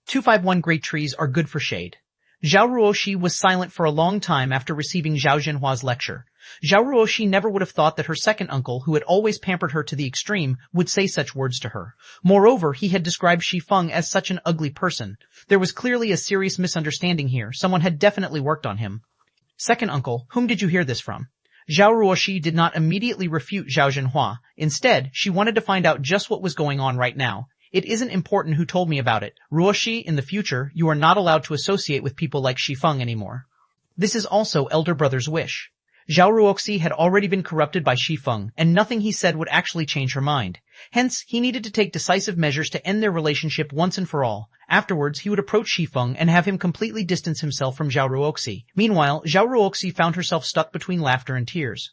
251 Great trees are good for shade. Zhao Ruoxi was silent for a long time after receiving Zhao Zhenhua's lecture. Zhao Ruoxi never would have thought that her second uncle, who had always pampered her to the extreme, would say such words to her. Moreover, he had described Shi Feng as such an ugly person. There was clearly a serious misunderstanding here. Someone had definitely worked on him. Second uncle, whom did you hear this from? Zhao Ruoxi did not immediately refute Zhao Zhenhua. Instead, she wanted to find out just what was going on right now. It isn't important who told me about it. Ruoxi, in the future, you are not allowed to associate with people like Shi Feng anymore. This is also elder brother's wish. Zhao Ruoxi had already been corrupted by Shi Feng, and nothing he said would actually change her mind. Hence, he needed to take decisive measures to end their relationship once and for all. Afterwards, he would approach Shi Feng and have him completely distance himself from Zhao Ruoxi. Meanwhile, Zhao Ruoxi found herself stuck between laughter and tears.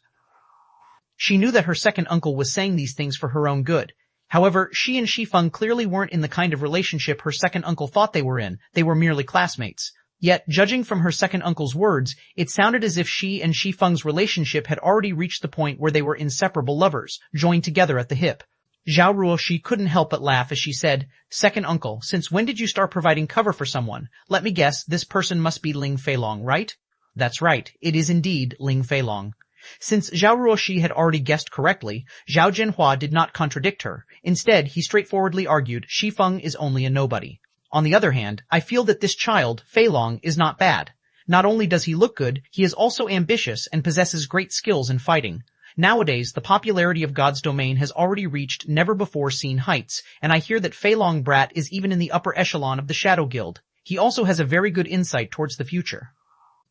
She knew that her second uncle was saying these things for her own good. However, she and Shi Feng clearly weren't in the kind of relationship her second uncle thought they were in. They were merely classmates. Yet, judging from her second uncle's words, it sounded as if she and Shi Feng's relationship had already reached the point where they were inseparable lovers, joined together at the hip. Zhao Ruoxi couldn't help but laugh as she said, "Second uncle, since when did you start providing cover for someone? Let me guess, this person must be Ling Feilong, right?" "That's right, it is indeed Ling Feilong." Since Zhao Ruoxi had already guessed correctly, Zhao Zhenhua did not contradict her. Instead, he straightforwardly argued, Shi Feng is only a nobody. On the other hand, I feel that this child, Feilong, is not bad. Not only does he look good, he is also ambitious and possesses great skills in fighting. Nowadays, the popularity of God's domain has already reached never-before-seen heights, and I hear that Feilong Brat is even in the upper echelon of the Shadow Guild. He also has a very good insight towards the future.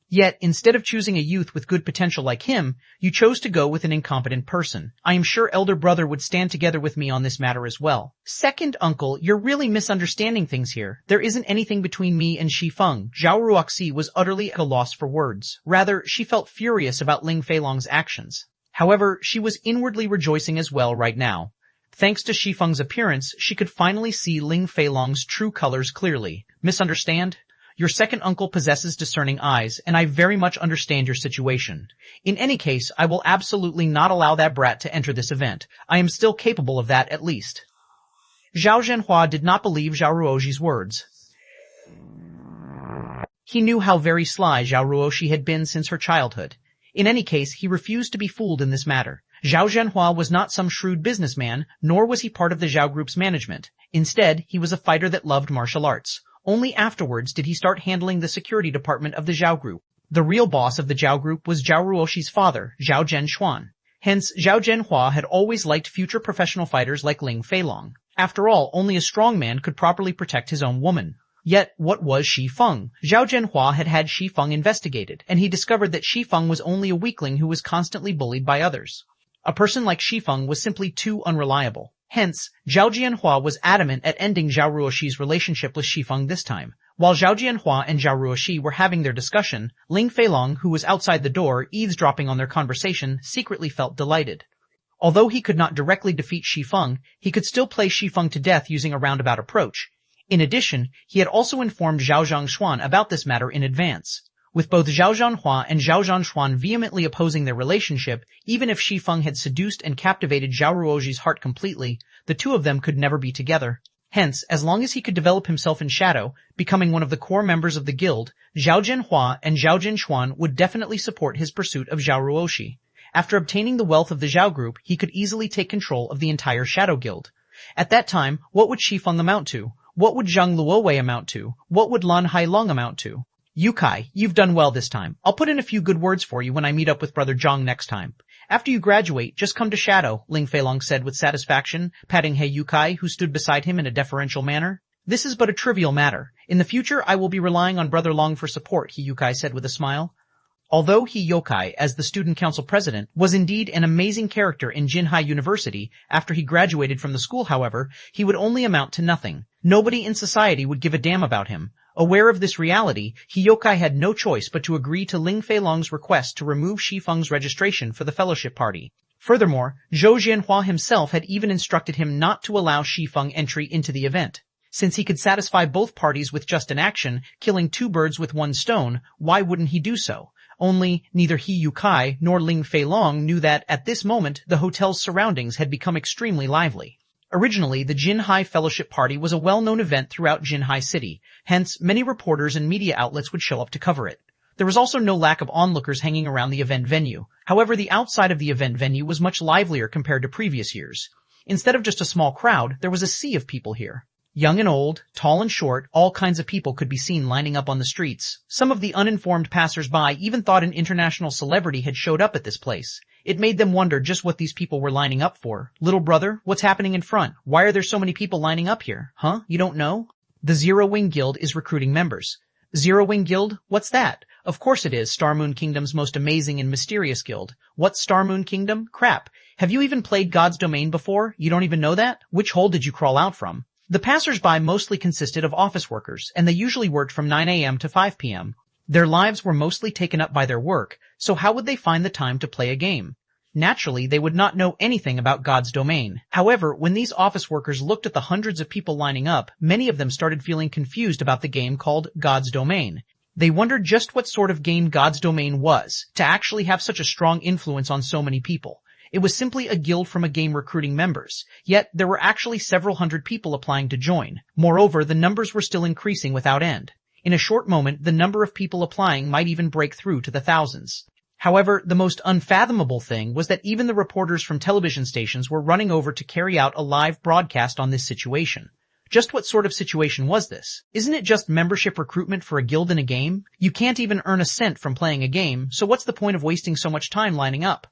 Yet, instead of choosing a youth with good potential like him, you chose to go with an incompetent person. I am sure elder brother would stand together with me on this matter as well. Second uncle, you're really misunderstanding things here. There isn't anything between me and Shi Feng. Zhao Ruoxi was utterly at a loss for words. Rather, she felt furious about Ling Feilong's actions. However, she was inwardly rejoicing as well right now. Thanks to Shi Feng's appearance, she could finally see Ling Feilong's true colors clearly. Misunderstand? Your second uncle possesses discerning eyes, and I very much understand your situation. In any case, I will absolutely not allow that brat to enter this event. I am still capable of that at least. Zhao Zhenhua did not believe Zhao Ruoxi's words. He knew how very sly Zhao Ruoxi had been since her childhood. In any case, he refused to be fooled in this matter. Zhao Zhenhua was not some shrewd businessman, nor was he part of the Zhao Group's management. Instead, he was a fighter that loved martial arts. Only afterwards did he start handling the security department of the Zhao Group. The real boss of the Zhao Group was Zhao Ruoxi's father, Zhao Zhenxuan. Hence, Zhao Zhenhua had always liked future professional fighters like Ling Feilong. After all, only a strong man could properly protect his own woman. Yet, what was Shi Feng? Zhao Zhenhua had had Shi Feng investigated, and he discovered that Shi Feng was only a weakling who was constantly bullied by others. A person like Shi Feng was simply too unreliable. Hence, Zhao Jianhua was adamant at ending Zhao Ruoxi's relationship with Shi Feng this time. While Zhao Jianhua and Zhao Ruoxi were having their discussion, Ling Feilong, who was outside the door, eavesdropping on their conversation, secretly felt delighted. Although he could not directly defeat Shi Feng, he could still play Shi Feng to death using a roundabout approach. In addition, he had also informed Zhao Zhangxuan about this matter in advance. With both Zhao Zhanhua and Zhao Zhanxuan vehemently opposing their relationship, even if Shi Feng had seduced and captivated Zhao Ruoxi's heart completely, the two of them could never be together. Hence, as long as he could develop himself in shadow, becoming one of the core members of the guild, Zhao Zhenhua and Zhao Zhenxuan would definitely support his pursuit of Zhao Ruoxi. After obtaining the wealth of the Zhao Group, he could easily take control of the entire Shadow Guild. At that time, what would Shi Feng amount to? What would Zhang Luowei amount to? What would Lan Hailong amount to? Yukai, you've done well this time. I'll put in a few good words for you when I meet up with Brother Zhang next time. After you graduate, just come to Shadow, Ling Feilong said with satisfaction, patting He Yukai, who stood beside him in a deferential manner. This is but a trivial matter. In the future, I will be relying on Brother Long for support, He Yukai said with a smile. Although He Yokai, as the student council president, was indeed an amazing character in Jinhai University, after he graduated from the school, however, he would only amount to nothing. Nobody in society would give a damn about him. Aware of this reality, He Yokai had no choice but to agree to Ling Feilong's request to remove Shi Feng's registration for the fellowship party. Furthermore, Zhou Jianhua himself had even instructed him not to allow Shi Feng entry into the event. Since he could satisfy both parties with just an action, killing two birds with one stone, why wouldn't he do so? Only, neither He Yukai nor Ling Feilong knew that, at this moment, the hotel's surroundings had become extremely lively. Originally, the Jinhai Fellowship Party was a well-known event throughout Jinhai City, hence many reporters and media outlets would show up to cover it. There was also no lack of onlookers hanging around the event venue. However, the outside of the event venue was much livelier compared to previous years. Instead of just a small crowd, there was a sea of people here. Young and old, tall and short, all kinds of people could be seen lining up on the streets. Some of the uninformed passers-by even thought an international celebrity had showed up at this place. It made them wonder just what these people were lining up for. Little brother, what's happening in front? Why are there so many people lining up here? Huh? You don't know? The Zero Wing Guild is recruiting members. Zero Wing Guild? What's that? Of course it is Star Moon Kingdom's most amazing and mysterious guild. What's Star Moon Kingdom? Crap. Have you even played God's Domain before? You don't even know that? Which hole did you crawl out from? The passers-by mostly consisted of office workers, and they usually worked from 9 a.m. to 5 p.m. Their lives were mostly taken up by their work, so how would they find the time to play a game? Naturally, they would not know anything about God's Domain. However, when these office workers looked at the hundreds of people lining up, many of them started feeling confused about the game called God's Domain. They wondered just what sort of game God's Domain was, to actually have such a strong influence on so many people. It was simply a guild from a game recruiting members, yet there were actually several hundred people applying to join. Moreover, the numbers were still increasing without end. In a short moment, the number of people applying might even break through to the thousands. However, the most unfathomable thing was that even the reporters from television stations were running over to carry out a live broadcast on this situation. Just what sort of situation was this? Isn't it just membership recruitment for a guild in a game? You can't even earn a cent from playing a game, so what's the point of wasting so much time lining up?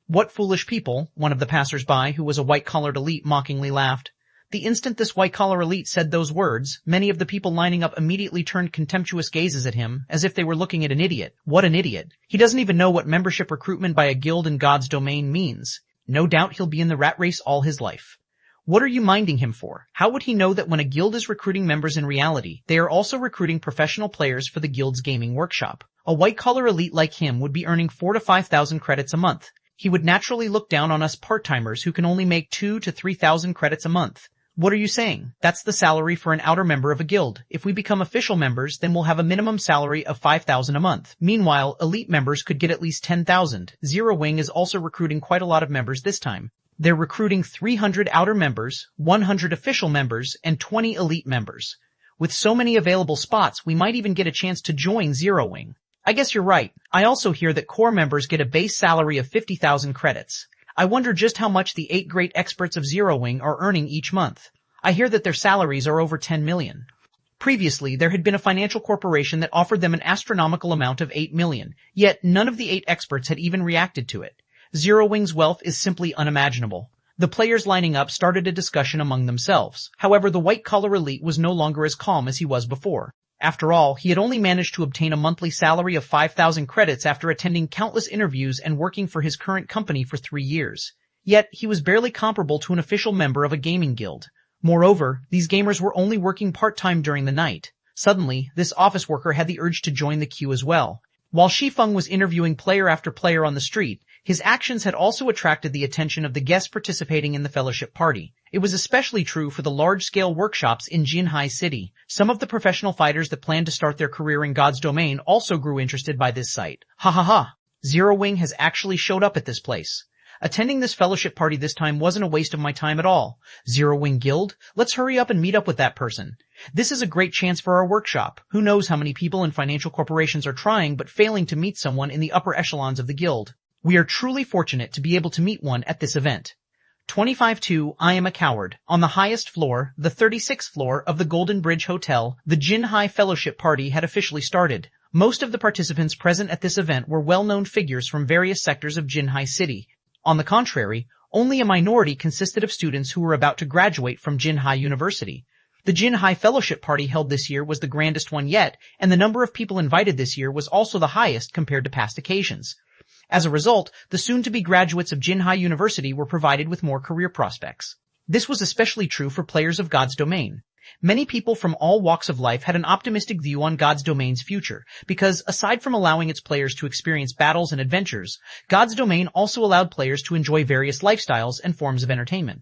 What foolish people, one of the passers-by, who was a white-collared elite, mockingly laughed. The instant this white-collar elite said those words, many of the people lining up immediately turned contemptuous gazes at him, as if they were looking at an idiot. What an idiot. He doesn't even know what membership recruitment by a guild in God's Domain means. No doubt he'll be in the rat race all his life. What are you minding him for? How would he know that when a guild is recruiting members in reality, they are also recruiting professional players for the guild's gaming workshop? A white-collar elite like him would be earning 4,000 to 5,000 credits a month. He would naturally look down on us part-timers who can only make 2,000 to 3,000 credits a month. What are you saying? That's the salary for an outer member of a guild. If we become official members, then we'll have a minimum salary of 5,000 a month. Meanwhile, elite members could get at least 10,000. Zero Wing is also recruiting quite a lot of members this time. They're recruiting 300 outer members, 100 official members, and 20 elite members. With so many available spots, we might even get a chance to join Zero Wing. I guess you're right. I also hear that core members get a base salary of 50,000 credits. I wonder just how much the 8 great experts of Zero Wing are earning each month. I hear that their salaries are over 10 million. Previously, there had been a financial corporation that offered them an astronomical amount of 8 million, yet none of the 8 experts had even reacted to it. Zero Wing's wealth is simply unimaginable. The players lining up started a discussion among themselves. However, the white-collar elite was no longer as calm as he was before. After all, he had only managed to obtain a monthly salary of 5,000 credits after attending countless interviews and working for his current company for 3 years. Yet, he was barely comparable to an official member of a gaming guild. Moreover, these gamers were only working part-time during the night. Suddenly, this office worker had the urge to join the queue as well. While Shi Feng was interviewing player after player on the street, his actions had also attracted the attention of the guests participating in the fellowship party. It was especially true for the large-scale workshops in Jinhai City. Some of the professional fighters that planned to start their career in God's Domain also grew interested by this site. Ha ha ha! Zero Wing has actually showed up at this place. Attending this fellowship party this time wasn't a waste of my time at all. Zero Wing Guild? Let's hurry up and meet up with that person. This is a great chance for our workshop. Who knows how many people and financial corporations are trying but failing to meet someone in the upper echelons of the guild. We are truly fortunate to be able to meet one at this event. 25-2 I am a coward. On the highest floor, the 36th floor of the Golden Bridge Hotel, the Jinhai Fellowship Party had officially started. Most of the participants present at this event were well-known figures from various sectors of Jinhai City. On the contrary, only a minority consisted of students who were about to graduate from Jinhai University. The Jinhai Fellowship Party held this year was the grandest one yet, and the number of people invited this year was also the highest compared to past occasions. As a result, the soon-to-be graduates of Jinhai University were provided with more career prospects. This was especially true for players of God's Domain. Many people from all walks of life had an optimistic view on God's Domain's future, because aside from allowing its players to experience battles and adventures, God's Domain also allowed players to enjoy various lifestyles and forms of entertainment.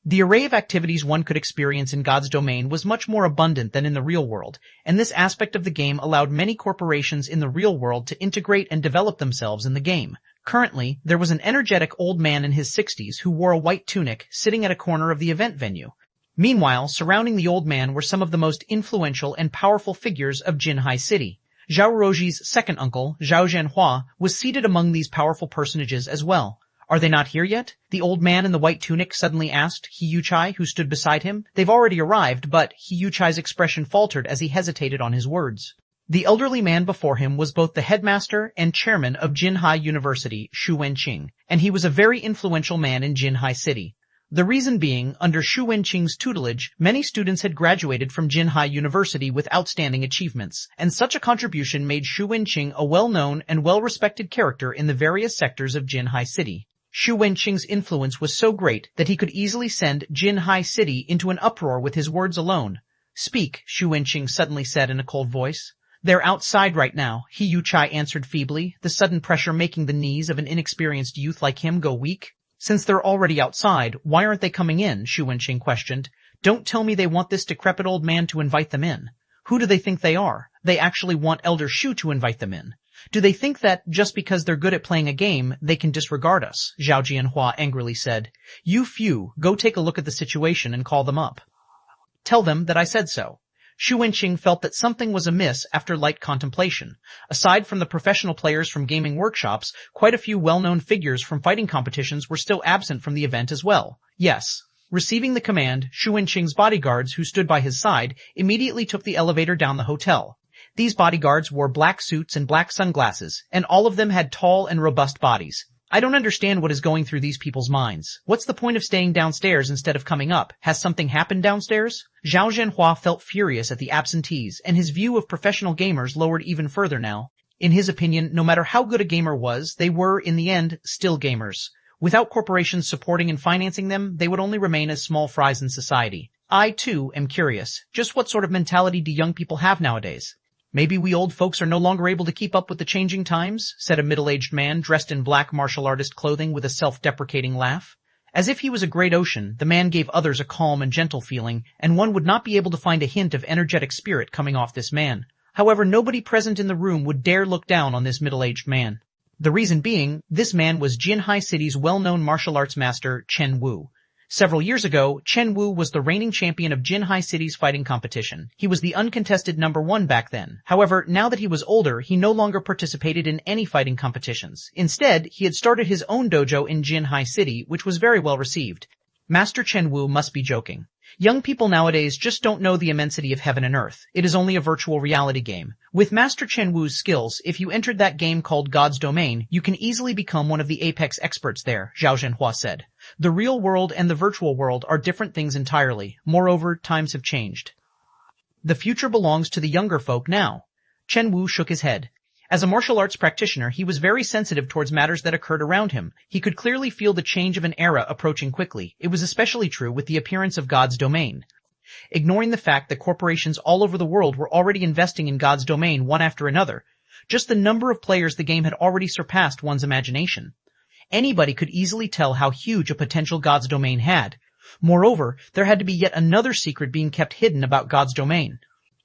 The array of activities one could experience in God's domain was much more abundant than in the real world, and this aspect of the game allowed many corporations in the real world to integrate and develop themselves in the game. Currently, there was an energetic old man in his 60s who wore a white tunic sitting at a corner of the event venue. Meanwhile, surrounding the old man were some of the most influential and powerful figures of Jinhai City. Zhao Ruoji's second uncle, Zhao Zhenhua, was seated among these powerful personages as well. Are they not here yet? The old man in the white tunic suddenly asked He Yuchai, who stood beside him. They've already arrived, but He Yuchai's expression faltered as he hesitated on his words. The elderly man before him was both the headmaster and chairman of Jinhai University, Shu Wenqing, and he was a very influential man in Jinhai City. The reason being, under Shu Wenqing's tutelage, many students had graduated from Jinhai University with outstanding achievements, and such a contribution made Shu Wenqing a well-known and well-respected character in the various sectors of Jinhai City. Shu Wenqing's influence was so great that he could easily send Jinhai City into an uproar with his words alone. Speak, Shu Wenqing suddenly said in a cold voice. They're outside right now, He Yuchai answered feebly, the sudden pressure making the knees of an inexperienced youth like him go weak. Since they're already outside, why aren't they coming in? Shu Wenqing questioned. Don't tell me they want this decrepit old man to invite them in. Who do they think they are? They actually want Elder Shu to invite them in. Do they think that, just because they're good at playing a game, they can disregard us? Zhao Jianhua angrily said. You few, go take a look at the situation and call them up. Tell them that I said so. Shu Wenqing felt that something was amiss after light contemplation. Aside from the professional players from gaming workshops, quite a few well-known figures from fighting competitions were still absent from the event as well. Yes. Receiving the command, Shu Wenqing's bodyguards, who stood by his side, immediately took the elevator down the hotel. These bodyguards wore black suits and black sunglasses, and all of them had tall and robust bodies. I don't understand what is going through these people's minds. What's the point of staying downstairs instead of coming up? Has something happened downstairs? Zhao Zhenhua felt furious at the absentees, and his view of professional gamers lowered even further now. In his opinion, no matter how good a gamer was, they were, in the end, still gamers. Without corporations supporting and financing them, they would only remain as small fries in society. I, too, am curious. Just what sort of mentality do young people have nowadays? Maybe we old folks are no longer able to keep up with the changing times, said a middle-aged man dressed in black martial artist clothing with a self-deprecating laugh. As if he was a great ocean, the man gave others a calm and gentle feeling, and one would not be able to find a hint of energetic spirit coming off this man. However, nobody present in the room would dare look down on this middle-aged man. The reason being, this man was Jinhai City's well-known martial arts master, Chen Wu. Several years ago, Chen Wu was the reigning champion of Jinhai City's fighting competition. He was the uncontested #1 back then. However, now that he was older, he no longer participated in any fighting competitions. Instead, he had started his own dojo in Jinhai City, which was very well received. Master Chen Wu must be joking. Young people nowadays just don't know the immensity of heaven and earth. It is only a virtual reality game. With Master Chen Wu's skills, if you entered that game called God's Domain, you can easily become one of the apex experts there, Zhao Zhenhua said. The real world and the virtual world are different things entirely. Moreover, times have changed. The future belongs to the younger folk now. Chen Wu shook his head. As a martial arts practitioner, he was very sensitive towards matters that occurred around him. He could clearly feel the change of an era approaching quickly. It was especially true with the appearance of God's Domain. Ignoring the fact that corporations all over the world were already investing in God's Domain one after another, just the number of players the game had already surpassed one's imagination. Anybody could easily tell how huge a potential God's Domain had. Moreover, there had to be yet another secret being kept hidden about God's Domain.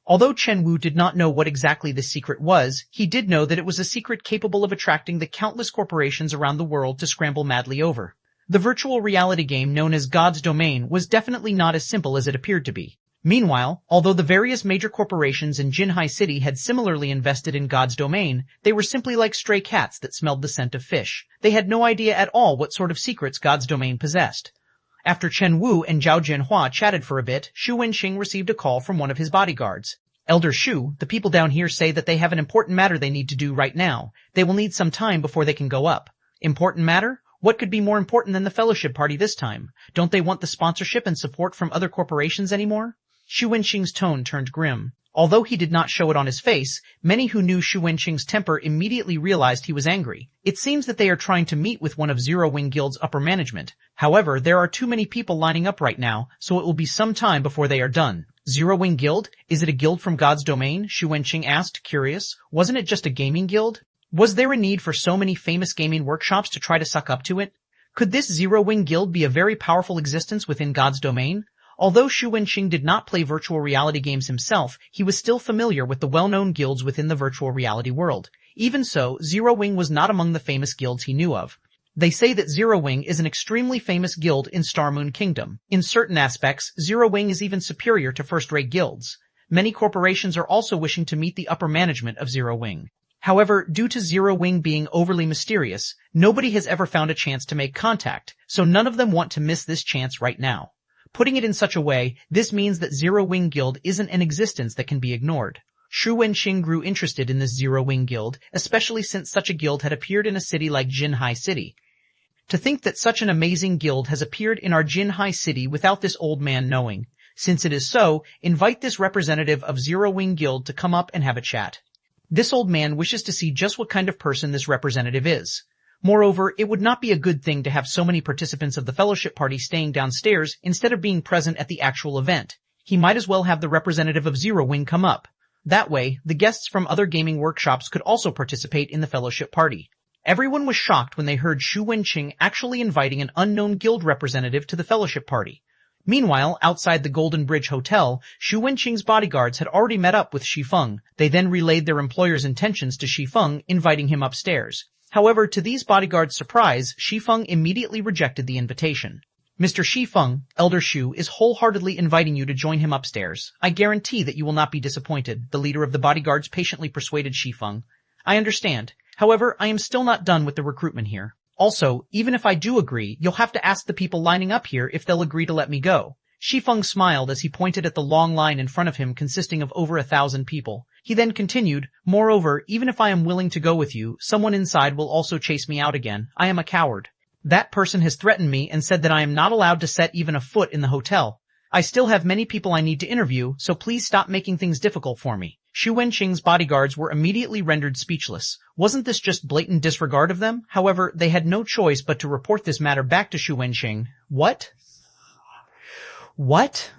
Although Chen Wu did not know what exactly this secret was, he did know that it was a secret capable of attracting the countless corporations around the world to scramble madly over. The virtual reality game known as God's Domain was definitely not as simple as it appeared to be. Meanwhile, although the various major corporations in Jinhai City had similarly invested in God's Domain, they were simply like stray cats that smelled the scent of fish. They had no idea at all what sort of secrets God's Domain possessed. After Chen Wu and Zhao Jianhua chatted for a bit, Shu Wenqing received a call from one of his bodyguards. Elder Shu, the people down here say that they have an important matter they need to do right now. They will need some time before they can go up. Important matter? What could be more important than the fellowship party this time? Don't they want the sponsorship and support from other corporations anymore? Shu Wenqing's tone turned grim. Although he did not show it on his face, many who knew Shu Wenqing's temper immediately realized he was angry. It seems that they are trying to meet with one of Zero Wing Guild's upper management. However, there are too many people lining up right now, so it will be some time before they are done. Zero Wing Guild? Is it a guild from God's Domain? Shu Wenqing asked, curious. Wasn't it just a gaming guild? Was there a need for so many famous gaming workshops to try to suck up to it? Could this Zero-Wing Guild be a very powerful existence within God's domain? Although Xu Wenqing did not play virtual reality games himself, he was still familiar with the well-known guilds within the virtual reality world. Even so, Zero-Wing was not among the famous guilds he knew of. They say that Zero-Wing is an extremely famous guild in Star Moon Kingdom. In certain aspects, Zero-Wing is even superior to first-rate guilds. Many corporations are also wishing to meet the upper management of Zero-Wing. However, due to Zero-Wing being overly mysterious, nobody has ever found a chance to make contact, so none of them want to miss this chance right now. Putting it in such a way, this means that Zero-Wing Guild isn't an existence that can be ignored. Xu Wenqing grew interested in this Zero-Wing Guild, especially since such a guild had appeared in a city like Jinhai City. To think that such an amazing guild has appeared in our Jinhai City without this old man knowing. Since it is so, invite this representative of Zero-Wing Guild to come up and have a chat. This old man wishes to see just what kind of person this representative is. Moreover, it would not be a good thing to have so many participants of the fellowship party staying downstairs instead of being present at the actual event. He might as well have the representative of Zero-Wing come up. That way, the guests from other gaming workshops could also participate in the fellowship party. Everyone was shocked when they heard Xu Wenqing actually inviting an unknown guild representative to the fellowship party. Meanwhile, outside the Golden Bridge Hotel, Xu Wenqing's bodyguards had already met up with Shi Feng. They then relayed their employer's intentions to Shi Feng, inviting him upstairs. However, to these bodyguards' surprise, Shi Feng immediately rejected the invitation. Mr. Shi Feng, Elder Xu, is wholeheartedly inviting you to join him upstairs. I guarantee that you will not be disappointed, the leader of the bodyguards patiently persuaded Shi Feng. I understand. However, I am still not done with the recruitment here. Also, even if I do agree, you'll have to ask the people lining up here if they'll agree to let me go. Shi Feng smiled as he pointed at the long line in front of him consisting of over 1,000 people. He then continued, moreover, even if I am willing to go with you, someone inside will also chase me out again. I am a coward. That person has threatened me and said that I am not allowed to set even a foot in the hotel. I still have many people I need to interview, so please stop making things difficult for me. Xu Wenqing's bodyguards were immediately rendered speechless. Wasn't this just blatant disregard of them? However, they had no choice but to report this matter back to Xu Wenqing. What? What?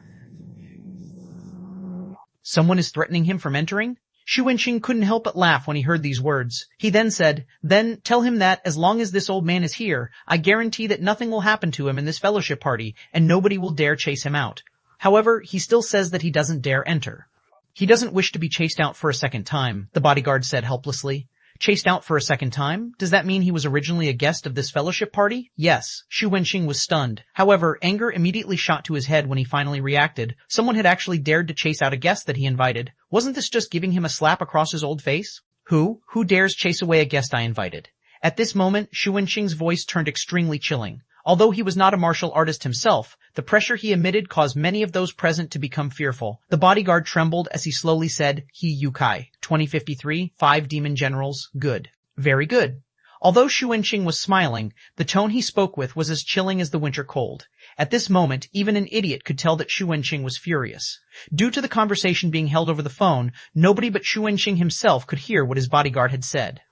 Someone is threatening him from entering? Xu Wenqing couldn't help but laugh when he heard these words. He then said, "Then tell him that as long as this old man is here, I guarantee that nothing will happen to him in this fellowship party, and nobody will dare chase him out." However, he still says that he doesn't dare enter. He doesn't wish to be chased out for a second time, the bodyguard said helplessly. Chased out for a second time? Does that mean he was originally a guest of this fellowship party? Yes. Xu Wenqing was stunned. However, anger immediately shot to his head when he finally reacted. Someone had actually dared to chase out a guest that he invited. Wasn't this just giving him a slap across his old face? Who? Who dares chase away a guest I invited? At this moment, Xu Wenqing's voice turned extremely chilling. Although he was not a martial artist himself, the pressure he emitted caused many of those present to become fearful. The bodyguard trembled as he slowly said, "He Yukai, 2053, 5 demon generals, good. Very good." Although Xu Wenqing was smiling, the tone he spoke with was as chilling as the winter cold. At this moment, even an idiot could tell that Xu Wenqing was furious. Due to the conversation being held over the phone, nobody but Xu Wenqing himself could hear what his bodyguard had said.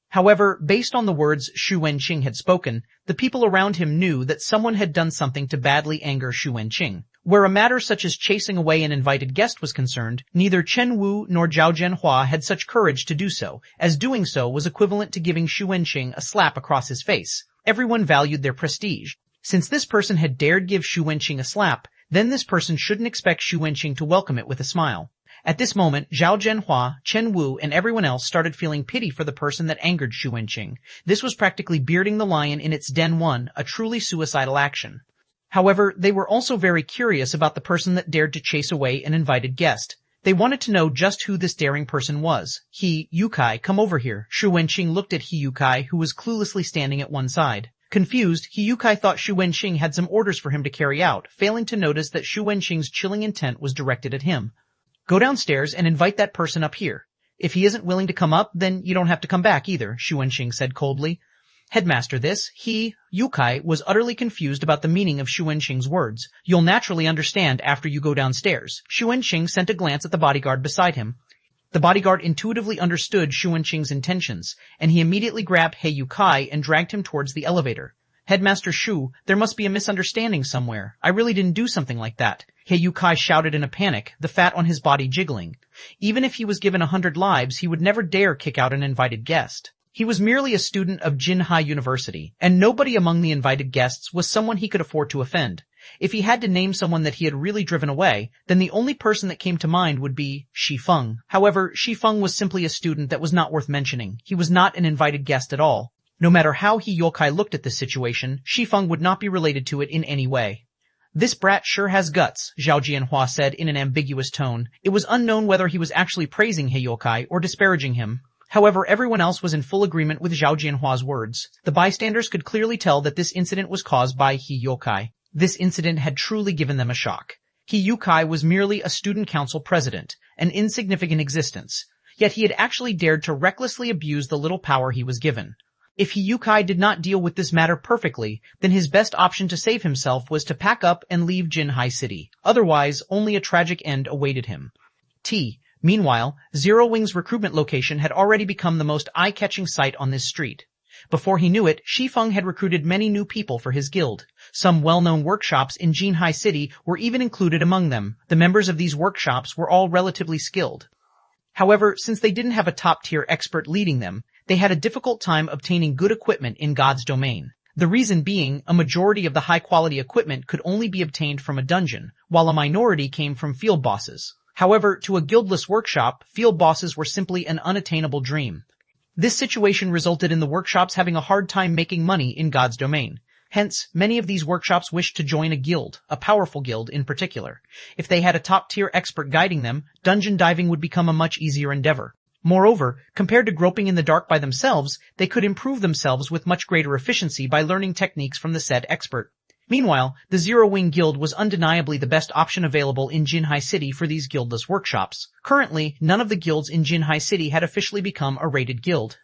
However, based on the words Xu Wenqing had spoken, the people around him knew that someone had done something to badly anger Xu Wenqing. Where a matter such as chasing away an invited guest was concerned, neither Chen Wu nor Zhao Zhenhua had such courage to do so, as doing so was equivalent to giving Xu Wenqing a slap across his face. Everyone valued their prestige. Since this person had dared give Xu Wenqing a slap, then this person shouldn't expect Xu Wenqing to welcome it with a smile. At this moment, Zhao Zhenhua, Chen Wu, and everyone else started feeling pity for the person that angered Xu Wenqing. This was practically bearding the lion in its den 1, a truly suicidal action. However, they were also very curious about the person that dared to chase away an invited guest. They wanted to know just who this daring person was. He, Yukai, come over here. Xu Wenqing looked at He Yukai, who was cluelessly standing at one side. Confused, He Yukai thought Xu Wenqing had some orders for him to carry out, failing to notice that Xu Wenqing's chilling intent was directed at him. Go downstairs and invite that person up here. If he isn't willing to come up, then you don't have to come back either, Xu Wenqing said coldly. Headmaster, he, Yukai, was utterly confused about the meaning of Xu Wenqing's words. You'll naturally understand after you go downstairs. Xu Wenqing sent a glance at the bodyguard beside him. The bodyguard intuitively understood Xu Wenqing's intentions, and he immediately grabbed He Yukai and dragged him towards the elevator. Headmaster Xu, there must be a misunderstanding somewhere. I really didn't do something like that. He Yukai shouted in a panic, the fat on his body jiggling. Even if he was given 100 lives, he would never dare kick out an invited guest. He was merely a student of Jinhai University, and nobody among the invited guests was someone he could afford to offend. If he had to name someone that he had really driven away, then the only person that came to mind would be Shi Feng. However, Shi Feng was simply a student that was not worth mentioning. He was not an invited guest at all. No matter how He Yokai looked at this situation, Shi Feng would not be related to it in any way. "This brat sure has guts," Zhao Jianhua said in an ambiguous tone. It was unknown whether he was actually praising He Yokai or disparaging him. However, everyone else was in full agreement with Zhao Jianhua's words. The bystanders could clearly tell that this incident was caused by He Yokai. This incident had truly given them a shock. He Yokai was merely a student council president, an insignificant existence, yet he had actually dared to recklessly abuse the little power he was given. If He Yokai did not deal with this matter perfectly, then his best option to save himself was to pack up and leave Jinhai City. Otherwise, only a tragic end awaited him. Meanwhile, Zero Wing's recruitment location had already become the most eye-catching sight on this street. Before he knew it, Shi Feng had recruited many new people for his guild. Some well-known workshops in Jinhai City were even included among them. The members of these workshops were all relatively skilled. However, since they didn't have a top-tier expert leading them, they had a difficult time obtaining good equipment in God's domain. The reason being, a majority of the high-quality equipment could only be obtained from a dungeon, while a minority came from field bosses. However, to a guildless workshop, field bosses were simply an unattainable dream. This situation resulted in the workshops having a hard time making money in God's domain. Hence, many of these workshops wished to join a guild, a powerful guild in particular. If they had a top-tier expert guiding them, dungeon diving would become a much easier endeavor. Moreover, compared to groping in the dark by themselves, they could improve themselves with much greater efficiency by learning techniques from the said expert. Meanwhile, the Zero Wing Guild was undeniably the best option available in Jinhai City for these guildless workshops. Currently, none of the guilds in Jinhai City had officially become a rated guild.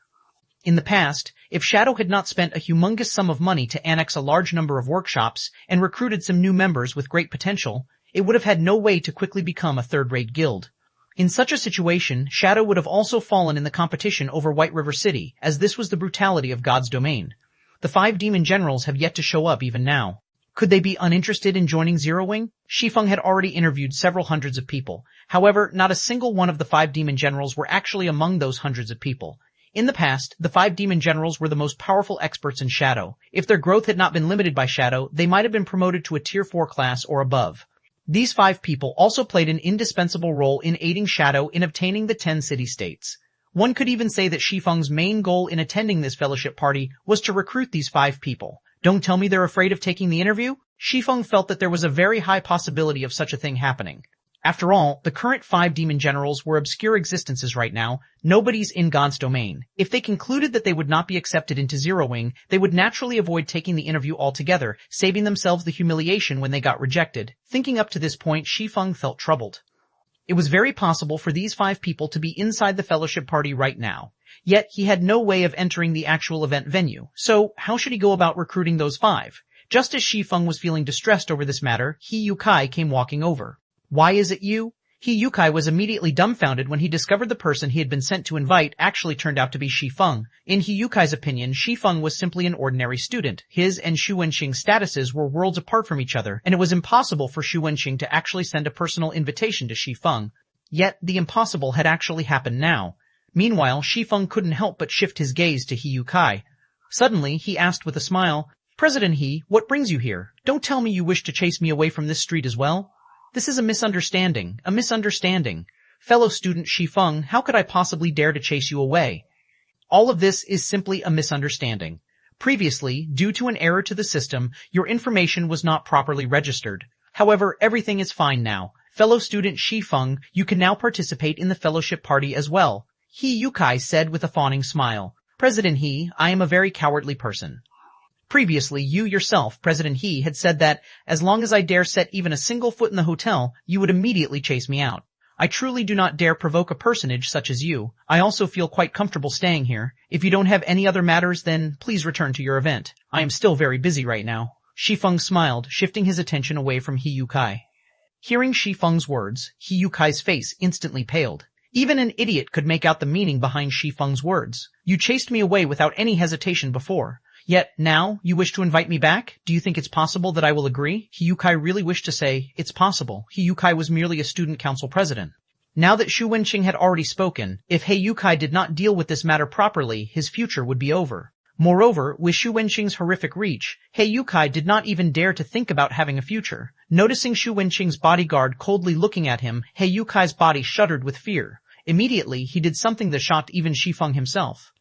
In the past, if Shadow had not spent a humongous sum of money to annex a large number of workshops and recruited some new members with great potential, it would have had no way to quickly become a third-rate guild. In such a situation, Shadow would have also fallen in the competition over White River City, as this was the brutality of God's domain. The 5 demon generals have yet to show up even now. Could they be uninterested in joining Zero Wing? Shi Feng had already interviewed several hundreds of people. However, not a single one of the 5 demon generals were actually among those hundreds of people. In the past, the 5 demon generals were the most powerful experts in Shadow. If their growth had not been limited by Shadow, they might have been promoted to a Tier 4 class or above. These 5 people also played an indispensable role in aiding Shadow in obtaining the 10 city-states. One could even say that Shi Feng's main goal in attending this fellowship party was to recruit these 5 people. Don't tell me they're afraid of taking the interview? Shi Feng felt that there was a very high possibility of such a thing happening. After all, the current 5 demon generals were obscure existences right now. Nobody's in God's domain. If they concluded that they would not be accepted into Zero Wing, they would naturally avoid taking the interview altogether, saving themselves the humiliation when they got rejected. Thinking up to this point, Shi Feng felt troubled. It was very possible for these 5 people to be inside the fellowship party right now. Yet, he had no way of entering the actual event venue. So, how should he go about recruiting those 5? Just as Shi Feng was feeling distressed over this matter, He Yokai came walking over. "Why is it you?" He Yokai was immediately dumbfounded when he discovered the person he had been sent to invite actually turned out to be Shi Feng. In He Yukai's opinion, Shi Feng was simply an ordinary student. His and Xu Wenxing's statuses were worlds apart from each other, and it was impossible for Xu Wenxing to actually send a personal invitation to Shi Feng. Yet, the impossible had actually happened now. Meanwhile, Shi Feng couldn't help but shift his gaze to He Yokai. Suddenly, he asked with a smile, "President He, what brings you here? Don't tell me you wish to chase me away from this street as well? This is a misunderstanding, a misunderstanding. Fellow student Shi Feng, how could I possibly dare to chase you away? All of this is simply a misunderstanding. Previously, due to an error to the system, your information was not properly registered. However, everything is fine now. Fellow student Shi Feng, you can now participate in the fellowship party as well," He Yokai said with a fawning smile. "President He, I am a very cowardly person. Previously, you yourself, President He, had said that, as long as I dare set even a single foot in the hotel, you would immediately chase me out. I truly do not dare provoke a personage such as you. I also feel quite comfortable staying here. If you don't have any other matters, then please return to your event. I am still very busy right now." Shi Feng smiled, shifting his attention away from He Yokai. Hearing Shi Feng's words, He Yukai's face instantly paled. Even an idiot could make out the meaning behind Shi Feng's words. "You chased me away without any hesitation before. Yet, now, you wish to invite me back? Do you think it's possible that I will agree?" He Yokai really wished to say, "It's possible." He Yokai was merely a student council president. Now that Shu Wenqing had already spoken, if He Yukai did not deal with this matter properly, his future would be over. Moreover, with Shu Wenqing's horrific reach, He Yukai did not even dare to think about having a future. Noticing Shu Wenqing's bodyguard coldly looking at him, He Yukai's body shuddered with fear. Immediately, he did something that shocked even Shi Feng himself.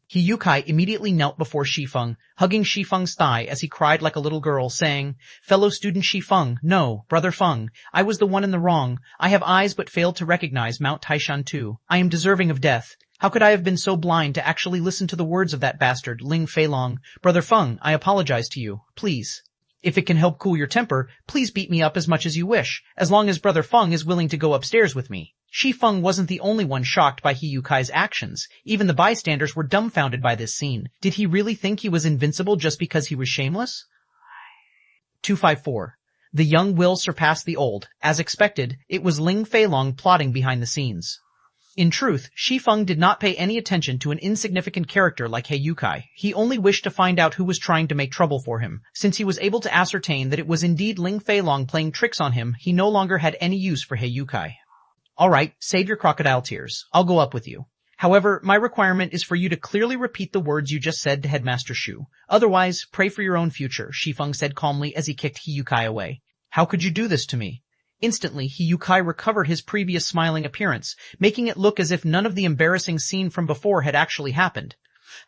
He Yukai immediately knelt before Shi Feng, hugging Shi Feng's thigh as he cried like a little girl, saying, "Fellow student Shi Feng, no, brother Feng, I was the one in the wrong. I have eyes but failed to recognize Mount Taishan too. I am deserving of death. How could I have been so blind to actually listen to the words of that bastard, Ling Feilong? Brother Feng, I apologize to you. Please. If it can help cool your temper, please beat me up as much as you wish, as long as Brother Feng is willing to go upstairs with me." Shi Feng wasn't the only one shocked by He Yukai's actions. Even the bystanders were dumbfounded by this scene. Did he really think he was invincible just because he was shameless? 254. The young will surpass the old. As expected, it was Ling Feilong plotting behind the scenes. In truth, Shi Feng did not pay any attention to an insignificant character like He Yukai. He only wished to find out who was trying to make trouble for him. Since he was able to ascertain that it was indeed Ling Feilong playing tricks on him, he no longer had any use for He Yukai. All right, save your crocodile tears. I'll go up with you. However, my requirement is for you to clearly repeat the words you just said to Headmaster Shu. Otherwise, pray for your own future, Shi Feng said calmly as he kicked He Yukai away. How could you do this to me? Instantly, He Yukai recovered his previous smiling appearance, making it look as if none of the embarrassing scene from before had actually happened.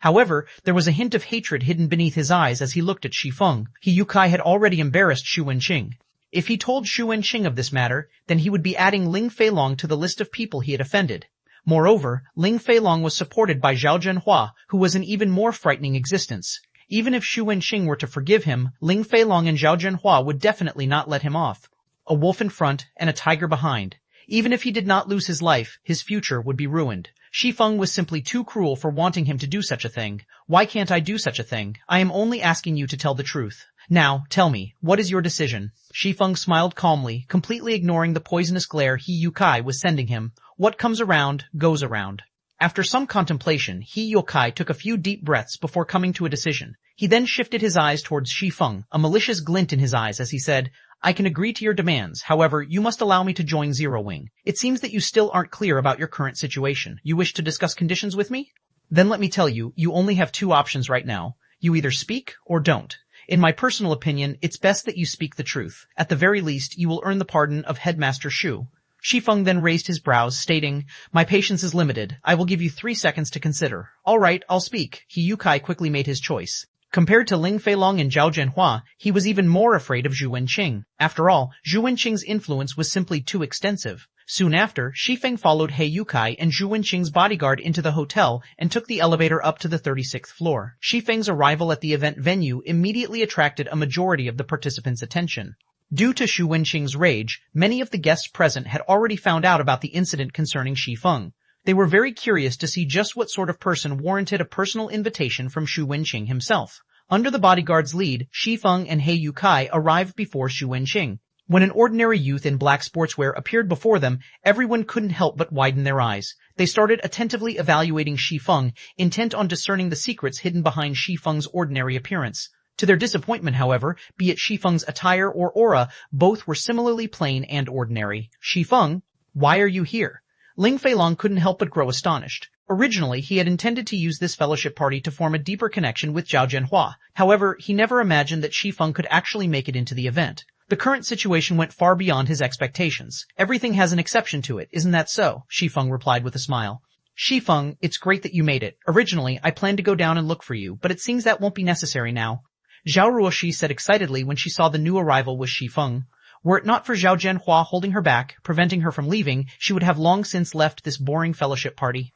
However, there was a hint of hatred hidden beneath his eyes as he looked at Shi Feng. He Yukai had already embarrassed Shu Wenqing. If he told Shu Wenqing of this matter, then he would be adding Ling Feilong to the list of people he had offended. Moreover, Ling Feilong was supported by Zhao Zhenhua, who was an even more frightening existence. Even if Shu Wenqing were to forgive him, Ling Feilong and Zhao Zhenhua would definitely not let him off. A wolf in front and a tiger behind. Even if he did not lose his life, his future would be ruined. Shi Feng was simply too cruel for wanting him to do such a thing. Why can't I do such a thing? I am only asking you to tell the truth. Now, tell me, what is your decision? Shi Feng smiled calmly, completely ignoring the poisonous glare He Yukai was sending him. What comes around, goes around. After some contemplation, He Yukai took a few deep breaths before coming to a decision. He then shifted his eyes towards Shi Feng, a malicious glint in his eyes as he said, "I can agree to your demands. However, you must allow me to join Zero Wing. It seems that you still aren't clear about your current situation. You wish to discuss conditions with me? Then let me tell you, you only have two options right now. You either speak or don't. In my personal opinion, it's best that you speak the truth. At the very least, you will earn the pardon of Headmaster Shu." Shi Feng then raised his brows, stating, "My patience is limited. I will give you 3 seconds to consider." "All right, I'll speak." He Yukai quickly made his choice. Compared to Ling Feilong and Zhao Zhenhua, he was even more afraid of Zhu Wenqing. After all, Zhu Wenqing's influence was simply too extensive. Soon after, Shi Feng followed He Yukai and Zhu Wenqing's bodyguard into the hotel and took the elevator up to the 36th floor. Shi Feng's arrival at the event venue immediately attracted a majority of the participants' attention. Due to Zhu Wenqing's rage, many of the guests present had already found out about the incident concerning Shi Feng. They were very curious to see just what sort of person warranted a personal invitation from Zhu Wenqing himself. Under the bodyguard's lead, Shi Feng and He Yukai arrived before Zhu Wenqing. When an ordinary youth in black sportswear appeared before them, everyone couldn't help but widen their eyes. They started attentively evaluating Shi Feng, intent on discerning the secrets hidden behind Shi Feng's ordinary appearance. To their disappointment, however, be it Shi Feng's attire or aura, both were similarly plain and ordinary. "Shi Feng, why are you here?" Ling Feilong couldn't help but grow astonished. Originally, he had intended to use this fellowship party to form a deeper connection with Zhao Zhenhua. However, he never imagined that Shi Feng could actually make it into the event. The current situation went far beyond his expectations. "Everything has an exception to it, isn't that so?" Shi Feng replied with a smile. "Shi Feng, it's great that you made it. Originally, I planned to go down and look for you, but it seems that won't be necessary now." Zhao Ruoshi said excitedly when she saw the new arrival was Shi Feng. Were it not for Zhao Zhenhua holding her back, preventing her from leaving, she would have long since left this boring fellowship party.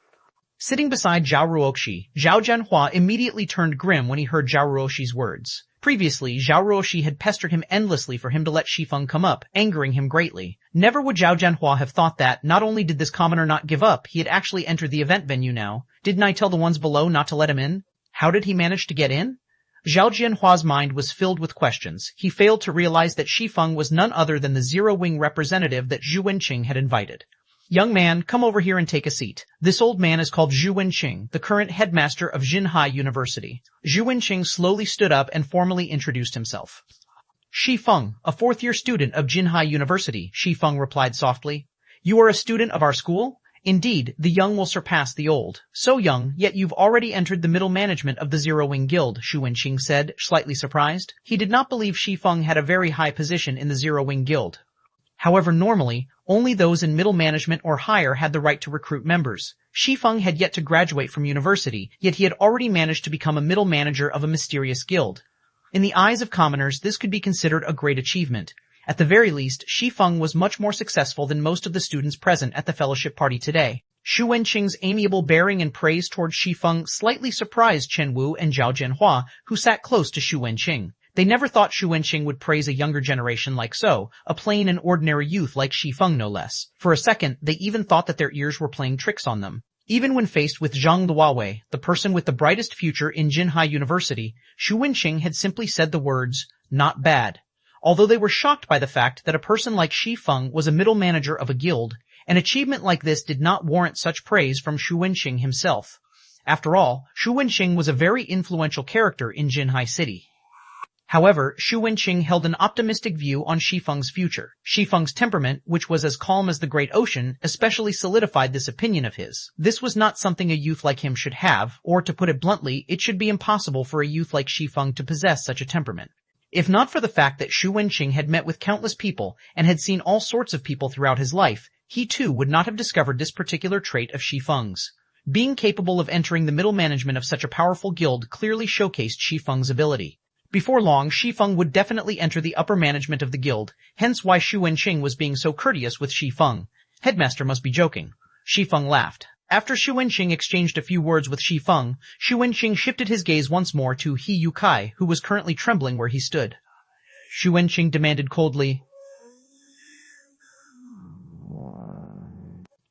Sitting beside Zhao Ruoshi, Zhao Zhenhua immediately turned grim when he heard Zhao Ruoshi's words. Previously, Zhao Ruoshi had pestered him endlessly for him to let Shi Feng come up, angering him greatly. Never would Zhao Zhenhua have thought that, not only did this commoner not give up, he had actually entered the event venue now. Didn't I tell the ones below not to let him in? How did he manage to get in? Zhao Zhenhua's mind was filled with questions. He failed to realize that Shi Feng was none other than the Zero Wing representative that Zhu Wenqing had invited. "Young man, come over here and take a seat. This old man is called Zhu Wenqing, the current headmaster of Jinhai University." Zhu Wenqing slowly stood up and formally introduced himself. "Shi Feng, a 4th-year student of Jinhai University," Shi Feng replied softly. You are a student of our school? Indeed, the young will surpass the old. So young, yet you've already entered the middle management of the Zero Wing Guild, Shu Wenqing said, slightly surprised. He did not believe Shi Feng had a very high position in the Zero Wing Guild. However, normally, only those in middle management or higher had the right to recruit members. Shi Feng had yet to graduate from university, yet he had already managed to become a middle manager of a mysterious guild. In the eyes of commoners, this could be considered a great achievement. At the very least, Shi Feng was much more successful than most of the students present at the fellowship party today. Shu Wenqing's amiable bearing and praise towards Shi Feng slightly surprised Chen Wu and Zhao Jianhua, who sat close to Shu Wenqing. They never thought Shu Wenqing would praise a younger generation like so, a plain and ordinary youth like Shi Feng no less. For a second, they even thought that their ears were playing tricks on them. Even when faced with Zhang Luowei, the person with the brightest future in Jinhai University, Shu Wenqing had simply said the words, "Not bad." Although they were shocked by the fact that a person like Shi Feng was a middle manager of a guild, an achievement like this did not warrant such praise from Shu Wenqing himself. After all, Shu Wenqing was a very influential character in Jinhai City. However, Shu Wenqing held an optimistic view on Shi Feng's future. Shi Feng's temperament, which was as calm as the great ocean, especially solidified this opinion of his. This was not something a youth like him should have, or to put it bluntly, it should be impossible for a youth like Shi Feng to possess such a temperament. If not for the fact that Shu Wenqing had met with countless people and had seen all sorts of people throughout his life, he too would not have discovered this particular trait of Shi Feng's. Being capable of entering the middle management of such a powerful guild clearly showcased Shi Feng's ability. Before long, Shi Feng would definitely enter the upper management of the guild, hence why Shu Wenqing was being so courteous with Shi Feng. Headmaster must be joking. Shi Feng laughed. After Shu Wenqing exchanged a few words with Shi Feng, Shu Wenqing shifted his gaze once more to He Yukai, who was currently trembling where he stood. Shu Wenqing demanded coldly,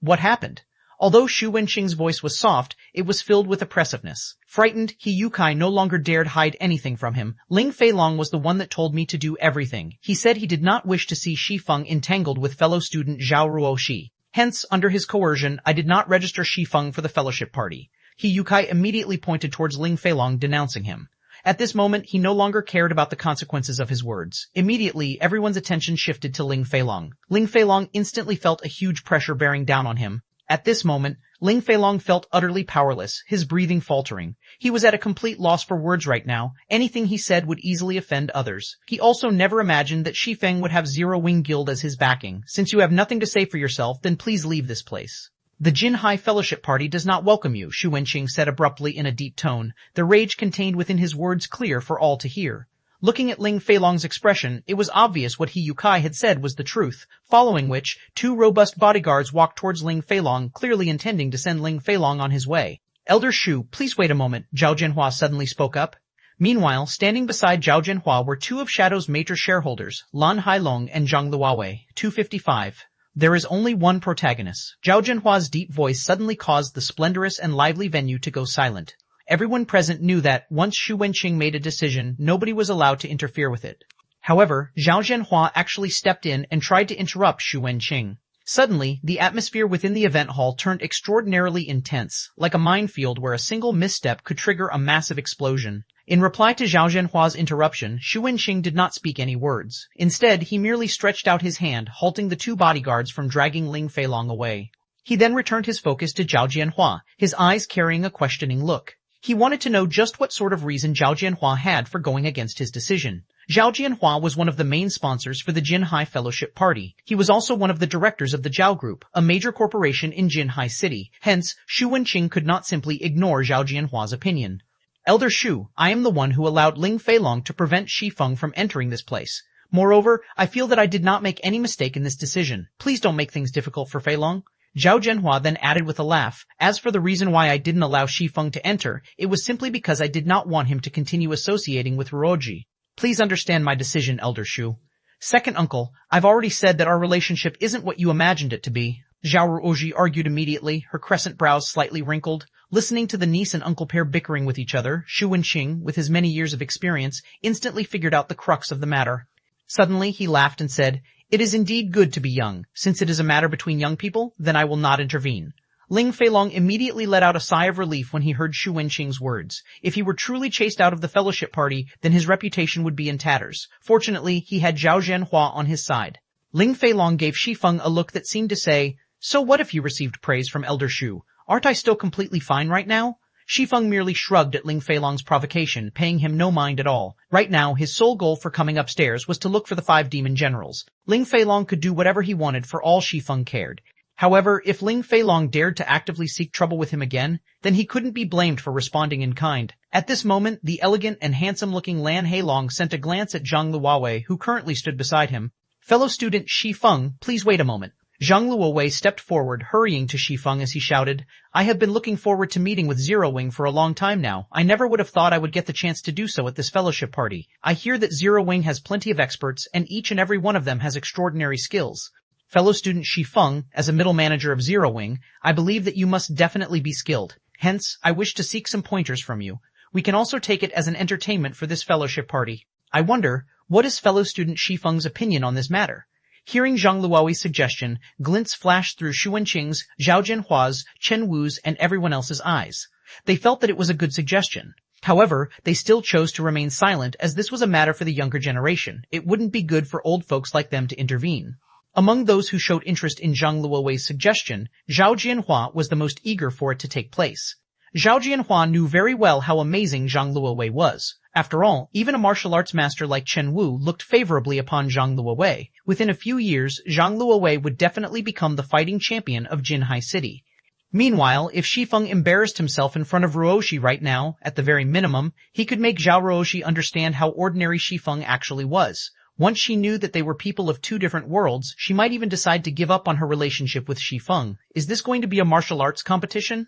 "What happened?" Although Shu Wenqing's voice was soft, it was filled with oppressiveness. Frightened, He Yukai no longer dared hide anything from him. Ling Feilong was the one that told me to do everything. He said he did not wish to see Shi Feng entangled with fellow student Zhao Ruoxi. Hence, under his coercion, I did not register Shi Feng for the fellowship party. He Yukai immediately pointed towards Ling Feilong, denouncing him. At this moment, he no longer cared about the consequences of his words. Immediately, everyone's attention shifted to Ling Feilong. Ling Feilong instantly felt a huge pressure bearing down on him. At this moment, Ling Feilong felt utterly powerless, his breathing faltering. He was at a complete loss for words right now. Anything he said would easily offend others. He also never imagined that Shi Feng would have Zero Wing Guild as his backing. Since you have nothing to say for yourself, then please leave this place. The Jinhai Fellowship Party does not welcome you, Shu Wenqing said abruptly in a deep tone, the rage contained within his words clear for all to hear. Looking at Ling Feilong's expression, it was obvious what He Yukai had said was the truth, following which, two robust bodyguards walked towards Ling Feilong, clearly intending to send Ling Feilong on his way. Elder Shu, please wait a moment, Zhao Jianhua suddenly spoke up. Meanwhile, standing beside Zhao Jianhua were two of Shadow's major shareholders, Lan Hailong and Zhang Luowei, 255. There is only one protagonist. Zhao Jianhua's deep voice suddenly caused the splendorous and lively venue to go silent. Everyone present knew that, once Shu Wenqing made a decision, nobody was allowed to interfere with it. However, Zhao Jianhua actually stepped in and tried to interrupt Shu Wenqing. Suddenly, the atmosphere within the event hall turned extraordinarily intense, like a minefield where a single misstep could trigger a massive explosion. In reply to Zhao Jianhua's interruption, Shu Wenqing did not speak any words. Instead, he merely stretched out his hand, halting the two bodyguards from dragging Ling Feilong away. He then returned his focus to Zhao Jianhua, his eyes carrying a questioning look. He wanted to know just what sort of reason Zhao Jianhua had for going against his decision. Zhao Jianhua was one of the main sponsors for the Jinhai Fellowship Party. He was also one of the directors of the Zhao Group, a major corporation in Jinhai City. Hence, Shu Wenqing could not simply ignore Zhao Jianhua's opinion. Elder Shu, I am the one who allowed Ling Feilong to prevent Shi Feng from entering this place. Moreover, I feel that I did not make any mistake in this decision. Please don't make things difficult for Feilong. Zhao Jianhua then added with a laugh, as for the reason why I didn't allow Shi Feng to enter, it was simply because I did not want him to continue associating with Ruoji. Please understand my decision, Elder Shu. Second uncle, I've already said that our relationship isn't what you imagined it to be. Zhao Ruoji argued immediately, her crescent brows slightly wrinkled. Listening to the niece and uncle pair bickering with each other, Shu Wenqing, with his many years of experience, instantly figured out the crux of the matter. Suddenly, he laughed and said, It is indeed good to be young. Since it is a matter between young people, then I will not intervene. Ling Feilong immediately let out a sigh of relief when he heard Shu Wenqing's words. If he were truly chased out of the fellowship party, then his reputation would be in tatters. Fortunately, he had Zhao Jianhua on his side. Ling Feilong gave Shi Feng a look that seemed to say, "So what if you received praise from Elder Shu? Aren't I still completely fine right now?" Shi Feng merely shrugged at Ling Feilong's provocation, paying him no mind at all. Right now, his sole goal for coming upstairs was to look for the 5 demon generals. Ling Feilong could do whatever he wanted for all Shi Feng cared. However, if Ling Feilong dared to actively seek trouble with him again, then he couldn't be blamed for responding in kind. At this moment, the elegant and handsome-looking Lan Heilong sent a glance at Zhang Luowei, who currently stood beside him. "Fellow student Shi Feng, please wait a moment." Zhang Luowei stepped forward, hurrying to Shi Feng as he shouted, "I have been looking forward to meeting with Zero Wing for a long time now. I never would have thought I would get the chance to do so at this fellowship party. I hear that Zero Wing has plenty of experts, and each and every one of them has extraordinary skills. Fellow student Shi Feng, as a middle manager of Zero Wing, I believe that you must definitely be skilled. Hence, I wish to seek some pointers from you. We can also take it as an entertainment for this fellowship party. I wonder, what is fellow student Shi Feng's opinion on this matter?" Hearing Zhang Luowei's suggestion, glints flashed through Xu Wenqing's, Zhao Jianhua's, Chen Wu's, and everyone else's eyes. They felt that it was a good suggestion. However, they still chose to remain silent as this was a matter for the younger generation. It wouldn't be good for old folks like them to intervene. Among those who showed interest in Zhang Luowei's suggestion, Zhao Jianhua was the most eager for it to take place. Zhao Jianhua knew very well how amazing Zhang Luowei was. After all, even a martial arts master like Chen Wu looked favorably upon Zhang Luowei. Within a few years, Zhang Luowei would definitely become the fighting champion of Jinhai City. Meanwhile, if Shi Feng embarrassed himself in front of Ruoshi right now, at the very minimum, he could make Zhao Ruoshi understand how ordinary Shi Feng actually was. Once she knew that they were people of 2 different worlds, she might even decide to give up on her relationship with Shi Feng. Is this going to be a martial arts competition?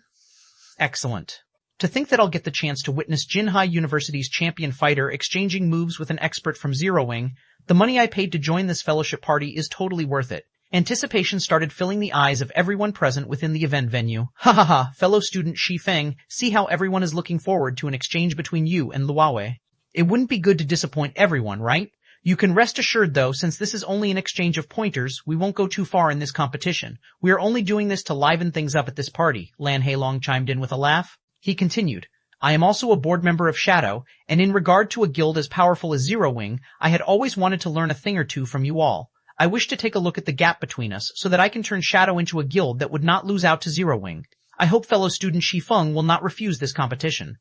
Excellent. To think that I'll get the chance to witness Jinhai University's champion fighter exchanging moves with an expert from Zero Wing, the money I paid to join this fellowship party is totally worth it. Anticipation started filling the eyes of everyone present within the event venue. Ha ha ha, fellow student Shi Feng, see how everyone is looking forward to an exchange between you and Luowei. It wouldn't be good to disappoint everyone, right? You can rest assured though, since this is only an exchange of pointers, we won't go too far in this competition. We are only doing this to liven things up at this party, Lan Heilong chimed in with a laugh. He continued, I am also a board member of Shadow, and in regard to a guild as powerful as Zero Wing, I had always wanted to learn a thing or two from you all. I wish to take a look at the gap between us so that I can turn Shadow into a guild that would not lose out to Zero Wing. I hope fellow student Shi Feng will not refuse this competition.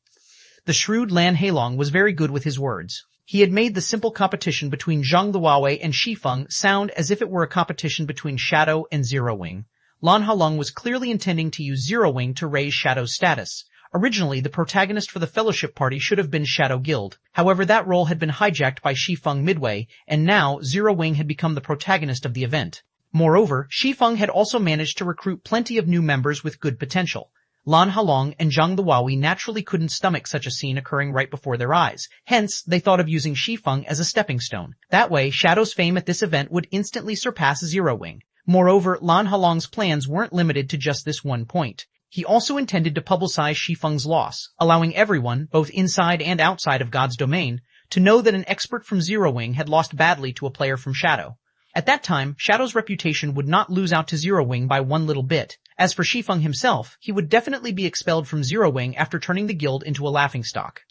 The shrewd Lan Heilong was very good with his words. He had made the simple competition between Zhang Luowei and Shi Feng sound as if it were a competition between Shadow and Zero Wing. Lan Heilong was clearly intending to use Zero Wing to raise Shadow's status. Originally, the protagonist for the fellowship party should have been Shadow Guild. However, that role had been hijacked by Shi Feng midway, and now Zero Wing had become the protagonist of the event. Moreover, Shi Feng had also managed to recruit plenty of new members with good potential. Lan Heilong and Zhang Luowei naturally couldn't stomach such a scene occurring right before their eyes. Hence, they thought of using Shi Feng as a stepping stone. That way, Shadow's fame at this event would instantly surpass Zero Wing. Moreover, Lan Heilong's plans weren't limited to just this one point. He also intended to publicize Shi Feng's loss, allowing everyone, both inside and outside of God's domain, to know that an expert from Zero Wing had lost badly to a player from Shadow. At that time, Shadow's reputation would not lose out to Zero Wing by one little bit. As for Shi Feng himself, he would definitely be expelled from Zero Wing after turning the guild into a laughingstock.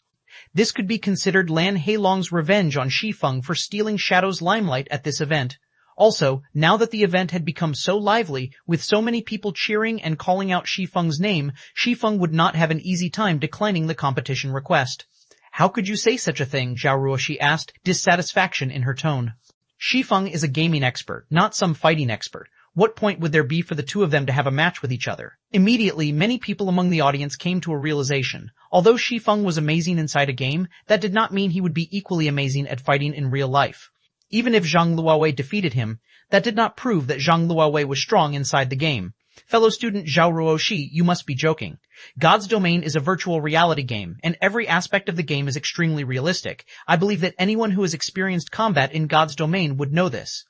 This could be considered Lan Heilong's revenge on Shi Feng for stealing Shadow's limelight at this event. Also, now that the event had become so lively, with so many people cheering and calling out Shi Feng's name, Shi Feng would not have an easy time declining the competition request. How could you say such a thing? Zhao Ruoshi asked, dissatisfaction in her tone. Shi Feng is a gaming expert, not some fighting expert. What point would there be for the two of them to have a match with each other? Immediately, many people among the audience came to a realization. Although Shi Feng was amazing inside a game, that did not mean he would be equally amazing at fighting in real life. Even if Zhang Luowei defeated him, that did not prove that Zhang Luowei was strong inside the game. Fellow student Zhao Ruoshi, you must be joking. God's Domain is a virtual reality game, and every aspect of the game is extremely realistic. I believe that anyone who has experienced combat in God's Domain would know this.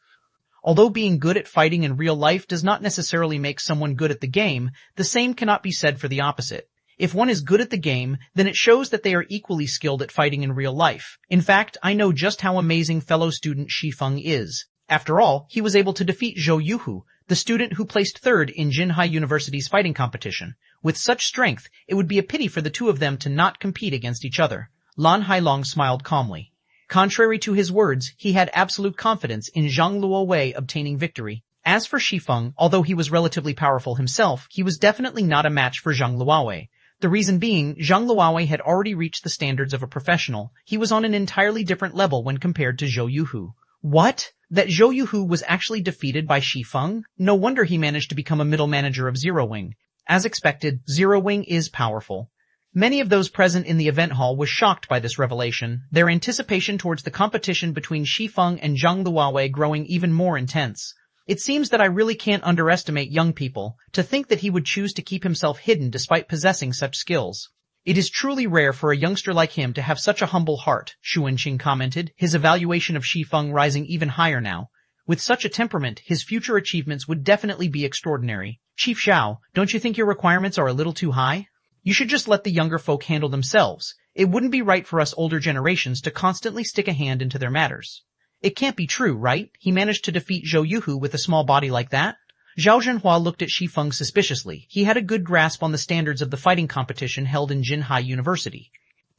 Although being good at fighting in real life does not necessarily make someone good at the game, the same cannot be said for the opposite. If one is good at the game, then it shows that they are equally skilled at fighting in real life. In fact, I know just how amazing fellow student Shi Feng is. After all, he was able to defeat Zhou Yuhu, the student who placed third in Jinhai University's fighting competition. With such strength, it would be a pity for the two of them to not compete against each other. Lan Heilong smiled calmly. Contrary to his words, he had absolute confidence in Zhang Luowei obtaining victory. As for Shi Feng, although he was relatively powerful himself, he was definitely not a match for Zhang Luowei. The reason being, Zhang Luowei had already reached the standards of a professional. He was on an entirely different level when compared to Zhou Yuhu. What? That Zhou Yuhu was actually defeated by Shi Feng? No wonder he managed to become a middle manager of Zero Wing. As expected, Zero Wing is powerful. Many of those present in the event hall was shocked by this revelation, their anticipation towards the competition between Shi Feng and Zhang Luowei growing even more intense. It seems that I really can't underestimate young people, to think that he would choose to keep himself hidden despite possessing such skills. It is truly rare for a youngster like him to have such a humble heart, Xu Wenqing commented, his evaluation of Shi Feng rising even higher now. With such a temperament, his future achievements would definitely be extraordinary. Chief Xiao, don't you think your requirements are a little too high? You should just let the younger folk handle themselves. It wouldn't be right for us older generations to constantly stick a hand into their matters. It can't be true, right? He managed to defeat Zhou Yuhu with a small body like that? Zhao Zhenhua looked at Shi Feng suspiciously. He had a good grasp on the standards of the fighting competition held in Jinhai University.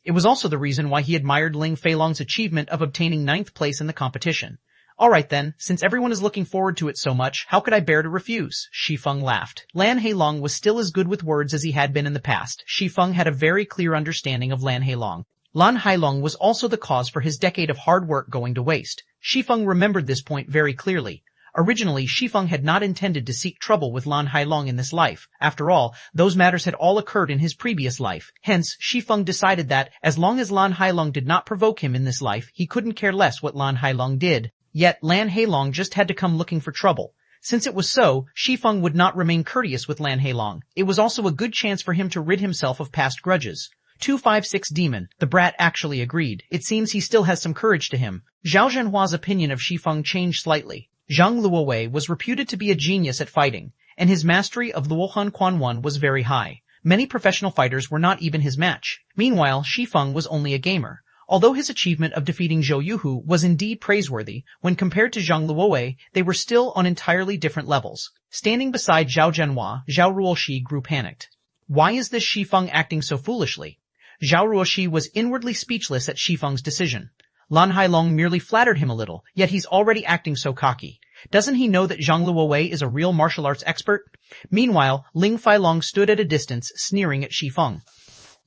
It was also the reason why he admired Ling Feilong's achievement of obtaining 9th place in the competition. Alright then, since everyone is looking forward to it so much, how could I bear to refuse? Shi Feng laughed. Lan Heilong was still as good with words as he had been in the past. Shi Feng had a very clear understanding of Lan Heilong. Lan Hailong was also the cause for his decade of hard work going to waste. Shi Feng remembered this point very clearly. Originally, Shi Feng had not intended to seek trouble with Lan Hailong in this life. After all, those matters had all occurred in his previous life. Hence, Shi Feng decided that, as long as Lan Hailong did not provoke him in this life, he couldn't care less what Lan Hailong did. Yet, Lan Hailong just had to come looking for trouble. Since it was so, Shi Feng would not remain courteous with Lan Hailong. It was also a good chance for him to rid himself of past grudges. 256 Demon, the brat actually agreed. It seems he still has some courage to him. Zhao Zhenhua's opinion of Shi Feng changed slightly. Zhang Luowei was reputed to be a genius at fighting, and his mastery of Luohan Quan was very high. Many professional fighters were not even his match. Meanwhile, Shi Feng was only a gamer. Although his achievement of defeating Zhou Yuhu was indeed praiseworthy, when compared to Zhang Luowei, they were still on entirely different levels. Standing beside Zhao Zhenhua, Zhao Ruoshi grew panicked. Why is this Shi Feng acting so foolishly? Zhao Ruoshi was inwardly speechless at Shi Feng's decision. Lan Hailong merely flattered him a little, yet he's already acting so cocky. Doesn't he know that Zhang Luowei is a real martial arts expert? Meanwhile, Ling Feilong stood at a distance, sneering at Shi Feng.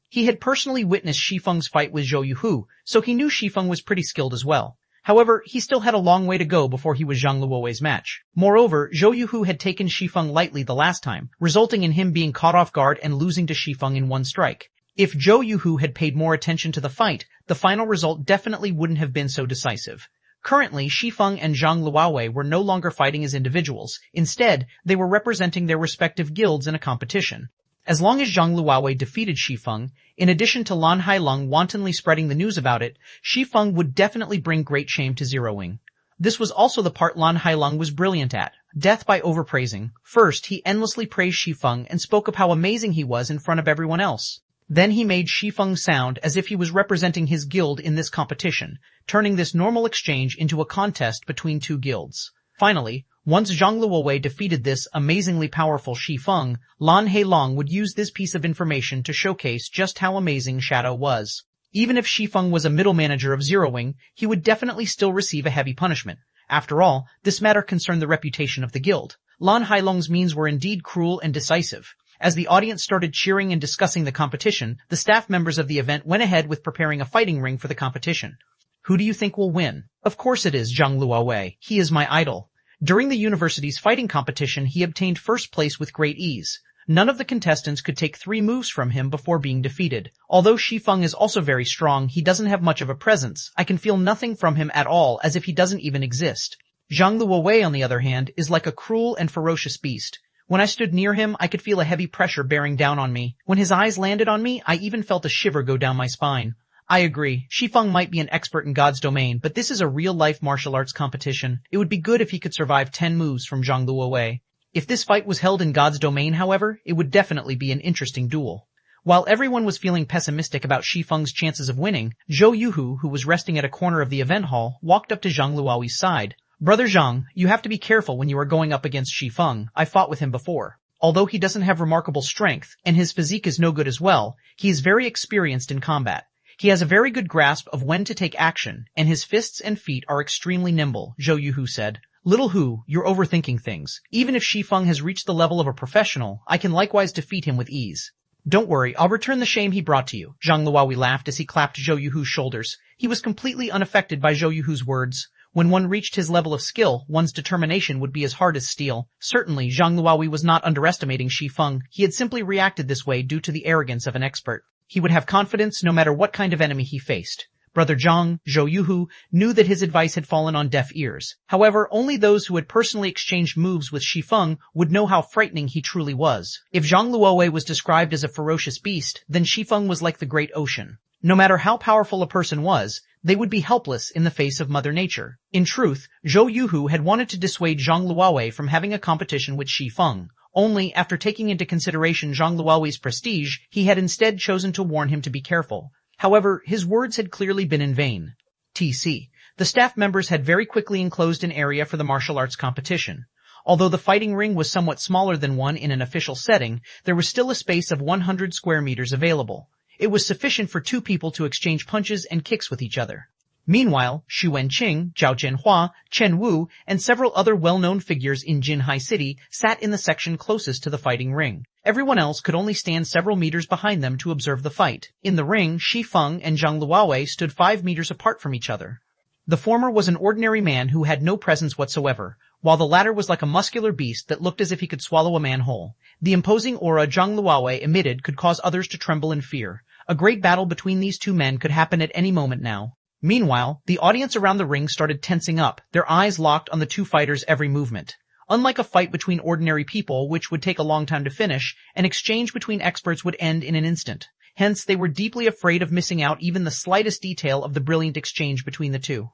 He had personally witnessed Shi Feng's fight with Zhou Yuhu, so he knew Shi Feng was pretty skilled as well. However, he still had a long way to go before he was Zhang Luowei's match. Moreover, Zhou Yuhu had taken Shi Feng lightly the last time, resulting in him being caught off guard and losing to Shi Feng in one strike. If Zhou Yuhu had paid more attention to the fight, the final result definitely wouldn't have been so decisive. Currently, Shi Feng and Zhang Luowei were no longer fighting as individuals. Instead, they were representing their respective guilds in a competition. As long as Zhang Luowei defeated Shi Feng, in addition to Lan Hailong wantonly spreading the news about it, Shi Feng would definitely bring great shame to Zero Wing. This was also the part Lan Hailong was brilliant at. Death by overpraising. First, he endlessly praised Shi Feng and spoke of how amazing he was in front of everyone else. Then he made Shi Feng sound as if he was representing his guild in this competition, turning this normal exchange into a contest between two guilds. Finally, once Zhang Luowei defeated this amazingly powerful Shi Feng, Lan Hailong would use this piece of information to showcase just how amazing Shadow was. Even if Shi Feng was a middle manager of Zero Wing, he would definitely still receive a heavy punishment. After all, this matter concerned the reputation of the guild. Lan Hailong's means were indeed cruel and decisive. As the audience started cheering and discussing the competition, the staff members of the event went ahead with preparing a fighting ring for the competition. Who do you think will win? Of course it is Zhang Luowei. He is my idol. During the university's fighting competition, he obtained first place with great ease. None of the contestants could take 3 moves from him before being defeated. Although Shi Feng is also very strong, he doesn't have much of a presence. I can feel nothing from him at all, as if he doesn't even exist. Zhang Luowei, on the other hand, is like a cruel and ferocious beast. When I stood near him, I could feel a heavy pressure bearing down on me. When his eyes landed on me, I even felt a shiver go down my spine. I agree, Shi Feng might be an expert in God's domain, but this is a real-life martial arts competition. It would be good if he could survive 10 moves from Zhang Luowei. If this fight was held in God's domain, however, it would definitely be an interesting duel. While everyone was feeling pessimistic about Shi Feng's chances of winning, Zhou Yuhu, who was resting at a corner of the event hall, walked up to Zhang Luowei's side. Brother Zhang, you have to be careful when you are going up against Shi Feng. I fought with him before. Although he doesn't have remarkable strength, and his physique is no good as well, he is very experienced in combat. He has a very good grasp of when to take action, and his fists and feet are extremely nimble, Zhou Yuhu said. Little Hu, you're overthinking things. Even if Shi Feng has reached the level of a professional, I can likewise defeat him with ease. Don't worry, I'll return the shame he brought to you, Zhang Luohui laughed as he clapped Zhou Yuhu's shoulders. He was completely unaffected by Zhou Yuhu's words. When one reached his level of skill, one's determination would be as hard as steel. Certainly, Zhang Luohui was not underestimating Shi Feng. He had simply reacted this way due to the arrogance of an expert. He would have confidence no matter what kind of enemy he faced. Brother Zhang, Zhou Yuhu, knew that his advice had fallen on deaf ears. However, only those who had personally exchanged moves with Shi Feng would know how frightening he truly was. If Zhang Luohui was described as a ferocious beast, then Shi Feng was like the great ocean. No matter how powerful a person was, they would be helpless in the face of Mother Nature. In truth, Zhou Yuhu had wanted to dissuade Zhang Luohui from having a competition with Shi Feng. Only, after taking into consideration Zhang Luohui's prestige, he had instead chosen to warn him to be careful. However, his words had clearly been in vain. TC. The staff members had very quickly enclosed an area for the martial arts competition. Although the fighting ring was somewhat smaller than one in an official setting, there was still a space of 100 square meters available. It was sufficient for 2 people to exchange punches and kicks with each other. Meanwhile, Xu Wenqing, Zhao Jianhua, Chen Wu, and several other well-known figures in Jinhai City sat in the section closest to the fighting ring. Everyone else could only stand several meters behind them to observe the fight. In the ring, Shi Feng and Zhang Luohui stood 5 meters apart from each other. The former was an ordinary man who had no presence whatsoever, while the latter was like a muscular beast that looked as if he could swallow a man whole. The imposing aura Zhang Luohui emitted could cause others to tremble in fear. A great battle between these 2 men could happen at any moment now. Meanwhile, the audience around the ring started tensing up, their eyes locked on the 2 fighters' every movement. Unlike a fight between ordinary people, which would take a long time to finish, an exchange between experts would end in an instant. Hence, they were deeply afraid of missing out even the slightest detail of the brilliant exchange between the 2.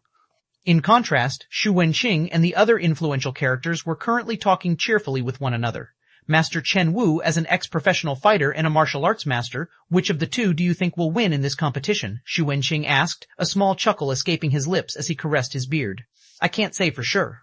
In contrast, Xu Wenqing and the other influential characters were currently talking cheerfully with one another. Master Chen Wu, as an ex-professional fighter and a martial arts master, which of the 2 do you think will win in this competition? Xu Wenqing asked, a small chuckle escaping his lips as he caressed his beard. I can't say for sure.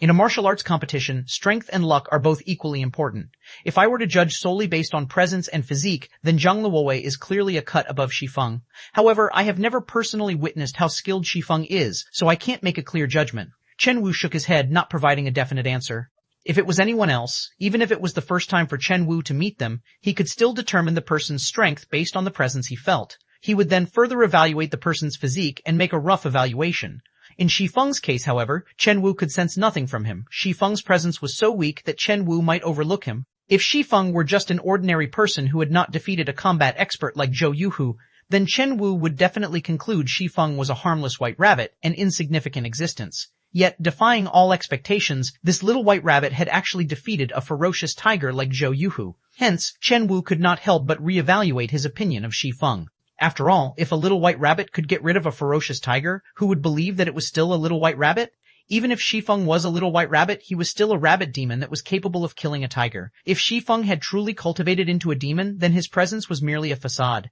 In a martial arts competition, strength and luck are both equally important. If I were to judge solely based on presence and physique, then Zhang Luohui is clearly a cut above Shi Feng. However, I have never personally witnessed how skilled Shi Feng is, so I can't make a clear judgment. Chen Wu shook his head, not providing a definite answer. If it was anyone else, even if it was the first time for Chen Wu to meet them, he could still determine the person's strength based on the presence he felt. He would then further evaluate the person's physique and make a rough evaluation. In Shi Feng's case, however, Chen Wu could sense nothing from him. Shi Feng's presence was so weak that Chen Wu might overlook him. If Shi Feng were just an ordinary person who had not defeated a combat expert like Zhou Yuhu, then Chen Wu would definitely conclude Shi Feng was a harmless white rabbit, an insignificant existence. Yet, defying all expectations, this little white rabbit had actually defeated a ferocious tiger like Zhou Yuhu. Hence, Chen Wu could not help but reevaluate his opinion of Shi Feng. After all, if a little white rabbit could get rid of a ferocious tiger, who would believe that it was still a little white rabbit? Even if Shi Feng was a little white rabbit, he was still a rabbit demon that was capable of killing a tiger. If Shi Feng had truly cultivated into a demon, then his presence was merely a facade.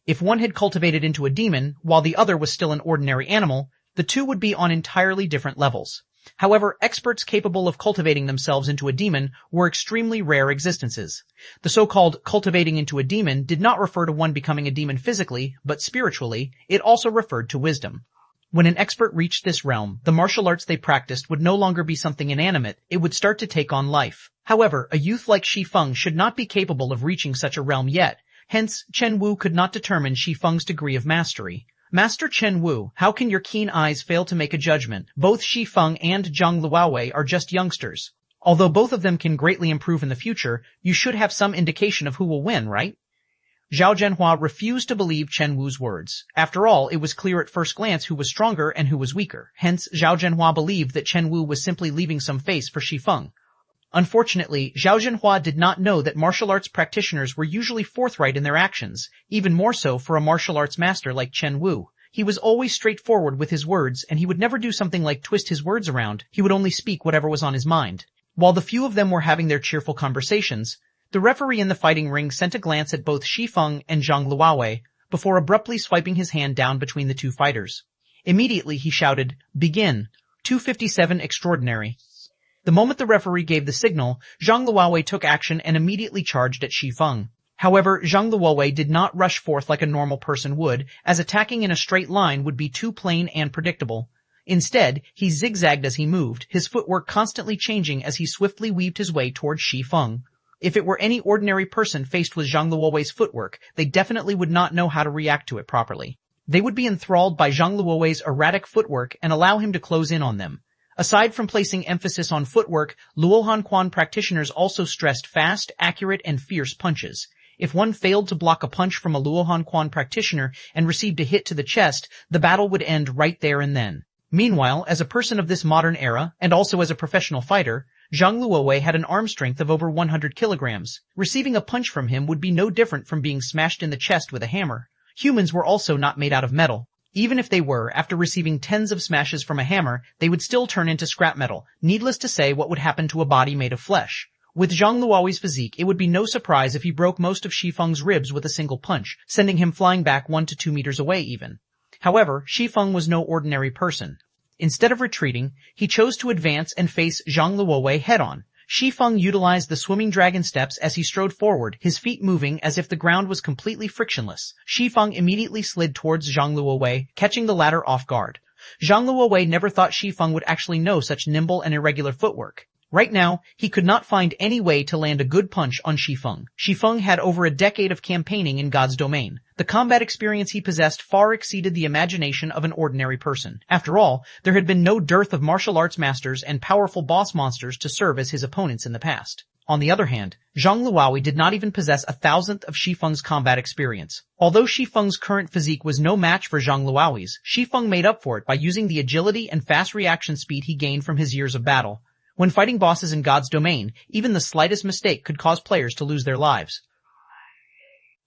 If one had cultivated into a demon, while the other was still an ordinary animal, the 2 would be on entirely different levels. However, experts capable of cultivating themselves into a demon were extremely rare existences. The so-called cultivating into a demon did not refer to one becoming a demon physically, but spiritually. It also referred to wisdom. When an expert reached this realm, the martial arts they practiced would no longer be something inanimate, it would start to take on life. However, a youth like Shi Feng should not be capable of reaching such a realm yet. Hence, Chen Wu could not determine Shi Feng's degree of mastery. Master Chen Wu, how can your keen eyes fail to make a judgment? Both Shi Feng and Zhang Luohui are just youngsters. Although both of them can greatly improve in the future, you should have some indication of who will win, right? Zhao Jianhua refused to believe Chen Wu's words. After all, it was clear at first glance who was stronger and who was weaker. Hence, Zhao Jianhua believed that Chen Wu was simply leaving some face for Shi Feng. Unfortunately, Zhao Jianhua did not know that martial arts practitioners were usually forthright in their actions, even more so for a martial arts master like Chen Wu. He was always straightforward with his words, and he would never do something like twist his words around. He would only speak whatever was on his mind. While the few of them were having their cheerful conversations, the referee in the fighting ring sent a glance at both Shi Feng and Zhang Luohui before abruptly swiping his hand down between the 2 fighters. Immediately he shouted, "Begin! 257 extraordinary." The moment the referee gave the signal, Zhang Luohui took action and immediately charged at Shi Feng. However, Zhang Luowei did not rush forth like a normal person would, as attacking in a straight line would be too plain and predictable. Instead, he zigzagged as he moved, his footwork constantly changing as he swiftly weaved his way towards Shi Feng. If it were any ordinary person faced with Zhang Luowei's footwork, they definitely would not know how to react to it properly. They would be enthralled by Zhang Luowei's erratic footwork and allow him to close in on them. Aside from placing emphasis on footwork, Luohan Quan practitioners also stressed fast, accurate, and fierce punches. If one failed to block a punch from a Luohan Quan practitioner and received a hit to the chest, the battle would end right there and then. Meanwhile, as a person of this modern era, and also as a professional fighter, Zhang Luowei had an arm strength of over 100 kilograms. Receiving a punch from him would be no different from being smashed in the chest with a hammer. Humans were also not made out of metal. Even if they were, after receiving tens of smashes from a hammer, they would still turn into scrap metal. Needless to say, what would happen to a body made of flesh? With Zhang Luowei's physique, it would be no surprise if he broke most of Shi Feng's ribs with a single punch, sending him flying back 1 to 2 meters away even. However, Shi Feng was no ordinary person. Instead of retreating, he chose to advance and face Zhang Luowei head-on. Shi Feng utilized the swimming dragon steps as he strode forward, his feet moving as if the ground was completely frictionless. Shi Feng immediately slid towards Zhang Luowei, catching the latter off guard. Zhang Luowei never thought Shi Feng would actually know such nimble and irregular footwork. Right now, he could not find any way to land a good punch on Shi Feng. Shi Feng had over a decade of campaigning in God's domain. The combat experience he possessed far exceeded the imagination of an ordinary person. After all, there had been no dearth of martial arts masters and powerful boss monsters to serve as his opponents in the past. On the other hand, Zhang Luowei did not even possess 1,000th of Shi Feng's combat experience. Although Shi Feng's current physique was no match for Zhang Luowei's, Shi Feng made up for it by using the agility and fast reaction speed he gained from his years of battle. When fighting bosses in God's domain, even the slightest mistake could cause players to lose their lives.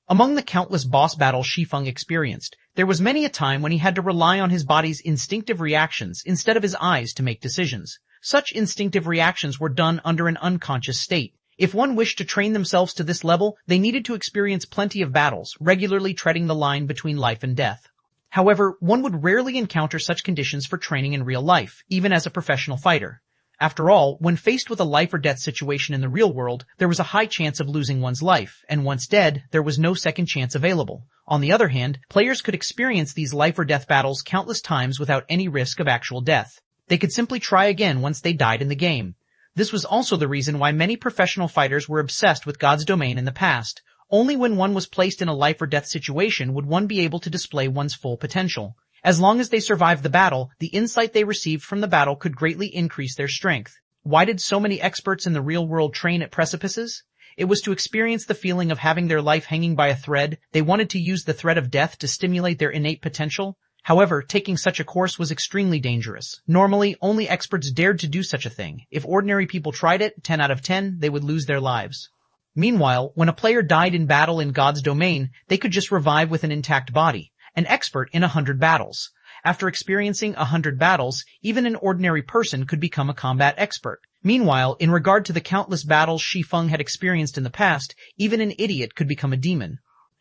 Among the countless boss battles Shi Feng experienced, there was many a time when he had to rely on his body's instinctive reactions instead of his eyes to make decisions. Such instinctive reactions were done under an unconscious state. If one wished to train themselves to this level, they needed to experience plenty of battles, regularly treading the line between life and death. However, one would rarely encounter such conditions for training in real life, even as a professional fighter. After all, when faced with a life-or-death situation in the real world, there was a high chance of losing one's life, and once dead, there was no second chance available. On the other hand, players could experience these life-or-death battles countless times without any risk of actual death. They could simply try again once they died in the game. This was also the reason why many professional fighters were obsessed with God's domain in the past. Only when one was placed in a life-or-death situation would one be able to display one's full potential. As long as they survived the battle, the insight they received from the battle could greatly increase their strength. Why did so many experts in the real world train at precipices? It was to experience the feeling of having their life hanging by a thread. They wanted to use the threat of death to stimulate their innate potential. However, taking such a course was extremely dangerous. Normally, only experts dared to do such a thing. If ordinary people tried it, 10 out of 10, they would lose their lives. Meanwhile, when a player died in battle in God's domain, they could just revive with an intact body. An expert in 100 battles. After experiencing 100 battles, even an ordinary person could become a combat expert. Meanwhile, in regard to the countless battles Shi Feng had experienced in the past, even an idiot could become a demon.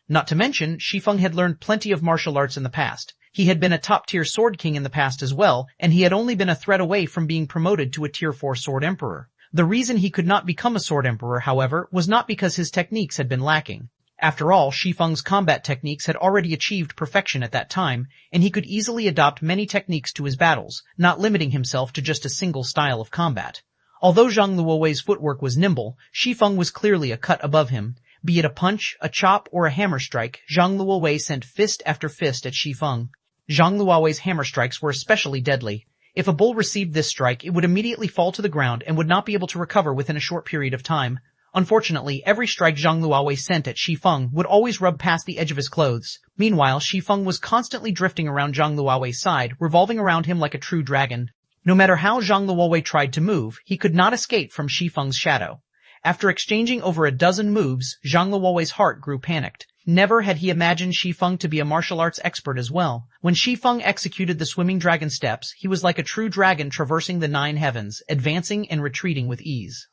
Not to mention, Shi Feng had learned plenty of martial arts in the past. He had been a top-tier sword king in the past as well, and he had only been a thread away from being promoted to a tier 4 sword emperor. The reason he could not become a sword emperor, however, was not because his techniques had been lacking. After all, Shi Feng's combat techniques had already achieved perfection at that time, and he could easily adopt many techniques to his battles, not limiting himself to just a single style of combat. Although Zhang Luowei's footwork was nimble, Shi Feng was clearly a cut above him. Be it a punch, a chop, or a hammer strike, Zhang Luowei sent fist after fist at Shi Feng. Zhang Luowei's hammer strikes were especially deadly. If a bull received this strike, it would immediately fall to the ground and would not be able to recover within a short period of time. Unfortunately, every strike Zhang Luowei sent at Shi Feng would always rub past the edge of his clothes. Meanwhile, Shi Feng was constantly drifting around Zhang Luowei's side, revolving around him like a true dragon. No matter how Zhang Luowei tried to move, he could not escape from Shi Feng's shadow. After exchanging over a dozen moves, Zhang Luowei's heart grew panicked. Never had he imagined Shi Feng to be a martial arts expert as well. When Shi Feng executed the swimming dragon steps, he was like a true dragon traversing the 9 heavens, advancing and retreating with ease.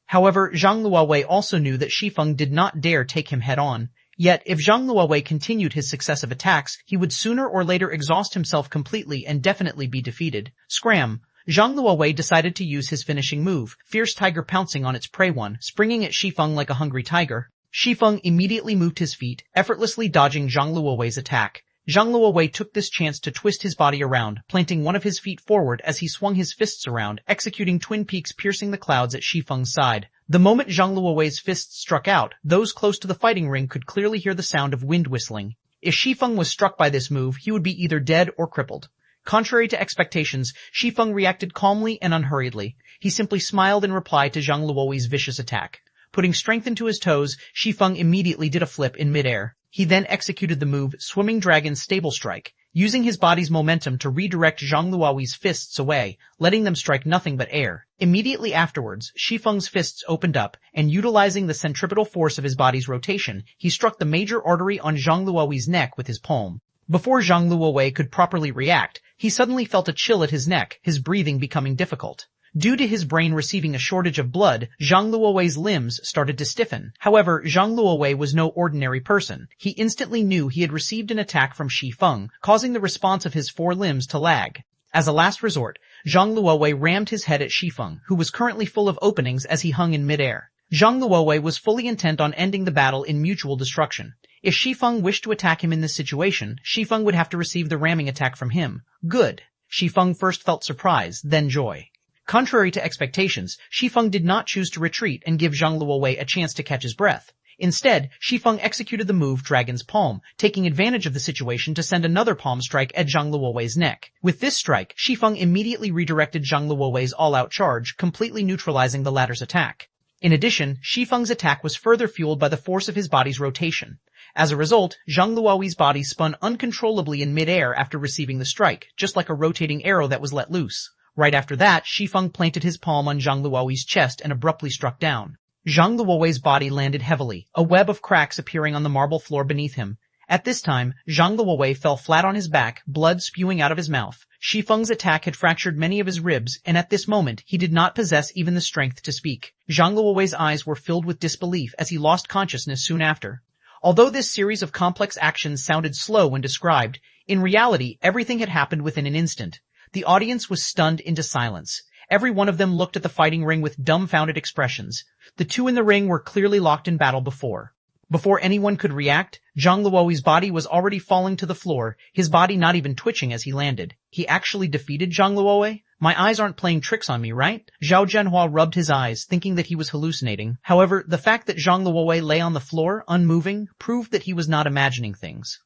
However, Zhang Luowei also knew that Shi Feng did not dare take him head-on. Yet, if Zhang Luowei continued his successive attacks, he would sooner or later exhaust himself completely and definitely be defeated. Scram! Zhang Luowei decided to use his finishing move, Fierce Tiger pouncing on its prey one, springing at Shi Feng like a hungry tiger. Shi Feng immediately moved his feet, effortlessly dodging Zhang Luowei's attack. Zhang Luowei took this chance to twist his body around, planting one of his feet forward as he swung his fists around, executing twin peaks piercing the clouds at Shi Feng's side. The moment Zhang Luowei's fists struck out, those close to the fighting ring could clearly hear the sound of wind whistling. If Shi Feng was struck by this move, he would be either dead or crippled. Contrary to expectations, Shi Feng reacted calmly and unhurriedly. He simply smiled in reply to Zhang Luowei's vicious attack. Putting strength into his toes, Shi Feng immediately did a flip in midair. He then executed the move Swimming Dragon Stable Strike, using his body's momentum to redirect Zhang Luowei's fists away, letting them strike nothing but air. Immediately afterwards, Shi Feng's fists opened up, and utilizing the centripetal force of his body's rotation, he struck the major artery on Zhang Luowei's neck with his palm. Before Zhang Luowei could properly react, he suddenly felt a chill at his neck, his breathing becoming difficult. Due to his brain receiving a shortage of blood, Zhang Luowei's limbs started to stiffen. However, Zhang Luowei was no ordinary person. He instantly knew he had received an attack from Shi Feng, causing the response of his four limbs to lag. As a last resort, Zhang Luowei rammed his head at Shi Feng, who was currently full of openings as he hung in midair. Zhang Luowei was fully intent on ending the battle in mutual destruction. If Shi Feng wished to attack him in this situation, Shi Feng would have to receive the ramming attack from him. Good. Shi Feng first felt surprise, then joy. Contrary to expectations, Shi Feng did not choose to retreat and give Zhang Luowei a chance to catch his breath. Instead, Shi Feng executed the move Dragon's Palm, taking advantage of the situation to send another palm strike at Zhang Luowei's neck. With this strike, Shi Feng immediately redirected Zhang Luowei's all-out charge, completely neutralizing the latter's attack. In addition, Shi Feng's attack was further fueled by the force of his body's rotation. As a result, Zhang Luowei's body spun uncontrollably in midair after receiving the strike, just like a rotating arrow that was let loose. Right after that, Shi Feng planted his palm on Zhang Luowei's chest and abruptly struck down. Zhang Luowei's body landed heavily, a web of cracks appearing on the marble floor beneath him. At this time, Zhang Luowei fell flat on his back, blood spewing out of his mouth. Shi Feng's attack had fractured many of his ribs, and at this moment, he did not possess even the strength to speak. Zhang Luowei's eyes were filled with disbelief as he lost consciousness soon after. Although this series of complex actions sounded slow when described, in reality, everything had happened within an instant. The audience was stunned into silence. Every one of them looked at the fighting ring with dumbfounded expressions. The two in the ring were clearly locked in battle before. Before anyone could react, Zhang Luowei's body was already falling to the floor, his body not even twitching as he landed. He actually defeated Zhang Luowei? My eyes aren't playing tricks on me, right? Zhao Zhenhua rubbed his eyes, thinking that he was hallucinating. However, the fact that Zhang Luowei lay on the floor, unmoving, proved that he was not imagining things.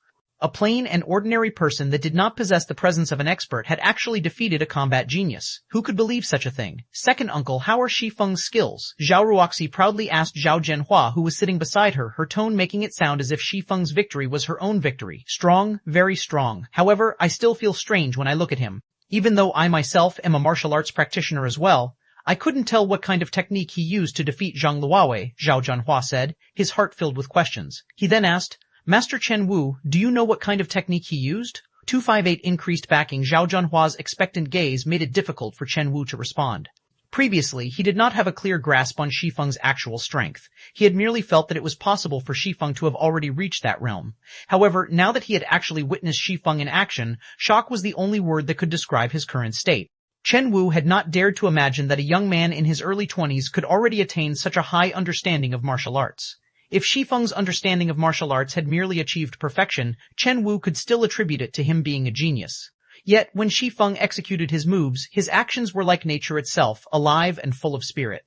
A plain and ordinary person that did not possess the presence of an expert had actually defeated a combat genius. Who could believe such a thing? Second uncle, how are Shi Feng's skills? Zhao Ruoxi proudly asked Zhao Zhenhua, who was sitting beside her, her tone making it sound as if Shi Feng's victory was her own victory. Strong, very strong. However, I still feel strange when I look at him. Even though I myself am a martial arts practitioner as well, I couldn't tell what kind of technique he used to defeat Zhang Luowei, Zhao Zhenhua said, his heart filled with questions. He then asked, Master Chen Wu, do you know what kind of technique he used? 258 increased backing. Zhao Zhenhua's expectant gaze made it difficult for Chen Wu to respond. Previously, he did not have a clear grasp on Shi Feng's actual strength. He had merely felt that it was possible for Shi Feng to have already reached that realm. However, now that he had actually witnessed Shi Feng in action, shock was the only word that could describe his current state. Chen Wu had not dared to imagine that a young man in his early 20s could already attain such a high understanding of martial arts. If Shi Feng's understanding of martial arts had merely achieved perfection, Chen Wu could still attribute it to him being a genius. Yet, when Shi Feng executed his moves, his actions were like nature itself, alive and full of spirit.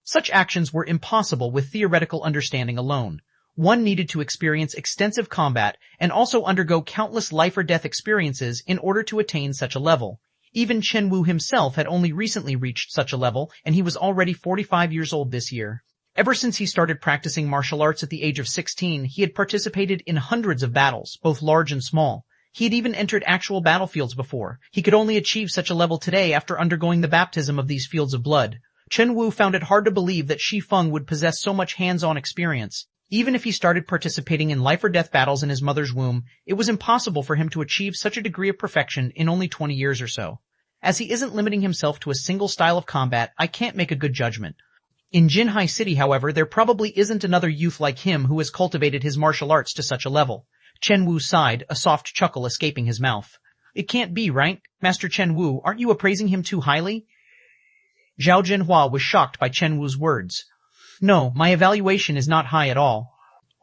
Such actions were impossible with theoretical understanding alone. One needed to experience extensive combat and also undergo countless life-or-death experiences in order to attain such a level. Even Chen Wu himself had only recently reached such a level, and he was already 45 years old this year. Ever since he started practicing martial arts at the age of 16, he had participated in hundreds of battles, both large and small. He had even entered actual battlefields before. He could only achieve such a level today after undergoing the baptism of these fields of blood. Chen Wu found it hard to believe that Shi Feng would possess so much hands-on experience. Even if he started participating in life-or-death battles in his mother's womb, it was impossible for him to achieve such a degree of perfection in only 20 years or so. As he isn't limiting himself to a single style of combat, I can't make a good judgment. In Jinhai City, however, there probably isn't another youth like him who has cultivated his martial arts to such a level. Chen Wu sighed, a soft chuckle escaping his mouth. It can't be, right? Master Chen Wu, aren't you appraising him too highly? Zhao Zhenhua was shocked by Chen Wu's words. No, my evaluation is not high at all.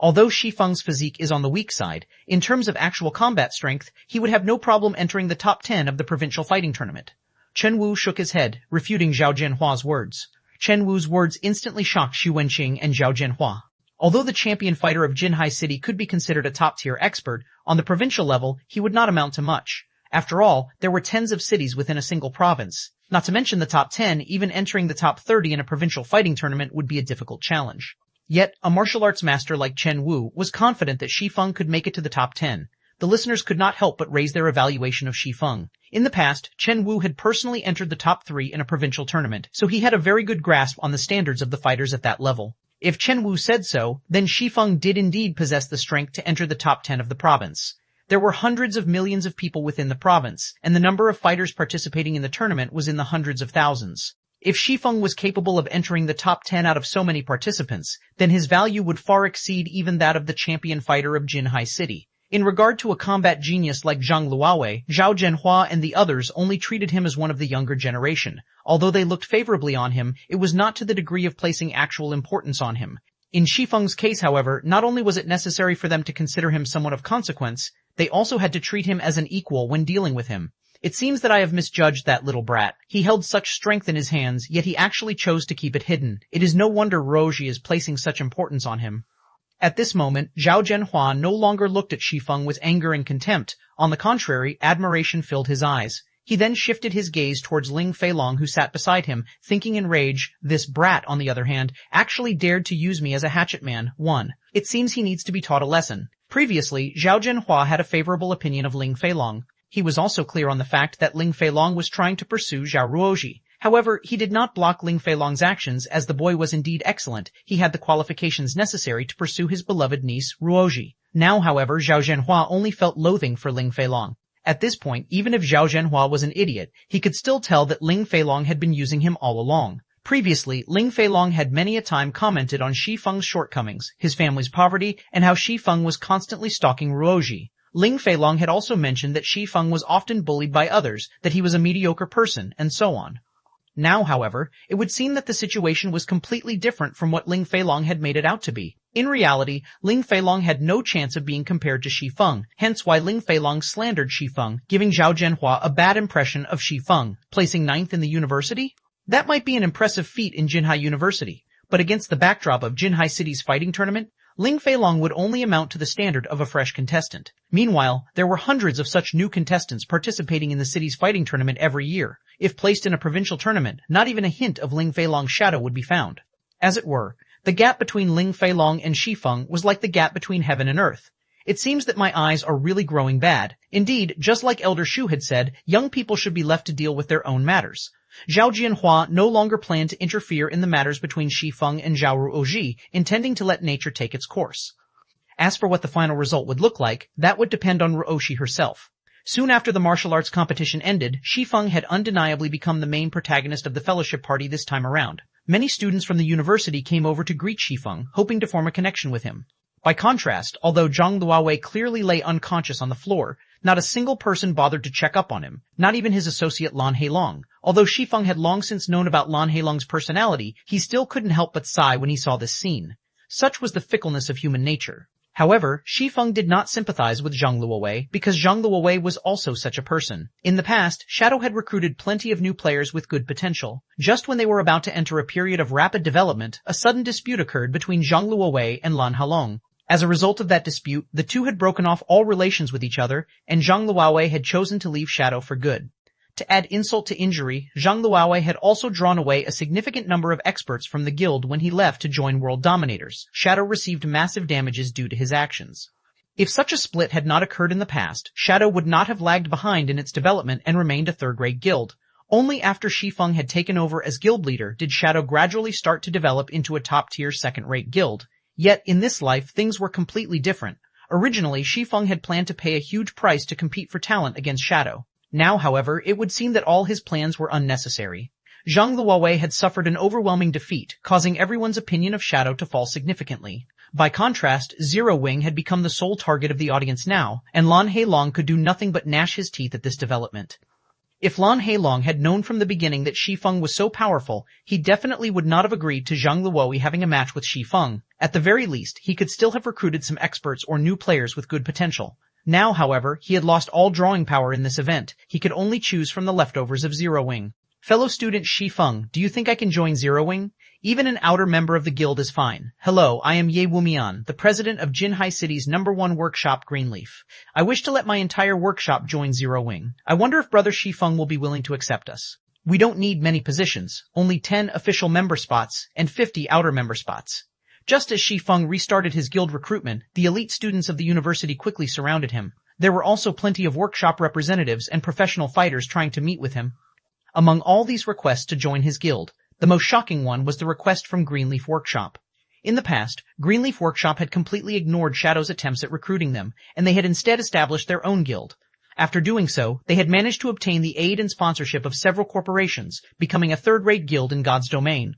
Although Shi Feng's physique is on the weak side, in terms of actual combat strength, he would have no problem entering the top 10 of the provincial fighting tournament. Chen Wu shook his head, refuting Zhao Jianhua's words. Chen Wu's words instantly shocked Xu Wenqing and Zhao Jianhua. Although the champion fighter of Jinhai City could be considered a top-tier expert, on the provincial level, he would not amount to much. After all, there were tens of cities within a single province. Not to mention the top 10, even entering the top 30 in a provincial fighting tournament would be a difficult challenge. Yet, a martial arts master like Chen Wu was confident that Shi Feng could make it to the top 10. The listeners could not help but raise their evaluation of Shi Feng. In the past, Chen Wu had personally entered the top 3 in a provincial tournament, so he had a very good grasp on the standards of the fighters at that level. If Chen Wu said so, then Shi Feng did indeed possess the strength to enter the top 10 of the province. There were hundreds of millions of people within the province, and the number of fighters participating in the tournament was in the hundreds of thousands. If Shi Feng was capable of entering the top 10 out of so many participants, then his value would far exceed even that of the champion fighter of Jinhai City. In regard to a combat genius like Zhang Luowei, Zhao Jianhua and the others only treated him as one of the younger generation. Although they looked favorably on him, it was not to the degree of placing actual importance on him. In Shi Feng's case, however, not only was it necessary for them to consider him someone of consequence, they also had to treat him as an equal when dealing with him. It seems that I have misjudged that little brat. He held such strength in his hands, yet he actually chose to keep it hidden. It is no wonder Ruoji is placing such importance on him. At this moment, Zhao Jianhua no longer looked at Shi Feng with anger and contempt. On the contrary, admiration filled his eyes. He then shifted his gaze towards Ling Feilong, who sat beside him, thinking in rage, this brat, on the other hand, actually dared to use me as a hatchet man. 1. It seems he needs to be taught a lesson. Previously, Zhao Jianhua had a favorable opinion of Ling Feilong. He was also clear on the fact that Ling Feilong was trying to pursue Zhao Ruoji. However, he did not block Ling Feilong's actions, as the boy was indeed excellent. He had the qualifications necessary to pursue his beloved niece, Ruoji. Now, however, Zhao Jianhua only felt loathing for Ling Feilong. At this point, even if Zhao Jianhua was an idiot, he could still tell that Ling Feilong had been using him all along. Previously, Ling Feilong had many a time commented on Shi Feng's shortcomings, his family's poverty, and how Shi Feng was constantly stalking Ruoji. Ling Feilong had also mentioned that Shi Feng was often bullied by others, that he was a mediocre person, and so on. Now, however, it would seem that the situation was completely different from what Ling Feilong had made it out to be. In reality, Ling Feilong had no chance of being compared to Shi Feng, hence why Ling Feilong slandered Shi Feng, giving Zhao Jianhua a bad impression of Shi Feng, placing 9th in the university? That might be an impressive feat in Jinhai University, but against the backdrop of Jinhai City's fighting tournament, Ling Feilong would only amount to the standard of a fresh contestant. Meanwhile, there were hundreds of such new contestants participating in the city's fighting tournament every year. If placed in a provincial tournament, not even a hint of Ling Feilong's shadow would be found. As it were, the gap between Ling Feilong and Shi Feng was like the gap between heaven and earth. It seems that my eyes are really growing bad. Indeed, just like Elder Shu had said, young people should be left to deal with their own matters. Zhao Jianhua no longer planned to interfere in the matters between Shi Feng and Zhao Ruoji, intending to let nature take its course. As for what the final result would look like, that would depend on Ruoji herself. Soon after the martial arts competition ended, Shi Feng had undeniably become the main protagonist of the fellowship party this time around. Many students from the university came over to greet Shi Feng, hoping to form a connection with him. By contrast, although Zhang Luowei clearly lay unconscious on the floor, not a single person bothered to check up on him, not even his associate Lan Heilong. Although Shi Feng had long since known about Lan Heilong's personality, he still couldn't help but sigh when he saw this scene. Such was the fickleness of human nature. However, Shi Feng did not sympathize with Zhang Luowei, because Zhang Luowei was also such a person. In the past, Shadow had recruited plenty of new players with good potential. Just when they were about to enter a period of rapid development, a sudden dispute occurred between Zhang Luowei and Lan Heilong. As a result of that dispute, the two had broken off all relations with each other, and Zhang Luowei had chosen to leave Shadow for good. To add insult to injury, Zhang Luowei had also drawn away a significant number of experts from the guild when he left to join World Dominators. Shadow received massive damages due to his actions. If such a split had not occurred in the past, Shadow would not have lagged behind in its development and remained a third-rate guild. Only after Shi Feng had taken over as guild leader did Shadow gradually start to develop into a top-tier second-rate guild. Yet, in this life, things were completely different. Originally, Shi Feng had planned to pay a huge price to compete for talent against Shadow. Now, however, it would seem that all his plans were unnecessary. Zhang Luowei had suffered an overwhelming defeat, causing everyone's opinion of Shadow to fall significantly. By contrast, Zero Wing had become the sole target of the audience now, and Lan Heilong could do nothing but gnash his teeth at this development. If Lan Heilong had known from the beginning that Shi Feng was so powerful, he definitely would not have agreed to Zhang Luoyi having a match with Shi Feng. At the very least, he could still have recruited some experts or new players with good potential. Now, however, he had lost all drawing power in this event. He could only choose from the leftovers of Zero Wing. Fellow student Shi Feng, do you think I can join Zero Wing? Even an outer member of the guild is fine. Hello, I am Ye Wumian, the president of Jinhai City's #1 workshop Greenleaf. I wish to let my entire workshop join Zero Wing. I wonder if brother Shi Feng will be willing to accept us. We don't need many positions, only 10 official member spots and 50 outer member spots. Just as Shi Feng restarted his guild recruitment, the elite students of the university quickly surrounded him. There were also plenty of workshop representatives and professional fighters trying to meet with him. Among all these requests to join his guild, the most shocking one was the request from Greenleaf Workshop. In the past, Greenleaf Workshop had completely ignored Shadow's attempts at recruiting them, and they had instead established their own guild. After doing so, they had managed to obtain the aid and sponsorship of several corporations, becoming a third-rate guild in God's domain.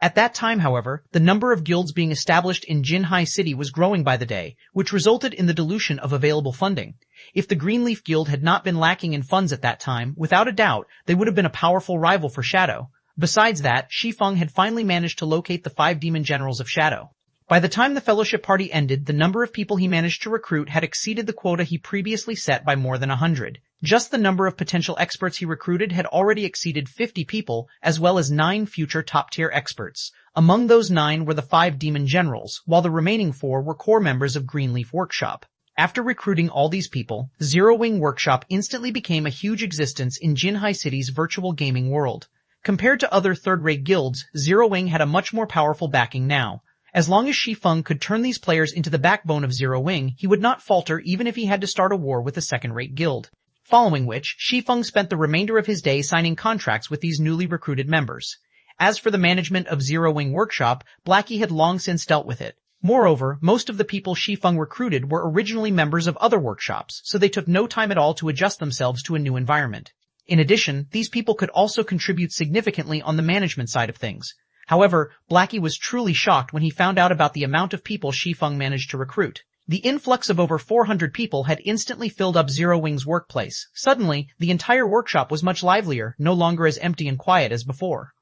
At that time, however, the number of guilds being established in Jinhai City was growing by the day, which resulted in the dilution of available funding. If the Greenleaf Guild had not been lacking in funds at that time, without a doubt, they would have been a powerful rival for Shadow. Besides that, Shi Feng had finally managed to locate the 5 demon generals of Shadow. By the time the fellowship party ended, the number of people he managed to recruit had exceeded the quota he previously set by more than 100. Just the number of potential experts he recruited had already exceeded 50 people, as well as 9 future top-tier experts. Among those 9 were the 5 demon generals, while the remaining 4 were core members of Greenleaf Workshop. After recruiting all these people, Zero Wing Workshop instantly became a huge existence in Jinhai City's virtual gaming world. Compared to other third-rate guilds, Zero Wing had a much more powerful backing now. As long as Shi Feng could turn these players into the backbone of Zero Wing, he would not falter even if he had to start a war with a second-rate guild. Following which, Shi Feng spent the remainder of his day signing contracts with these newly recruited members. As for the management of Zero Wing Workshop, Blackie had long since dealt with it. Moreover, most of the people Shi Feng recruited were originally members of other workshops, so they took no time at all to adjust themselves to a new environment. In addition, these people could also contribute significantly on the management side of things. However, Blackie was truly shocked when he found out about the amount of people Shi Feng managed to recruit. The influx of over 400 people had instantly filled up Zero Wing's workplace. Suddenly, the entire workshop was much livelier, no longer as empty and quiet as before.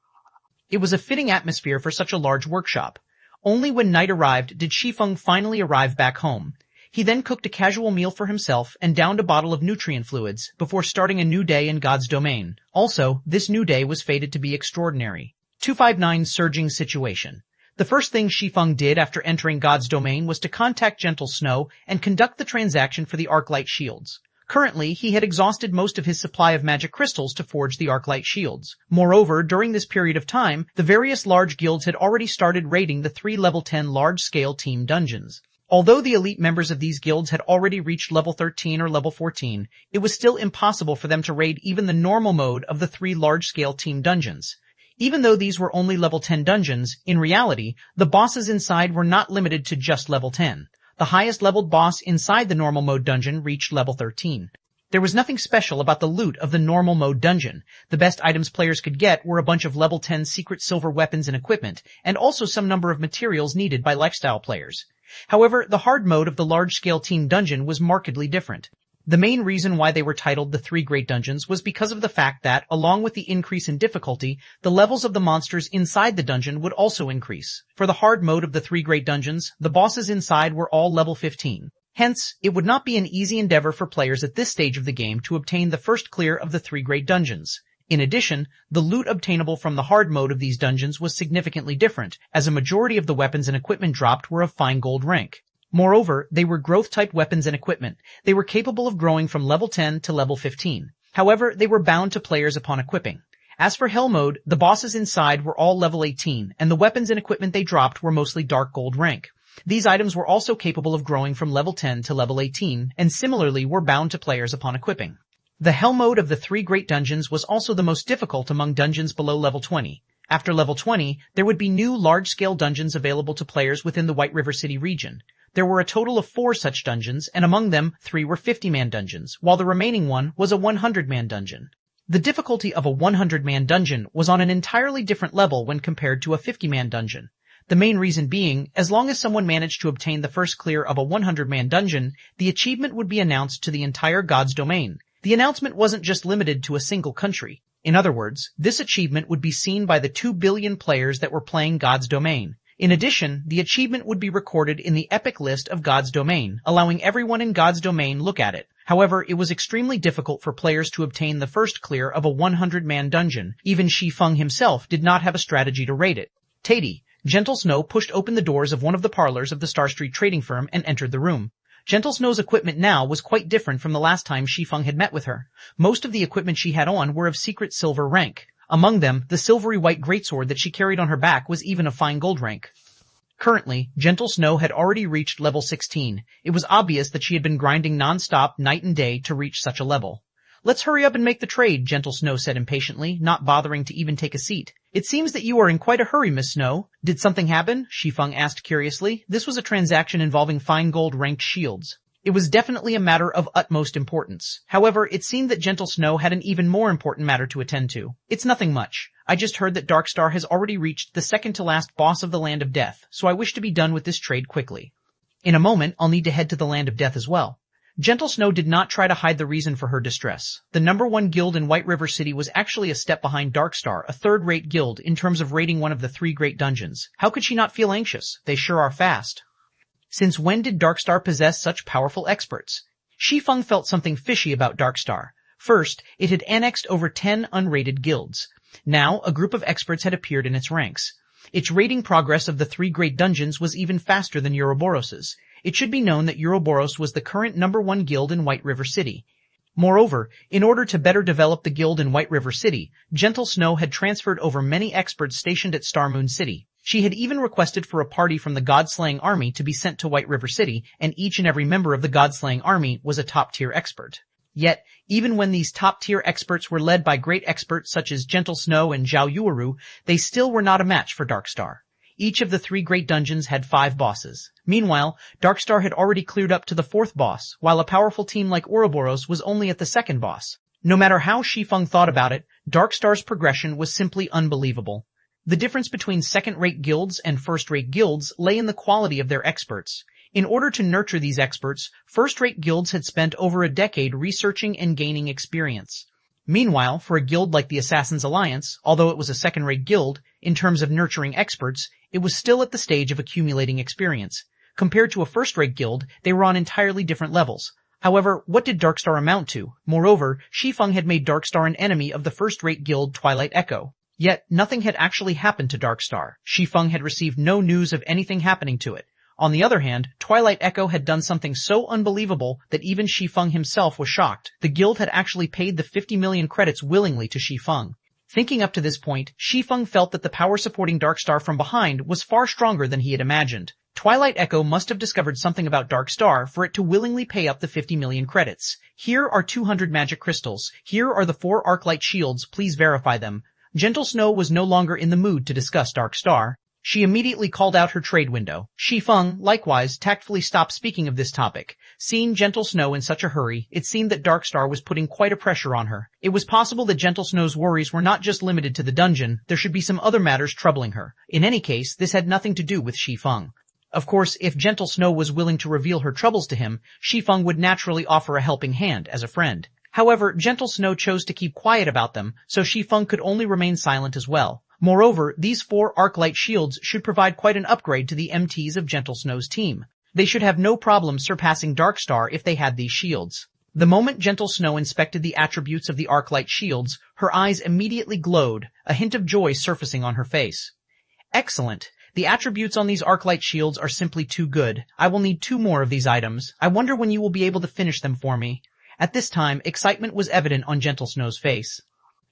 It was a fitting atmosphere for such a large workshop. Only when night arrived did Shi Feng finally arrive back home. He then cooked a casual meal for himself and downed a bottle of nutrient fluids before starting a new day in God's domain. Also, this new day was fated to be extraordinary. 259 Surging Situation. The first thing Shi Feng did after entering God's domain was to contact Gentle Snow and conduct the transaction for the Arclight shields. Currently, he had exhausted most of his supply of magic crystals to forge the Arclight shields. Moreover, during this period of time, the various large guilds had already started raiding the 3 level 10 large-scale team dungeons. Although the elite members of these guilds had already reached level 13 or level 14, it was still impossible for them to raid even the normal mode of the 3 large-scale team dungeons. Even though these were only level 10 dungeons, in reality, the bosses inside were not limited to just level 10. The highest leveled boss inside the normal mode dungeon reached level 13. There was nothing special about the loot of the normal mode dungeon. The best items players could get were a bunch of level 10 secret silver weapons and equipment, and also some number of materials needed by lifestyle players. However, the hard mode of the large-scale team dungeon was markedly different. The main reason why they were titled the 3 Great Dungeons was because of the fact that, along with the increase in difficulty, the levels of the monsters inside the dungeon would also increase. For the hard mode of the 3 Great Dungeons, the bosses inside were all level 15. Hence, it would not be an easy endeavor for players at this stage of the game to obtain the first clear of the 3 Great Dungeons. In addition, the loot obtainable from the hard mode of these dungeons was significantly different, as a majority of the weapons and equipment dropped were of fine gold rank. Moreover, they were growth-type weapons and equipment. They were capable of growing from level 10 to level 15. However, they were bound to players upon equipping. As for Hell mode, the bosses inside were all level 18, and the weapons and equipment they dropped were mostly dark gold rank. These items were also capable of growing from level 10 to level 18, and similarly were bound to players upon equipping. The Hell mode of the 3 Great Dungeons was also the most difficult among dungeons below level 20. After level 20, there would be new large-scale dungeons available to players within the White River City region. There were a total of 4 such dungeons, and among them, 3 were 50-man dungeons, while the remaining one was a 100-man dungeon. The difficulty of a 100-man dungeon was on an entirely different level when compared to a 50-man dungeon. The main reason being, as long as someone managed to obtain the first clear of a 100-man dungeon, the achievement would be announced to the entire God's domain. The announcement wasn't just limited to a single country. In other words, this achievement would be seen by the 2 billion players that were playing God's Domain. In addition, the achievement would be recorded in the epic list of God's Domain, allowing everyone in God's Domain look at it. However, it was extremely difficult for players to obtain the first clear of a 100-man dungeon. Even Shi Feng himself did not have a strategy to raid it. Tatey, Gentle Snow pushed open the doors of one of the parlors of the Star Street trading firm and entered the room. Gentle Snow's equipment now was quite different from the last time Shi Feng had met with her. Most of the equipment she had on were of secret silver rank. Among them, the silvery white greatsword that she carried on her back was even of fine gold rank. Currently, Gentle Snow had already reached level 16. It was obvious that she had been grinding non-stop night and day to reach such a level. Let's hurry up and make the trade, Gentle Snow said impatiently, not bothering to even take a seat. It seems that you are in quite a hurry, Miss Snow. Did something happen? Shi Feng asked curiously. This was a transaction involving fine gold ranked shields. It was definitely a matter of utmost importance. However, it seemed that Gentle Snow had an even more important matter to attend to. It's nothing much. I just heard that Darkstar has already reached the second-to-last boss of the Land of Death, so I wish to be done with this trade quickly. In a moment, I'll need to head to the Land of Death as well. Gentle Snow did not try to hide the reason for her distress. The #1 guild in White River City was actually a step behind Darkstar, a third-rate guild in terms of raiding one of the 3 great dungeons. How could she not feel anxious? They sure are fast. Since when did Darkstar possess such powerful experts? Shi Feng felt something fishy about Darkstar. First, it had annexed over 10 unrated guilds. Now, a group of experts had appeared in its ranks. Its raiding progress of the 3 great dungeons was even faster than Ouroboros's. It should be known that Ouroboros was the current #1 guild in White River City. Moreover, in order to better develop the guild in White River City, Gentle Snow had transferred over many experts stationed at Star Moon City. She had even requested for a party from the God-slaying army to be sent to White River City, and each and every member of the God-slaying army was a top-tier expert. Yet, even when these top-tier experts were led by great experts such as Gentle Snow and Zhao Yuuru, they still were not a match for Darkstar. Each of the 3 great dungeons had 5 bosses. Meanwhile, Darkstar had already cleared up to the 4th boss, while a powerful team like Ouroboros was only at the 2nd boss. No matter how Shi Feng thought about it, Darkstar's progression was simply unbelievable. The difference between second-rate guilds and first-rate guilds lay in the quality of their experts. In order to nurture these experts, first-rate guilds had spent over a decade researching and gaining experience. Meanwhile, for a guild like the Assassin's Alliance, although it was a second-rate guild, in terms of nurturing experts, it was still at the stage of accumulating experience. Compared to a first-rate guild, they were on entirely different levels. However, what did Darkstar amount to? Moreover, Shi Feng had made Darkstar an enemy of the first-rate guild Twilight Echo. Yet, nothing had actually happened to Darkstar. Shi Feng had received no news of anything happening to it. On the other hand, Twilight Echo had done something so unbelievable that even Shi Feng himself was shocked. The guild had actually paid the 50 million credits willingly to Shi Feng. Thinking up to this point, Shi Feng felt that the power supporting Darkstar from behind was far stronger than he had imagined. Twilight Echo must have discovered something about Darkstar for it to willingly pay up the 50 million credits. Here are 200 magic crystals. Here are the 4 Arclight shields. Please verify them. Gentle Snow was no longer in the mood to discuss Darkstar. She immediately called out her trade window. Shi Feng, likewise, tactfully stopped speaking of this topic. Seeing Gentle Snow in such a hurry, it seemed that Darkstar was putting quite a pressure on her. It was possible that Gentle Snow's worries were not just limited to the dungeon. There should be some other matters troubling her. In any case, this had nothing to do with Shi Feng. Of course, if Gentle Snow was willing to reveal her troubles to him, Shi Feng would naturally offer a helping hand as a friend. However, Gentle Snow chose to keep quiet about them, so Shi Feng could only remain silent as well. Moreover, these 4 Arclight shields should provide quite an upgrade to the MTs of Gentle Snow's team. They should have no problem surpassing Darkstar if they had these shields. The moment Gentle Snow inspected the attributes of the Arclight shields, her eyes immediately glowed, a hint of joy surfacing on her face. Excellent. The attributes on these Arclight shields are simply too good. I will need 2 more of these items. I wonder when you will be able to finish them for me. At this time, excitement was evident on Gentle Snow's face.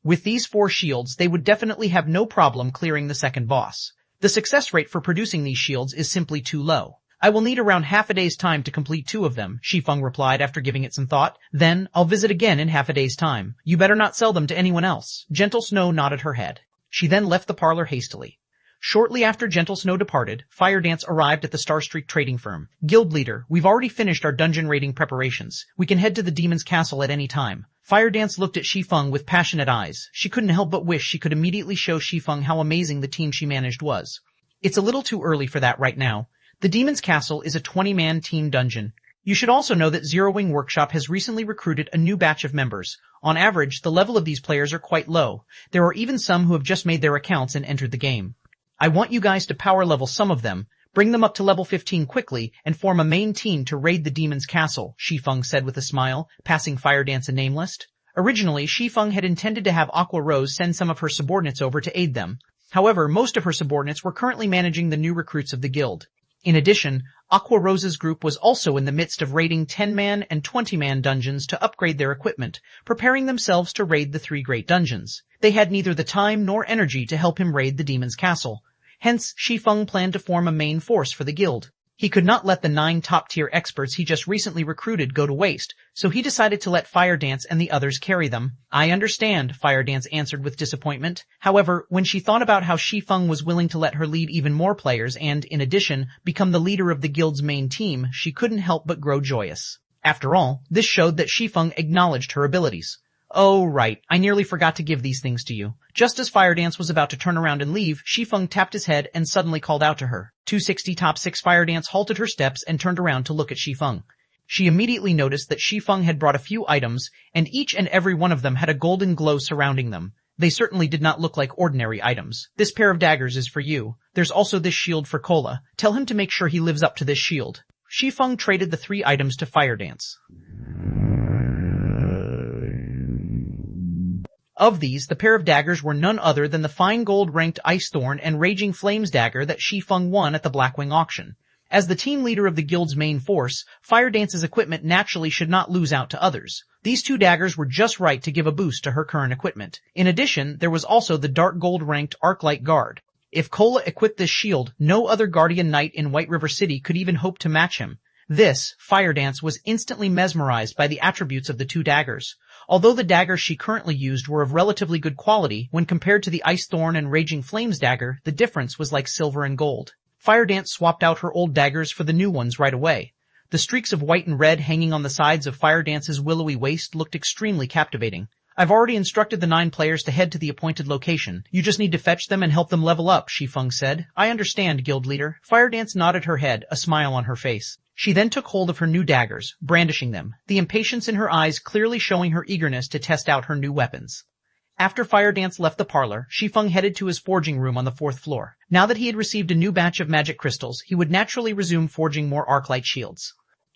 With these 4 shields, they would definitely have no problem clearing the 2nd boss. The success rate for producing these shields is simply too low. I will need around half a day's time to complete 2 of them, Shi Feng replied after giving it some thought. Then, I'll visit again in half a day's time. You better not sell them to anyone else. Gentle Snow nodded her head. She then left the parlor hastily. Shortly after Gentle Snow departed, Fire Dance arrived at the Star Street trading firm. Guild leader, we've already finished our dungeon raiding preparations. We can head to the Demon's Castle at any time. Fire Dance looked at Shi Feng with passionate eyes. She couldn't help but wish she could immediately show Shi Feng how amazing the team she managed was. It's a little too early for that right now. The Demon's Castle is a 20-man team dungeon. You should also know that Zero Wing Workshop has recently recruited a new batch of members. On average, the level of these players are quite low. There are even some who have just made their accounts and entered the game. I want you guys to power level some of them, bring them up to level 15 quickly, and form a main team to raid the demon's castle, Shi Feng said with a smile, passing Fire Dance a name list. Originally, Shi Feng had intended to have Aqua Rose send some of her subordinates over to aid them. However, most of her subordinates were currently managing the new recruits of the guild. In addition, Aqua Rose's group was also in the midst of raiding 10-man and 20-man dungeons to upgrade their equipment, preparing themselves to raid the 3 great dungeons. They had neither the time nor energy to help him raid the demon's castle. Hence, Shi Feng planned to form a main force for the guild. He could not let the 9 top-tier experts he just recently recruited go to waste, so he decided to let Fire Dance and the others carry them. I understand, Fire Dance answered with disappointment. However, when she thought about how Shi Feng was willing to let her lead even more players and, in addition, become the leader of the guild's main team, she couldn't help but grow joyous. After all, this showed that Shi Feng acknowledged her abilities. Oh, right, I nearly forgot to give these things to you. Just as Fire Dance was about to turn around and leave, Shi Feng tapped his head and suddenly called out to her. 260 top 6 Fire Dance halted her steps and turned around to look at Shi Feng. She immediately noticed that Shi Feng had brought a few items, and each and every one of them had a golden glow surrounding them. They certainly did not look like ordinary items. This pair of daggers is for you. There's also this shield for Kola. Tell him to make sure he lives up to this shield. Shi Feng traded the 3 items to Fire Dance. Of these, the pair of daggers were none other than the fine gold-ranked Ice Thorn and Raging Flames dagger that Shi Feng won at the Blackwing auction. As the team leader of the guild's main force, Fire Dance's equipment naturally should not lose out to others. These 2 daggers were just right to give a boost to her current equipment. In addition, there was also the dark gold-ranked Arclight Guard. If Kola equipped this shield, no other Guardian Knight in White River City could even hope to match him. This, Fire Dance, was instantly mesmerized by the attributes of the 2 daggers. Although the daggers she currently used were of relatively good quality, when compared to the Ice Thorn and Raging Flames dagger, the difference was like silver and gold. Fire Dance swapped out her old daggers for the new ones right away. The streaks of white and red hanging on the sides of Fire Dance's willowy waist looked extremely captivating. I've already instructed the 9 players to head to the appointed location. You just need to fetch them and help them level up, Shi Feng said. I understand, guild leader. Fire Dance nodded her head, a smile on her face. She then took hold of her new daggers, brandishing them, the impatience in her eyes clearly showing her eagerness to test out her new weapons. After Fire Dance left the parlor, Shi Feng headed to his forging room on the 4th floor. Now that he had received a new batch of magic crystals, he would naturally resume forging more Arclight shields.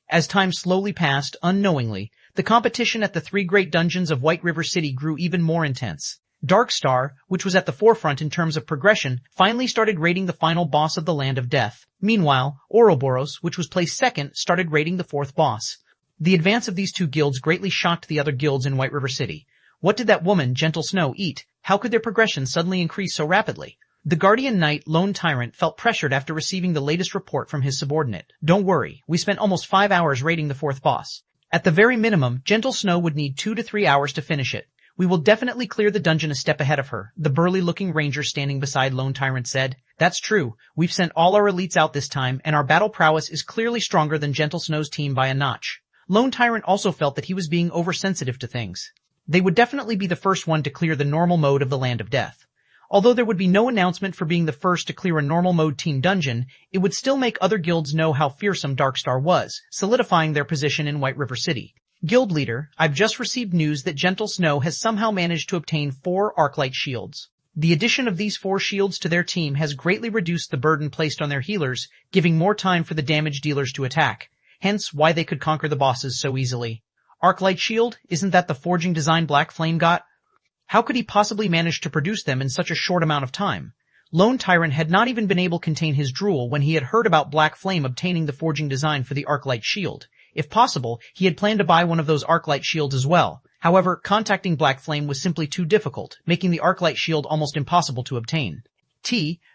As time slowly passed, unknowingly, the competition at the 3 great dungeons of White River City grew even more intense. Darkstar, which was at the forefront in terms of progression, finally started raiding the final boss of the Land of Death. Meanwhile, Ouroboros, which was placed second, started raiding the 4th boss. The advance of these 2 guilds greatly shocked the other guilds in White River City. What did that woman, Gentle Snow, eat? How could their progression suddenly increase so rapidly? The Guardian Knight, Lone Tyrant, felt pressured after receiving the latest report from his subordinate. Don't worry, we spent almost 5 hours raiding the 4th boss. At the very minimum, Gentle Snow would need 2 to 3 hours to finish it. We will definitely clear the dungeon a step ahead of her, the burly-looking ranger standing beside Lone Tyrant said. That's true. We've sent all our elites out this time, and our battle prowess is clearly stronger than Gentle Snow's team by a notch. Lone Tyrant also felt that he was being oversensitive to things. They would definitely be the first one to clear the normal mode of the Land of Death. Although there would be no announcement for being the first to clear a normal mode team dungeon, it would still make other guilds know how fearsome Darkstar was, solidifying their position in White River City. Guild leader, I've just received news that Gentle Snow has somehow managed to obtain 4 Arclight shields. The addition of these 4 shields to their team has greatly reduced the burden placed on their healers, giving more time for the damage dealers to attack. Hence why they could conquer the bosses so easily. Arclight shield? Isn't that the forging design Black Flame got? How could he possibly manage to produce them in such a short amount of time? Lone Tyrant had not even been able to contain his drool when he had heard about Black Flame obtaining the forging design for the Arclight shield. If possible, he had planned to buy one of those Arclight shields as well. However, contacting Black Flame was simply too difficult, making the Arclight shield almost impossible to obtain.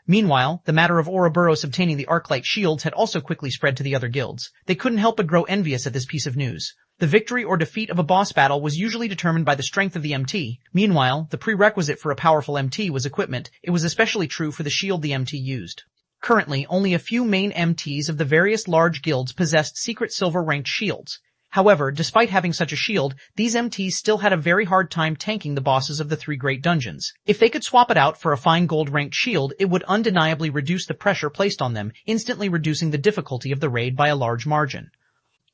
Meanwhile, the matter of Ouroboros obtaining the Arclight shields had also quickly spread to the other guilds. They couldn't help but grow envious at this piece of news. The victory or defeat of a boss battle was usually determined by the strength of the MT. Meanwhile, the prerequisite for a powerful MT was equipment. It was especially true for the shield the MT used. Currently, only a few main MTs of the various large guilds possessed secret silver-ranked shields. However, despite having such a shield, these MTs still had a very hard time tanking the bosses of the 3 great dungeons. If they could swap it out for a fine gold-ranked shield, it would undeniably reduce the pressure placed on them, instantly reducing the difficulty of the raid by a large margin.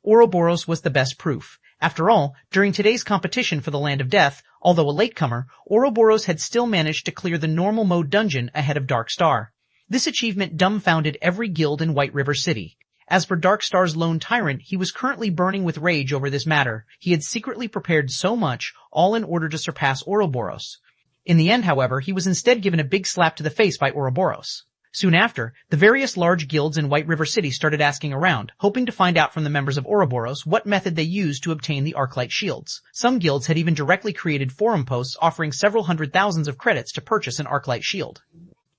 Ouroboros was the best proof. After all, during today's competition for the Land of Death, although a latecomer, Ouroboros had still managed to clear the normal mode dungeon ahead of Dark Star. This achievement dumbfounded every guild in White River City. As for Dark Star's lone tyrant, he was currently burning with rage over this matter. He had secretly prepared so much, all in order to surpass Ouroboros. In the end, however, he was instead given a big slap to the face by Ouroboros. Soon after, the various large guilds in White River City started asking around, hoping to find out from the members of Ouroboros what method they used to obtain the Arclight shields. Some guilds had even directly created forum posts offering several hundred thousands of credits to purchase an Arclight shield.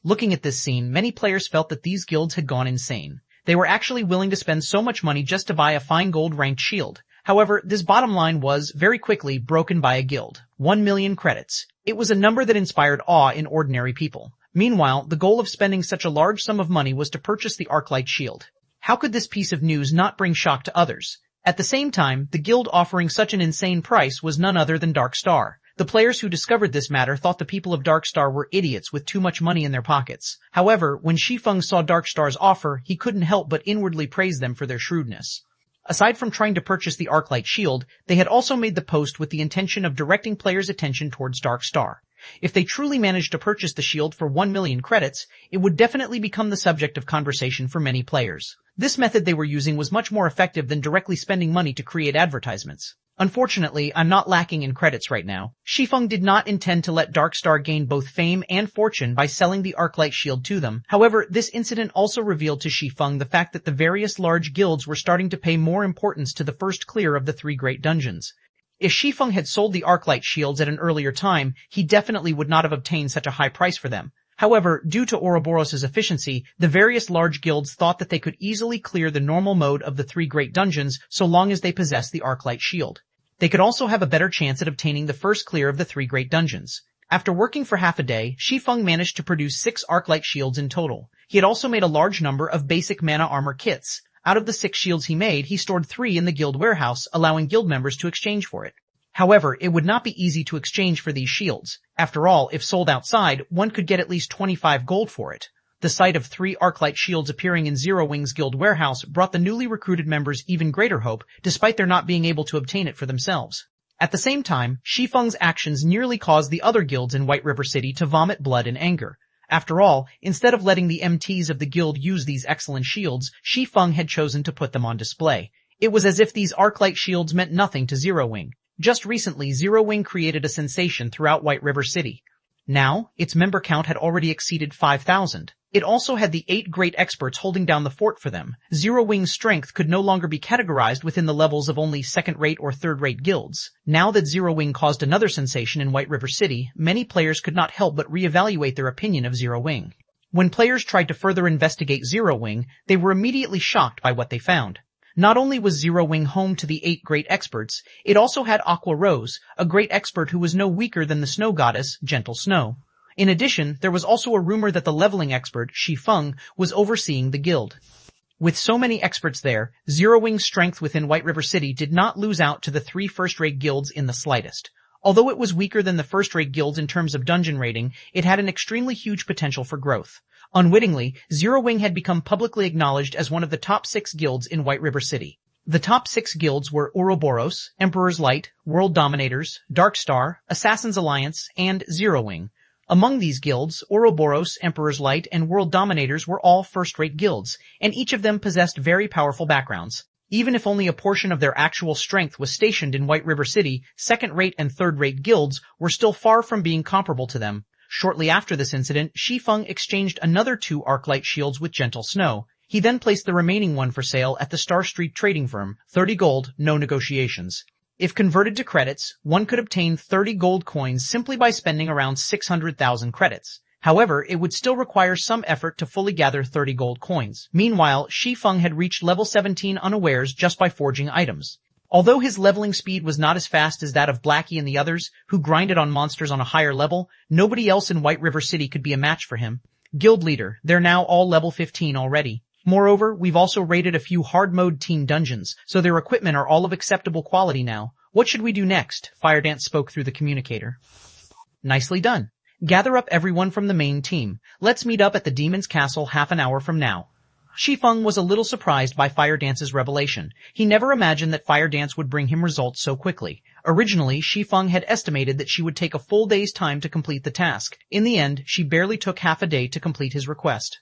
Looking at this scene, many players felt that these guilds had gone insane. They were actually willing to spend so much money just to buy a fine gold-ranked shield. However, this bottom line was, very quickly, broken by a guild. 1 million credits. It was a number that inspired awe in ordinary people. Meanwhile, the goal of spending such a large sum of money was to purchase the Arclight shield. How could this piece of news not bring shock to others? At the same time, the guild offering such an insane price was none other than Dark Star. The players who discovered this matter thought the people of Dark Star were idiots with too much money in their pockets. However, when Shi Feng saw Dark Star's offer, he couldn't help but inwardly praise them for their shrewdness. Aside from trying to purchase the Arclight shield, they had also made the post with the intention of directing players' attention towards Dark Star. If they truly managed to purchase the shield for 1 million credits, it would definitely become the subject of conversation for many players. This method they were using was much more effective than directly spending money to create advertisements. Unfortunately, I'm not lacking in credits right now. Shi Feng did not intend to let Dark Star gain both fame and fortune by selling the Arclight shield to them. However, this incident also revealed to Shi Feng the fact that the various large guilds were starting to pay more importance to the first clear of the 3 great dungeons. If Shi Feng had sold the Arclight shields at an earlier time, he definitely would not have obtained such a high price for them. However, due to Ouroboros' efficiency, the various large guilds thought that they could easily clear the normal mode of the 3 great dungeons so long as they possessed the Arclight shield. They could also have a better chance at obtaining the first clear of the 3 great dungeons. After working for half a day, Shi Feng managed to produce 6 Arclight shields in total. He had also made a large number of basic mana armor kits. Out of the 6 shields he made, he stored 3 in the guild warehouse, allowing guild members to exchange for it. However, it would not be easy to exchange for these shields. After all, if sold outside, one could get at least 25 gold for it. The sight of 3 Arclight shields appearing in Zero Wing's guild warehouse brought the newly recruited members even greater hope, despite their not being able to obtain it for themselves. At the same time, Shi Feng's actions nearly caused the other guilds in White River City to vomit blood in anger. After all, instead of letting the MTs of the guild use these excellent shields, Shi Feng had chosen to put them on display. It was as if these Arclight shields meant nothing to Zero Wing. Just recently, Zero Wing created a sensation throughout White River City. Now, its member count had already exceeded 5,000. It also had the 8 great experts holding down the fort for them. Zero Wing's strength could no longer be categorized within the levels of only second-rate or third-rate guilds. Now that Zero Wing caused another sensation in White River City, many players could not help but reevaluate their opinion of Zero Wing. When players tried to further investigate Zero Wing, they were immediately shocked by what they found. Not only was Zero Wing home to the 8 great experts, it also had Aqua Rose, a great expert who was no weaker than the snow goddess, Gentle Snow. In addition, there was also a rumor that the leveling expert, Shi Feng, was overseeing the guild. With so many experts there, Zero Wing's strength within White River City did not lose out to the 3 first-rate guilds in the slightest. Although it was weaker than the first-rate guilds in terms of dungeon rating, it had an extremely huge potential for growth. Unwittingly, Zero Wing had become publicly acknowledged as one of the top 6 guilds in White River City. The top 6 guilds were Ouroboros, Emperor's Light, World Dominators, Dark Star, Assassin's Alliance, and Zero Wing. Among these guilds, Ouroboros, Emperor's Light, and World Dominators were all first-rate guilds, and each of them possessed very powerful backgrounds. Even if only a portion of their actual strength was stationed in White River City, second-rate and third-rate guilds were still far from being comparable to them. Shortly after this incident, Shi Feng exchanged another 2 Arclight shields with Gentle Snow. He then placed the remaining one for sale at the Star Street trading firm, 30 gold, no negotiations. If converted to credits, one could obtain 30 gold coins simply by spending around 600,000 credits. However, it would still require some effort to fully gather 30 gold coins. Meanwhile, Shi Feng had reached level 17 unawares just by forging items. Although his leveling speed was not as fast as that of Blackie and the others, who grinded on monsters on a higher level, nobody else in White River City could be a match for him. Guild leader, they're now all level 15 already. Moreover, we've also raided a few hard-mode team dungeons, so their equipment are all of acceptable quality now. What should we do next? Firedance spoke through the communicator. Nicely done. Gather up everyone from the main team. Let's meet up at the Demon's Castle half an hour from now. Shi Feng was a little surprised by Fire Dance's revelation. He never imagined that Fire Dance would bring him results so quickly. Originally, Shi Feng had estimated that she would take a full day's time to complete the task. In the end, she barely took half a day to complete his request.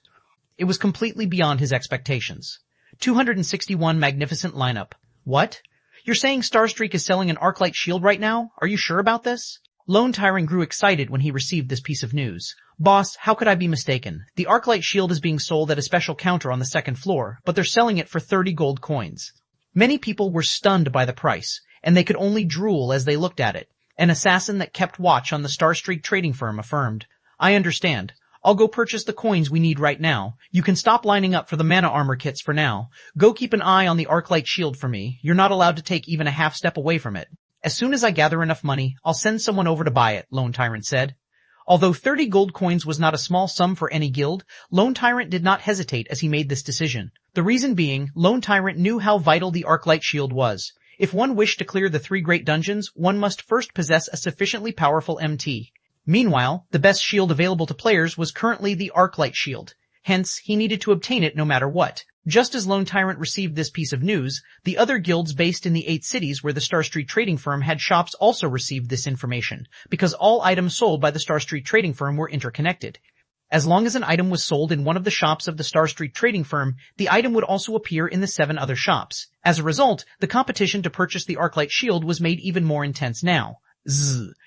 It was completely beyond his expectations. 261 magnificent lineup. What? You're saying Starstreak is selling an Arclight shield right now? Are you sure about this? Lone Tyrant grew excited when he received this piece of news. Boss, how could I be mistaken? The Arclight shield is being sold at a special counter on the second floor, but they're selling it for 30 gold coins. Many people were stunned by the price, and they could only drool as they looked at it. An assassin that kept watch on the Starstreak trading firm affirmed, I understand. I'll go purchase the coins we need right now. You can stop lining up for the mana armor kits for now. Go keep an eye on the Arclight shield for me. You're not allowed to take even a half step away from it. As soon as I gather enough money, I'll send someone over to buy it, Lone Tyrant said. Although 30 gold coins was not a small sum for any guild, Lone Tyrant did not hesitate as he made this decision. The reason being, Lone Tyrant knew how vital the Arclight shield was. If one wished to clear the 3 great dungeons, one must first possess a sufficiently powerful MT. Meanwhile, the best shield available to players was currently the Arclight shield. Hence, he needed to obtain it no matter what. Just as Lone Tyrant received this piece of news, the other guilds based in the 8 cities where the Starstreak trading firm had shops also received this information, because all items sold by the Starstreak trading firm were interconnected. As long as an item was sold in one of the shops of the Starstreak trading firm, the item would also appear in the 7 other shops. As a result, the competition to purchase the Arclight shield was made even more intense now.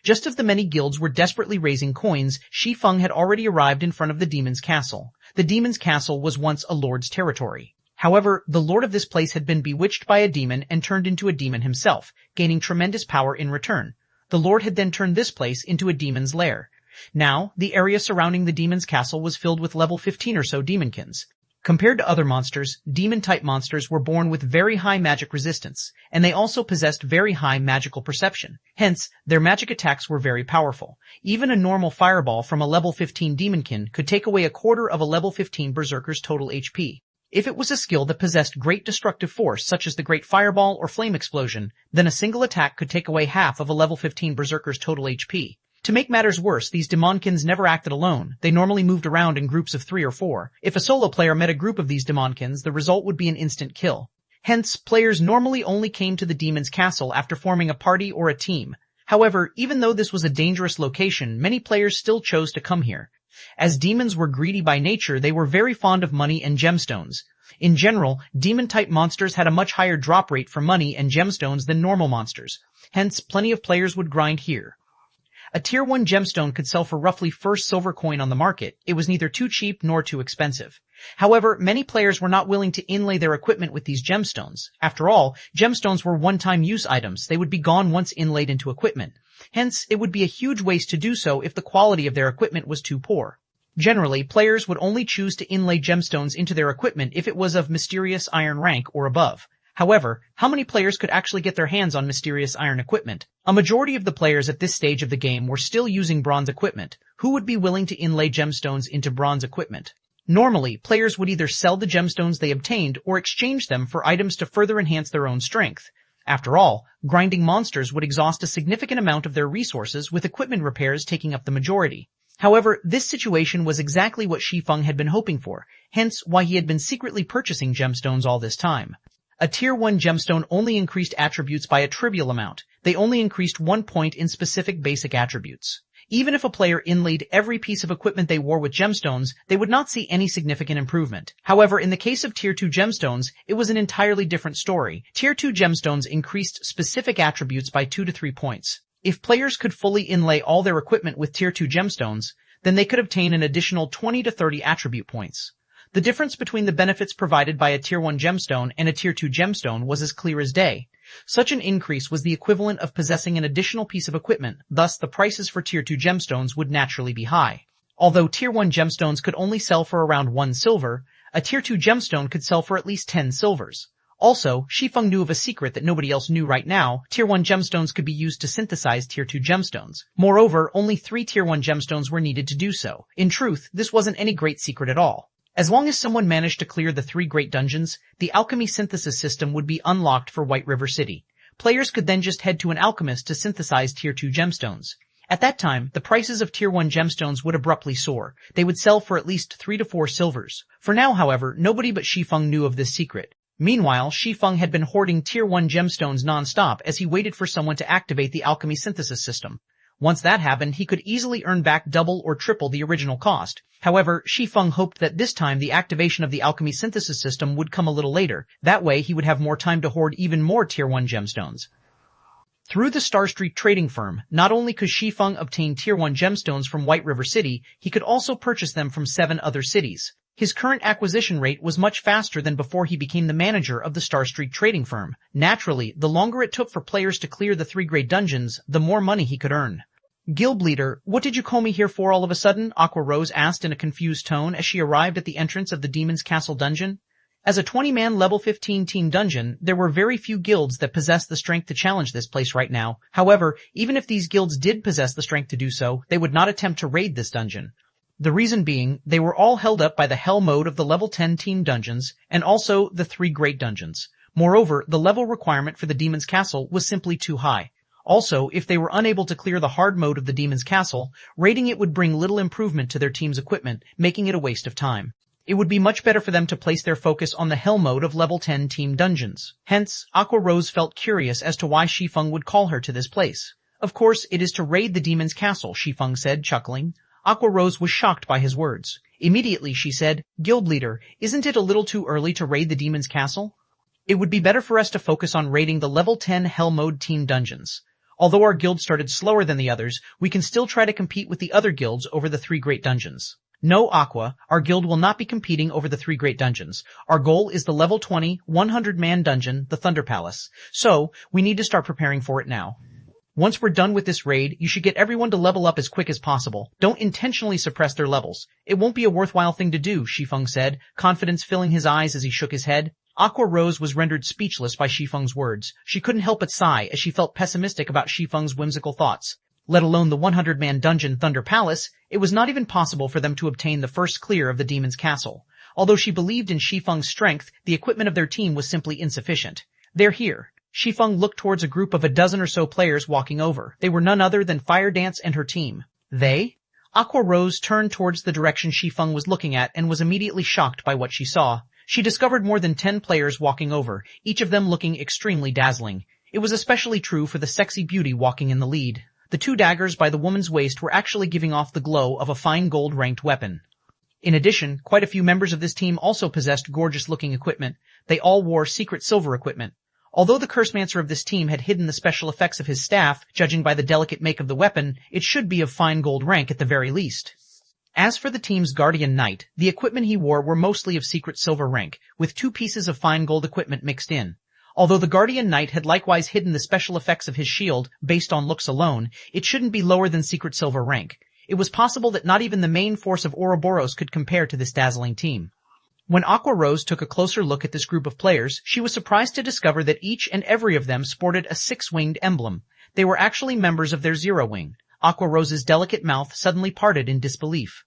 Just as the many guilds were desperately raising coins, Shi Feng had already arrived in front of the demon's castle. The demon's castle was once a lord's territory. However, the lord of this place had been bewitched by a demon and turned into a demon himself, gaining tremendous power in return. The lord had then turned this place into a demon's lair. Now, the area surrounding the demon's castle was filled with level 15 or so demonkins. Compared to other monsters, demon-type monsters were born with very high magic resistance, and they also possessed very high magical perception. Hence, their magic attacks were very powerful. Even a normal fireball from a level 15 demonkin could take away a quarter of a level 15 berserker's total HP. If it was a skill that possessed great destructive force, such as the Great Fireball or Flame Explosion, then a single attack could take away half of a level 15 berserker's total HP. To make matters worse, these demonkins never acted alone. They normally moved around in groups of 3 or 4. If a solo player met a group of these demonkins, the result would be an instant kill. Hence, players normally only came to the demon's castle after forming a party or a team. However, even though this was a dangerous location, many players still chose to come here. As demons were greedy by nature, they were very fond of money and gemstones. In general, demon-type monsters had a much higher drop rate for money and gemstones than normal monsters. Hence, plenty of players would grind here. A Tier 1 gemstone could sell for roughly first silver coin on the market. It was neither too cheap nor too expensive. However, many players were not willing to inlay their equipment with these gemstones. After all, gemstones were one-time use items. They would be gone once inlaid into equipment. Hence, it would be a huge waste to do so if the quality of their equipment was too poor. Generally, players would only choose to inlay gemstones into their equipment if it was of mysterious iron rank or above. However, how many players could actually get their hands on mysterious iron equipment? A majority of the players at this stage of the game were still using bronze equipment. Who would be willing to inlay gemstones into bronze equipment? Normally, players would either sell the gemstones they obtained or exchange them for items to further enhance their own strength. After all, grinding monsters would exhaust a significant amount of their resources, with equipment repairs taking up the majority. However, this situation was exactly what Shi Feng had been hoping for, hence why he had been secretly purchasing gemstones all this time. A Tier 1 gemstone only increased attributes by a trivial amount. They only increased 1 point in specific basic attributes. Even if a player inlaid every piece of equipment they wore with gemstones, they would not see any significant improvement. However, in the case of Tier 2 gemstones, it was an entirely different story. Tier 2 gemstones increased specific attributes by 2 to 3 points. If players could fully inlay all their equipment with Tier 2 gemstones, then they could obtain an additional 20 to 30 attribute points. The difference between the benefits provided by a Tier 1 gemstone and a Tier 2 gemstone was as clear as day. Such an increase was the equivalent of possessing an additional piece of equipment, thus the prices for Tier 2 gemstones would naturally be high. Although Tier 1 gemstones could only sell for around 1 silver, a Tier 2 gemstone could sell for at least 10 silvers. Also, Shi Feng knew of a secret that nobody else knew right now. Tier 1 gemstones could be used to synthesize Tier 2 gemstones. Moreover, only 3 Tier 1 gemstones were needed to do so. In truth, this wasn't any great secret at all. As long as someone managed to clear the 3 great dungeons, the alchemy synthesis system would be unlocked for White River City. Players could then just head to an alchemist to synthesize Tier 2 gemstones. At that time, the prices of Tier 1 gemstones would abruptly soar. They would sell for at least 3 to 4 silvers. For now, however, nobody but Shi Feng knew of this secret. Meanwhile, Shi Feng had been hoarding Tier 1 gemstones non-stop as he waited for someone to activate the alchemy synthesis system. Once that happened, he could easily earn back double or triple the original cost. However, Shi Feng hoped that this time the activation of the alchemy synthesis system would come a little later. That way, he would have more time to hoard even more Tier 1 gemstones. Through the Star Street trading firm, not only could Shi Feng obtain Tier 1 gemstones from White River City, he could also purchase them from 7 other cities. His current acquisition rate was much faster than before he became the manager of the Star Street trading firm. Naturally, the longer it took for players to clear the 3 great dungeons, the more money he could earn. Guild leader, what did you call me here for all of a sudden? Aqua Rose asked in a confused tone as she arrived at the entrance of the Demon's Castle dungeon. As a 20-man level 15 team dungeon, there were very few guilds that possessed the strength to challenge this place right now. However, even if these guilds did possess the strength to do so, they would not attempt to raid this dungeon. The reason being, they were all held up by the hell mode of the level 10 team dungeons, and also the 3 great dungeons. Moreover, the level requirement for the Demon's Castle was simply too high. Also, if they were unable to clear the hard mode of the Demon's Castle, raiding it would bring little improvement to their team's equipment, making it a waste of time. It would be much better for them to place their focus on the hell mode of level 10 team dungeons. Hence, Aqua Rose felt curious as to why Shi Feng would call her to this place. Of course, it is to raid the Demon's Castle, Shi Feng said, chuckling. Aqua Rose was shocked by his words. Immediately she said, Guild leader, isn't it a little too early to raid the Demon's Castle? It would be better for us to focus on raiding the level 10 hell mode team dungeons. Although our guild started slower than the others, we can still try to compete with the other guilds over the 3 great dungeons. No, Aqua, our guild will not be competing over the 3 great dungeons. Our goal is the level 20, 100-man dungeon, the Thunder Palace. So, we need to start preparing for it now. Once we're done with this raid, you should get everyone to level up as quick as possible. Don't intentionally suppress their levels. It won't be a worthwhile thing to do, Shi Feng said, confidence filling his eyes as he shook his head. Aqua Rose was rendered speechless by Shi Feng's words. She couldn't help but sigh as she felt pessimistic about Shi Feng's whimsical thoughts. Let alone the 100-man dungeon Thunder Palace, it was not even possible for them to obtain the first clear of the Demon's Castle. Although she believed in Shi Feng's strength, the equipment of their team was simply insufficient. They're here. Shi Feng looked towards a group of a dozen or so players walking over. They were none other than Fire Dance and her team. They? Aqua Rose turned towards the direction Shi Feng was looking at and was immediately shocked by what she saw. She discovered more than 10 players walking over, each of them looking extremely dazzling. It was especially true for the sexy beauty walking in the lead. The 2 daggers by the woman's waist were actually giving off the glow of a fine gold-ranked weapon. In addition, quite a few members of this team also possessed gorgeous-looking equipment. They all wore secret silver equipment. Although the Cursemancer of this team had hidden the special effects of his staff, judging by the delicate make of the weapon, it should be of fine gold rank at the very least. As for the team's Guardian Knight, the equipment he wore were mostly of secret silver rank, with 2 pieces of fine gold equipment mixed in. Although the Guardian Knight had likewise hidden the special effects of his shield based on looks alone, it shouldn't be lower than secret silver rank. It was possible that not even the main force of Ouroboros could compare to this dazzling team. When Aqua Rose took a closer look at this group of players, she was surprised to discover that each and every of them sported a 6-winged emblem. They were actually members of their Zero Wing. Aqua Rose's delicate mouth suddenly parted in disbelief.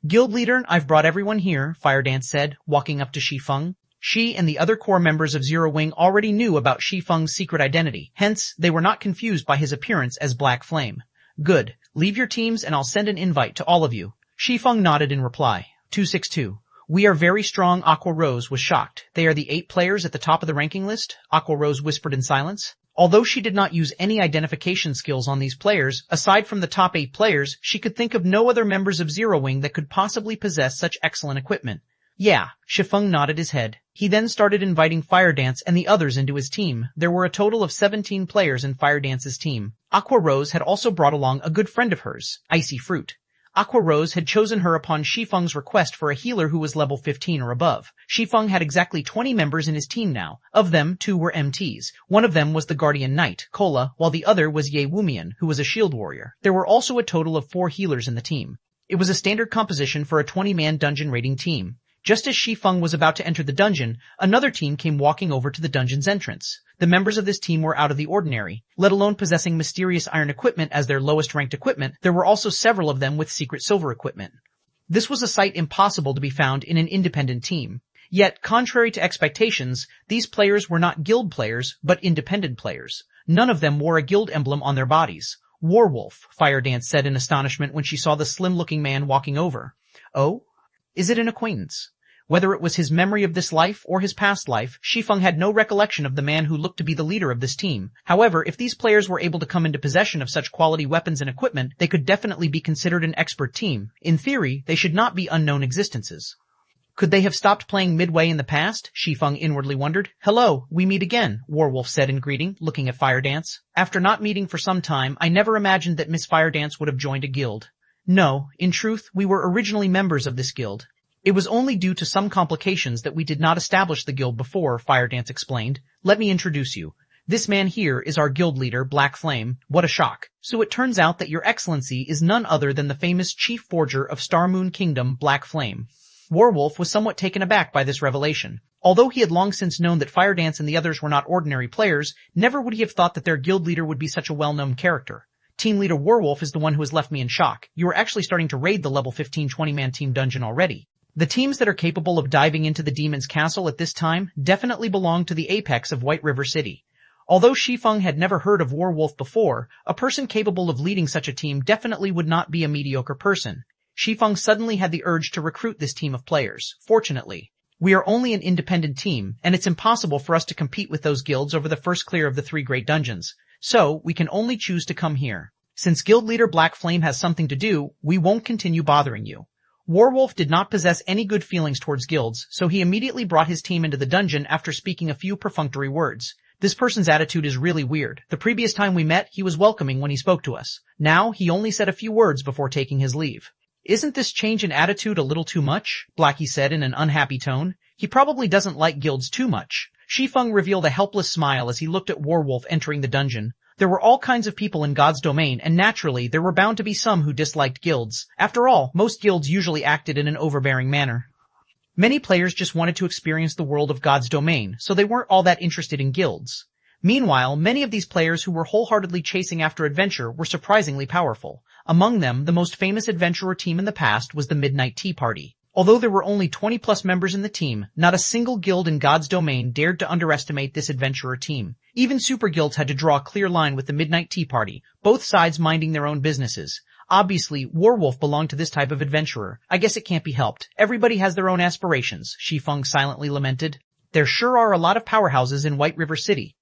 Guild leader, I've brought everyone here, Fire Dance said, walking up to Shi Feng. She and the other core members of Zero Wing already knew about Shi Feng's secret identity, hence they were not confused by his appearance as Black Flame. Good. Leave your teams and I'll send an invite to all of you. Shi Feng nodded in reply. 262. We are very strong. Aqua Rose was shocked. They are the 8 players at the top of the ranking list, Aqua Rose whispered in silence. Although she did not use any identification skills on these players, aside from the top 8 players, she could think of no other members of Zero Wing that could possibly possess such excellent equipment. Yeah, Shi Feng nodded his head. He then started inviting Fire Dance and the others into his team. There were a total of 17 players in Fire Dance's team. Aqua Rose had also brought along a good friend of hers, Icy Fruit. Aqua Rose had chosen her upon Shi Feng's request for a healer who was level 15 or above. Shi Feng had exactly 20 members in his team now. Of them, 2 were MTs. One of them was the Guardian Knight, Kola, while the other was Ye Wumian, who was a shield warrior. There were also a total of 4 healers in the team. It was a standard composition for a 20-man dungeon raiding team. Just as Shi Feng was about to enter the dungeon, another team came walking over to the dungeon's entrance. The members of this team were out of the ordinary. Let alone possessing mysterious iron equipment as their lowest-ranked equipment, there were also several of them with secret silver equipment. This was a sight impossible to be found in an independent team. Yet, contrary to expectations, these players were not guild players, but independent players. None of them wore a guild emblem on their bodies. Warwolf, Firedance said in astonishment when she saw the slim-looking man walking over. Oh? Is it an acquaintance? Whether it was his memory of this life or his past life, Shi Feng had no recollection of the man who looked to be the leader of this team. However, if these players were able to come into possession of such quality weapons and equipment, they could definitely be considered an expert team. In theory, they should not be unknown existences. Could they have stopped playing midway in the past? Shi Feng inwardly wondered. Hello, we meet again, Warwolf said in greeting, looking at Firedance. After not meeting for some time, I never imagined that Miss Firedance would have joined a guild. No, in truth, we were originally members of this guild. It was only due to some complications that we did not establish the guild before, Firedance explained. Let me introduce you. This man here is our guild leader, Black Flame. What a shock. So it turns out that your excellency is none other than the famous chief forger of Star Moon Kingdom, Black Flame. Warwolf was somewhat taken aback by this revelation. Although he had long since known that Firedance and the others were not ordinary players, never would he have thought that their guild leader would be such a well-known character. Team leader Warwolf is the one who has left me in shock. You are actually starting to raid the level 15 20-man team dungeon already. The teams that are capable of diving into the demon's castle at this time definitely belong to the apex of White River City. Although Shi Feng had never heard of Warwolf before, a person capable of leading such a team definitely would not be a mediocre person. Shi Feng suddenly had the urge to recruit this team of players. Fortunately, we are only an independent team, and it's impossible for us to compete with those guilds over the first clear of the 3 great dungeons. So, we can only choose to come here. Since guild leader Black Flame has something to do, we won't continue bothering you. Warwolf did not possess any good feelings towards guilds, so he immediately brought his team into the dungeon after speaking a few perfunctory words. This person's attitude is really weird. The previous time we met, he was welcoming when he spoke to us. Now, he only said a few words before taking his leave. Isn't this change in attitude a little too much? Blackie said in an unhappy tone. He probably doesn't like guilds too much. Shi Feng revealed a helpless smile as he looked at Warwolf entering the dungeon. There were all kinds of people in God's domain, and naturally, there were bound to be some who disliked guilds. After all, most guilds usually acted in an overbearing manner. Many players just wanted to experience the world of God's domain, so they weren't all that interested in guilds. Meanwhile, many of these players who were wholeheartedly chasing after adventure were surprisingly powerful. Among them, the most famous adventurer team in the past was the Midnight Tea Party. Although there were only 20+ members in the team, not a single guild in God's domain dared to underestimate this adventurer team. Even super guilds had to draw a clear line with the Midnight Tea Party, both sides minding their own businesses. Obviously, Warwolf belonged to this type of adventurer. I guess it can't be helped. Everybody has their own aspirations, Shi Feng silently lamented. There sure are a lot of powerhouses in White River City.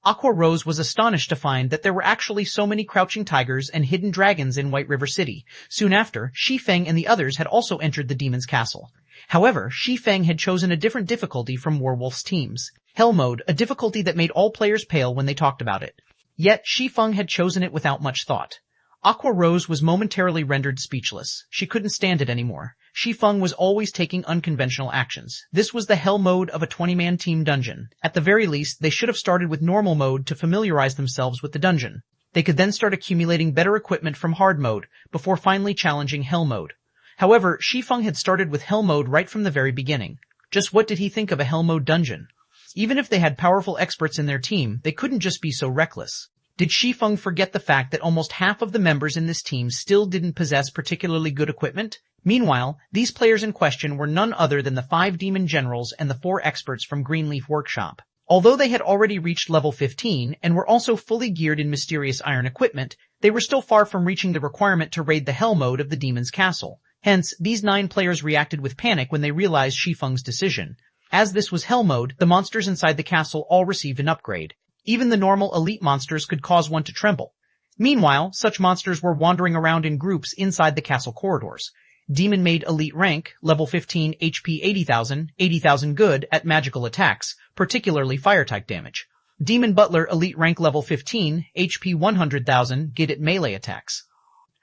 Aqua Rose was astonished to find that there were actually so many crouching tigers and hidden dragons in White River City. Soon after, Shi Feng and the others had also entered the demon's castle. However, Shi Feng had chosen a different difficulty from Warwolf's teams. Hell Mode, a difficulty that made all players pale when they talked about it. Yet, Shi Feng had chosen it without much thought. Aqua Rose was momentarily rendered speechless. She couldn't stand it anymore. Shi Feng was always taking unconventional actions. This was the hell mode of a 20-man team dungeon. At the very least, they should have started with normal mode to familiarize themselves with the dungeon. They could then start accumulating better equipment from hard mode, before finally challenging hell mode. However, Shi Feng had started with hell mode right from the very beginning. Just what did he think of a hell mode dungeon? Even if they had powerful experts in their team, they couldn't just be so reckless. Did Shi Feng forget the fact that almost half of the members in this team still didn't possess particularly good equipment? Meanwhile, these players in question were none other than the 5 demon generals and the 4 experts from Greenleaf Workshop. Although they had already reached level 15 and were also fully geared in mysterious iron equipment, they were still far from reaching the requirement to raid the hell mode of the demon's castle. Hence, these 9 players reacted with panic when they realized Shi Feng's decision. As this was hell mode, the monsters inside the castle all received an upgrade. Even the normal elite monsters could cause one to tremble. Meanwhile, such monsters were wandering around in groups inside the castle corridors. Demon Maid Elite Rank, level 15, HP 80,000, 80,000 good at magical attacks, particularly fire-type damage. Demon Butler Elite Rank level 15, HP 100,000, good at melee attacks.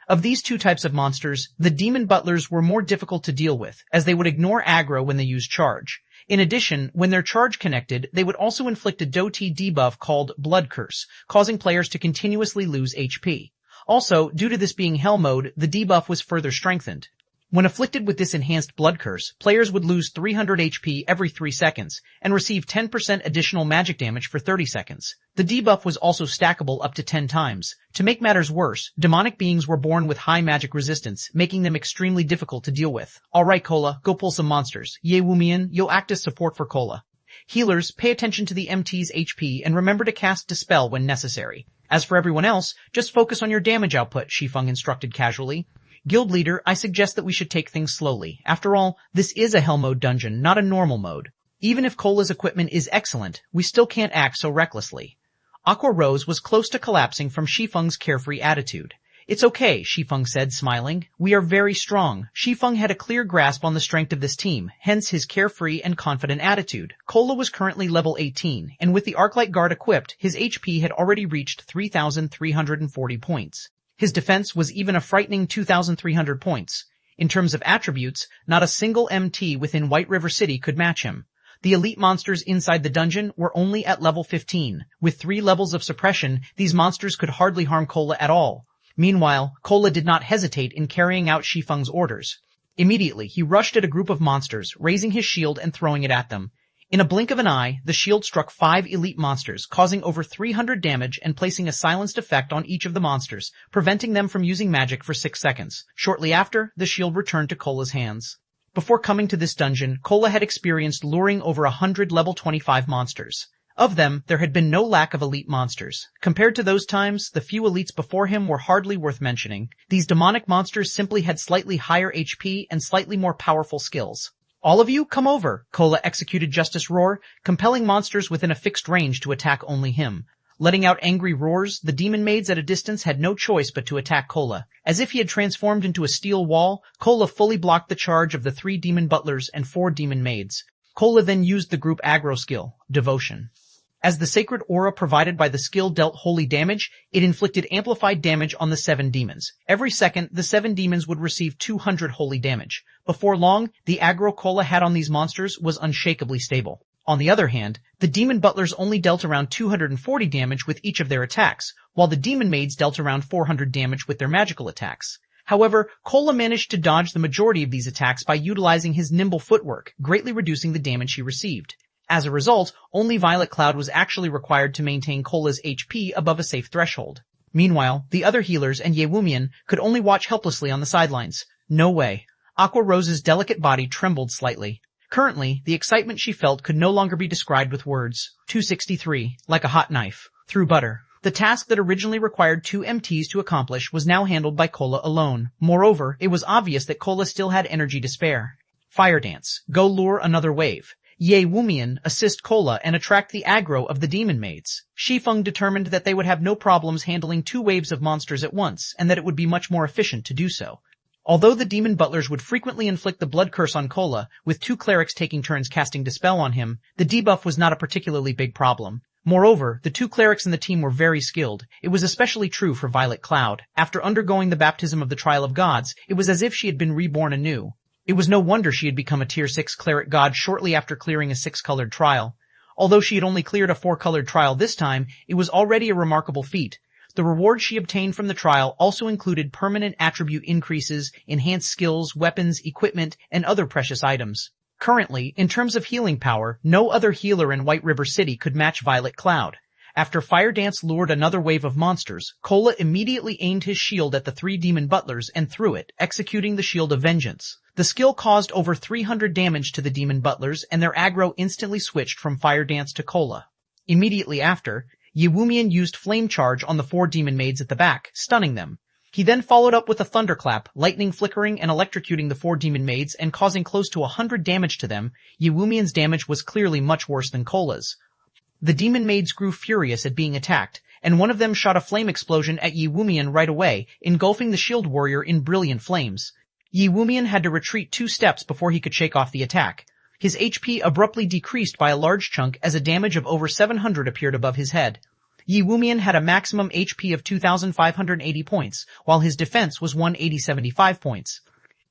Of these 2 types of monsters, the Demon Butlers were more difficult to deal with, as they would ignore aggro when they used charge. In addition, when their charge connected, they would also inflict a Doti debuff called Blood Curse, causing players to continuously lose HP. Also, due to this being hell mode, the debuff was further strengthened. When afflicted with this enhanced blood curse, players would lose 300 HP every 3 seconds, and receive 10% additional magic damage for 30 seconds. The debuff was also stackable up to 10 times. To make matters worse, demonic beings were born with high magic resistance, making them extremely difficult to deal with. Alright Cola, go pull some monsters. Ye Wumian, you'll act as support for Cola. Healers, pay attention to the MT's HP and remember to cast Dispel when necessary. As for everyone else, just focus on your damage output, Shi Feng instructed casually. Guild leader, I suggest that we should take things slowly. After all, this is a hell mode dungeon, not a normal mode. Even if Cola's equipment is excellent, we still can't act so recklessly. Aqua Rose was close to collapsing from Shi Feng's carefree attitude. It's okay, Shi Feng said, smiling. We are very strong. Shi Feng had a clear grasp on the strength of this team, hence his carefree and confident attitude. Cola was currently level 18, and with the Arclight Guard equipped, his HP had already reached 3,340 points. His defense was even a frightening 2,300 points. In terms of attributes, not a single MT within White River City could match him. The elite monsters inside the dungeon were only at level 15. With 3 levels of suppression, these monsters could hardly harm Cola at all. Meanwhile, Cola did not hesitate in carrying out Shi Feng's orders. Immediately, he rushed at a group of monsters, raising his shield and throwing it at them. In a blink of an eye, the shield struck 5 elite monsters, causing over 300 damage and placing a silenced effect on each of the monsters, preventing them from using magic for 6 seconds. Shortly after, the shield returned to Cola's hands. Before coming to this dungeon, Cola had experienced luring over 100 level 25 monsters. Of them, there had been no lack of elite monsters. Compared to those times, the few elites before him were hardly worth mentioning. These demonic monsters simply had slightly higher HP and slightly more powerful skills. All of you, come over, Cola executed Justice Roar, compelling monsters within a fixed range to attack only him. Letting out angry roars, the demon maids at a distance had no choice but to attack Cola. As if he had transformed into a steel wall, Cola fully blocked the charge of the 3 demon butlers and 4 demon maids. Cola then used the group aggro skill, Devotion. As the sacred aura provided by the skill dealt holy damage, it inflicted amplified damage on the 7 demons. Every second, the 7 demons would receive 200 holy damage. Before long, the aggro Cola had on these monsters was unshakably stable. On the other hand, the demon butlers only dealt around 240 damage with each of their attacks, while the demon maids dealt around 400 damage with their magical attacks. However, Cola managed to dodge the majority of these attacks by utilizing his nimble footwork, greatly reducing the damage he received. As a result, only Violet Cloud was actually required to maintain Cola's HP above a safe threshold. Meanwhile, the other healers and Ye Wumian could only watch helplessly on the sidelines. No way. Aqua Rose's delicate body trembled slightly. Currently, the excitement she felt could no longer be described with words. 263, like a hot knife, through butter. The task that originally required 2 MTs to accomplish was now handled by Cola alone. Moreover, it was obvious that Cola still had energy to spare. Fire Dance. Go lure another wave. Ye Wumian assist Cola and attract the aggro of the demon maids. Shi Feng determined that they would have no problems handling 2 waves of monsters at once, and that it would be much more efficient to do so. Although the demon butlers would frequently inflict the blood curse on Cola, with 2 clerics taking turns casting Dispel on him, the debuff was not a particularly big problem. Moreover, the 2 clerics in the team were very skilled. It was especially true for Violet Cloud. After undergoing the baptism of the Trial of Gods, it was as if she had been reborn anew. It was no wonder she had become a tier 6 cleric god shortly after clearing a 6-colored trial. Although she had only cleared a 4-colored trial this time, it was already a remarkable feat. The reward she obtained from the trial also included permanent attribute increases, enhanced skills, weapons, equipment, and other precious items. Currently, in terms of healing power, no other healer in White River City could match Violet Cloud. After Fire Dance lured another wave of monsters, Cola immediately aimed his shield at the 3 demon butlers and threw it, executing the Shield of Vengeance. The skill caused over 300 damage to the demon butlers, and their aggro instantly switched from Fire Dance to Cola. Immediately after, Ye Wumian used Flame Charge on the 4 demon maids at the back, stunning them. He then followed up with a Thunderclap, lightning flickering and electrocuting the 4 demon maids and causing close to 100 damage to them. Ye Wumian's damage was clearly much worse than Cola's. The demon maids grew furious at being attacked, and one of them shot a flame explosion at Ye Wumian right away, engulfing the shield warrior in brilliant flames. Ye Wumian had to retreat 2 steps before he could shake off the attack. His HP abruptly decreased by a large chunk as a damage of over 700 appeared above his head. Ye Wumian had a maximum HP of 2,580 points, while his defense was 180-75 points.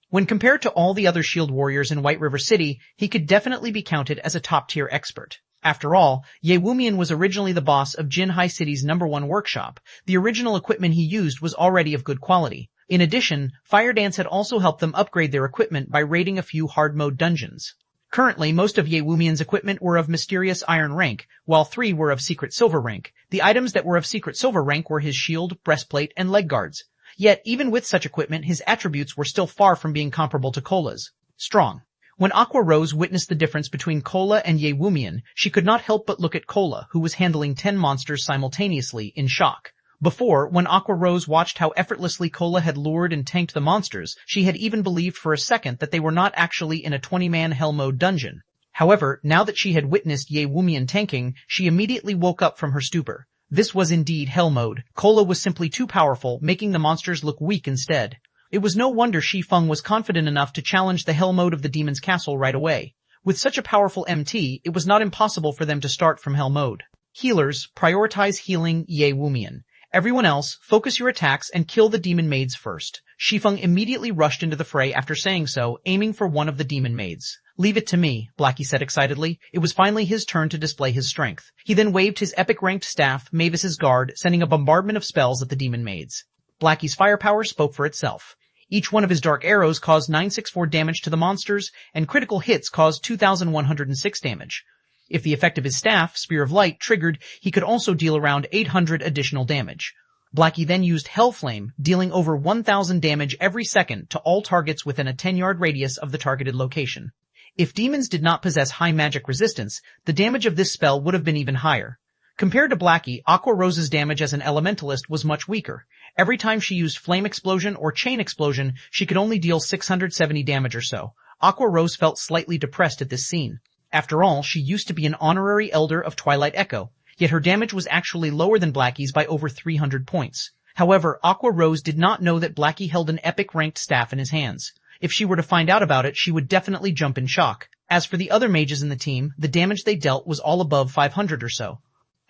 When compared to all the other shield warriors in White River City, he could definitely be counted as a top-tier expert. After all, Ye Wumian was originally the boss of Jinhai City's #1 workshop. The original equipment he used was already of good quality. In addition, Fire Dance had also helped them upgrade their equipment by raiding a few hard-mode dungeons. Currently, most of Ye Wumian's equipment were of mysterious iron rank, while 3 were of secret silver rank. The items that were of secret silver rank were his shield, breastplate, and leg guards. Yet, even with such equipment, his attributes were still far from being comparable to Cola's. Strong. When Aqua Rose witnessed the difference between Cola and Ye Wumian, she could not help but look at Cola, who was handling 10 monsters simultaneously, in shock. Before, when Aqua Rose watched how effortlessly Cola had lured and tanked the monsters, she had even believed for a second that they were not actually in a 20-man hell mode dungeon. However, now that she had witnessed Ye Wumian tanking, she immediately woke up from her stupor. This was indeed hell mode. Cola was simply too powerful, making the monsters look weak instead. It was no wonder Shi Feng was confident enough to challenge the hell mode of the demon's castle right away. With such a powerful MT, it was not impossible for them to start from hell mode. Healers, prioritize healing Ye Wumian. Everyone else, focus your attacks and kill the demon maids first. Shi Feng immediately rushed into the fray after saying so, aiming for one of the demon maids. Leave it to me, Blackie said excitedly. It was finally his turn to display his strength. He then waved his epic-ranked staff, Mavis's Guard, sending a bombardment of spells at the demon maids. Blackie's firepower spoke for itself. Each one of his dark arrows caused 964 damage to the monsters, and critical hits caused 2,106 damage. If the effect of his staff, Spear of Light, triggered, he could also deal around 800 additional damage. Blackie then used Hellflame, dealing over 1,000 damage every second to all targets within a 10-yard radius of the targeted location. If demons did not possess high magic resistance, the damage of this spell would have been even higher. Compared to Blackie, Aqua Rose's damage as an elementalist was much weaker. Every time she used Flame Explosion or Chain Explosion, she could only deal 670 damage or so. Aqua Rose felt slightly depressed at this scene. After all, she used to be an honorary Elder of Twilight Echo, yet her damage was actually lower than Blackie's by over 300 points. However, Aqua Rose did not know that Blackie held an epic-ranked staff in his hands. If she were to find out about it, she would definitely jump in shock. As for the other mages in the team, the damage they dealt was all above 500 or so.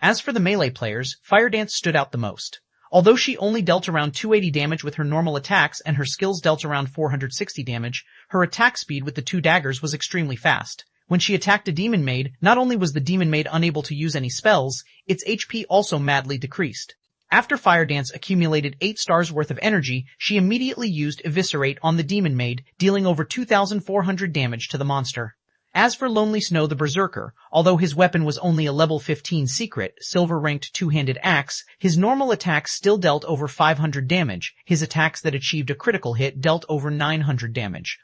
As for the melee players, Fire Dance stood out the most. Although she only dealt around 280 damage with her normal attacks and her skills dealt around 460 damage, her attack speed with the two daggers was extremely fast. When she attacked a demon maid, not only was the demon maid unable to use any spells, its HP also madly decreased. After Fire Dance accumulated 8 stars worth of energy, she immediately used Eviscerate on the demon maid, dealing over 2,400 damage to the monster. As for Lonely Snow the Berserker, although his weapon was only a level 15 secret, silver-ranked two-handed axe, his normal attacks still dealt over 500 damage. His attacks that achieved a critical hit dealt over 900 damage.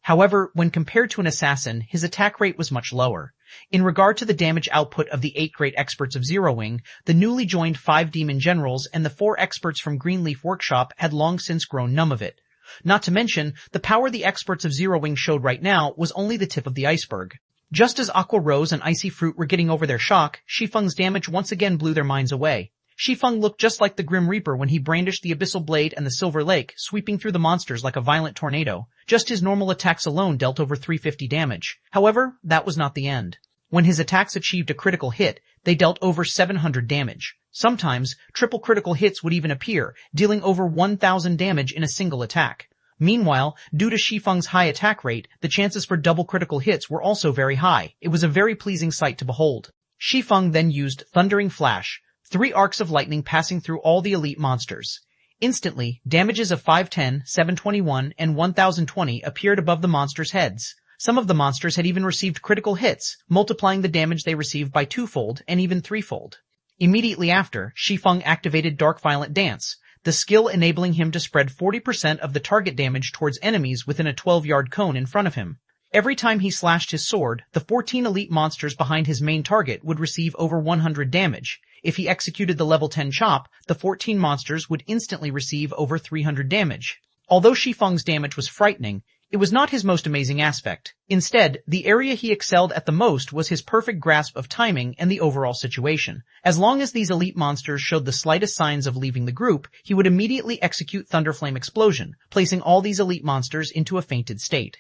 However, when compared to an assassin, his attack rate was much lower. In regard to the damage output of the 8 great experts of Zero Wing, the newly joined 5 demon generals and the 4 experts from Greenleaf Workshop had long since grown numb of it. Not to mention, the power the experts of Zero Wing showed right now was only the tip of the iceberg. Just as Aqua Rose and Icy Fruit were getting over their shock, Shi Feng's damage once again blew their minds away. Shi Feng looked just like the Grim Reaper when he brandished the Abyssal Blade and the Silver Lake, sweeping through the monsters like a violent tornado. Just his normal attacks alone dealt over 350 damage. However, that was not the end. When his attacks achieved a critical hit, they dealt over 700 damage. Sometimes, triple critical hits would even appear, dealing over 1,000 damage in a single attack. Meanwhile, due to Shi Feng's high attack rate, the chances for double critical hits were also very high. It was a very pleasing sight to behold. Shi Feng then used Thundering Flash, 3 arcs of lightning passing through all the elite monsters. Instantly, damages of 510, 721, and 1020 appeared above the monsters' heads. Some of the monsters had even received critical hits, multiplying the damage they received by 2-fold and even 3-fold. Immediately after, Shi Feng activated Dark Violent Dance, the skill enabling him to spread 40% of the target damage towards enemies within a 12-yard cone in front of him. Every time he slashed his sword, the 14 elite monsters behind his main target would receive over 100 damage. If he executed the level 10 chop, the 14 monsters would instantly receive over 300 damage. Although Shi Feng's damage was frightening, it was not his most amazing aspect. Instead, the area he excelled at the most was his perfect grasp of timing and the overall situation. As long as these elite monsters showed the slightest signs of leaving the group, he would immediately execute Thunderflame Explosion, placing all these elite monsters into a fainted state.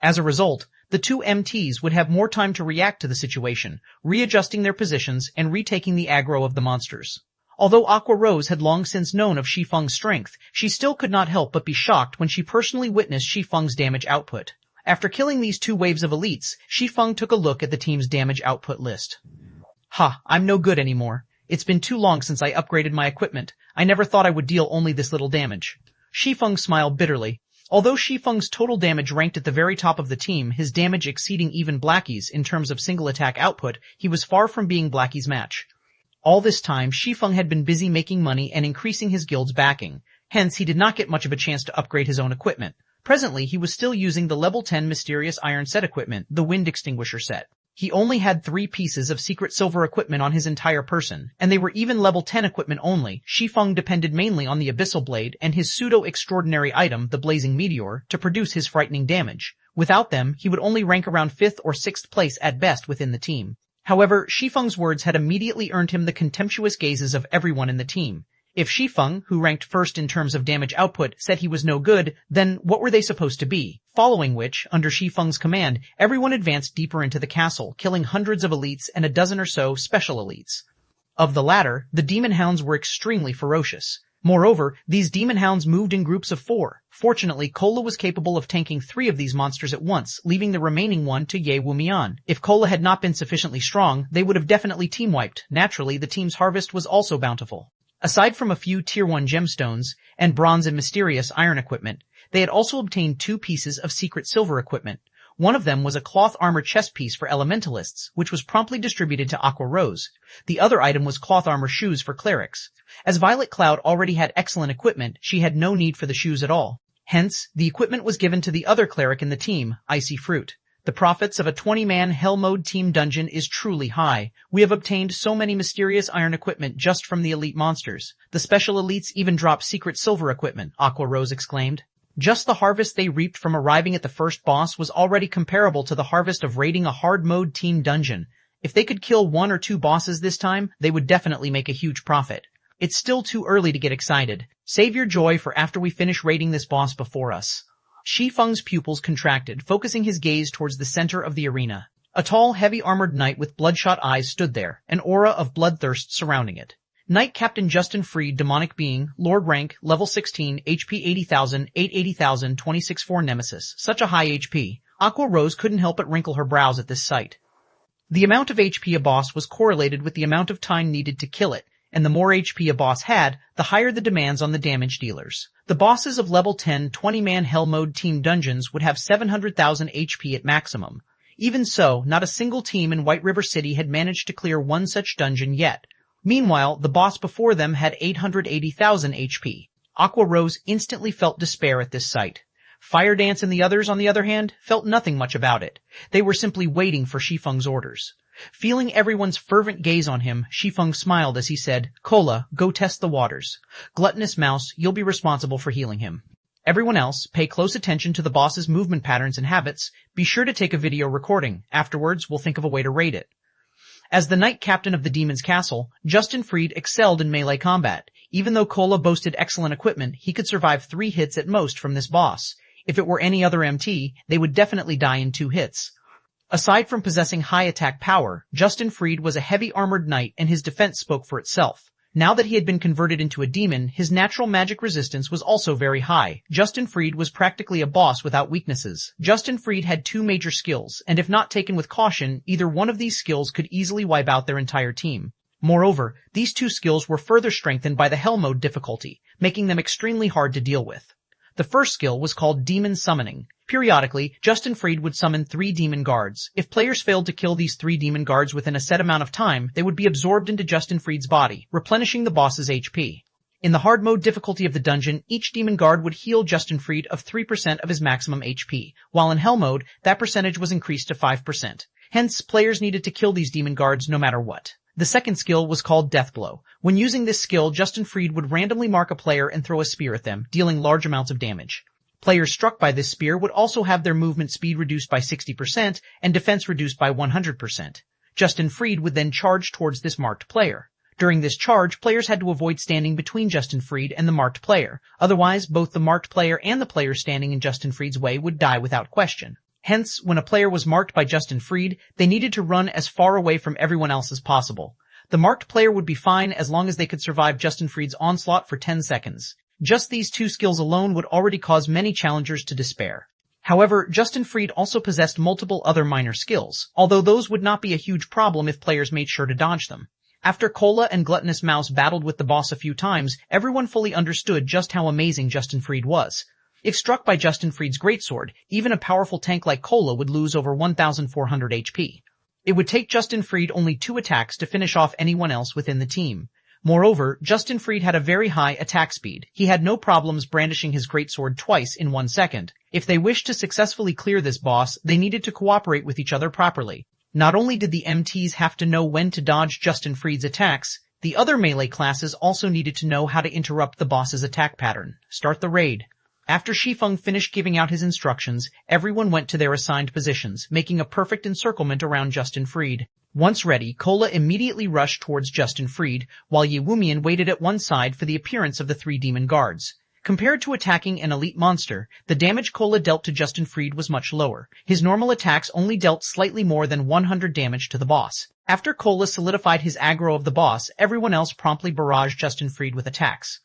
As a result, the 2 MTs would have more time to react to the situation, readjusting their positions and retaking the aggro of the monsters. Although Aqua Rose had long since known of Shi Feng's strength, she still could not help but be shocked when she personally witnessed Shi Feng's damage output. After killing these 2 waves of elites, Shi Feng took a look at the team's damage output list. Ha, I'm no good anymore. It's been too long since I upgraded my equipment. I never thought I would deal only this little damage. Shi Feng smiled bitterly. Although Shi Feng's total damage ranked at the very top of the team, his damage exceeding even Blackie's in terms of single attack output, he was far from being Blackie's match. All this time, Shi Feng had been busy making money and increasing his guild's backing. Hence, he did not get much of a chance to upgrade his own equipment. Presently, he was still using the level 10 Mysterious Iron Set equipment, the Wind Extinguisher set. He only had 3 pieces of secret silver equipment on his entire person, and they were even level 10 equipment only. Shi Feng depended mainly on the abyssal blade and his pseudo-extraordinary item, the blazing meteor, to produce his frightening damage. Without them, he would only rank around 5th or 6th place at best within the team. However, Shi Feng's words had immediately earned him the contemptuous gazes of everyone in the team. If Shi Feng, who ranked first in terms of damage output, said he was no good, then what were they supposed to be? Following which, under Shi Feng's command, everyone advanced deeper into the castle, killing hundreds of elites and a dozen or so special elites. Of the latter, the demon hounds were extremely ferocious. Moreover, these demon hounds moved in groups of 4. Fortunately, Kola was capable of tanking 3 of these monsters at once, leaving the remaining one to Ye Wumian. If Kola had not been sufficiently strong, they would have definitely team-wiped. Naturally, the team's harvest was also bountiful. Aside from a few Tier 1 gemstones and bronze and mysterious iron equipment, they had also obtained 2 pieces of secret silver equipment. One of them was a cloth armor chest piece for elementalists, which was promptly distributed to Aqua Rose. The other item was cloth armor shoes for clerics. As Violet Cloud already had excellent equipment, she had no need for the shoes at all. Hence, the equipment was given to the other cleric in the team, Icy Fruit. The profits of a 20-man Hell Mode team dungeon is truly high. We have obtained so many mysterious iron equipment just from the elite monsters. The special elites even drop secret silver equipment, Aqua Rose exclaimed. Just the harvest they reaped from arriving at the first boss was already comparable to the harvest of raiding a hard mode team dungeon. If they could kill 1 or 2 bosses this time, they would definitely make a huge profit. It's still too early to get excited. Save your joy for after we finish raiding this boss before us. Shi Feng's pupils contracted, focusing his gaze towards the center of the arena. A tall, heavy-armored knight with bloodshot eyes stood there, an aura of bloodthirst surrounding it. Knight Captain Justin Freed, demonic being, Lord rank, level 16, HP 80,000, 880,000, 26-4 nemesis. Such a high HP. Aqua Rose couldn't help but wrinkle her brows at this sight. The amount of HP a boss was correlated with the amount of time needed to kill it, and the more HP a boss had, the higher the demands on the damage dealers. The bosses of level 10 20-man Hell Mode team dungeons would have 700,000 HP at maximum. Even so, not a single team in White River City had managed to clear one such dungeon yet. Meanwhile, the boss before them had 880,000 HP. Aqua Rose instantly felt despair at this sight. Fire Dance and the others, on the other hand, felt nothing much about it. They were simply waiting for Shi Feng's orders. Feeling everyone's fervent gaze on him, Shi Feng smiled as he said, "Kola, go test the waters. Gluttonous Mouse, you'll be responsible for healing him. Everyone else, pay close attention to the boss's movement patterns and habits. Be sure to take a video recording. Afterwards, we'll think of a way to raid it." As the Knight Captain of the Demon's Castle, Justin Freed excelled in melee combat. Even though Kola boasted excellent equipment, he could survive 3 hits at most from this boss. If it were any other MT, they would definitely die in 2 hits. Aside from possessing high attack power, Justin Freed was a heavy armored knight and his defense spoke for itself. Now that he had been converted into a demon, his natural magic resistance was also very high. Justin Freed was practically a boss without weaknesses. Justin Freed had 2 major skills, and if not taken with caution, either one of these skills could easily wipe out their entire team. Moreover, these 2 skills were further strengthened by the Hell Mode difficulty, making them extremely hard to deal with. The first skill was called Demon Summoning. Periodically, Justin Freed would summon 3 demon guards. If players failed to kill these 3 demon guards within a set amount of time, they would be absorbed into Justin Freed's body, replenishing the boss's HP. In the hard mode difficulty of the dungeon, each demon guard would heal Justin Freed of 3% of his maximum HP, while in hell mode, that percentage was increased to 5%. Hence, players needed to kill these demon guards no matter what. The second skill was called Death Blow. When using this skill, Justin Freed would randomly mark a player and throw a spear at them, dealing large amounts of damage. Players struck by this spear would also have their movement speed reduced by 60% and defense reduced by 100%. Justin Freed would then charge towards this marked player. During this charge, players had to avoid standing between Justin Freed and the marked player. Otherwise, both the marked player and the player standing in Justin Freed's way would die without question. Hence, when a player was marked by Justin Freed, they needed to run as far away from everyone else as possible. The marked player would be fine as long as they could survive Justin Freed's onslaught for 10 seconds. Just these 2 skills alone would already cause many challengers to despair. However, Justin Freed also possessed multiple other minor skills, although those would not be a huge problem if players made sure to dodge them. After Kola and Gluttonous Mouse battled with the boss a few times, everyone fully understood just how amazing Justin Freed was. If struck by Justin Freed's greatsword, even a powerful tank like Kola would lose over 1,400 HP. It would take Justin Freed only 2 attacks to finish off anyone else within the team. Moreover, Justin Freed had a very high attack speed. He had no problems brandishing his greatsword twice in 1 second. If they wished to successfully clear this boss, they needed to cooperate with each other properly. Not only did the MTs have to know when to dodge Justin Fried's attacks, the other melee classes also needed to know how to interrupt the boss's attack pattern. Start the raid. After Shi Feng finished giving out his instructions, everyone went to their assigned positions, making a perfect encirclement around Justin Fried. Once ready, Cola immediately rushed towards Justin Fried, while Ye Wumian waited at one side for the appearance of the 3 demon guards. Compared to attacking an elite monster, the damage Cola dealt to Justin Fried was much lower. His normal attacks only dealt slightly more than 100 damage to the boss. After Cola solidified his aggro of the boss, everyone else promptly barraged Justin Fried with attacks.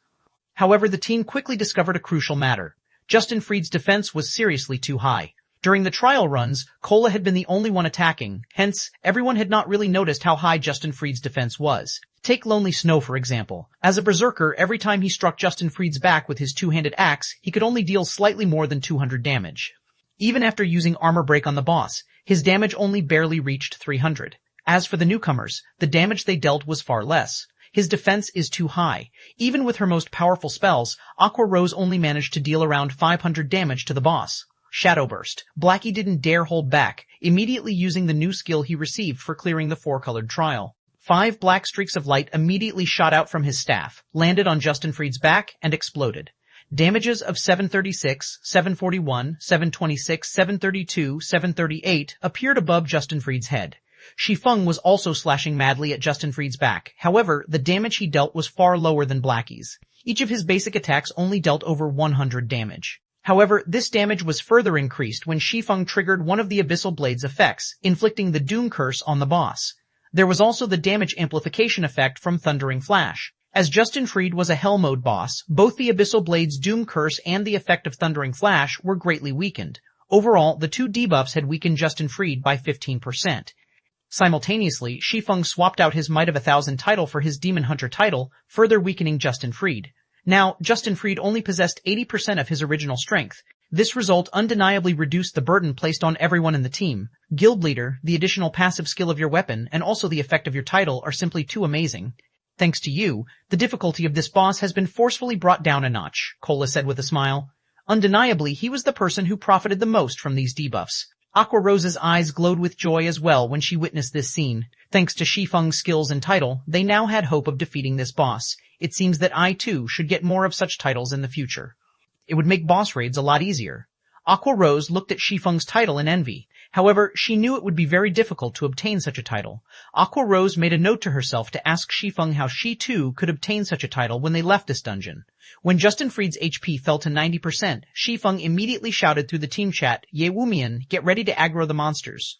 However, the team quickly discovered a crucial matter. Justin Fried's defense was seriously too high. During the trial runs, Cola had been the only one attacking, hence, everyone had not really noticed how high Justin Fried's defense was. Take Lonely Snow for example. As a berserker, every time he struck Justin Fried's back with his two-handed axe, he could only deal slightly more than 200 damage. Even after using armor break on the boss, his damage only barely reached 300. As for the newcomers, the damage they dealt was far less. His defense is too high. Even with her most powerful spells, Aqua Rose only managed to deal around 500 damage to the boss. Shadow Burst. Blackie didn't dare hold back, immediately using the new skill he received for clearing the 4-colored trial. 5 black streaks of light immediately shot out from his staff, landed on Justin Fried's back, and exploded. Damages of 736, 741, 726, 732, 738 appeared above Justin Fried's head. Shi Feng was also slashing madly at Justin Fried's back. However, the damage he dealt was far lower than Blackie's. Each of his basic attacks only dealt over 100 damage. However, this damage was further increased when Shi Feng triggered one of the Abyssal Blade's effects, inflicting the Doom Curse on the boss. There was also the damage amplification effect from Thundering Flash. As Justin Fried was a Hell Mode boss, both the Abyssal Blade's Doom Curse and the effect of Thundering Flash were greatly weakened. Overall, the 2 debuffs had weakened Justin Fried by 15%. Simultaneously, Shi Feng swapped out his Might of 1,000 title for his Demon Hunter title, further weakening Justin Fried. Now, Justin Fried only possessed 80% of his original strength. This result undeniably reduced the burden placed on everyone in the team. Guild Leader, the additional passive skill of your weapon, and also the effect of your title are simply too amazing. Thanks to you, the difficulty of this boss has been forcefully brought down a notch, Cola said with a smile. Undeniably, he was the person who profited the most from these debuffs. Aqua Rose's eyes glowed with joy as well when she witnessed this scene. Thanks to Shi Feng's skills and title, they now had hope of defeating this boss. It seems that I too should get more of such titles in the future. It would make boss raids a lot easier. Aqua Rose looked at Shi Feng's title in envy. However, she knew it would be very difficult to obtain such a title. Aqua Rose made a note to herself to ask Shi Feng how she too could obtain such a title when they left this dungeon. When Justin Fried's HP fell to 90%, Shi Feng immediately shouted through the team chat, "Ye Wumian, get ready to aggro the monsters.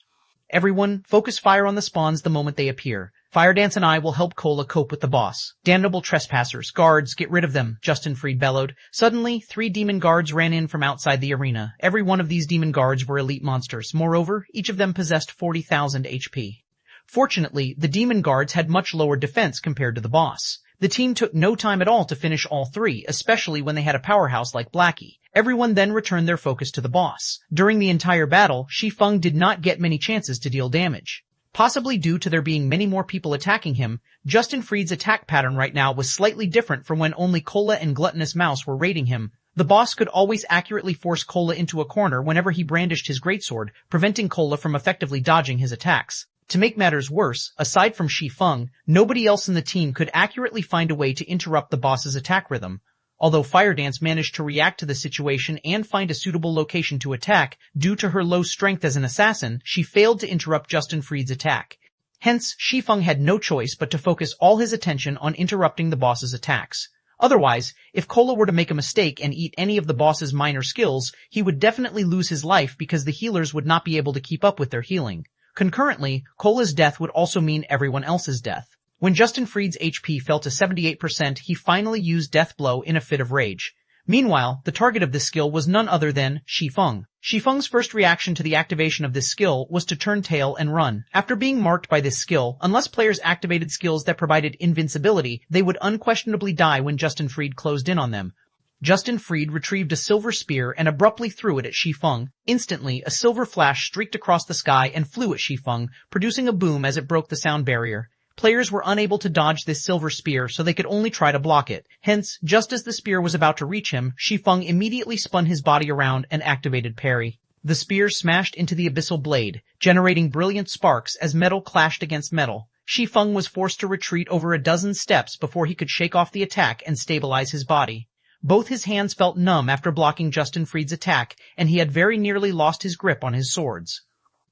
Everyone, focus fire on the spawns the moment they appear. Fire Dance and I will help Cola cope with the boss. Damnable trespassers, guards, get rid of them," Justin Fried bellowed. Suddenly, 3 demon guards ran in from outside the arena. Every one of these demon guards were elite monsters. Moreover, each of them possessed 40,000 HP. Fortunately, the demon guards had much lower defense compared to the boss. The team took no time at all to finish all 3, especially when they had a powerhouse like Blackie. Everyone then returned their focus to the boss. During the entire battle, Shi Feng did not get many chances to deal damage. Possibly due to there being many more people attacking him, Justin Fried's attack pattern right now was slightly different from when only Cola and Gluttonous Mouse were raiding him. The boss could always accurately force Cola into a corner whenever he brandished his greatsword, preventing Cola from effectively dodging his attacks. To make matters worse, aside from Shi Feng, nobody else in the team could accurately find a way to interrupt the boss's attack rhythm. Although Fire Dance managed to react to the situation and find a suitable location to attack, due to her low strength as an assassin, she failed to interrupt Justin Fried's attack. Hence, Shi Feng had no choice but to focus all his attention on interrupting the boss's attacks. Otherwise, if Cola were to make a mistake and eat any of the boss's minor skills, he would definitely lose his life because the healers would not be able to keep up with their healing. Concurrently, Cola's death would also mean everyone else's death. When Justin Fried's HP fell to 78%, he finally used Death Blow in a fit of rage. Meanwhile, the target of this skill was none other than Shi Feng. Shi Feng's first reaction to the activation of this skill was to turn tail and run. After being marked by this skill, unless players activated skills that provided invincibility, they would unquestionably die when Justin Fried closed in on them. Justin Fried retrieved a silver spear and abruptly threw it at Shi Feng. Instantly, a silver flash streaked across the sky and flew at Shi Feng, producing a boom as it broke the sound barrier. Players were unable to dodge this silver spear, so they could only try to block it. Hence, just as the spear was about to reach him, Shi Feng immediately spun his body around and activated parry. The spear smashed into the abyssal blade, generating brilliant sparks as metal clashed against metal. Shi Feng was forced to retreat over a dozen steps before he could shake off the attack and stabilize his body. Both his hands felt numb after blocking Justin Fried's attack, and he had very nearly lost his grip on his swords.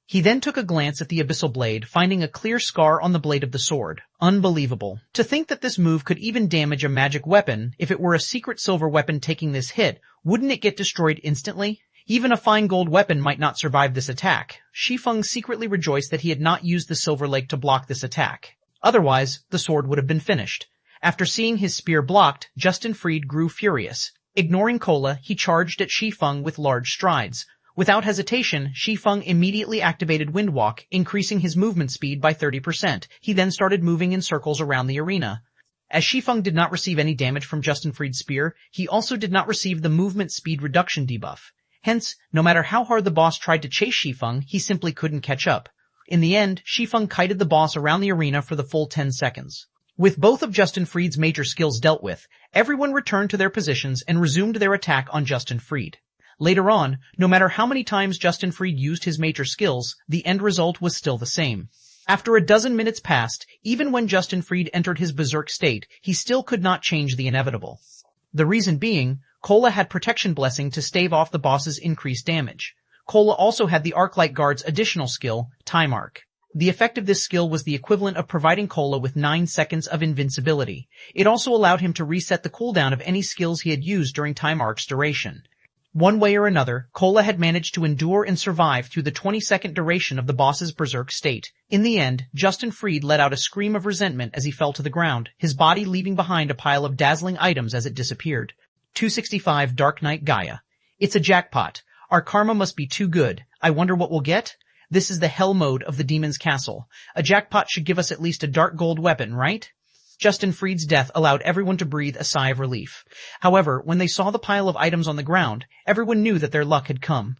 He then took a glance at the abyssal blade, finding a clear scar on the blade of the sword. Unbelievable. To think that this move could even damage a magic weapon, if it were a secret silver weapon taking this hit, wouldn't it get destroyed instantly? Even a fine gold weapon might not survive this attack. Shi Feng secretly rejoiced that he had not used the silver lake to block this attack. Otherwise, the sword would have been finished. After seeing his spear blocked, Justin Fried grew furious. Ignoring Cola, he charged at Shi Feng with large strides. Without hesitation, Shi Feng immediately activated Windwalk, increasing his movement speed by 30%. He then started moving in circles around the arena. As Shi Feng did not receive any damage from Justin Fried's spear, he also did not receive the movement speed reduction debuff. Hence, no matter how hard the boss tried to chase Shi Feng, he simply couldn't catch up. In the end, Shi Feng kited the boss around the arena for the full 10 seconds. With both of Justin Fried's major skills dealt with, everyone returned to their positions and resumed their attack on Justin Fried. Later on, no matter how many times Justin Fried used his major skills, the end result was still the same. After a dozen minutes passed, even when Justin Fried entered his berserk state, he still could not change the inevitable. The reason being, Cola had Protection Blessing to stave off the boss's increased damage. Cola also had the Arclight Guard's additional skill, Time Arc. The effect of this skill was the equivalent of providing Cola with 9 seconds of invincibility. It also allowed him to reset the cooldown of any skills he had used during Time Arc's duration. One way or another, Cola had managed to endure and survive through the 20-second duration of the boss's berserk state. In the end, Justin Fried let out a scream of resentment as he fell to the ground, his body leaving behind a pile of dazzling items as it disappeared. 265 Dark Knight Gaia. It's a jackpot. Our karma must be too good. I wonder what we'll get? This is the hell mode of the Demon's Castle. A jackpot should give us at least a dark gold weapon, right? Justin Fried's death allowed everyone to breathe a sigh of relief. However, when they saw the pile of items on the ground, everyone knew that their luck had come.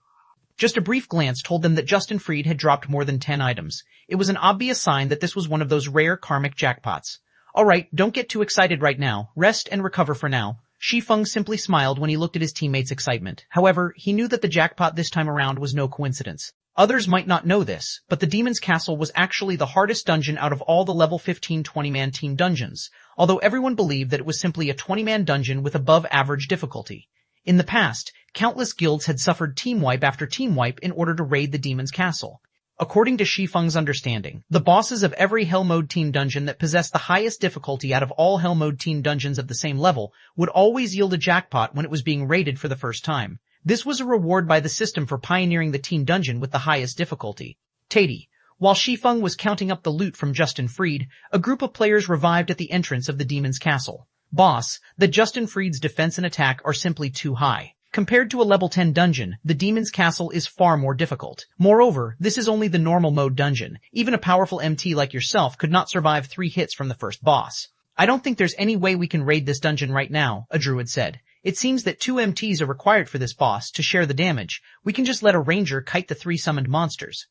Just a brief glance told them that Justin Fried had dropped more than 10 items. It was an obvious sign that this was one of those rare karmic jackpots. Alright, don't get too excited right now. Rest and recover for now. Shi Feng simply smiled when he looked at his teammates' excitement. However, he knew that the jackpot this time around was no coincidence. Others might not know this, but the Demon's Castle was actually the hardest dungeon out of all the level 15 20-man team dungeons, although everyone believed that it was simply a 20-man dungeon with above-average difficulty. In the past, countless guilds had suffered team wipe after team wipe in order to raid the Demon's Castle. According to Shi Feng's understanding, the bosses of every Hell Mode team dungeon that possessed the highest difficulty out of all Hell Mode team dungeons of the same level would always yield a jackpot when it was being raided for the first time. This was a reward by the system for pioneering the team dungeon with the highest difficulty. Tatey. While Shi Feng was counting up the loot from Justin Fried, a group of players revived at the entrance of the Demon's Castle. Boss, the Justin Fried's defense and attack are simply too high. Compared to a level 10 dungeon, the Demon's Castle is far more difficult. Moreover, this is only the normal mode dungeon. Even a powerful MT like yourself could not survive 3 hits from the first boss. I don't think there's any way we can raid this dungeon right now, a druid said. It seems that 2 MTs are required for this boss to share the damage. We can just let a ranger kite the 3 summoned monsters.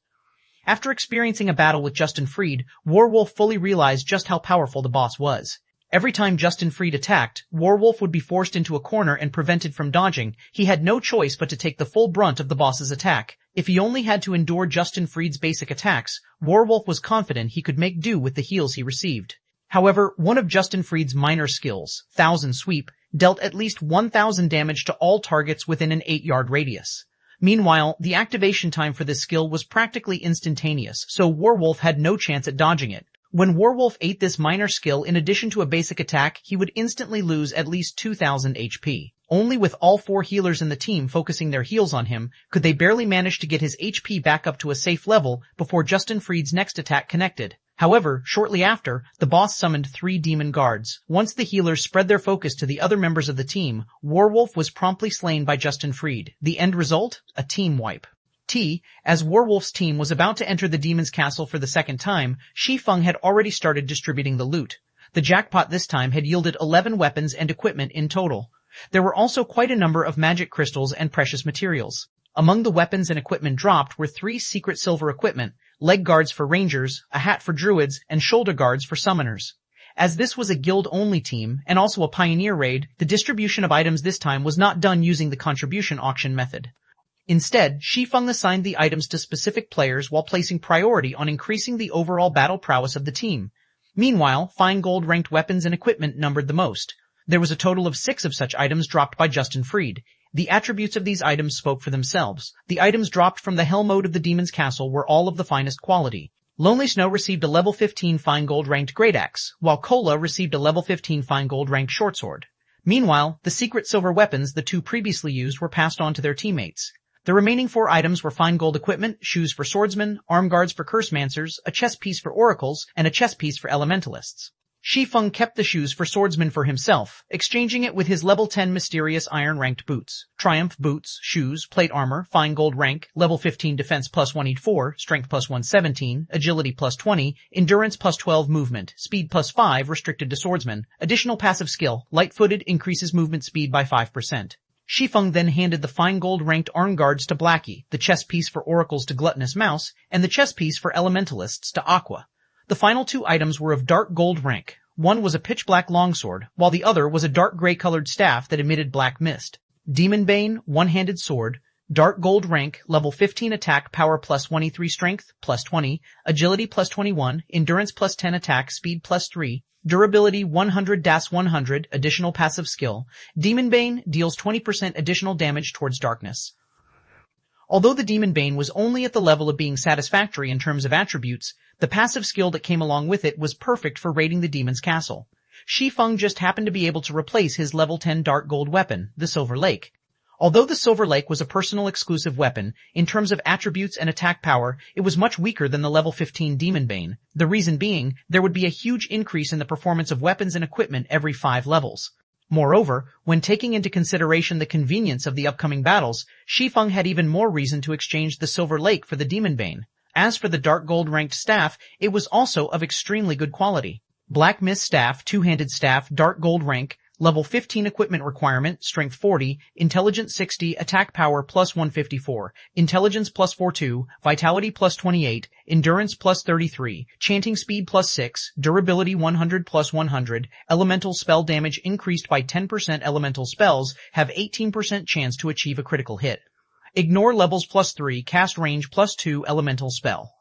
After experiencing a battle with Justin Fried, Warwolf fully realized just how powerful the boss was. Every time Justin Fried attacked, Warwolf would be forced into a corner and prevented from dodging. He had no choice but to take the full brunt of the boss's attack. If he only had to endure Justin Fried's basic attacks, Warwolf was confident he could make do with the heals he received. However, one of Justin Fried's minor skills, Thousand Sweep, dealt at least 1,000 damage to all targets within an 8-yard radius. Meanwhile, the activation time for this skill was practically instantaneous, so Warwolf had no chance at dodging it. When Warwolf ate this minor skill in addition to a basic attack, he would instantly lose at least 2,000 HP. Only with all 4 healers in the team focusing their heals on him could they barely manage to get his HP back up to a safe level before Justin Fried's next attack connected. However, shortly after, the boss summoned 3 demon guards. Once the healers spread their focus to the other members of the team, Warwolf was promptly slain by Justin Fried. The end result? A team wipe. As Warwolf's team was about to enter the Demon's Castle for the second time, Shi Feng had already started distributing the loot. The jackpot this time had yielded 11 weapons and equipment in total. There were also quite a number of magic crystals and precious materials. Among the weapons and equipment dropped were 3 secret silver equipment, leg guards for rangers, a hat for druids, and shoulder guards for summoners. As this was a guild-only team, and also a pioneer raid, the distribution of items this time was not done using the contribution auction method. Instead, Shi Feng assigned the items to specific players while placing priority on increasing the overall battle prowess of the team. Meanwhile, fine gold ranked weapons and equipment numbered the most. There was a total of 6 of such items dropped by Justin Freed. The attributes of these items spoke for themselves. The items dropped from the Hell mode of the Demon's Castle were all of the finest quality. Lonely Snow received a level 15 fine gold ranked great axe, while Cola received a level 15 fine gold ranked short sword. Meanwhile, the secret silver weapons the 2 previously used were passed on to their teammates. The remaining 4 items were fine gold equipment, shoes for swordsmen, arm guards for cursemancers, a chess piece for oracles, and a chess piece for elementalists. Shi Feng kept the shoes for swordsman for himself, exchanging it with his level 10 mysterious iron-ranked boots. Triumph boots, shoes, plate armor, fine gold rank, level 15 defense plus 184, strength plus 117, agility plus 20, endurance plus 12 movement, speed plus 5 restricted to swordsman. Additional passive skill, light-footed increases movement speed by 5%. Shi Feng then handed the fine gold ranked arm guards to Blackie, the chess piece for oracles to Gluttonous Mouse, and the chess piece for elementalists to Aqua. The final 2 items were of dark gold rank. One was a pitch-black longsword, while the other was a dark gray-colored staff that emitted black mist. Demon Bane, one-handed sword, dark gold rank, level 15 attack, power plus 23 strength, plus 20, agility plus 21, endurance plus 10 attack, speed plus 3, durability 100-100, additional passive skill. Demon Bane deals 20% additional damage towards darkness. Although the Demon Bane was only at the level of being satisfactory in terms of attributes, the passive skill that came along with it was perfect for raiding the Demon's Castle. Shi Feng just happened to be able to replace his level 10 dark gold weapon, the Silver Lake. Although the Silver Lake was a personal exclusive weapon, in terms of attributes and attack power, it was much weaker than the level 15 Demon Bane. The reason being, there would be a huge increase in the performance of weapons and equipment every 5 levels. Moreover, when taking into consideration the convenience of the upcoming battles, Shi Feng had even more reason to exchange the Silver Lake for the Demon Bane. As for the dark gold ranked staff, it was also of extremely good quality. Black Mist staff, 2-handed staff, dark gold rank, level 15 equipment requirement, strength 40, intelligence 60, attack power plus 154, intelligence plus 42, vitality plus 28, endurance plus 33, chanting speed plus 6, durability 100 plus 100, elemental spell damage increased by 10%. Elemental spells have 18% chance to achieve a critical hit. Ignore levels plus 3, cast range plus 2, elemental spell.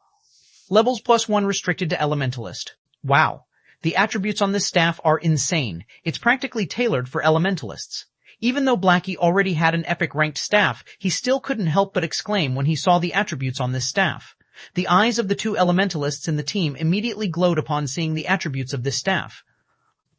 Levels plus 1 restricted to elementalist. Wow. The attributes on this staff are insane. It's practically tailored for elementalists. Even though Blackie already had an epic ranked staff, he still couldn't help but exclaim when he saw the attributes on this staff. The eyes of the 2 elementalists in the team immediately glowed upon seeing the attributes of this staff.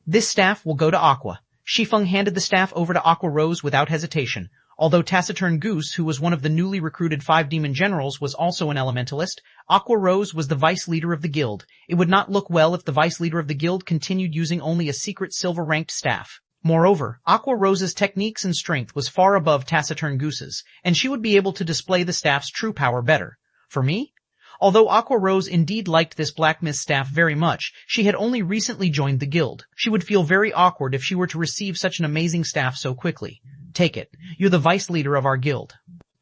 This staff will go to Aqua. Shi Feng handed the staff over to Aqua Rose without hesitation. Although Taciturn Goose, who was one of the newly recruited 5 demon generals, was also an elementalist, Aqua Rose was the vice leader of the guild. It would not look well if the vice leader of the guild continued using only a secret silver-ranked staff. Moreover, Aqua Rose's techniques and strength was far above Taciturn Goose's, and she would be able to display the staff's true power better. For me? Although Aqua Rose indeed liked this Black Mist staff very much, she had only recently joined the guild. She would feel very awkward if she were to receive such an amazing staff so quickly. Take it. You're the vice leader of our guild.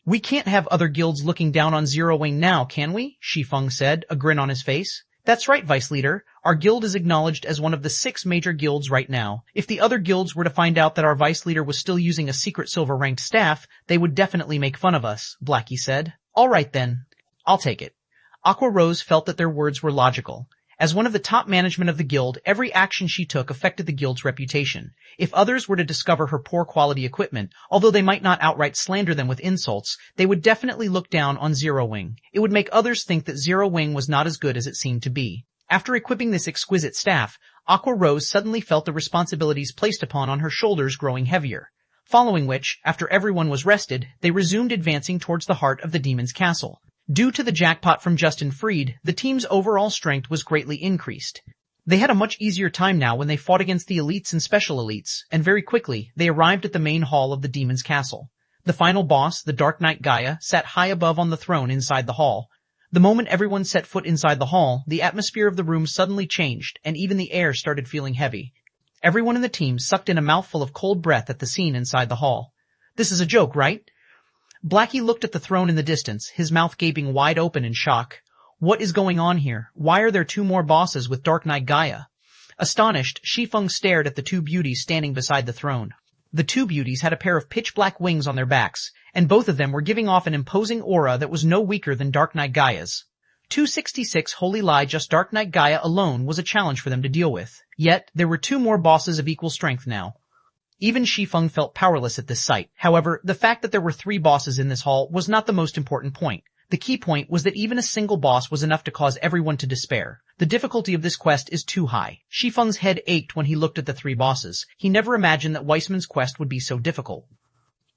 We can't have other guilds looking down on Zero Wing now, can we? Shi Feng said, a grin on his face. That's right, vice leader. Our guild is acknowledged as one of the 6 major guilds right now. If the other guilds were to find out that our vice leader was still using a secret silver-ranked staff, they would definitely make fun of us, Blackie said. All right then. I'll take it. Aqua Rose felt that their words were logical. As one of the top management of the guild, every action she took affected the guild's reputation. If others were to discover her poor quality equipment, although they might not outright slander them with insults, they would definitely look down on Zero Wing. It would make others think that Zero Wing was not as good as it seemed to be. After equipping this exquisite staff, Aqua Rose suddenly felt the responsibilities placed upon her shoulders growing heavier. Following which, after everyone was rested, they resumed advancing towards the heart of the Demon's Castle. Due to the jackpot from Justin Freed, the team's overall strength was greatly increased. They had a much easier time now when they fought against the elites and special elites, and very quickly, they arrived at the main hall of the Demon's Castle. The final boss, the Dark Knight Gaia, sat high above on the throne inside the hall. The moment everyone set foot inside the hall, the atmosphere of the room suddenly changed, and even the air started feeling heavy. Everyone in the team sucked in a mouthful of cold breath at the scene inside the hall. This is a joke, right? Blackie looked at the throne in the distance, his mouth gaping wide open in shock. What is going on here? Why are there 2 more bosses with Dark Knight Gaia? Astonished, Shi Feng stared at the 2 beauties standing beside the throne. The 2 beauties had a pair of pitch-black wings on their backs, and both of them were giving off an imposing aura that was no weaker than Dark Knight Gaia's. 266 Holy Lie. Just Dark Knight Gaia alone was a challenge for them to deal with. Yet, there were two more bosses of equal strength now. Even Shi Feng felt powerless at this sight. However, the fact that there were 3 bosses in this hall was not the most important point. The key point was that even a single boss was enough to cause everyone to despair. The difficulty of this quest is too high. Shi Feng's head ached when he looked at the 3 bosses. He never imagined that Weissman's quest would be so difficult.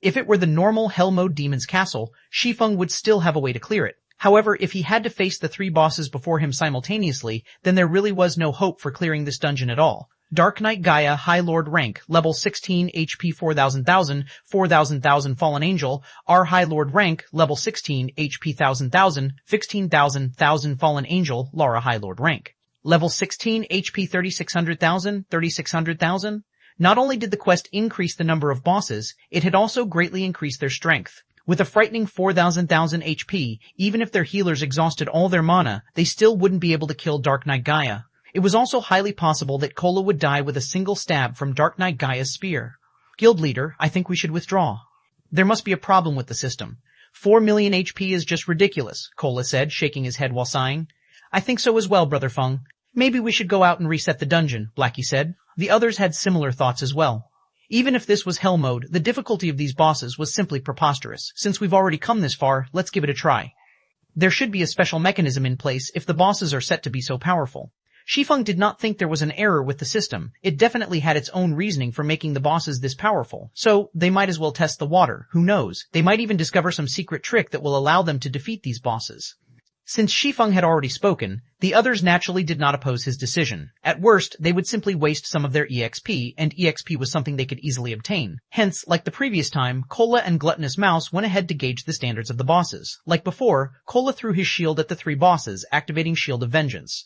If it were the normal Hell Mode Demon's Castle, Shi Feng would still have a way to clear it. However, if he had to face the 3 bosses before him simultaneously, then there really was no hope for clearing this dungeon at all. Dark Knight Gaia, High Lord rank, level 16, HP 4000,000, 4000,000 Fallen Angel, R High Lord rank, level 16, HP 1000,000, 16,000 Fallen Angel, Lara High Lord rank. Level 16, HP 3600,000, 3600,000. Not only did the quest increase the number of bosses, it had also greatly increased their strength. With a frightening 4,000 HP, even if their healers exhausted all their mana, they still wouldn't be able to kill Dark Knight Gaia. It was also highly possible that Kola would die with a single stab from Dark Knight Gaia's spear. Guild leader, I think we should withdraw. There must be a problem with the system. 4 million HP is just ridiculous, Kola said, shaking his head while sighing. I think so as well, Brother Feng. Maybe we should go out and reset the dungeon, Blackie said. The others had similar thoughts as well. Even if this was Hell Mode, the difficulty of these bosses was simply preposterous. Since we've already come this far, let's give it a try. There should be a special mechanism in place if the bosses are set to be so powerful. Shi Feng did not think there was an error with the system. It definitely had its own reasoning for making the bosses this powerful. So, they might as well test the water. Who knows? They might even discover some secret trick that will allow them to defeat these bosses. Since Shi Feng had already spoken, the others naturally did not oppose his decision. At worst, they would simply waste some of their EXP, and EXP was something they could easily obtain. Hence, like the previous time, Kola and Gluttonous Mouse went ahead to gauge the standards of the bosses. Like before, Kola threw his shield at the 3 bosses, activating Shield of Vengeance.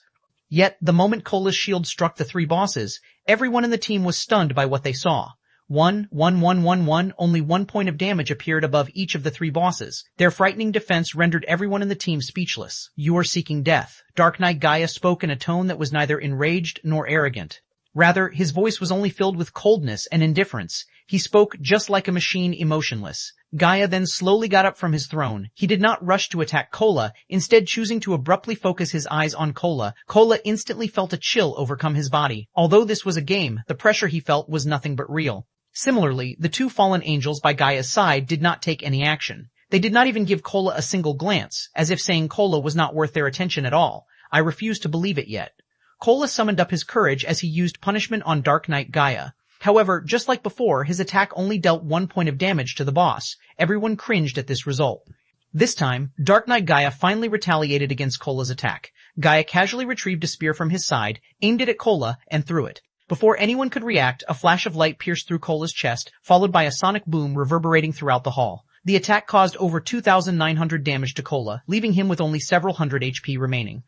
Yet, the moment Kola's shield struck the 3 bosses, everyone in the team was stunned by what they saw. 1, 1, 1, 1, 1, only 1 point of damage appeared above each of the 3 bosses. Their frightening defense rendered everyone in the team speechless. You are seeking death. Dark Knight Gaia spoke in a tone that was neither enraged nor arrogant. Rather, his voice was only filled with coldness and indifference. He spoke just like a machine, emotionless. Gaia then slowly got up from his throne. He did not rush to attack Kola, instead choosing to abruptly focus his eyes on Kola. Kola instantly felt a chill overcome his body. Although this was a game, the pressure he felt was nothing but real. Similarly, the 2 fallen angels by Gaia's side did not take any action. They did not even give Kola a single glance, as if saying Kola was not worth their attention at all. I refuse to believe it yet. Kola summoned up his courage as he used punishment on Dark Knight Gaia. However, just like before, his attack only dealt 1 point of damage to the boss. Everyone cringed at this result. This time, Dark Knight Gaia finally retaliated against Kola's attack. Gaia casually retrieved a spear from his side, aimed it at Kola, and threw it. Before anyone could react, a flash of light pierced through Kola's chest, followed by a sonic boom reverberating throughout the hall. The attack caused over 2,900 damage to Kola, leaving him with only several hundred HP remaining.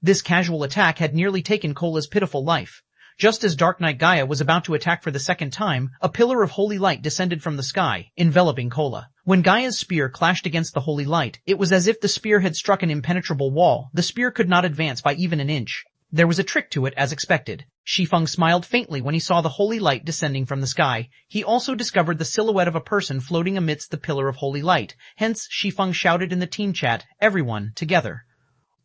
This casual attack had nearly taken Kola's pitiful life. Just as Dark Knight Gaia was about to attack for the second time, a pillar of holy light descended from the sky, enveloping Kola. When Gaia's spear clashed against the holy light, it was as if the spear had struck an impenetrable wall. The spear could not advance by even an inch. There was a trick to it as expected. Shi Feng smiled faintly when he saw the holy light descending from the sky. He also discovered the silhouette of a person floating amidst the pillar of holy light. Hence, Shi Feng shouted in the team chat, "Everyone, together.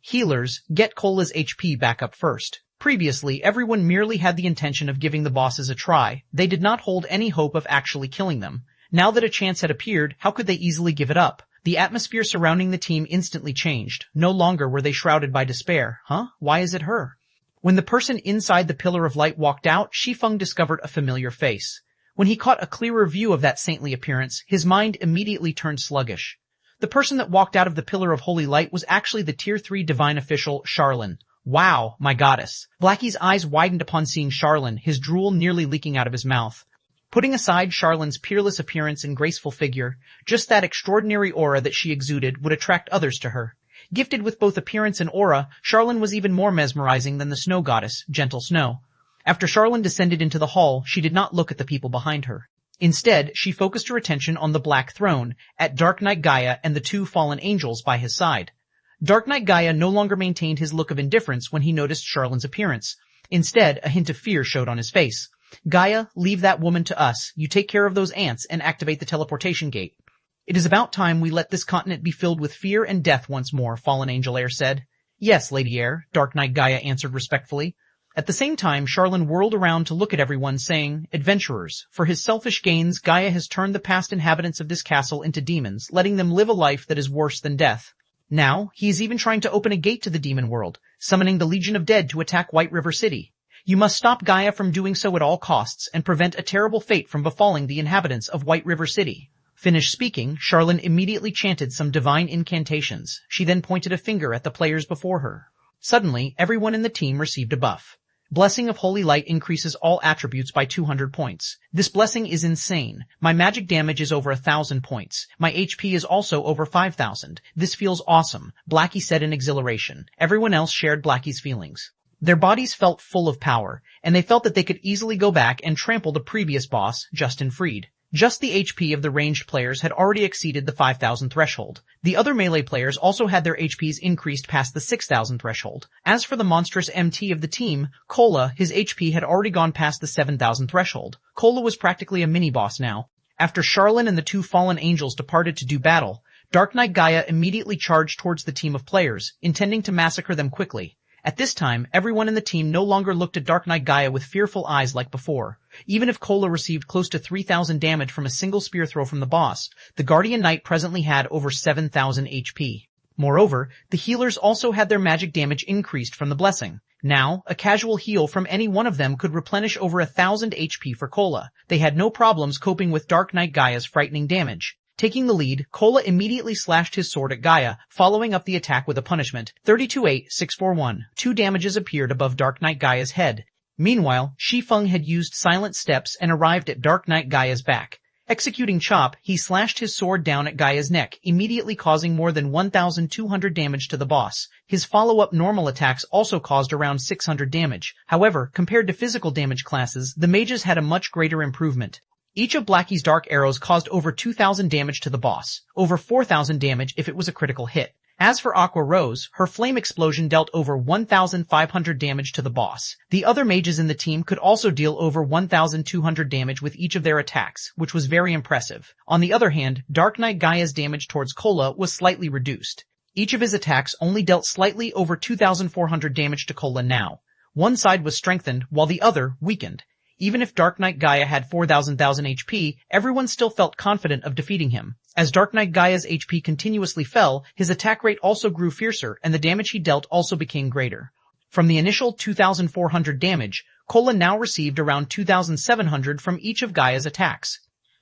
Healers, get Kola's HP back up first." Previously, everyone merely had the intention of giving the bosses a try. They did not hold any hope of actually killing them. Now that a chance had appeared, how could they easily give it up? The atmosphere surrounding the team instantly changed. No longer were they shrouded by despair. Why is it her? When the person inside the pillar of light walked out, Shi Feng discovered a familiar face. When he caught a clearer view of that saintly appearance, his mind immediately turned sluggish. The person that walked out of the pillar of holy light was actually the Tier 3 divine official, Charlene. Wow, my goddess. Blackie's eyes widened upon seeing Charlene, his drool nearly leaking out of his mouth. Putting aside Charlene's peerless appearance and graceful figure, just that extraordinary aura that she exuded would attract others to her. Gifted with both appearance and aura, Charlene was even more mesmerizing than the snow goddess, Gentle Snow. After Charlene descended into the hall, she did not look at the people behind her. Instead, she focused her attention on the Black Throne, at Dark Knight Gaia and the 2 fallen angels by his side. Dark Knight Gaia no longer maintained his look of indifference when he noticed Charlene's appearance. Instead, a hint of fear showed on his face. Gaia, leave that woman to us. You take care of those ants and activate the teleportation gate. It is about time we let this continent be filled with fear and death once more, Fallen Angel Air said. Yes, Lady Air, Dark Knight Gaia answered respectfully. At the same time, Charlin whirled around to look at everyone, saying, Adventurers, for his selfish gains, Gaia has turned the past inhabitants of this castle into demons, letting them live a life that is worse than death. Now, he is even trying to open a gate to the demon world, summoning the Legion of Dead to attack White River City. You must stop Gaia from doing so at all costs and prevent a terrible fate from befalling the inhabitants of White River City. Finished speaking, Charlin immediately chanted some divine incantations. She then pointed a finger at the players before her. Suddenly, everyone in the team received a buff. Blessing of Holy Light increases all attributes by 200 points. This blessing is insane. My magic damage is over 1,000 points. My HP is also over 5,000. This feels awesome, Blackie said in exhilaration. Everyone else shared Blackie's feelings. Their bodies felt full of power, and they felt that they could easily go back and trample the previous boss, Justin Freed. Just the HP of the ranged players had already exceeded the 5,000 threshold. The other melee players also had their HPs increased past the 6,000 threshold. As for the monstrous MT of the team, Cola, his HP had already gone past the 7,000 threshold. Cola was practically a mini-boss now. After Charlin and the two fallen angels departed to do battle, Dark Knight Gaia immediately charged towards the team of players, intending to massacre them quickly. At this time, everyone in the team no longer looked at Dark Knight Gaia with fearful eyes like before. Even if Cola received close to 3,000 damage from a single spear throw from the boss, the Guardian Knight presently had over 7,000 HP. Moreover, the healers also had their magic damage increased from the blessing. Now, a casual heal from any one of them could replenish over 1,000 HP for Cola. They had no problems coping with Dark Knight Gaia's frightening damage. Taking the lead, Cola immediately slashed his sword at Gaia, following up the attack with a punishment. 32-8-641. 2 damages appeared above Dark Knight Gaia's head. Meanwhile, Shi Feng had used silent steps and arrived at Dark Knight Gaia's back. Executing Chop, he slashed his sword down at Gaia's neck, immediately causing more than 1,200 damage to the boss. His follow-up normal attacks also caused around 600 damage. However, compared to physical damage classes, the mages had a much greater improvement. Each of Blackie's dark arrows caused over 2,000 damage to the boss, over 4,000 damage if it was a critical hit. As for Aqua Rose, her flame explosion dealt over 1,500 damage to the boss. The other mages in the team could also deal over 1,200 damage with each of their attacks, which was very impressive. On the other hand, Dark Knight Gaia's damage towards Cola was slightly reduced. Each of his attacks only dealt slightly over 2,400 damage to Cola now. One side was strengthened, while the other weakened. Even if Dark Knight Gaia had 4,000 HP, everyone still felt confident of defeating him. As Dark Knight Gaia's HP continuously fell, his attack rate also grew fiercer, and the damage he dealt also became greater. From the initial 2,400 damage, Cola now received around 2,700 from each of Gaia's attacks.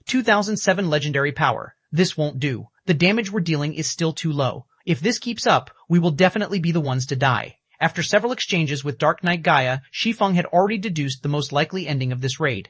2007 Legendary Power. This won't do. The damage we're dealing is still too low. If this keeps up, we will definitely be the ones to die. After several exchanges with Dark Knight Gaia, Shi Feng had already deduced the most likely ending of this raid.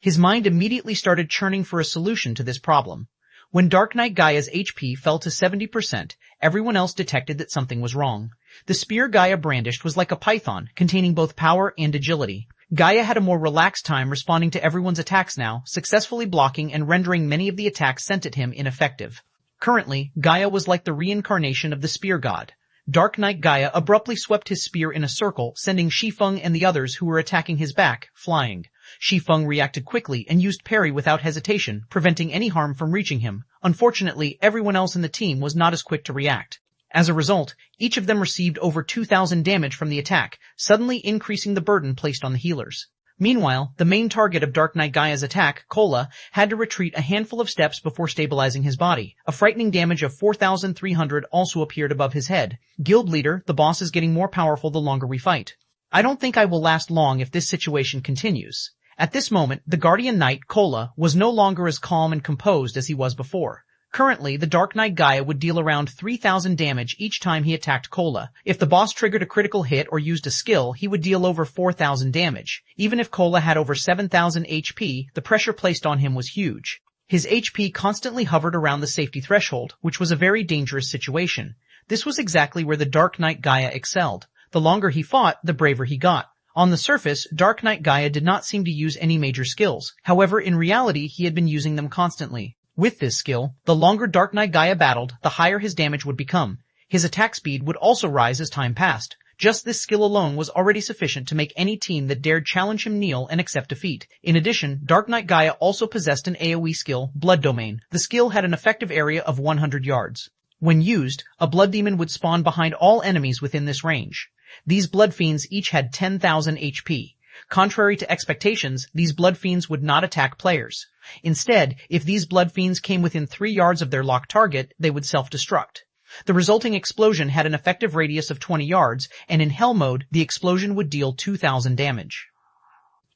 His mind immediately started churning for a solution to this problem. When Dark Knight Gaia's HP fell to 70%, everyone else detected that something was wrong. The spear Gaia brandished was like a python, containing both power and agility. Gaia had a more relaxed time responding to everyone's attacks now, successfully blocking and rendering many of the attacks sent at him ineffective. Currently, Gaia was like the reincarnation of the spear god. Dark Knight Gaia abruptly swept his spear in a circle, sending Shi Feng and the others who were attacking his back flying. Shi Feng reacted quickly and used parry without hesitation, preventing any harm from reaching him. Unfortunately, everyone else in the team was not as quick to react. As a result, each of them received over 2,000 damage from the attack, suddenly increasing the burden placed on the healers. Meanwhile, the main target of Dark Knight Gaia's attack, Cola, had to retreat a handful of steps before stabilizing his body. A frightening damage of 4,300 also appeared above his head. Guild leader, the boss is getting more powerful the longer we fight. I don't think I will last long if this situation continues. At this moment, the Guardian Knight, Cola, was no longer as calm and composed as he was before. Currently, the Dark Knight Gaia would deal around 3,000 damage each time he attacked Cola. If the boss triggered a critical hit or used a skill, he would deal over 4,000 damage. Even if Cola had over 7,000 HP, the pressure placed on him was huge. His HP constantly hovered around the safety threshold, which was a very dangerous situation. This was exactly where the Dark Knight Gaia excelled. The longer he fought, the braver he got. On the surface, Dark Knight Gaia did not seem to use any major skills. However, in reality, he had been using them constantly. With this skill, the longer Dark Knight Gaia battled, the higher his damage would become. His attack speed would also rise as time passed. Just this skill alone was already sufficient to make any team that dared challenge him kneel and accept defeat. In addition, Dark Knight Gaia also possessed an AoE skill, Blood Domain. The skill had an effective area of 100 yards. When used, a blood demon would spawn behind all enemies within this range. These blood fiends each had 10,000 HP. Contrary to expectations, these blood fiends would not attack players. Instead, if these blood fiends came within 3 yards of their locked target, they would self-destruct. The resulting explosion had an effective radius of 20 yards, and in Hell mode, the explosion would deal 2,000 damage.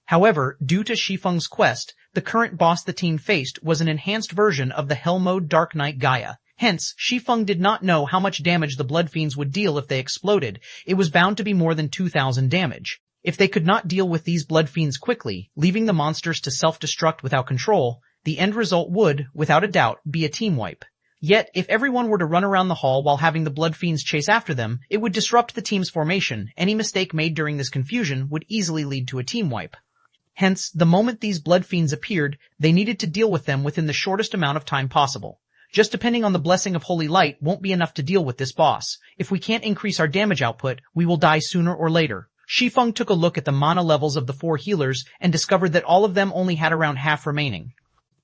However, due to Shi Feng's quest, the current boss the team faced was an enhanced version of the Hell mode Dark Knight Gaia. Hence, Shi Feng did not know how much damage the blood fiends would deal if they exploded. It was bound to be more than 2,000 damage. If they could not deal with these blood fiends quickly, leaving the monsters to self-destruct without control, the end result would, without a doubt, be a team wipe. Yet, if everyone were to run around the hall while having the blood fiends chase after them, it would disrupt the team's formation. Any mistake made during this confusion would easily lead to a team wipe. Hence, the moment these blood fiends appeared, they needed to deal with them within the shortest amount of time possible. Just depending on the blessing of Holy Light won't be enough to deal with this boss. If we can't increase our damage output, we will die sooner or later. Shi Feng took a look at the mana levels of the 4 healers and discovered that all of them only had around half remaining.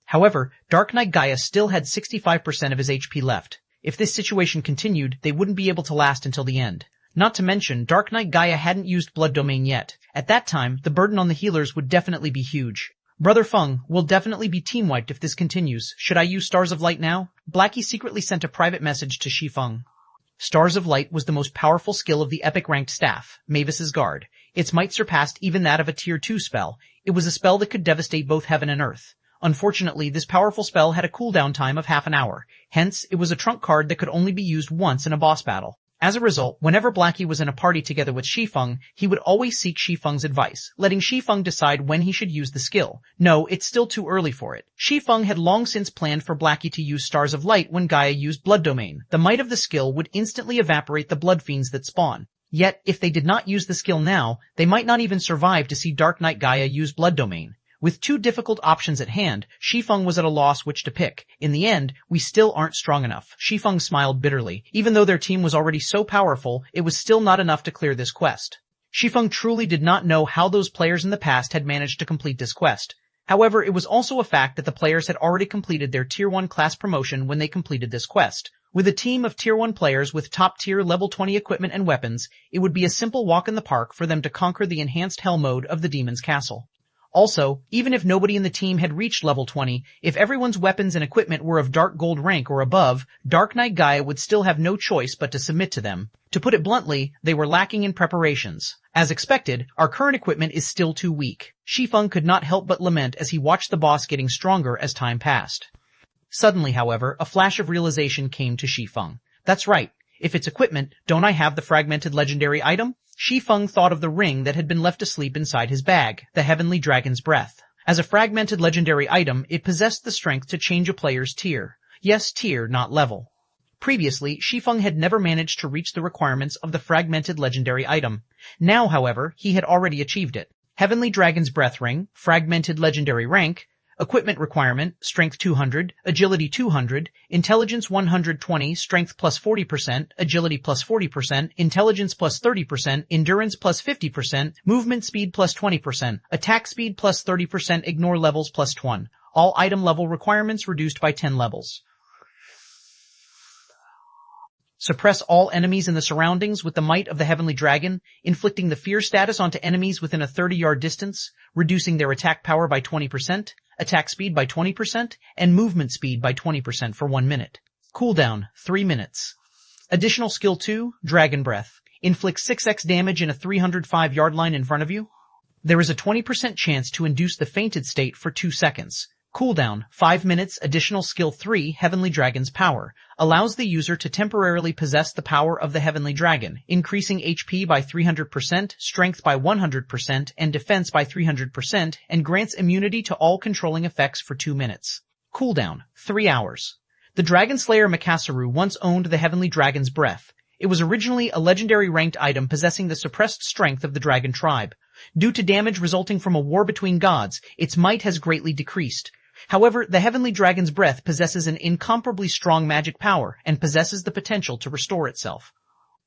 However, Dark Knight Gaia still had 65% of his HP left. If this situation continued, they wouldn't be able to last until the end. Not to mention, Dark Knight Gaia hadn't used Blood Domain yet. At that time, the burden on the healers would definitely be huge. Brother Feng, we'll definitely be team-wiped if this continues. Should I use Stars of Light now? Blackie secretly sent a private message to Shi Feng. Stars of Light was the most powerful skill of the epic-ranked staff, Mavis's Guard. Its might surpassed even that of a Tier 2 spell. It was a spell that could devastate both heaven and earth. Unfortunately, this powerful spell had a cooldown time of half an hour. Hence, it was a trunk card that could only be used once in a boss battle. As a result, whenever Blackie was in a party together with Shi Feng, he would always seek Shi Feng's advice, letting Shi Feng decide when he should use the skill. No, it's still too early for it. Shi Feng had long since planned for Blackie to use Stars of Light when Gaia used Blood Domain. The might of the skill would instantly evaporate the blood fiends that spawn. Yet, if they did not use the skill now, they might not even survive to see Dark Knight Gaia use Blood Domain. With 2 difficult options at hand, Shi Feng was at a loss which to pick. In the end, we still aren't strong enough. Shi Feng smiled bitterly. Even though their team was already so powerful, it was still not enough to clear this quest. Shi Feng truly did not know how those players in the past had managed to complete this quest. However, it was also a fact that the players had already completed their Tier 1 class promotion when they completed this quest. With a team of Tier 1 players with top-tier level 20 equipment and weapons, it would be a simple walk in the park for them to conquer the enhanced hell mode of the Demon's Castle. Also, even if nobody in the team had reached level 20, if everyone's weapons and equipment were of Dark Gold rank or above, Dark Knight Gaia would still have no choice but to submit to them. To put it bluntly, they were lacking in preparations. As expected, our current equipment is still too weak. Shi Feng could not help but lament as he watched the boss getting stronger as time passed. Suddenly, however, a flash of realization came to Shi Feng. That's right. If it's equipment, don't I have the fragmented legendary item? Shi Feng thought of the ring that had been left asleep inside his bag, the Heavenly Dragon's Breath. As a fragmented legendary item, it possessed the strength to change a player's tier. Yes, tier, not level. Previously, Shi Feng had never managed to reach the requirements of the fragmented legendary item. Now, however, he had already achieved it. Heavenly Dragon's Breath Ring, fragmented legendary rank, equipment requirement, strength 200, agility 200, intelligence 120, strength plus 40%, agility plus 40%, intelligence plus 30%, endurance plus 50%, movement speed plus 20%, attack speed plus 30%, ignore levels plus 20. All item level requirements reduced by 10 levels. Suppress all enemies in the surroundings with the might of the Heavenly Dragon, inflicting the fear status onto enemies within a 30-yard distance, reducing their attack power by 20%, attack speed by 20%, and movement speed by 20% for 1 minute. Cooldown, 3 minutes. Additional skill 2, Dragon Breath. Inflict 6x damage in a 305-yard line in front of you. There is a 20% chance to induce the fainted state for 2 seconds. Cooldown, 5 minutes. Additional skill 3, Heavenly Dragon's Power, allows the user to temporarily possess the power of the Heavenly Dragon, increasing HP by 300%, strength by 100%, and defense by 300%, and grants immunity to all controlling effects for 2 minutes. Cooldown, 3 hours. The Dragon Slayer Makasaru once owned the Heavenly Dragon's Breath. It was originally a legendary ranked item possessing the suppressed strength of the Dragon tribe. Due to damage resulting from a war between gods, its might has greatly decreased. However, the Heavenly Dragon's Breath possesses an incomparably strong magic power and possesses the potential to restore itself.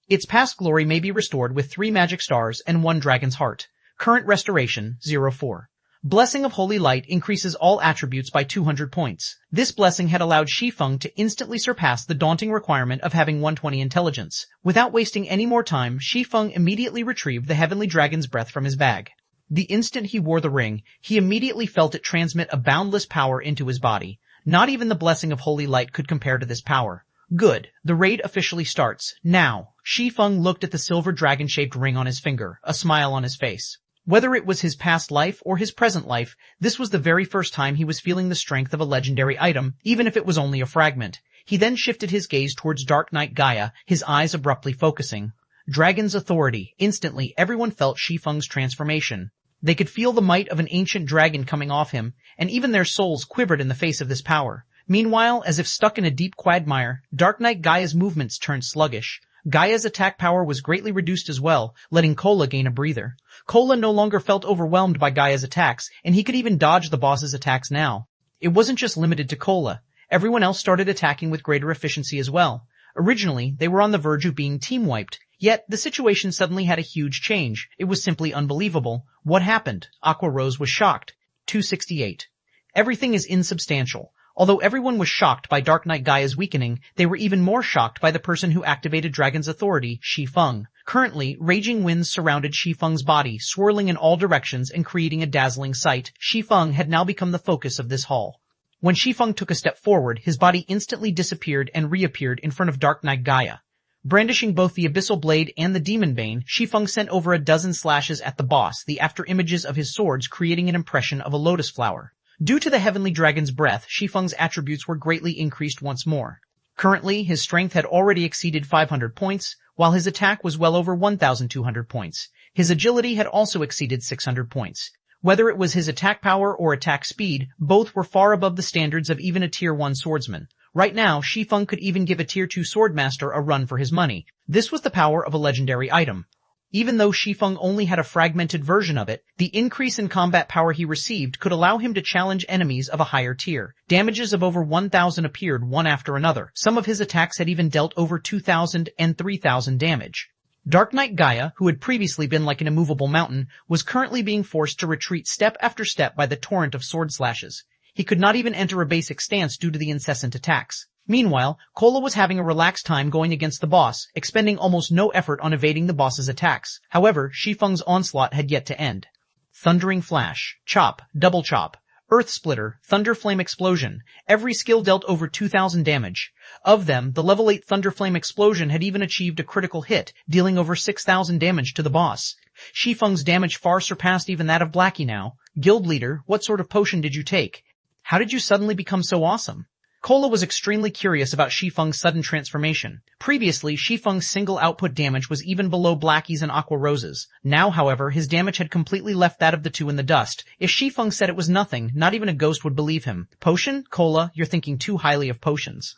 Its past glory may be restored with 3 magic stars and 1 dragon's heart. Current restoration, 04. Blessing of Holy Light increases all attributes by 200 points. This blessing had allowed Shi Feng to instantly surpass the daunting requirement of having 120 intelligence. Without wasting any more time, Shi Feng immediately retrieved the heavenly dragon's breath from his bag. The instant he wore the ring, he immediately felt it transmit a boundless power into his body. Not even the blessing of Holy Light could compare to this power. Good. The raid officially starts. Now. Shi Feng looked at the silver dragon-shaped ring on his finger, a smile on his face. Whether it was his past life or his present life, this was the very first time he was feeling the strength of a legendary item, even if it was only a fragment. He then shifted his gaze towards Dark Knight Gaia, his eyes abruptly focusing. Dragon's authority. Instantly, everyone felt Shi Feng's transformation. They could feel the might of an ancient dragon coming off him, and even their souls quivered in the face of this power. Meanwhile, as if stuck in a deep quagmire, Dark Knight Gaia's movements turned sluggish. Gaia's attack power was greatly reduced as well, letting Kola gain a breather. Kola no longer felt overwhelmed by Gaia's attacks, and he could even dodge the boss's attacks now. It wasn't just limited to Kola. Everyone else started attacking with greater efficiency as well. Originally, they were on the verge of being team-wiped, yet the situation suddenly had a huge change. It was simply unbelievable. What happened? Aqua Rose was shocked. 268. Everything is insubstantial. Although everyone was shocked by Dark Knight Gaia's weakening, they were even more shocked by the person who activated Dragon's authority, Shi Feng. Currently, raging winds surrounded Shi Feng's body, swirling in all directions and creating a dazzling sight. Shi Feng had now become the focus of this hall. When Shi Feng took a step forward, his body instantly disappeared and reappeared in front of Dark Knight Gaia. Brandishing both the Abyssal Blade and the Demon Bane, Shi Feng sent over a dozen slashes at the boss, the after-images of his swords creating an impression of a lotus flower. Due to the heavenly dragon's breath, Shi Feng's attributes were greatly increased once more. Currently, his strength had already exceeded 500 points, while his attack was well over 1,200 points. His agility had also exceeded 600 points. Whether it was his attack power or attack speed, both were far above the standards of even a Tier 1 swordsman. Right now, Shi Feng could even give a Tier 2 swordmaster a run for his money. This was the power of a legendary item. Even though Shi Feng only had a fragmented version of it, the increase in combat power he received could allow him to challenge enemies of a higher tier. Damages of over 1,000 appeared one after another. Some of his attacks had even dealt over 2,000 and 3,000 damage. Dark Knight Gaia, who had previously been like an immovable mountain, was currently being forced to retreat step after step by the torrent of sword slashes. He could not even enter a basic stance due to the incessant attacks. Meanwhile, Kola was having a relaxed time going against the boss, expending almost no effort on evading the boss's attacks. However, Shi Feng's onslaught had yet to end. Thundering Flash, Chop, Double Chop, Earth Splitter, Thunder Flame Explosion. Every skill dealt over 2,000 damage. Of them, the level 8 Thunder Flame Explosion had even achieved a critical hit, dealing over 6,000 damage to the boss. Shi Feng's damage far surpassed even that of Blackie now. Guild leader, what sort of potion did you take? How did you suddenly become so awesome? Kola was extremely curious about Shi Feng's sudden transformation. Previously, Shi Feng's single output damage was even below Blackie's and Aqua Rose's. Now, however, his damage had completely left that of the two in the dust. If Shi Feng said it was nothing, not even a ghost would believe him. Potion? Kola, you're thinking too highly of potions.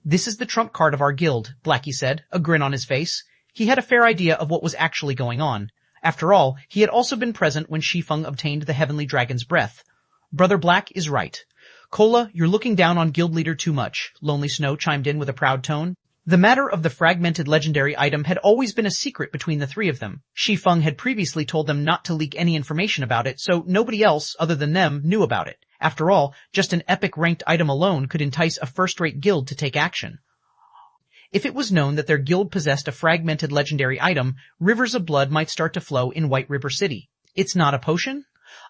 This is the trump card of our guild, Blackie said, a grin on his face. He had a fair idea of what was actually going on. After all, he had also been present when Shi Feng obtained the heavenly dragon's breath. Brother Black is right. Kola, you're looking down on guild leader too much, Lonely Snow chimed in with a proud tone. The matter of the fragmented legendary item had always been a secret between the three of them. Shi Feng had previously told them not to leak any information about it, so nobody else, other than them, knew about it. After all, just an epic ranked item alone could entice a first-rate guild to take action. If it was known that their guild possessed a fragmented legendary item, rivers of blood might start to flow in White River City. It's not a potion?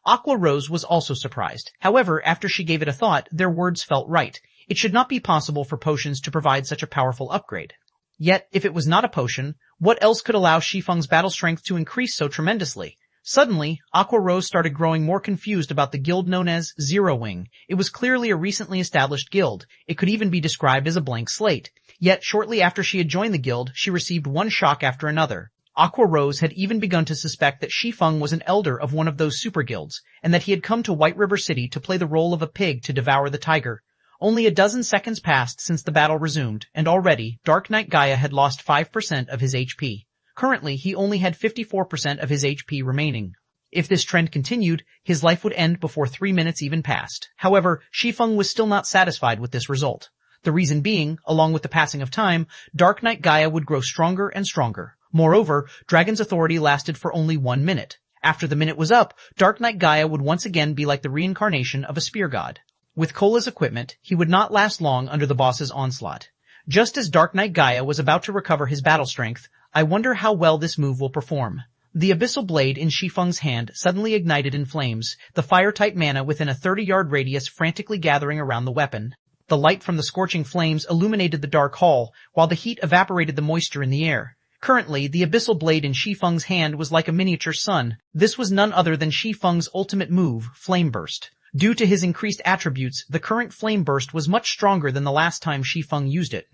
Aqua Rose was also surprised. However, after she gave it a thought, their words felt right. It should not be possible for potions to provide such a powerful upgrade. Yet, if it was not a potion, what else could allow Shi Feng's battle strength to increase so tremendously? Suddenly, Aqua Rose started growing more confused about the guild known as Zero Wing. It was clearly a recently established guild. It could even be described as a blank slate. Yet, shortly after she had joined the guild, she received one shock after another. Aqua Rose had even begun to suspect that Shi Feng was an elder of one of those super guilds, and that he had come to White River City to play the role of a pig to devour the tiger. Only a dozen seconds passed since the battle resumed, and already, Dark Knight Gaia had lost 5% of his HP. Currently, he only had 54% of his HP remaining. If this trend continued, his life would end before 3 minutes even passed. However, Shi Feng was still not satisfied with this result. The reason being, along with the passing of time, Dark Knight Gaia would grow stronger and stronger. Moreover, Dragon's authority lasted for only 1 minute. After the minute was up, Dark Knight Gaia would once again be like the reincarnation of a spear god. With Kola's equipment, he would not last long under the boss's onslaught. Just as Dark Knight Gaia was about to recover his battle strength, I wonder how well this move will perform. The abyssal blade in Shi Feng's hand suddenly ignited in flames, the fire-type mana within a 30-yard radius frantically gathering around the weapon. The light from the scorching flames illuminated the dark hall, while the heat evaporated the moisture in the air. Currently, the abyssal blade in Shi Feng's hand was like a miniature sun. This was none other than Shi Feng's ultimate move, Flame Burst. Due to his increased attributes, the current Flame Burst was much stronger than the last time Shi Feng used it.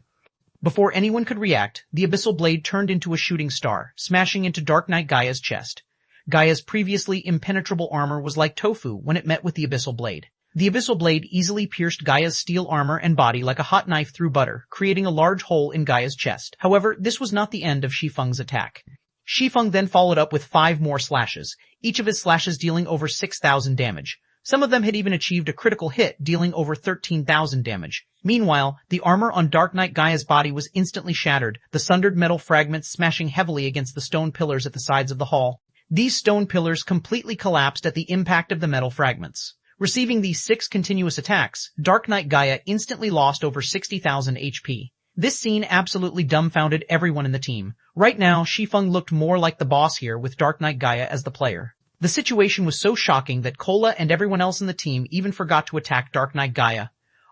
Before anyone could react, the abyssal blade turned into a shooting star, smashing into Dark Knight Gaia's chest. Gaia's previously impenetrable armor was like tofu when it met with the abyssal blade. The abyssal blade easily pierced Gaia's steel armor and body like a hot knife through butter, creating a large hole in Gaia's chest. However, this was not the end of Shi Feng's attack. Shi Feng then followed up with 5 more slashes, each of his slashes dealing over 6,000 damage. Some of them had even achieved a critical hit, dealing over 13,000 damage. Meanwhile, the armor on Dark Knight Gaia's body was instantly shattered, the sundered metal fragments smashing heavily against the stone pillars at the sides of the hall. These stone pillars completely collapsed at the impact of the metal fragments. Receiving these 6 continuous attacks, Dark Knight Gaia instantly lost over 60,000 HP. This scene absolutely dumbfounded everyone in the team. Right now, Shi Feng looked more like the boss here with Dark Knight Gaia as the player. The situation was so shocking that Kola and everyone else in the team even forgot to attack Dark Knight Gaia.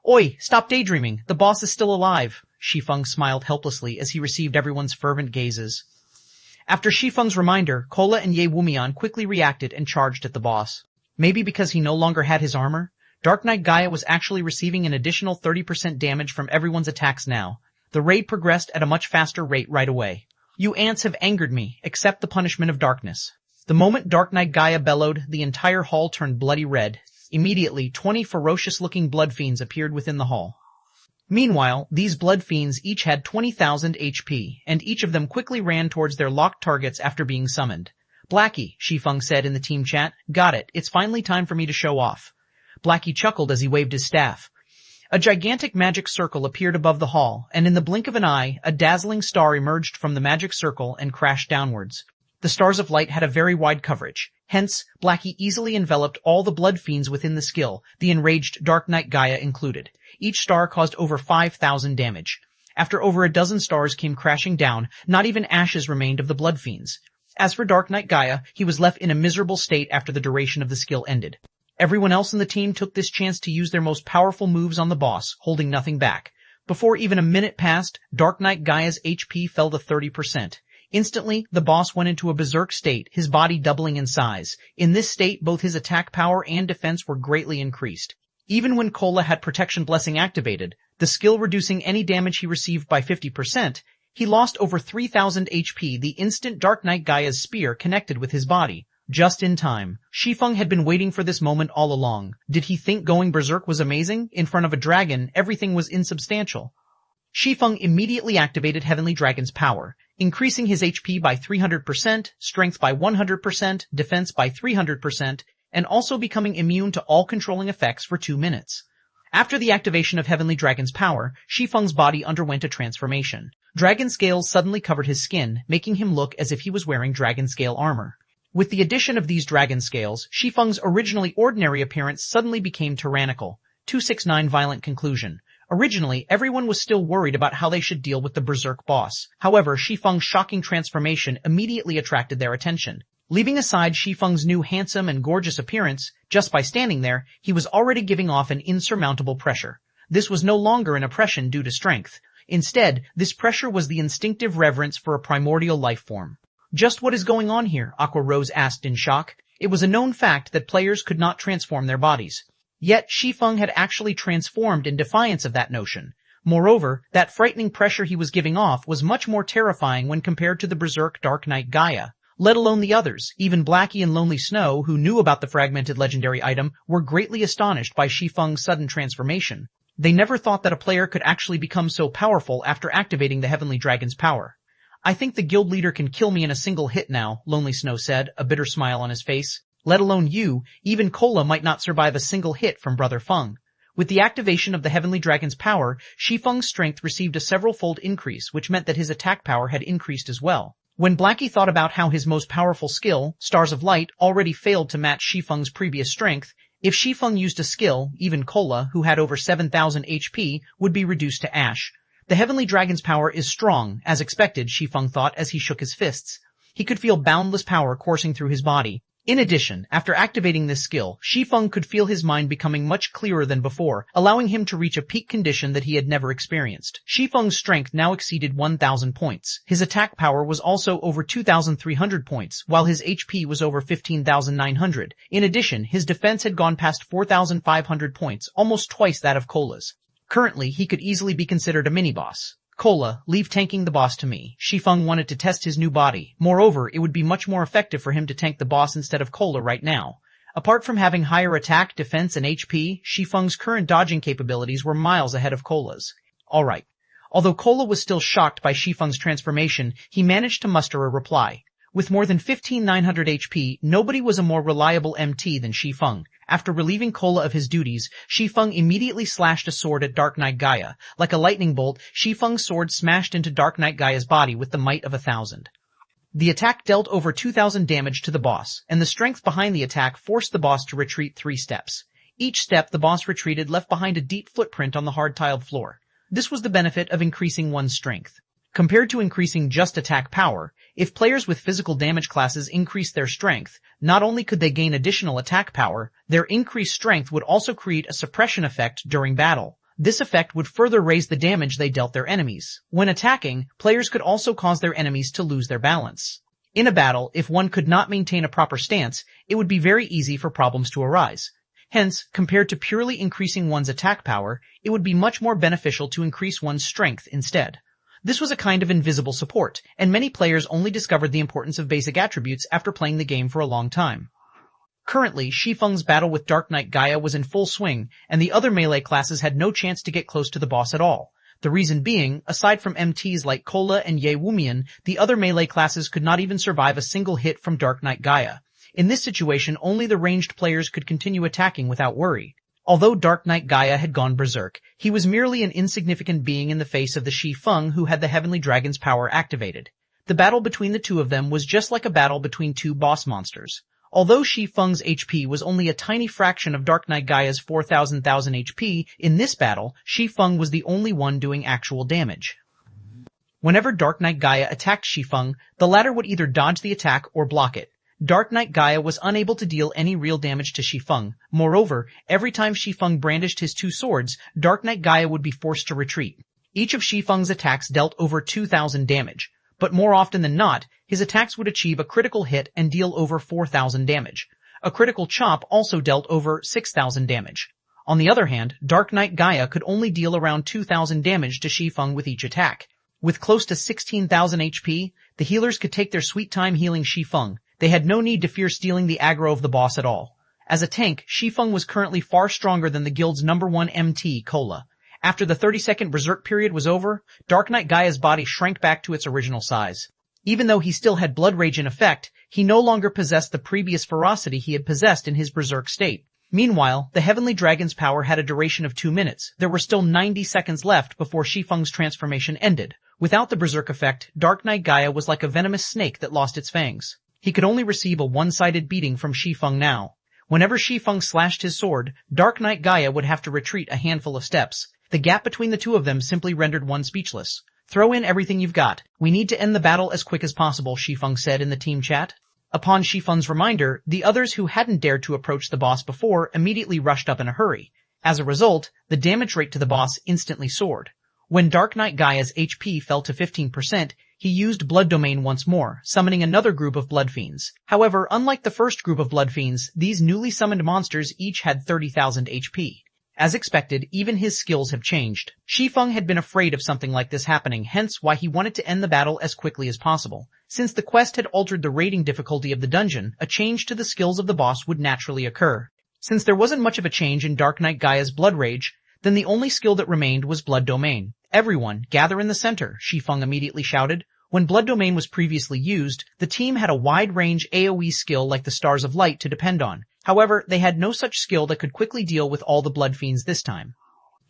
Oi, stop daydreaming, the boss is still alive. Shi Feng smiled helplessly as he received everyone's fervent gazes. After Shi Feng's reminder, Kola and Ye Wumian quickly reacted and charged at the boss. Maybe because he no longer had his armor? Dark Knight Gaia was actually receiving an additional 30% damage from everyone's attacks now. The raid progressed at a much faster rate right away. You ants have angered me, accept the punishment of darkness. The moment Dark Knight Gaia bellowed, the entire hall turned bloody red. Immediately, 20 ferocious-looking blood fiends appeared within the hall. Meanwhile, these blood fiends each had 20,000 HP, and each of them quickly ran towards their locked targets after being summoned. Blackie, Shi Feng said in the team chat, got it, it's finally time for me to show off. Blackie chuckled as he waved his staff. A gigantic magic circle appeared above the hall, and in the blink of an eye, a dazzling star emerged from the magic circle and crashed downwards. The stars of light had a very wide coverage. Hence, Blackie easily enveloped all the blood fiends within the skill, the enraged Dark Knight Gaia included. Each star caused over 5,000 damage. After over a dozen stars came crashing down, not even ashes remained of the blood fiends. As for Dark Knight Gaia, he was left in a miserable state after the duration of the skill ended. Everyone else in the team took this chance to use their most powerful moves on the boss, holding nothing back. Before even a minute passed, Dark Knight Gaia's HP fell to 30%. Instantly, the boss went into a berserk state, his body doubling in size. In this state, both his attack power and defense were greatly increased. Even when Kola had Protection Blessing activated, the skill reducing any damage he received by 50%, he lost over 3,000 HP the instant Dark Knight Gaia's spear connected with his body. Just in time. Shi Feng had been waiting for this moment all along. Did he think going berserk was amazing? In front of a dragon, everything was insubstantial. Shi Feng immediately activated Heavenly Dragon's power, increasing his HP by 300%, strength by 100%, defense by 300%, and also becoming immune to all controlling effects for 2 minutes. After the activation of Heavenly Dragon's power, Shi Feng's body underwent a transformation. Dragon scales suddenly covered his skin, making him look as if he was wearing dragon scale armor. With the addition of these dragon scales, Shi Feng's originally ordinary appearance suddenly became tyrannical. 269 Violent Conclusion. Originally, everyone was still worried about how they should deal with the berserk boss. However, Shi Feng's shocking transformation immediately attracted their attention. Leaving aside Shi Feng's new handsome and gorgeous appearance, just by standing there, he was already giving off an insurmountable pressure. This was no longer an oppression due to strength. Instead, this pressure was the instinctive reverence for a primordial life form. Just what is going on here? Aqua Rose asked in shock. It was a known fact that players could not transform their bodies. Yet Shi Feng had actually transformed in defiance of that notion. Moreover, that frightening pressure he was giving off was much more terrifying when compared to the berserk Dark Knight Gaia. Let alone the others. Even Blackie and Lonely Snow, who knew about the fragmented legendary item, were greatly astonished by Shi Feng's sudden transformation. They never thought that a player could actually become so powerful after activating the Heavenly Dragon's power. I think the guild leader can kill me in a single hit now, Lonely Snow said, a bitter smile on his face. Let alone you, even Kola might not survive a single hit from Brother Feng. With the activation of the Heavenly Dragon's power, Shi Feng's strength received a several-fold increase, which meant that his attack power had increased as well. When Blackie thought about how his most powerful skill, Stars of Light, already failed to match Shi Feng's previous strength, if Shi Feng used a skill, even Cola, who had over 7,000 HP, would be reduced to ash. The Heavenly Dragon's power is strong, as expected, Shi Feng thought as he shook his fists. He could feel boundless power coursing through his body. In addition, after activating this skill, Shi Feng could feel his mind becoming much clearer than before, allowing him to reach a peak condition that he had never experienced. Shi Feng's strength now exceeded 1,000 points. His attack power was also over 2,300 points, while his HP was over 15,900. In addition, his defense had gone past 4,500 points, almost twice that of Cola's. Currently, he could easily be considered a mini-boss. Cola, leave tanking the boss to me. Shi Feng wanted to test his new body. Moreover, it would be much more effective for him to tank the boss instead of Cola right now. Apart from having higher attack, defense, and HP, Shi Feng's current dodging capabilities were miles ahead of Cola's. Alright. Although Cola was still shocked by Shi Feng's transformation, he managed to muster a reply. With more than 15,900 HP, nobody was a more reliable MT than Shi Feng. After relieving Cola of his duties, Shi Feng immediately slashed a sword at Dark Knight Gaia. Like a lightning bolt, Shi Feng's sword smashed into Dark Knight Gaia's body with the might of 1,000. The attack dealt over 2,000 damage to the boss, and the strength behind the attack forced the boss to retreat 3 steps. Each step the boss retreated left behind a deep footprint on the hard-tiled floor. This was the benefit of increasing one's strength. Compared to increasing just attack power, if players with physical damage classes increased their strength, not only could they gain additional attack power, their increased strength would also create a suppression effect during battle. This effect would further raise the damage they dealt their enemies. When attacking, players could also cause their enemies to lose their balance. In a battle, if one could not maintain a proper stance, it would be very easy for problems to arise. Hence, compared to purely increasing one's attack power, it would be much more beneficial to increase one's strength instead. This was a kind of invisible support, and many players only discovered the importance of basic attributes after playing the game for a long time. Currently, Shi Feng's battle with Dark Knight Gaia was in full swing, and the other melee classes had no chance to get close to the boss at all. The reason being, aside from MTs like Cola and Ye Wumian, the other melee classes could not even survive a single hit from Dark Knight Gaia. In this situation, only the ranged players could continue attacking without worry. Although Dark Knight Gaia had gone berserk, he was merely an insignificant being in the face of the Shi Feng who had the Heavenly Dragon's power activated. The battle between the two of them was just like a battle between two boss monsters. Although Shi Feng's HP was only a tiny fraction of Dark Knight Gaia's 4,000 HP, in this battle, Shi Feng was the only one doing actual damage. Whenever Dark Knight Gaia attacked Shi Feng, the latter would either dodge the attack or block it. Dark Knight Gaia was unable to deal any real damage to Shi Feng. Moreover, every time Shi Feng brandished his 2 swords, Dark Knight Gaia would be forced to retreat. Each of Shi Feng's attacks dealt over 2,000 damage, but more often than not, his attacks would achieve a critical hit and deal over 4,000 damage. A critical chop also dealt over 6,000 damage. On the other hand, Dark Knight Gaia could only deal around 2,000 damage to Shi Feng with each attack. With close to 16,000 HP, the healers could take their sweet time healing Shi Feng. They had no need to fear stealing the aggro of the boss at all. As a tank, Shi Feng was currently far stronger than the guild's #1 MT, Cola. After the 30-second berserk period was over, Dark Knight Gaia's body shrank back to its original size. Even though he still had blood rage in effect, he no longer possessed the previous ferocity he had possessed in his berserk state. Meanwhile, the Heavenly Dragon's power had a duration of 2 minutes. There were still 90 seconds left before Shi Feng's transformation ended. Without the berserk effect, Dark Knight Gaia was like a venomous snake that lost its fangs. He could only receive a one-sided beating from Shi Feng now. Whenever Shi Feng slashed his sword, Dark Knight Gaia would have to retreat a handful of steps. The gap between the two of them simply rendered one speechless. "Throw in everything you've got. We need to end the battle as quick as possible," Shi Feng said in the team chat. Upon Shi Feng's reminder, the others who hadn't dared to approach the boss before immediately rushed up in a hurry. As a result, the damage rate to the boss instantly soared. When Dark Knight Gaia's HP fell to 15%, he used Blood Domain once more, summoning another group of Blood Fiends. However, unlike the first group of Blood Fiends, these newly summoned monsters each had 30,000 HP. As expected, even his skills have changed. Shi Feng had been afraid of something like this happening, hence why he wanted to end the battle as quickly as possible. Since the quest had altered the raiding difficulty of the dungeon, a change to the skills of the boss would naturally occur. Since there wasn't much of a change in Dark Knight Gaia's Blood Rage, then the only skill that remained was Blood Domain. "Everyone, gather in the center," Shi Feng immediately shouted. When Blood Domain was previously used, the team had a wide-range AoE skill like the Stars of Light to depend on. However, they had no such skill that could quickly deal with all the blood fiends this time.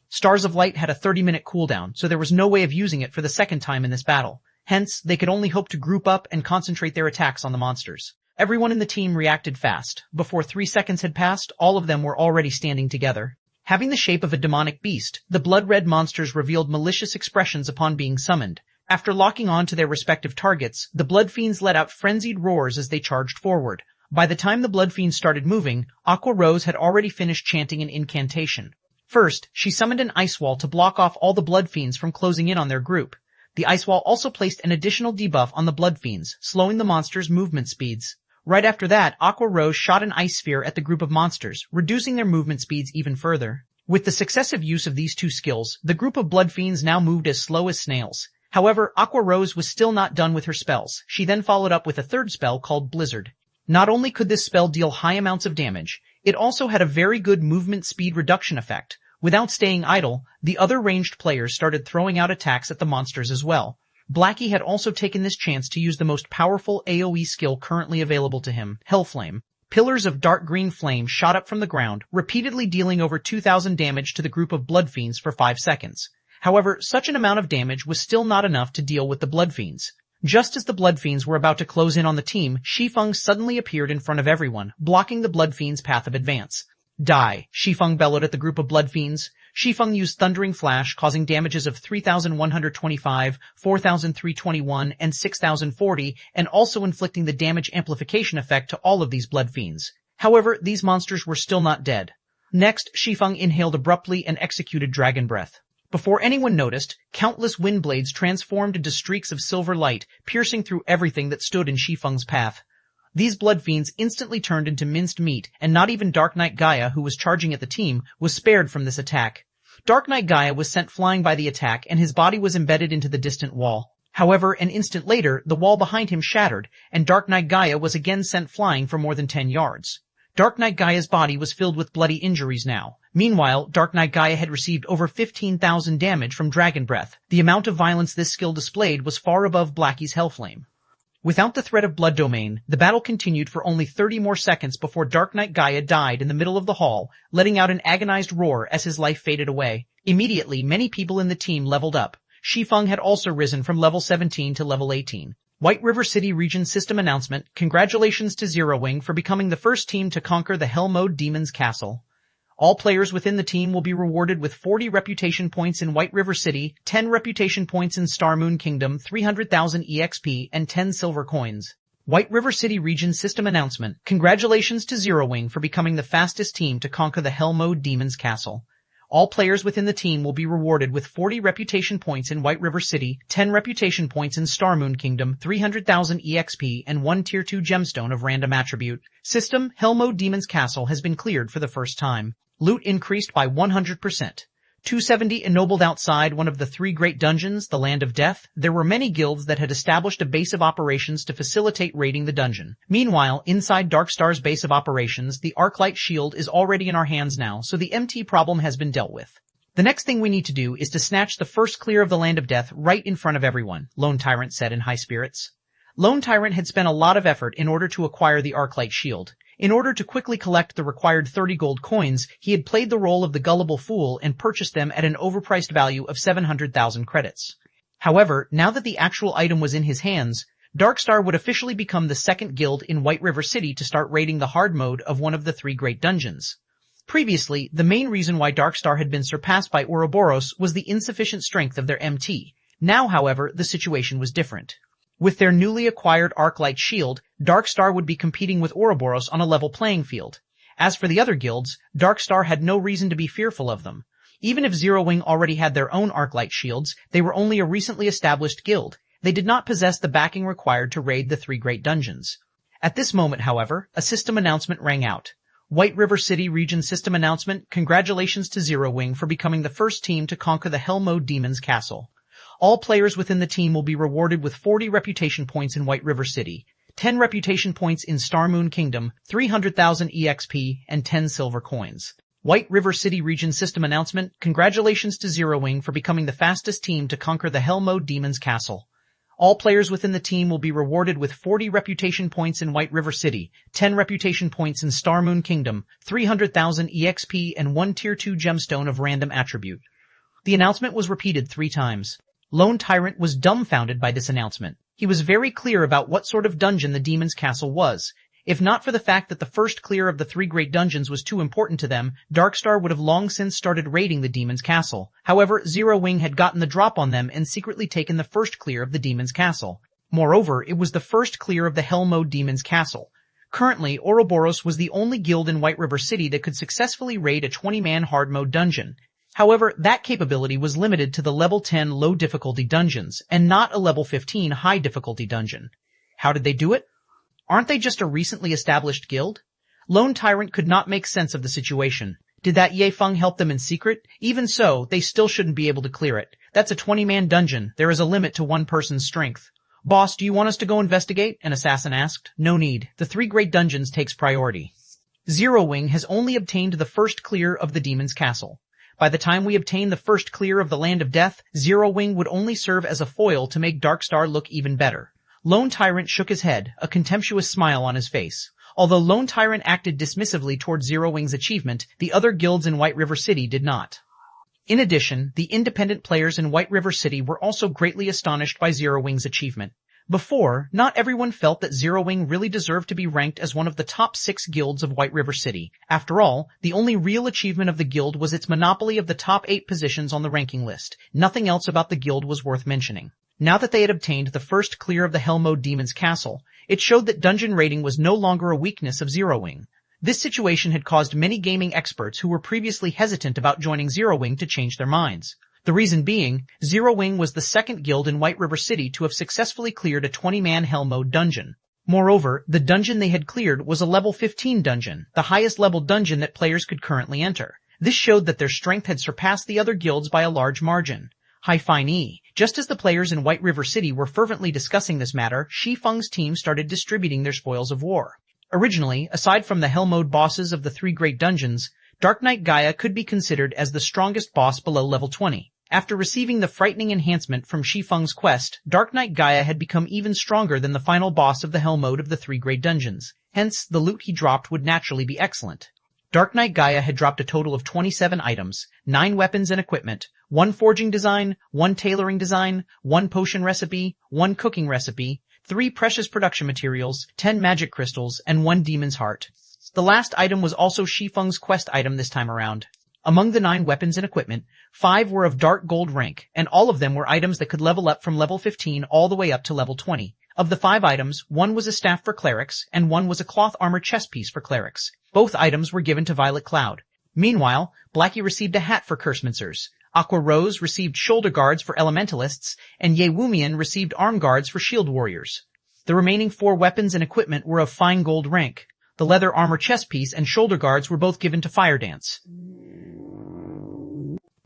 Stars of Light had a 30-minute cooldown, so there was no way of using it for the second time in this battle. Hence, they could only hope to group up and concentrate their attacks on the monsters. Everyone in the team reacted fast. Before 3 seconds had passed, all of them were already standing together. Having the shape of a demonic beast, the blood-red monsters revealed malicious expressions upon being summoned. After locking on to their respective targets, the blood fiends let out frenzied roars as they charged forward. By the time the blood fiends started moving, Aqua Rose had already finished chanting an incantation. First, she summoned an ice wall to block off all the blood fiends from closing in on their group. The ice wall also placed an additional debuff on the blood fiends, slowing the monsters' movement speeds. Right after that, Aqua Rose shot an ice sphere at the group of monsters, reducing their movement speeds even further. With the successive use of these two skills, the group of blood fiends now moved as slow as snails. However, Aqua Rose was still not done with her spells. She then followed up with a third spell called Blizzard. Not only could this spell deal high amounts of damage, it also had a very good movement speed reduction effect. Without staying idle, the other ranged players started throwing out attacks at the monsters as well. Blackie had also taken this chance to use the most powerful AoE skill currently available to him, Hellflame. Pillars of dark green flame shot up from the ground, repeatedly dealing over 2,000 damage to the group of blood fiends for 5 seconds. However, such an amount of damage was still not enough to deal with the blood fiends. Just as the blood fiends were about to close in on the team, Shi Feng suddenly appeared in front of everyone, blocking the blood fiends' path of advance. Die! Shi Feng bellowed at the group of blood fiends. Shi Feng used Thundering Flash, causing damages of 3,125, 4,321, and 6,040, and also inflicting the damage amplification effect to all of these blood fiends. However, these monsters were still not dead. Next, Shi Feng inhaled abruptly and executed Dragon Breath. Before anyone noticed, countless wind blades transformed into streaks of silver light, piercing through everything that stood in Shi Feng's path. These blood fiends instantly turned into minced meat, and not even Dark Knight Gaia, who was charging at the team, was spared from this attack. Dark Knight Gaia was sent flying by the attack, and his body was embedded into the distant wall. However, an instant later, the wall behind him shattered, and Dark Knight Gaia was again sent flying for more than 10 yards. Dark Knight Gaia's body was filled with bloody injuries now. Meanwhile, Dark Knight Gaia had received over 15,000 damage from Dragon Breath. The amount of violence this skill displayed was far above Blackie's Hellflame. Without the threat of Blood Domain, the battle continued for only 30 more seconds before Dark Knight Gaia died in the middle of the hall, letting out an agonized roar as his life faded away. Immediately, many people in the team leveled up. Shi Feng had also risen from level 17 to level 18. White River City Region System Announcement. Congratulations to Zero Wing for becoming the first team to conquer the Hell Mode Demon's Castle. All players within the team will be rewarded with 40 reputation points in White River City, 10 reputation points in Star Moon Kingdom, 300,000 EXP, and 10 silver coins. White River City Region System Announcement. Congratulations to Zero Wing for becoming the fastest team to conquer the Hell Mode Demon's Castle. All players within the team will be rewarded with 40 reputation points in White River City, 10 reputation points in Star Moon Kingdom, 300,000 EXP, and 1 Tier 2 gemstone of random attribute. System, Hell Mode Demon's Castle has been cleared for the first time. Loot increased by 100%. 270 ennobled outside one of the 3 great dungeons, the Land of Death. There were many guilds that had established a base of operations to facilitate raiding the dungeon. Meanwhile, inside Darkstar's base of operations, the Arclight shield is already in our hands now, so the MT problem has been dealt with. The next thing we need to do is to snatch the first clear of the Land of Death right in front of everyone, Lone Tyrant said in high spirits. Lone Tyrant had spent a lot of effort in order to acquire the Arclight shield. In order to quickly collect the required 30 gold coins, he had played the role of the gullible fool and purchased them at an overpriced value of 700,000 credits. However, now that the actual item was in his hands, Darkstar would officially become the second guild in White River City to start raiding the hard mode of one of the 3 great dungeons. Previously, the main reason why Darkstar had been surpassed by Ouroboros was the insufficient strength of their MT. Now, however, the situation was different. With their newly acquired Arclight shield, Darkstar would be competing with Ouroboros on a level playing field. As for the other guilds, Darkstar had no reason to be fearful of them. Even if Zero Wing already had their own Arclight shields, they were only a recently established guild. They did not possess the backing required to raid the 3 great dungeons. At this moment, however, a system announcement rang out. White River City Region System Announcement. Congratulations to Zero Wing for becoming the first team to conquer the Hell Mode Demon's Castle. All players within the team will be rewarded with 40 reputation points in White River City, 10 reputation points in Star Moon Kingdom, 300,000 EXP, and 10 silver coins. White River City Region System Announcement. Congratulations to Zero Wing for becoming the fastest team to conquer the Hell Mode Demon's Castle. All players within the team will be rewarded with 40 reputation points in White River City, 10 reputation points in Star Moon Kingdom, 300,000 EXP, and 1 Tier 2 gemstone of random attribute. The announcement was repeated 3 times. Lone Tyrant was dumbfounded by this announcement. He was very clear about what sort of dungeon the Demon's Castle was. If not for the fact that the first clear of the 3 great dungeons was too important to them, Darkstar would have long since started raiding the Demon's Castle. However, Zero Wing had gotten the drop on them and secretly taken the first clear of the Demon's Castle. Moreover, it was the first clear of the Hell Mode Demon's Castle. Currently, Ouroboros was the only guild in White River City that could successfully raid a 20-man hard mode dungeon. However, that capability was limited to the level 10 low difficulty dungeons, and not a level 15 high difficulty dungeon. How did they do it? Aren't they just a recently established guild? Lone Tyrant could not make sense of the situation. Did that Shi Feng help them in secret? Even so, they still shouldn't be able to clear it. That's a 20-man dungeon. There is a limit to one person's strength. Boss, do you want us to go investigate? An assassin asked. No need. The 3 great dungeons takes priority. Zero Wing has only obtained the first clear of the Demon's Castle. By the time we obtain the first clear of the Land of Death, Zero Wing would only serve as a foil to make Darkstar look even better. Lone Tyrant shook his head, a contemptuous smile on his face. Although Lone Tyrant acted dismissively toward Zero Wing's achievement, the other guilds in White River City did not. In addition, the independent players in White River City were also greatly astonished by Zero Wing's achievement. Before, not everyone felt that Zero Wing really deserved to be ranked as one of the top 6 guilds of White River City. After all, the only real achievement of the guild was its monopoly of the top 8 positions on the ranking list. Nothing else about the guild was worth mentioning. Now that they had obtained the first clear of the Hell Mode Demon's Castle, it showed that dungeon raiding was no longer a weakness of Zero Wing. This situation had caused many gaming experts who were previously hesitant about joining Zero Wing to change their minds. The reason being, Zero Wing was the second guild in White River City to have successfully cleared a 20-man Hell Mode dungeon. Moreover, the dungeon they had cleared was a level 15 dungeon, the highest level dungeon that players could currently enter. This showed that their strength had surpassed the other guilds by a large margin. Hi-Fi-Ni. Just as the players in White River City were fervently discussing this matter, Shi Feng's team started distributing their spoils of war. Originally, aside from the Hell Mode bosses of the 3 great dungeons, Dark Knight Gaia could be considered as the strongest boss below level 20. After receiving the frightening enhancement from Shi Feng's quest, Dark Knight Gaia had become even stronger than the final boss of the Hell Mode of the 3 great dungeons. Hence, the loot he dropped would naturally be excellent. Dark Knight Gaia had dropped a total of 27 items, 9 weapons and equipment, 1 forging design, 1 tailoring design, 1 potion recipe, 1 cooking recipe, 3 precious production materials, 10 magic crystals, and 1 demon's heart. The last item was also Shi Feng's quest item this time around. Among the 9 weapons and equipment, 5 were of dark gold rank, and all of them were items that could level up from level 15 all the way up to level 20. Of the 5 items, 1 was a staff for clerics, and 1 was a cloth armor chest piece for clerics. Both items were given to Violet Cloud. Meanwhile, Blackie received a hat for Cursemancers. Aqua Rose received shoulder guards for elementalists, and Ye Wumian received arm guards for shield warriors. The remaining 4 weapons and equipment were of fine gold rank. The leather armor chest piece and shoulder guards were both given to Fire Dance.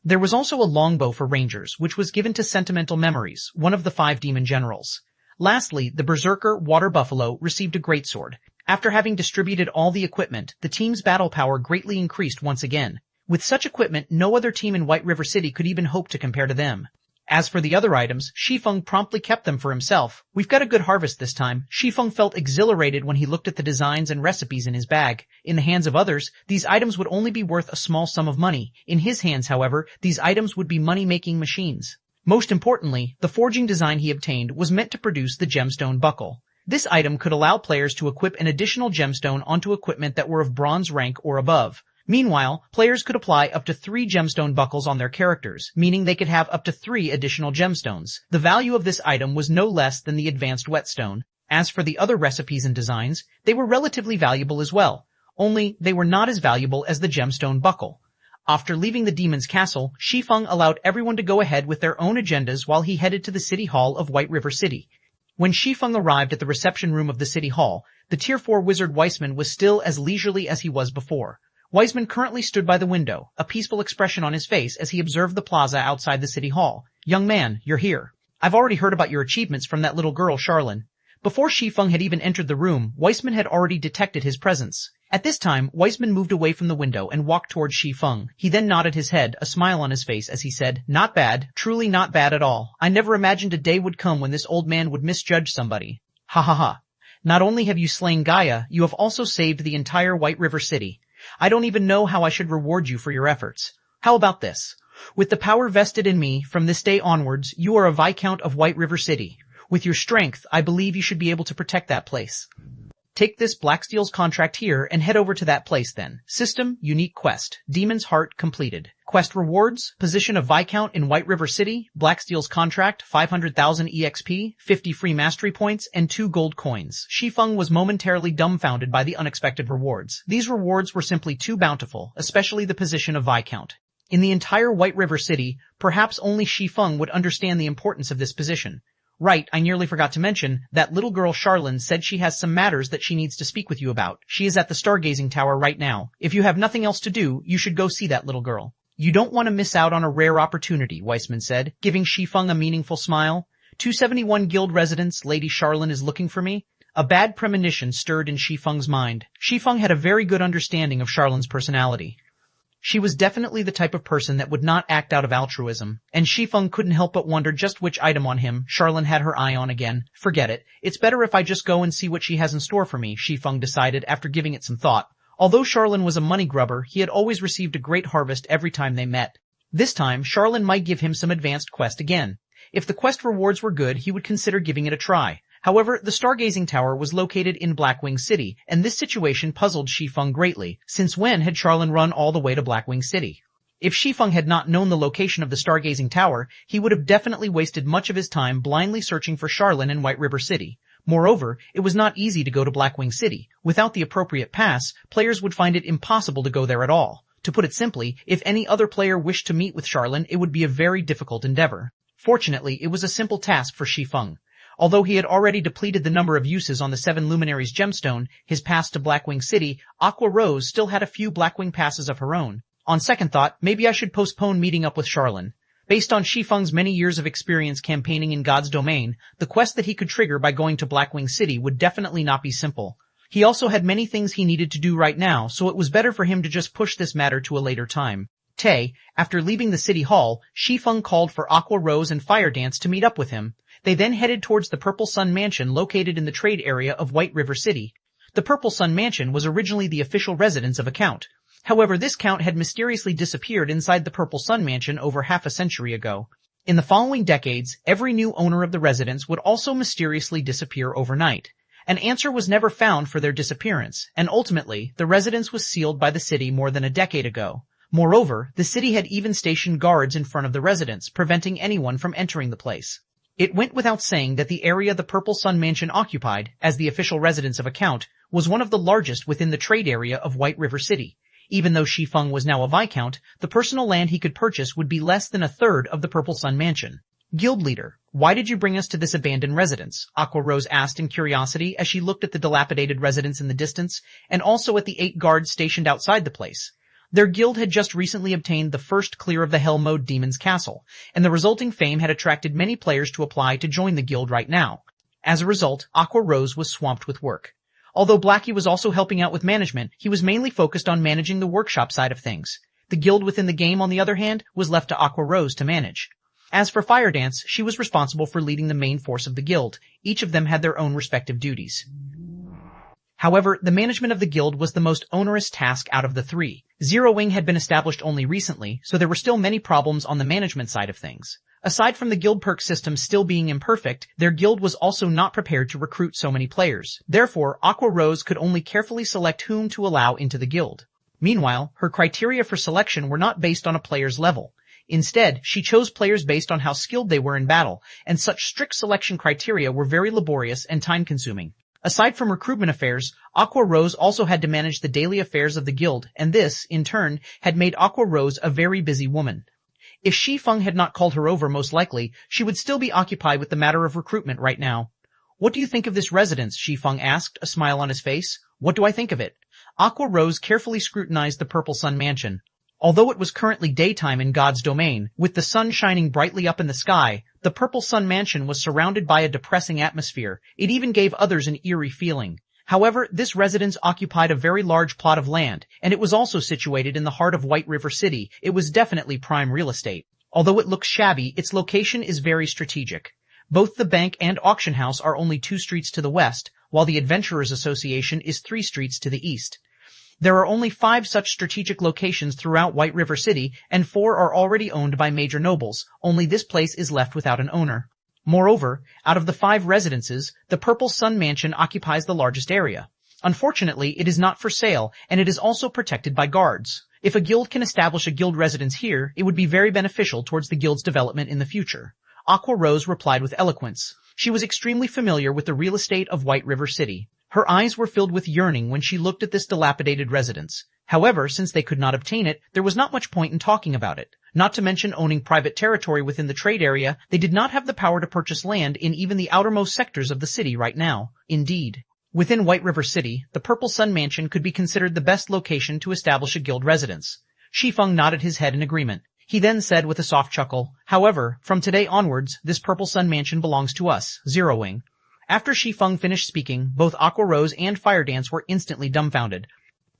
There was also a longbow for rangers, which was given to Sentimental Memories, one of the 5 demon generals. Lastly, the Berserker Water Buffalo received a greatsword. After having distributed all the equipment, the team's battle power greatly increased once again. With such equipment, no other team in White River City could even hope to compare to them. As for the other items, Shi Feng promptly kept them for himself. We've got a good harvest this time. Shi Feng felt exhilarated when he looked at the designs and recipes in his bag. In the hands of others, these items would only be worth a small sum of money. In his hands, however, these items would be money-making machines. Most importantly, the forging design he obtained was meant to produce the gemstone buckle. This item could allow players to equip an additional gemstone onto equipment that were of bronze rank or above. Meanwhile, players could apply up to 3 gemstone buckles on their characters, meaning they could have up to 3 additional gemstones. The value of this item was no less than the advanced whetstone. As for the other recipes and designs, they were relatively valuable as well, only they were not as valuable as the gemstone buckle. After leaving the Demon's Castle, Shi Feng allowed everyone to go ahead with their own agendas while he headed to the City Hall of White River City. When Shi Feng arrived at the reception room of the City Hall, the Tier 4 wizard Weissman was still as leisurely as he was before. Weissman currently stood by the window, a peaceful expression on his face as he observed the plaza outside the City Hall. "Young man, you're here. I've already heard about your achievements from that little girl, Charlene. Before Shi Feng had even entered the room, Weissman had already detected his presence. At this time, Weissman moved away from the window and walked towards Shi Feng. He then nodded his head, a smile on his face as he said, "Not bad, truly not bad at all. I never imagined a day would come when this old man would misjudge somebody. Ha ha ha. Not only have you slain Gaia, you have also saved the entire White River City. I don't even know how I should reward you for your efforts. How about this? With the power vested in me, from this day onwards, you are a Viscount of White River City. With your strength, I believe you should be able to protect that place. Take this Blacksteel's contract here and head over to that place then. System, unique quest. Demon's Heart completed. Quest rewards, position of Viscount in White River City, Blacksteel's contract, 500,000 EXP, 50 free mastery points, and 2 gold coins. Shi Feng was momentarily dumbfounded by the unexpected rewards. These rewards were simply too bountiful, especially the position of Viscount. In the entire White River City, perhaps only Shi Feng would understand the importance of this position. Right, I nearly forgot to mention, that little girl Charlene said she has some matters that she needs to speak with you about. She is at the Stargazing Tower right now. If you have nothing else to do, you should go see that little girl. You don't want to miss out on a rare opportunity, Weissman said, giving Shi Feng a meaningful smile. 271 Guild residents, Lady Charlene is looking for me. A bad premonition stirred in Shi Feng's mind. Shi Feng had a very good understanding of Charlene's personality. She was definitely the type of person that would not act out of altruism, and Shi Feng couldn't help but wonder just which item on him Charlene had her eye on again. Forget it. It's better if I just go and see what she has in store for me, Shi Feng decided after giving it some thought. Although Charlene was a money grubber, he had always received a great harvest every time they met. This time, Charlene might give him some advanced quest again. If the quest rewards were good, he would consider giving it a try. However, the Stargazing Tower was located in Blackwing City, and this situation puzzled Shi Feng greatly. Since when had Charlene run all the way to Blackwing City? If Shi Feng had not known the location of the Stargazing Tower, he would have definitely wasted much of his time blindly searching for Charlene in White River City. Moreover, it was not easy to go to Blackwing City. Without the appropriate pass, players would find it impossible to go there at all. To put it simply, if any other player wished to meet with Charlene, it would be a very difficult endeavor. Fortunately, it was a simple task for Shi Feng. Although he had already depleted the number of uses on the 7 Luminaries gemstone, his pass to Blackwing City, Aqua Rose still had a few Blackwing passes of her own. On second thought, maybe I should postpone meeting up with Charlene. Based on Shi Feng's many years of experience campaigning in God's domain, the quest that he could trigger by going to Blackwing City would definitely not be simple. He also had many things he needed to do right now, so it was better for him to just push this matter to a later time. After leaving the city hall, Shi Feng called for Aqua Rose and Fire Dance to meet up with him. They then headed towards the Purple Sun Mansion located in the trade area of White River City. The Purple Sun Mansion was originally the official residence of a count. However, this count had mysteriously disappeared inside the Purple Sun Mansion over half a century ago. In the following decades, every new owner of the residence would also mysteriously disappear overnight. An answer was never found for their disappearance, and ultimately, the residence was sealed by the city more than a decade ago. Moreover, the city had even stationed guards in front of the residence, preventing anyone from entering the place. It went without saying that the area the Purple Sun Mansion occupied, as the official residence of a count, was one of the largest within the trade area of White River City. Even though Shi Feng was now a Viscount, the personal land he could purchase would be less than a third of the Purple Sun Mansion. Guild leader, why did you bring us to this abandoned residence? Aqua Rose asked in curiosity as she looked at the dilapidated residence in the distance, and also at the 8 guards stationed outside the place. Their guild had just recently obtained the first clear of the Hell Mode Demon's Castle, and the resulting fame had attracted many players to apply to join the guild right now. As a result, Aqua Rose was swamped with work. Although Blackie was also helping out with management, he was mainly focused on managing the workshop side of things. The guild within the game, on the other hand, was left to Aqua Rose to manage. As for Fire Dance, she was responsible for leading the main force of the guild. Each of them had their own respective duties. However, the management of the guild was the most onerous task out of the 3. Zero Wing had been established only recently, so there were still many problems on the management side of things. Aside from the guild perk system still being imperfect, their guild was also not prepared to recruit so many players. Therefore, Aqua Rose could only carefully select whom to allow into the guild. Meanwhile, her criteria for selection were not based on a player's level. Instead, she chose players based on how skilled they were in battle, and such strict selection criteria were very laborious and time-consuming. Aside from recruitment affairs, Aqua Rose also had to manage the daily affairs of the guild, and this, in turn, had made Aqua Rose a very busy woman. If Shi Feng had not called her over, most likely, she would still be occupied with the matter of recruitment right now. What do you think of this residence? Shi Feng asked, a smile on his face. What do I think of it? Aqua Rose carefully scrutinized the Purple Sun Mansion. Although it was currently daytime in God's domain, with the sun shining brightly up in the sky, the Purple Sun Mansion was surrounded by a depressing atmosphere. It even gave others an eerie feeling. However, this residence occupied a very large plot of land, and it was also situated in the heart of White River City. It was definitely prime real estate. Although it looks shabby, its location is very strategic. Both the bank and auction house are only 2 streets to the west, while the Adventurers Association is 3 streets to the east. There are only 5 such strategic locations throughout White River City, and 4 are already owned by major nobles. Only this place is left without an owner. Moreover, out of the 5 residences, the Purple Sun Mansion occupies the largest area. Unfortunately, it is not for sale, and it is also protected by guards. If a guild can establish a guild residence here, it would be very beneficial towards the guild's development in the future. Aqua Rose replied with eloquence. She was extremely familiar with the real estate of White River City. Her eyes were filled with yearning when she looked at this dilapidated residence. However, since they could not obtain it, there was not much point in talking about it. Not to mention owning private territory within the trade area, they did not have the power to purchase land in even the outermost sectors of the city right now. Indeed. Within White River City, the Purple Sun Mansion could be considered the best location to establish a guild residence. Shi Feng nodded his head in agreement. He then said with a soft chuckle, "However, from today onwards, this Purple Sun Mansion belongs to us, Zero Wing." After Shi Feng finished speaking, both Aqua Rose and Fire Dance were instantly dumbfounded.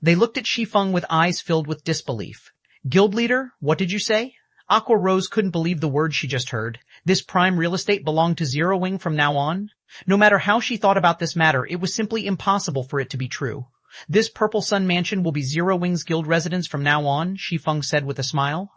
They looked at Shi Feng with eyes filled with disbelief. "Guild leader, what did you say?" Aqua Rose couldn't believe the words she just heard. This prime real estate belonged to Zero Wing from now on? No matter how she thought about this matter, it was simply impossible for it to be true. "This Purple Sun Mansion will be Zero Wing's guild residence from now on," Shi Feng said with a smile.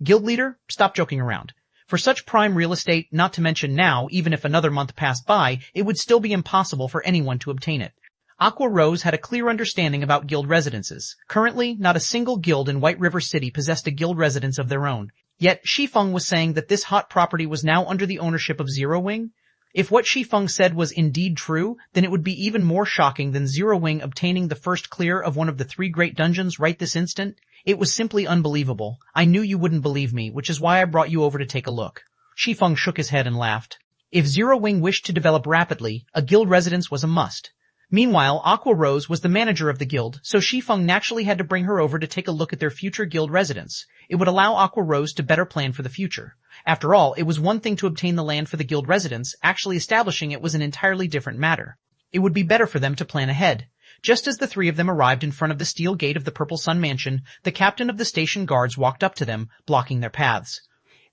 "Guild leader, stop joking around. For such prime real estate, not to mention now, even if another month passed by, it would still be impossible for anyone to obtain it." Aqua Rose had a clear understanding about guild residences. Currently, not a single guild in White River City possessed a guild residence of their own. Yet, Shi Feng was saying that this hot property was now under the ownership of Zero Wing? If what Shi Feng said was indeed true, then it would be even more shocking than Zero Wing obtaining the first clear of one of the 3 great dungeons right this instant. It was simply unbelievable. I knew you wouldn't believe me, which is why I brought you over to take a look. Shi Feng shook his head and laughed. If Zero Wing wished to develop rapidly, a guild residence was a must. Meanwhile, Aqua Rose was the manager of the guild, so Shi Feng naturally had to bring her over to take a look at their future guild residence. It would allow Aqua Rose to better plan for the future. After all, it was one thing to obtain the land for the guild residence, actually establishing it was an entirely different matter. It would be better for them to plan ahead. Just as the 3 of them arrived in front of the steel gate of the Purple Sun Mansion, the captain of the station guards walked up to them, blocking their paths.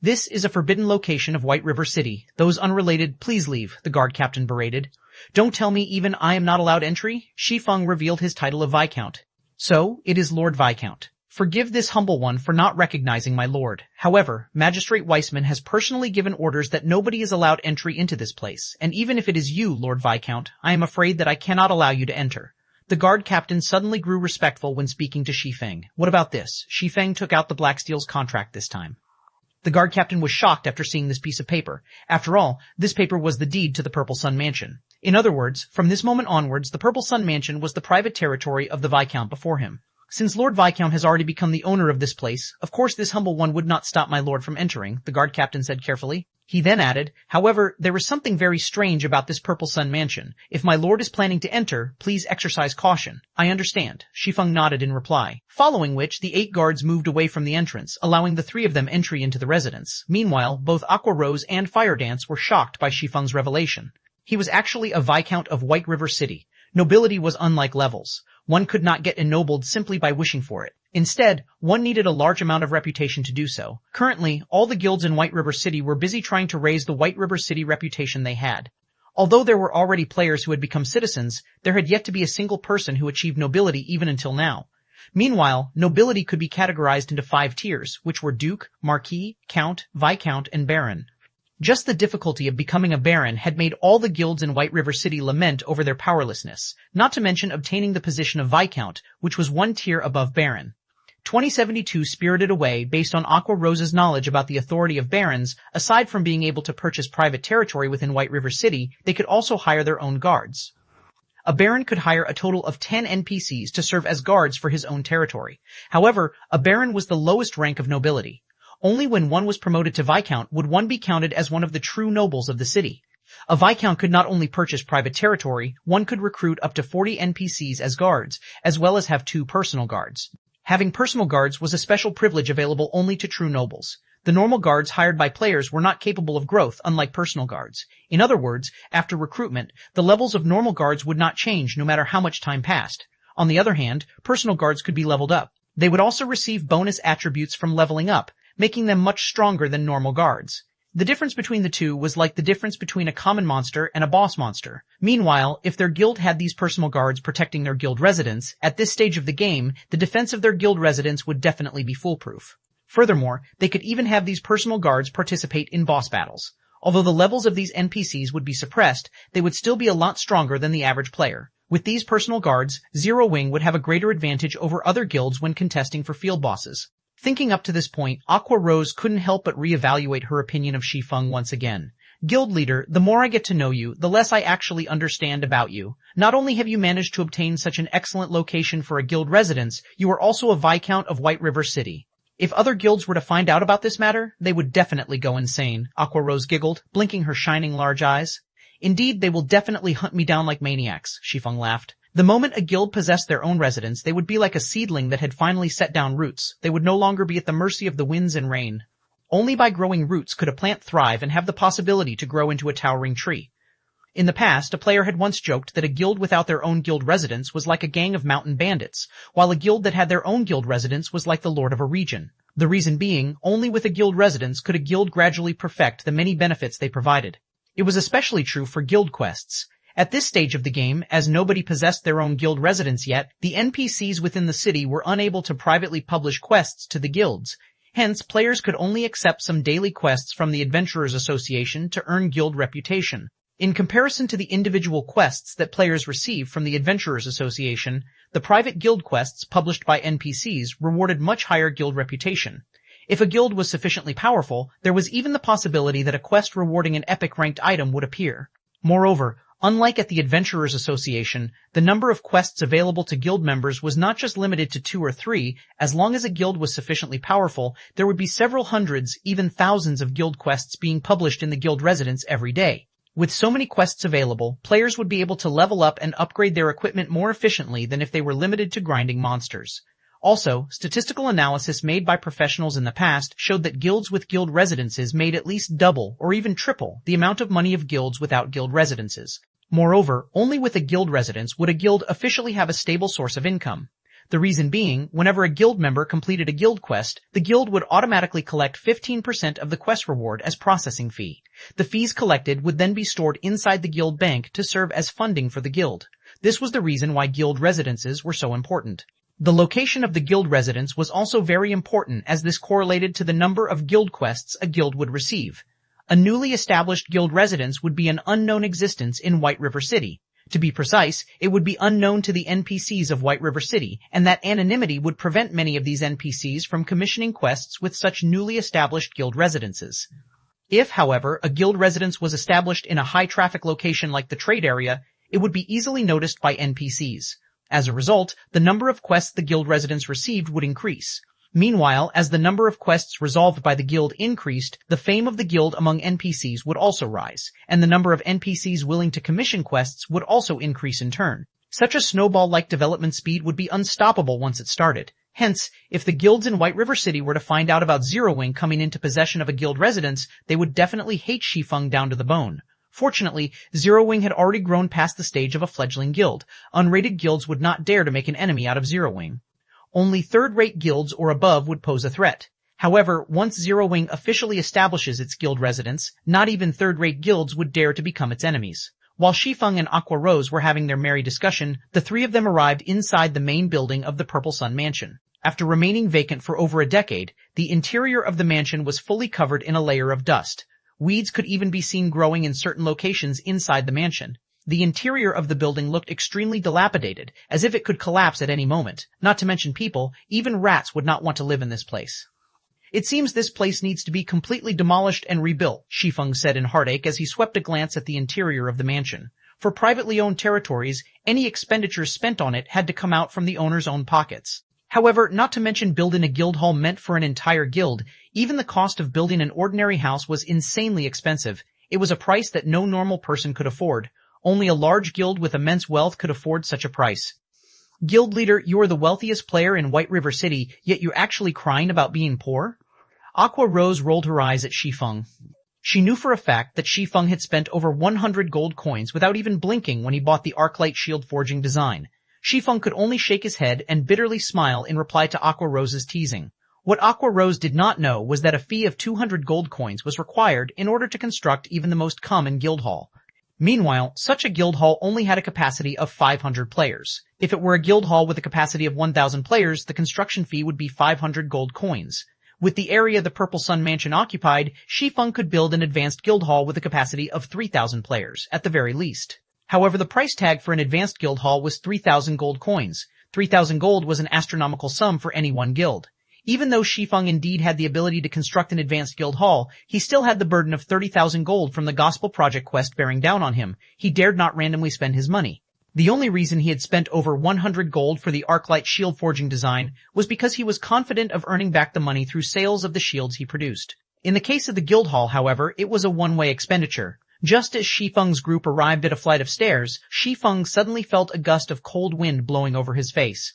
"This is a forbidden location of White River City. Those unrelated, please leave," the guard captain berated. "Don't tell me even I am not allowed entry?" Shi Feng revealed his title of Viscount. "So, it is Lord Viscount. Forgive this humble one for not recognizing my lord. However, Magistrate Weissman has personally given orders that nobody is allowed entry into this place, and even if it is you, Lord Viscount, I am afraid that I cannot allow you to enter." The guard captain suddenly grew respectful when speaking to Shi Feng. "What about this?" Shi Feng took out the Blacksteel's contract this time. The guard captain was shocked after seeing this piece of paper. After all, this paper was the deed to the Purple Sun Mansion. In other words, from this moment onwards, the Purple Sun Mansion was the private territory of the Viscount before him. Since Lord Viscount has already become the owner of this place, of course this humble one would not stop my lord from entering, the guard captain said carefully. He then added, "However, there is something very strange about this Purple Sun Mansion. If my lord is planning to enter, please exercise caution." "I understand," Shi Feng nodded in reply. Following which, the 8 guards moved away from the entrance, allowing the 3 of them entry into the residence. Meanwhile, both Aqua Rose and Fire Dance were shocked by Shi Feng's revelation. He was actually a Viscount of White River City. Nobility was unlike levels. One could not get ennobled simply by wishing for it. Instead, one needed a large amount of reputation to do so. Currently, all the guilds in White River City were busy trying to raise the White River City reputation they had. Although there were already players who had become citizens, there had yet to be a single person who achieved nobility even until now. Meanwhile, nobility could be categorized into 5 tiers, which were Duke, Marquis, Count, Viscount, and Baron. Just the difficulty of becoming a Baron had made all the guilds in White River City lament over their powerlessness, not to mention obtaining the position of Viscount, which was 1 tier above Baron. 2072 spirited away based on Aqua Rose's knowledge about the authority of barons. Aside from being able to purchase private territory within White River City, they could also hire their own guards. A baron could hire a total of 10 NPCs to serve as guards for his own territory. However, a baron was the lowest rank of nobility. Only when one was promoted to Viscount would one be counted as one of the true nobles of the city. A Viscount could not only purchase private territory, one could recruit up to 40 NPCs as guards, as well as have 2 personal guards. Having personal guards was a special privilege available only to true nobles. The normal guards hired by players were not capable of growth, unlike personal guards. In other words, after recruitment, the levels of normal guards would not change no matter how much time passed. On the other hand, personal guards could be leveled up. They would also receive bonus attributes from leveling up, making them much stronger than normal guards. The difference between the two was like the difference between a common monster and a boss monster. Meanwhile, if their guild had these personal guards protecting their guild residents, at this stage of the game, the defense of their guild residents would definitely be foolproof. Furthermore, they could even have these personal guards participate in boss battles. Although the levels of these NPCs would be suppressed, they would still be a lot stronger than the average player. With these personal guards, Zero Wing would have a greater advantage over other guilds when contesting for field bosses. Thinking up to this point, Aqua Rose couldn't help but reevaluate her opinion of Shi Feng once again. Guild leader, the more I get to know you, the less I actually understand about you. Not only have you managed to obtain such an excellent location for a guild residence, you are also a Viscount of White River City. If other guilds were to find out about this matter, they would definitely go insane, Aqua Rose giggled, blinking her shining large eyes. Indeed, they will definitely hunt me down like maniacs, Shi Feng laughed. The moment a guild possessed their own residence, they would be like a seedling that had finally set down roots. They would no longer be at the mercy of the winds and rain. Only by growing roots could a plant thrive and have the possibility to grow into a towering tree. In the past, a player had once joked that a guild without their own guild residence was like a gang of mountain bandits, while a guild that had their own guild residence was like the lord of a region. The reason being, only with a guild residence could a guild gradually perfect the many benefits they provided. It was especially true for guild quests. At this stage of the game, as nobody possessed their own guild residence yet, the NPCs within the city were unable to privately publish quests to the guilds. Hence, players could only accept some daily quests from the Adventurers Association to earn guild reputation. In comparison to the individual quests that players receive from the Adventurers Association, the private guild quests published by NPCs rewarded much higher guild reputation. If a guild was sufficiently powerful, there was even the possibility that a quest rewarding an epic ranked item would appear. Moreover, unlike at the Adventurers Association, the number of quests available to guild members was not just limited to 2 or 3. As long as a guild was sufficiently powerful, there would be several hundreds, even thousands of guild quests being published in the guild residence every day. With so many quests available, players would be able to level up and upgrade their equipment more efficiently than if they were limited to grinding monsters. Also, statistical analysis made by professionals in the past showed that guilds with guild residences made at least double or even triple the amount of money of guilds without guild residences. Moreover, only with a guild residence would a guild officially have a stable source of income. The reason being, whenever a guild member completed a guild quest, the guild would automatically collect 15% of the quest reward as processing fee. The fees collected would then be stored inside the guild bank to serve as funding for the guild. This was the reason why guild residences were so important. The location of the guild residence was also very important as this correlated to the number of guild quests a guild would receive. A newly established guild residence would be an unknown existence in White River City. To be precise, it would be unknown to the NPCs of White River City, and that anonymity would prevent many of these NPCs from commissioning quests with such newly established guild residences. If, however, a guild residence was established in a high-traffic location like the trade area, it would be easily noticed by NPCs. As a result, the number of quests the guild residents received would increase. Meanwhile, as the number of quests resolved by the guild increased, the fame of the guild among NPCs would also rise, and the number of NPCs willing to commission quests would also increase in turn. Such a snowball-like development speed would be unstoppable once it started. Hence, if the guilds in White River City were to find out about Zero Wing coming into possession of a guild residence, they would definitely hate Shi Feng down to the bone. Fortunately, Zero Wing had already grown past the stage of a fledgling guild. Unrated guilds would not dare to make an enemy out of Zero Wing. Only third-rate guilds or above would pose a threat. However, once Zero Wing officially establishes its guild residence, not even third-rate guilds would dare to become its enemies. While Shi Feng and Aqua Rose were having their merry discussion, the three of them arrived inside the main building of the Purple Sun Mansion. After remaining vacant for over a decade, the interior of the mansion was fully covered in a layer of dust. Weeds could even be seen growing in certain locations inside the mansion. The interior of the building looked extremely dilapidated, as if it could collapse at any moment. Not to mention people, even rats would not want to live in this place. It seems this place needs to be completely demolished and rebuilt, Shi Feng said in heartache as he swept a glance at the interior of the mansion. For privately owned territories, any expenditures spent on it had to come out from the owner's own pockets. However, not to mention building a guild hall meant for an entire guild, even the cost of building an ordinary house was insanely expensive. It was a price that no normal person could afford. Only a large guild with immense wealth could afford such a price. Guild leader, you are the wealthiest player in White River City, yet you're actually crying about being poor? Aqua Rose rolled her eyes at Shi Feng. She knew for a fact that Shi Feng had spent over 100 gold coins without even blinking when he bought the Arclight shield forging design. Shi Feng could only shake his head and bitterly smile in reply to Aqua Rose's teasing. What Aqua Rose did not know was that a fee of 200 gold coins was required in order to construct even the most common guild hall. Meanwhile, such a guild hall only had a capacity of 500 players. If it were a guild hall with a capacity of 1,000 players, the construction fee would be 500 gold coins. With the area the Purple Sun Mansion occupied, Shi Feng could build an advanced guild hall with a capacity of 3,000 players, at the very least. However, the price tag for an advanced guild hall was 3,000 gold coins. 3,000 gold was an astronomical sum for any one guild. Even though Shi Feng indeed had the ability to construct an advanced guild hall, he still had the burden of 30,000 gold from the Gospel Project quest bearing down on him. He dared not randomly spend his money. The only reason he had spent over 100 gold for the Arclight shield forging design was because he was confident of earning back the money through sales of the shields he produced. In the case of the guild hall, however, it was a one-way expenditure. Just as Shi Feng's group arrived at a flight of stairs, Shi Feng suddenly felt a gust of cold wind blowing over his face.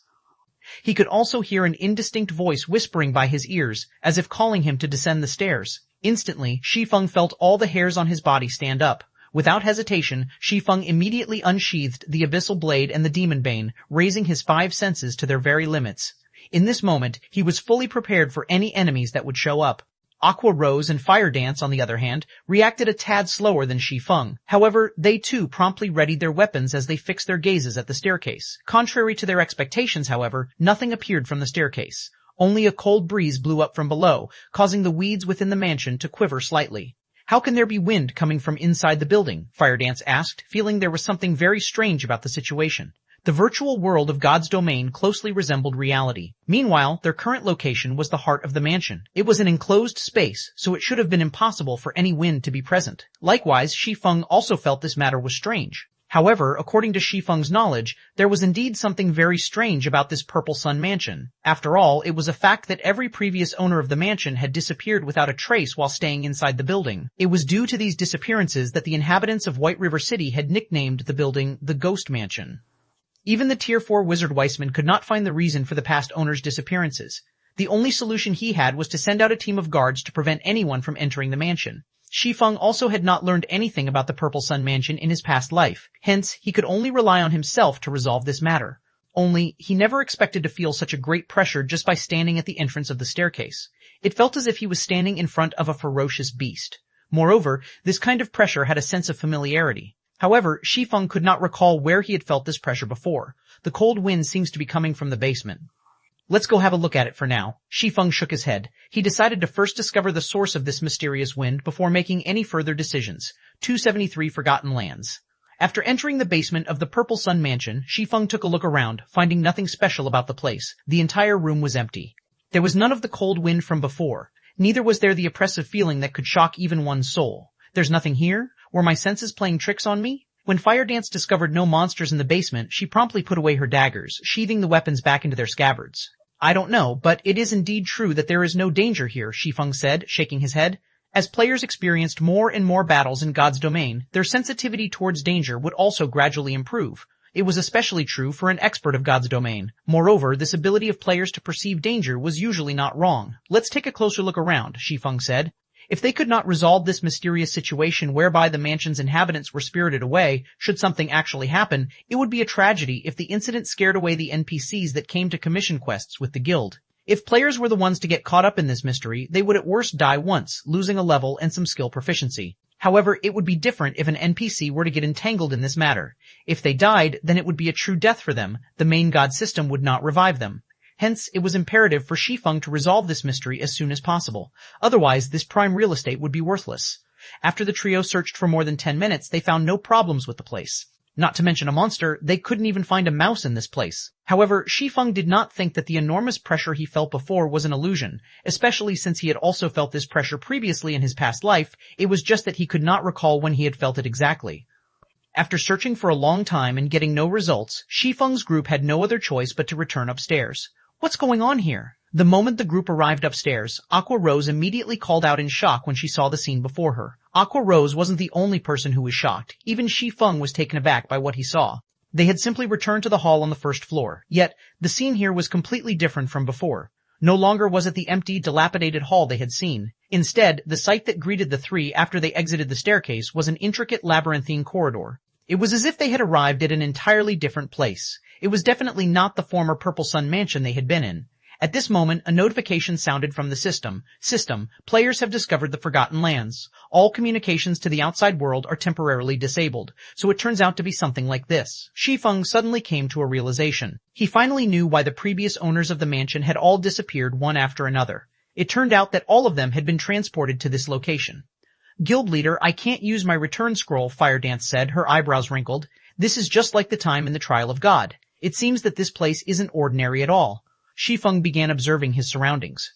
He could also hear an indistinct voice whispering by his ears, as if calling him to descend the stairs. Instantly, Shi Feng felt all the hairs on his body stand up. Without hesitation, Shi Feng immediately unsheathed the Abyssal Blade and the Demon Bane, raising his 5 senses to their very limits. In this moment, he was fully prepared for any enemies that would show up. Aqua Rose and Fire Dance, on the other hand, reacted a tad slower than Shi Feng. However, they too promptly readied their weapons as they fixed their gazes at the staircase. Contrary to their expectations, however, nothing appeared from the staircase. Only a cold breeze blew up from below, causing the weeds within the mansion to quiver slightly. How can there be wind coming from inside the building? Fire Dance asked, feeling there was something very strange about the situation. The virtual world of God's domain closely resembled reality. Meanwhile, their current location was the heart of the mansion. It was an enclosed space, so it should have been impossible for any wind to be present. Likewise, Shi Feng also felt this matter was strange. However, according to Shi Feng's knowledge, there was indeed something very strange about this Purple Sun Mansion. After all, it was a fact that every previous owner of the mansion had disappeared without a trace while staying inside the building. It was due to these disappearances that the inhabitants of White River City had nicknamed the building the Ghost Mansion. Even the Tier 4 Wizard Weissman could not find the reason for the past owner's disappearances. The only solution he had was to send out a team of guards to prevent anyone from entering the mansion. Shi Feng also had not learned anything about the Purple Sun Mansion in his past life. Hence, he could only rely on himself to resolve this matter. Only, he never expected to feel such a great pressure just by standing at the entrance of the staircase. It felt as if he was standing in front of a ferocious beast. Moreover, this kind of pressure had a sense of familiarity. However, Shi Feng could not recall where he had felt this pressure before. The cold wind seems to be coming from the basement. Let's go have a look at it for now. Shi Feng shook his head. He decided to first discover the source of this mysterious wind before making any further decisions. 273 Forgotten Lands. After entering the basement of the Purple Sun Mansion, Shi Feng took a look around, finding nothing special about the place. The entire room was empty. There was none of the cold wind from before. Neither was there the oppressive feeling that could shock even one's soul. There's nothing here? Were my senses playing tricks on me? When Fire Dance discovered no monsters in the basement, she promptly put away her daggers, sheathing the weapons back into their scabbards. I don't know, but it is indeed true that there is no danger here, Shi Feng said, shaking his head. As players experienced more and more battles in God's domain, their sensitivity towards danger would also gradually improve. It was especially true for an expert of God's domain. Moreover, this ability of players to perceive danger was usually not wrong. Let's take a closer look around, Shi Feng said. If they could not resolve this mysterious situation whereby the mansion's inhabitants were spirited away, should something actually happen, it would be a tragedy if the incident scared away the NPCs that came to commission quests with the guild. If players were the ones to get caught up in this mystery, they would at worst die once, losing a level and some skill proficiency. However, it would be different if an NPC were to get entangled in this matter. If they died, then it would be a true death for them. The main god system would not revive them. Hence, it was imperative for Shi Feng to resolve this mystery as soon as possible. Otherwise, this prime real estate would be worthless. After the trio searched for more than 10 minutes, they found no problems with the place. Not to mention a monster, they couldn't even find a mouse in this place. However, Shi Feng did not think that the enormous pressure he felt before was an illusion, especially since he had also felt this pressure previously in his past life. It was just that he could not recall when he had felt it exactly. After searching for a long time and getting no results, Shi Feng's group had no other choice but to return upstairs. What's going on here? The moment the group arrived upstairs, Aqua Rose immediately called out in shock when she saw the scene before her. Aqua Rose wasn't the only person who was shocked. Even Shi Feng was taken aback by what he saw. They had simply returned to the hall on the first floor, yet the scene here was completely different from before. No longer was it the empty, dilapidated hall they had seen. Instead, the sight that greeted the three after they exited the staircase was an intricate labyrinthine corridor. It was as if they had arrived at an entirely different place. It was definitely not the former Purple Sun mansion they had been in. At this moment, a notification sounded from the system. Players have discovered the Forgotten Lands. All communications to the outside world are temporarily disabled, so it turns out to be something like this. Shi Feng suddenly came to a realization. He finally knew why the previous owners of the mansion had all disappeared one after another. It turned out that all of them had been transported to this location. Guild leader, I can't use my return scroll, Firedance said, her eyebrows wrinkled. This is just like the time in the Trial of God. It seems that this place isn't ordinary at all. Shi Feng began observing his surroundings.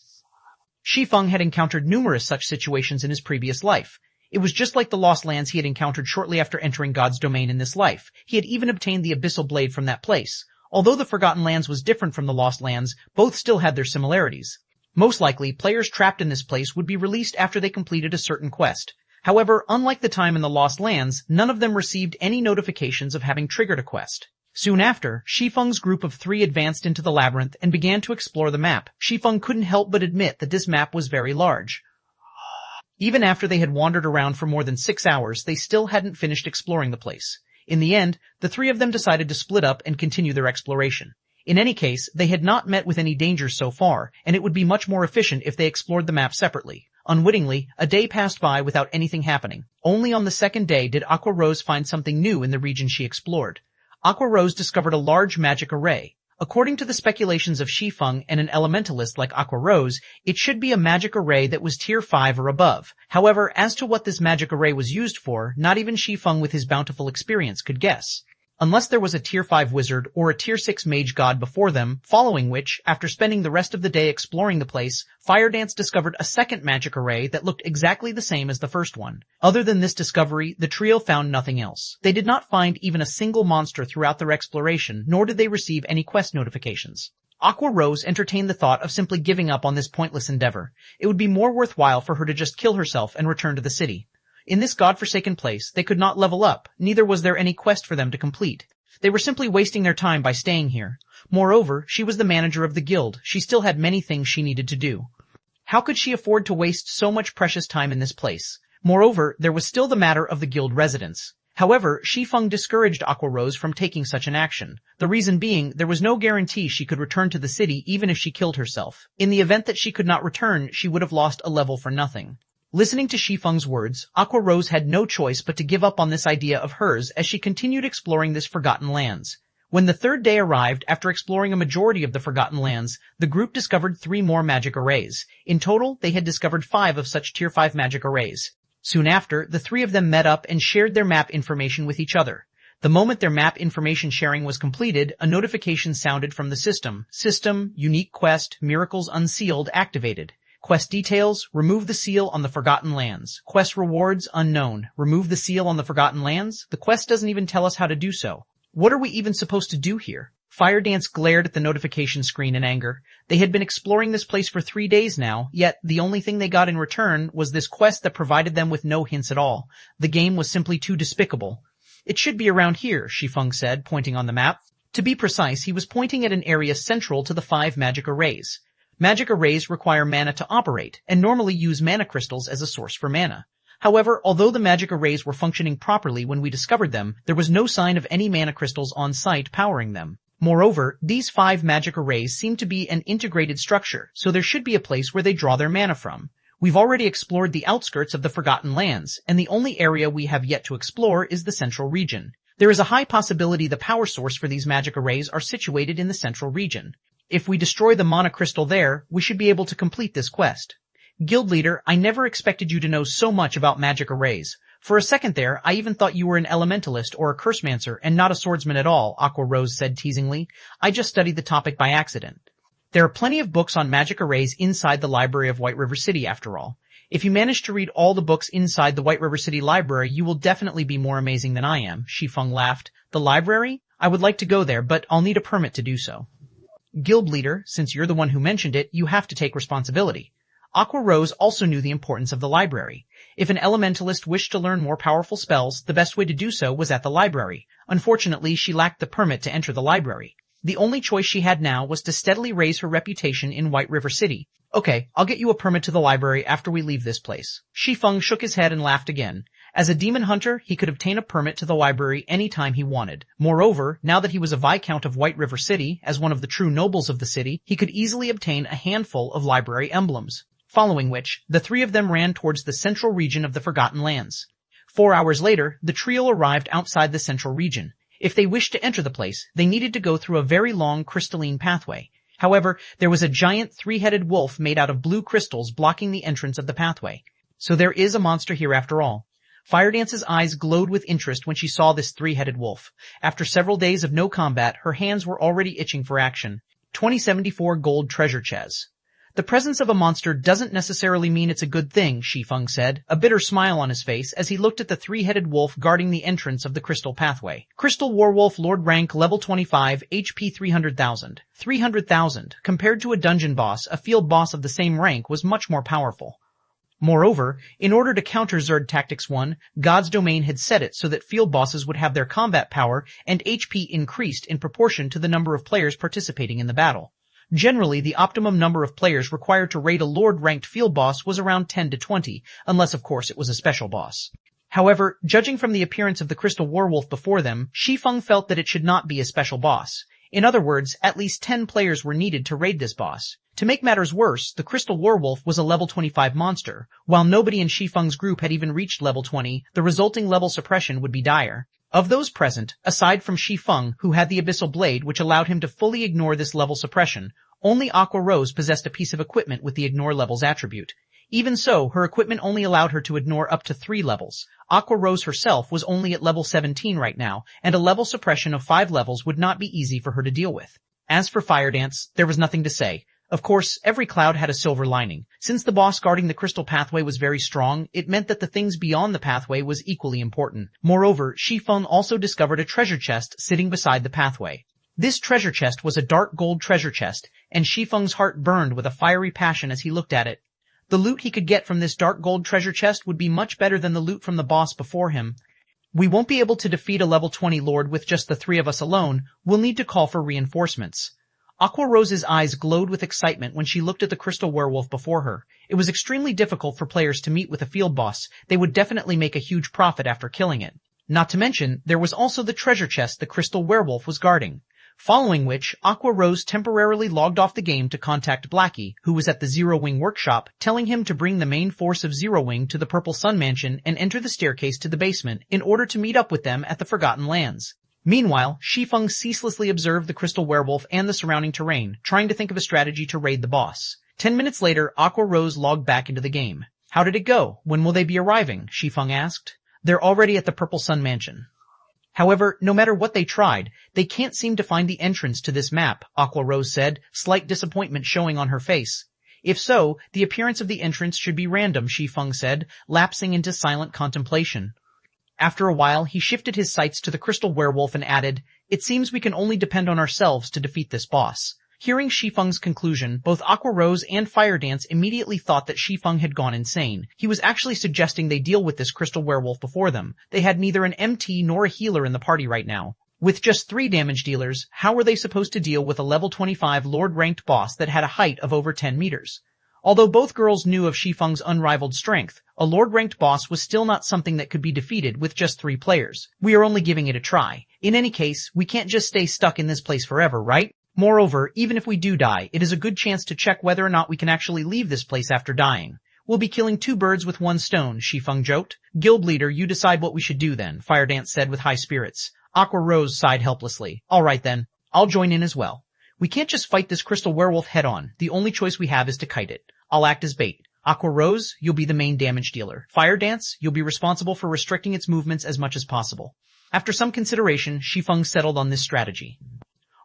Shi Feng had encountered numerous such situations in his previous life. It was just like the Lost Lands he had encountered shortly after entering God's domain in this life. He had even obtained the Abyssal Blade from that place. Although the Forgotten Lands was different from the Lost Lands, both still had their similarities. Most likely, players trapped in this place would be released after they completed a certain quest. However, unlike the time in the Lost Lands, none of them received any notifications of having triggered a quest. Soon after, Shi Feng's group of three advanced into the labyrinth and began to explore the map. Shi Feng couldn't help but admit that this map was very large. Even after they had wandered around for more than 6 hours, they still hadn't finished exploring the place. In the end, the three of them decided to split up and continue their exploration. In any case, they had not met with any dangers so far, and it would be much more efficient if they explored the map separately. Unwittingly, a day passed by without anything happening. Only on the second day did Aqua Rose find something new in the region she explored. Aqua Rose discovered a large magic array. According to the speculations of Shi Feng and an elementalist like Aqua Rose, it should be a magic array that was tier 5 or above. However, as to what this magic array was used for, not even Shi Feng with his bountiful experience could guess. Unless there was a tier 5 wizard or a tier 6 mage god before them, following which, after spending the rest of the day exploring the place, Firedance discovered a second magic array that looked exactly the same as the first one. Other than this discovery, the trio found nothing else. They did not find even a single monster throughout their exploration, nor did they receive any quest notifications. Aqua Rose entertained the thought of simply giving up on this pointless endeavor. It would be more worthwhile for her to just kill herself and return to the city. In this godforsaken place, they could not level up, neither was there any quest for them to complete. They were simply wasting their time by staying here. Moreover, she was the manager of the guild. She still had many things she needed to do. How could she afford to waste so much precious time in this place? Moreover, there was still the matter of the guild residence. However, Shi Feng discouraged Aqua Rose from taking such an action. The reason being, there was no guarantee she could return to the city even if she killed herself. In the event that she could not return, she would have lost a level for nothing. Listening to Shi Feng's words, Aqua Rose had no choice but to give up on this idea of hers as she continued exploring this Forgotten Lands. When the third day arrived, after exploring a majority of the Forgotten Lands, the group discovered 3 more magic arrays. In total, they had discovered 5 of such tier 5 magic arrays. Soon after, the 3 of them met up and shared their map information with each other. The moment their map information sharing was completed, a notification sounded from the system. System, unique quest, miracles unsealed, activated. Quest details, remove the seal on the Forgotten Lands. Quest rewards, unknown. Remove the seal on the Forgotten Lands? The quest doesn't even tell us how to do so. What are we even supposed to do here? Firedance glared at the notification screen in anger. They had been exploring this place for 3 days now, yet the only thing they got in return was this quest that provided them with no hints at all. The game was simply too despicable. It should be around here, Shi Feng said, pointing on the map. To be precise, he was pointing at an area central to the 5 magic arrays. Magic arrays require mana to operate, and normally use mana crystals as a source for mana. However, although the magic arrays were functioning properly when we discovered them, there was no sign of any mana crystals on site powering them. Moreover, these 5 magic arrays seem to be an integrated structure, so there should be a place where they draw their mana from. We've already explored the outskirts of the Forgotten Lands, and the only area we have yet to explore is the central region. There is a high possibility the power source for these magic arrays are situated in the central region. If we destroy the mana crystal there, we should be able to complete this quest. Guild leader, I never expected you to know so much about magic arrays. For a second there, I even thought you were an elementalist or a cursemancer and not a swordsman at all, Aqua Rose said teasingly. I just studied the topic by accident. There are plenty of books on magic arrays inside the library of White River City after all. If you manage to read all the books inside the White River City library, you will definitely be more amazing than I am, Shi Feng laughed. The library? I would like to go there, but I'll need a permit to do so. Guild leader, since you're the one who mentioned it, you have to take responsibility. Aqua Rose also knew the importance of the library. If an elementalist wished to learn more powerful spells, the best way to do so was at the library. Unfortunately, she lacked the permit to enter the library. The only choice she had now was to steadily raise her reputation in White River City. Okay, I'll get you a permit to the library after we leave this place. Shi Feng shook his head and laughed again. As a demon hunter, he could obtain a permit to the library any time he wanted. Moreover, now that he was a Viscount of White River City, as one of the true nobles of the city, he could easily obtain a handful of library emblems. Following which, the three of them ran towards the central region of the Forgotten Lands. 4 hours later, the trio arrived outside the central region. If they wished to enter the place, they needed to go through a very long crystalline pathway. However, there was a giant three-headed wolf made out of blue crystals blocking the entrance of the pathway. So there is a monster here after all. Firedance's eyes glowed with interest when she saw this three-headed wolf. After several days of no combat, her hands were already itching for action. 2074 gold treasure chest. The presence of a monster doesn't necessarily mean it's a good thing, Shi Feng said, a bitter smile on his face as he looked at the three-headed wolf guarding the entrance of the crystal pathway. Crystal Warwolf Lord rank level 25, HP 300,000. 300,000. Compared to a dungeon boss, a field boss of the same rank was much more powerful. Moreover, in order to counter Zerd Tactics 1, God's Domain had set it so that field bosses would have their combat power and HP increased in proportion to the number of players participating in the battle. Generally, the optimum number of players required to raid a Lord-ranked field boss was around 10 to 20, unless of course it was a special boss. However, judging from the appearance of the Crystal Warwolf before them, Shi Feng felt that it should not be a special boss. In other words, at least 10 players were needed to raid this boss. To make matters worse, the Crystal Warwolf was a level 25 monster. While nobody in Shi Feng's group had even reached level 20, the resulting level suppression would be dire. Of those present, aside from Shi Feng, who had the Abyssal Blade which allowed him to fully ignore this level suppression, only Aqua Rose possessed a piece of equipment with the Ignore Levels attribute. Even so, her equipment only allowed her to ignore up to 3 levels. Aqua Rose herself was only at level 17 right now, and a level suppression of 5 levels would not be easy for her to deal with. As for Firedance, there was nothing to say. Of course, every cloud had a silver lining. Since the boss guarding the crystal pathway was very strong, it meant that the things beyond the pathway was equally important. Moreover, Shi Feng also discovered a treasure chest sitting beside the pathway. This treasure chest was a dark gold treasure chest, and Shi Feng's heart burned with a fiery passion as he looked at it. The loot he could get from this dark gold treasure chest would be much better than the loot from the boss before him. We won't be able to defeat a level 20 lord with just the 3 of us alone. We'll need to call for reinforcements. Aqua Rose's eyes glowed with excitement when she looked at the crystal werewolf before her. It was extremely difficult for players to meet with a field boss. They would definitely make a huge profit after killing it. Not to mention, there was also the treasure chest the crystal werewolf was guarding. Following which, Aqua Rose temporarily logged off the game to contact Blackie, who was at the Zero Wing workshop, telling him to bring the main force of Zero Wing to the Purple Sun Mansion and enter the staircase to the basement in order to meet up with them at the Forgotten Lands. Meanwhile, Shi Feng ceaselessly observed the crystal werewolf and the surrounding terrain, trying to think of a strategy to raid the boss. 10 minutes later, Aqua Rose logged back into the game. How did it go? When will they be arriving? Shi Feng asked. They're already at the Purple Sun Mansion. However, no matter what they tried, they can't seem to find the entrance to this map, Aqua Rose said, slight disappointment showing on her face. If so, the appearance of the entrance should be random, Shi Feng said, lapsing into silent contemplation. After a while, he shifted his sights to the crystal werewolf and added, "It seems we can only depend on ourselves to defeat this boss." Hearing Shi Feng's conclusion, both Aqua Rose and Firedance immediately thought that Shi Feng had gone insane. He was actually suggesting they deal with this crystal werewolf before them. They had neither an MT nor a healer in the party right now. With just 3 damage dealers, how were they supposed to deal with a level 25 Lord-ranked boss that had a height of over 10 meters? Although both girls knew of Shi Feng's unrivaled strength, a Lord-ranked boss was still not something that could be defeated with just 3 players. We are only giving it a try. In any case, we can't just stay stuck in this place forever, right? Moreover, even if we do die, it is a good chance to check whether or not we can actually leave this place after dying. We'll be killing 2 birds with 1 stone, Shi Feng joked. Guild leader, you decide what we should do then, Firedance said with high spirits. Aqua Rose sighed helplessly. Alright then, I'll join in as well. We can't just fight this crystal werewolf head on. The only choice we have is to kite it. I'll act as bait. Aqua Rose, you'll be the main damage dealer. Firedance, you'll be responsible for restricting its movements as much as possible. After some consideration, Shi Feng settled on this strategy.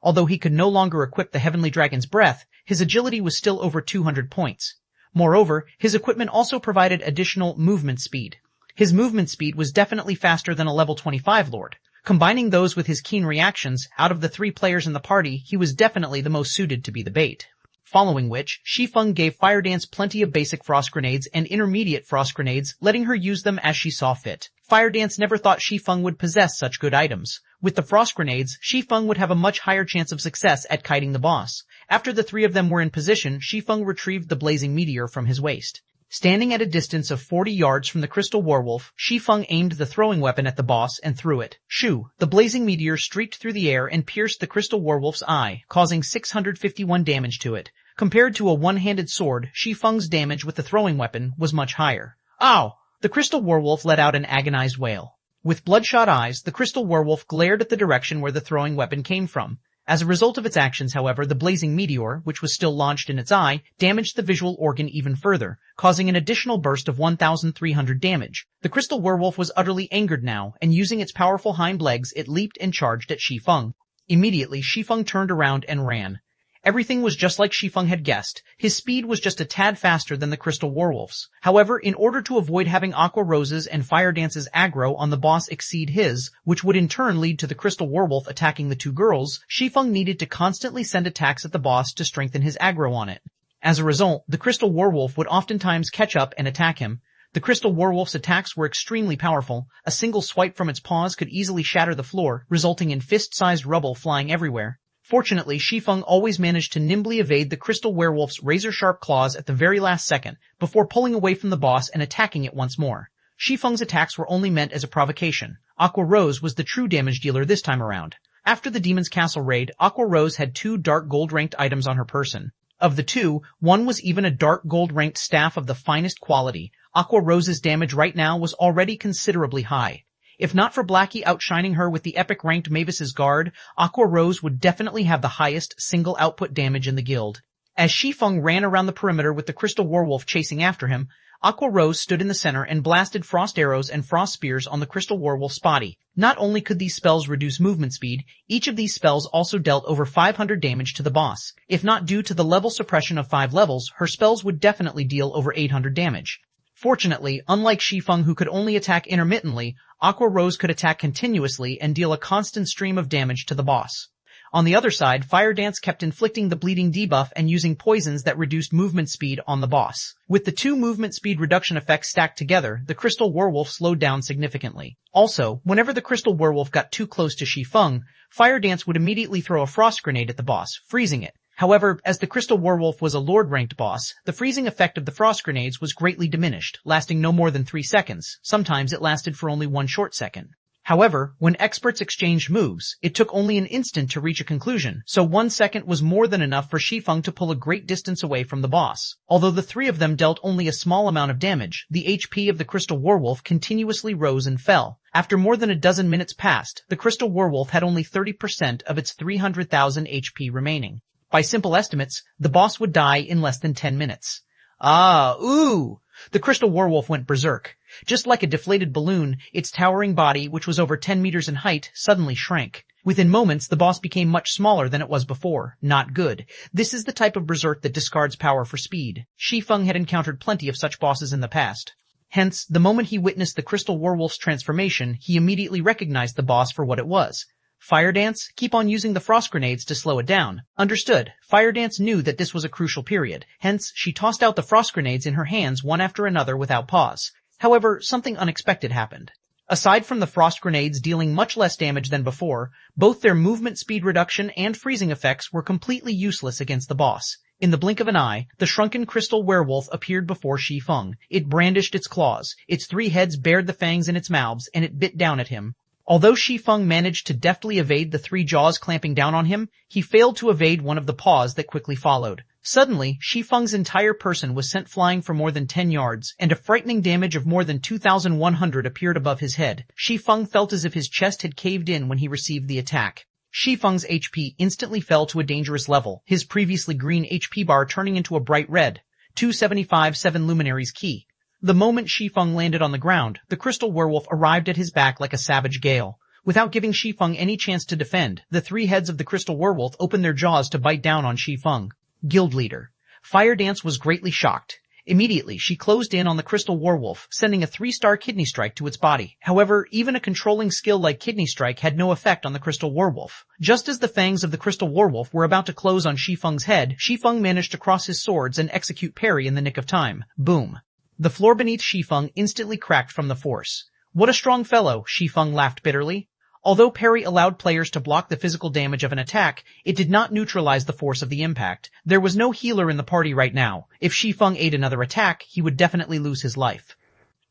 Although he could no longer equip the Heavenly Dragon's Breath, his agility was still over 200 points. Moreover, his equipment also provided additional movement speed. His movement speed was definitely faster than a level 25 lord. Combining those with his keen reactions, out of the 3 players in the party, he was definitely the most suited to be the bait. following which, Shi Feng gave Fire Dance plenty of basic frost grenades and intermediate frost grenades, letting her use them as she saw fit. Fire Dance never thought Shi Feng would possess such good items. With the frost grenades, Shi Feng would have a much higher chance of success at kiting the boss. After the three of them were in position, Shi Feng retrieved the blazing meteor from his waist. Standing at a distance of 40 yards from the crystal werewolf, Shi Feng aimed the throwing weapon at the boss and threw it. Shoo! The blazing meteor streaked through the air and pierced the crystal werewolf's eye, causing 651 damage to it. Compared to a one-handed sword, Shi Feng's damage with the throwing weapon was much higher. Ow! The crystal werewolf let out an agonized wail. With bloodshot eyes, the crystal werewolf glared at the direction where the throwing weapon came from. As a result of its actions, however, the blazing meteor, which was still launched in its eye, damaged the visual organ even further, causing an additional burst of 1,300 damage. The crystal werewolf was utterly angered now, and using its powerful hind legs, it leaped and charged at Shi Feng. Immediately, Shi Feng turned around and ran. Everything was just like Shi Feng had guessed. His speed was just a tad faster than the crystal werewolf's. However, in order to avoid having Aqua Rose's and Fire Dance's aggro on the boss exceed his, which would in turn lead to the crystal werewolf attacking the two girls, Shi Feng needed to constantly send attacks at the boss to strengthen his aggro on it. As a result, the crystal werewolf would oftentimes catch up and attack him. The crystal werewolf's attacks were extremely powerful. A single swipe from its paws could easily shatter the floor, resulting in fist-sized rubble flying everywhere. Fortunately, Shi Feng always managed to nimbly evade the crystal werewolf's razor-sharp claws at the very last second, before pulling away from the boss and attacking it once more. Shi Feng's attacks were only meant as a provocation. Aqua Rose was the true damage dealer this time around. After the Demon's Castle raid, Aqua Rose had 2 dark gold-ranked items on her person. Of the 2, one was even a dark gold-ranked staff of the finest quality. Aqua Rose's damage right now was already considerably high. If not for Blackie outshining her with the epic-ranked Mavis's Guard, Aqua Rose would definitely have the highest single output damage in the guild. As Shi Feng ran around the perimeter with the crystal werewolf chasing after him, Aqua Rose stood in the center and blasted frost arrows and frost spears on the crystal werewolf's body. Not only could these spells reduce movement speed, each of these spells also dealt over 500 damage to the boss. If not due to the level suppression of 5 levels, her spells would definitely deal over 800 damage. Fortunately, unlike Shi Feng who could only attack intermittently, Aqua Rose could attack continuously and deal a constant stream of damage to the boss. On the other side, Fire Dance kept inflicting the bleeding debuff and using poisons that reduced movement speed on the boss. With the 2 movement speed reduction effects stacked together, the crystal werewolf slowed down significantly. Also, whenever the crystal werewolf got too close to Shi Feng, Fire Dance would immediately throw a frost grenade at the boss, freezing it. However, as the crystal werewolf was a Lord-ranked boss, the freezing effect of the frost grenades was greatly diminished, lasting no more than 3 seconds. Sometimes it lasted for only 1 short second. However, when experts exchanged moves, it took only an instant to reach a conclusion, so 1 second was more than enough for Shi Feng to pull a great distance away from the boss. Although the 3 of them dealt only a small amount of damage, the HP of the crystal werewolf continuously rose and fell. After more than a dozen minutes passed, the crystal werewolf had only 30% of its 300,000 HP remaining. By simple estimates, the boss would die in less than 10 minutes. The crystal werewolf went berserk. Just like a deflated balloon, its towering body, which was over 10 meters in height, suddenly shrank. Within moments, the boss became much smaller than it was before. Not good. This is the type of berserk that discards power for speed. Shi Feng had encountered plenty of such bosses in the past. Hence, the moment he witnessed the crystal werewolf's transformation, he immediately recognized the boss for what it was. Fire Dance, keep on using the frost grenades to slow it down. Understood. Fire Dance knew that this was a crucial period. Hence, she tossed out the frost grenades in her hands one after another without pause. However, something unexpected happened. Aside from the frost grenades dealing much less damage than before, both their movement speed reduction and freezing effects were completely useless against the boss. In the blink of an eye, the shrunken crystal werewolf appeared before Shi Feng. It brandished its claws. Its 3 heads bared the fangs in its mouths, and it bit down at him. Although Shi Feng managed to deftly evade the 3 jaws clamping down on him, he failed to evade one of the paws that quickly followed. Suddenly, Shi Feng's entire person was sent flying for more than 10 yards, and a frightening damage of more than 2,100 appeared above his head. Shi Feng felt as if his chest had caved in when he received the attack. Shi Feng's HP instantly fell to a dangerous level, his previously green HP bar turning into a bright red. 275 7 Luminaries key. The moment Shi Feng landed on the ground, the crystal werewolf arrived at his back like a savage gale. Without giving Shi Feng any chance to defend, the 3 heads of the crystal werewolf opened their jaws to bite down on Shi Feng. Guild leader. Fire Dance was greatly shocked. Immediately, she closed in on the crystal werewolf, sending a 3-star kidney strike to its body. However, even a controlling skill like kidney strike had no effect on the crystal werewolf. Just as the fangs of the crystal werewolf were about to close on Shi Feng's head, Shi Feng managed to cross his swords and execute parry in the nick of time. Boom. The floor beneath Shi Feng instantly cracked from the force. What a strong fellow, Shi Feng laughed bitterly. Although parry allowed players to block the physical damage of an attack, it did not neutralize the force of the impact. There was no healer in the party right now. If Shi Feng ate another attack, he would definitely lose his life.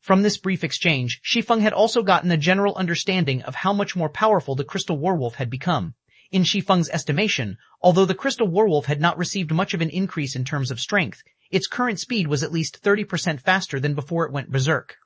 From this brief exchange, Shi Feng had also gotten a general understanding of how much more powerful the crystal werewolf had become. In Shi Feng's estimation, although the crystal werewolf had not received much of an increase in terms of strength, its current speed was at least 30% faster than before it went berserk.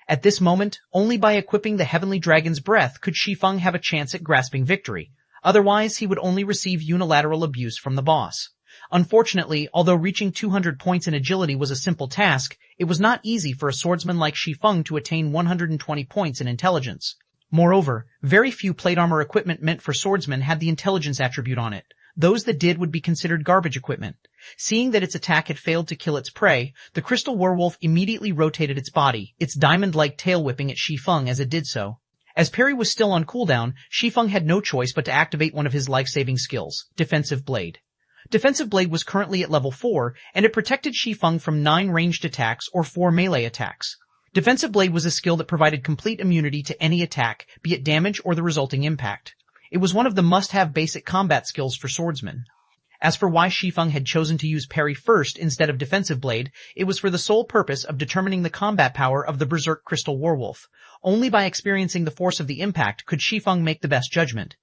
At this moment, only by equipping the Heavenly Dragon's Breath could Shi Feng have a chance at grasping victory. Otherwise, he would only receive unilateral abuse from the boss. Unfortunately, although reaching 200 points in agility was a simple task, it was not easy for a swordsman like Shi Feng to attain 120 points in intelligence. Moreover, very few plate armor equipment meant for swordsmen had the intelligence attribute on it. Those that did would be considered garbage equipment. Seeing that its attack had failed to kill its prey, the crystal werewolf immediately rotated its body, its diamond-like tail whipping at Shi Feng as it did so. As parry was still on cooldown, Shi Feng had no choice but to activate one of his life-saving skills, Defensive Blade. Defensive Blade was currently at level 4, and it protected Shi Feng from 9 ranged attacks or 4 melee attacks. Defensive Blade was a skill that provided complete immunity to any attack, be it damage or the resulting impact. It was one of the must-have basic combat skills for swordsmen. As for why Shi Feng had chosen to use parry first instead of Defensive Blade, it was for the sole purpose of determining the combat power of the berserk crystal werewolf. Only by experiencing the force of the impact could Shi Feng make the best judgment.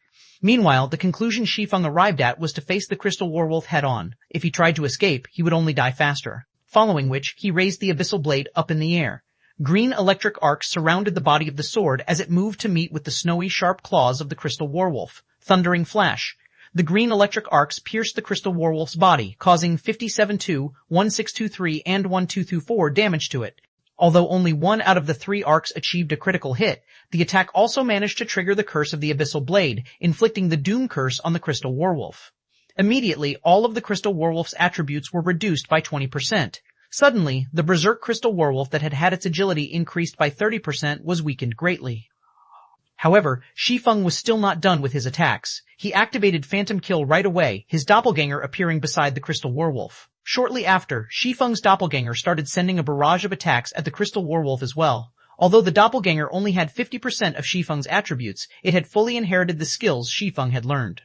Meanwhile, the conclusion Shi Feng arrived at was to face the crystal werewolf head-on. If he tried to escape, he would only die faster. Following which, he raised the abyssal blade up in the air. Green electric arcs surrounded the body of the sword as it moved to meet with the snowy, sharp claws of the crystal werewolf. Thundering flash. The green electric arcs pierced the crystal werewolf's body, causing 57-2, 1623, and 1224 damage to it. Although only one out of the 3 arcs achieved a critical hit, the attack also managed to trigger the curse of the abyssal blade, inflicting the doom curse on the crystal werewolf. Immediately, all of the crystal werewolf's attributes were reduced by 20%. Suddenly, the berserk crystal werewolf that had had its agility increased by 30% was weakened greatly. However, Shi Feng was still not done with his attacks. He activated Phantom Kill right away, his doppelganger appearing beside the crystal werewolf. Shortly after, Shi Feng's doppelganger started sending a barrage of attacks at the crystal werewolf as well. Although the doppelganger only had 50% of Shi Feng's attributes, it had fully inherited the skills Shi Feng had learned.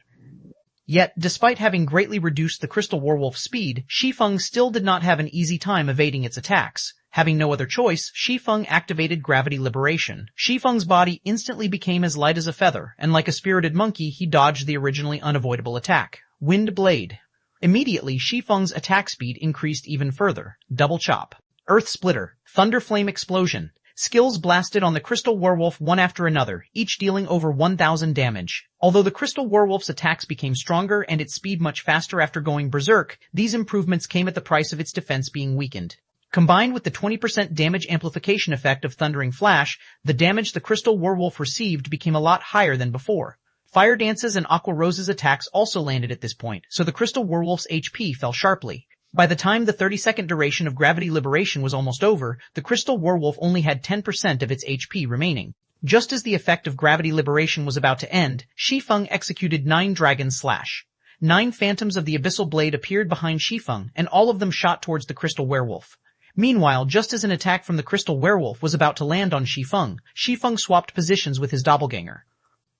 Yet, despite having greatly reduced the crystal werewolf's speed, Shi Feng still did not have an easy time evading its attacks. Having no other choice, Shi Feng activated Gravity Liberation. Shi Feng's body instantly became as light as a feather, and like a spirited monkey, he dodged the originally unavoidable attack. Wind Blade. Immediately, Shi Feng's attack speed increased even further. Double Chop. Earth Splitter. Thunder Flame Explosion. Skills blasted on the crystal werewolf one after another, each dealing over 1,000 damage. Although the crystal werewolf's attacks became stronger and its speed much faster after going berserk, these improvements came at the price of its defense being weakened. Combined with the 20% damage amplification effect of Thundering Flash, the damage the crystal werewolf received became a lot higher than before. Fire Dance's and Aqua Rose's attacks also landed at this point, so the crystal werewolf's HP fell sharply. By the time the 30-second duration of Gravity Liberation was almost over, the crystal werewolf only had 10% of its HP remaining. Just as the effect of Gravity Liberation was about to end, Shi Feng executed 9 Dragon Slash. 9 phantoms of the abyssal blade appeared behind Shi Feng, and all of them shot towards the crystal werewolf. Meanwhile, just as an attack from the crystal werewolf was about to land on Shi Feng swapped positions with his doppelganger.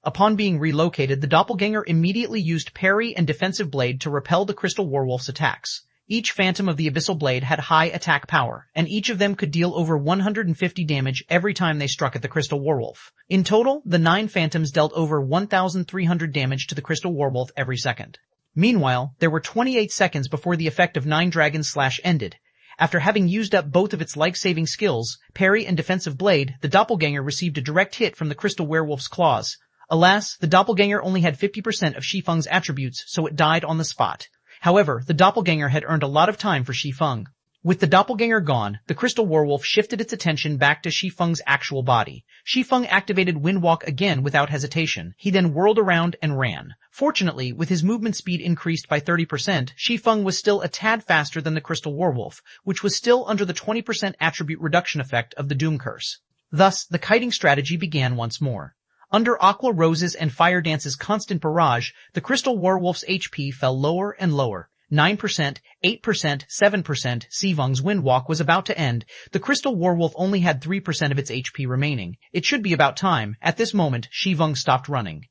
Upon being relocated, the doppelganger immediately used parry and defensive blade to repel the crystal werewolf's attacks. Each phantom of the abyssal blade had high attack power, and each of them could deal over 150 damage every time they struck at the crystal werewolf. In total, the 9 phantoms dealt over 1,300 damage to the crystal werewolf every second. Meanwhile, there were 28 seconds before the effect of 9 Dragon Slash ended. After having used up both of its life-saving skills, parry and defensive blade, the doppelganger received a direct hit from the crystal werewolf's claws. Alas, the doppelganger only had 50% of Shi Feng's attributes, so it died on the spot. However, the doppelganger had earned a lot of time for Shi Feng. With the doppelganger gone, the crystal werewolf shifted its attention back to Shi Feng's actual body. Shi Feng activated Windwalk again without hesitation. He then whirled around and ran. Fortunately, with his movement speed increased by 30%, Shi Feng was still a tad faster than the crystal werewolf, which was still under the 20% attribute reduction effect of the Doom Curse. Thus, the kiting strategy began once more. Under Aqua Rose's and Fire Dance's constant barrage, the crystal werewolf's HP fell lower and lower. 9%, 8%, 7%, Shi Feng's Windwalk was about to end. The crystal werewolf only had 3% of its HP remaining. It should be about time. At this moment, Shi Feng stopped running.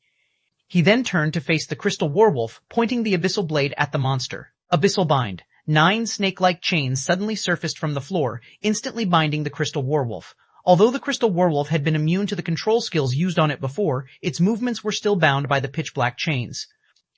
He then turned to face the crystal werewolf, pointing the abyssal blade at the monster. Abyssal bind. 9 snake-like chains suddenly surfaced from the floor, instantly binding the crystal werewolf. Although the crystal werewolf had been immune to the control skills used on it before, its movements were still bound by the pitch-black chains.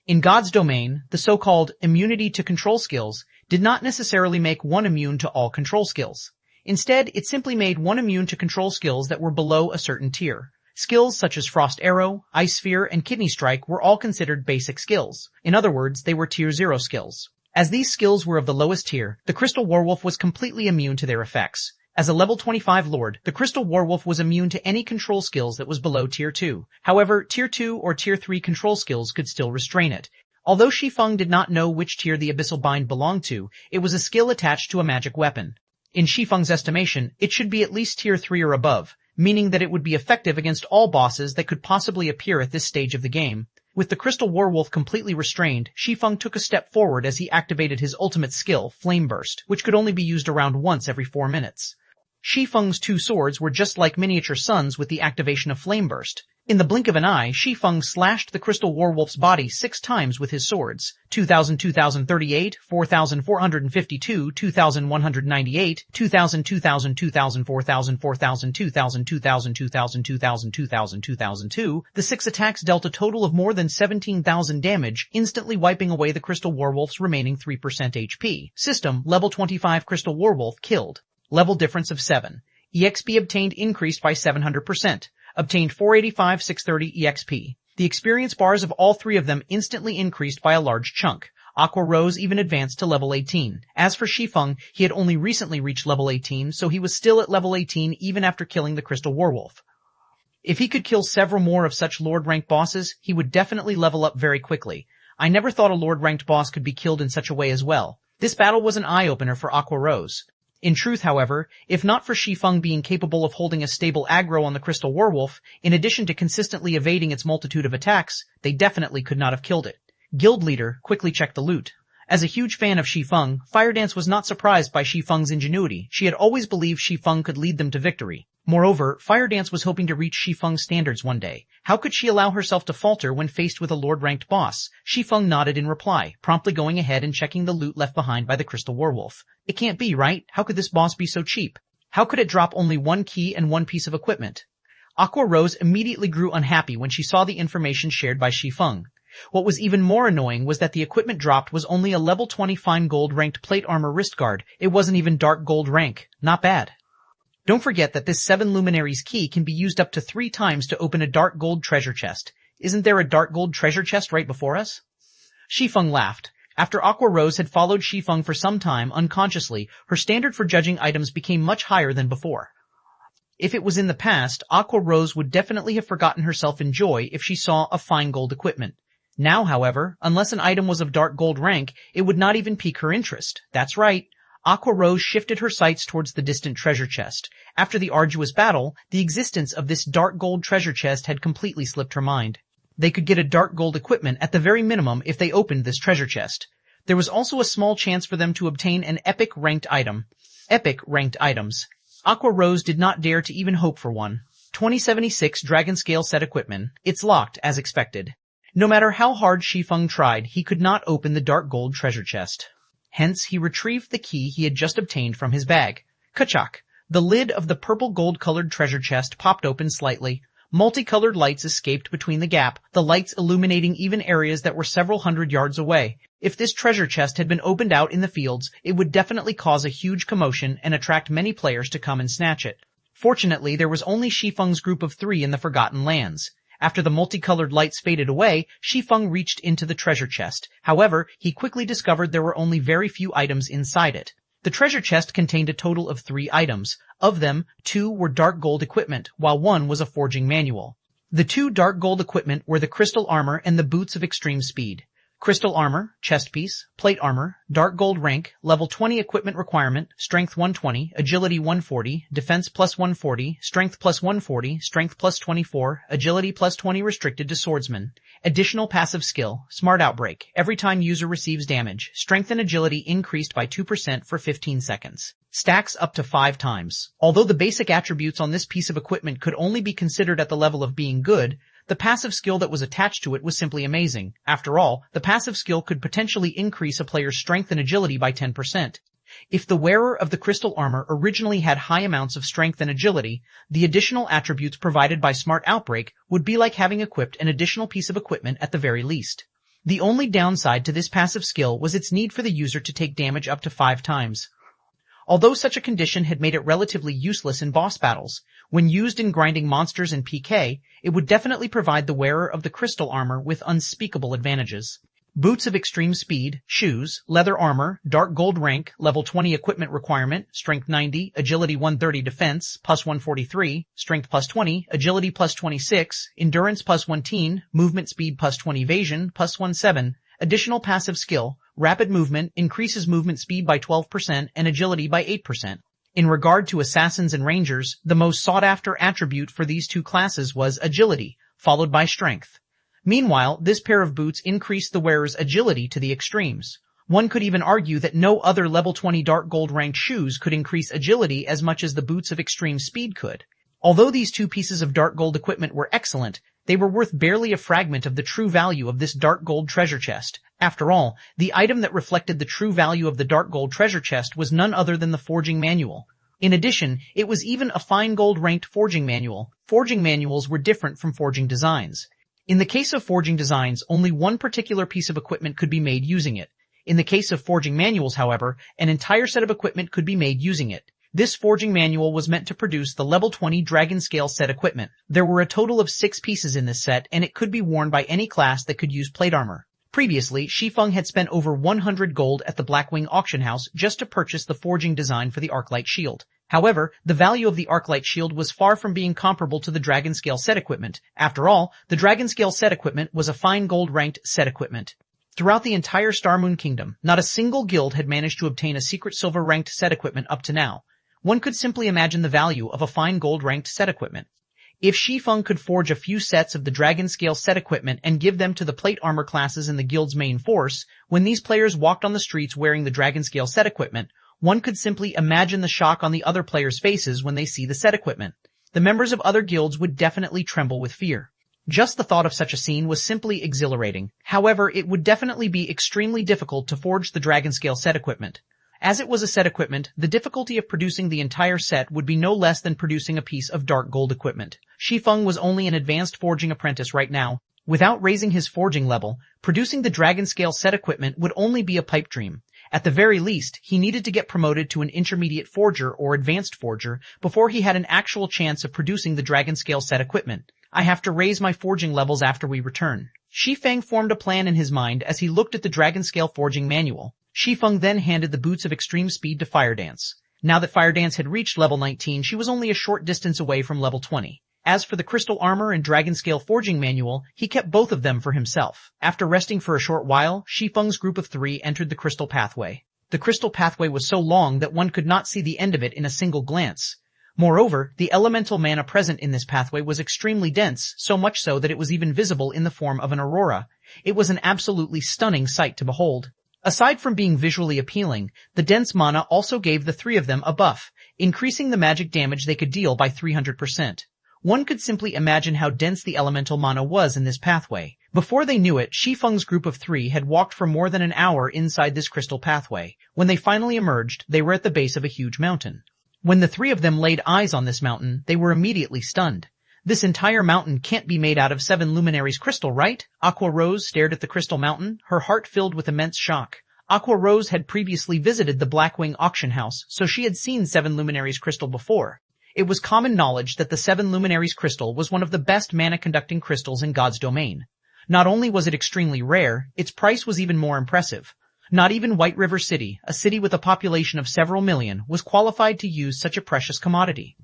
In God's domain, the so-called immunity to control skills did not necessarily make one immune to all control skills. Instead, it simply made one immune to control skills that were below a certain tier. Skills such as Frost Arrow, Ice Sphere, and Kidney Strike were all considered basic skills. In other words, they were tier 0 skills. As these skills were of the lowest tier, the crystal werewolf was completely immune to their effects. As a level 25 lord, the crystal werewolf was immune to any control skills that was below tier 2. However, tier 2 or tier 3 control skills could still restrain it. Although Shi Feng did not know which tier the abyssal bind belonged to, it was a skill attached to a magic weapon. In Shi Feng's estimation, it should be at least tier 3 or above, meaning that it would be effective against all bosses that could possibly appear at this stage of the game. With the crystal werewolf completely restrained, Shi Feng took a step forward as he activated his ultimate skill, Flame Burst, which could only be used around once every 4 minutes. Shi Feng's 2 swords were just like miniature suns with the activation of Flame Burst. In the blink of an eye, Shi Feng slashed the crystal werewolf's body 6 times with his swords. 2038, 4452, 2198, 2000, 2000, 2000, 4000, 4000, 2000, 2000, 2000, 2000, 2000, 2002. The 6 attacks dealt a total of more than 17,000 damage, instantly wiping away the crystal werewolf's remaining 3% HP. System, level 25 crystal werewolf killed. Level difference of 7. EXP obtained increased by 700%. Obtained 485 630 EXP. The experience bars of all 3 of them instantly increased by a large chunk. Aqua Rose even advanced to level 18. As for Shi Feng, he had only recently reached level 18, so he was still at level 18 even after killing the crystal werewolf. If he could kill several more of such lord-ranked bosses, he would definitely level up very quickly. I never thought a lord-ranked boss could be killed in such a way as well. This battle was an eye-opener for Aqua Rose. In truth, however, if not for Shi Feng being capable of holding a stable aggro on the crystal werewolf, in addition to consistently evading its multitude of attacks, they definitely could not have killed it. Guild leader quickly checked the loot. As a huge fan of Shi Feng, Fire Dance was not surprised by Shi Feng's ingenuity. She had always believed Shi Feng could lead them to victory. Moreover, Fire Dance was hoping to reach Shi Feng's standards one day. How could she allow herself to falter when faced with a lord-ranked boss? Shi Feng nodded in reply, promptly going ahead and checking the loot left behind by the crystal werewolf. It can't be, right? How could this boss be so cheap? How could it drop only 1 key and 1 piece of equipment? Aqua Rose immediately grew unhappy when she saw the information shared by Shi Feng. What was even more annoying was that the equipment dropped was only a level 20 fine gold ranked plate armor wrist guard. It wasn't even dark gold rank. Not bad. Don't forget that this 7 luminaries key can be used up to 3 times to open a dark gold treasure chest. Isn't there a dark gold treasure chest right before us? Shi Feng laughed. After Aqua Rose had followed Shi Feng for some time unconsciously, her standard for judging items became much higher than before. If it was in the past, Aqua Rose would definitely have forgotten herself in joy if she saw a fine gold equipment. Now, however, unless an item was of dark gold rank, it would not even pique her interest. That's right. Aqua Rose shifted her sights towards the distant treasure chest. After the arduous battle, the existence of this dark gold treasure chest had completely slipped her mind. They could get a dark gold equipment at the very minimum if they opened this treasure chest. There was also a small chance for them to obtain an epic ranked item. Epic ranked items. Aqua Rose did not dare to even hope for one. 2076 Dragon Scale Set Equipment. It's locked, as expected. No matter how hard Shi Feng tried, he could not open the dark gold treasure chest. Hence, he retrieved the key he had just obtained from his bag. Kachak. The lid of the purple gold-colored treasure chest popped open slightly. Multicolored lights escaped between the gap, the lights illuminating even areas that were several hundred yards away. If this treasure chest had been opened out in the fields, it would definitely cause a huge commotion and attract many players to come and snatch it. Fortunately, there was only Shi Feng's group of 3 in the Forgotten Lands. After the multicolored lights faded away, Shi Feng reached into the treasure chest. However, he quickly discovered there were only very few items inside it. The treasure chest contained a total of 3 items. Of them, 2 were dark gold equipment, while 1 was a forging manual. The 2 dark gold equipment were the crystal armor and the boots of extreme speed. Crystal armor, chest piece, plate armor, dark gold rank, level 20 equipment requirement, strength 120, agility 140, defense plus 140, strength plus 140, strength plus 24, agility plus 20 restricted to swordsman. Additional passive skill, smart outbreak. Every time user receives damage, strength and agility increased by 2% for 15 seconds. Stacks up to 5 times. Although the basic attributes on this piece of equipment could only be considered at the level of being good, the passive skill that was attached to it was simply amazing. After all, the passive skill could potentially increase a player's strength and agility by 10%. If the wearer of the crystal armor originally had high amounts of strength and agility, the additional attributes provided by Smart Outbreak would be like having equipped an additional piece of equipment at the very least. The only downside to this passive skill was its need for the user to take damage up to 5 times. Although such a condition had made it relatively useless in boss battles, when used in grinding monsters in PK, it would definitely provide the wearer of the crystal armor with unspeakable advantages. Boots of extreme speed, shoes, leather armor, dark gold rank, level 20 equipment requirement, strength 90, agility 130 defense, plus 143, strength plus 20, agility plus 26, endurance plus 110, movement speed plus 20 evasion, plus 17. Additional passive skill, rapid movement, increases movement speed by 12% and agility by 8%. In regard to assassins and rangers, the most sought-after attribute for these 2 classes was agility, followed by strength. Meanwhile, this pair of boots increased the wearer's agility to the extremes. One could even argue that no other level 20 dark gold ranked shoes could increase agility as much as the boots of extreme speed could. Although these 2 pieces of dark gold equipment were excellent, they were worth barely a fragment of the true value of this dark gold treasure chest. After all, the item that reflected the true value of the dark gold treasure chest was none other than the forging manual. In addition, it was even a fine gold ranked forging manual. Forging manuals were different from forging designs. In the case of forging designs, only one particular piece of equipment could be made using it. In the case of forging manuals, however, an entire set of equipment could be made using it. This forging manual was meant to produce the level 20 dragon scale set equipment. There were a total of 6 pieces in this set, and it could be worn by any class that could use plate armor. Previously, Shi Feng had spent over 100 gold at the Blackwing auction house just to purchase the forging design for the Arclight shield. However, the value of the Arclight shield was far from being comparable to the Dragon Scale set equipment. After all, the Dragon Scale set equipment was a fine gold-ranked set equipment. Throughout the entire Starmoon Kingdom, not a single guild had managed to obtain a secret silver-ranked set equipment up to now. One could simply imagine the value of a fine gold-ranked set equipment. If Shi Feng could forge a few sets of the Dragon Scale set equipment and give them to the plate armor classes in the guild's main force, when these players walked on the streets wearing the Dragon Scale set equipment, one could simply imagine the shock on the other players' faces when they see the set equipment. The members of other guilds would definitely tremble with fear. Just the thought of such a scene was simply exhilarating. However, it would definitely be extremely difficult to forge the Dragon Scale set equipment. As it was a set equipment, the difficulty of producing the entire set would be no less than producing a piece of dark gold equipment. Shi Feng was only an advanced forging apprentice right now. Without raising his forging level, producing the Dragon Scale set equipment would only be a pipe dream. At the very least, he needed to get promoted to an intermediate forger or advanced forger before he had an actual chance of producing the Dragon Scale set equipment. I have to raise my forging levels after we return. Shi Feng formed a plan in his mind as he looked at the Dragon Scale forging manual. Shi Feng then handed the boots of extreme speed to Fire Dance. Now that Fire Dance had reached level 19, she was only a short distance away from level 20. As for the crystal armor and Dragon Scale forging manual, he kept both of them for himself. After resting for a short while, Shi Feng's group of 3 entered the crystal pathway. The crystal pathway was so long that one could not see the end of it in a single glance. Moreover, the elemental mana present in this pathway was extremely dense, so much so that it was even visible in the form of an aurora. It was an absolutely stunning sight to behold. Aside from being visually appealing, the dense mana also gave the 3 of them a buff, increasing the magic damage they could deal by 300%. One could simply imagine how dense the elemental mana was in this pathway. Before they knew it, Shi Feng's group of 3 had walked for more than an hour inside this crystal pathway. When they finally emerged, they were at the base of a huge mountain. When the 3 of them laid eyes on this mountain, they were immediately stunned. This entire mountain can't be made out of 7 luminaries crystal, right? Aqua Rose stared at the crystal mountain, her heart filled with immense shock. Aqua Rose had previously visited the Blackwing auction house, so she had seen 7 luminaries crystal before. It was common knowledge that the 7 luminaries crystal was one of the best mana-conducting crystals in God's domain. Not only was it extremely rare, its price was even more impressive. Not even White River City, a city with a population of several million, was qualified to use such a precious commodity.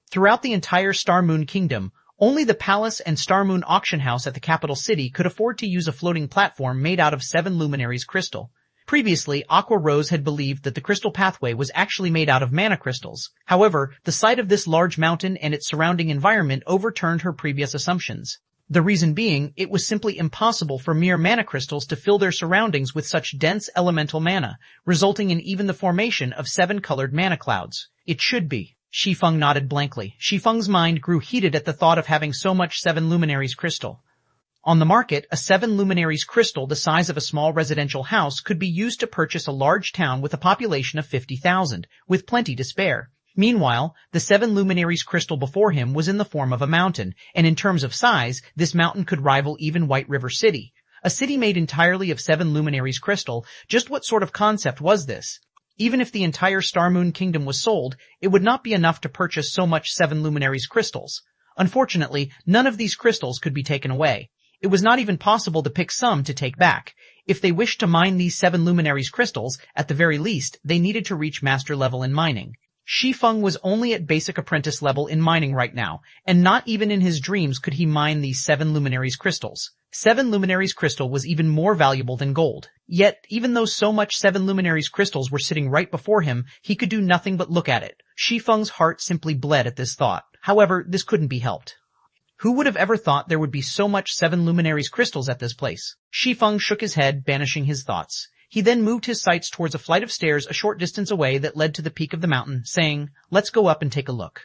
Throughout the entire Star Moon Kingdom, only the palace and Star Moon auction house at the capital city could afford to use a floating platform made out of 7 luminaries crystal. Previously, Aqua Rose had believed that the crystal pathway was actually made out of mana crystals. However, the sight of this large mountain and its surrounding environment overturned her previous assumptions. The reason being, it was simply impossible for mere mana crystals to fill their surroundings with such dense elemental mana, resulting in even the formation of 7 colored mana clouds. It should be. Shi Feng nodded blankly. Shi Feng's mind grew heated at the thought of having so much 7 luminaries crystal. On the market, a 7 luminaries crystal the size of a small residential house could be used to purchase a large town with a population of 50,000, with plenty to spare. Meanwhile, the 7 luminaries crystal before him was in the form of a mountain, and in terms of size, this mountain could rival even White River City. A city made entirely of 7 luminaries crystal, just what sort of concept was this? Even if the entire Star Moon Kingdom was sold, it would not be enough to purchase so much 7 luminaries crystals. Unfortunately, none of these crystals could be taken away. It was not even possible to pick some to take back. If they wished to mine these 7 luminaries crystals, at the very least, they needed to reach master level in mining. Shi Feng was only at basic apprentice level in mining right now, and not even in his dreams could he mine these 7 luminaries crystals. 7 luminaries crystal was even more valuable than gold. Yet, even though so much 7 luminaries crystals were sitting right before him, he could do nothing but look at it. Shi Feng's heart simply bled at this thought. However, this couldn't be helped. Who would have ever thought there would be so much 7 luminaries crystals at this place? Shi Feng shook his head, banishing his thoughts. He then moved his sights towards a flight of stairs a short distance away that led to the peak of the mountain, saying, "Let's go up and take a look.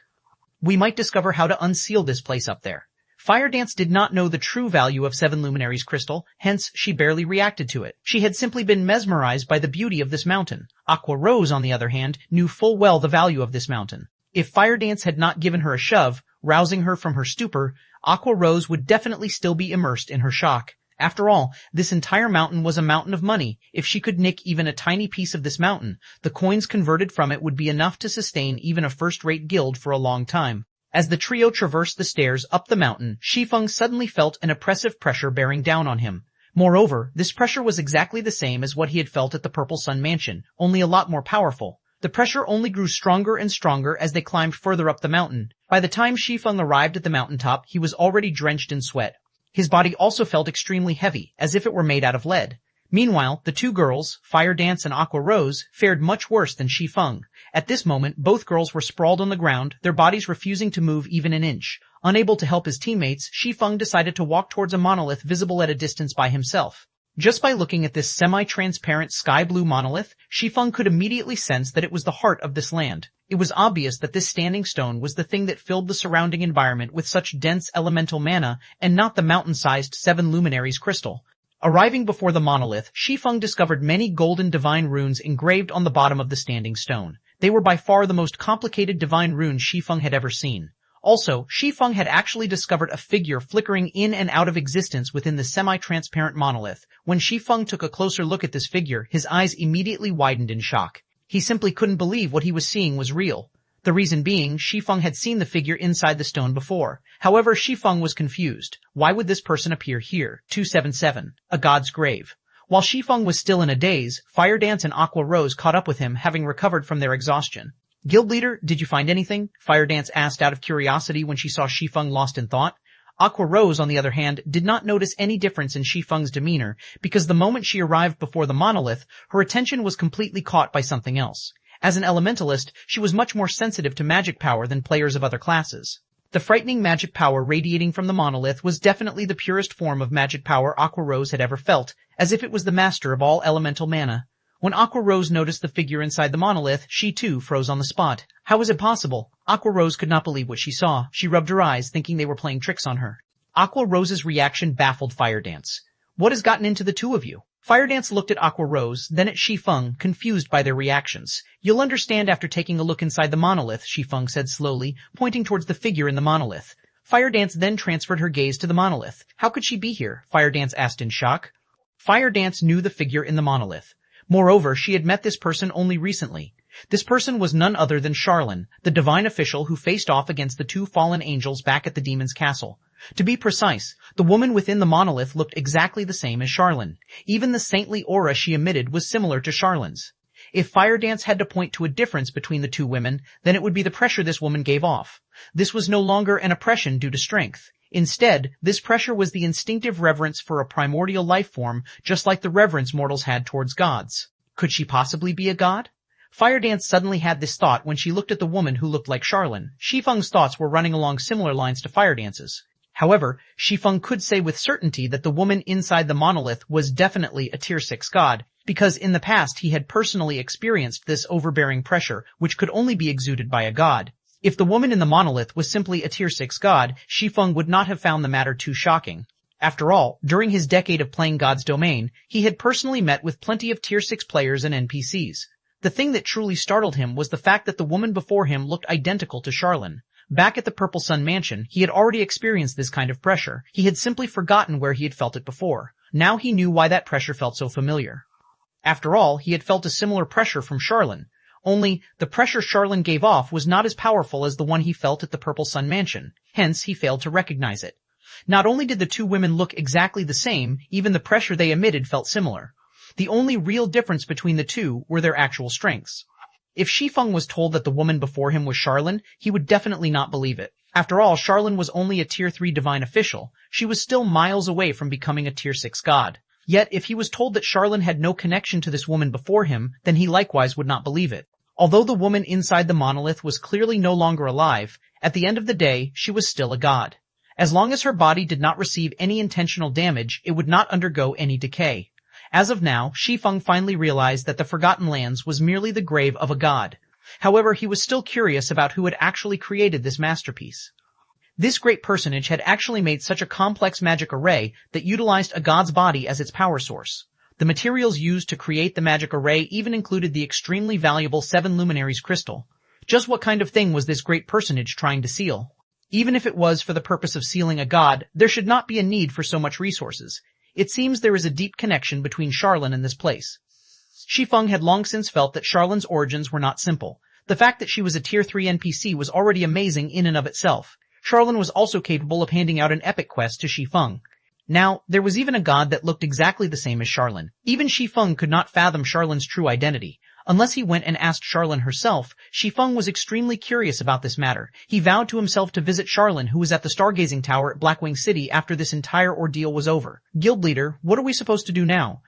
We might discover how to unseal this place up there." Fire Dance did not know the true value of 7 luminaries crystal, hence she barely reacted to it. She had simply been mesmerized by the beauty of this mountain. Aqua Rose, on the other hand, knew full well the value of this mountain. If Fire Dance had not given her a shove, rousing her from her stupor, Aqua Rose would definitely still be immersed in her shock. After all, this entire mountain was a mountain of money. If she could nick even a tiny piece of this mountain, the coins converted from it would be enough to sustain even a first-rate guild for a long time. As the trio traversed the stairs up the mountain, Shi Feng suddenly felt an oppressive pressure bearing down on him. Moreover, this pressure was exactly the same as what he had felt at the Purple Sun Mansion, only a lot more powerful. The pressure only grew stronger and stronger as they climbed further up the mountain. By the time Shi Feng arrived at the mountaintop, he was already drenched in sweat. His body also felt extremely heavy, as if it were made out of lead. Meanwhile, the two girls, Fire Dance and Aqua Rose, fared much worse than Shi Feng. At this moment, both girls were sprawled on the ground, their bodies refusing to move even an inch. Unable to help his teammates, Shi Feng decided to walk towards a monolith visible at a distance by himself. Just by looking at this semi-transparent sky-blue monolith, Shi Feng could immediately sense that it was the heart of this land. It was obvious that this standing stone was the thing that filled the surrounding environment with such dense elemental mana and not the mountain-sized 7 luminaries crystal. Arriving before the monolith, Shi Feng discovered many golden divine runes engraved on the bottom of the standing stone. They were by far the most complicated divine runes Shi Feng had ever seen. Also, Shi Feng had actually discovered a figure flickering in and out of existence within the semi-transparent monolith. When Shi Feng took a closer look at this figure, his eyes immediately widened in shock. He simply couldn't believe what he was seeing was real. The reason being, Shi Feng had seen the figure inside the stone before. However, Shi Feng was confused. Why would this person appear here? 277. A god's grave. While Shi Feng was still in a daze, Fire Dance and Aqua Rose caught up with him, having recovered from their exhaustion. "Guild leader, did you find anything?" Fire Dance asked out of curiosity when she saw Shi Feng lost in thought. Aqua Rose, on the other hand, did not notice any difference in Shi Feng's demeanor, because the moment she arrived before the monolith, her attention was completely caught by something else. As an elementalist, she was much more sensitive to magic power than players of other classes. The frightening magic power radiating from the monolith was definitely the purest form of magic power Aqua Rose had ever felt, as if it was the master of all elemental mana. When Aqua Rose noticed the figure inside the monolith, she too froze on the spot. How was it possible? Aqua Rose could not believe what she saw. She rubbed her eyes, thinking they were playing tricks on her. Aqua Rose's reaction baffled Fire Dance. "What has gotten into the two of you?" Fire Dance looked at Aqua Rose, then at Shi Feng, confused by their reactions. "You'll understand after taking a look inside the monolith," Shi Feng said slowly, pointing towards the figure in the monolith. Fire Dance then transferred her gaze to the monolith. "How could she be here?" Fire Dance asked in shock. Fire Dance knew the figure in the monolith. Moreover, she had met this person only recently. This person was none other than Charlene, the divine official who faced off against the two fallen angels back at the demon's castle. To be precise, the woman within the monolith looked exactly the same as Charlene. Even the saintly aura she emitted was similar to Charlene's. If Fire Dance had to point to a difference between the two women, then it would be the pressure this woman gave off. This was no longer an oppression due to strength. Instead, this pressure was the instinctive reverence for a primordial life form, just like the reverence mortals had towards gods. Could she possibly be a god? Fire Dance suddenly had this thought when she looked at the woman who looked like Charlene. Shi Feng's thoughts were running along similar lines to Fire Dance's. However, Shi Feng could say with certainty that the woman inside the monolith was definitely a Tier 6 god, because in the past he had personally experienced this overbearing pressure, which could only be exuded by a god. If the woman in the monolith was simply a Tier 6 god, Shi Feng would not have found the matter too shocking. After all, during his decade of playing God's Domain, he had personally met with plenty of Tier 6 players and NPCs. The thing that truly startled him was the fact that the woman before him looked identical to Charlene. Back at the Purple Sun Mansion, he had already experienced this kind of pressure. He had simply forgotten where he had felt it before. Now he knew why that pressure felt so familiar. After all, he had felt a similar pressure from Charlene. Only, the pressure Charlene gave off was not as powerful as the one he felt at the Purple Sun Mansion. Hence, he failed to recognize it. Not only did the two women look exactly the same, even the pressure they emitted felt similar. The only real difference between the two were their actual strengths. If Shi Feng was told that the woman before him was Charlene, he would definitely not believe it. After all, Charlene was only a Tier 3 divine official. She was still miles away from becoming a Tier 6 god. Yet, if he was told that Charlene had no connection to this woman before him, then he likewise would not believe it. Although the woman inside the monolith was clearly no longer alive, at the end of the day, she was still a god. As long as her body did not receive any intentional damage, it would not undergo any decay. As of now, Shi Feng finally realized that the Forgotten Lands was merely the grave of a god. However, he was still curious about who had actually created this masterpiece. This great personage had actually made such a complex magic array that utilized a god's body as its power source. The materials used to create the magic array even included the extremely valuable 7 Luminaries crystal. Just what kind of thing was this great personage trying to seal? Even if it was for the purpose of sealing a god, there should not be a need for so much resources. It seems there is a deep connection between Charlene and this place. Shi Feng had long since felt that Charlene's origins were not simple. The fact that she was a Tier 3 NPC was already amazing in and of itself. Charlene was also capable of handing out an epic quest to Shi Feng. Now, there was even a god that looked exactly the same as Charlene. Even Shi Feng could not fathom Charlene's true identity. Unless he went and asked Charlene herself, Shi Feng was extremely curious about this matter. He vowed to himself to visit Charlene, who was at the Stargazing Tower at Blackwing City after this entire ordeal was over. Guild leader, what are we supposed to do now?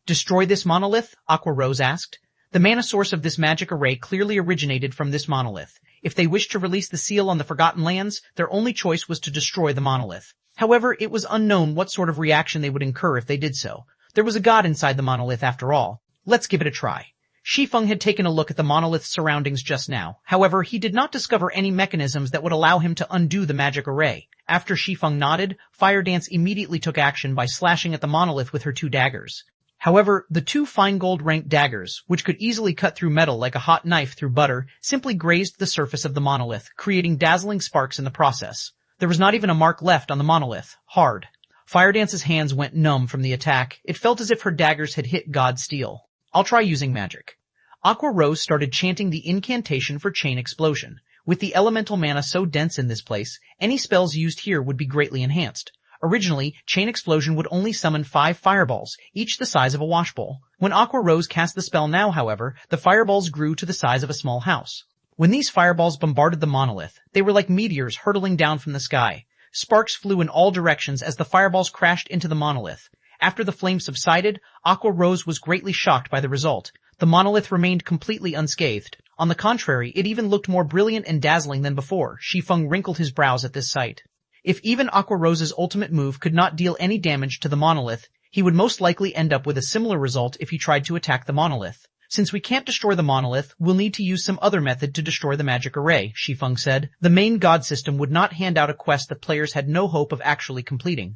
Destroy this monolith? Aqua Rose asked. The mana source of this magic array clearly originated from this monolith. If they wished to release the seal on the Forgotten Lands, their only choice was to destroy the monolith. However, it was unknown what sort of reaction they would incur if they did so. There was a god inside the monolith after all. Let's give it a try. Shi Feng had taken a look at the monolith's surroundings just now. However, he did not discover any mechanisms that would allow him to undo the magic array. After Shi Feng nodded, Fire Dance immediately took action by slashing at the monolith with her 2 daggers. However, the 2 fine gold-ranked daggers, which could easily cut through metal like a hot knife through butter, simply grazed the surface of the monolith, creating dazzling sparks in the process. There was not even a mark left on the monolith. Hard. Fire Dance's hands went numb from the attack. It felt as if her daggers had hit God steel. I'll try using magic. Aqua Rose started chanting the incantation for Chain Explosion. With the elemental mana so dense in this place, any spells used here would be greatly enhanced. Originally, Chain Explosion would only summon 5 fireballs, each the size of a washbowl. When Aqua Rose cast the spell now, however, the fireballs grew to the size of a small house. When these fireballs bombarded the monolith, they were like meteors hurtling down from the sky. Sparks flew in all directions as the fireballs crashed into the monolith. After the flames subsided, Aqua Rose was greatly shocked by the result. The monolith remained completely unscathed. On the contrary, it even looked more brilliant and dazzling than before. Shi Feng wrinkled his brows at this sight. If even Aqua Rose's ultimate move could not deal any damage to the monolith, he would most likely end up with a similar result if he tried to attack the monolith. Since we can't destroy the monolith, we'll need to use some other method to destroy the magic array, Shi Feng said. The main god system would not hand out a quest that players had no hope of actually completing.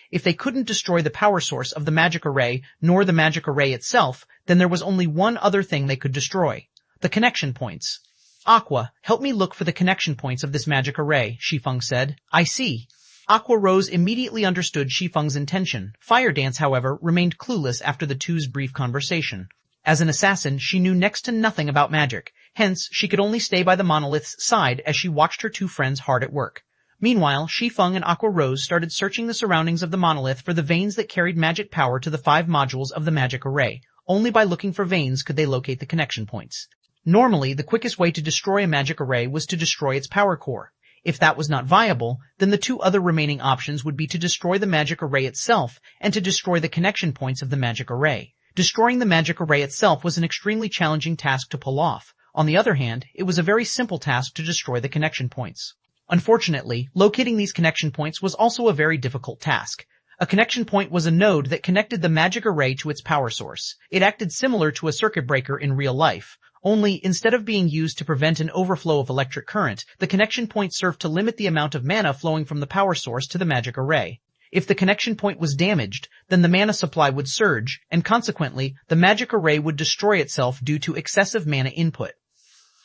If they couldn't destroy the power source of the magic array, nor the magic array itself, then there was only one other thing they could destroy. The connection points. Aqua, help me look for the connection points of this magic array, Shi Feng said. I see. Aqua Rose immediately understood Shi Feng's intention. Fire Dance, however, remained clueless after the two's brief conversation. As an assassin, she knew next to nothing about magic. Hence, she could only stay by the monolith's side as she watched her two friends hard at work. Meanwhile, Shi Feng and Aqua Rose started searching the surroundings of the monolith for the veins that carried magic power to the 5 modules of the magic array. Only by looking for veins could they locate the connection points. Normally, the quickest way to destroy a magic array was to destroy its power core. If that was not viable, then the 2 other remaining options would be to destroy the magic array itself and to destroy the connection points of the magic array. Destroying the magic array itself was an extremely challenging task to pull off. On the other hand, it was a very simple task to destroy the connection points. Unfortunately, locating these connection points was also a very difficult task. A connection point was a node that connected the magic array to its power source. It acted similar to a circuit breaker in real life. Only, instead of being used to prevent an overflow of electric current, the connection point served to limit the amount of mana flowing from the power source to the magic array. If the connection point was damaged, then the mana supply would surge, and consequently, the magic array would destroy itself due to excessive mana input.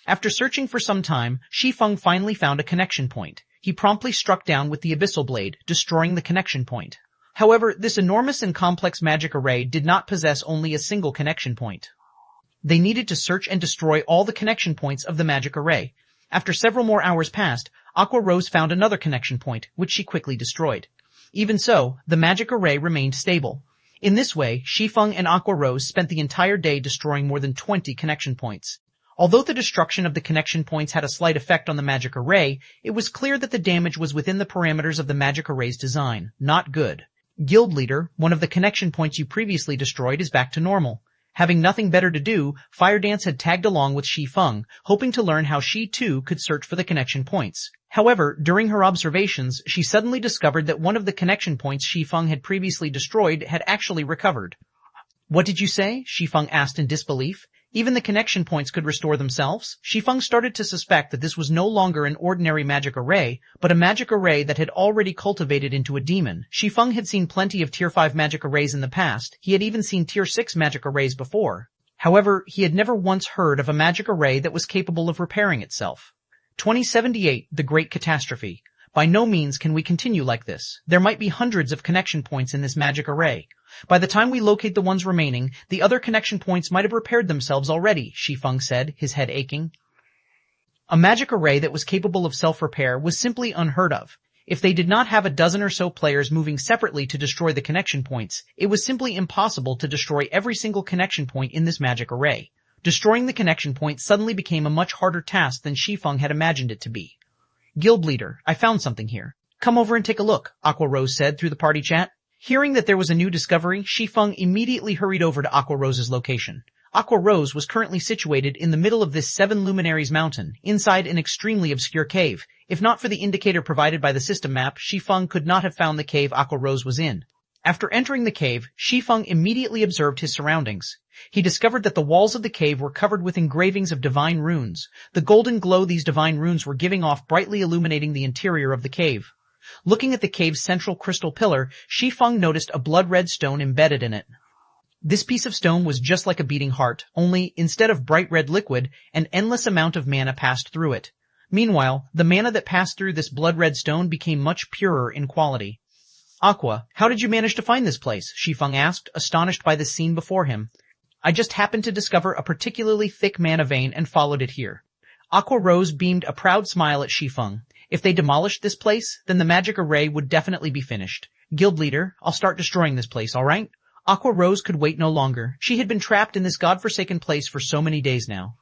After searching for some time, Shi Feng finally found a connection point. He promptly struck down with the Abyssal Blade, destroying the connection point. However, this enormous and complex magic array did not possess only a single connection point. They needed to search and destroy all the connection points of the magic array. After several more hours passed, Aqua Rose found another connection point, which she quickly destroyed. Even so, the magic array remained stable. In this way, Shi Feng and Aqua Rose spent the entire day destroying more than 20 connection points. Although the destruction of the connection points had a slight effect on the magic array, it was clear that the damage was within the parameters of the magic array's design. Not good. Guild leader, one of the connection points you previously destroyed is back to normal. Having nothing better to do, Fire Dance had tagged along with Shi Feng, hoping to learn how she too could search for the connection points. However, during her observations, she suddenly discovered that one of the connection points Shi Feng had previously destroyed had actually recovered. What did you say? Shi Feng asked in disbelief. Even the connection points could restore themselves? Shi Feng started to suspect that this was no longer an ordinary magic array, but a magic array that had already cultivated into a demon. Shi Feng had seen plenty of Tier 5 magic arrays in the past. He had even seen Tier 6 magic arrays before. However, he had never once heard of a magic array that was capable of repairing itself. 2078, The Great Catastrophe. By no means can we continue like this. There might be hundreds of connection points in this magic array. By the time we locate the ones remaining, the other connection points might have repaired themselves already, Shi Feng said, his head aching. A magic array that was capable of self-repair was simply unheard of. If they did not have a dozen or so players moving separately to destroy the connection points, it was simply impossible to destroy every single connection point in this magic array. Destroying the connection point suddenly became a much harder task than Shi Feng had imagined it to be. Guild leader, I found something here. Come over and take a look, Aqua Rose said through the party chat. Hearing that there was a new discovery, Shi Feng immediately hurried over to Aqua Rose's location. Aqua Rose was currently situated in the middle of this 7 Luminaries mountain, inside an extremely obscure cave. If not for the indicator provided by the system map, Shi Feng could not have found the cave Aqua Rose was in. After entering the cave, Shi Feng immediately observed his surroundings. He discovered that the walls of the cave were covered with engravings of divine runes. The golden glow these divine runes were giving off brightly illuminating the interior of the cave. Looking at the cave's central crystal pillar, Shi Feng noticed a blood-red stone embedded in it. This piece of stone was just like a beating heart, only, instead of bright red liquid, an endless amount of mana passed through it. Meanwhile, the mana that passed through this blood-red stone became much purer in quality. Aqua, how did you manage to find this place? Shi Feng asked, astonished by the scene before him. I just happened to discover a particularly thick mana vein and followed it here. Aqua Rose beamed a proud smile at Shi Feng. If they demolished this place, then the magic array would definitely be finished. Guild leader, I'll start destroying this place, alright? Aqua Rose could wait no longer. She had been trapped in this godforsaken place for so many days now.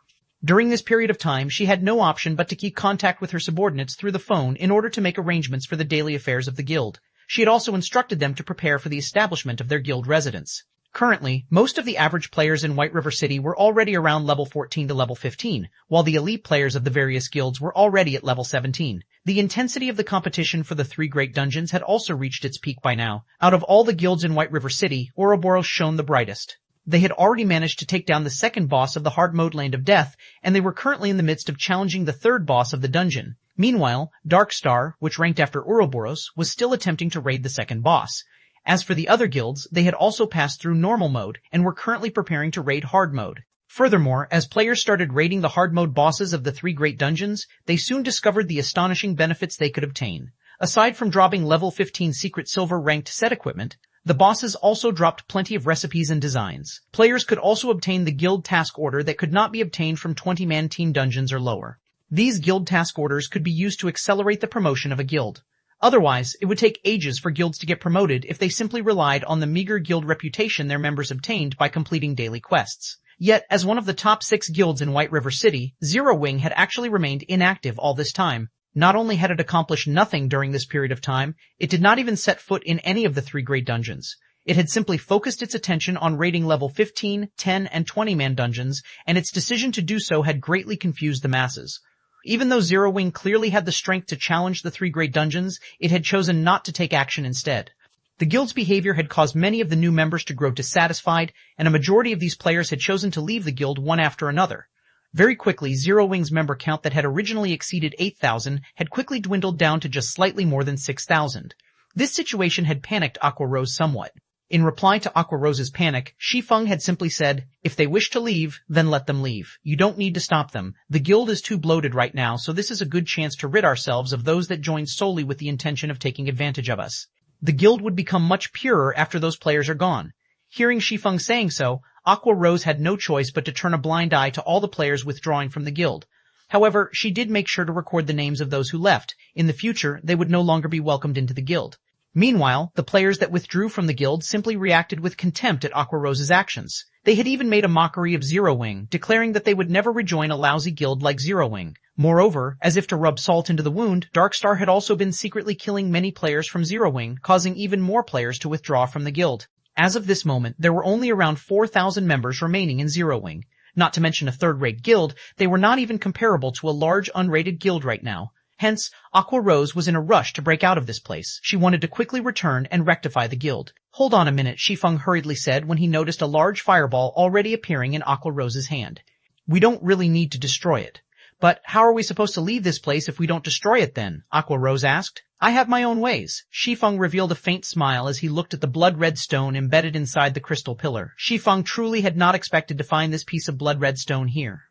During this period of time, she had no option but to keep contact with her subordinates through the phone in order to make arrangements for the daily affairs of the guild. She had also instructed them to prepare for the establishment of their guild residence. Currently, most of the average players in White River City were already around level 14 to level 15, while the elite players of the various guilds were already at level 17. The intensity of the competition for the 3 great dungeons had also reached its peak by now. Out of all the guilds in White River City, Ouroboros shone the brightest. They had already managed to take down the second boss of the hard mode Land of Death, and they were currently in the midst of challenging the third boss of the dungeon. Meanwhile, Darkstar, which ranked after Ouroboros, was still attempting to raid the second boss. As for the other guilds, they had also passed through normal mode and were currently preparing to raid hard mode. Furthermore, as players started raiding the hard mode bosses of the 3 great dungeons, they soon discovered the astonishing benefits they could obtain. Aside from dropping level 15 secret silver ranked set equipment, The bosses also dropped plenty of recipes and designs. Players could also obtain the guild task order that could not be obtained from 20-man team dungeons or lower. These guild task orders could be used to accelerate the promotion of a guild. Otherwise, it would take ages for guilds to get promoted if they simply relied on the meager guild reputation their members obtained by completing daily quests. Yet, as one of the top 6 guilds in White River City, Zero Wing had actually remained inactive all this time. Not only had it accomplished nothing during this period of time, it did not even set foot in any of the 3 great dungeons. It had simply focused its attention on raiding level 15, 10, and 20-man dungeons, and its decision to do so had greatly confused the masses. Even though Zero Wing clearly had the strength to challenge the 3 great dungeons, it had chosen not to take action instead. The guild's behavior had caused many of the new members to grow dissatisfied, and a majority of these players had chosen to leave the guild one after another. Very quickly, Zero Wing's member count that had originally exceeded 8,000 had quickly dwindled down to just slightly more than 6,000. This situation had panicked Aqua Rose somewhat. In reply to Aqua Rose's panic, Shi Feng had simply said, "If they wish to leave, then let them leave. You don't need to stop them. The guild is too bloated right now, so this is a good chance to rid ourselves of those that joined solely with the intention of taking advantage of us. The guild would become much purer after those players are gone." Hearing Shi Feng saying so, Aqua Rose had no choice but to turn a blind eye to all the players withdrawing from the guild. However, she did make sure to record the names of those who left. In the future, they would no longer be welcomed into the guild. Meanwhile, the players that withdrew from the guild simply reacted with contempt at Aqua Rose's actions. They had even made a mockery of Zero Wing, declaring that they would never rejoin a lousy guild like Zero Wing. Moreover, as if to rub salt into the wound, Darkstar had also been secretly killing many players from Zero Wing, causing even more players to withdraw from the guild. As of this moment, there were only around 4,000 members remaining in Zero Wing. Not to mention a third-rate guild, they were not even comparable to a large unrated guild right now. Hence, Aqua Rose was in a rush to break out of this place. She wanted to quickly return and rectify the guild. "Hold on a minute," Shi Feng hurriedly said when he noticed a large fireball already appearing in Aqua Rose's hand. "We don't really need to destroy it." "But how are we supposed to leave this place if we don't destroy it then?" Aqua Rose asked. "I have my own ways." Shi Feng revealed a faint smile as he looked at the blood-red stone embedded inside the crystal pillar. Shi Feng truly had not expected to find this piece of blood-red stone here.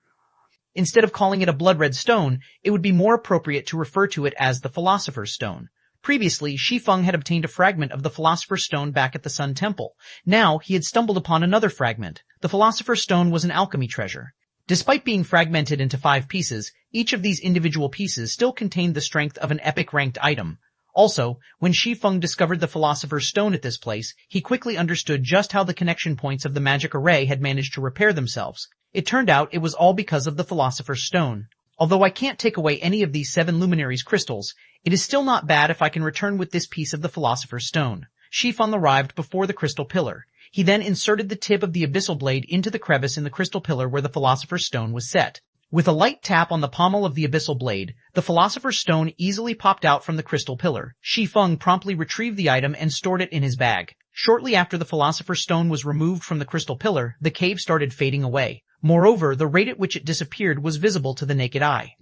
Instead of calling it a blood-red stone, it would be more appropriate to refer to it as the Philosopher's Stone. Previously, Shi Feng had obtained a fragment of the Philosopher's Stone back at the Sun Temple. Now, he had stumbled upon another fragment. The Philosopher's Stone was an alchemy treasure. Despite being fragmented into 5 pieces, each of these individual pieces still contained the strength of an epic-ranked item. Also, when Shi Feng discovered the Philosopher's Stone at this place, he quickly understood just how the connection points of the magic array had managed to repair themselves. It turned out it was all because of the Philosopher's Stone. Although I can't take away any of these 7 luminaries crystals, it is still not bad if I can return with this piece of the Philosopher's Stone. Shi Feng arrived before the crystal pillar. He then inserted the tip of the abyssal blade into the crevice in the crystal pillar where the Philosopher's Stone was set. With a light tap on the pommel of the abyssal blade, the Philosopher's Stone easily popped out from the crystal pillar. Shi Feng promptly retrieved the item and stored it in his bag. Shortly after the Philosopher's Stone was removed from the crystal pillar, the cave started fading away. Moreover, the rate at which it disappeared was visible to the naked eye.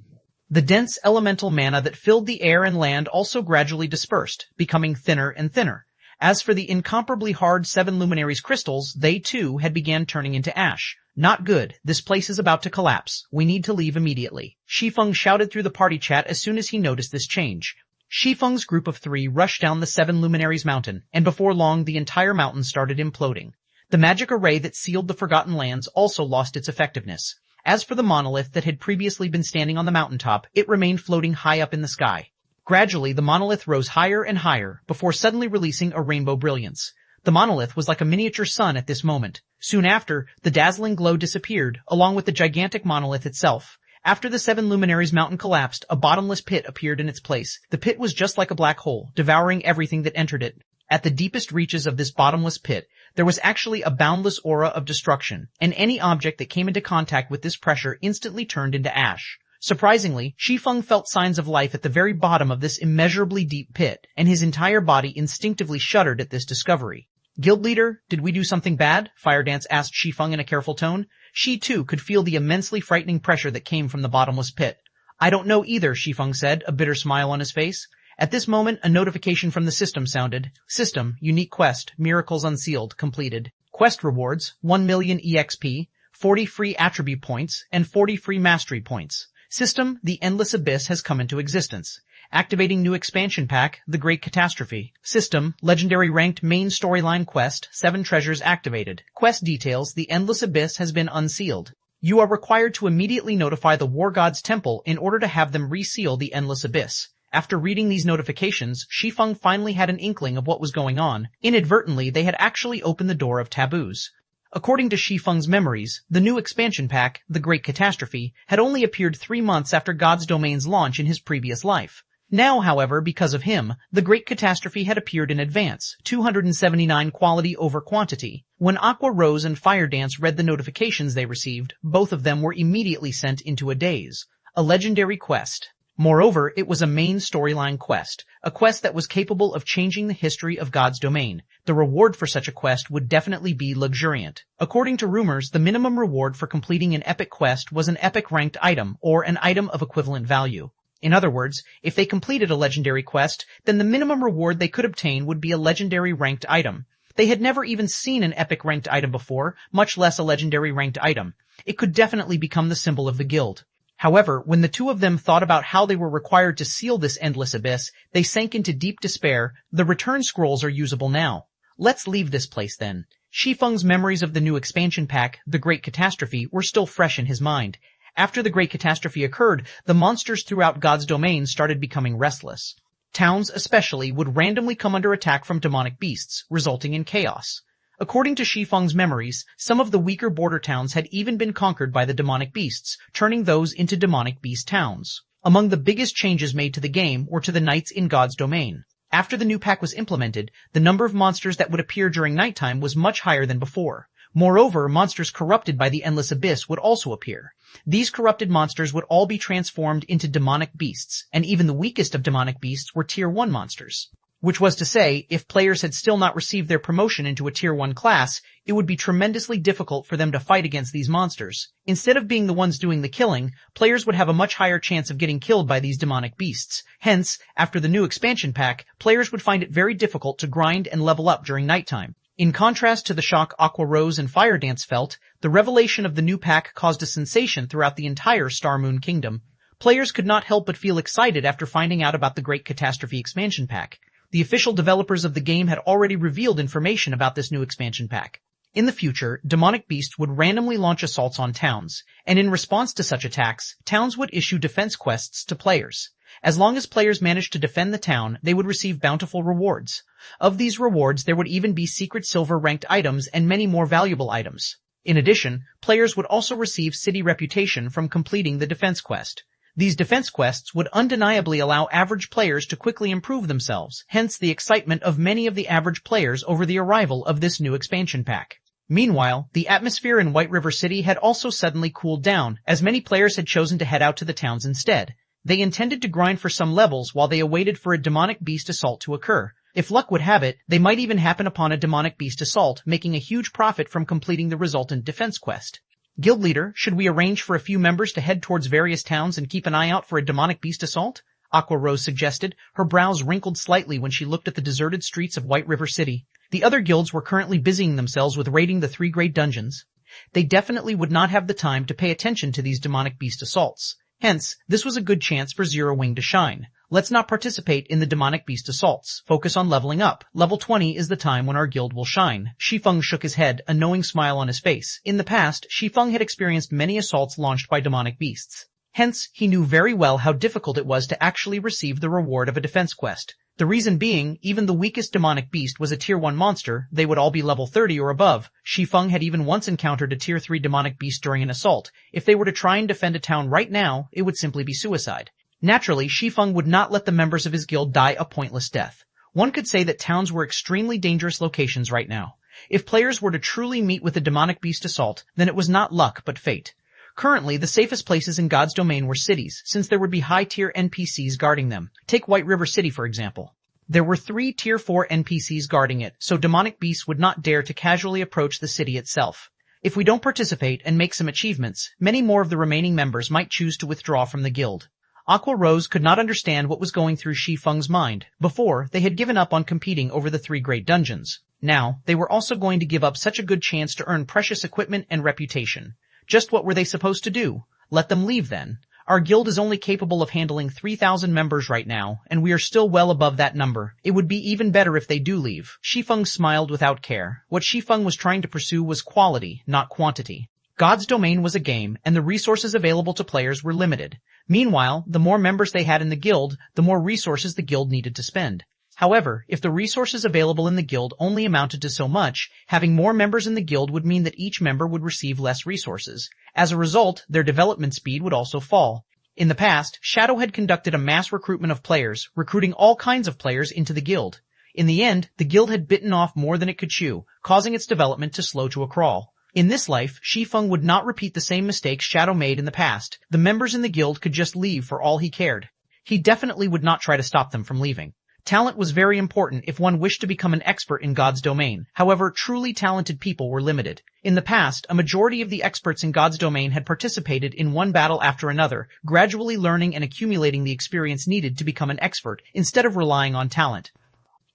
The dense elemental mana that filled the air and land also gradually dispersed, becoming thinner and thinner. As for the incomparably hard 7 luminaries crystals, they too had began turning into ash. "Not good. This place is about to collapse. We need to leave immediately." Shi Feng shouted through the party chat as soon as he noticed this change. Shi Feng's group of 3 rushed down the 7 luminaries mountain, and before long the entire mountain started imploding. The magic array that sealed the Forgotten Lands also lost its effectiveness. As for the monolith that had previously been standing on the mountaintop, it remained floating high up in the sky. Gradually, the monolith rose higher and higher, before suddenly releasing a rainbow brilliance. The monolith was like a miniature sun at this moment. Soon after, the dazzling glow disappeared, along with the gigantic monolith itself. After the 7 luminaries mountain collapsed, a bottomless pit appeared in its place. The pit was just like a black hole, devouring everything that entered it. At the deepest reaches of this bottomless pit, there was actually a boundless aura of destruction, and any object that came into contact with this pressure instantly turned into ash. Surprisingly, Shi Feng felt signs of life at the very bottom of this immeasurably deep pit, and his entire body instinctively shuddered at this discovery. "Guild leader, did we do something bad?" Firedance asked Shi Feng in a careful tone. She too could feel the immensely frightening pressure that came from the bottomless pit. "I don't know either," Shi Feng said, a bitter smile on his face. At this moment, a notification from the system sounded. "System, unique quest, miracles unsealed, completed. Quest rewards, 1 million EXP, 40 free attribute points, and 40 free mastery points. System: the Endless Abyss has come into existence. Activating new expansion pack, The Great Catastrophe. System: Legendary Ranked Main Storyline Quest, 7 treasures activated. Quest details: The Endless Abyss has been unsealed. You are required to immediately notify the War God's Temple in order to have them reseal the Endless Abyss. After reading these notifications, Shi Feng finally had an inkling of what was going on. Inadvertently, they had actually opened the door of taboos. According to Shi Feng's memories, the new expansion pack, The Great Catastrophe, had only appeared 3 months after God's Domain's launch in his previous life. Now, however, because of him, The Great Catastrophe had appeared in advance, 279 quality over quantity. When Aqua Rose and Fire Dance read the notifications they received, both of them were immediately sent into a daze. A legendary quest. Moreover, it was a main storyline quest, a quest that was capable of changing the history of God's Domain. The reward for such a quest would definitely be luxuriant. According to rumors, the minimum reward for completing an epic quest was an epic ranked item, or an item of equivalent value. In other words, if they completed a legendary quest, then the minimum reward they could obtain would be a legendary ranked item. They had never even seen an epic ranked item before, much less a legendary ranked item. It could definitely become the symbol of the guild. However, when the two of them thought about how they were required to seal this endless abyss, they sank into deep despair. The return scrolls are usable now. Let's leave this place then. Shi Feng's memories of the new expansion pack, The Great Catastrophe, were still fresh in his mind. After the Great Catastrophe occurred, the monsters throughout God's Domain started becoming restless. Towns, especially, would randomly come under attack from demonic beasts, resulting in chaos. According to Shi Feng's memories, some of the weaker border towns had even been conquered by the demonic beasts, turning those into demonic beast towns. Among the biggest changes made to the game were to the knights in God's Domain. After the new pack was implemented, the number of monsters that would appear during nighttime was much higher than before. Moreover, monsters corrupted by the Endless Abyss would also appear. These corrupted monsters would all be transformed into demonic beasts, and even the weakest of demonic beasts were Tier 1 monsters. Which was to say, if players had still not received their promotion into a Tier 1 class, it would be tremendously difficult for them to fight against these monsters. Instead of being the ones doing the killing, players would have a much higher chance of getting killed by these demonic beasts. Hence, after the new expansion pack, players would find it very difficult to grind and level up during nighttime. In contrast to the shock Aqua Rose and Fire Dance felt, the revelation of the new pack caused a sensation throughout the entire Star Moon Kingdom. Players could not help but feel excited after finding out about the Great Catastrophe expansion pack. The official developers of the game had already revealed information about this new expansion pack. In the future, demonic beasts would randomly launch assaults on towns, and in response to such attacks, towns would issue defense quests to players. As long as players managed to defend the town, they would receive bountiful rewards. Of these rewards, there would even be secret silver-ranked items and many more valuable items. In addition, players would also receive city reputation from completing the defense quest. These defense quests would undeniably allow average players to quickly improve themselves, hence the excitement of many of the average players over the arrival of this new expansion pack. Meanwhile, the atmosphere in White River City had also suddenly cooled down, as many players had chosen to head out to the towns instead. They intended to grind for some levels while they awaited for a demonic beast assault to occur. If luck would have it, they might even happen upon a demonic beast assault, making a huge profit from completing the resultant defense quest. Guild leader, should we arrange for a few members to head towards various towns and keep an eye out for a demonic beast assault? Aqua Rose suggested. Her brows wrinkled slightly when she looked at the deserted streets of White River City. The other guilds were currently busying themselves with raiding the 3 great dungeons. They definitely would not have the time to pay attention to these demonic beast assaults. Hence, this was a good chance for Zero Wing to shine. Let's not participate in the demonic beast assaults. Focus on leveling up. Level 20 is the time when our guild will shine. Shi Feng shook his head, a knowing smile on his face. In the past, Shi Feng had experienced many assaults launched by demonic beasts. Hence, he knew very well how difficult it was to actually receive the reward of a defense quest. The reason being, even the weakest demonic beast was a Tier 1 monster. They would all be level 30 or above. Shi Feng had even once encountered a Tier 3 demonic beast during an assault. If they were to try and defend a town right now, it would simply be suicide. Naturally, Shi Feng would not let the members of his guild die a pointless death. One could say that towns were extremely dangerous locations right now. If players were to truly meet with a demonic beast assault, then it was not luck but fate. Currently, the safest places in God's Domain were cities, since there would be high-tier NPCs guarding them. Take White River City, for example. There were 3 Tier 4 NPCs guarding it, so demonic beasts would not dare to casually approach the city itself. If we don't participate and make some achievements, many more of the remaining members might choose to withdraw from the guild. Aqua Rose could not understand what was going through Shi Feng's mind. Before, they had given up on competing over the 3 great dungeons. Now, they were also going to give up such a good chance to earn precious equipment and reputation. Just what were they supposed to do? Let them leave then. Our guild is only capable of handling 3,000 members right now, and we are still well above that number. It would be even better if they do leave. Shi Feng smiled without care. What Shi Feng was trying to pursue was quality, not quantity. God's Domain was a game, and the resources available to players were limited. Meanwhile, the more members they had in the guild, the more resources the guild needed to spend. However, if the resources available in the guild only amounted to so much, having more members in the guild would mean that each member would receive less resources. As a result, their development speed would also fall. In the past, Shadow had conducted a mass recruitment of players, recruiting all kinds of players into the guild. In the end, the guild had bitten off more than it could chew, causing its development to slow to a crawl. In this life, Shi Feng would not repeat the same mistakes Shadow made in the past. The members in the guild could just leave for all he cared. He definitely would not try to stop them from leaving. Talent was very important if one wished to become an expert in God's Domain. However, truly talented people were limited. In the past, a majority of the experts in God's Domain had participated in one battle after another, gradually learning and accumulating the experience needed to become an expert, instead of relying on talent.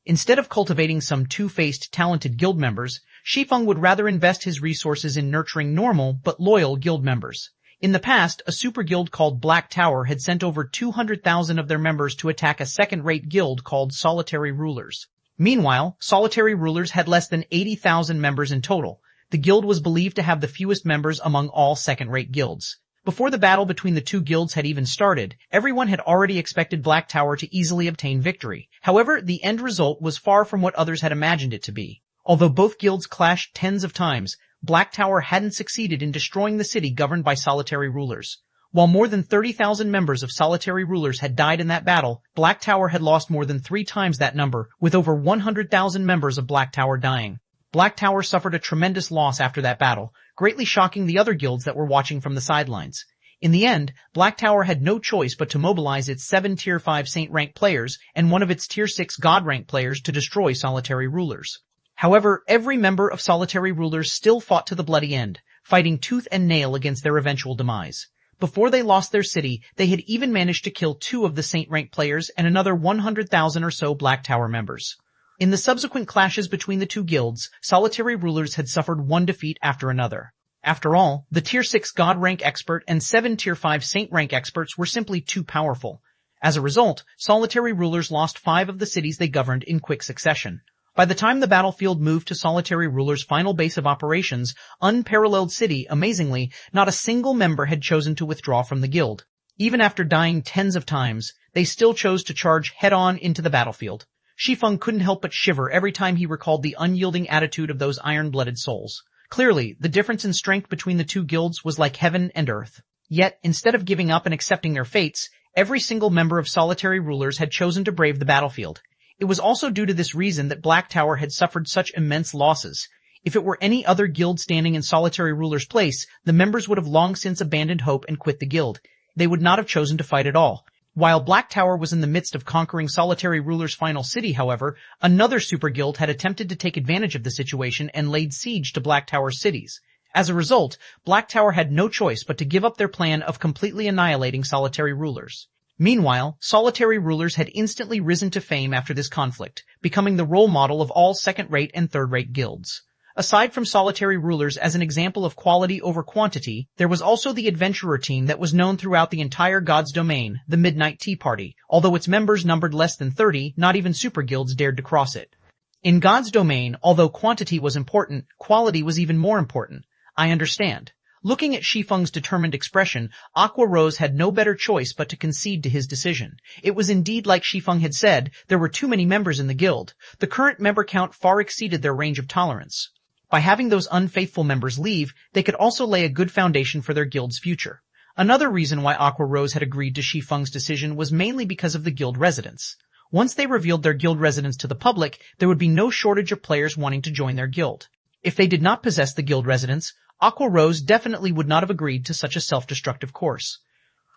Instead of cultivating some two-faced, talented guild members, Shi Feng would rather invest his resources in nurturing normal but loyal guild members. In the past, a super guild called Black Tower had sent over 200,000 of their members to attack a second-rate guild called Solitary Rulers. Meanwhile, Solitary Rulers had less than 80,000 members in total. The guild was believed to have the fewest members among all second-rate guilds. Before the battle between the two guilds had even started, everyone had already expected Black Tower to easily obtain victory. However, the end result was far from what others had imagined it to be. Although both guilds clashed tens of times, Black Tower hadn't succeeded in destroying the city governed by Solitary Rulers. While more than 30,000 members of Solitary Rulers had died in that battle, Black Tower had lost more than 3 times that number, with over 100,000 members of Black Tower dying. Black Tower suffered a tremendous loss after that battle, greatly shocking the other guilds that were watching from the sidelines. In the end, Black Tower had no choice but to mobilize its 7 Tier 5 Saint rank players and one of its Tier 6 God rank players to destroy Solitary Rulers. However, every member of Solitary Rulers still fought to the bloody end, fighting tooth and nail against their eventual demise. Before they lost their city, they had even managed to kill 2 of the Saint rank players and another 100,000 or so Black Tower members. In the subsequent clashes between the two guilds, Solitary Rulers had suffered one defeat after another. After all, the Tier 6 God rank expert and 7 Tier 5 Saint rank experts were simply too powerful. As a result, Solitary Rulers lost 5 of the cities they governed in quick succession. By the time the battlefield moved to Solitary Ruler's final base of operations, Unparalleled City, amazingly, not a single member had chosen to withdraw from the guild. Even after dying tens of times, they still chose to charge head-on into the battlefield. Shi Feng couldn't help but shiver every time he recalled the unyielding attitude of those iron-blooded souls. Clearly, the difference in strength between the two guilds was like heaven and earth. Yet, instead of giving up and accepting their fates, every single member of Solitary Rulers had chosen to brave the battlefield. It was also due to this reason that Black Tower had suffered such immense losses. If it were any other guild standing in Solitary Ruler's place, the members would have long since abandoned hope and quit the guild. They would not have chosen to fight at all. While Black Tower was in the midst of conquering Solitary Ruler's final city, however, another super guild had attempted to take advantage of the situation and laid siege to Black Tower's cities. As a result, Black Tower had no choice but to give up their plan of completely annihilating Solitary Rulers. Meanwhile, Solitary Rulers had instantly risen to fame after this conflict, becoming the role model of all second-rate and third-rate guilds. Aside from Solitary Rulers as an example of quality over quantity, there was also the adventurer team that was known throughout the entire God's Domain, the Midnight Tea Party. Although its members numbered less than 30, not even super guilds dared to cross it. In God's Domain, although quantity was important, quality was even more important. I understand. Looking at Shi Feng's determined expression, Aqua Rose had no better choice but to concede to his decision. It was indeed like Shi Feng had said, there were too many members in the guild. The current member count far exceeded their range of tolerance. By having those unfaithful members leave, they could also lay a good foundation for their guild's future. Another reason why Aqua Rose had agreed to Shi Feng's decision was mainly because of the guild residents. Once they revealed their guild residents to the public, there would be no shortage of players wanting to join their guild. If they did not possess the guild residents, Aqua Rose definitely would not have agreed to such a self-destructive course.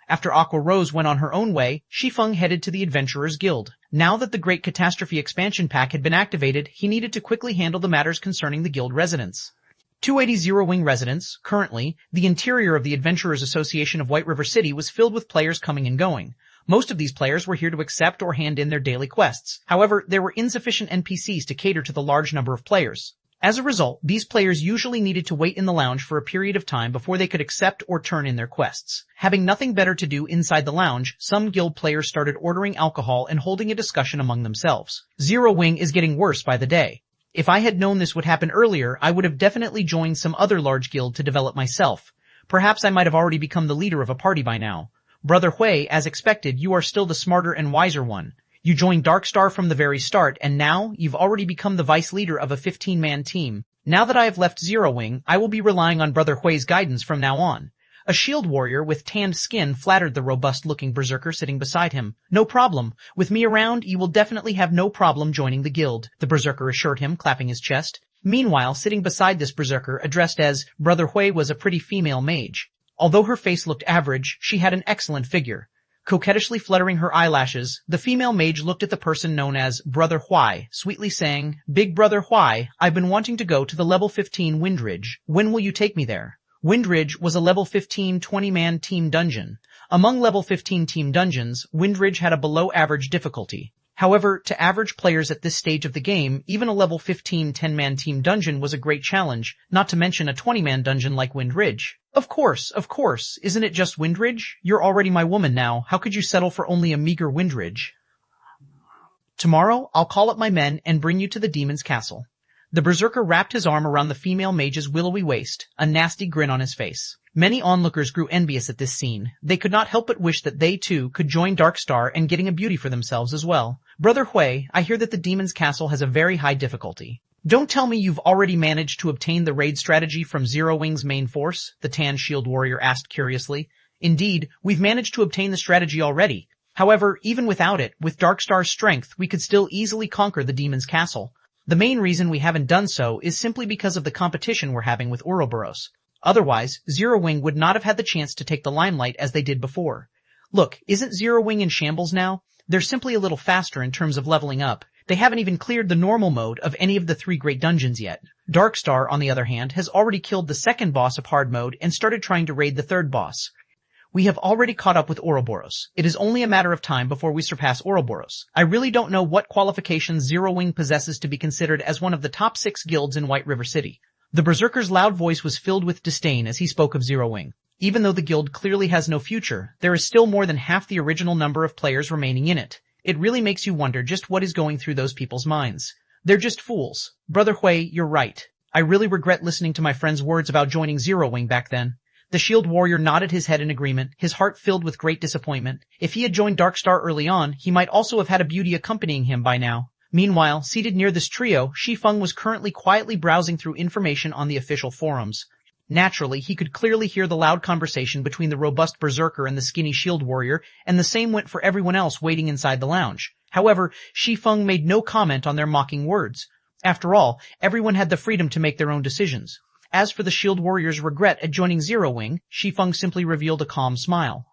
After Aqua Rose went on her own way, Shi Feng headed to the Adventurers Guild. Now that the Great Catastrophe expansion pack had been activated, he needed to quickly handle the matters concerning the guild residents. 280 Zero-Wing residents, currently, the interior of the Adventurers Association of White River City was filled with players coming and going. Most of these players were here to accept or hand in their daily quests. However, there were insufficient NPCs to cater to the large number of players. As a result, these players usually needed to wait in the lounge for a period of time before they could accept or turn in their quests. Having nothing better to do inside the lounge, some guild players started ordering alcohol and holding a discussion among themselves. Zero Wing is getting worse by the day. If I had known this would happen earlier, I would have definitely joined some other large guild to develop myself. Perhaps I might have already become the leader of a party by now. Brother Hui, as expected, you are still the smarter and wiser one. You joined Darkstar from the very start, and now you've already become the vice leader of a 15-man team. Now that I have left Zero Wing, I will be relying on Brother Hui's guidance from now on. A shield warrior with tanned skin flattered the robust-looking berserker sitting beside him. No problem. With me around, you will definitely have no problem joining the guild, the berserker assured him, clapping his chest. Meanwhile, sitting beside this berserker, addressed as Brother Hui, was a pretty female mage. Although her face looked average, she had an excellent figure. Coquettishly fluttering her eyelashes, the female mage looked at the person known as Brother Hui, sweetly saying, Big Brother Hui, I've been wanting to go to the level 15 Windridge. When will you take me there? Windridge was a level 15 20-man team dungeon. Among level 15 team dungeons, Windridge had a below-average difficulty. However, to average players at this stage of the game, even a level 15 10-man team dungeon was a great challenge, not to mention a 20-man dungeon like Windridge. Of course, isn't it just Windridge? You're already my woman now, how could you settle for only a meager Windridge? Tomorrow, I'll call up my men and bring you to the demon's castle. The berserker wrapped his arm around the female mage's willowy waist, a nasty grin on his face. Many onlookers grew envious at this scene. They could not help but wish that they, too, could join Darkstar and getting a beauty for themselves as well. Brother Hui, I hear that the demon's castle has a very high difficulty. Don't tell me you've already managed to obtain the raid strategy from Zero Wing's main force, the tan shield warrior asked curiously. Indeed, we've managed to obtain the strategy already. However, even without it, with Darkstar's strength, we could still easily conquer the demon's castle. The main reason we haven't done so is simply because of the competition we're having with Ouroboros. Otherwise, Zero Wing would not have had the chance to take the limelight as they did before. Look, isn't Zero Wing in shambles now? They're simply a little faster in terms of leveling up. They haven't even cleared the normal mode of any of the 3 great dungeons yet. Darkstar, on the other hand, has already killed the second boss of hard mode and started trying to raid the third boss. We have already caught up with Ouroboros. It is only a matter of time before we surpass Ouroboros. I really don't know what qualifications Zero Wing possesses to be considered as one of the top 6 guilds in White River City. The berserker's loud voice was filled with disdain as he spoke of Zero Wing. Even though the guild clearly has no future, there is still more than half the original number of players remaining in it. It really makes you wonder just what is going through those people's minds. They're just fools. Brother Hui, you're right. I really regret listening to my friend's words about joining Zero Wing back then. The shield warrior nodded his head in agreement, his heart filled with great disappointment. If he had joined Darkstar early on, he might also have had a beauty accompanying him by now. Meanwhile, seated near this trio, Shi Feng was currently quietly browsing through information on the official forums. Naturally, he could clearly hear the loud conversation between the robust berserker and the skinny shield warrior, and the same went for everyone else waiting inside the lounge. However, Shi Feng made no comment on their mocking words. After all, everyone had the freedom to make their own decisions. As for the shield warrior's regret at joining Zero Wing, Shi Feng simply revealed a calm smile.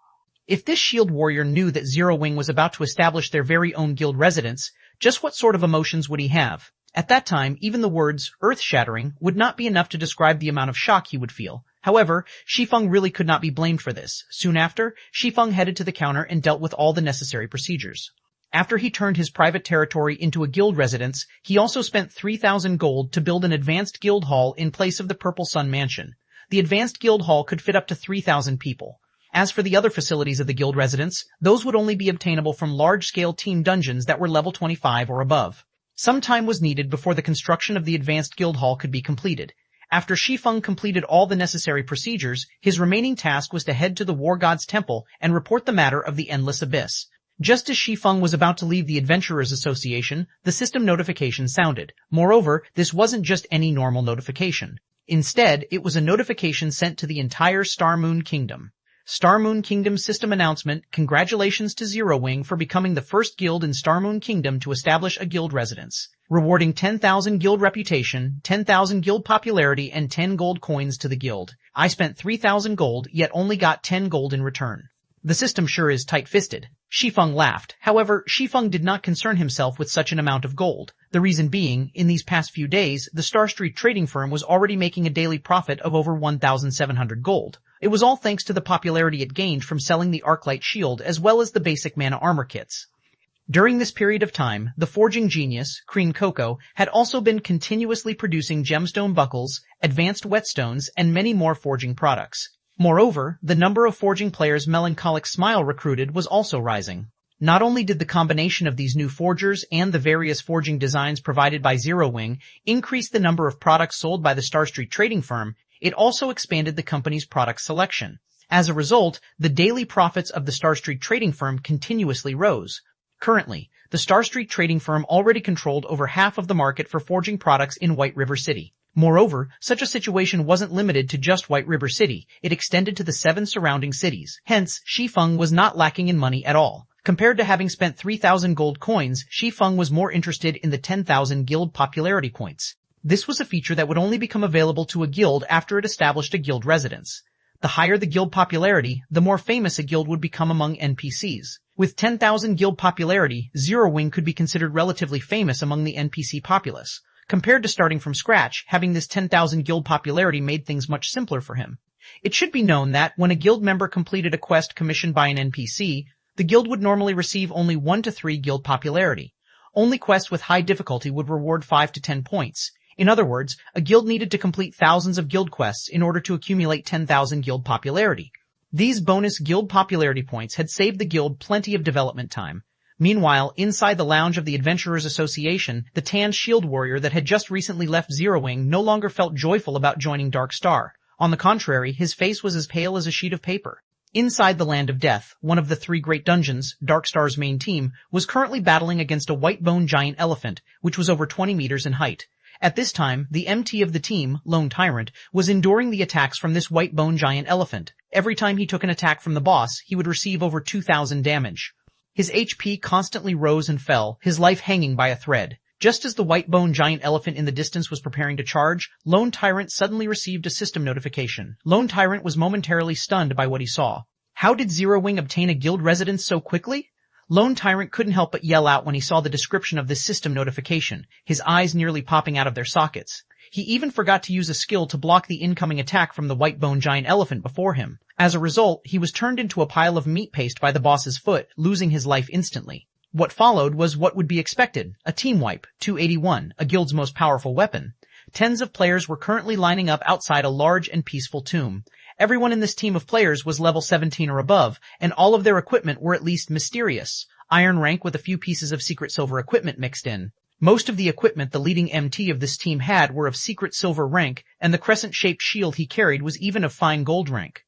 If this shield warrior knew that Zero Wing was about to establish their very own guild residence, just what sort of emotions would he have? At that time, even the words earth-shattering would not be enough to describe the amount of shock he would feel. However, Shi Feng really could not be blamed for this. Soon after, Shi Feng headed to the counter and dealt with all the necessary procedures. After he turned his private territory into a guild residence, he also spent 3,000 gold to build an advanced guild hall in place of the Purple Sun Mansion. The advanced guild hall could fit up to 3,000 people. As for the other facilities of the guild residence, those would only be obtainable from large-scale team dungeons that were level 25 or above. Some time was needed before the construction of the advanced guild hall could be completed. After Shi Feng completed all the necessary procedures, his remaining task was to head to the War God's Temple and report the matter of the Endless Abyss. Just as Shi Feng was about to leave the Adventurers Association, the system notification sounded. Moreover, this wasn't just any normal notification. Instead, it was a notification sent to the entire Star Moon Kingdom. Star Moon Kingdom system announcement: congratulations to Zero Wing for becoming the first guild in Star Moon Kingdom to establish a guild residence. Rewarding 10,000 guild reputation, 10,000 guild popularity, and 10 gold coins to the guild. I spent 3,000 gold, yet only got 10 gold in return. The system sure is tight-fisted. Shi Feng laughed. However, Shi Feng did not concern himself with such an amount of gold. The reason being, in these past few days, the Star Street trading firm was already making a daily profit of over 1,700 gold. It was all thanks to the popularity it gained from selling the Arclight shield as well as the basic mana armor kits. During this period of time, the forging genius, Crean Coco, had also been continuously producing gemstone buckles, advanced whetstones, and many more forging products. Moreover, the number of forging players Melancholic Smile recruited was also rising. Not only did the combination of these new forgers and the various forging designs provided by Zero Wing increase the number of products sold by the Star Street trading firm, it also expanded the company's product selection. As a result, the daily profits of the Star Street trading firm continuously rose. Currently, the Star Street trading firm already controlled over half of the market for forging products in White River City. Moreover, such a situation wasn't limited to just White River City, it extended to the 7 surrounding cities. Hence, Shi Feng was not lacking in money at all. Compared to having spent 3,000 gold coins, Shi Feng was more interested in the 10,000 guild popularity points. This was a feature that would only become available to a guild after it established a guild residence. The higher the guild popularity, the more famous a guild would become among NPCs. With 10,000 guild popularity, Zero Wing could be considered relatively famous among the NPC populace. Compared to starting from scratch, having this 10,000 guild popularity made things much simpler for him. It should be known that when a guild member completed a quest commissioned by an NPC, the guild would normally receive only 1 to 3 guild popularity. Only quests with high difficulty would reward 5 to 10 points. In other words, a guild needed to complete thousands of guild quests in order to accumulate 10,000 guild popularity. These bonus guild popularity points had saved the guild plenty of development time. Meanwhile, inside the lounge of the Adventurers Association, the tanned shield warrior that had just recently left Zero Wing no longer felt joyful about joining Dark Star. On the contrary, his face was as pale as a sheet of paper. Inside the Land of Death, one of the 3 great dungeons, Dark Star's main team, was currently battling against a white bone giant elephant, which was over 20 meters in height. At this time, the MT of the team, Lone Tyrant, was enduring the attacks from this white bone giant elephant. Every time he took an attack from the boss, he would receive over 2,000 damage. His HP constantly rose and fell, his life hanging by a thread. Just as the white bone giant elephant in the distance was preparing to charge, Lone Tyrant suddenly received a system notification. Lone Tyrant was momentarily stunned by what he saw. How did Zero Wing obtain a guild residence so quickly? Lone Tyrant couldn't help but yell out when he saw the description of this system notification, his eyes nearly popping out of their sockets. He even forgot to use a skill to block the incoming attack from the white bone giant elephant before him. As a result, he was turned into a pile of meat paste by the boss's foot, losing his life instantly. What followed was what would be expected, a team wipe, 281, a guild's most powerful weapon. Tens of players were currently lining up outside a large and peaceful tomb. Everyone in this team of players was level 17 or above, and all of their equipment were at least mysterious. Iron rank with a few pieces of secret silver equipment mixed in. Most of the equipment the leading MT of this team had were of secret silver rank, and the crescent-shaped shield he carried was even of fine gold rank.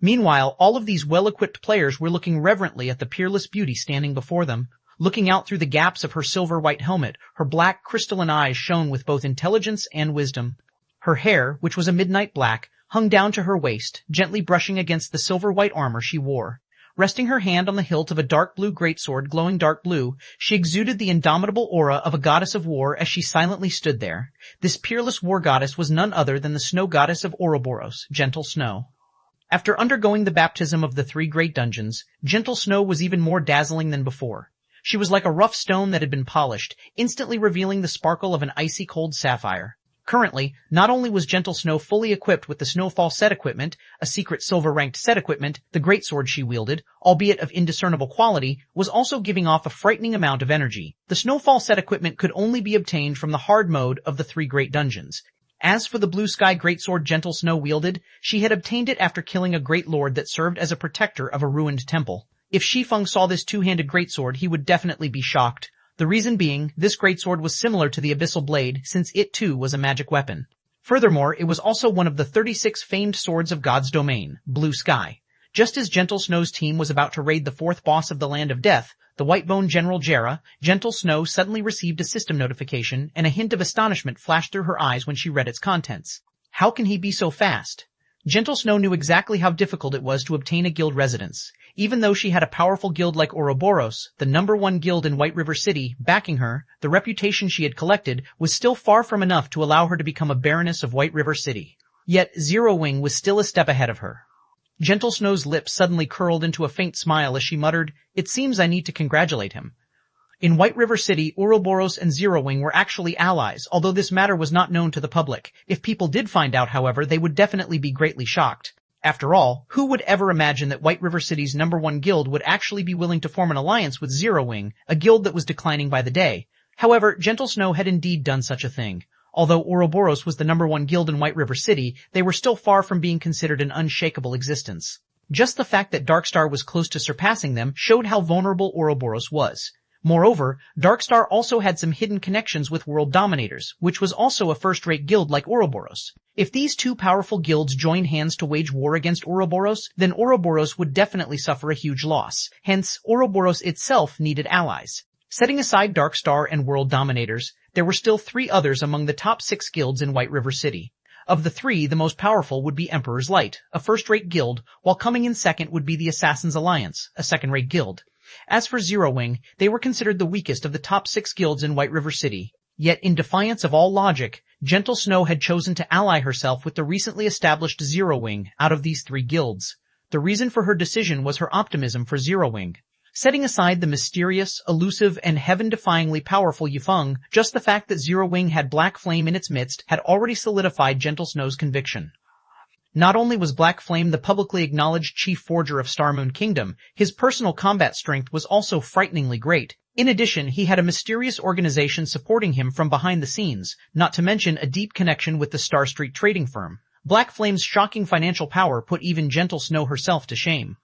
Meanwhile, all of these well-equipped players were looking reverently at the peerless beauty standing before them. Looking out through the gaps of her silver-white helmet, her black crystalline eyes shone with both intelligence and wisdom. Her hair, which was a midnight black, hung down to her waist, gently brushing against the silver-white armor she wore. Resting her hand on the hilt of a dark blue greatsword glowing dark blue, she exuded the indomitable aura of a goddess of war as she silently stood there. This peerless war goddess was none other than the snow goddess of Ouroboros, Gentle Snow. After undergoing the baptism of the 3 great dungeons, Gentle Snow was even more dazzling than before. She was like a rough stone that had been polished, instantly revealing the sparkle of an icy cold sapphire. Currently, not only was Gentle Snow fully equipped with the Snowfall set equipment, a secret silver-ranked set equipment, the greatsword she wielded, albeit of indiscernible quality, was also giving off a frightening amount of energy. The Snowfall set equipment could only be obtained from the hard mode of the 3 great dungeons. As for the blue sky greatsword Gentle Snow wielded, she had obtained it after killing a great lord that served as a protector of a ruined temple. If Shi Feng saw this 2-handed greatsword, he would definitely be shocked. The reason being, this greatsword was similar to the Abyssal Blade, since it too was a magic weapon. Furthermore, it was also one of the 36 famed swords of God's domain, Blue Sky. Just as Gentle Snow's team was about to raid the 4th boss of the Land of Death, the Whitebone General Jera, Gentle Snow suddenly received a system notification, and a hint of astonishment flashed through her eyes when she read its contents. How can he be so fast? Gentle Snow knew exactly how difficult it was to obtain a guild residence. Even though she had a powerful guild like Ouroboros, the #1 guild in White River City, backing her, the reputation she had collected was still far from enough to allow her to become a Baroness of White River City. Yet Zero Wing was still a step ahead of her. Gentle Snow's lips suddenly curled into a faint smile as she muttered, "It seems I need to congratulate him." In White River City, Ouroboros and Zero Wing were actually allies, although this matter was not known to the public. If people did find out, however, they would definitely be greatly shocked. After all, who would ever imagine that White River City's #1 guild would actually be willing to form an alliance with Zero Wing, a guild that was declining by the day? However, Gentle Snow had indeed done such a thing. Although Ouroboros was the #1 guild in White River City, they were still far from being considered an unshakable existence. Just the fact that Darkstar was close to surpassing them showed how vulnerable Ouroboros was. Moreover, Darkstar also had some hidden connections with world dominators, which was also a first-rate guild like Ouroboros. If these two powerful guilds joined hands to wage war against Ouroboros, then Ouroboros would definitely suffer a huge loss. Hence, Ouroboros itself needed allies. Setting aside Darkstar and world dominators, there were still 3 others among the top 6 guilds in White River City. Of the 3, the most powerful would be Emperor's Light, a first-rate guild, while coming in second would be the Assassin's Alliance, a second-rate guild. As for Zero Wing, they were considered the weakest of the top 6 guilds in White River City. Yet, in defiance of all logic, Gentle Snow had chosen to ally herself with the recently established Zero Wing out of these 3 guilds. The reason for her decision was her optimism for Zero Wing. Setting aside the mysterious, elusive, and heaven-defyingly powerful Shi Feng, just the fact that Zero Wing had Black Flame in its midst had already solidified Gentle Snow's conviction. Not only was Black Flame the publicly acknowledged chief forger of Star Moon Kingdom, his personal combat strength was also frighteningly great. In addition, he had a mysterious organization supporting him from behind the scenes, not to mention a deep connection with the Star Street trading firm. Black Flame's shocking financial power put even Gentle Snow herself to shame.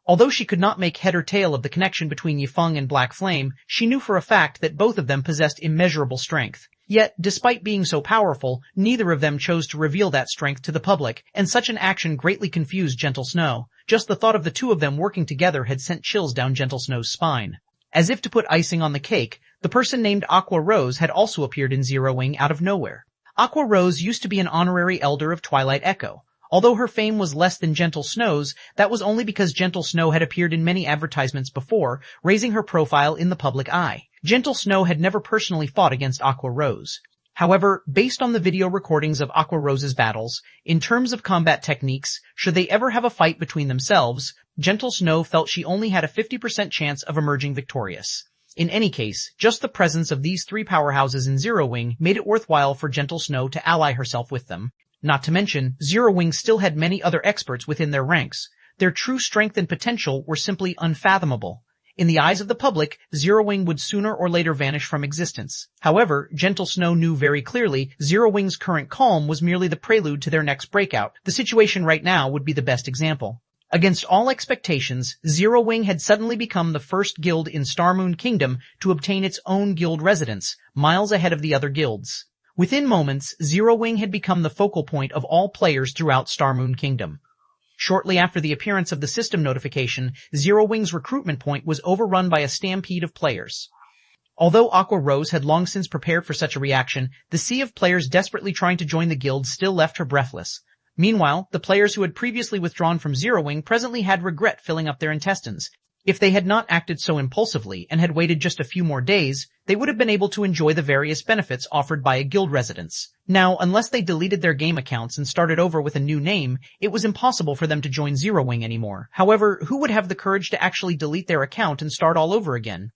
Although she could not make head or tail of the connection between Shi Feng and Black Flame, she knew for a fact that both of them possessed immeasurable strength. Yet, despite being so powerful, neither of them chose to reveal that strength to the public, and such an action greatly confused Gentle Snow. Just the thought of the two of them working together had sent chills down Gentle Snow's spine. As if to put icing on the cake, the person named Aqua Rose had also appeared in Zero Wing out of nowhere. Aqua Rose used to be an honorary elder of Twilight Echo. Although her fame was less than Gentle Snow's, that was only because Gentle Snow had appeared in many advertisements before, raising her profile in the public eye. Gentle Snow had never personally fought against Aqua Rose. However, based on the video recordings of Aqua Rose's battles, in terms of combat techniques, should they ever have a fight between themselves, Gentle Snow felt she only had a 50% chance of emerging victorious. In any case, just the presence of these 3 powerhouses in Zero Wing made it worthwhile for Gentle Snow to ally herself with them. Not to mention, Zero Wing still had many other experts within their ranks. Their true strength and potential were simply unfathomable. In the eyes of the public, Zero Wing would sooner or later vanish from existence. However, Gentle Snow knew very clearly Zero Wing's current calm was merely the prelude to their next breakout. The situation right now would be the best example. Against all expectations, Zero Wing had suddenly become the first guild in Star Moon Kingdom to obtain its own guild residence, miles ahead of the other guilds. Within moments, Zero Wing had become the focal point of all players throughout Star Moon Kingdom. Shortly after the appearance of the system notification, Zero Wing's recruitment point was overrun by a stampede of players. Although Aqua Rose had long since prepared for such a reaction, the sea of players desperately trying to join the guild still left her breathless. Meanwhile, the players who had previously withdrawn from Zero Wing presently had regret filling up their intestines. If they had not acted so impulsively and had waited just a few more days, they would have been able to enjoy the various benefits offered by a guild residence. Now, unless they deleted their game accounts and started over with a new name, it was impossible for them to join Zero Wing anymore. However, who would have the courage to actually delete their account and start all over again?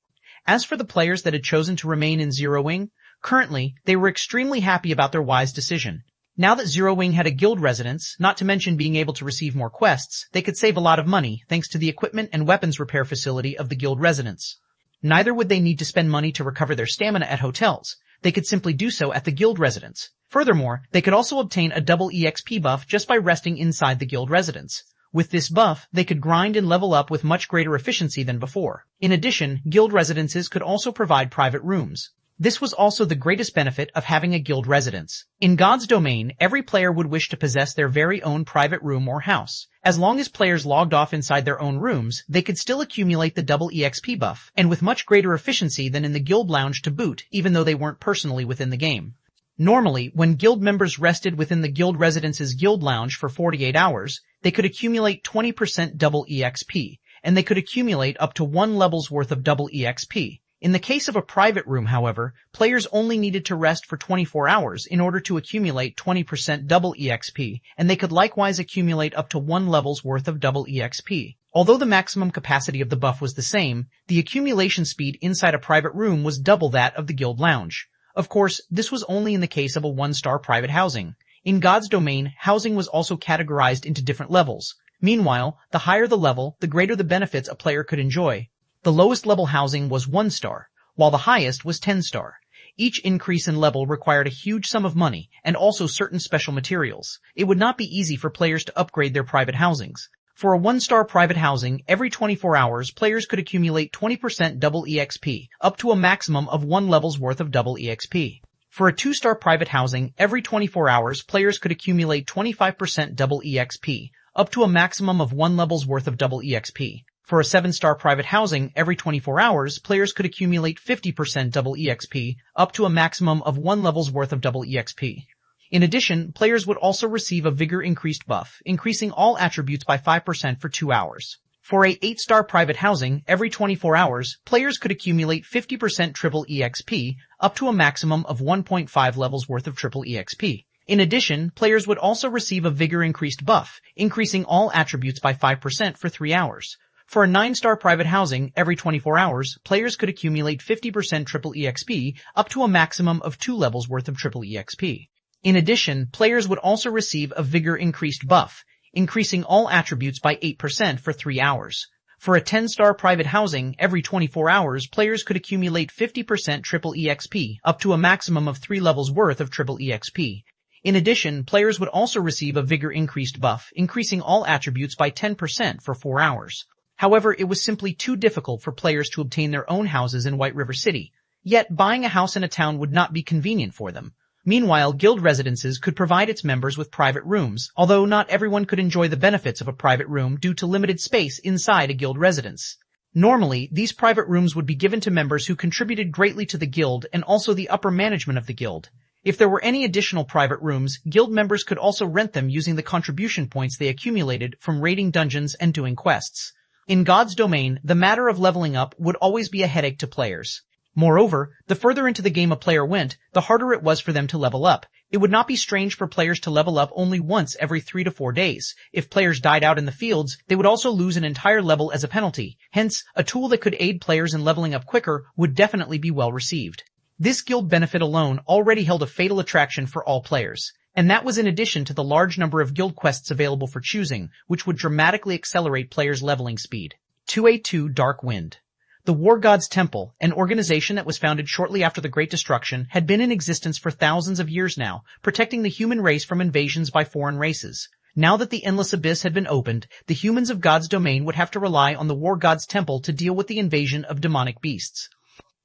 As for the players that had chosen to remain in Zero Wing, currently, they were extremely happy about their wise decision. Now that Zero Wing had a guild residence, not to mention being able to receive more quests, they could save a lot of money thanks to the equipment and weapons repair facility of the guild residence. Neither would they need to spend money to recover their stamina at hotels. They could simply do so at the guild residence. Furthermore, they could also obtain a double EXP buff just by resting inside the guild residence. With this buff, they could grind and level up with much greater efficiency than before. In addition, guild residences could also provide private rooms. This was also the greatest benefit of having a guild residence. In God's domain, every player would wish to possess their very own private room or house. As long as players logged off inside their own rooms, they could still accumulate the double EXP buff, and with much greater efficiency than in the guild lounge to boot, even though they weren't personally within the game. Normally, when guild members rested within the guild residence's guild lounge for 48 hours, they could accumulate 20% double EXP, and they could accumulate up to 1 level's worth of double EXP. In the case of a private room, however, players only needed to rest for 24 hours in order to accumulate 20% double EXP, and they could likewise accumulate up to 1 level's worth of double EXP. Although the maximum capacity of the buff was the same, the accumulation speed inside a private room was double that of the guild lounge. Of course, this was only in the case of a 1-star private housing. In God's domain, housing was also categorized into different levels. Meanwhile, the higher the level, the greater the benefits a player could enjoy. The lowest level housing was 1 star, while the highest was 10 star. Each increase in level required a huge sum of money, and also certain special materials. It would not be easy for players to upgrade their private housings. For a 1-star private housing, every 24 hours players could accumulate 20% double EXP, up to a maximum of 1 level's worth of double EXP. For a 2-star private housing, every 24 hours players could accumulate 25% double EXP, up to a maximum of 1 level's worth of double EXP. For a 7-star private housing, every 24 hours players could accumulate 50% double EXP, up to a maximum of 1 level's worth of double EXP. In addition, players would also receive a vigor increased buff, increasing all attributes by 5% for 2 hours. For a 8-star private housing, every 24 hours, players could accumulate 50% triple EXP, up to a maximum of 1.5 levels worth of triple EXP. In addition, players would also receive a vigor increased buff, increasing all attributes by 5% for 3 hours. For a 9-star private housing, every 24 hours, players could accumulate 50% triple EXP, up to a maximum of 2 levels worth of triple EXP. In addition, players would also receive a vigor increased buff, increasing all attributes by 8% for 3 hours. For a 10-star private housing, every 24 hours, players could accumulate 50% triple EXP, up to a maximum of 3 levels worth of triple EXP. In addition, players would also receive a vigor increased buff, increasing all attributes by 10% for 4 hours. However, it was simply too difficult for players to obtain their own houses in White River City. Yet, buying a house in a town would not be convenient for them. Meanwhile, guild residences could provide its members with private rooms, although not everyone could enjoy the benefits of a private room due to limited space inside a guild residence. Normally, these private rooms would be given to members who contributed greatly to the guild and also the upper management of the guild. If there were any additional private rooms, guild members could also rent them using the contribution points they accumulated from raiding dungeons and doing quests. In God's domain, the matter of leveling up would always be a headache to players. Moreover, the further into the game a player went, the harder it was for them to level up. It would not be strange for players to level up only once every 3 to 4 days. If players died out in the fields, they would also lose an entire level as a penalty. Hence, a tool that could aid players in leveling up quicker would definitely be well received. This guild benefit alone already held a fatal attraction for all players. And that was in addition to the large number of guild quests available for choosing, which would dramatically accelerate players' leveling speed. 2A2 Dark Wind. The War God's Temple, an organization that was founded shortly after the Great Destruction, had been in existence for thousands of years now, protecting the human race from invasions by foreign races. Now that the Endless Abyss had been opened, the humans of God's domain would have to rely on the War God's Temple to deal with the invasion of demonic beasts.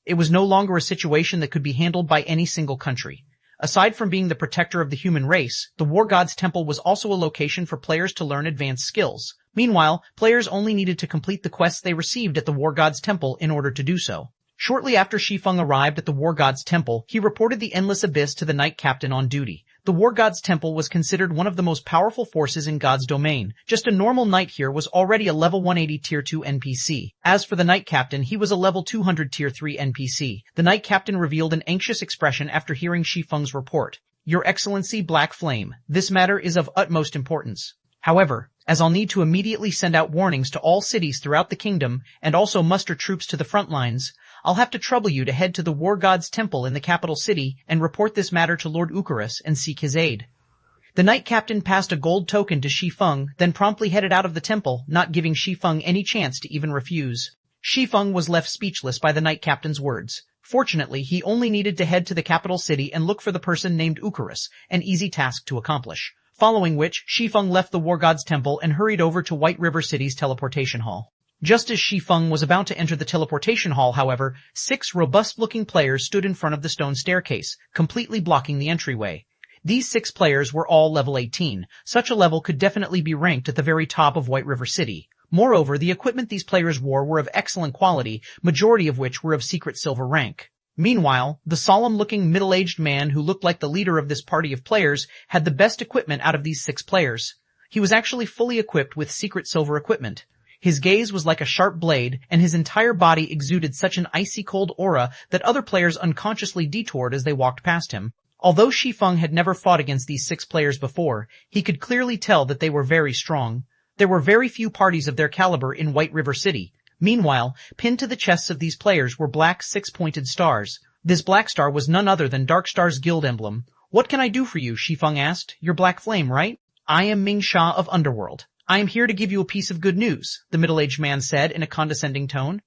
It was no longer a situation that could be handled by any single country. Aside from being the protector of the human race, the War God's Temple was also a location for players to learn advanced skills. Meanwhile, players only needed to complete the quests they received at the War God's Temple in order to do so. Shortly after Shi Feng arrived at the War God's Temple, he reported the Endless Abyss to the Knight Captain on duty. The War God's Temple was considered one of the most powerful forces in God's domain. Just a normal knight here was already a level 180 tier 2 NPC. As for the Knight Captain, he was a level 200 tier 3 NPC. The Knight Captain revealed an anxious expression after hearing Shi Feng's report. Your Excellency Black Flame, this matter is of utmost importance. However, as I'll need to immediately send out warnings to all cities throughout the kingdom and also muster troops to the front lines, I'll have to trouble you to head to the War God's Temple in the capital city and report this matter to Lord Eucharis and seek his aid. The Knight Captain passed a gold token to Shi Feng, then promptly headed out of the temple, not giving Shi Feng any chance to even refuse. Shi Feng was left speechless by the Knight Captain's words. Fortunately, he only needed to head to the capital city and look for the person named Eucharis, an easy task to accomplish. Following which, Shi Feng left the War God's Temple and hurried over to White River City's teleportation hall. Just as Shi Feng was about to enter the teleportation hall, however, 6 robust-looking players stood in front of the stone staircase, completely blocking the entryway. These 6 players were all level 18. Such a level could definitely be ranked at the very top of White River City. Moreover, the equipment these players wore were of excellent quality, majority of which were of secret silver rank. Meanwhile, the solemn-looking middle-aged man who looked like the leader of this party of players had the best equipment out of these 6 players. He was actually fully equipped with secret silver equipment. His gaze was like a sharp blade, and his entire body exuded such an icy cold aura that other players unconsciously detoured as they walked past him. Although Shi Feng had never fought against these 6 players before, he could clearly tell that they were very strong. There were very few parties of their caliber in White River City. Meanwhile, pinned to the chests of these players were black 6-pointed stars. This black star was none other than Darkstar's guild emblem. What can I do for you? Shi Feng asked. You're Black Flame, right? I am Ming Sha of Underworld. I am here to give you a piece of good news, the middle-aged man said in a condescending tone.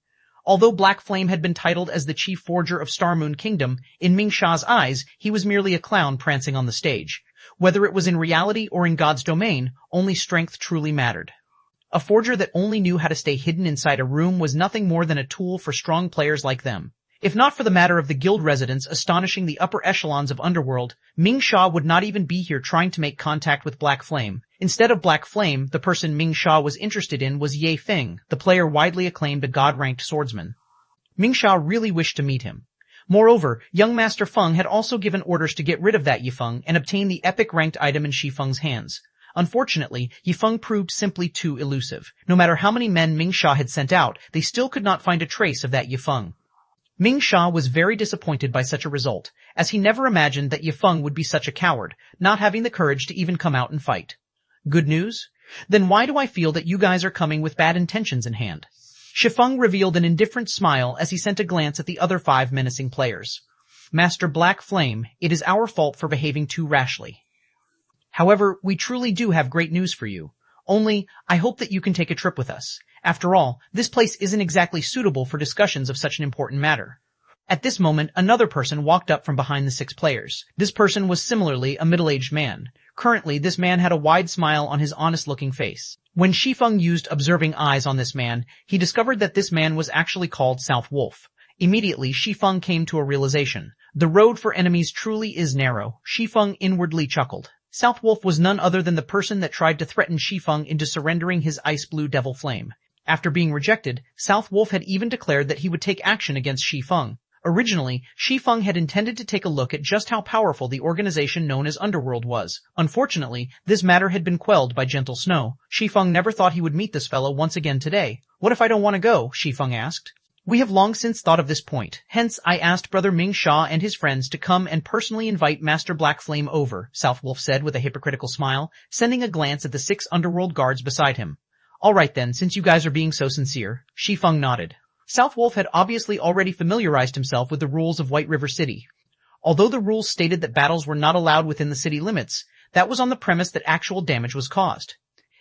Although Black Flame had been titled as the chief forger of Star Moon Kingdom, in Ming Sha's eyes, he was merely a clown prancing on the stage. Whether it was in reality or in God's domain, only strength truly mattered. A forger that only knew how to stay hidden inside a room was nothing more than a tool for strong players like them. If not for the matter of the guild residents astonishing the upper echelons of Underworld, Ming Sha would not even be here trying to make contact with Black Flame. Instead of Black Flame, the person Ming Sha was interested in was Shi Feng, the player widely acclaimed a god-ranked swordsman. Ming Sha really wished to meet him. Moreover, young Master Feng had also given orders to get rid of that Shi Feng and obtain the epic-ranked item in Shi Feng's hands. Unfortunately, Shi Feng proved simply too elusive. No matter how many men Ming Sha had sent out, they still could not find a trace of that Shi Feng. Ming Sha was very disappointed by such a result, as he never imagined that Shi Feng would be such a coward, not having the courage to even come out and fight. Good news? Then why do I feel that you guys are coming with bad intentions in hand? Shi Feng revealed an indifferent smile as he sent a glance at the other 5 menacing players. Master Black Flame, it is our fault for behaving too rashly. However, we truly do have great news for you. Only, I hope that you can take a trip with us. After all, this place isn't exactly suitable for discussions of such an important matter. At this moment, another person walked up from behind the 6 players. This person was similarly a middle-aged man. Currently, this man had a wide smile on his honest-looking face. When Shi Feng used observing eyes on this man, he discovered that this man was actually called South Wolf. Immediately, Shi Feng came to a realization. The road for enemies truly is narrow. Shi Feng inwardly chuckled. South Wolf was none other than the person that tried to threaten Shi Feng into surrendering his ice-blue devil flame. After being rejected, South Wolf had even declared that he would take action against Shi Feng. Originally, Shi Feng had intended to take a look at just how powerful the organization known as Underworld was. Unfortunately, this matter had been quelled by gentle snow. Shi Feng never thought he would meet this fellow once again today. What if I don't want to go? Shi Feng asked. We have long since thought of this point. Hence, I asked Brother Ming Sha and his friends to come and personally invite Master Black Flame over, South Wolf said with a hypocritical smile, sending a glance at the 6 Underworld guards beside him. All right then, since you guys are being so sincere. Shi Feng nodded. South Wolf had obviously already familiarized himself with the rules of White River City. Although the rules stated that battles were not allowed within the city limits, that was on the premise that actual damage was caused.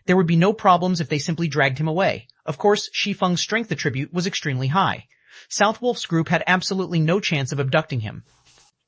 There would be no problems if they simply dragged him away. Of course, Shi Feng's strength attribute was extremely high. South Wolf's group had absolutely no chance of abducting him.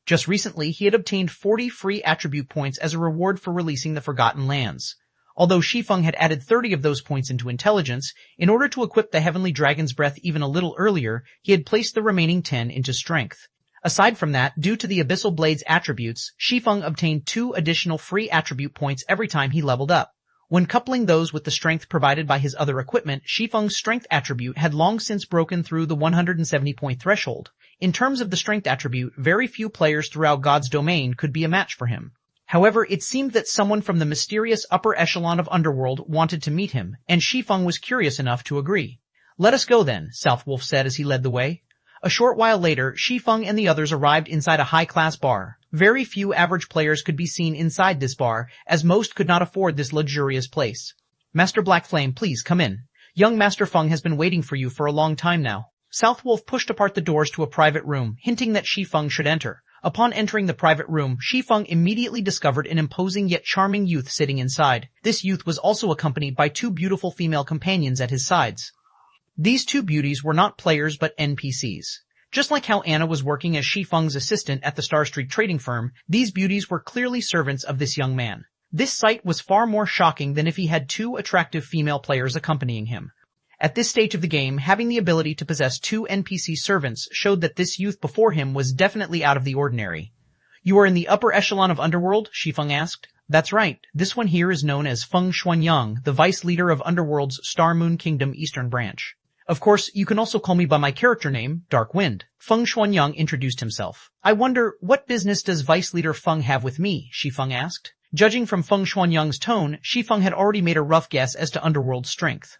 Just recently, he had obtained 40 free attribute points as a reward for releasing the Forgotten Lands. Although Shi Feng had added 30 of those points into intelligence, in order to equip the Heavenly Dragon's Breath even a little earlier, he had placed the remaining 10 into strength. Aside from that, due to the Abyssal Blade's attributes, Shi Feng obtained 2 additional free attribute points every time he leveled up. When coupling those with the strength provided by his other equipment, Shi Feng's strength attribute had long since broken through the 170-point threshold. In terms of the strength attribute, very few players throughout God's domain could be a match for him. However, it seemed that someone from the mysterious upper echelon of Underworld wanted to meet him, and Shi Feng was curious enough to agree. Let us go then, South Wolf said as he led the way. A short while later, Shi Feng and the others arrived inside a high-class bar. Very few average players could be seen inside this bar, as most could not afford this luxurious place. Master Black Flame, please come in. Young Master Feng has been waiting for you for a long time now. South Wolf pushed apart the doors to a private room, hinting that Shi Feng should enter. Upon entering the private room, Shi Feng immediately discovered an imposing yet charming youth sitting inside. This youth was also accompanied by 2 beautiful female companions at his sides. These 2 beauties were not players but NPCs. Just like how Anna was working as Shi Feng's assistant at the Star Street trading firm, these beauties were clearly servants of this young man. This sight was far more shocking than if he had 2 attractive female players accompanying him. At this stage of the game, having the ability to possess 2 NPC servants showed that this youth before him was definitely out of the ordinary. You are in the upper echelon of Underworld? Shi Feng asked. That's right. This one here is known as Feng Xuanyang, the vice leader of Underworld's Star Moon Kingdom Eastern Branch. Of course, you can also call me by my character name, Dark Wind. Feng Xuanyang introduced himself. I wonder, what business does Vice Leader Feng have with me? Shi Feng asked. Judging from Feng Xuanyang's tone, Shi Feng had already made a rough guess as to Underworld's strength.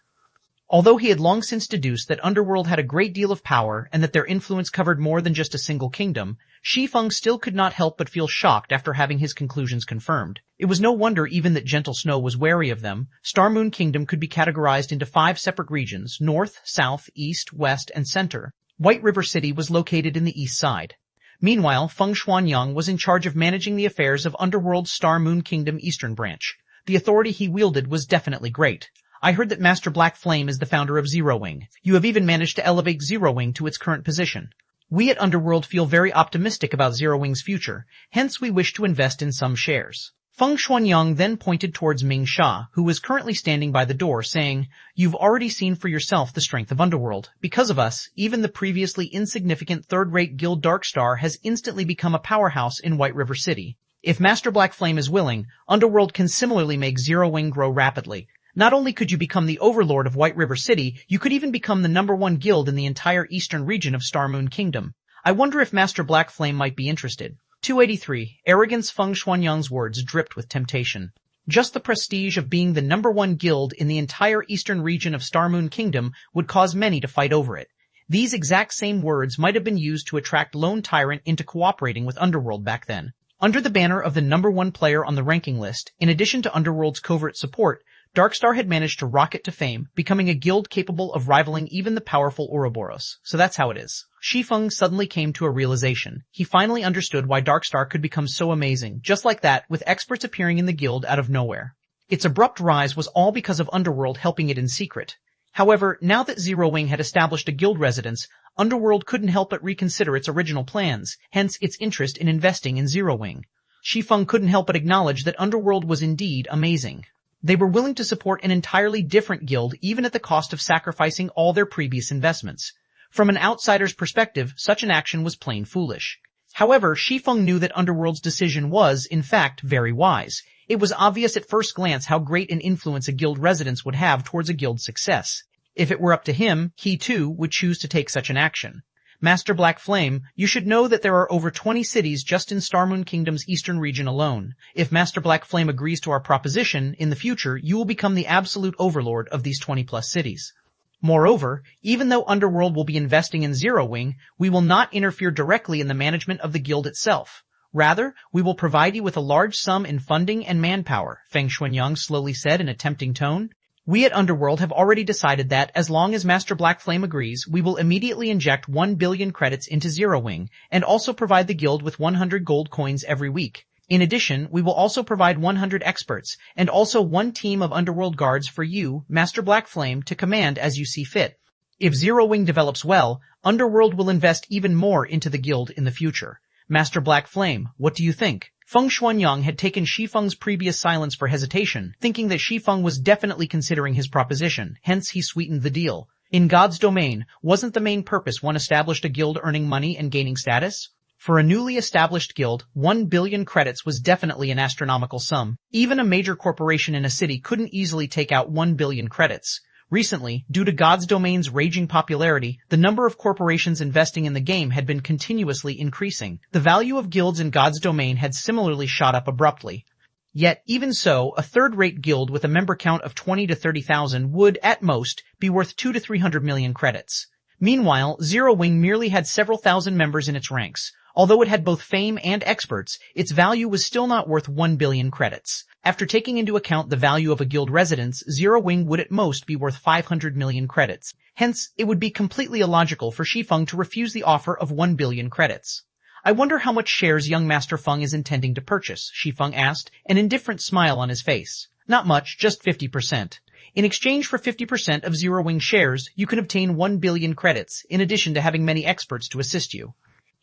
Although he had long since deduced that Underworld had a great deal of power and that their influence covered more than just a single kingdom, Shi Feng still could not help but feel shocked after having his conclusions confirmed. It was no wonder even that Gentle Snow was wary of them. Star Moon Kingdom could be categorized into 5 separate regions: North, South, East, West, and Center. White River City was located in the east side. Meanwhile, Feng Xuanyang was in charge of managing the affairs of Underworld's Star Moon Kingdom Eastern Branch. The authority he wielded was definitely great. I heard that Master Black Flame is the founder of Zero Wing. You have even managed to elevate Zero Wing to its current position. We at Underworld feel very optimistic about Zero Wing's future, hence we wish to invest in some shares. Feng Xuanyang then pointed towards Ming Sha, who was currently standing by the door, saying, "You've already seen for yourself the strength of Underworld. Because of us, even the previously insignificant third-rate guild Darkstar has instantly become a powerhouse in White River City. If Master Black Flame is willing, Underworld can similarly make Zero Wing grow rapidly. Not only could you become the overlord of White River City, you could even become the #1 guild in the entire eastern region of Star Moon Kingdom. I wonder if Master Black Flame might be interested." 283. Arrogance. Feng Xuanyang's words dripped with temptation. Just the prestige of being the #1 guild in the entire eastern region of Star Moon Kingdom would cause many to fight over it. These exact same words might have been used to attract Lone Tyrant into cooperating with Underworld back then. Under the banner of the #1 player on the ranking list, in addition to Underworld's covert support, Darkstar had managed to rocket to fame, becoming a guild capable of rivaling even the powerful Ouroboros. So that's how it is. Shi Feng suddenly came to a realization. He finally understood why Darkstar could become so amazing, just like that, with experts appearing in the guild out of nowhere. Its abrupt rise was all because of Underworld helping it in secret. However, now that Zero Wing had established a guild residence, Underworld couldn't help but reconsider its original plans, hence its interest in investing in Zero Wing. Shi Feng couldn't help but acknowledge that Underworld was indeed amazing. They were willing to support an entirely different guild even at the cost of sacrificing all their previous investments. From an outsider's perspective, such an action was plain foolish. However, Shi Feng knew that Underworld's decision was, in fact, very wise. It was obvious at first glance how great an influence a guild residence would have towards a guild's success. If it were up to him, he too would choose to take such an action. Master Black Flame, you should know that there are over 20 cities just in Star Moon Kingdom's eastern region alone. If Master Black Flame agrees to our proposition, in the future you will become the absolute overlord of these 20-plus cities. Moreover, even though Underworld will be investing in Zero Wing, we will not interfere directly in the management of the guild itself. Rather, we will provide you with a large sum in funding and manpower, Feng Xuanyang slowly said in a tempting tone. We at Underworld have already decided that, as long as Master Black Flame agrees, we will immediately inject 1 billion credits into Zero Wing, and also provide the guild with 100 gold coins every week. In addition, we will also provide 100 experts, and also 1 team of Underworld guards for you, Master Black Flame, to command as you see fit. If Zero Wing develops well, Underworld will invest even more into the guild in the future. Master Black Flame, what do you think? Feng Xuanyang had taken Shi Feng's previous silence for hesitation, thinking that Shi Feng was definitely considering his proposition, hence he sweetened the deal. In God's domain, wasn't the main purpose one established a guild earning money and gaining status? For a newly established guild, 1 billion credits was definitely an astronomical sum. Even a major corporation in a city couldn't easily take out 1 billion credits. Recently, due to God's Domain's raging popularity, the number of corporations investing in the game had been continuously increasing. The value of guilds in God's Domain had similarly shot up abruptly. Yet, even so, a third-rate guild with a member count of 20 to 30,000 would, at most, be worth 2 to 300 million credits. Meanwhile, Zero Wing merely had several thousand members in its ranks. Although it had both fame and experts, its value was still not worth 1 billion credits. After taking into account the value of a guild residence, Zero Wing would at most be worth 500 million credits. Hence, it would be completely illogical for Shi Feng to refuse the offer of 1 billion credits. I wonder how much shares young Master Feng is intending to purchase, Shi Feng asked, an indifferent smile on his face. Not much, just 50%. In exchange for 50% of Zero Wing shares, you can obtain 1 billion credits, in addition to having many experts to assist you.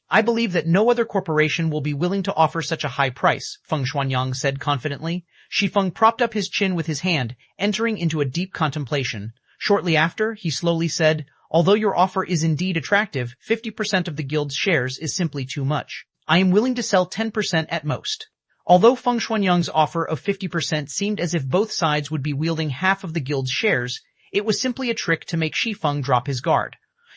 I believe that no other corporation will be willing to offer such a high price, Feng Xuanyang said confidently. Shi Feng propped up his chin with his hand, entering into a deep contemplation. Shortly after, he slowly said, although your offer is indeed attractive, 50% of the guild's shares is simply too much. I am willing to sell 10% at most. Although Feng Xuanyang's offer of 50% seemed as if both sides would be wielding half of the guild's shares, it was simply a trick to make Shi Feng drop his guard.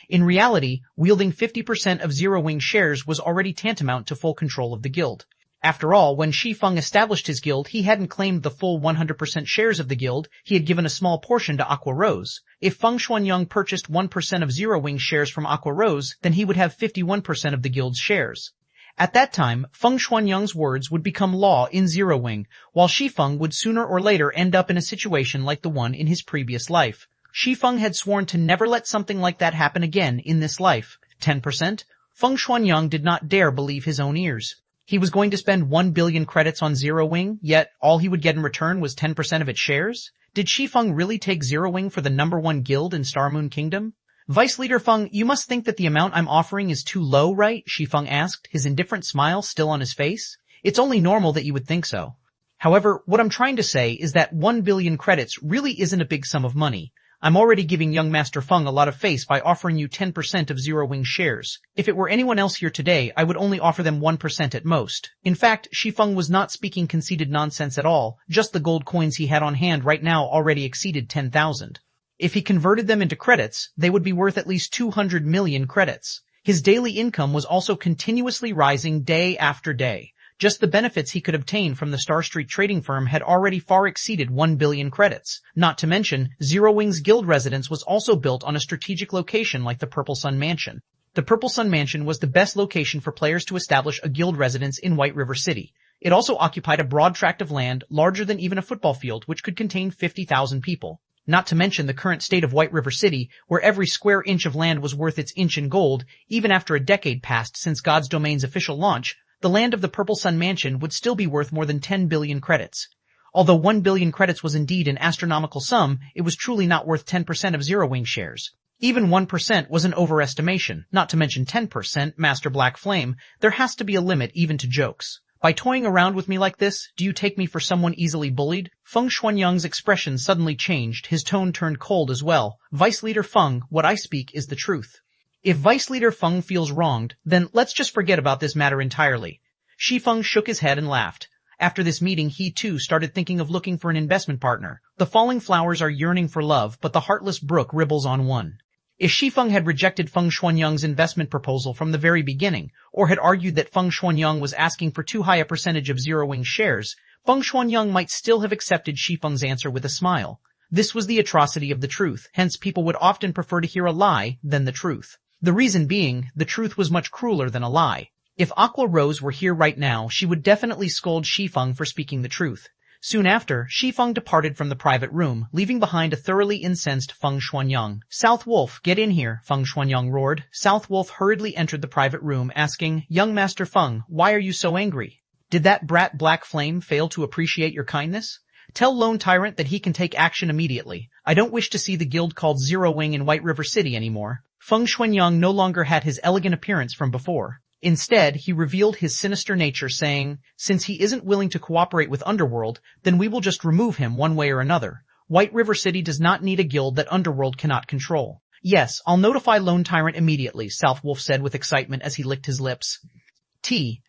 In reality, wielding 50% of Zero Wing shares was already tantamount to full control of the guild. After all, when Shi Feng established his guild, he hadn't claimed the full 100% shares of the guild, he had given a small portion to Aqua Rose. If Feng Xuanyang purchased 1% of Zero Wing shares from Aqua Rose, then he would have 51% of the guild's shares. At that time, Feng Xuanyang's words would become law in Zero Wing, while Shi Feng would sooner or later end up in a situation like the one in his previous life. Shi Feng had sworn to never let something like that happen again in this life. 10%? Feng Xuanyang did not dare believe his own ears. He was going to spend 1 billion credits on Zero Wing, yet all he would get in return was 10% of its shares? Did Shi Feng really take Zero Wing for the #1 guild in Star Moon Kingdom? Vice Leader Feng, you must think that the amount I'm offering is too low, right? Shi Feng asked, his indifferent smile still on his face. It's only normal that you would think so. However, what I'm trying to say is that 1 billion credits really isn't a big sum of money. I'm already giving young Master Feng a lot of face by offering you 10% of Zero Wing shares. If it were anyone else here today, I would only offer them 1% at most. In fact, Shi Feng was not speaking conceited nonsense at all, just the gold coins he had on hand right now already exceeded 10,000. If he converted them into credits, they would be worth at least 200 million credits. His daily income was also continuously rising day after day. Just the benefits he could obtain from the Star Street trading firm had already far exceeded 1 billion credits. Not to mention, Zero Wing's guild residence was also built on a strategic location like the Purple Sun Mansion. The Purple Sun Mansion was the best location for players to establish a guild residence in White River City. It also occupied a broad tract of land larger than even a football field, which could contain 50,000 people. Not to mention the current state of White River City, where every square inch of land was worth its inch in gold. Even after a decade passed since God's Domain's official launch, the land of the Purple Sun Mansion would still be worth more than 10 billion credits. Although 1 billion credits was indeed an astronomical sum, it was truly not worth 10% of Zero Wing shares. Even 1% was an overestimation, not to mention 10%, Master Black Flame. There has to be a limit even to jokes. By toying around with me like this, do you take me for someone easily bullied? Feng Xuanyang's expression suddenly changed, his tone turned cold as well. Vice Leader Feng, what I speak is the truth. If Vice Leader Feng feels wronged, then let's just forget about this matter entirely. Shi Feng shook his head and laughed. After this meeting, he too started thinking of looking for an investment partner. The falling flowers are yearning for love, but the heartless brook ribbles on one. If Shi Feng had rejected Feng Xuanyang's investment proposal from the very beginning, or had argued that Feng Xuanyang was asking for too high a percentage of Zero Wing shares, Feng Xuanyang might still have accepted Shi Feng's answer with a smile. This was the atrocity of the truth, hence people would often prefer to hear a lie than the truth. The reason being, the truth was much crueler than a lie. If Aqua Rose were here right now, she would definitely scold Shi Feng for speaking the truth. Soon after, Shi Feng departed from the private room, leaving behind a thoroughly incensed Feng Xuanyang. South Wolf, get in here, Feng Xuanyang roared. South Wolf hurriedly entered the private room, asking, Young Master Feng, why are you so angry? Did that brat Black Flame fail to appreciate your kindness? Tell Lone Tyrant that he can take action immediately. I don't wish to see the guild called Zero Wing in White River City anymore. Feng Xuanyang no longer had his elegant appearance from before. Instead, he revealed his sinister nature, saying, since he isn't willing to cooperate with Underworld, then we will just remove him one way or another. White River City does not need a guild that Underworld cannot control. Yes, I'll notify Lone Tyrant immediately, South Wolf said with excitement as he licked his lips.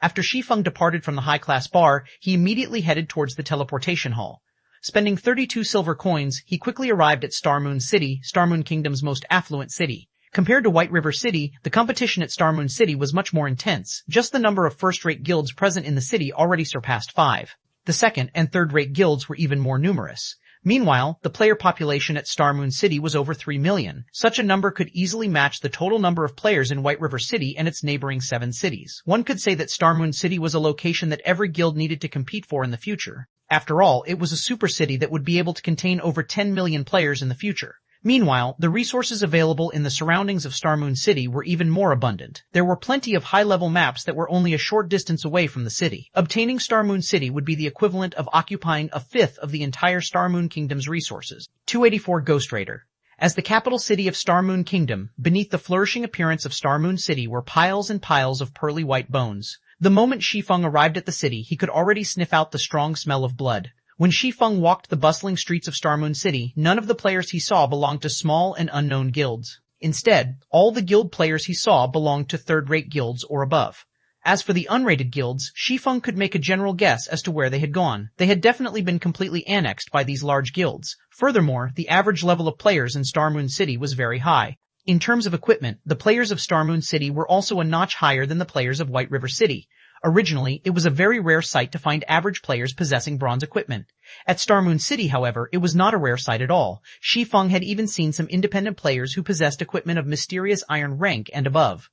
After Shi Feng departed from the high-class bar, he immediately headed towards the teleportation hall. Spending 32 silver coins, he quickly arrived at Star Moon City, Star Moon Kingdom's most affluent city. Compared to White River City, the competition at Star Moon City was much more intense. Just the number of first-rate guilds present in the city already surpassed 5. The second- and third-rate guilds were even more numerous. Meanwhile, the player population at Star Moon City was over 3 million. Such a number could easily match the total number of players in White River City and its neighboring 7 cities. One could say that Star Moon City was a location that every guild needed to compete for in the future. After all, it was a super city that would be able to contain over 10 million players in the future. Meanwhile, the resources available in the surroundings of Star Moon City were even more abundant. There were plenty of high-level maps that were only a short distance away from the city. Obtaining Star Moon City would be the equivalent of occupying a fifth of the entire Star Moon Kingdom's resources. 284 Ghost Raider. As the capital city of Star Moon Kingdom, beneath the flourishing appearance of Star Moon City were piles and piles of pearly white bones. The moment Shi Feng arrived at the city, he could already sniff out the strong smell of blood. When Shi Feng walked the bustling streets of Star Moon City, none of the players he saw belonged to small and unknown guilds. Instead, all the guild players he saw belonged to third-rate guilds or above. As for the unrated guilds, Shi Feng could make a general guess as to where they had gone. They had definitely been completely annexed by these large guilds. Furthermore, the average level of players in Star Moon City was very high. In terms of equipment, the players of Star Moon City were also a notch higher than the players of White River City. Originally, it was a very rare sight to find average players possessing bronze equipment. At Star Moon City, however, it was not a rare sight at all. Shi Feng had even seen some independent players who possessed equipment of mysterious iron rank and above.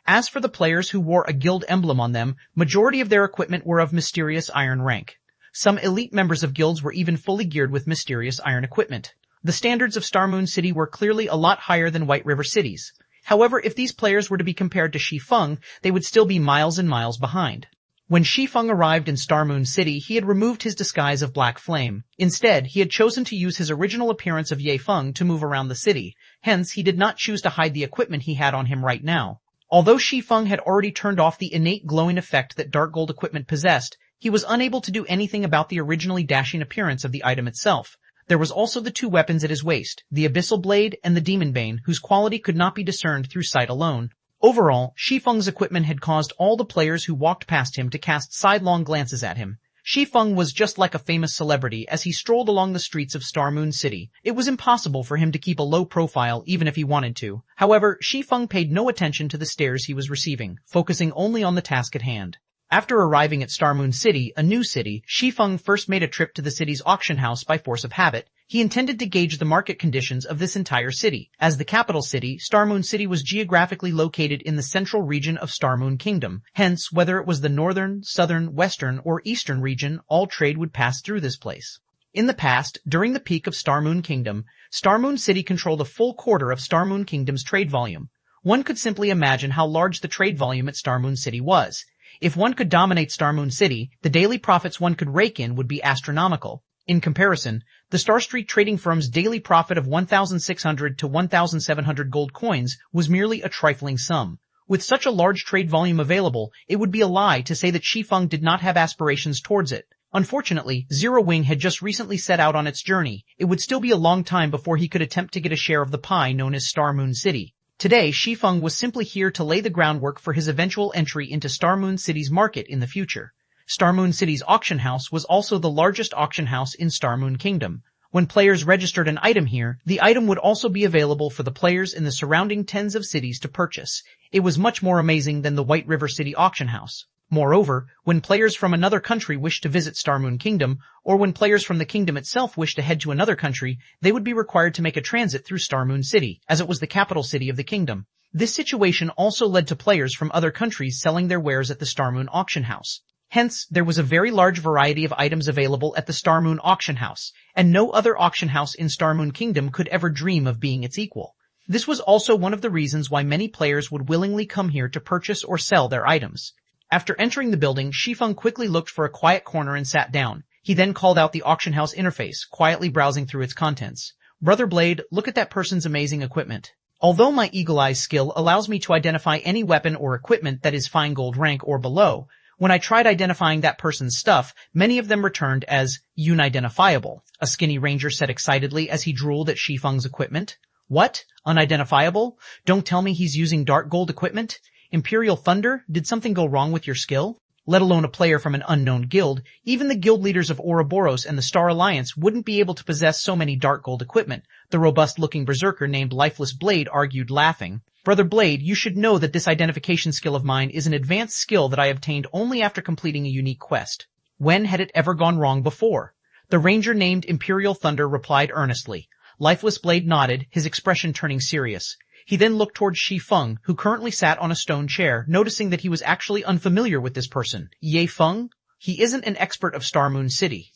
As for the players who wore a guild emblem on them, majority of their equipment were of mysterious iron rank. Some elite members of guilds were even fully geared with mysterious iron equipment. The standards of Star Moon City were clearly a lot higher than White River City's. However, if these players were to be compared to Shi Feng, they would still be miles and miles behind. When Shi Feng arrived in Star Moon City, he had removed his disguise of Black Flame. Instead, he had chosen to use his original appearance of Ye Feng to move around the city. Hence, he did not choose to hide the equipment he had on him right now. Although Shi Feng had already turned off the innate glowing effect that dark gold equipment possessed, he was unable to do anything about the originally dashing appearance of the item itself. There was also the two weapons at his waist, the Abyssal Blade and the Demon Bane, whose quality could not be discerned through sight alone. Overall, Shi Feng's equipment had caused all the players who walked past him to cast sidelong glances at him. Shi Feng was just like a famous celebrity as he strolled along the streets of Star Moon City. It was impossible for him to keep a low profile even if he wanted to. However, Shi Feng paid no attention to the stares he was receiving, focusing only on the task at hand. After arriving at Star Moon City, a new city, Shi Feng first made a trip to the city's auction house by force of habit. He intended to gauge the market conditions of this entire city. As the capital city, Star Moon City was geographically located in the central region of Star Moon Kingdom. Hence, whether it was the northern, southern, western, or eastern region, all trade would pass through this place. In the past, during the peak of Star Moon Kingdom, Star Moon City controlled a full quarter of Star Moon Kingdom's trade volume. One could simply imagine how large the trade volume at Star Moon City was. If one could dominate Star Moon City, the daily profits one could rake in would be astronomical. In comparison, the Star Street trading firm's daily profit of 1,600 to 1,700 gold coins was merely a trifling sum. With such a large trade volume available, it would be a lie to say that Shi Feng did not have aspirations towards it. Unfortunately, Zero Wing had just recently set out on its journey. It would still be a long time before he could attempt to get a share of the pie known as Star Moon City. Today, Shi Feng was simply here to lay the groundwork for his eventual entry into Star Moon City's market in the future. Star Moon City's auction house was also the largest auction house in Star Moon Kingdom. When players registered an item here, the item would also be available for the players in the surrounding tens of cities to purchase. It was much more amazing than the White River City auction house. Moreover, when players from another country wished to visit Star Moon Kingdom, or when players from the kingdom itself wished to head to another country, they would be required to make a transit through Star Moon City, as it was the capital city of the kingdom. This situation also led to players from other countries selling their wares at the Star Moon auction house. Hence, there was a very large variety of items available at the Star Moon auction house, and no other auction house in Star Moon Kingdom could ever dream of being its equal. This was also one of the reasons why many players would willingly come here to purchase or sell their items. After entering the building, Shi Feng quickly looked for a quiet corner and sat down. He then called out the auction house interface, quietly browsing through its contents. "Brother Blade, look at that person's amazing equipment." Although my Eagle Eye skill allows me to identify any weapon or equipment that is fine gold rank or below, when I tried identifying that person's stuff, many of them returned as unidentifiable, a skinny ranger said excitedly as he drooled at Shi Feng's equipment. "What? Unidentifiable? Don't tell me he's using dark gold equipment? Imperial Thunder, did something go wrong with your skill?" Let alone a player from an unknown guild, even the guild leaders of Ouroboros and the Star Alliance wouldn't be able to possess so many dark gold equipment, the robust-looking berserker named Lifeless Blade argued, laughing. "Brother Blade, you should know that this identification skill of mine is an advanced skill that I obtained only after completing a unique quest. When had it ever gone wrong before?" The ranger named Imperial Thunder replied earnestly. Lifeless Blade nodded, his expression turning serious. He then looked towards Shi Feng, who currently sat on a stone chair, noticing that he was actually unfamiliar with this person. Ye Feng? He isn't an expert of Star Moon City.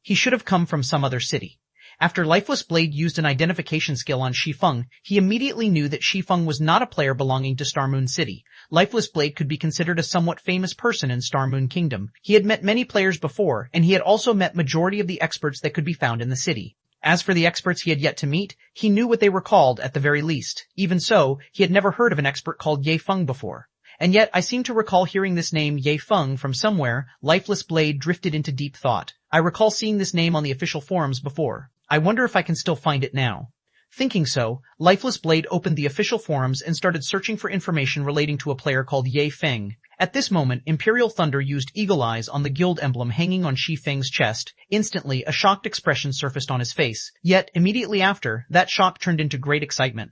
He should have come from some other city. After Lifeless Blade used an identification skill on Shi Feng, he immediately knew that Shi Feng was not a player belonging to Star Moon City. Lifeless Blade could be considered a somewhat famous person in Star Moon Kingdom. He had met many players before, and he had also met majority of the experts that could be found in the city. As for the experts he had yet to meet, he knew what they were called at the very least. Even so, he had never heard of an expert called Ye Feng before. And yet, I seem to recall hearing this name Ye Feng from somewhere. Lifeless Blade drifted into deep thought. I recall seeing this name on the official forums before. I wonder if I can still find it now. Thinking so, Lifeless Blade opened the official forums and started searching for information relating to a player called Ye Feng. At this moment, Imperial Thunder used eagle eyes on the guild emblem hanging on Shi Feng's chest. Instantly, a shocked expression surfaced on his face. Yet, immediately after, that shock turned into great excitement.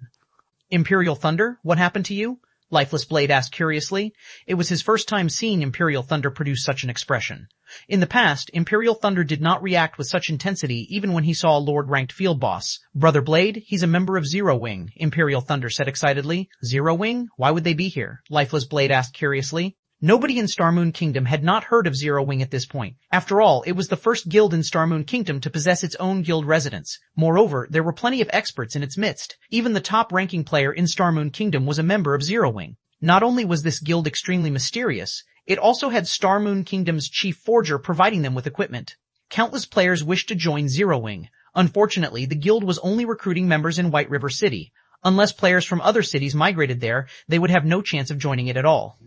"Imperial Thunder, what happened to you?" Lifeless Blade asked curiously. It was his first time seeing Imperial Thunder produce such an expression. In the past, Imperial Thunder did not react with such intensity even when he saw a Lord-ranked field boss. "Brother Blade, he's a member of Zero Wing," Imperial Thunder said excitedly. "Zero Wing? Why would they be here?" Lifeless Blade asked curiously. Nobody in Star Moon Kingdom had not heard of Zero Wing at this point. After all, it was the first guild in Star Moon Kingdom to possess its own guild residence. Moreover, there were plenty of experts in its midst. Even the top-ranking player in Star Moon Kingdom was a member of Zero Wing. Not only was this guild extremely mysterious, it also had Star Moon Kingdom's chief forger providing them with equipment. Countless players wished to join Zero Wing. Unfortunately, the guild was only recruiting members in White River City. Unless players from other cities migrated there, they would have no chance of joining it at all.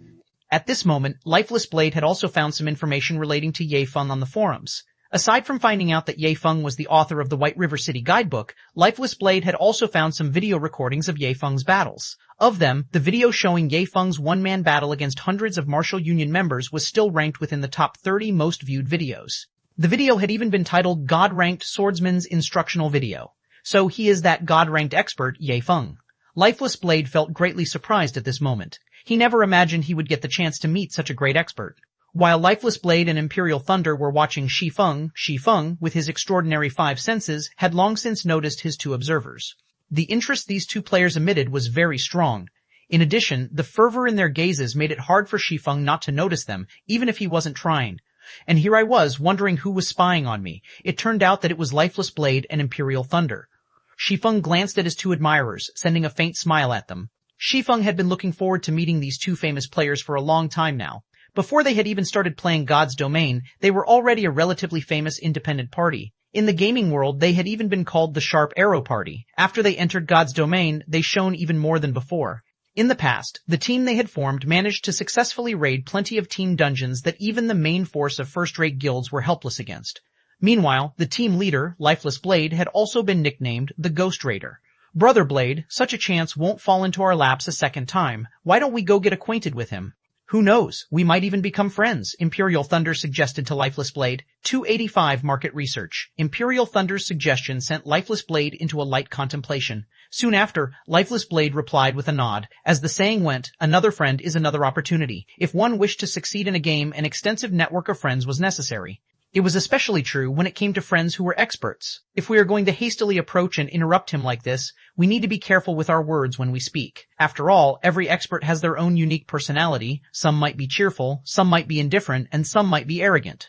At this moment, Lifeless Blade had also found some information relating to Ye Feng on the forums. Aside from finding out that Ye Feng was the author of the White River City guidebook, Lifeless Blade had also found some video recordings of Ye Feng's battles. Of them, the video showing Ye Feng's one-man battle against hundreds of Martial Union members was still ranked within the top 30 most viewed videos. The video had even been titled God-Ranked Swordsman's Instructional Video. So he is that God-ranked expert, Ye Feng. Lifeless Blade felt greatly surprised at this moment. He never imagined he would get the chance to meet such a great expert. While Lifeless Blade and Imperial Thunder were watching Shi Feng, with his extraordinary 5 senses, had long since noticed his 2 observers. The interest these 2 players emitted was very strong. In addition, the fervor in their gazes made it hard for Shi Feng not to notice them, even if he wasn't trying. And here I was, wondering who was spying on me. It turned out that it was Lifeless Blade and Imperial Thunder. Shi Feng glanced at his 2 admirers, sending a faint smile at them. Shi Feng had been looking forward to meeting these 2 famous players for a long time now. Before they had even started playing God's Domain, they were already a relatively famous independent party. In the gaming world, they had even been called the Sharp Arrow Party. After they entered God's Domain, they shone even more than before. In the past, the team they had formed managed to successfully raid plenty of team dungeons that even the main force of first-rate guilds were helpless against. Meanwhile, the team leader, Lifeless Blade, had also been nicknamed the Ghost Raider. Brother Blade, such a chance won't fall into our laps a second time. Why don't we go get acquainted with him? Who knows? We might even become friends, Imperial Thunder suggested to Lifeless Blade. 285 Market Research. Imperial Thunder's suggestion sent Lifeless Blade into a light contemplation. Soon after, Lifeless Blade replied with a nod. As the saying went, another friend is another opportunity. If one wished to succeed in a game, an extensive network of friends was necessary. It was especially true when it came to friends who were experts. If we are going to hastily approach and interrupt him like this, we need to be careful with our words when we speak. After all, every expert has their own unique personality. Some might be cheerful, some might be indifferent, and some might be arrogant.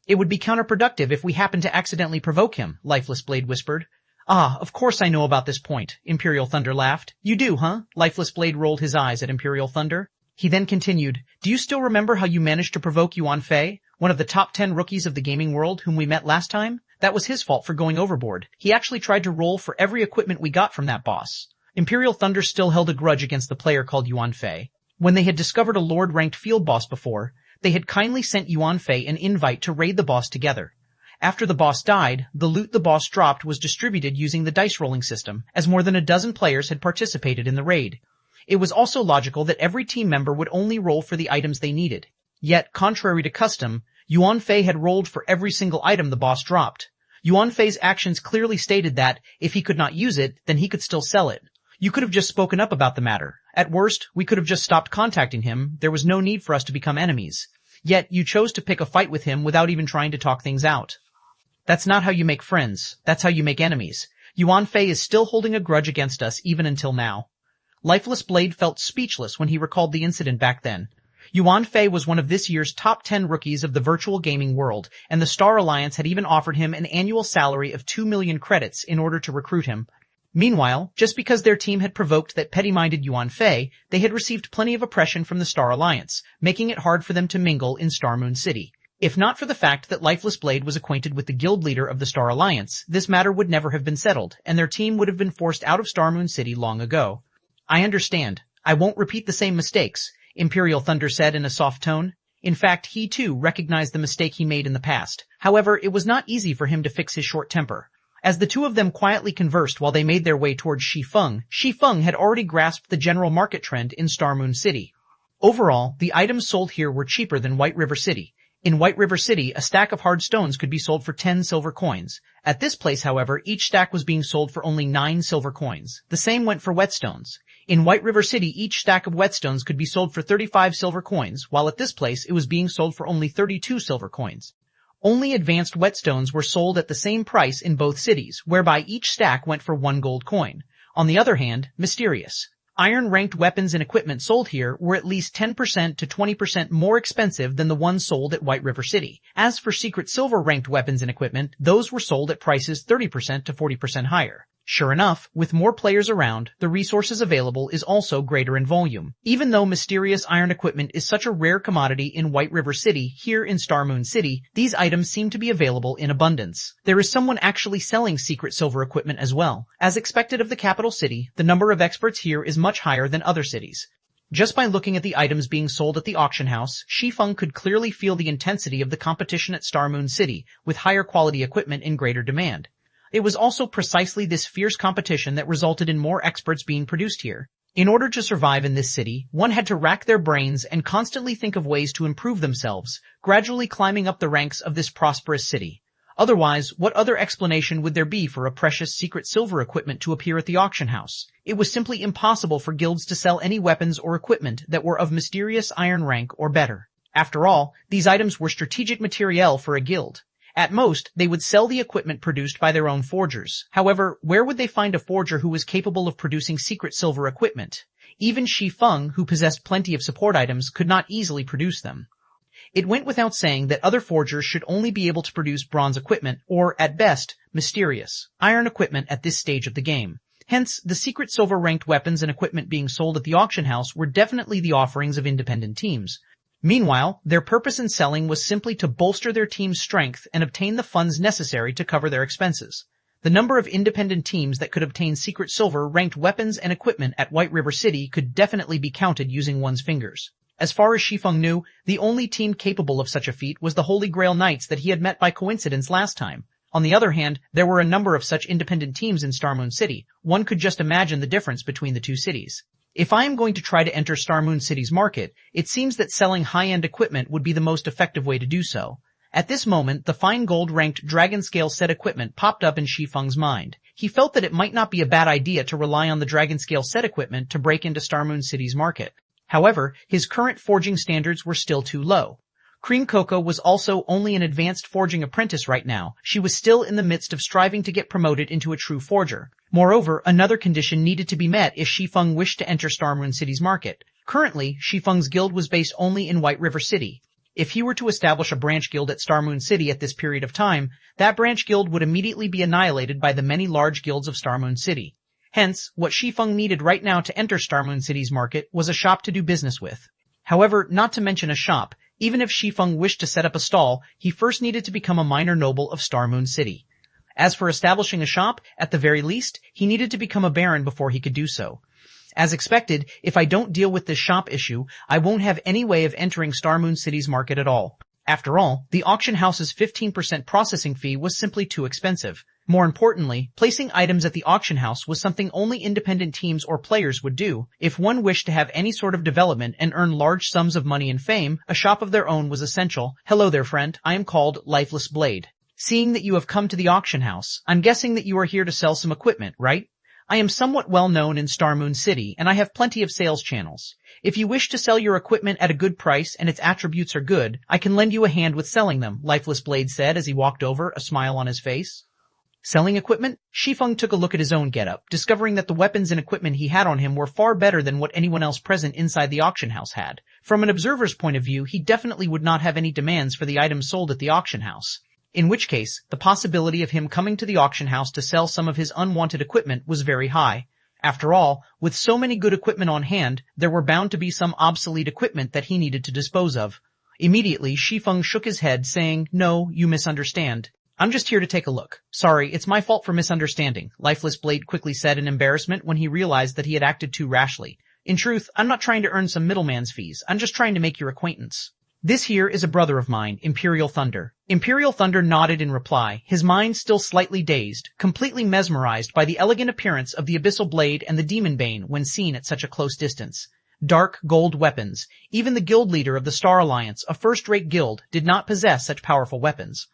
It would be counterproductive if we happened to accidentally provoke him, Lifeless Blade whispered. Ah, of course I know about this point, Imperial Thunder laughed. You do, huh? Lifeless Blade rolled his eyes at Imperial Thunder. He then continued, do you still remember how you managed to provoke Yuan Fei, one of the top 10 rookies of the gaming world whom we met last time? That was his fault for going overboard. He actually tried to roll for every equipment we got from that boss. Imperial Thunder still held a grudge against the player called Yuan Fei. When they had discovered a Lord-ranked field boss before, they had kindly sent Yuan Fei an invite to raid the boss together. After the boss died, the loot the boss dropped was distributed using the dice rolling system, as more than a dozen players had participated in the raid. It was also logical that every team member would only roll for the items they needed. Yet, contrary to custom, Yuan Fei had rolled for every single item the boss dropped. Yuan Fei's actions clearly stated that, if he could not use it, then he could still sell it. You could have just spoken up about the matter. At worst, we could have just stopped contacting him. There was no need for us to become enemies. Yet, you chose to pick a fight with him without even trying to talk things out. That's not how you make friends. That's how you make enemies. Yuan Fei is still holding a grudge against us even until now. Lifeless Blade felt speechless when he recalled the incident back then. Yuan Fei was one of this year's top 10 rookies of the virtual gaming world, and the Star Alliance had even offered him an annual salary of 2 million credits in order to recruit him. Meanwhile, just because their team had provoked that petty-minded Yuan Fei, they had received plenty of oppression from the Star Alliance, making it hard for them to mingle in Star Moon City. If not for the fact that Lifeless Blade was acquainted with the guild leader of the Star Alliance, this matter would never have been settled, and their team would have been forced out of Star Moon City long ago. I understand. I won't repeat the same mistakes, Imperial Thunder said in a soft tone. In fact, he too recognized the mistake he made in the past. However, it was not easy for him to fix his short temper. As the two of them quietly conversed while they made their way towards Shi Feng had already grasped the general market trend in Star Moon City. Overall, the items sold here were cheaper than White River City. In White River City, a stack of hard stones could be sold for 10 silver coins. At this place, however, each stack was being sold for only 9 silver coins. The same went for whetstones. In White River City, each stack of whetstones could be sold for 35 silver coins, while at this place it was being sold for only 32 silver coins. Only advanced whetstones were sold at the same price in both cities, whereby each stack went for 1 gold coin. On the other hand, mysterious. Iron-ranked weapons and equipment sold here were at least 10% to 20% more expensive than the ones sold at White River City. As for secret silver-ranked weapons and equipment, those were sold at prices 30% to 40% higher. Sure enough, with more players around, the resources available is also greater in volume. Even though mysterious iron equipment is such a rare commodity in White River City, here in Star Moon City, these items seem to be available in abundance. There is someone actually selling secret silver equipment as well. As expected of the capital city, the number of experts here is much higher than other cities. Just by looking at the items being sold at the auction house, Shi Feng could clearly feel the intensity of the competition at Star Moon City, with higher quality equipment in greater demand. It was also precisely this fierce competition that resulted in more experts being produced here. In order to survive in this city, one had to rack their brains and constantly think of ways to improve themselves, gradually climbing up the ranks of this prosperous city. Otherwise, what other explanation would there be for a precious secret silver equipment to appear at the auction house? It was simply impossible for guilds to sell any weapons or equipment that were of mysterious iron rank or better. After all, these items were strategic materiel for a guild. At most, they would sell the equipment produced by their own forgers. However, where would they find a forger who was capable of producing secret silver equipment? Even Shi Feng, who possessed plenty of support items, could not easily produce them. It went without saying that other forgers should only be able to produce bronze equipment, or, at best, mysterious iron equipment at this stage of the game. Hence, the secret silver-ranked weapons and equipment being sold at the auction house were definitely the offerings of independent teams. Meanwhile, their purpose in selling was simply to bolster their team's strength and obtain the funds necessary to cover their expenses. The number of independent teams that could obtain secret silver-ranked weapons and equipment at White River City could definitely be counted using one's fingers. As far as Shi Feng knew, the only team capable of such a feat was the Holy Grail Knights that he had met by coincidence last time. On the other hand, there were a number of such independent teams in Star Moon City. One could just imagine the difference between the two cities. If I am going to try to enter Star Moon City's market, it seems that selling high-end equipment would be the most effective way to do so. At this moment, the fine gold-ranked dragon scale set equipment popped up in Shi Feng's mind. He felt that it might not be a bad idea to rely on the dragon scale set equipment to break into Star Moon City's market. However, his current forging standards were still too low. Cream Coco was also only an advanced forging apprentice right now. She was still in the midst of striving to get promoted into a true forger. Moreover, another condition needed to be met if Shi Feng wished to enter Star Moon City's market. Currently, Shi Feng's guild was based only in White River City. If he were to establish a branch guild at Star Moon City at this period of time, that branch guild would immediately be annihilated by the many large guilds of Star Moon City. Hence, what Shi Feng needed right now to enter Star Moon City's market was a shop to do business with. However, not to mention a shop, even if Shi Feng wished to set up a stall, he first needed to become a minor noble of Star Moon City. As for establishing a shop, at the very least, he needed to become a baron before he could do so. As expected, if I don't deal with this shop issue, I won't have any way of entering Star Moon City's market at all. After all, the auction house's 15% processing fee was simply too expensive. More importantly, placing items at the auction house was something only independent teams or players would do. If one wished to have any sort of development and earn large sums of money and fame, a shop of their own was essential. Hello there, friend. I am called Lifeless Blade. Seeing that you have come to the auction house, I'm guessing that you are here to sell some equipment, right? I am somewhat well known in Star Moon City, and I have plenty of sales channels. If you wish to sell your equipment at a good price and its attributes are good, I can lend you a hand with selling them, Lifeless Blade said as he walked over, a smile on his face. Selling equipment? Shi Feng took a look at his own getup, discovering that the weapons and equipment he had on him were far better than what anyone else present inside the auction house had. From an observer's point of view, he definitely would not have any demands for the items sold at the auction house. In which case, the possibility of him coming to the auction house to sell some of his unwanted equipment was very high. After all, with so many good equipment on hand, there were bound to be some obsolete equipment that he needed to dispose of. Immediately, Shi Feng shook his head, saying, "No, you misunderstand. I'm just here to take a look. Sorry, it's my fault for misunderstanding," Lifeless Blade quickly said in embarrassment when he realized that he had acted too rashly. "In truth, I'm not trying to earn some middleman's fees. I'm just trying to make your acquaintance. This here is a brother of mine, Imperial Thunder." Imperial Thunder nodded in reply, his mind still slightly dazed, completely mesmerized by the elegant appearance of the Abyssal Blade and the Demon Bane when seen at such a close distance. Dark gold weapons. Even the guild leader of the Star Alliance, a first-rate guild, did not possess such powerful weapons.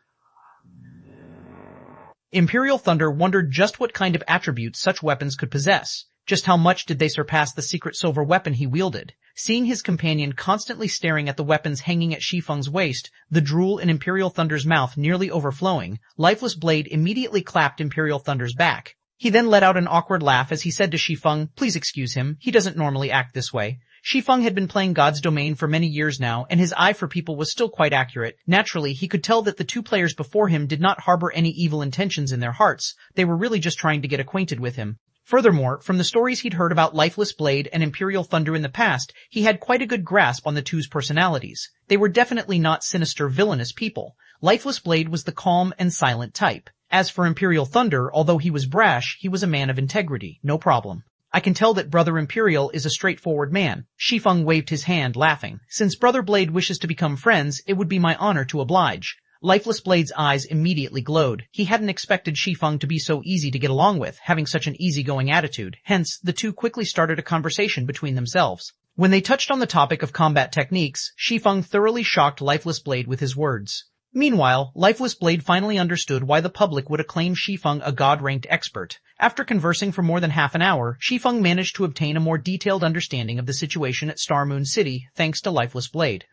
Imperial Thunder wondered just what kind of attributes such weapons could possess. Just how much did they surpass the secret silver weapon he wielded? Seeing his companion constantly staring at the weapons hanging at Shi Feng's waist, the drool in Imperial Thunder's mouth nearly overflowing, Lifeless Blade immediately clapped Imperial Thunder's back. He then let out an awkward laugh as he said to Shi Feng, "Please excuse him, he doesn't normally act this way." Shi Feng had been playing God's Domain for many years now, and his eye for people was still quite accurate. Naturally, he could tell that the two players before him did not harbor any evil intentions in their hearts. They were really just trying to get acquainted with him. Furthermore, from the stories he'd heard about Lifeless Blade and Imperial Thunder in the past, he had quite a good grasp on the two's personalities. They were definitely not sinister, villainous people. Lifeless Blade was the calm and silent type. As for Imperial Thunder, although he was brash, he was a man of integrity, no problem. I can tell that Brother Imperial is a straightforward man. Shi Feng waved his hand, laughing. Since Brother Blade wishes to become friends, it would be my honor to oblige. Lifeless Blade's eyes immediately glowed. He hadn't expected Shi Feng to be so easy to get along with, having such an easygoing attitude. Hence, the two quickly started a conversation between themselves. When they touched on the topic of combat techniques, Shi Feng thoroughly shocked Lifeless Blade with his words. Meanwhile, Lifeless Blade finally understood why the public would acclaim Shi Feng a god-ranked expert. After conversing for more than half an hour, Shi Feng managed to obtain a more detailed understanding of the situation at Star Moon City, thanks to Lifeless Blade.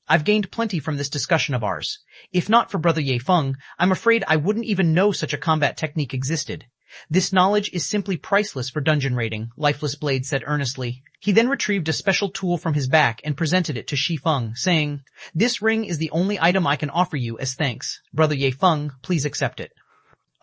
I've gained plenty from this discussion of ours. If not for Brother Ye Feng, I'm afraid I wouldn't even know such a combat technique existed. This knowledge is simply priceless for dungeon raiding, Lifeless Blade said earnestly. He then retrieved a special tool from his back and presented it to Shi Feng, saying, "This ring is the only item I can offer you as thanks. Brother Ye Feng, please accept it.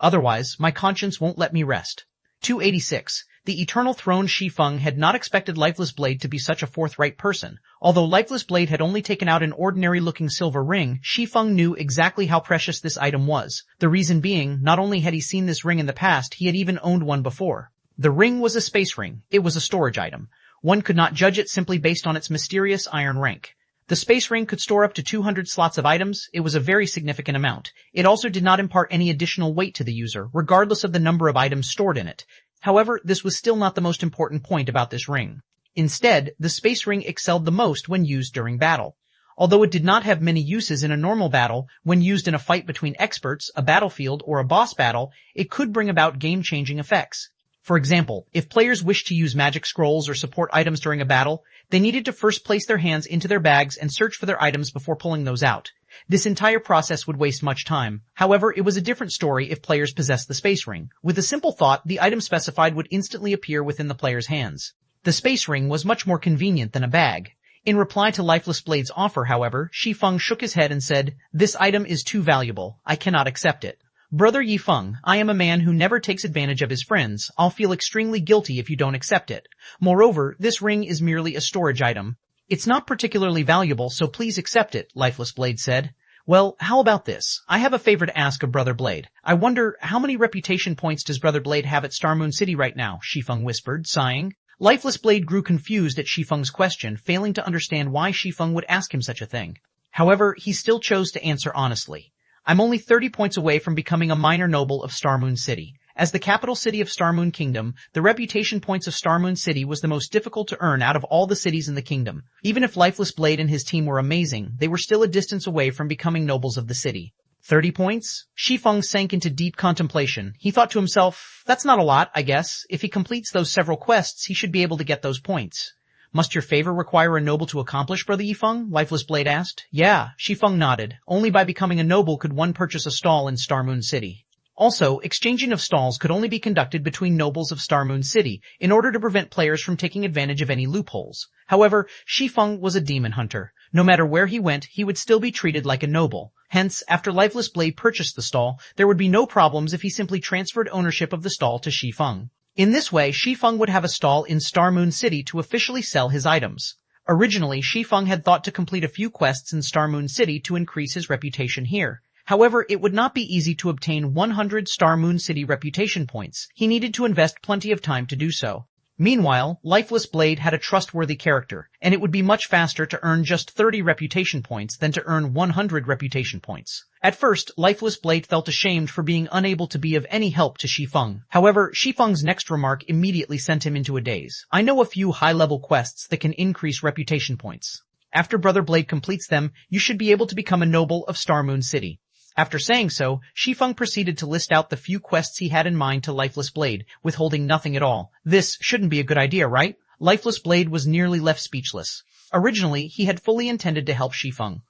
Otherwise, my conscience won't let me rest." 286. The Eternal Throne. Shi Feng had not expected Lifeless Blade to be such a forthright person. Although Lifeless Blade had only taken out an ordinary-looking silver ring, Shi Feng knew exactly how precious this item was. The reason being, not only had he seen this ring in the past, he had even owned one before. The ring was a space ring. It was a storage item. One could not judge it simply based on its mysterious iron rank. The space ring could store up to 200 slots of items. It was a very significant amount. It also did not impart any additional weight to the user, regardless of the number of items stored in it. However, this was still not the most important point about this ring. Instead, the space ring excelled the most when used during battle. Although it did not have many uses in a normal battle, when used in a fight between experts, a battlefield, or a boss battle, it could bring about game-changing effects. For example, if players wished to use magic scrolls or support items during a battle, they needed to first place their hands into their bags and search for their items before pulling those out. This entire process would waste much time. However, it was a different story if players possessed the space ring. With a simple thought, the item specified would instantly appear within the player's hands. The space ring was much more convenient than a bag. In reply to Lifeless Blade's offer, however, Shi Feng shook his head and said, "This item is too valuable. I cannot accept it. Brother Ye Feng, I am a man who never takes advantage of his friends. I'll feel extremely guilty if you don't accept it. Moreover, this ring is merely a storage item. It's not particularly valuable, so please accept it," Lifeless Blade said. "Well, how about this? I have a favor to ask of Brother Blade. I wonder, how many reputation points does Brother Blade have at Star Moon City right now?" Shi Feng whispered, sighing. Lifeless Blade grew confused at Shi Feng's question, failing to understand why Shi Feng would ask him such a thing. However, he still chose to answer honestly. "I'm only 30 points away from becoming a minor noble of Star Moon City. As the capital city of Star Moon Kingdom, the reputation points of Star Moon City was the most difficult to earn out of all the cities in the kingdom. Even if Lifeless Blade and his team were amazing, they were still a distance away from becoming nobles of the city." 30 points? Shi Feng sank into deep contemplation. He thought to himself, that's not a lot, I guess. If he completes those several quests, he should be able to get those points. "Must your favor require a noble to accomplish, Brother Ye Feng?" Lifeless Blade asked. "Yeah," Shi Feng nodded. "Only by becoming a noble could one purchase a stall in Star Moon City. Also, exchanging of stalls could only be conducted between nobles of Star Moon City in order to prevent players from taking advantage of any loopholes. However, Shi Feng was a demon hunter. No matter where he went, he would still be treated like a noble. Hence, after Lifeless Blade purchased the stall, there would be no problems if he simply transferred ownership of the stall to Shi Feng. In this way, Shi Feng would have a stall in Star Moon City to officially sell his items. Originally, Shi Feng had thought to complete a few quests in Star Moon City to increase his reputation here. However, it would not be easy to obtain 100 Star Moon City reputation points. He needed to invest plenty of time to do so. Meanwhile, Lifeless Blade had a trustworthy character, and it would be much faster to earn just 30 reputation points than to earn 100 reputation points. At first, Lifeless Blade felt ashamed for being unable to be of any help to Shi Feng. However, Shi Feng's next remark immediately sent him into a daze. "I know a few high-level quests that can increase reputation points. After Brother Blade completes them, you should be able to become a noble of Star Moon City." After saying so, Shi Feng proceeded to list out the few quests he had in mind to Lifeless Blade, withholding nothing at all. This shouldn't be a good idea, right? Lifeless Blade was nearly left speechless. Originally, he had fully intended to help Shi Feng.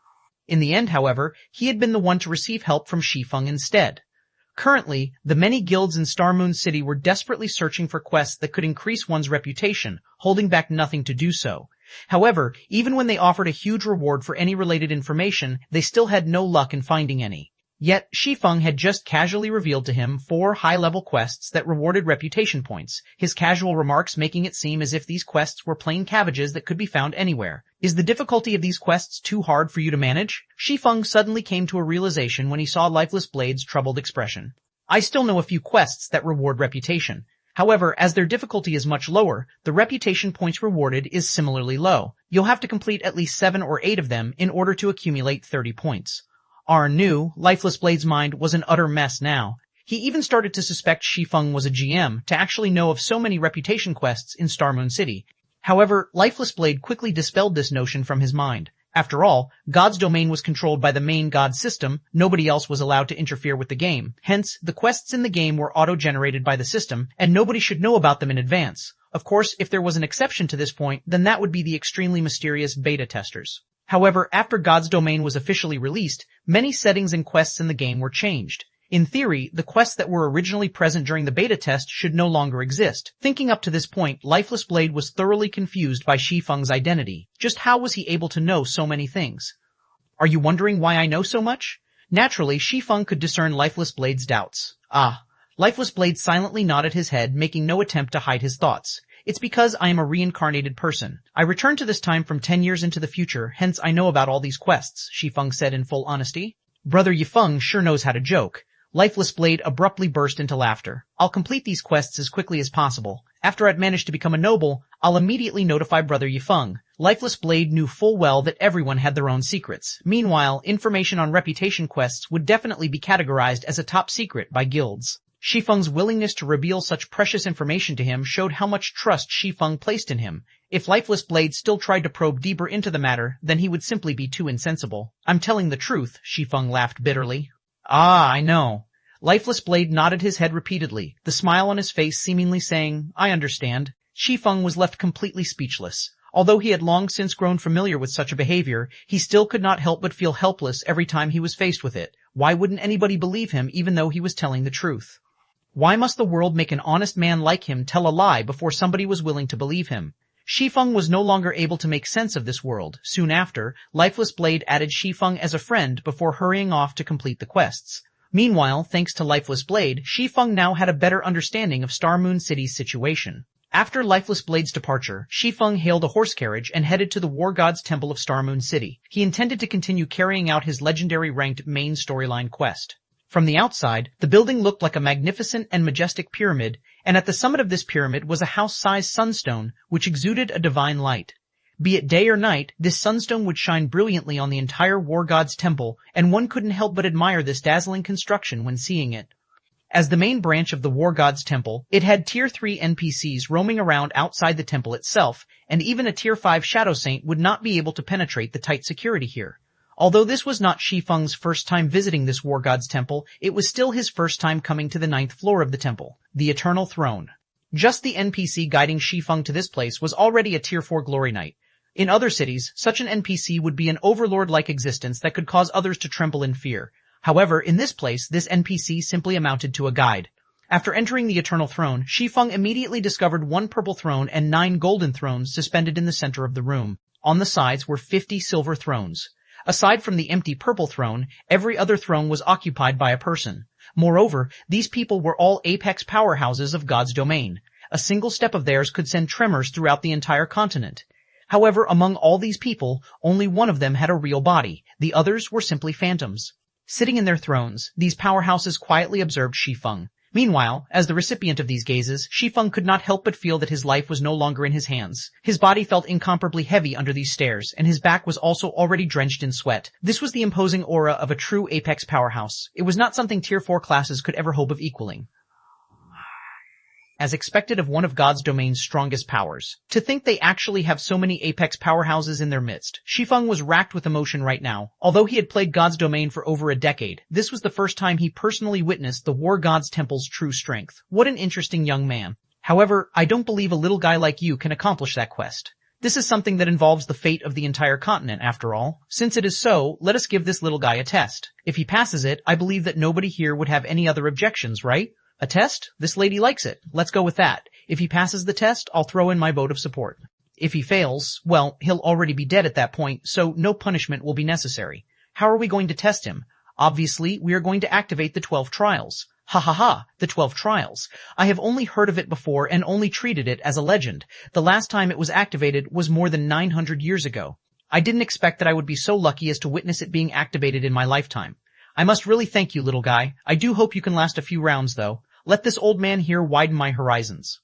In the end, however, he had been the one to receive help from Shi Feng instead. Currently, the many guilds in Star Moon City were desperately searching for quests that could increase one's reputation, holding back nothing to do so. However, even when they offered a huge reward for any related information, they still had no luck in finding any. Yet, Shi Feng had just casually revealed to him 4 high-level quests that rewarded reputation points, his casual remarks making it seem as if these quests were plain cabbages that could be found anywhere. Is the difficulty of these quests too hard for you to manage? Shi Feng suddenly came to a realization when he saw Lifeless Blade's troubled expression. I still know a few quests that reward reputation. However, as their difficulty is much lower, the reputation points rewarded is similarly low. You'll have to complete at least 7 or 8 of them in order to accumulate 30 points. Our new, Lifeless Blade's mind was an utter mess now. He even started to suspect Shi Feng was a GM to actually know of so many reputation quests in Star Moon City. However, Lifeless Blade quickly dispelled this notion from his mind. After all, God's domain was controlled by the main God system, nobody else was allowed to interfere with the game. Hence, the quests in the game were auto-generated by the system, and nobody should know about them in advance. Of course, if there was an exception to this point, then that would be the extremely mysterious beta testers. However, after God's domain was officially released, many settings and quests in the game were changed. In theory, the quests that were originally present during the beta test should no longer exist. Thinking up to this point, Lifeless Blade was thoroughly confused by Shi Feng's identity. Just how was he able to know so many things? Are you wondering why I know so much? Naturally, Shi Feng could discern Lifeless Blade's doubts. Lifeless Blade silently nodded his head, making no attempt to hide his thoughts. It's because I am a reincarnated person. I returned to this time from 10 years into the future, hence I know about all these quests, Shi Feng said in full honesty. Brother Yifeng sure knows how to joke. Lifeless Blade abruptly burst into laughter. I'll complete these quests as quickly as possible. After I'd managed to become a noble, I'll immediately notify Brother Yifeng. Lifeless Blade knew full well that everyone had their own secrets. Meanwhile, information on reputation quests would definitely be categorized as a top secret by guilds. Shi Feng's willingness to reveal such precious information to him showed how much trust Shi Feng placed in him. If Lifeless Blade still tried to probe deeper into the matter, then he would simply be too insensible. I'm telling the truth, Shi Feng laughed bitterly. I know. Lifeless Blade nodded his head repeatedly, the smile on his face seemingly saying, I understand. Shi Feng was left completely speechless. Although he had long since grown familiar with such a behavior, he still could not help but feel helpless every time he was faced with it. Why wouldn't anybody believe him even though he was telling the truth? Why must the world make an honest man like him tell a lie before somebody was willing to believe him? Shi Feng was no longer able to make sense of this world. Soon after, Lifeless Blade added Shi Feng as a friend before hurrying off to complete the quests. Meanwhile, thanks to Lifeless Blade, Shi Feng now had a better understanding of Star Moon City's situation. After Lifeless Blade's departure, Shi Feng hailed a horse carriage and headed to the War God's Temple of Star Moon City. He intended to continue carrying out his legendary ranked main storyline quest. From the outside, the building looked like a magnificent and majestic pyramid, and at the summit of this pyramid was a house-sized sunstone which exuded a divine light. Be it day or night, this sunstone would shine brilliantly on the entire War God's temple, and one couldn't help but admire this dazzling construction when seeing it. As the main branch of the War God's temple, it had Tier 3 NPCs roaming around outside the temple itself, and even a Tier 5 Shadow Saint would not be able to penetrate the tight security here. Although this was not Shi Feng's first time visiting this War God's temple, it was still his first time coming to the 9th floor of the temple, the Eternal Throne. Just the NPC guiding Shi Feng to this place was already a Tier 4 Glory Knight. In other cities, such an NPC would be an overlord-like existence that could cause others to tremble in fear. However, in this place, this NPC simply amounted to a guide. After entering the Eternal Throne, Shi Feng immediately discovered 1 purple throne and 9 golden thrones suspended in the center of the room. On the sides were 50 silver thrones. Aside from the empty purple throne, every other throne was occupied by a person. Moreover, these people were all apex powerhouses of God's domain. A single step of theirs could send tremors throughout the entire continent. However, among all these people, only one of them had a real body. The others were simply phantoms. Sitting in their thrones, these powerhouses quietly observed Shi Feng. Meanwhile, as the recipient of these gazes, Shi Feng could not help but feel that his life was no longer in his hands. His body felt incomparably heavy under these stares, and his back was also already drenched in sweat. This was the imposing aura of a true apex powerhouse. It was not something Tier 4 classes could ever hope of equaling. As expected of one of God's domain's strongest powers. To think they actually have so many apex powerhouses in their midst. Shi Feng was racked with emotion right now. Although he had played God's domain for over a decade, this was the first time he personally witnessed the War God's Temple's true strength. What an interesting young man. However, I don't believe a little guy like you can accomplish that quest. This is something that involves the fate of the entire continent, after all. Since it is so, let us give this little guy a test. If he passes it, I believe that nobody here would have any other objections, right? A test? This lady likes it. Let's go with that. If he passes the test, I'll throw in my vote of support. If he fails, well, he'll already be dead at that point, so no punishment will be necessary. How are we going to test him? Obviously, we are going to activate the 12 trials. Ha ha ha, the 12 trials. I have only heard of it before and only treated it as a legend. The last time it was activated was more than 900 years ago. I didn't expect that I would be so lucky as to witness it being activated in my lifetime. I must really thank you, little guy. I do hope you can last a few rounds, though. Let this old man here widen my horizons.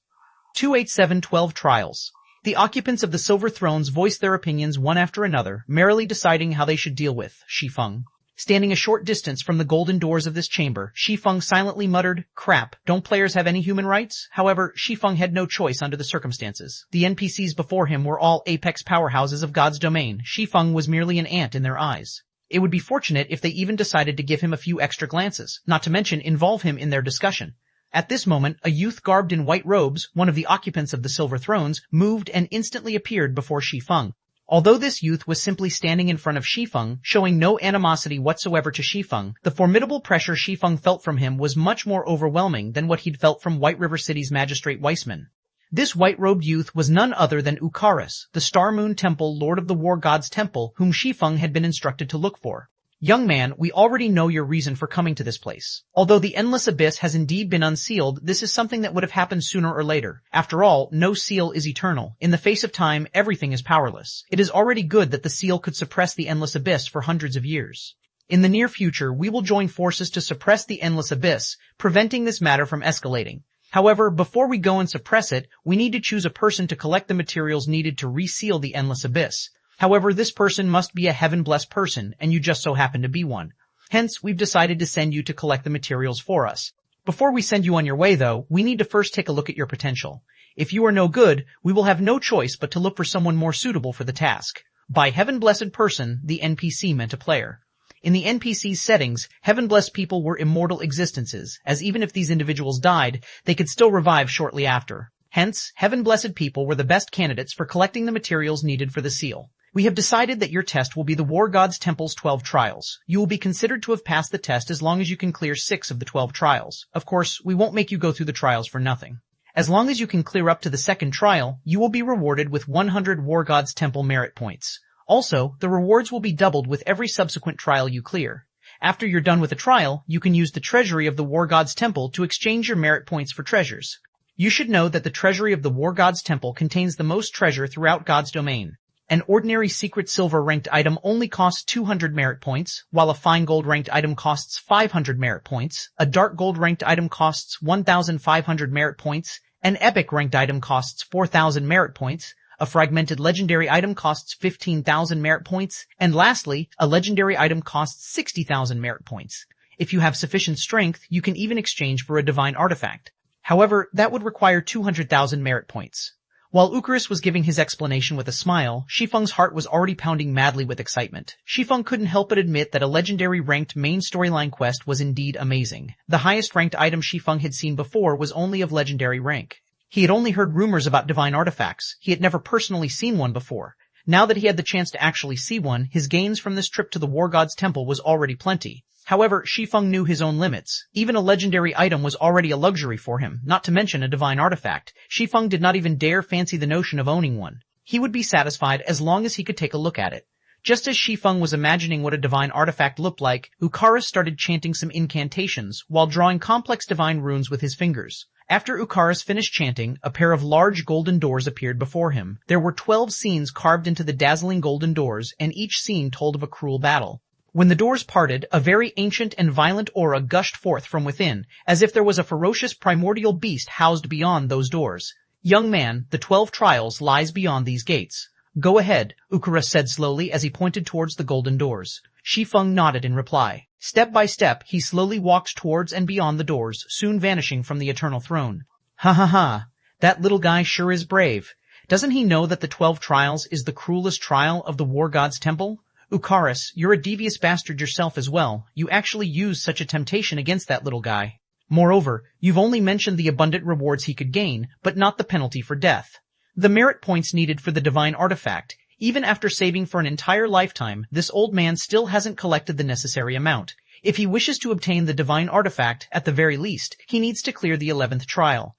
287 12 Trials. The occupants of the Silver Thrones voiced their opinions one after another, merrily deciding how they should deal with Shi Feng. Standing a short distance from the golden doors of this chamber, Shi Feng silently muttered, "Crap, don't players have any human rights?" However, Shi Feng had no choice under the circumstances. The NPCs before him were all apex powerhouses of God's domain. Shi Feng was merely an ant in their eyes. It would be fortunate if they even decided to give him a few extra glances, not to mention involve him in their discussion. At this moment, a youth garbed in white robes, one of the occupants of the Silver Thrones, moved and instantly appeared before Shi Feng. Although this youth was simply standing in front of Shi Feng, showing no animosity whatsoever to Shi Feng, the formidable pressure Shi Feng felt from him was much more overwhelming than what he'd felt from White River City's Magistrate Weissman. This white-robed youth was none other than Ukaris, the Star Moon Temple Lord of the War God's Temple, whom Shi Feng had been instructed to look for. Young man, we already know your reason for coming to this place. Although the Endless Abyss has indeed been unsealed, this is something that would have happened sooner or later. After all, no seal is eternal. In the face of time, everything is powerless. It is already good that the seal could suppress the Endless Abyss for hundreds of years. In the near future, we will join forces to suppress the Endless Abyss, preventing this matter from escalating. However, before we go and suppress it, we need to choose a person to collect the materials needed to reseal the Endless Abyss. However, this person must be a heaven-blessed person, and you just so happen to be one. Hence, we've decided to send you to collect the materials for us. Before we send you on your way, though, we need to first take a look at your potential. If you are no good, we will have no choice but to look for someone more suitable for the task. By heaven-blessed person, the NPC meant a player. In the NPC's settings, heaven-blessed people were immortal existences, as even if these individuals died, they could still revive shortly after. Hence, heaven-blessed people were the best candidates for collecting the materials needed for the seal. We have decided that your test will be the War God's Temple's 12 trials. You will be considered to have passed the test as long as you can clear 6 of the 12 trials. Of course, we won't make you go through the trials for nothing. As long as you can clear up to the second trial, you will be rewarded with 100 War God's Temple merit points. Also, the rewards will be doubled with every subsequent trial you clear. After you're done with a trial, you can use the treasury of the War God's Temple to exchange your merit points for treasures. You should know that the treasury of the War God's Temple contains the most treasure throughout God's domain. An ordinary secret silver ranked item only costs 200 merit points, while a fine gold ranked item costs 500 merit points, a dark gold ranked item costs 1,500 merit points, an epic ranked item costs 4,000 merit points, a fragmented legendary item costs 15,000 merit points, and lastly, a legendary item costs 60,000 merit points. If you have sufficient strength, you can even exchange for a divine artifact. However, that would require 200,000 merit points. While Ukaris was giving his explanation with a smile, Shi Feng's heart was already pounding madly with excitement. Shi Feng couldn't help but admit that a legendary ranked main storyline quest was indeed amazing. The highest ranked item Shi Feng had seen before was only of legendary rank. He had only heard rumors about divine artifacts. He had never personally seen one before. Now that he had the chance to actually see one, his gains from this trip to the War God's Temple was already plenty. However, Shi Feng knew his own limits. Even a legendary item was already a luxury for him, not to mention a divine artifact. Shi Feng did not even dare fancy the notion of owning one. He would be satisfied as long as he could take a look at it. Just as Shi Feng was imagining what a divine artifact looked like, Ukaris started chanting some incantations while drawing complex divine runes with his fingers. After Ukaris finished chanting, a pair of large golden doors appeared before him. There were 12 scenes carved into the dazzling golden doors, and each scene told of a cruel battle. When the doors parted, a very ancient and violent aura gushed forth from within, as if there was a ferocious primordial beast housed beyond those doors. Young man, the 12 trials lies beyond these gates. Go ahead, Ukaris said slowly as he pointed towards the golden doors. Shi Feng nodded in reply. Step by step, he slowly walked towards and beyond the doors, soon vanishing from the eternal throne. Ha ha ha, that little guy sure is brave. Doesn't he know that the 12 trials is the cruelest trial of the War God's Temple? Ukaris, you're a devious bastard yourself as well. You actually used such a temptation against that little guy. Moreover, you've only mentioned the abundant rewards he could gain, but not the penalty for death. The merit points needed for the divine artifact. Even after saving for an entire lifetime, this old man still hasn't collected the necessary amount. If he wishes to obtain the divine artifact, at the very least, he needs to clear the 11th trial.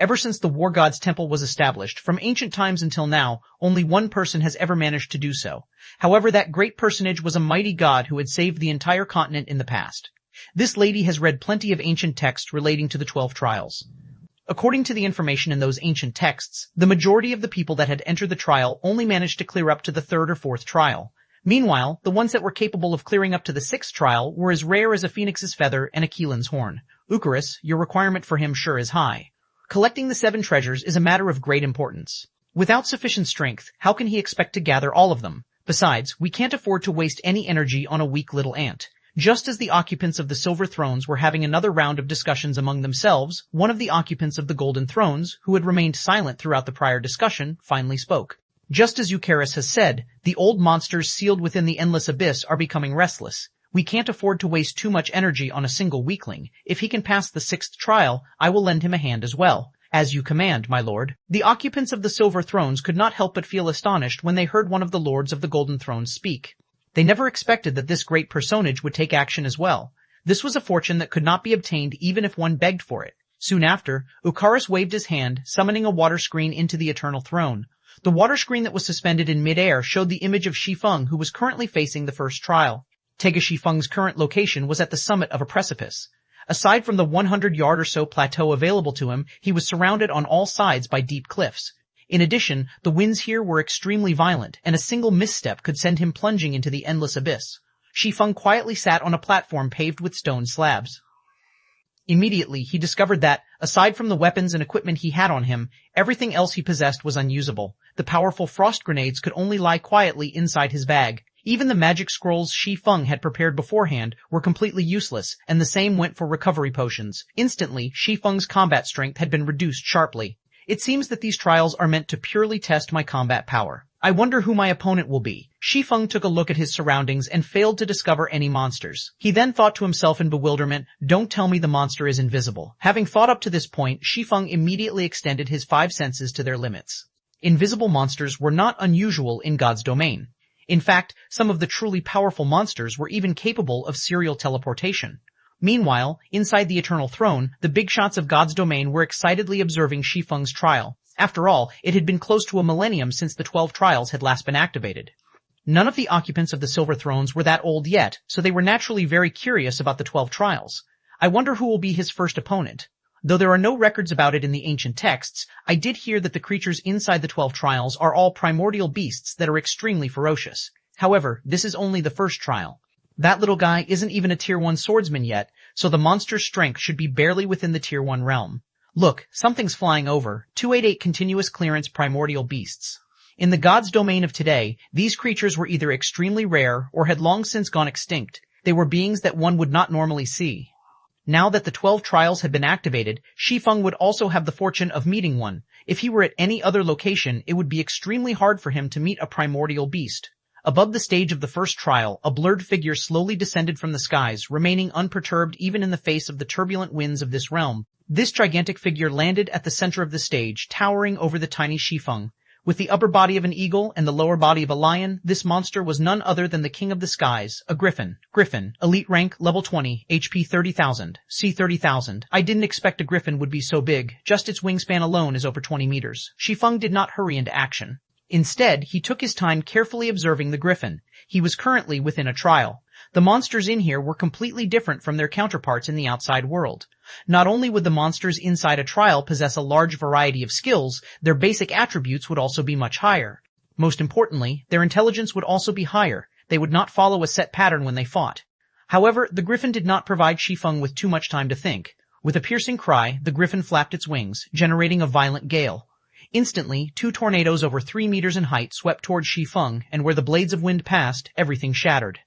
Ever since the War God's Temple was established, from ancient times until now, only one person has ever managed to do so. However, that great personage was a mighty god who had saved the entire continent in the past. This lady has read plenty of ancient texts relating to the 12 trials. According to the information in those ancient texts, the majority of the people that had entered the trial only managed to clear up to the 3rd or 4th trial. Meanwhile, the ones that were capable of clearing up to the 6th trial were as rare as a phoenix's feather and a keelan's horn. Eucharis, your requirement for him sure is high. Collecting the 7 treasures is a matter of great importance. Without sufficient strength, how can he expect to gather all of them? Besides, we can't afford to waste any energy on a weak little ant. Just as the occupants of the silver thrones were having another round of discussions among themselves, one of the occupants of the golden thrones, who had remained silent throughout the prior discussion, finally spoke. Just as Eucharis has said, the old monsters sealed within the endless abyss are becoming restless. We can't afford to waste too much energy on a single weakling. If he can pass the 6th trial, I will lend him a hand as well. As you command, my lord. The occupants of the silver thrones could not help but feel astonished when they heard one of the lords of the golden thrones speak. They never expected that this great personage would take action as well. This was a fortune that could not be obtained even if one begged for it. Soon after, Eucharis waved his hand, summoning a water screen into the eternal throne. The water screen that was suspended in mid-air showed the image of Shi Feng, who was currently facing the 1st trial. Shi Feng's current location was at the summit of a precipice. Aside from the 100-yard or so plateau available to him, he was surrounded on all sides by deep cliffs. In addition, the winds here were extremely violent, and a single misstep could send him plunging into the endless abyss. Shi Feng quietly sat on a platform paved with stone slabs. Immediately, he discovered that, aside from the weapons and equipment he had on him, everything else he possessed was unusable. The powerful frost grenades could only lie quietly inside his bag. Even the magic scrolls Shi Feng had prepared beforehand were completely useless, and the same went for recovery potions. Instantly, Shi Feng's combat strength had been reduced sharply. It seems that these trials are meant to purely test my combat power. I wonder who my opponent will be. Shi Feng took a look at his surroundings and failed to discover any monsters. He then thought to himself in bewilderment, don't tell me the monster is invisible. Having thought up to this point, Shi Feng immediately extended his 5 senses to their limits. Invisible monsters were not unusual in God's domain. In fact, some of the truly powerful monsters were even capable of serial teleportation. Meanwhile, inside the Eternal Throne, the big shots of God's domain were excitedly observing Shi Feng's trial. After all, it had been close to a millennium since the 12 trials had last been activated. None of the occupants of the Silver Thrones were that old yet, so they were naturally very curious about the 12 trials. I wonder who will be his first opponent. Though there are no records about it in the ancient texts, I did hear that the creatures inside the 12 trials are all primordial beasts that are extremely ferocious. However, this is only the 1st trial. That little guy isn't even a Tier 1 swordsman yet, so the monster's strength should be barely within the Tier 1 realm. Look, something's flying over. 288 continuous clearance primordial beasts. In the God's domain of today, these creatures were either extremely rare or had long since gone extinct. They were beings that one would not normally see. Now that the 12 trials had been activated, Shi Feng would also have the fortune of meeting one. If he were at any other location, it would be extremely hard for him to meet a primordial beast. Above the stage of the 1st trial, a blurred figure slowly descended from the skies, remaining unperturbed even in the face of the turbulent winds of this realm. This gigantic figure landed at the center of the stage, towering over the tiny Shi Feng. With the upper body of an eagle and the lower body of a lion, this monster was none other than the king of the skies, a griffin. Griffin, elite rank, level 20, HP 30,000, C 30,000. I didn't expect a griffin would be so big, just its wingspan alone is over 20 meters. Shi Feng did not hurry into action. Instead, he took his time carefully observing the griffin. He was currently within a trial. The monsters in here were completely different from their counterparts in the outside world. Not only would the monsters inside a trial possess a large variety of skills, their basic attributes would also be much higher. Most importantly, their intelligence would also be higher. They would not follow a set pattern when they fought. However, the griffin did not provide Shi Feng with too much time to think. With a piercing cry, the griffin flapped its wings, generating a violent gale. Instantly, 2 tornadoes over 3 meters in height swept towards Shi Feng, and where the blades of wind passed, everything shattered.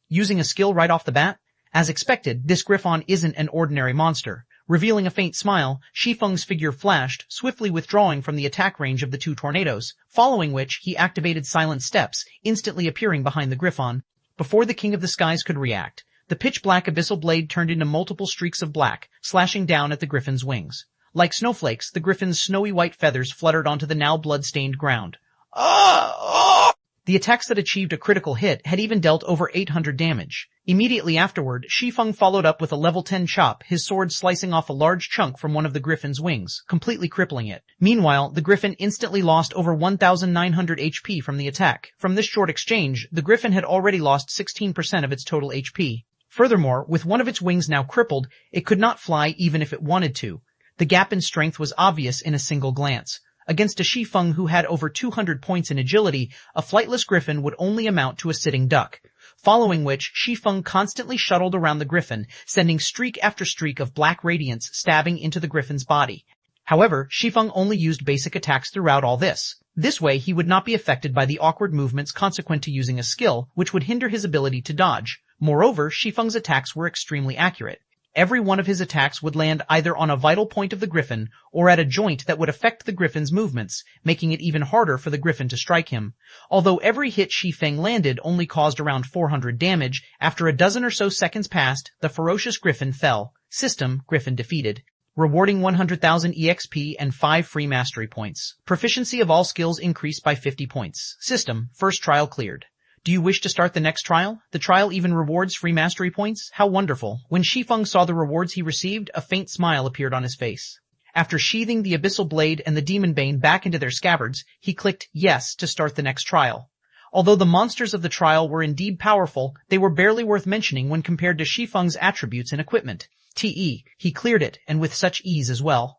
Using a skill right off the bat? As expected, this griffon isn't an ordinary monster. Revealing a faint smile, Shi Feng's figure flashed, swiftly withdrawing from the attack range of the 2 tornadoes, following which he activated silent steps, instantly appearing behind the griffon. Before the King of the Skies could react, the pitch-black abyssal blade turned into multiple streaks of black, slashing down at the griffin's wings. Like snowflakes, the griffin's snowy white feathers fluttered onto the now blood-stained ground. The attacks that achieved a critical hit had even dealt over 800 damage. Immediately afterward, Shi Feng followed up with a level 10 chop, his sword slicing off a large chunk from one of the griffin's wings, completely crippling it. Meanwhile, the griffin instantly lost over 1,900 HP from the attack. From this short exchange, the griffin had already lost 16% of its total HP. Furthermore, with one of its wings now crippled, it could not fly even if it wanted to. The gap in strength was obvious in a single glance. Against a Shi Feng who had over 200 points in agility, a flightless griffin would only amount to a sitting duck. Following which, Shi Feng constantly shuttled around the griffin, sending streak after streak of black radiance stabbing into the griffin's body. However, Shi Feng only used basic attacks throughout all this. This way he would not be affected by the awkward movements consequent to using a skill, which would hinder his ability to dodge. Moreover, Shi Feng's attacks were extremely accurate. Every one of his attacks would land either on a vital point of the griffin or at a joint that would affect the griffin's movements, making it even harder for the griffin to strike him. Although every hit Shi Feng landed only caused around 400 damage, after a dozen or so seconds passed, the ferocious griffin fell. System, griffin defeated. Rewarding 100,000 EXP and 5 free mastery points. Proficiency of all skills increased by 50 points. System, first trial cleared. Do you wish to start the next trial? The trial even rewards free mastery points? How wonderful. When Shi Feng saw the rewards he received, a faint smile appeared on his face. After sheathing the Abyssal Blade and the Demon Bane back into their scabbards, he clicked yes to start the next trial. Although the monsters of the trial were indeed powerful, they were barely worth mentioning when compared to Shi Feng's attributes and equipment. He cleared it, and with such ease as well.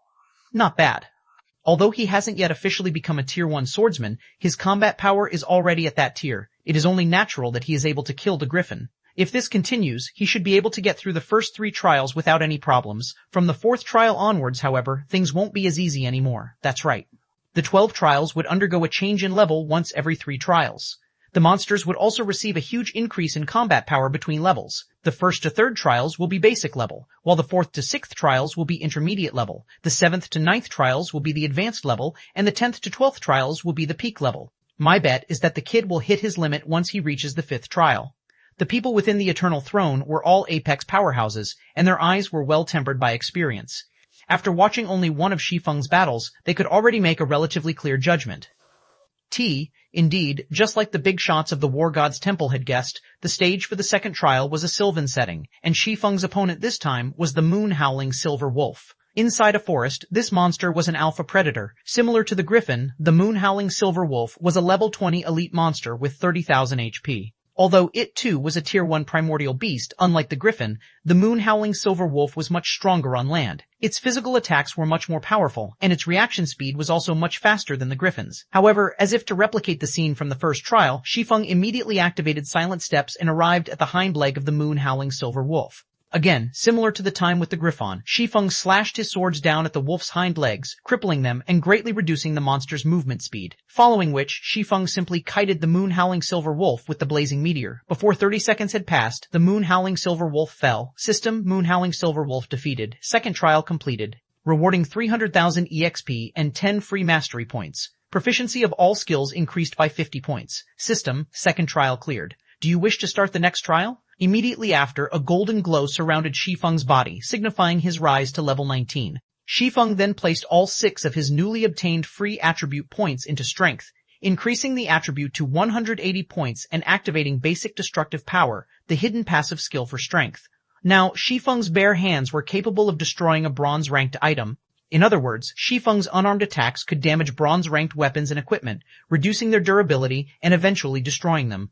Not bad. Although he hasn't yet officially become a Tier 1 swordsman, his combat power is already at that tier. It is only natural that he is able to kill the griffin. If this continues, he should be able to get through the first 3 trials without any problems. From the 4th trial onwards, however, things won't be as easy anymore. That's right. The 12 trials would undergo a change in level once every 3 trials. The monsters would also receive a huge increase in combat power between levels. The 1st to 3rd trials will be basic level, while the 4th to 6th trials will be intermediate level. The 7th to 9th trials will be the advanced level, and the 10th to 12th trials will be the peak level. My bet is that the kid will hit his limit once he reaches the 5th trial. The people within the Eternal Throne were all Apex powerhouses, and their eyes were well tempered by experience. After watching only one of Shi Feng's battles, they could already make a relatively clear judgment. Indeed, just like the big shots of the War God's Temple had guessed, the stage for the 2nd trial was a Sylvan setting, and Shi Feng's opponent this time was the moon-howling silver wolf. Inside a forest, this monster was an alpha predator. Similar to the griffin, the moon-howling silver wolf was a level 20 elite monster with 30,000 HP. Although it too was a Tier 1 primordial beast, unlike the griffin, the moon-howling silver wolf was much stronger on land. Its physical attacks were much more powerful, and its reaction speed was also much faster than the griffin's. However, as if to replicate the scene from the first trial, Shi Feng immediately activated silent steps and arrived at the hind leg of the moon-howling silver wolf. Again, similar to the time with the griffon, Shi Feng slashed his swords down at the wolf's hind legs, crippling them and greatly reducing the monster's movement speed. Following which, Shi Feng simply kited the moon-howling silver wolf with the blazing meteor. Before 30 seconds had passed, the moon-howling silver wolf fell. System, moon-howling silver wolf defeated. 2nd trial completed. Rewarding 300,000 EXP and 10 free mastery points. Proficiency of all skills increased by 50 points. System, 2nd trial cleared. Do you wish to start the next trial? Immediately after, a golden glow surrounded Shi Feng's body, signifying his rise to level 19. Shi Feng then placed all 6 of his newly obtained free attribute points into strength, increasing the attribute to 180 points and activating basic destructive power, the hidden passive skill for strength. Now, Shi Feng's bare hands were capable of destroying a bronze-ranked item. In other words, Shi Feng's unarmed attacks could damage bronze-ranked weapons and equipment, reducing their durability and eventually destroying them.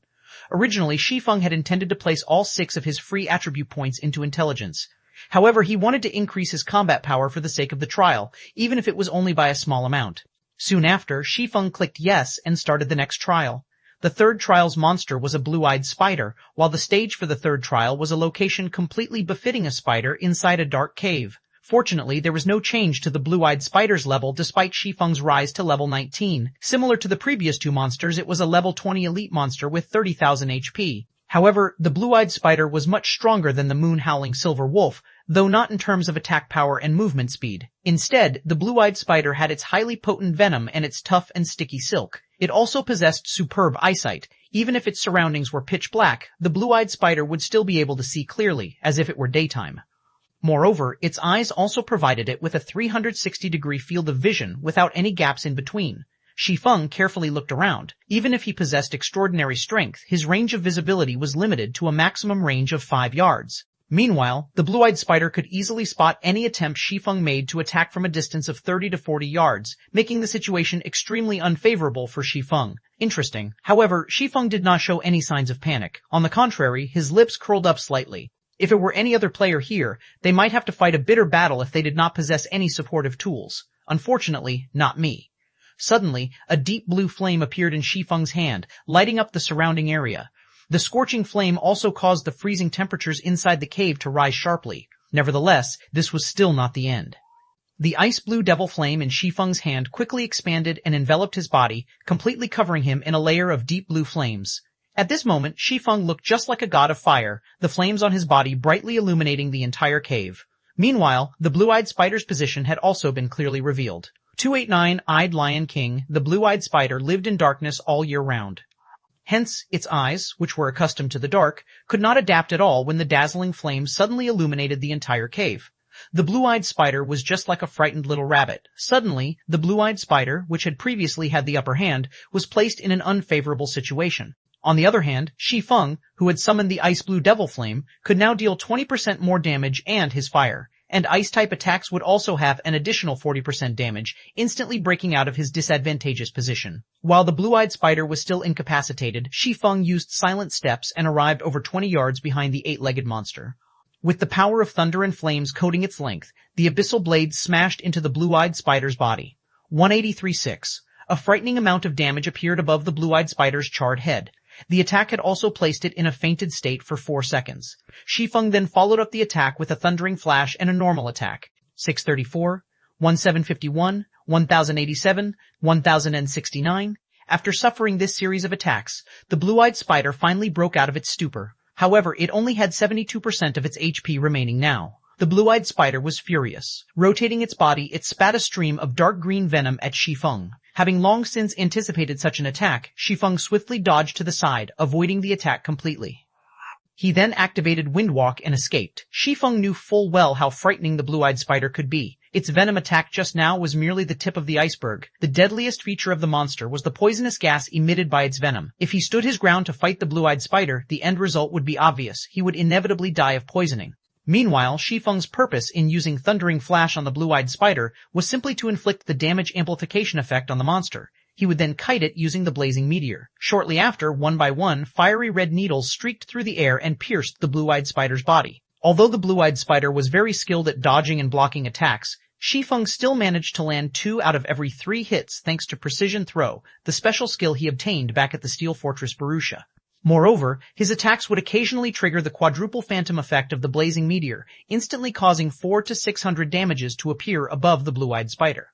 Originally, Shi Feng had intended to place all 6 of his free attribute points into intelligence. However, he wanted to increase his combat power for the sake of the trial, even if it was only by a small amount. Soon after, Shi Feng clicked yes and started the next trial. The 3rd trial's monster was a blue-eyed spider, while the stage for the 3rd trial was a location completely befitting a spider inside a dark cave. Fortunately, there was no change to the blue-eyed spider's level despite Shi Feng's rise to level 19. Similar to the previous 2 monsters, it was a level 20 elite monster with 30,000 HP. However, the blue-eyed spider was much stronger than the moon-howling silver wolf, though not in terms of attack power and movement speed. Instead, the blue-eyed spider had its highly potent venom and its tough and sticky silk. It also possessed superb eyesight. Even if its surroundings were pitch black, the blue-eyed spider would still be able to see clearly, as if it were daytime. Moreover, its eyes also provided it with a 360-degree field of vision without any gaps in between. Shi Feng carefully looked around. Even if he possessed extraordinary strength, his range of visibility was limited to a maximum range of 5 yards. Meanwhile, the blue-eyed spider could easily spot any attempt Shi Feng made to attack from a distance of 30 to 40 yards, making the situation extremely unfavorable for Shi Feng. Interesting. However, Shi Feng did not show any signs of panic. On the contrary, his lips curled up slightly. If it were any other player here, they might have to fight a bitter battle if they did not possess any supportive tools. Unfortunately, not me. Suddenly, a deep blue flame appeared in Shi Feng's hand, lighting up the surrounding area. The scorching flame also caused the freezing temperatures inside the cave to rise sharply. Nevertheless, this was still not the end. The ice-blue devil flame in Shi Feng's hand quickly expanded and enveloped his body, completely covering him in a layer of deep blue flames. At this moment, Shi Feng looked just like a god of fire, the flames on his body brightly illuminating the entire cave. Meanwhile, the blue-eyed spider's position had also been clearly revealed. 289 Eyed Lion King, the blue-eyed spider lived in darkness all year round. Hence, its eyes, which were accustomed to the dark, could not adapt at all when the dazzling flames suddenly illuminated the entire cave. The blue-eyed spider was just like a frightened little rabbit. Suddenly, the blue-eyed spider, which had previously had the upper hand, was placed in an unfavorable situation. On the other hand, Shi Feng, who had summoned the ice-blue devil flame, could now deal 20% more damage and his fire. And ice-type attacks would also have an additional 40% damage, instantly breaking out of his disadvantageous position. While the blue-eyed spider was still incapacitated, Shi Feng used silent steps and arrived over 20 yards behind the 8-legged monster. With the power of thunder and flames coating its length, the abyssal blade smashed into the blue-eyed spider's body. 183.6. A frightening amount of damage appeared above the blue-eyed spider's charred head. The attack had also placed it in a fainted state for 4 seconds. Shi Feng then followed up the attack with a thundering flash and a normal attack. 634, 1751, 1087, 1069. After suffering this series of attacks, the blue-eyed spider finally broke out of its stupor. However, it only had 72% of its HP remaining now. The blue-eyed spider was furious. Rotating its body, it spat a stream of dark green venom at Shi Feng. Having long since anticipated such an attack, Shi Feng swiftly dodged to the side, avoiding the attack completely. He then activated Windwalk and escaped. Shi Feng knew full well how frightening the blue-eyed spider could be. Its venom attack just now was merely the tip of the iceberg. The deadliest feature of the monster was the poisonous gas emitted by its venom. If he stood his ground to fight the blue-eyed spider, the end result would be obvious. He would inevitably die of poisoning. Meanwhile, Shi Feng's purpose in using Thundering Flash on the blue-eyed spider was simply to inflict the damage amplification effect on the monster. He would then kite it using the blazing meteor. Shortly after, one by one, fiery red needles streaked through the air and pierced the blue-eyed spider's body. Although the blue-eyed spider was very skilled at dodging and blocking attacks, Shi Feng still managed to land 2 out of every 3 hits thanks to Precision Throw, the special skill he obtained back at the Steel Fortress Borussia. Moreover, his attacks would occasionally trigger the quadruple phantom effect of the blazing meteor, instantly causing 400 to 600 damages to appear above the blue-eyed spider.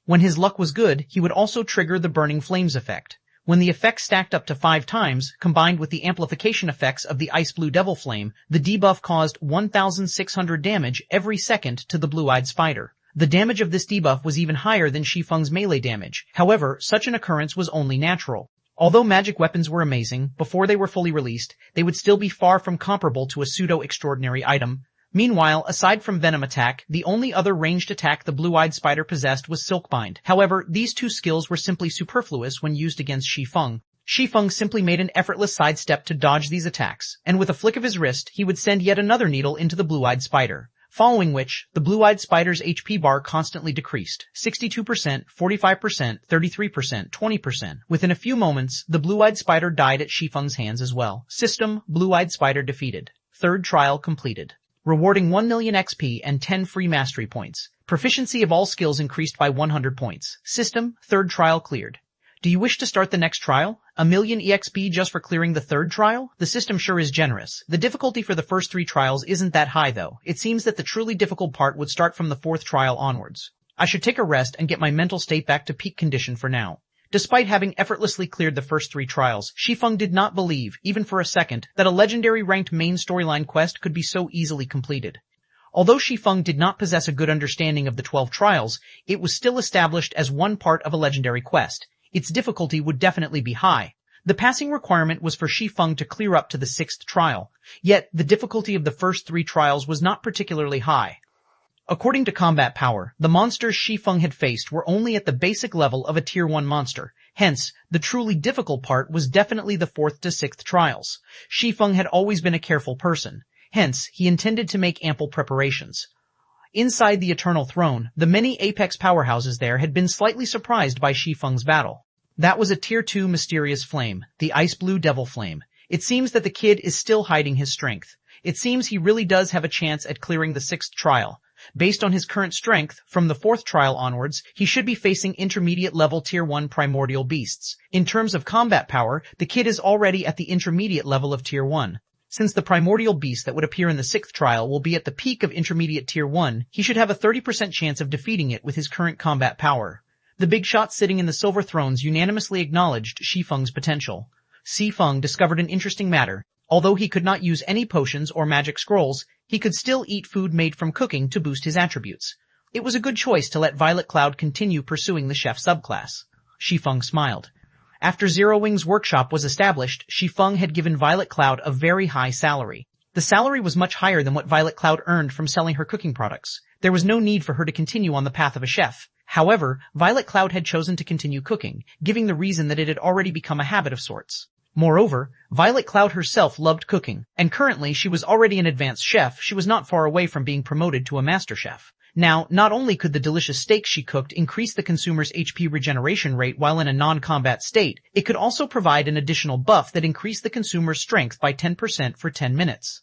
When his luck was good, he would also trigger the burning flames effect. When the effect stacked up to 5 times, combined with the amplification effects of the ice-blue devil flame, the debuff caused 1,600 damage every second to the blue-eyed spider. The damage of this debuff was even higher than Shi Feng's melee damage. However, such an occurrence was only natural. Although magic weapons were amazing, before they were fully released, they would still be far from comparable to a pseudo-extraordinary item. Meanwhile, aside from Venom Attack, the only other ranged attack the blue-eyed spider possessed was Silkbind. However, these 2 skills were simply superfluous when used against Shi Feng. Shi Feng simply made an effortless sidestep to dodge these attacks, and with a flick of his wrist, he would send yet another needle into the blue-eyed spider. Following which, the blue-eyed spider's HP bar constantly decreased. 62%, 45%, 33%, 20%. Within a few moments, the blue-eyed spider died at Shi Feng's hands as well. System, blue-eyed spider defeated. 3rd trial completed. Rewarding 1 million XP and 10 free mastery points. Proficiency of all skills increased by 100 points. System, 3rd trial cleared. Do you wish to start the next trial? 1 million EXP just for clearing the 3rd trial? The system sure is generous. The difficulty for the first 3 trials isn't that high though. It seems that the truly difficult part would start from the 4th trial onwards. I should take a rest and get my mental state back to peak condition for now. Despite having effortlessly cleared the first 3 trials, Shi Feng did not believe, even for a second, that a legendary ranked main storyline quest could be so easily completed. Although Shi Feng did not possess a good understanding of the 12 trials, it was still established as one part of a legendary quest. Its difficulty would definitely be high. The passing requirement was for Shi Feng to clear up to the 6th trial, yet the difficulty of the first 3 trials was not particularly high. According to combat power, the monsters Shi Feng had faced were only at the basic level of a Tier 1 monster. Hence, the truly difficult part was definitely the 4th to 6th trials. Shi Feng had always been a careful person. Hence, he intended to make ample preparations. Inside the Eternal Throne, the many Apex powerhouses there had been slightly surprised by Shi Feng's battle. That was a Tier 2 mysterious flame, the Ice Blue Devil Flame. It seems that the kid is still hiding his strength. It seems he really does have a chance at clearing the 6th trial. Based on his current strength, from the 4th trial onwards, he should be facing intermediate level Tier 1 primordial beasts. In terms of combat power, the kid is already at the intermediate level of Tier 1. Since the primordial beast that would appear in the 6th trial will be at the peak of intermediate Tier 1, he should have a 30% chance of defeating it with his current combat power. The big shots sitting in the Silver Thrones unanimously acknowledged Shi Feng's potential. Shi Feng discovered an interesting matter. Although he could not use any potions or magic scrolls, he could still eat food made from cooking to boost his attributes. It was a good choice to let Violet Cloud continue pursuing the chef subclass. Shi Feng smiled. After Zero Wing's workshop was established, Shi Feng had given Violet Cloud a very high salary. The salary was much higher than what Violet Cloud earned from selling her cooking products. There was no need for her to continue on the path of a chef. However, Violet Cloud had chosen to continue cooking, giving the reason that it had already become a habit of sorts. Moreover, Violet Cloud herself loved cooking, and currently she was already an advanced chef. She was not far away from being promoted to a master chef. Now, not only could the delicious steaks she cooked increase the consumer's HP regeneration rate while in a non-combat state, it could also provide an additional buff that increased the consumer's strength by 10% for 10 minutes.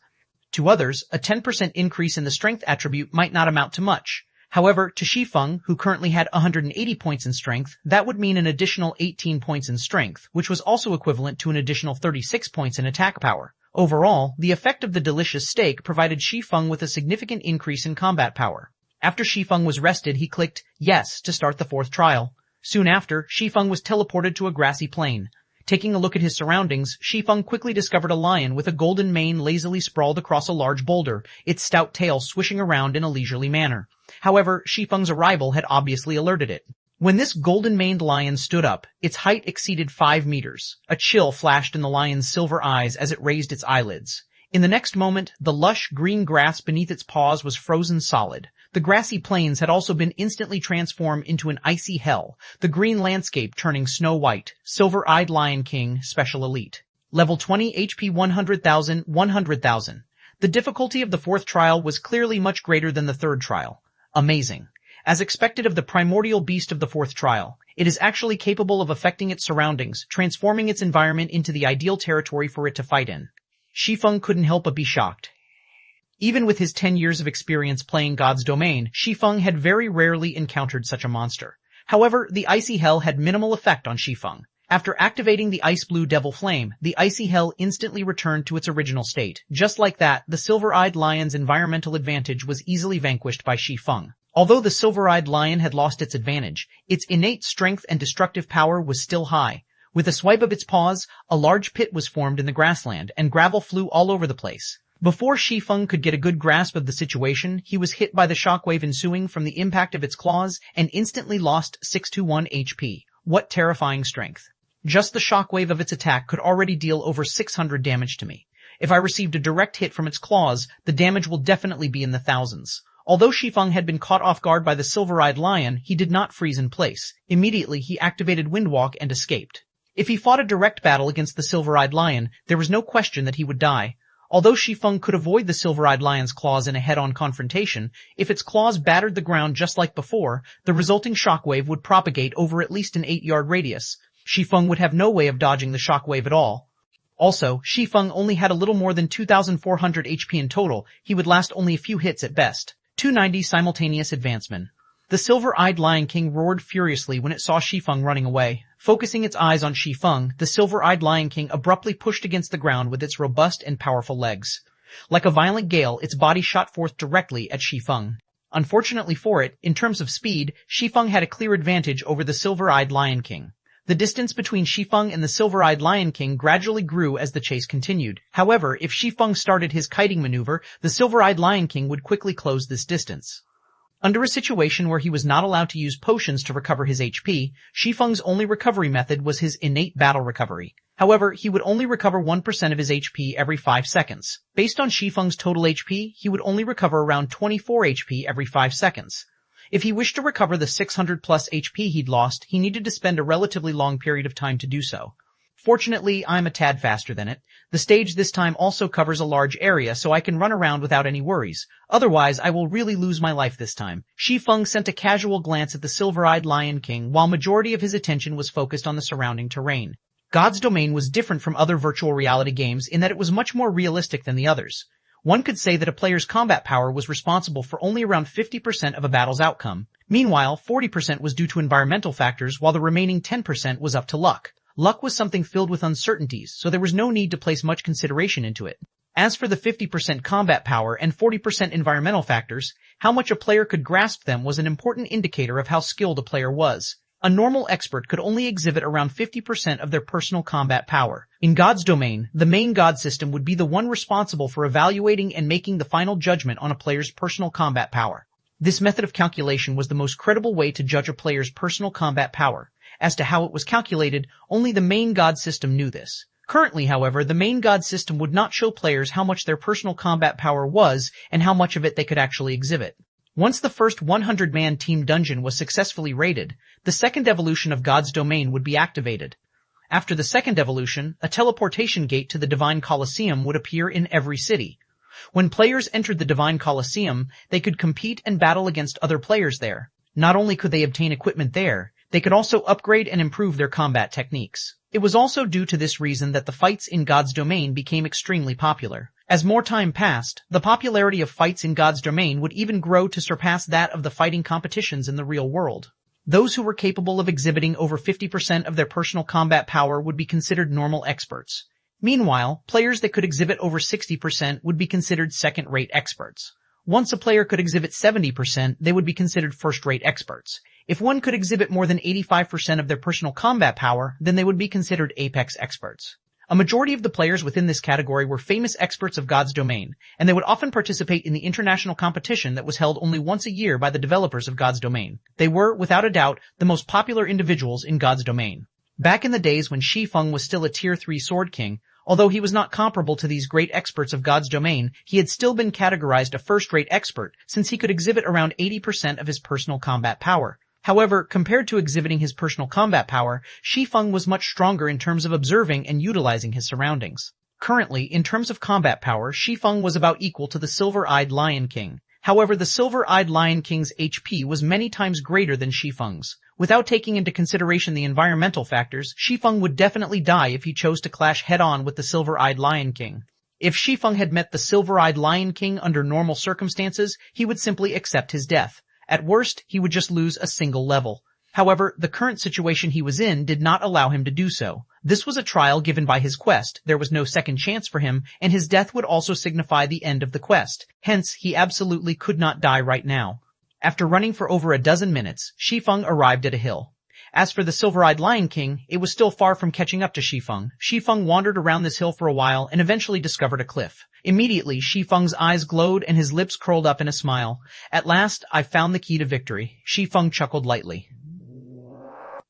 To others, a 10% increase in the strength attribute might not amount to much. However, to Shi Feng, who currently had 180 points in strength, that would mean an additional 18 points in strength, which was also equivalent to an additional 36 points in attack power. Overall, the effect of the delicious steak provided Shi Feng with a significant increase in combat power. After Shi Feng was rested, he clicked yes to start the 4th trial. Soon after, Shi Feng was teleported to a grassy plain. Taking a look at his surroundings, Shi Feng quickly discovered a lion with a golden mane lazily sprawled across a large boulder, its stout tail swishing around in a leisurely manner. However, Shi Feng's arrival had obviously alerted it. When this golden-maned lion stood up, its height exceeded 5 meters. A chill flashed in the lion's silver eyes as it raised its eyelids. In the next moment, the lush green grass beneath its paws was frozen solid. The grassy plains had also been instantly transformed into an icy hell, the green landscape turning snow white. Silver-eyed Lion King, Special Elite. Level 20 HP 100,000, 100,000. The difficulty of the 4th trial was clearly much greater than the 3rd trial. Amazing. As expected of the primordial beast of the 4th trial, it is actually capable of affecting its surroundings, transforming its environment into the ideal territory for it to fight in. Shi Feng couldn't help but be shocked. Even with his 10 years of experience playing God's Domain, Shi Feng had very rarely encountered such a monster. However, the icy hell had minimal effect on Shi Feng. After activating the Ice Blue Devil Flame, the icy hell instantly returned to its original state. Just like that, the silver-eyed lion's environmental advantage was easily vanquished by Shi Feng. Although the silver-eyed lion had lost its advantage, its innate strength and destructive power was still high. With a swipe of its paws, a large pit was formed in the grassland, and gravel flew all over the place. Before Shi Feng could get a good grasp of the situation, he was hit by the shockwave ensuing from the impact of its claws and instantly lost 621 HP. What terrifying strength. Just the shockwave of its attack could already deal over 600 damage to me. If I received a direct hit from its claws, the damage will definitely be in the thousands. Although Shi Feng had been caught off guard by the silver-eyed lion, he did not freeze in place. Immediately, he activated Windwalk and escaped. If he fought a direct battle against the silver-eyed lion, there was no question that he would die. Although Shi Feng could avoid the silver-eyed lion's claws in a head-on confrontation, if its claws battered the ground just like before, the resulting shockwave would propagate over at least an 8-yard radius. Shi Feng would have no way of dodging the shockwave at all. Also, Shi Feng only had a little more than 2,400 HP in total. He would last only a few hits at best. 290 simultaneous advancement. The silver-eyed Lion King roared furiously when it saw Shi Feng running away. Focusing its eyes on Shi Feng, the silver-eyed Lion King abruptly pushed against the ground with its robust and powerful legs. Like a violent gale, its body shot forth directly at Shi Feng. Unfortunately for it, in terms of speed, Shi Feng had a clear advantage over the silver-eyed Lion King. The distance between Shi Feng and the silver-eyed Lion King gradually grew as the chase continued. However, if Shi Feng started his kiting maneuver, the silver-eyed Lion King would quickly close this distance. Under a situation where he was not allowed to use potions to recover his HP, Shi Feng's only recovery method was his innate battle recovery. However, he would only recover 1% of his HP every 5 seconds. Based on Shi Feng's total HP, he would only recover around 24 HP every 5 seconds. If he wished to recover the 600 plus HP he'd lost, he needed to spend a relatively long period of time to do so. Fortunately, I'm a tad faster than it. The stage this time also covers a large area, so I can run around without any worries. Otherwise, I will really lose my life this time. Shi Feng sent a casual glance at the silver-eyed Lion King, while majority of his attention was focused on the surrounding terrain. God's Domain was different from other virtual reality games in that it was much more realistic than the others. One could say that a player's combat power was responsible for only around 50% of a battle's outcome. Meanwhile, 40% was due to environmental factors, while the remaining 10% was up to luck. Luck was something filled with uncertainties, so there was no need to place much consideration into it. As for the 50% combat power and 40% environmental factors, how much a player could grasp them was an important indicator of how skilled a player was. A normal expert could only exhibit around 50% of their personal combat power. In God's Domain, the main God system would be the one responsible for evaluating and making the final judgment on a player's personal combat power. This method of calculation was the most credible way to judge a player's personal combat power. As to how it was calculated, only the main God system knew this. Currently, however, the main God system would not show players how much their personal combat power was and how much of it they could actually exhibit. Once the first 100-man team dungeon was successfully raided, the second evolution of God's Domain would be activated. After the second evolution, a teleportation gate to the Divine Colosseum would appear in every city. When players entered the Divine Colosseum, they could compete and battle against other players there. Not only could they obtain equipment there, they could also upgrade and improve their combat techniques. It was also due to this reason that the fights in God's Domain became extremely popular. As more time passed, the popularity of fights in God's Domain would even grow to surpass that of the fighting competitions in the real world. Those who were capable of exhibiting over 50% of their personal combat power would be considered normal experts. Meanwhile, players that could exhibit over 60% would be considered second-rate experts. Once a player could exhibit 70%, they would be considered first-rate experts. If one could exhibit more than 85% of their personal combat power, then they would be considered apex experts. A majority of the players within this category were famous experts of God's Domain, and they would often participate in the international competition that was held only once a year by the developers of God's Domain. They were, without a doubt, the most popular individuals in God's Domain. Back in the days when Shi Feng was still a Tier 3 Sword King, although he was not comparable to these great experts of God's Domain, he had still been categorized a first-rate expert since he could exhibit around 80% of his personal combat power. However, compared to exhibiting his personal combat power, Shi Feng was much stronger in terms of observing and utilizing his surroundings. Currently, in terms of combat power, Shi Feng was about equal to the Silver-Eyed Lion King. However, the Silver-Eyed Lion King's HP was many times greater than Shi Feng's. Without taking into consideration the environmental factors, Shi Feng would definitely die if he chose to clash head-on with the Silver-Eyed Lion King. If Shi Feng had met the Silver-Eyed Lion King under normal circumstances, he would simply accept his death. At worst, he would just lose a single level. However, the current situation he was in did not allow him to do so. This was a trial given by his quest, there was no second chance for him, and his death would also signify the end of the quest. Hence, he absolutely could not die right now. After running for over a dozen minutes, Shi Feng arrived at a hill. As for the Silver-Eyed Lion King, it was still far from catching up to Shi Feng. Shi Feng wandered around this hill for a while and eventually discovered a cliff. Immediately, Shi Feng's eyes glowed and his lips curled up in a smile. At last, I found the key to victory. Shi Feng chuckled lightly.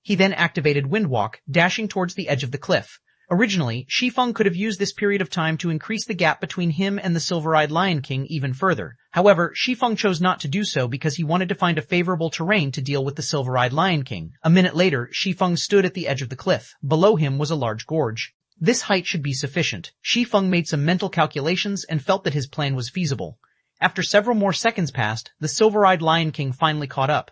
He then activated Windwalk, dashing towards the edge of the cliff. Originally, Shi Feng could have used this period of time to increase the gap between him and the Silver-Eyed Lion King even further. However, Shi Feng chose not to do so because he wanted to find a favorable terrain to deal with the Silver-Eyed Lion King. A minute later, Shi Feng stood at the edge of the cliff. Below him was a large gorge. This height should be sufficient. Shi Feng made some mental calculations and felt that his plan was feasible. After several more seconds passed, the Silver-Eyed Lion King finally caught up.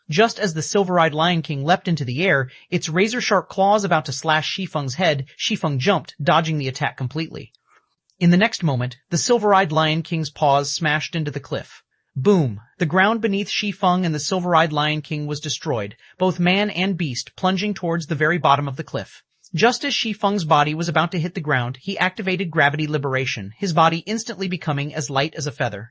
Just as the Silver-Eyed Lion King leapt into the air, its razor-sharp claws about to slash Shi Feng's head, Shi Feng jumped, dodging the attack completely. In the next moment, the Silver-Eyed Lion King's paws smashed into the cliff. Boom! The ground beneath Shi Feng and the Silver-Eyed Lion King was destroyed, both man and beast plunging towards the very bottom of the cliff. Just as Shi Feng's body was about to hit the ground, he activated gravity liberation, his body instantly becoming as light as a feather.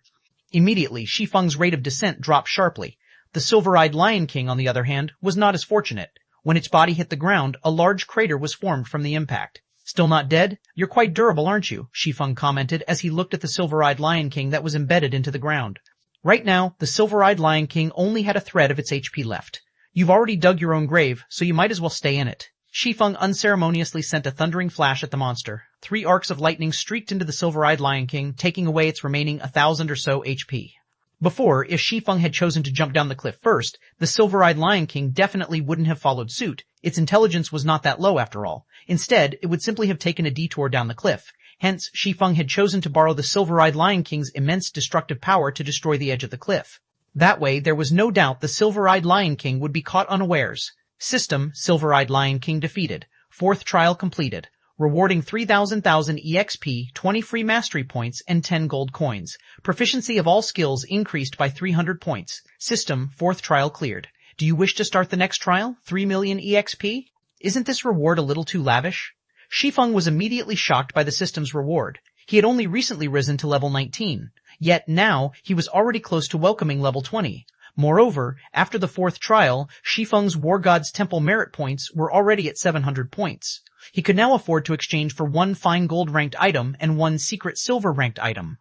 Immediately, Shi Feng's rate of descent dropped sharply. The Silver-Eyed Lion King, on the other hand, was not as fortunate. When its body hit the ground, a large crater was formed from the impact. Still not dead? You're quite durable, aren't you? Shi Feng commented as he looked at the Silver-Eyed Lion King that was embedded into the ground. Right now, the silver-eyed Lion King only had a thread of its HP left. You've already dug your own grave, so you might as well stay in it. Shi Feng unceremoniously sent a thundering flash at the monster. 3 arcs of lightning streaked into the silver-eyed Lion King, taking away its remaining 1,000 or so HP. Before, if Shi Feng had chosen to jump down the cliff first, the silver-eyed Lion King definitely wouldn't have followed suit. Its intelligence was not that low after all. Instead, it would simply have taken a detour down the cliff. Hence, Shi Feng had chosen to borrow the silver-eyed Lion King's immense destructive power to destroy the edge of the cliff. That way, there was no doubt the silver-eyed Lion King would be caught unawares. System, silver-eyed Lion King defeated. 4th trial completed. Rewarding 3,000 EXP, 20 free mastery points, and 10 gold coins. Proficiency of all skills increased by 300 points. System, 4th trial cleared. Do you wish to start the next trial? 3 million EXP? Isn't this reward a little too lavish? Shi Feng was immediately shocked by the system's reward. He had only recently risen to level 19. Yet now, he was already close to welcoming level 20. Moreover, after the 4th trial, Shi Feng's War God's Temple merit points were already at 700 points. He could now afford to exchange for 1 fine gold-ranked item and 1 secret silver-ranked item.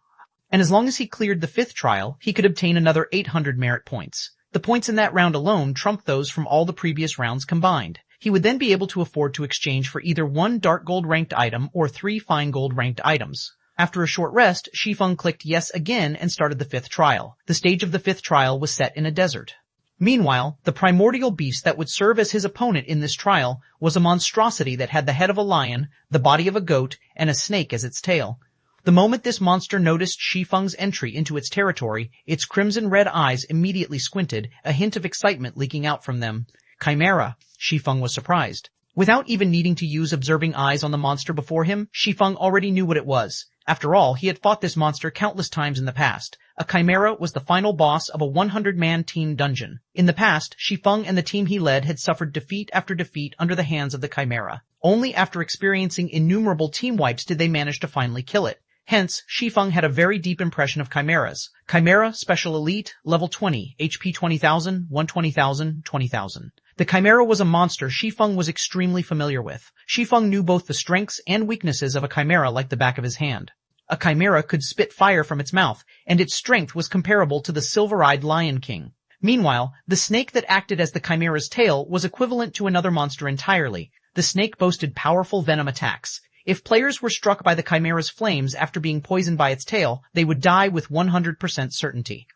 And as long as he cleared the 5th trial, he could obtain another 800 merit points. The points in that round alone trumped those from all the previous rounds combined. He would then be able to afford to exchange for either 1 dark gold-ranked item or 3 fine gold-ranked items. After a short rest, Shi Feng clicked yes again and started the 5th trial. The stage of the 5th trial was set in a desert. Meanwhile, the primordial beast that would serve as his opponent in this trial was a monstrosity that had the head of a lion, the body of a goat, and a snake as its tail. The moment this monster noticed Shi Feng's entry into its territory, its crimson-red eyes immediately squinted, a hint of excitement leaking out from them. Chimera. Shi Feng was surprised. Without even needing to use observing eyes on the monster before him, Shi Feng already knew what it was. After all, he had fought this monster countless times in the past. A chimera was the final boss of a 100-man team dungeon. In the past, Shi Feng and the team he led had suffered defeat after defeat under the hands of the chimera. Only after experiencing innumerable team wipes did they manage to finally kill it. Hence, Shi Feng had a very deep impression of chimeras. Chimera, Special Elite, Level 20, HP 20,000, 120,000, 20,000. The chimera was a monster Shi Feng was extremely familiar with. Shi Feng knew both the strengths and weaknesses of a chimera like the back of his hand. A chimera could spit fire from its mouth, and its strength was comparable to the silver-eyed Lion King. Meanwhile, the snake that acted as the chimera's tail was equivalent to another monster entirely. The snake boasted powerful venom attacks. If players were struck by the chimera's flames after being poisoned by its tail, they would die with 100% certainty.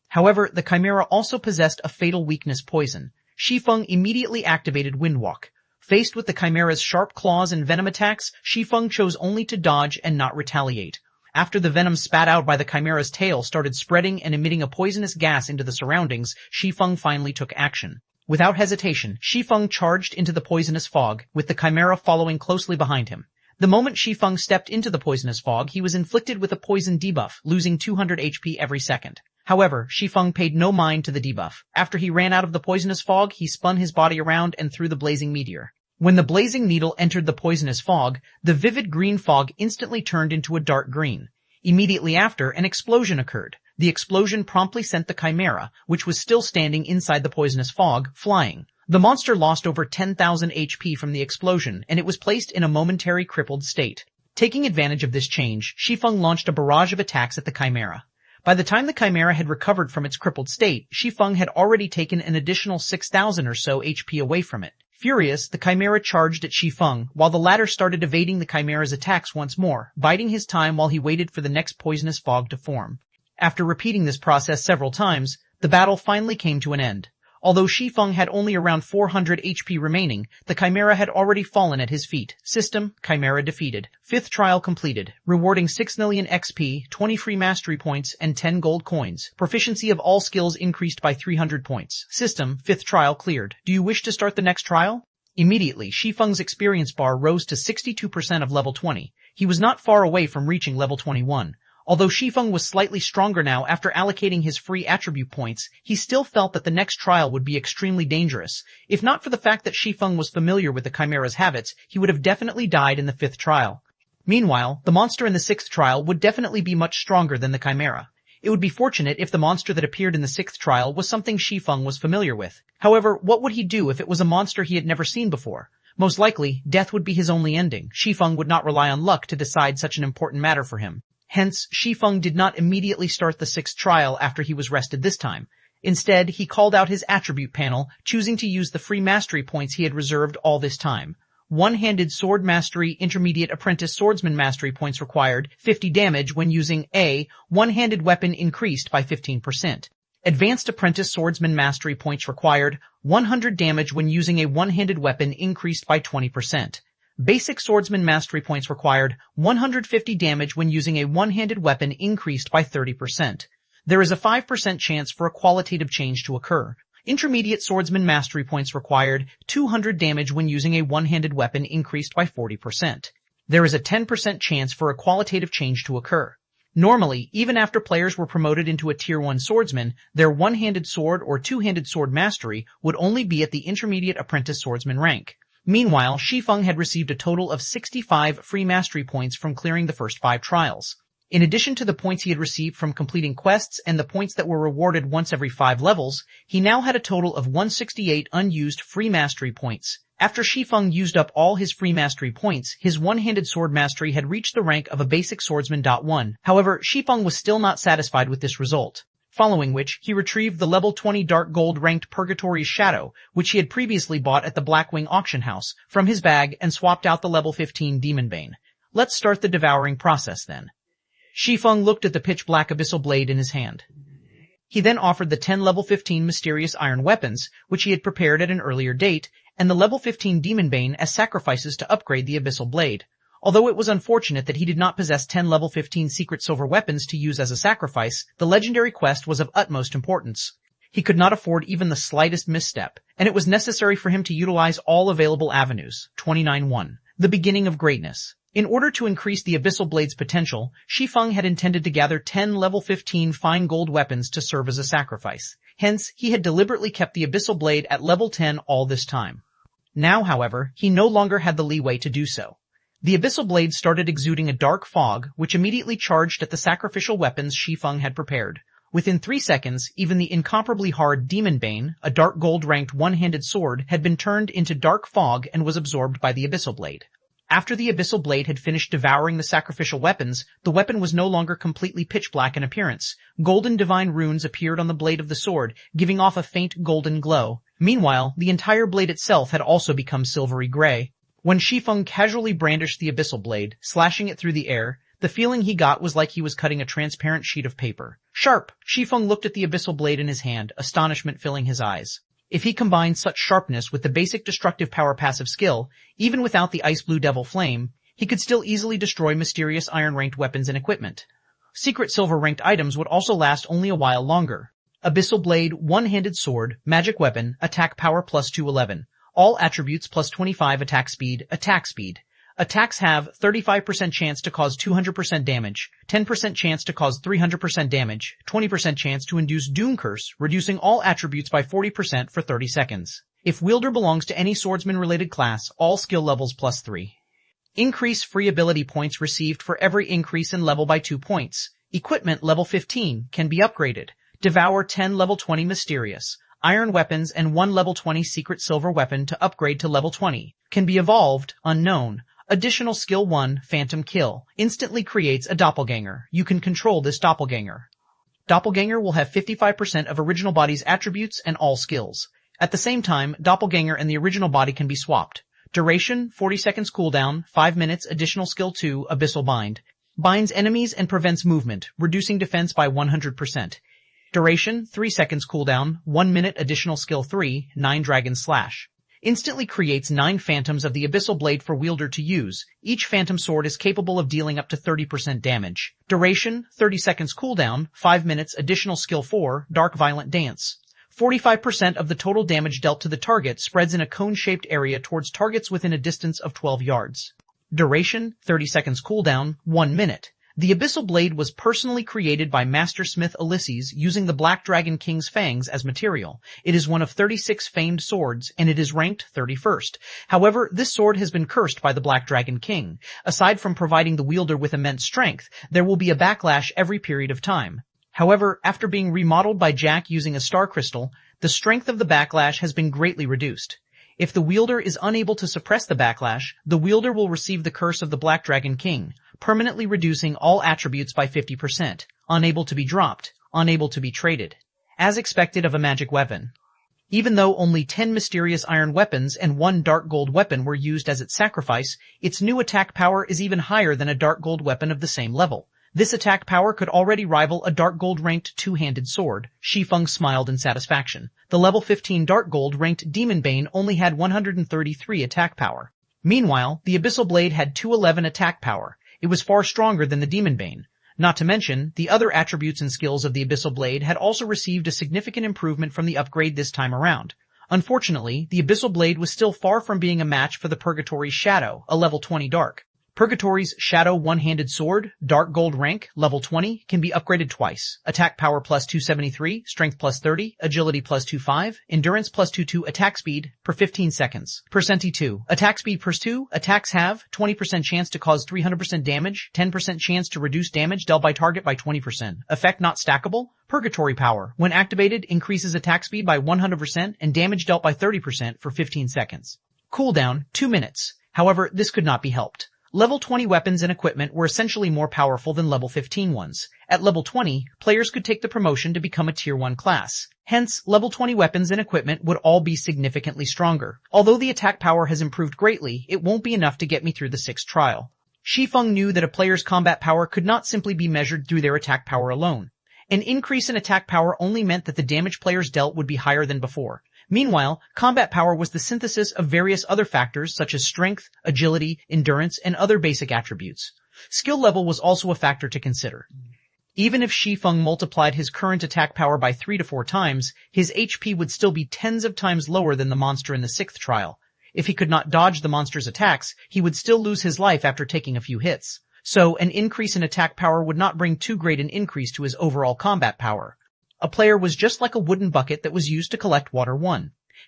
However, the chimera also possessed a fatal weakness, poison. Shi Feng immediately activated Windwalk. Faced with the chimera's sharp claws and venom attacks, Shi Feng chose only to dodge and not retaliate. After the venom spat out by the chimera's tail started spreading and emitting a poisonous gas into the surroundings, Shi Feng finally took action. Without hesitation, Shi Feng charged into the poisonous fog, with the chimera following closely behind him. The moment Shi Feng stepped into the poisonous fog, he was inflicted with a poison debuff, losing 200 HP every second. However, Shi Feng paid no mind to the debuff. After he ran out of the poisonous fog, he spun his body around and threw the blazing meteor. When the blazing needle entered the poisonous fog, the vivid green fog instantly turned into a dark green. Immediately after, an explosion occurred. The explosion promptly sent the chimera, which was still standing inside the poisonous fog, flying. The monster lost over 10,000 HP from the explosion, and it was placed in a momentary crippled state. Taking advantage of this change, Shi Feng launched a barrage of attacks at the chimera. By the time the chimera had recovered from its crippled state, Shi Feng had already taken an additional 6,000 or so HP away from it. Furious, the chimera charged at Shi Feng, while the latter started evading the chimera's attacks once more, biding his time while he waited for the next poisonous fog to form. After repeating this process several times, the battle finally came to an end. Although Shi Feng had only around 400 HP remaining, the chimera had already fallen at his feet. System, chimera defeated. 5th trial completed, rewarding 6 million XP, 20 free mastery points, and 10 gold coins. Proficiency of all skills increased by 300 points. System, 5th trial cleared. Do you wish to start the next trial? Immediately, Shi Feng's experience bar rose to 62% of level 20. He was not far away from reaching level 21. Although Shi Feng was slightly stronger now after allocating his free attribute points, he still felt that the next trial would be extremely dangerous. If not for the fact that Shi Feng was familiar with the chimera's habits, he would have definitely died in the 5th trial. Meanwhile, the monster in the 6th trial would definitely be much stronger than the chimera. It would be fortunate if the monster that appeared in the 6th trial was something Shi Feng was familiar with. However, what would he do if it was a monster he had never seen before? Most likely, death would be his only ending. Shi Feng would not rely on luck to decide such an important matter for him. Hence, Shi Feng did not immediately start the 6th trial after he was rested this time. Instead, he called out his attribute panel, choosing to use the free mastery points he had reserved all this time. One-handed sword mastery, intermediate apprentice swordsman mastery points required, 50 damage when using a one-handed weapon increased by 15%. Advanced apprentice swordsman mastery points required, 100 damage when using a one-handed weapon increased by 20%. Basic swordsman mastery points required, 150 damage when using a one-handed weapon increased by 30%. There is a 5% chance for a qualitative change to occur. Intermediate swordsman mastery points required, 200 damage when using a one-handed weapon increased by 40%. There is a 10% chance for a qualitative change to occur. Normally, even after players were promoted into a Tier 1 swordsman, their one-handed sword or two-handed sword mastery would only be at the intermediate apprentice swordsman rank. Meanwhile, Shi Feng had received a total of 65 free mastery points from clearing the first 5 trials. In addition to the points he had received from completing quests and the points that were rewarded once every 5 levels, he now had a total of 168 unused free mastery points. After Shi Feng used up all his free mastery points, his one-handed sword mastery had reached the rank of a basic swordsman. 1. However, Shi Feng was still not satisfied with this result. Following which, he retrieved the level 20 dark gold ranked Purgatory's Shadow, which he had previously bought at the Blackwing auction house, from his bag and swapped out the level 15 Demon Bane. Let's start the devouring process then. Shi Feng looked at the pitch-black abyssal blade in his hand. He then offered the 10 level 15 mysterious iron weapons, which he had prepared at an earlier date, and the level 15 Demon Bane as sacrifices to upgrade the abyssal blade. Although it was unfortunate that he did not possess 10 level 15 secret silver weapons to use as a sacrifice, the legendary quest was of utmost importance. He could not afford even the slightest misstep, and it was necessary for him to utilize all available avenues. 29-1. The beginning of greatness. In order to increase the abyssal blade's potential, Shi Feng had intended to gather 10 level 15 fine gold weapons to serve as a sacrifice. Hence, he had deliberately kept the abyssal blade at level 10 all this time. Now, however, he no longer had the leeway to do so. The abyssal blade started exuding a dark fog, which immediately charged at the sacrificial weapons Shi Feng had prepared. Within 3 seconds, even the incomparably hard Demon Bane, a dark gold-ranked one-handed sword, had been turned into dark fog and was absorbed by the abyssal blade. After the abyssal blade had finished devouring the sacrificial weapons, the weapon was no longer completely pitch-black in appearance. Golden divine runes appeared on the blade of the sword, giving off a faint golden glow. Meanwhile, the entire blade itself had also become silvery gray. When Shi Feng casually brandished the abyssal blade, slashing it through the air, the feeling he got was like he was cutting a transparent sheet of paper. Sharp! Shi Feng looked at the abyssal blade in his hand, astonishment filling his eyes. If he combined such sharpness with the basic destructive power passive skill, even without the ice blue devil flame, he could still easily destroy mysterious iron-ranked weapons and equipment. Secret silver-ranked items would also last only a while longer. Abyssal blade, one-handed sword, magic weapon, attack power plus 211. All attributes plus 25 attack speed, attack speed. Attacks have 35% chance to cause 200% damage, 10% chance to cause 300% damage, 20% chance to induce Doom Curse, reducing all attributes by 40% for 30 seconds. If wielder belongs to any swordsman-related class, all skill levels plus 3. Increase free ability points received for every increase in level by 2 points. Equipment level 15 can be upgraded. Devour 10 level 20 mysterious iron weapons and 1 level 20 secret silver weapon to upgrade to level 20. Can be evolved, unknown. Additional skill 1, Phantom Kill. Instantly creates a doppelganger. You can control this doppelganger. Doppelganger will have 55% of original body's attributes and all skills. At the same time, doppelganger and the original body can be swapped. Duration, 40 seconds cooldown, 5 minutes, additional skill 2, Abyssal Bind. Binds enemies and prevents movement, reducing defense by 100%. Duration, 3 seconds cooldown, 1 minute, additional skill 3, 9 Dragon Slash. Instantly creates 9 phantoms of the abyssal blade for wielder to use. Each phantom sword is capable of dealing up to 30% damage. Duration, 30 seconds cooldown, 5 minutes, additional skill 4, Dark Violent Dance. 45% of the total damage dealt to the target spreads in a cone-shaped area towards targets within a distance of 12 yards. Duration, 30 seconds cooldown, 1 minute. The abyssal blade was personally created by Mastersmith Ulysses using the Black Dragon King's fangs as material. It is one of 36 famed swords, and it is ranked 31st. However, this sword has been cursed by the Black Dragon King. Aside from providing the wielder with immense strength, there will be a backlash every period of time. However, after being remodeled by Jack using a star crystal, the strength of the backlash has been greatly reduced. If the wielder is unable to suppress the backlash, the wielder will receive the curse of the Black Dragon King. permanently reducing all attributes by 50%, unable to be dropped, unable to be traded. As expected of a magic weapon. Even though only 10 mysterious iron weapons and 1 dark gold weapon were used as its sacrifice, its new attack power is even higher than a dark gold weapon of the same level. This attack power could already rival a dark gold ranked two-handed sword. Shi Feng smiled in satisfaction. The level 15 dark gold ranked Demon Bane only had 133 attack power. Meanwhile, the Abyssal Blade had 211 attack power. It was far stronger than the Demon Bane. Not to mention, the other attributes and skills of the Abyssal Blade had also received a significant improvement from the upgrade this time around. Unfortunately, the Abyssal Blade was still far from being a match for the Purgatory's Shadow, a level 20 dark. Purgatory's Shadow one-handed sword, dark gold rank, level 20, can be upgraded twice. Attack power plus 273, strength plus 30, agility plus 25, endurance plus 22, attack speed per 15 seconds. Percenti 2. Attack speed per 2, attacks have 20% chance to cause 300% damage, 10% chance to reduce damage dealt by target by 20%. Effect not stackable. Purgatory power, when activated, increases attack speed by 100% and damage dealt by 30% for 15 seconds. Cooldown, 2 minutes. However, this could not be helped. Level 20 weapons and equipment were essentially more powerful than level 15 ones. At level 20, players could take the promotion to become a tier 1 class. Hence, level 20 weapons and equipment would all be significantly stronger. Although the attack power has improved greatly, it won't be enough to get me through the 6th trial. Shi Feng knew that a player's combat power could not simply be measured through their attack power alone. An increase in attack power only meant that the damage players dealt would be higher than before. Meanwhile, combat power was the synthesis of various other factors such as strength, agility, endurance, and other basic attributes. Skill level was also a factor to consider. Even if Shi Feng multiplied his current attack power by 3 to 4 times, his HP would still be tens of times lower than the monster in the 6th trial. If he could not dodge the monster's attacks, he would still lose his life after taking a few hits. So, an increase in attack power would not bring too great an increase to his overall combat power. A player was just like a wooden bucket that was used to collect water.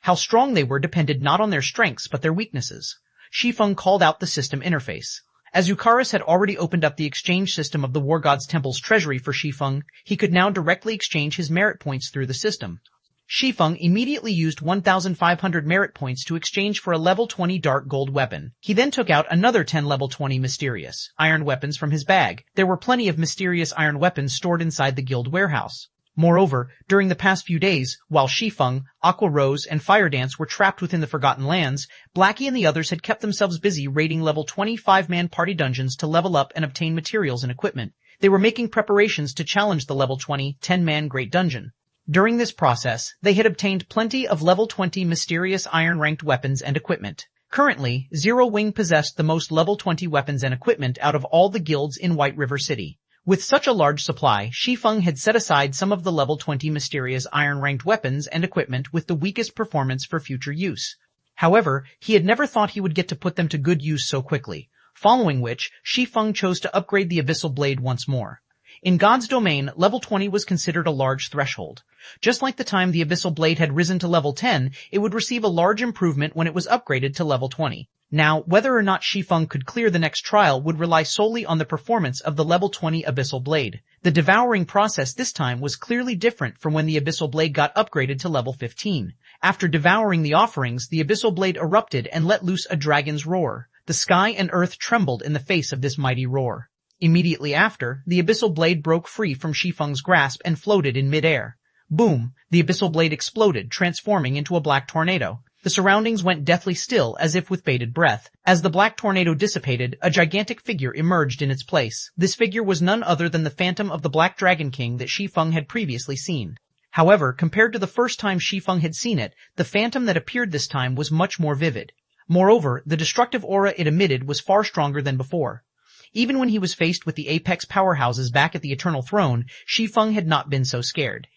How strong they were depended not on their strengths but their weaknesses. Shi Feng called out the system interface. As Eucharis had already opened up the exchange system of the War God's Temple's treasury for Shi Feng, he could now directly exchange his merit points through the system. Shi Feng immediately used 1,500 merit points to exchange for a level 20 dark gold weapon. He then took out another 10 level 20 mysterious iron weapons from his bag. There were plenty of mysterious iron weapons stored inside the guild warehouse. Moreover, during the past few days, while Shi Feng, Aqua Rose, and Fire Dance were trapped within the Forgotten Lands, Blackie and the others had kept themselves busy raiding level 20 5-man party dungeons to level up and obtain materials and equipment. They were making preparations to challenge the level 20 10-man Great Dungeon. During this process, they had obtained plenty of level 20 mysterious iron-ranked weapons and equipment. Currently, Zero Wing possessed the most level 20 weapons and equipment out of all the guilds in White River City. With such a large supply, Shi Feng had set aside some of the level 20 mysterious iron-ranked weapons and equipment with the weakest performance for future use. However, he had never thought he would get to put them to good use so quickly, following which, Shi Feng chose to upgrade the Abyssal Blade once more. In God's domain, level 20 was considered a large threshold. Just like the time the Abyssal Blade had risen to level 10, it would receive a large improvement when it was upgraded to level 20. Now, whether or not Shi Feng could clear the next trial would rely solely on the performance of the level 20 Abyssal Blade. The devouring process this time was clearly different from when the Abyssal Blade got upgraded to level 15. After devouring the offerings, the Abyssal Blade erupted and let loose a dragon's roar. The sky and earth trembled in the face of this mighty roar. Immediately after, the Abyssal Blade broke free from Shi Feng's grasp and floated in midair. Boom! The Abyssal Blade exploded, transforming into a black tornado. The surroundings went deathly still as if with bated breath. As the black tornado dissipated, a gigantic figure emerged in its place. This figure was none other than the phantom of the Black Dragon King that Shi Feng had previously seen. However, compared to the first time Shi Feng had seen it, the phantom that appeared this time was much more vivid. Moreover, the destructive aura it emitted was far stronger than before. Even when he was faced with the apex powerhouses back at the Eternal Throne, Shi Feng had not been so scared.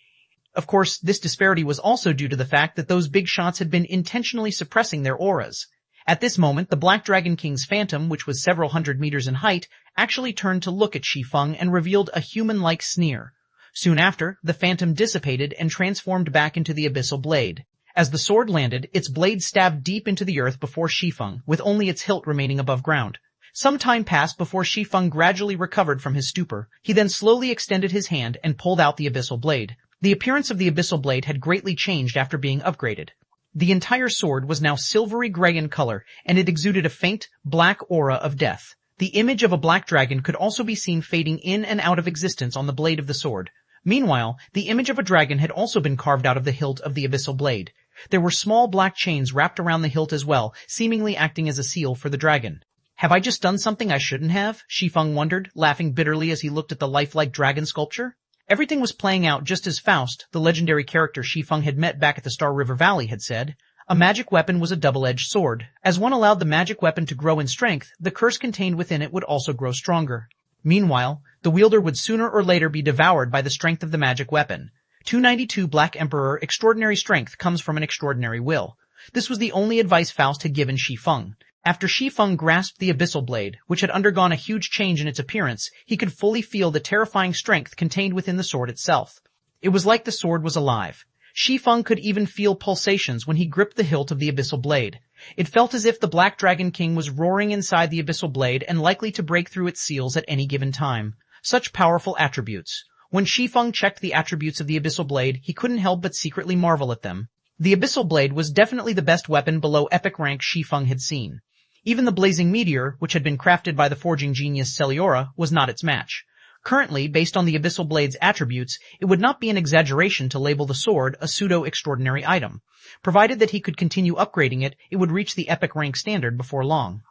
Of course, this disparity was also due to the fact that those big shots had been intentionally suppressing their auras. At this moment, the Black Dragon King's phantom, which was several hundred meters in height, actually turned to look at Shi Feng and revealed a human-like sneer. Soon after, the phantom dissipated and transformed back into the Abyssal Blade. As the sword landed, its blade stabbed deep into the earth before Shi Feng, with only its hilt remaining above ground. Some time passed before Shi Feng gradually recovered from his stupor. He then slowly extended his hand and pulled out the Abyssal Blade. The appearance of the Abyssal Blade had greatly changed after being upgraded. The entire sword was now silvery gray in color, and it exuded a faint, black aura of death. The image of a black dragon could also be seen fading in and out of existence on the blade of the sword. Meanwhile, the image of a dragon had also been carved out of the hilt of the abyssal blade. There were small black chains wrapped around the hilt as well, seemingly acting as a seal for the dragon. Have I just done something I shouldn't have? Shi Feng wondered, laughing bitterly as he looked at the lifelike dragon sculpture. Everything was playing out just as Faust, the legendary character Shi Feng had met back at the Star River Valley, had said. A magic weapon was a double-edged sword. As one allowed the magic weapon to grow in strength, the curse contained within it would also grow stronger. Meanwhile, the wielder would sooner or later be devoured by the strength of the magic weapon. 292 Black Emperor. Extraordinary strength comes from an extraordinary will. This was the only advice Faust had given Shi Feng. After Shi Feng grasped the abyssal blade, which had undergone a huge change in its appearance, he could fully feel the terrifying strength contained within the sword itself. It was like the sword was alive. Shi Feng could even feel pulsations when he gripped the hilt of the abyssal blade. It felt as if the Black Dragon King was roaring inside the abyssal blade and likely to break through its seals at any given time. Such powerful attributes. When Shi Feng checked the attributes of the abyssal blade, he couldn't help but secretly marvel at them. The abyssal blade was definitely the best weapon below epic rank Shi Feng had seen. Even the blazing meteor, which had been crafted by the forging genius Celiora, was not its match. Currently, based on the abyssal blade's attributes, it would not be an exaggeration to label the sword a pseudo-extraordinary item. Provided that he could continue upgrading it, it would reach the epic rank standard before long.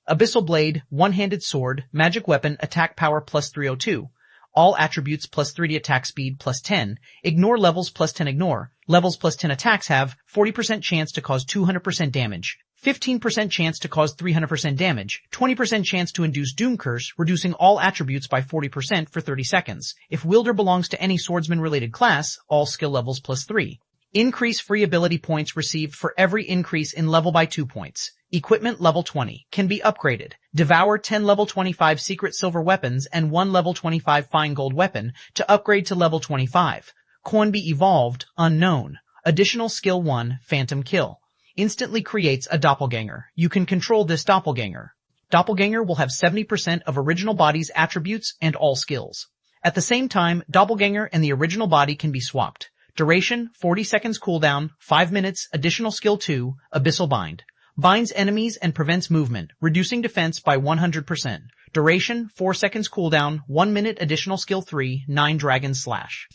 Abyssal blade, one-handed sword, magic weapon, attack power plus 302. All attributes plus 3 to attack speed plus 10. Ignore levels plus 10 ignore. Levels plus 10 attacks have 40% chance to cause 200% damage. 15% chance to cause 300% damage, 20% chance to induce Doom Curse, reducing all attributes by 40% for 30 seconds. If wielder belongs to any swordsman-related class, all skill levels plus 3. Increase free ability points received for every increase in level by 2 points. Equipment level 20. Can be upgraded. Devour 10 level 25 secret silver weapons and 1 level 25 fine gold weapon to upgrade to level 25. Coin be evolved, unknown. Additional skill 1, Phantom Kill. Instantly creates a doppelganger. You can control this doppelganger. Doppelganger will have 70% of original body's attributes and all skills. At the same time, doppelganger and the original body can be swapped. Duration, 40 seconds cooldown, 5 minutes, additional skill 2, Abyssal Bind. Binds enemies and prevents movement, reducing defense by 100%. Duration, 4 seconds cooldown, 1 minute, additional skill 3, 9 Dragon Slash.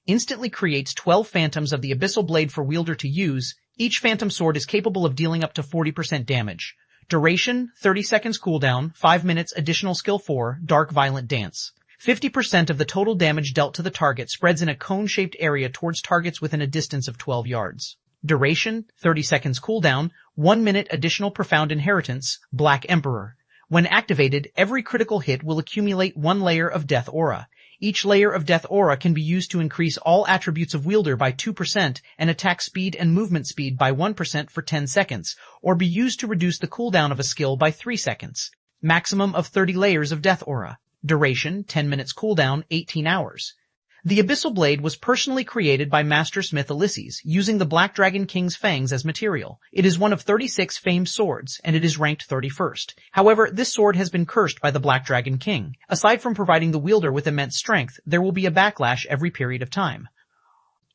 Instantly creates 12 phantoms of the abyssal blade for wielder to use. Each phantom sword is capable of dealing up to 40% damage. Duration, 30 seconds cooldown, 5 minutes, additional skill 4, Dark Violent Dance. 50% of the total damage dealt to the target spreads in a cone-shaped area towards targets within a distance of 12 yards. Duration, 30 seconds cooldown, 1 minute, additional profound inheritance, Black Emperor. When activated, every critical hit will accumulate 1 layer of Death Aura. Each layer of Death Aura can be used to increase all attributes of wielder by 2% and attack speed and movement speed by 1% for 10 seconds, or be used to reduce the cooldown of a skill by 3 seconds. Maximum of 30 layers of Death Aura. Duration, 10 minutes cooldown, 18 hours. The Abyssal Blade was personally created by Master Smith Ulysses, using the Black Dragon King's fangs as material. It is one of 36 famed swords, and it is ranked 31st. However, this sword has been cursed by the Black Dragon King. Aside from providing the wielder with immense strength, there will be a backlash every period of time.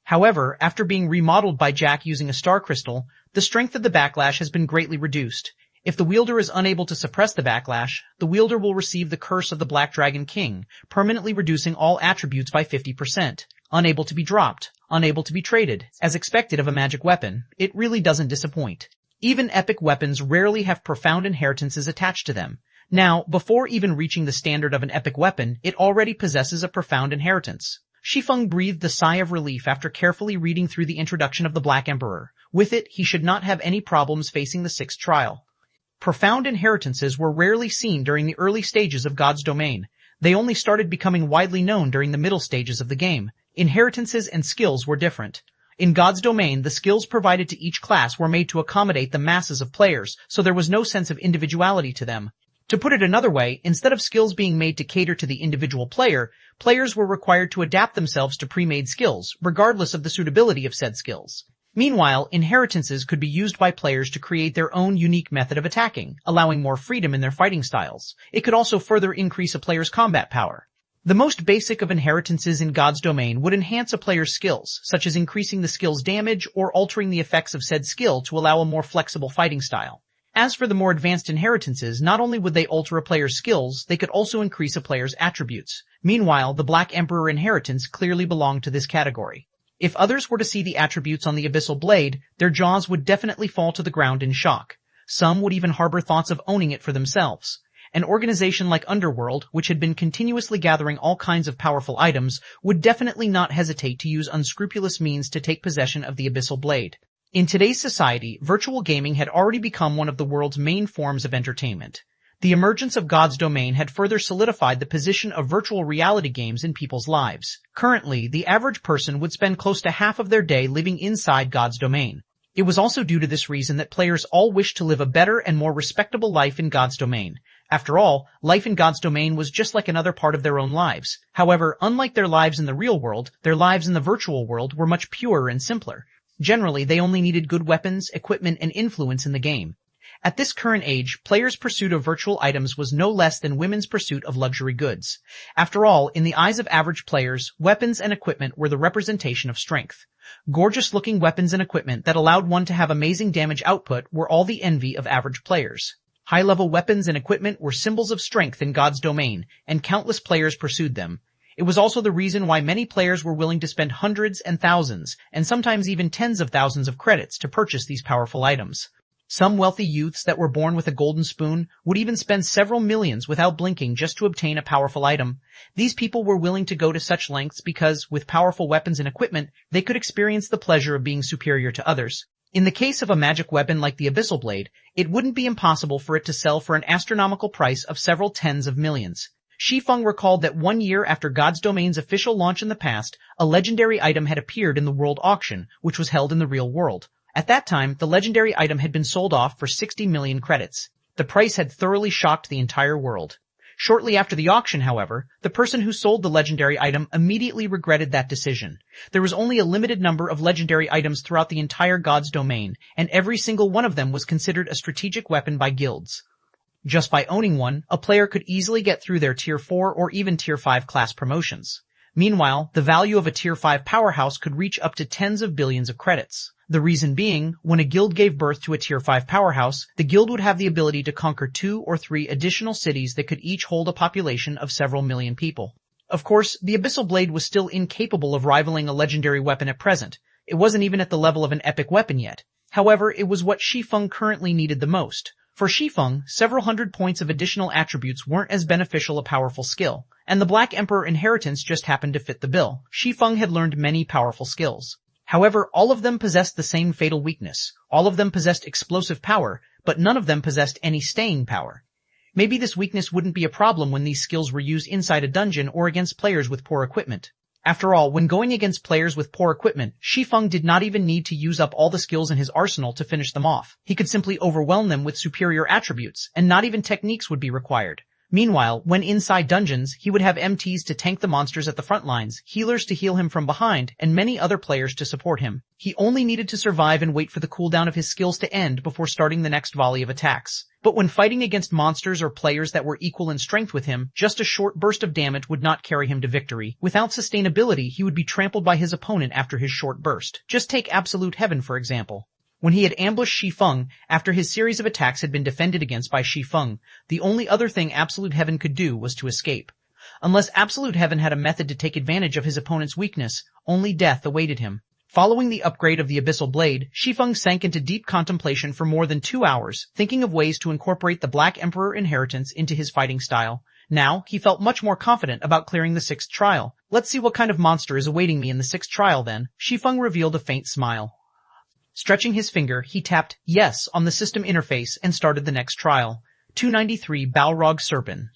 However, after being remodeled by Jack using a star crystal, the strength of the backlash has been greatly reduced. If the wielder is unable to suppress the backlash, the wielder will receive the curse of the Black Dragon King, permanently reducing all attributes by 50%. Unable to be dropped, unable to be traded. As expected of a magic weapon, it really doesn't disappoint. Even epic weapons rarely have profound inheritances attached to them. Now, before even reaching the standard of an epic weapon, it already possesses a profound inheritance. Shi Feng breathed a sigh of relief after carefully reading through the introduction of the Black Emperor. With it, he should not have any problems facing the 6th trial. Profound inheritances were rarely seen during the early stages of God's domain. They only started becoming widely known during the middle stages of the game. Inheritances and skills were different. In God's domain, the skills provided to each class were made to accommodate the masses of players, so there was no sense of individuality to them. To put it another way, instead of skills being made to cater to the individual player, players were required to adapt themselves to pre-made skills, regardless of the suitability of said skills. Meanwhile, inheritances could be used by players to create their own unique method of attacking, allowing more freedom in their fighting styles. It could also further increase a player's combat power. The most basic of inheritances in God's domain would enhance a player's skills, such as increasing the skill's damage or altering the effects of said skill to allow a more flexible fighting style. As for the more advanced inheritances, not only would they alter a player's skills, they could also increase a player's attributes. Meanwhile, the Black Emperor inheritance clearly belonged to this category. If others were to see the attributes on the Abyssal Blade, their jaws would definitely fall to the ground in shock. Some would even harbor thoughts of owning it for themselves. An organization like Underworld, which had been continuously gathering all kinds of powerful items, would definitely not hesitate to use unscrupulous means to take possession of the Abyssal Blade. In today's society, virtual gaming had already become one of the world's main forms of entertainment. The emergence of God's domain had further solidified the position of virtual reality games in people's lives. Currently, the average person would spend close to half of their day living inside God's domain. It was also due to this reason that players all wished to live a better and more respectable life in God's domain. After all, life in God's domain was just like another part of their own lives. However, unlike their lives in the real world, their lives in the virtual world were much purer and simpler. Generally, they only needed good weapons, equipment, and influence in the game. At this current age, players' pursuit of virtual items was no less than women's pursuit of luxury goods. After all, in the eyes of average players, weapons and equipment were the representation of strength. Gorgeous-looking weapons and equipment that allowed one to have amazing damage output were all the envy of average players. High-level weapons and equipment were symbols of strength in God's domain, and countless players pursued them. It was also the reason why many players were willing to spend hundreds and thousands, and sometimes even tens of thousands of credits to purchase these powerful items. Some wealthy youths that were born with a golden spoon would even spend several millions without blinking just to obtain a powerful item. These people were willing to go to such lengths because, with powerful weapons and equipment, they could experience the pleasure of being superior to others. In the case of a magic weapon like the Abyssal Blade, it wouldn't be impossible for it to sell for an astronomical price of several tens of millions. Shi Feng recalled that 1 year after God's Domain's official launch in the past, a legendary item had appeared in the world auction, which was held in the real world. At that time, the legendary item had been sold off for 60 million credits. The price had thoroughly shocked the entire world. Shortly after the auction, however, the person who sold the legendary item immediately regretted that decision. There was only a limited number of legendary items throughout the entire God's Domain, and every single one of them was considered a strategic weapon by guilds. Just by owning one, a player could easily get through their Tier 4 or even Tier 5 class promotions. Meanwhile, the value of a Tier 5 powerhouse could reach up to tens of billions of credits. The reason being, when a guild gave birth to a Tier 5 powerhouse, the guild would have the ability to conquer 2 or 3 additional cities that could each hold a population of several million people. Of course, the Abyssal Blade was still incapable of rivaling a legendary weapon at present. It wasn't even at the level of an epic weapon yet. However, it was what Shi Feng currently needed the most. For Shi Feng, several hundred points of additional attributes weren't as beneficial a powerful skill, and the Black Emperor inheritance just happened to fit the bill. Shi Feng had learned many powerful skills. However, all of them possessed the same fatal weakness. All of them possessed explosive power, but none of them possessed any staying power. Maybe this weakness wouldn't be a problem when these skills were used inside a dungeon or against players with poor equipment. After all, when going against players with poor equipment, Shi Feng did not even need to use up all the skills in his arsenal to finish them off. He could simply overwhelm them with superior attributes, and not even techniques would be required. Meanwhile, when inside dungeons, he would have MTs to tank the monsters at the front lines, healers to heal him from behind, and many other players to support him. He only needed to survive and wait for the cooldown of his skills to end before starting the next volley of attacks. But when fighting against monsters or players that were equal in strength with him, just a short burst of damage would not carry him to victory. Without sustainability, he would be trampled by his opponent after his short burst. Just take Absolute Heaven for example. When he had ambushed Shi Feng, after his series of attacks had been defended against by Shi Feng, the only other thing Absolute Heaven could do was to escape. Unless Absolute Heaven had a method to take advantage of his opponent's weakness, only death awaited him. Following the upgrade of the Abyssal Blade, Shi Feng sank into deep contemplation for more than 2 hours, thinking of ways to incorporate the Black Emperor inheritance into his fighting style. Now, he felt much more confident about clearing the 6th trial. Let's see what kind of monster is awaiting me in the 6th trial then. Shi Feng revealed a faint smile. Stretching his finger, he tapped yes on the system interface and started the next trial. 293 Balrog Serpent.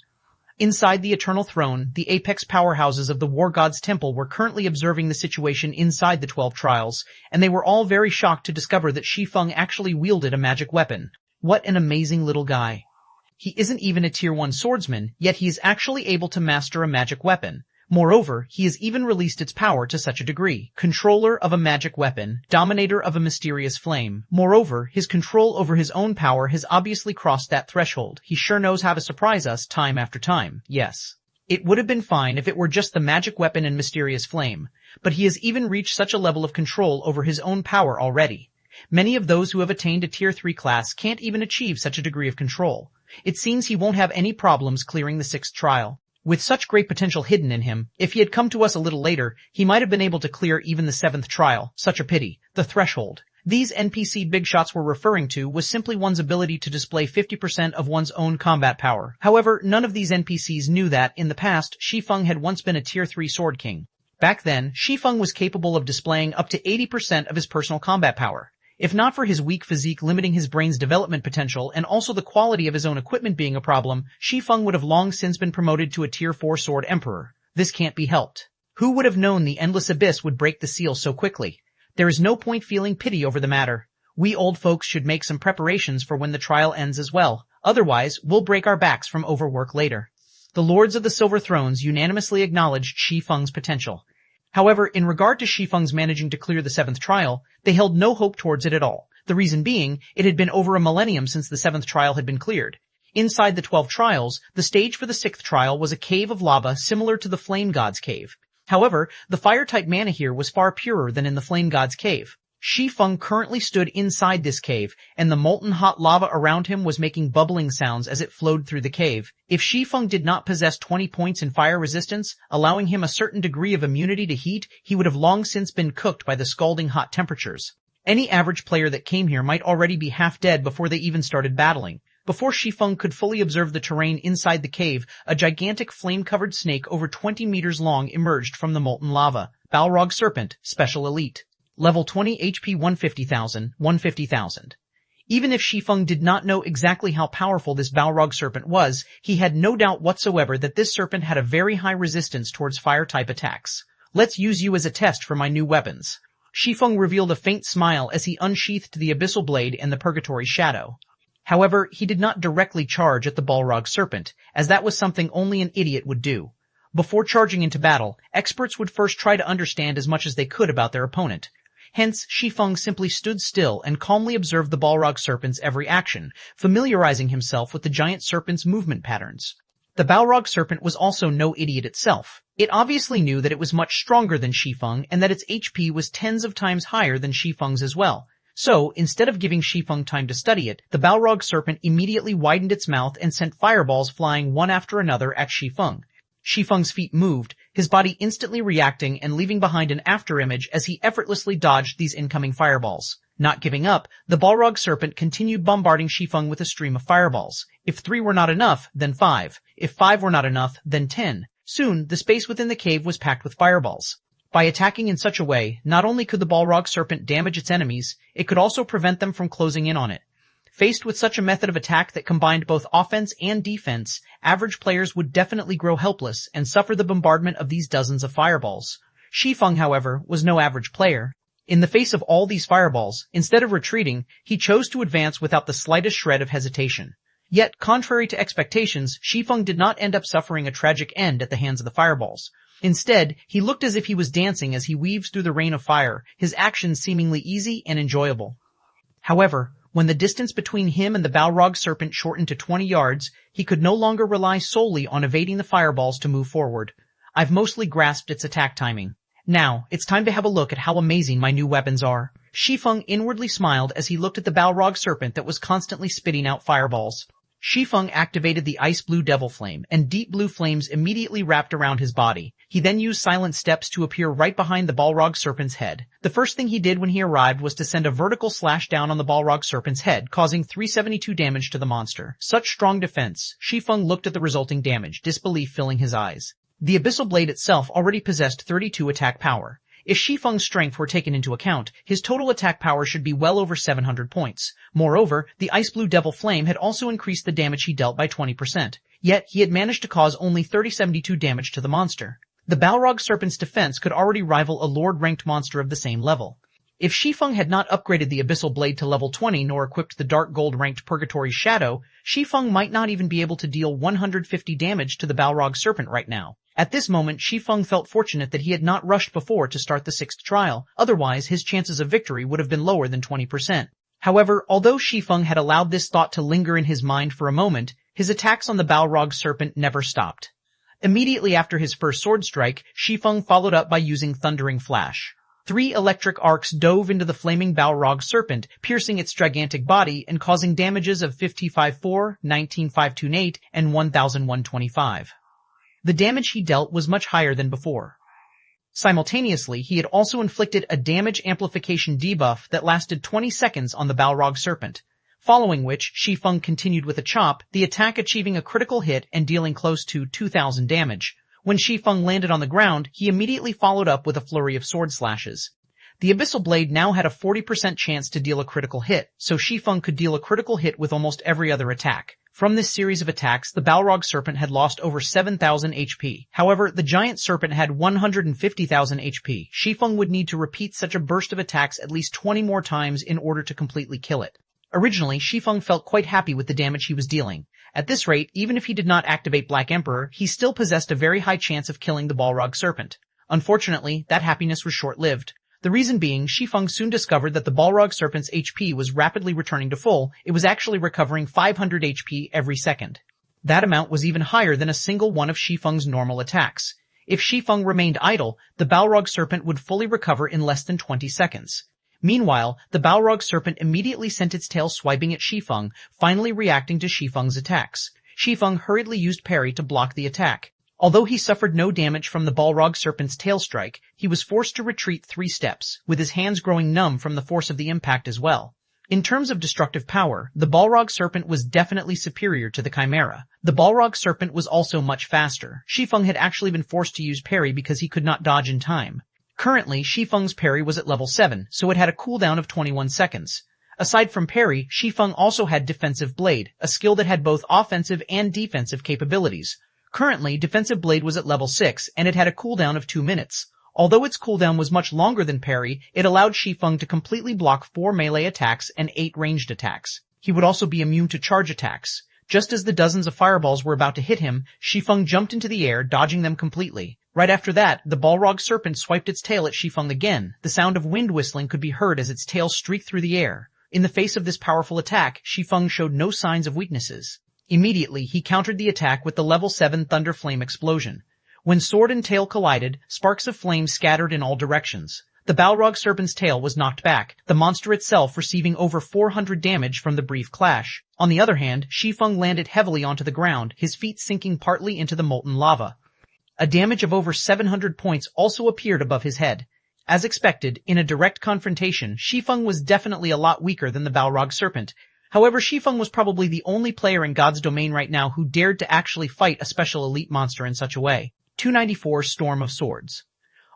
Inside the Eternal Throne, the apex powerhouses of the War God's Temple were currently observing the situation inside the 12 trials, and they were all very shocked to discover that Shi Feng actually wielded a magic weapon. What an amazing little guy. He isn't even a Tier 1 swordsman, yet he is actually able to master a magic weapon. Moreover, he has even released its power to such a degree. Controller of a magic weapon, dominator of a mysterious flame. Moreover, his control over his own power has obviously crossed that threshold. He sure knows how to surprise us time after time, yes. It would have been fine if it were just the magic weapon and mysterious flame, but he has even reached such a level of control over his own power already. Many of those who have attained a Tier 3 class can't even achieve such a degree of control. It seems he won't have any problems clearing the 6th trial. With such great potential hidden in him, if he had come to us a little later, he might have been able to clear even the 7th trial. Such a pity. The threshold. These NPC big shots were referring to was simply one's ability to display 50% of one's own combat power. However, none of these NPCs knew that, in the past, Shi Feng had once been a Tier 3 Sword King. Back then, Shi Feng was capable of displaying up to 80% of his personal combat power. If not for his weak physique limiting his brain's development potential and also the quality of his own equipment being a problem, Shi Feng would have long since been promoted to a Tier 4 Sword Emperor. This can't be helped. Who would have known the Endless Abyss would break the seal so quickly? There is no point feeling pity over the matter. We old folks should make some preparations for when the trial ends as well. Otherwise, we'll break our backs from overwork later. The Lords of the Silver Thrones unanimously acknowledged Shi Feng's potential. However, in regard to Shi Feng's managing to clear the 7th trial, they held no hope towards it at all. The reason being, it had been over a millennium since the 7th trial had been cleared. Inside the 12 trials, the stage for the 6th trial was a cave of lava similar to the Flame God's cave. However, the fire-type mana here was far purer than in the Flame God's cave. Shi Feng currently stood inside this cave, and the molten hot lava around him was making bubbling sounds as it flowed through the cave. If Shi Feng did not possess 20 points in fire resistance, allowing him a certain degree of immunity to heat, he would have long since been cooked by the scalding hot temperatures. Any average player that came here might already be half dead before they even started battling. Before Shi Feng could fully observe the terrain inside the cave, a gigantic flame-covered snake over 20 meters long emerged from the molten lava. Balrog Serpent, Special Elite. Level 20 HP 150,000, 150,000. Even if Shi Feng did not know exactly how powerful this Balrog Serpent was, he had no doubt whatsoever that this serpent had a very high resistance towards fire-type attacks. Let's use you as a test for my new weapons. Shi Feng revealed a faint smile as he unsheathed the Abyssal Blade and the Purgatory Shadow. However, he did not directly charge at the Balrog Serpent, as that was something only an idiot would do. Before charging into battle, experts would first try to understand as much as they could about their opponent. Hence, Shi Feng simply stood still and calmly observed the Balrog Serpent's every action, familiarizing himself with the giant serpent's movement patterns. The Balrog Serpent was also no idiot itself. It obviously knew that it was much stronger than Shi Feng and that its HP was tens of times higher than Shi Feng's as well. So, instead of giving Shi Feng time to study it, the Balrog Serpent immediately widened its mouth and sent fireballs flying one after another at Shi Feng. Shi Feng's feet moved, his body instantly reacting and leaving behind an afterimage as he effortlessly dodged these incoming fireballs. Not giving up, the Balrog Serpent continued bombarding Shi Feng with a stream of fireballs. If 3 were not enough, then 5. If 5 were not enough, then 10. Soon, the space within the cave was packed with fireballs. By attacking in such a way, not only could the Balrog Serpent damage its enemies, it could also prevent them from closing in on it. Faced with such a method of attack that combined both offense and defense, average players would definitely grow helpless and suffer the bombardment of these dozens of fireballs. Shi Feng, however, was no average player. In the face of all these fireballs, instead of retreating, he chose to advance without the slightest shred of hesitation. Yet, contrary to expectations, Shi Feng did not end up suffering a tragic end at the hands of the fireballs. Instead, he looked as if he was dancing as he weaves through the rain of fire, his actions seemingly easy and enjoyable. However, when the distance between him and the Balrog Serpent shortened to 20 yards, he could no longer rely solely on evading the fireballs to move forward. I've mostly grasped its attack timing. Now, it's time to have a look at how amazing my new weapons are. Shi Feng inwardly smiled as he looked at the Balrog Serpent that was constantly spitting out fireballs. Shi Feng activated the ice blue devil flame, and deep blue flames immediately wrapped around his body. He then used silent steps to appear right behind the Balrog Serpent's head. The first thing he did when he arrived was to send a vertical slash down on the Balrog Serpent's head, causing 372 damage to the monster. Such strong defense. Shi Feng looked at the resulting damage, disbelief filling his eyes. The Abyssal Blade itself already possessed 32 attack power. If Shi Feng's strength were taken into account, his total attack power should be well over 700 points. Moreover, the Ice Blue Devil Flame had also increased the damage he dealt by 20%. Yet, he had managed to cause only 3072 damage to the monster. The Balrog Serpent's defense could already rival a Lord-ranked monster of the same level. If Shi Feng had not upgraded the Abyssal Blade to level 20 nor equipped the Dark Gold-ranked Purgatory Shadow, Shi Feng might not even be able to deal 150 damage to the Balrog Serpent right now. At this moment, Shi Feng felt fortunate that he had not rushed before to start the 6th trial, otherwise his chances of victory would have been lower than 20%. However, although Shi Feng had allowed this thought to linger in his mind for a moment, his attacks on the Balrog Serpent never stopped. Immediately after his first sword strike, Shi Feng followed up by using Thundering Flash. 3 electric arcs dove into the flaming Balrog serpent, piercing its gigantic body and causing damages of 55,4, 19,528, and 1,125. The damage he dealt was much higher than before. Simultaneously, he had also inflicted a damage amplification debuff that lasted 20 seconds on the Balrog serpent, following which Shi Feng continued with a chop, the attack achieving a critical hit and dealing close to 2,000 damage. When Shi Feng landed on the ground, he immediately followed up with a flurry of sword slashes. The Abyssal Blade now had a 40% chance to deal a critical hit, so Shi Feng could deal a critical hit with almost every other attack. From this series of attacks, the Balrog serpent had lost over 7,000 HP. However, the giant serpent had 150,000 HP. Shi Feng would need to repeat such a burst of attacks at least 20 more times in order to completely kill it. Originally, Shi Feng felt quite happy with the damage he was dealing. At this rate, even if he did not activate Black Emperor, he still possessed a very high chance of killing the Balrog serpent. Unfortunately, that happiness was short-lived. The reason being, Shi Feng soon discovered that the Balrog serpent's HP was rapidly returning to full. It was actually recovering 500 HP every second. That amount was even higher than a single one of Shi Feng's normal attacks. If Shi Feng remained idle, the Balrog serpent would fully recover in less than 20 seconds. Meanwhile, the Balrog serpent immediately sent its tail swiping at Shi Feng, finally reacting to Shi Feng's attacks. Shi Feng hurriedly used parry to block the attack. Although he suffered no damage from the Balrog serpent's tail strike, he was forced to retreat 3 steps, with his hands growing numb from the force of the impact as well. In terms of destructive power, the Balrog serpent was definitely superior to the Chimera. The Balrog serpent was also much faster. Shi Feng had actually been forced to use parry because he could not dodge in time. Currently, Shi Feng's parry was at level 7, so it had a cooldown of 21 seconds. Aside from parry, Shi Feng also had Defensive Blade, a skill that had both offensive and defensive capabilities. Currently, Defensive Blade was at level 6, and it had a cooldown of 2 minutes. Although its cooldown was much longer than parry, it allowed Shi Feng to completely block 4 melee attacks and 8 ranged attacks. He would also be immune to charge attacks. Just as the dozens of fireballs were about to hit him, Shi Feng jumped into the air, dodging them completely. Right after that, the Balrog serpent swiped its tail at Shi Feng again. The sound of wind whistling could be heard as its tail streaked through the air. In the face of this powerful attack, Shi Feng showed no signs of weaknesses. Immediately, he countered the attack with the level 7 Thunder Flame explosion. When sword and tail collided, sparks of flame scattered in all directions. The Balrog serpent's tail was knocked back, the monster itself receiving over 400 damage from the brief clash. On the other hand, Shi Feng landed heavily onto the ground, his feet sinking partly into the molten lava. A damage of over 700 points also appeared above his head. As expected, in a direct confrontation, Shi Feng was definitely a lot weaker than the Balrog serpent. However, Shi Feng was probably the only player in God's domain right now who dared to actually fight a special elite monster in such a way. 294 Storm of Swords.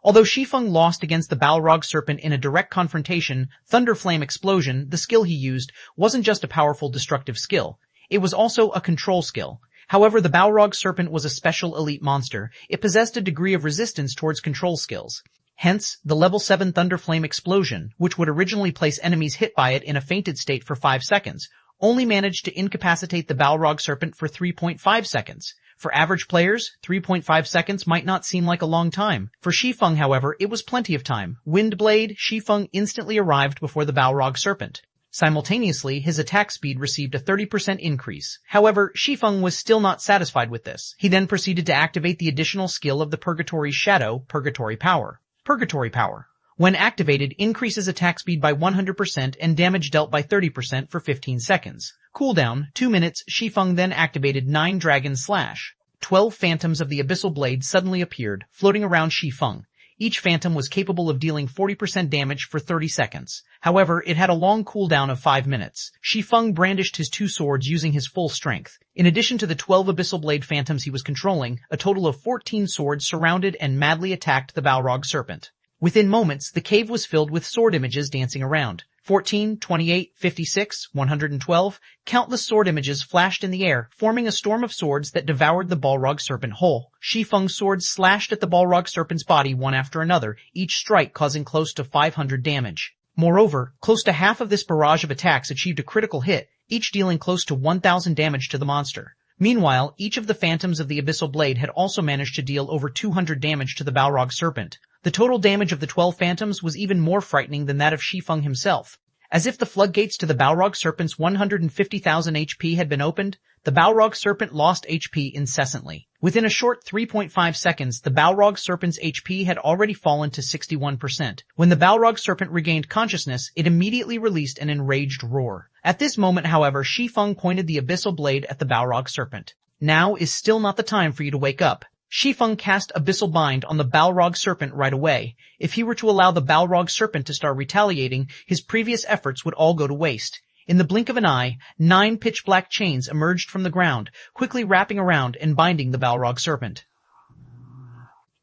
Although Shi Feng lost against the Balrog serpent in a direct confrontation, Thunder Flame Explosion, the skill he used, wasn't just a powerful destructive skill. It was also a control skill. However, the Balrog serpent was a special elite monster. It possessed a degree of resistance towards control skills. Hence, the level 7 Thunder Flame Explosion, which would originally place enemies hit by it in a fainted state for 5 seconds, only managed to incapacitate the Balrog serpent for 3.5 seconds. For average players, 3.5 seconds might not seem like a long time. For Shi Feng, however, it was plenty of time. Wind Blade, Shi Feng instantly arrived before the Balrog serpent. Simultaneously, his attack speed received a 30% increase. However, Shi Feng was still not satisfied with this. He then proceeded to activate the additional skill of the Purgatory's Shadow, Purgatory Power. Purgatory Power, when activated, increases attack speed by 100% and damage dealt by 30% for 15 seconds. Cooldown, 2 minutes. Shi Feng then activated 9 Dragon Slash. 12 phantoms of the Abyssal Blade suddenly appeared, floating around Shi Feng. Each phantom was capable of dealing 40% damage for 30 seconds. However, it had a long cooldown of 5 minutes. Shi Feng brandished his 2 swords using his full strength. In addition to the 12 Abyssal Blade phantoms he was controlling, a total of 14 swords surrounded and madly attacked the Balrog serpent. Within moments, the cave was filled with sword images dancing around. 14, 28, 56, 112, countless sword images flashed in the air, forming a storm of swords that devoured the Balrog serpent whole. Shi Feng's swords slashed at the Balrog serpent's body one after another, each strike causing close to 500 damage. Moreover, close to half of this barrage of attacks achieved a critical hit, each dealing close to 1,000 damage to the monster. Meanwhile, each of the phantoms of the Abyssal Blade had also managed to deal over 200 damage to the Balrog serpent. The total damage of the 12 phantoms was even more frightening than that of Shi Feng himself. As if the floodgates to the Balrog serpent's 150,000 HP had been opened, The Balrog Serpent lost HP incessantly. Within a short 3.5 seconds, the Balrog Serpent's HP had already fallen to 61%. When the Balrog Serpent regained consciousness, it immediately released an enraged roar. At this moment, however, Shi Feng pointed the Abyssal Blade at the Balrog Serpent. Now is still not the time for you to wake up. Shi Feng cast Abyssal Bind on the Balrog Serpent right away. If he were to allow the Balrog Serpent to start retaliating, his previous efforts would all go to waste. In the blink of an eye, 9 pitch-black chains emerged from the ground, quickly wrapping around and binding the Balrog Serpent.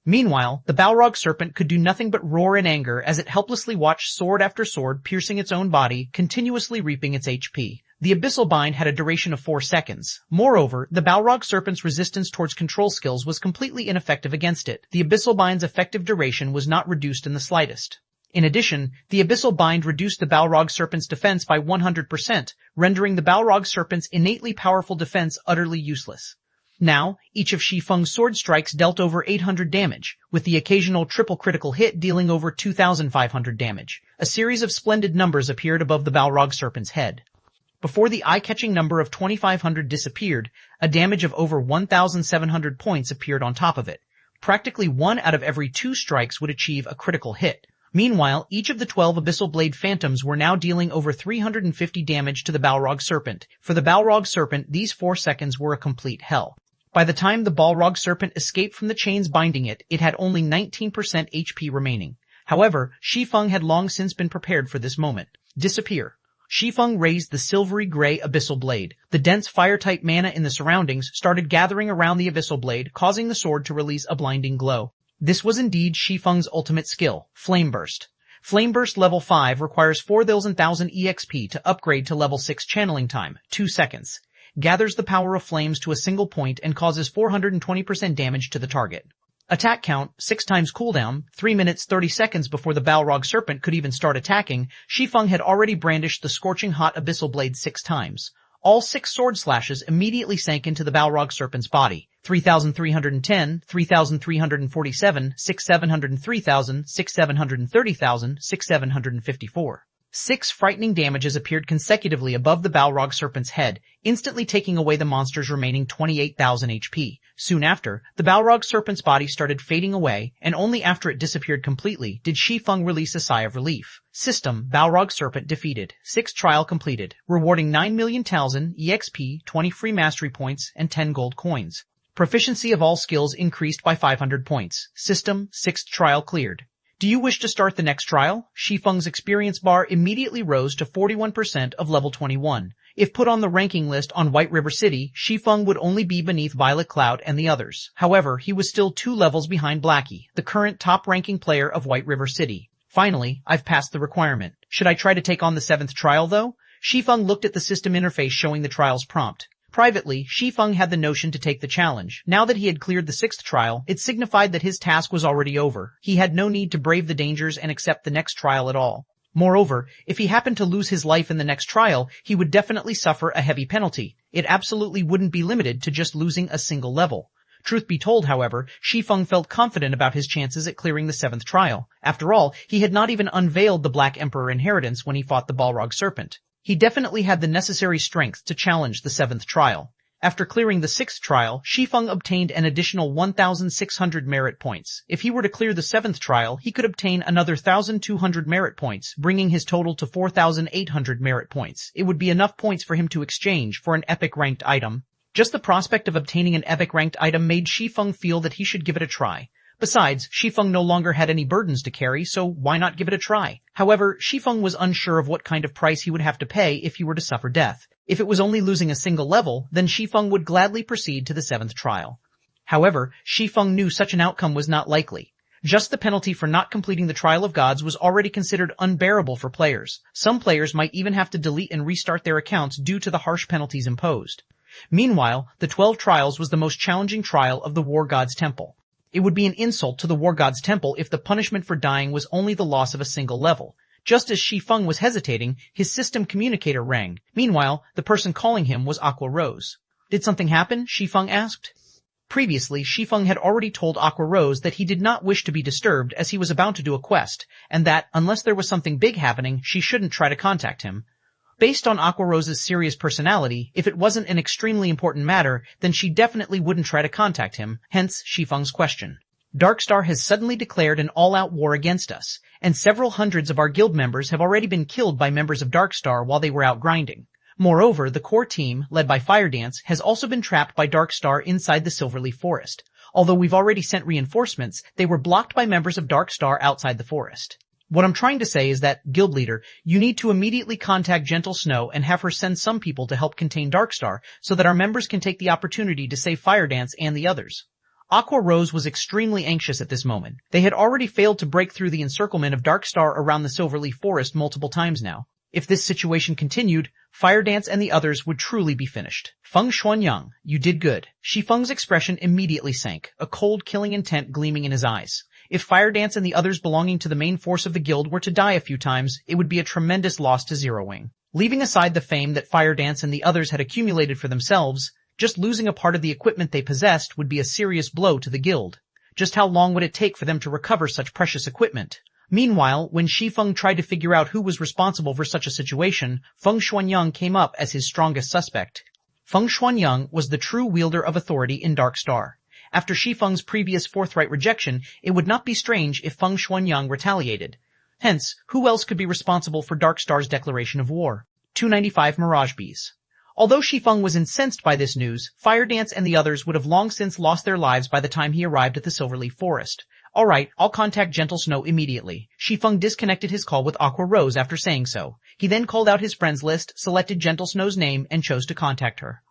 Meanwhile, the Balrog Serpent could do nothing but roar in anger as it helplessly watched sword after sword piercing its own body, continuously reaping its HP. The Abyssal Bind had a duration of 4 seconds. Moreover, the Balrog Serpent's resistance towards control skills was completely ineffective against it. The Abyssal Bind's effective duration was not reduced in the slightest. In addition, the Abyssal Bind reduced the Balrog Serpent's defense by 100%, rendering the Balrog Serpent's innately powerful defense utterly useless. Now, each of Shi Feng's sword strikes dealt over 800 damage, with the occasional triple critical hit dealing over 2,500 damage. A series of splendid numbers appeared above the Balrog Serpent's head. Before the eye-catching number of 2,500 disappeared, a damage of over 1,700 points appeared on top of it. Practically 1 out of every 2 strikes would achieve a critical hit. Meanwhile, each of the 12 Abyssal Blade Phantoms were now dealing over 350 damage to the Balrog Serpent. For the Balrog Serpent, these 4 seconds were a complete hell. By the time the Balrog Serpent escaped from the chains binding it, it had only 19% HP remaining. However, Shi Feng had long since been prepared for this moment. Disappear. Shi Feng raised the silvery gray Abyssal Blade. The dense fire-type mana in the surroundings started gathering around the Abyssal Blade, causing the sword to release a blinding glow. This was indeed Shi Feng's ultimate skill, Flame Burst. Flame Burst level 5 requires 4,000 EXP to upgrade to level 6 channeling time, 2 seconds. Gathers the power of flames to a single point and causes 420% damage to the target. Attack count, 6 times cooldown, 3 minutes 30 seconds before the Balrog Serpent could even start attacking, Shi Feng had already brandished the scorching hot Abyssal Blade 6 times. All 6 sword slashes immediately sank into the Balrog Serpent's body. 3,310, 3,347, 6,703,000, 6,730,000, 6,754. 6 frightening damages appeared consecutively above the Balrog Serpent's head, instantly taking away the monster's remaining 28,000 HP. Soon after, the Balrog Serpent's body started fading away, and only after it disappeared completely did Shi Feng release a sigh of relief. System, Balrog Serpent defeated. 6th trial completed, rewarding 9,000,000 EXP, 20 free mastery points, and 10 gold coins. Proficiency of all skills increased by 500 points. System, 6th trial cleared. Do you wish to start the next trial? Shi Feng's experience bar immediately rose to 41% of level 21. If put on the ranking list on White River City, Shi Feng would only be beneath Violet Cloud and the others. However, he was still 2 levels behind Blackie, the current top-ranking player of White River City. Finally, I've passed the requirement. Should I try to take on the 7th trial, though? Shi Feng looked at the system interface showing the trial's prompt. Privately, Shi Feng had the notion to take the challenge. Now that he had cleared the 6th trial, it signified that his task was already over. He had no need to brave the dangers and accept the next trial at all. Moreover, if he happened to lose his life in the next trial, he would definitely suffer a heavy penalty. It absolutely wouldn't be limited to just losing a single level. Truth be told, however, Shi Feng felt confident about his chances at clearing the 7th trial. After all, he had not even unveiled the Black Emperor inheritance when he fought the Balrog Serpent. He definitely had the necessary strength to challenge the 7th trial. After clearing the 6th trial, Shi Feng obtained an additional 1,600 merit points. If he were to clear the 7th trial, he could obtain another 1,200 merit points, bringing his total to 4,800 merit points. It would be enough points for him to exchange for an epic ranked item. Just the prospect of obtaining an epic ranked item made Shi Feng feel that he should give it a try. Besides, Shi Feng no longer had any burdens to carry, so why not give it a try? However, Shi Feng was unsure of what kind of price he would have to pay if he were to suffer death. If it was only losing a single level, then Shi Feng would gladly proceed to the 7th trial. However, Shi Feng knew such an outcome was not likely. Just the penalty for not completing the Trial of Gods was already considered unbearable for players. Some players might even have to delete and restart their accounts due to the harsh penalties imposed. Meanwhile, the 12 Trials was the most challenging trial of the War God's Temple. It would be an insult to the War God's Temple if the punishment for dying was only the loss of a single level. Just as Shi Feng was hesitating, his system communicator rang. Meanwhile, the person calling him was Aqua Rose. Did something happen? Shi Feng asked. Previously, Shi Feng had already told Aqua Rose that he did not wish to be disturbed as he was about to do a quest, and that, unless there was something big happening, she shouldn't try to contact him. Based on Aqua Rose's serious personality, if it wasn't an extremely important matter, then she definitely wouldn't try to contact him, hence Shi Feng's question. Darkstar has suddenly declared an all-out war against us, and several hundreds of our guild members have already been killed by members of Darkstar while they were out grinding. Moreover, the core team, led by Fire Dance, has also been trapped by Darkstar inside the Silverleaf Forest. Although we've already sent reinforcements, they were blocked by members of Darkstar outside the forest. What I'm trying to say is that, guild leader, you need to immediately contact Gentle Snow and have her send some people to help contain Darkstar so that our members can take the opportunity to save Fire Dance and the others. Aqua Rose was extremely anxious at this moment. They had already failed to break through the encirclement of Darkstar around the Silverleaf Forest multiple times now. If this situation continued, Fire Dance and the others would truly be finished. Feng Xuanyang, you did good. Shi Feng's expression immediately sank, a cold, killing intent gleaming in his eyes. If Fire Dance and the others belonging to the main force of the guild were to die a few times, it would be a tremendous loss to Zero Wing. Leaving aside the fame that Fire Dance and the others had accumulated for themselves, just losing a part of the equipment they possessed would be a serious blow to the guild. Just how long would it take for them to recover such precious equipment? Meanwhile, when Shi Feng tried to figure out who was responsible for such a situation, Feng Xuanyang came up as his strongest suspect. Feng Xuanyang was the true wielder of authority in Darkstar. After Shi Feng's previous forthright rejection, it would not be strange if Feng Xuanyang retaliated. Hence, who else could be responsible for Darkstar's declaration of war? 295 Mirage Bees. Although Shi Feng was incensed by this news, Fire Dance and the others would have long since lost their lives by the time he arrived at the Silverleaf Forest. Alright, I'll contact Gentle Snow immediately. Shi Feng disconnected his call with Aqua Rose after saying so. He then called out his friends list, selected Gentle Snow's name, and chose to contact her.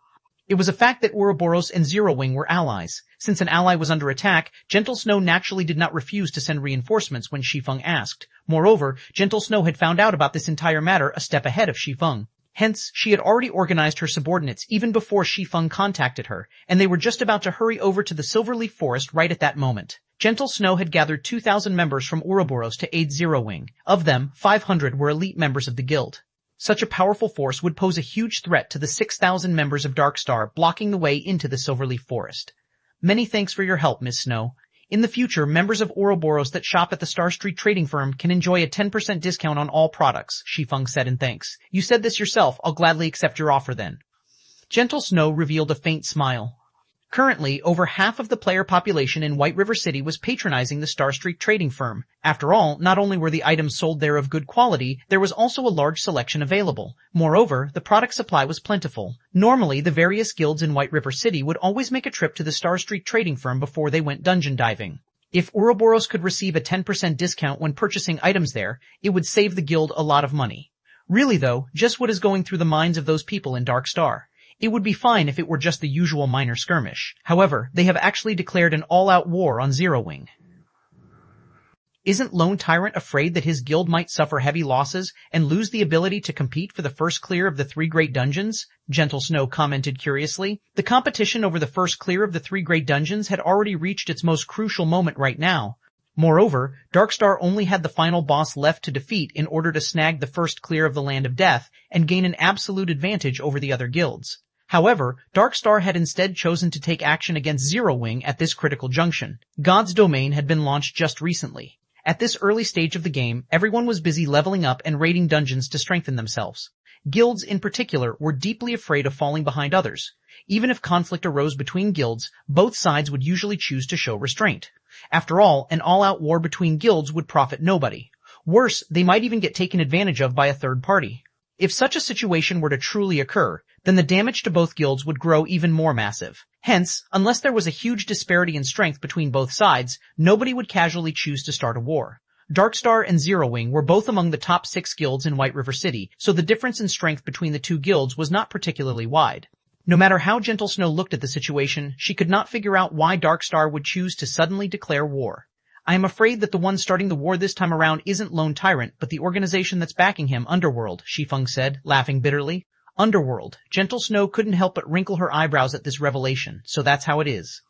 It was a fact that Ouroboros and Zero Wing were allies. Since an ally was under attack, Gentle Snow naturally did not refuse to send reinforcements when Shi Feng asked. Moreover, Gentle Snow had found out about this entire matter a step ahead of Shi Feng. Hence, she had already organized her subordinates even before Shi Feng contacted her, and they were just about to hurry over to the Silverleaf Forest right at that moment. Gentle Snow had gathered 2,000 members from Ouroboros to aid Zero Wing. Of them, 500 were elite members of the guild. Such a powerful force would pose a huge threat to the 6,000 members of Darkstar blocking the way into the Silverleaf Forest. Many thanks for your help, Miss Snow. In the future, members of Ouroboros that shop at the Star Street Trading Firm can enjoy a 10% discount on all products, Shi Feng said in thanks. You said this yourself, I'll gladly accept your offer then. Gentle Snow revealed a faint smile. Currently, over half of the player population in White River City was patronizing the Star Street Trading Firm. After all, not only were the items sold there of good quality, there was also a large selection available. Moreover, the product supply was plentiful. Normally, the various guilds in White River City would always make a trip to the Star Street Trading Firm before they went dungeon diving. If Ouroboros could receive a 10% discount when purchasing items there, it would save the guild a lot of money. Really though, just what is going through the minds of those people in Darkstar? It would be fine if it were just the usual minor skirmish. However, they have actually declared an all-out war on Zero Wing. Isn't Lone Tyrant afraid that his guild might suffer heavy losses and lose the ability to compete for the first clear of the 3 great dungeons? Gentle Snow commented curiously. The competition over the first clear of the 3 great dungeons had already reached its most crucial moment right now. Moreover, Darkstar only had the final boss left to defeat in order to snag the first clear of the Land of Death and gain an absolute advantage over the other guilds. However, Darkstar had instead chosen to take action against Zero Wing at this critical junction. God's Domain had been launched just recently. At this early stage of the game, everyone was busy leveling up and raiding dungeons to strengthen themselves. Guilds in particular were deeply afraid of falling behind others. Even if conflict arose between guilds, both sides would usually choose to show restraint. After all, an all-out war between guilds would profit nobody. Worse, they might even get taken advantage of by a third party. If such a situation were to truly occur, then the damage to both guilds would grow even more massive. Hence, unless there was a huge disparity in strength between both sides, nobody would casually choose to start a war. Darkstar and Zero Wing were both among the top 6 guilds in White River City, so the difference in strength between the 2 guilds was not particularly wide. No matter how Gentle Snow looked at the situation, she could not figure out why Darkstar would choose to suddenly declare war. I am afraid that the one starting the war this time around isn't Lone Tyrant, but the organization that's backing him, Underworld, Shi Feng said, laughing bitterly. Underworld. Gentle Snow couldn't help but wrinkle her eyebrows at this revelation, so that's how it is.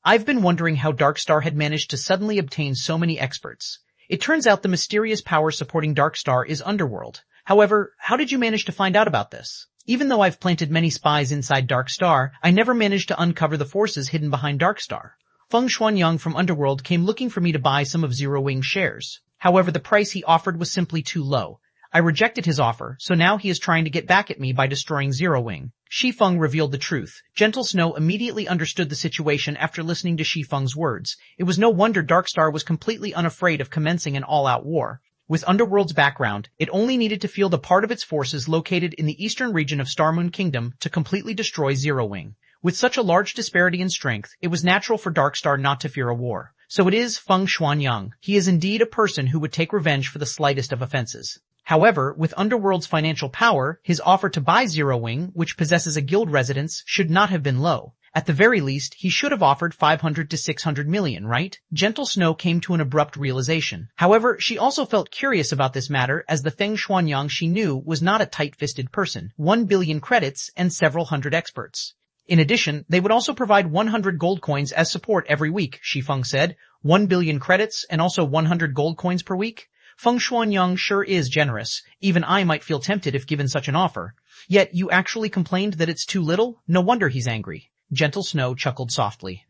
I've been wondering how Darkstar had managed to suddenly obtain so many experts. It turns out the mysterious power supporting Darkstar is Underworld. However, how did you manage to find out about this? Even though I've planted many spies inside Darkstar, I never managed to uncover the forces hidden behind Darkstar. Feng Xuanyang from Underworld came looking for me to buy some of Zero Wing's shares. However, the price he offered was simply too low. I rejected his offer, so now he is trying to get back at me by destroying Zero Wing. Shi Feng revealed the truth. Gentle Snow immediately understood the situation after listening to Shi Feng's words. It was no wonder Darkstar was completely unafraid of commencing an all-out war. With Underworld's background, it only needed to field a part of its forces located in the eastern region of Starmoon Kingdom to completely destroy Zero Wing. With such a large disparity in strength, it was natural for Darkstar not to fear a war. So it is Feng Xuanyang. He is indeed a person who would take revenge for the slightest of offenses. However, with Underworld's financial power, his offer to buy Zero Wing, which possesses a guild residence, should not have been low. At the very least, he should have offered 500 to 600 million, right? Gentle Snow came to an abrupt realization. However, she also felt curious about this matter as the Feng Xuanyang she knew was not a tight-fisted person. 1 billion credits and several hundred experts. In addition, they would also provide 100 gold coins as support every week, Shi Feng said. 1 billion credits and also 100 gold coins per week? Feng Xuanyang sure is generous. Even I might feel tempted if given such an offer. Yet you actually complained that it's too little? No wonder he's angry. Gentle Snow chuckled softly.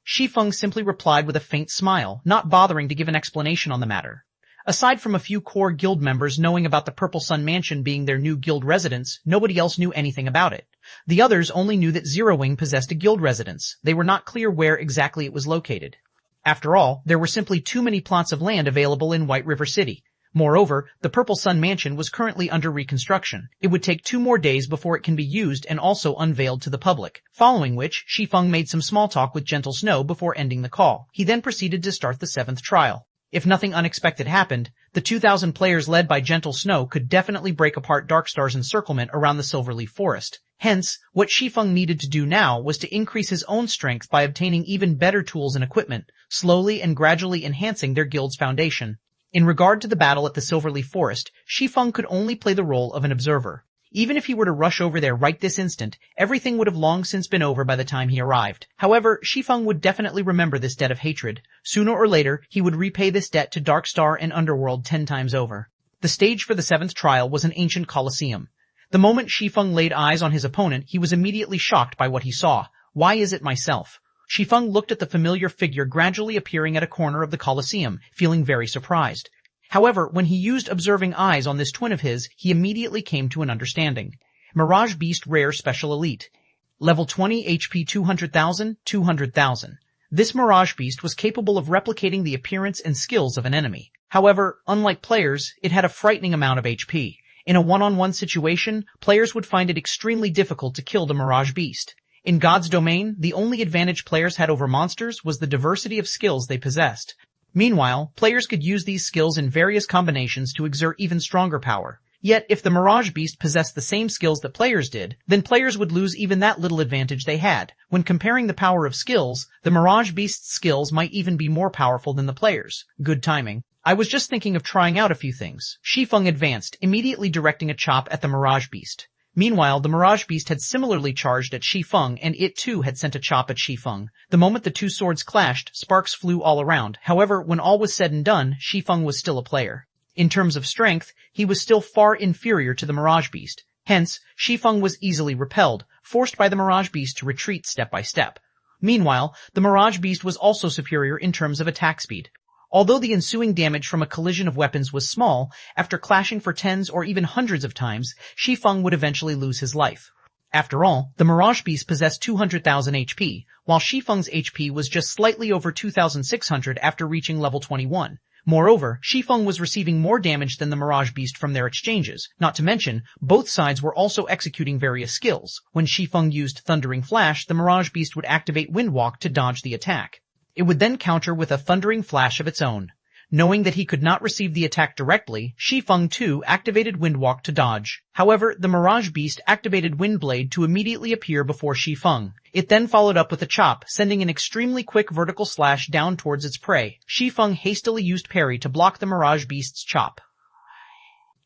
Shi Feng simply replied with a faint smile, not bothering to give an explanation on the matter. Aside from a few core guild members knowing about the Purple Sun Mansion being their new guild residence, nobody else knew anything about it. The others only knew that Zero Wing possessed a guild residence. They were not clear where exactly it was located. After all, there were simply too many plots of land available in White River City. Moreover, the Purple Sun Mansion was currently under reconstruction. It would take 2 more days before it can be used and also unveiled to the public, following which Shi Feng made some small talk with Gentle Snow before ending the call. He then proceeded to start the 7th trial. If nothing unexpected happened, the 2,000 players led by Gentle Snow could definitely break apart Darkstar's encirclement around the Silverleaf Forest. Hence, what Shi Feng needed to do now was to increase his own strength by obtaining even better tools and equipment, slowly and gradually enhancing their guild's foundation. In regard to the battle at the Silverleaf Forest, Shi Feng could only play the role of an observer. Even if he were to rush over there right this instant, everything would have long since been over by the time he arrived. However, Shi Feng would definitely remember this debt of hatred. Sooner or later, he would repay this debt to Darkstar and Underworld 10 times over. The stage for the 7th trial was an ancient coliseum. The moment Shi Feng laid eyes on his opponent, he was immediately shocked by what he saw. Why is it myself? Shi Feng looked at the familiar figure gradually appearing at a corner of the coliseum, feeling very surprised. However, when he used observing eyes on this twin of his, he immediately came to an understanding. Mirage Beast Rare Special Elite. Level 20 HP 200,000, 200,000. This Mirage Beast was capable of replicating the appearance and skills of an enemy. However, unlike players, it had a frightening amount of HP. In a one-on-one situation, players would find it extremely difficult to kill the Mirage Beast. In God's domain, the only advantage players had over monsters was the diversity of skills they possessed. Meanwhile, players could use these skills in various combinations to exert even stronger power. Yet, if the Mirage Beast possessed the same skills that players did, then players would lose even that little advantage they had. When comparing the power of skills, the Mirage Beast's skills might even be more powerful than the players. Good timing. I was just thinking of trying out a few things. Shi Feng advanced, immediately directing a chop at the Mirage Beast. Meanwhile, the Mirage Beast had similarly charged at Shi Feng, and it too had sent a chop at Shi Feng. The moment the two swords clashed, sparks flew all around. However, when all was said and done, Shi Feng was still a player. In terms of strength, he was still far inferior to the Mirage Beast. Hence, Shi Feng was easily repelled, forced by the Mirage Beast to retreat step by step. Meanwhile, the Mirage Beast was also superior in terms of attack speed. Although the ensuing damage from a collision of weapons was small, after clashing for tens or even hundreds of times, Shi Feng would eventually lose his life. After all, the Mirage Beast possessed 200,000 HP, while Shi Feng's HP was just slightly over 2,600 after reaching level 21. Moreover, Shi Feng was receiving more damage than the Mirage Beast from their exchanges. Not to mention, both sides were also executing various skills. When Shi Feng used Thundering Flash, the Mirage Beast would activate Windwalk to dodge the attack. It would then counter with a Thundering Flash of its own. Knowing that he could not receive the attack directly, Shi Feng too activated Windwalk to dodge. However, the Mirage Beast activated Windblade to immediately appear before Shi Feng. It then followed up with a chop, sending an extremely quick vertical slash down towards its prey. Shi Feng hastily used parry to block the Mirage Beast's chop.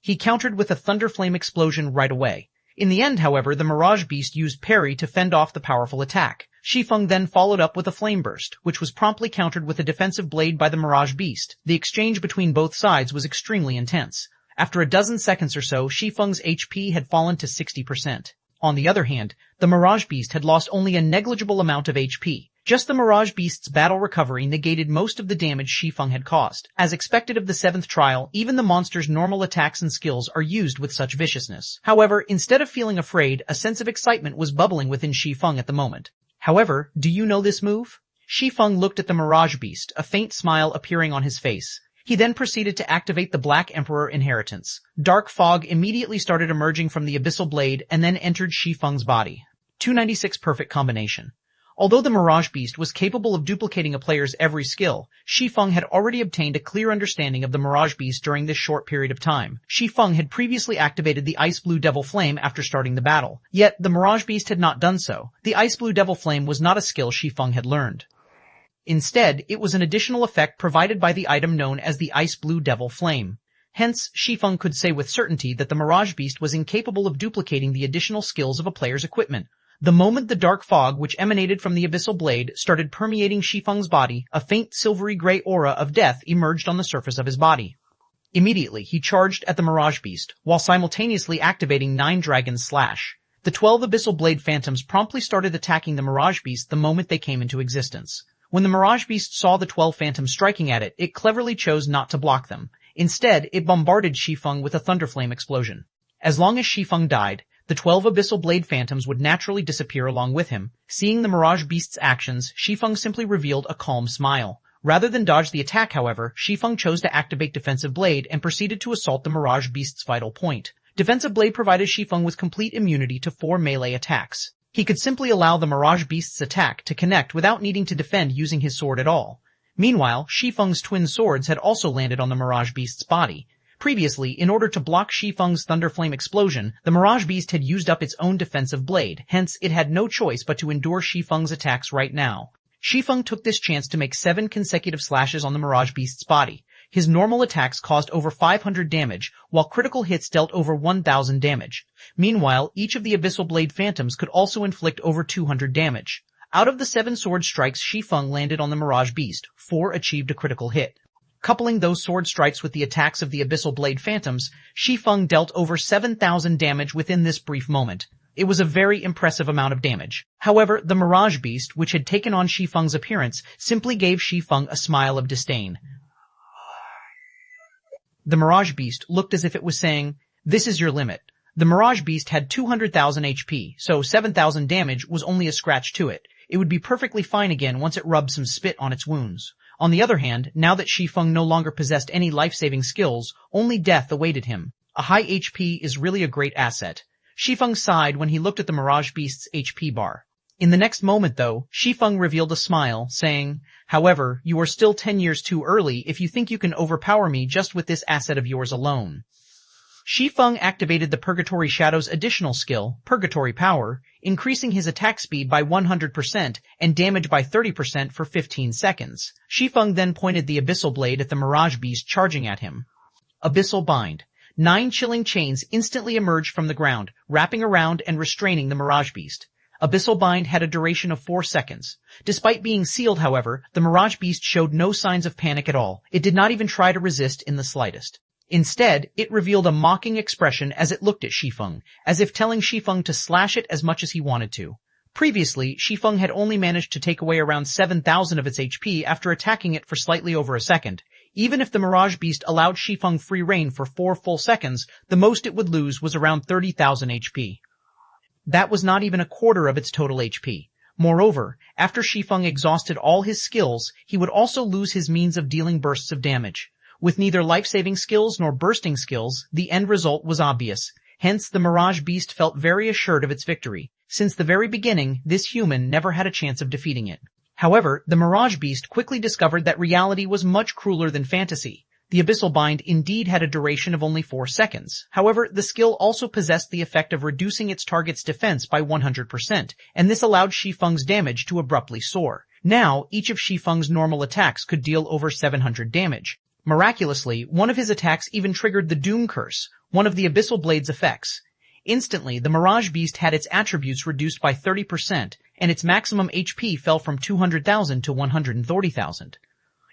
He countered with a Thunderflame explosion right away. In the end, however, the Mirage Beast used parry to fend off the powerful attack. Shi Feng then followed up with a Flame Burst, which was promptly countered with a defensive blade by the Mirage Beast. The exchange between both sides was extremely intense. After a dozen seconds or so, Shi Feng's HP had fallen to 60%. On the other hand, the Mirage Beast had lost only a negligible amount of HP. Just the Mirage Beast's battle recovery negated most of the damage Shi Feng had caused. As expected of the 7th trial, even the monster's normal attacks and skills are used with such viciousness. However, instead of feeling afraid, a sense of excitement was bubbling within Shi Feng at the moment. However, do you know this move? Shi Feng looked at the Mirage Beast, a faint smile appearing on his face. He then proceeded to activate the Black Emperor inheritance. Dark fog immediately started emerging from the Abyssal Blade and then entered Shi Feng's body. 296 perfect combination. Although the Mirage Beast was capable of duplicating a player's every skill, Shi Feng had already obtained a clear understanding of the Mirage Beast during this short period of time. Shi Feng had previously activated the Ice Blue Devil Flame after starting the battle, yet the Mirage Beast had not done so. The Ice Blue Devil Flame was not a skill Shi Feng had learned. Instead, it was an additional effect provided by the item known as the Ice Blue Devil Flame. Hence, Shi Feng could say with certainty that the Mirage Beast was incapable of duplicating the additional skills of a player's equipment. The moment the dark fog which emanated from the Abyssal Blade started permeating Shi Feng's body, a faint silvery gray aura of death emerged on the surface of his body. Immediately, he charged at the Mirage Beast, while simultaneously activating 9 Dragon's Slash. The 12 Abyssal Blade Phantoms promptly started attacking the Mirage Beast the moment they came into existence. When the Mirage Beast saw the 12 Phantoms striking at it, it cleverly chose not to block them. Instead, it bombarded Shi Feng with a Thunderflame explosion. As long as Shi Feng died, the 12 Abyssal Blade Phantoms would naturally disappear along with him. Seeing the Mirage Beast's actions, Shi Feng simply revealed a calm smile. Rather than dodge the attack, however, Shi Feng chose to activate Defensive Blade and proceeded to assault the Mirage Beast's vital point. Defensive Blade provided Shi Feng with complete immunity to 4 melee attacks. He could simply allow the Mirage Beast's attack to connect without needing to defend using his sword at all. Meanwhile, Shi Feng's twin swords had also landed on the Mirage Beast's body. Previously, in order to block Shi Feng's Thunderflame explosion, the Mirage Beast had used up its own defensive blade, hence it had no choice but to endure Shi Feng's attacks right now. Shi Feng took this chance to make 7 consecutive slashes on the Mirage Beast's body. His normal attacks caused over 500 damage, while critical hits dealt over 1,000 damage. Meanwhile, each of the Abyssal Blade Phantoms could also inflict over 200 damage. Out of the 7 sword strikes Shi Feng landed on the Mirage Beast, 4 achieved a critical hit. Coupling those sword strikes with the attacks of the Abyssal Blade Phantoms, Shi Feng dealt over 7,000 damage within this brief moment. It was a very impressive amount of damage. However, the Mirage Beast, which had taken on Shi Feng's appearance, simply gave Shi Feng a smile of disdain. The Mirage Beast looked as if it was saying, "This is your limit." The Mirage Beast had 200,000 HP, so 7,000 damage was only a scratch to it. It would be perfectly fine again once it rubbed some spit on its wounds. On the other hand, now that Shi Feng no longer possessed any life-saving skills, only death awaited him. A high HP is really a great asset. Shi Feng sighed when he looked at the Mirage Beast's HP bar. In the next moment, though, Shi Feng revealed a smile, saying, "However, you are still 10 years too early if you think you can overpower me just with this asset of yours alone." Shi Feng activated the Purgatory Shadow's additional skill, Purgatory Power, increasing his attack speed by 100% and damage by 30% for 15 seconds. Shi Feng then pointed the Abyssal Blade at the Mirage Beast charging at him. Abyssal Bind. 9 chilling chains instantly emerged from the ground, wrapping around and restraining the Mirage Beast. Abyssal Bind had a duration of 4 seconds. Despite being sealed, however, the Mirage Beast showed no signs of panic at all. It did not even try to resist in the slightest. Instead, it revealed a mocking expression as it looked at Shi Feng, as if telling Shi Feng to slash it as much as he wanted to. Previously, Shi Feng had only managed to take away around 7,000 of its HP after attacking it for slightly over a second. Even if the Mirage Beast allowed Shi Feng free rein for 4 full seconds, the most it would lose was around 30,000 HP. That was not even a quarter of its total HP. Moreover, after Shi Feng exhausted all his skills, he would also lose his means of dealing bursts of damage. With neither life-saving skills nor bursting skills, the end result was obvious. Hence, the Mirage Beast felt very assured of its victory. Since the very beginning, this human never had a chance of defeating it. However, the Mirage Beast quickly discovered that reality was much crueler than fantasy. The Abyssal Bind indeed had a duration of only 4 seconds. However, the skill also possessed the effect of reducing its target's defense by 100%, and this allowed Shi Feng's damage to abruptly soar. Now, each of Shi Feng's normal attacks could deal over 700 damage. Miraculously, one of his attacks even triggered the Doom Curse, one of the Abyssal Blade's effects. Instantly, the Mirage Beast had its attributes reduced by 30%, and its maximum HP fell from 200,000 to 130,000.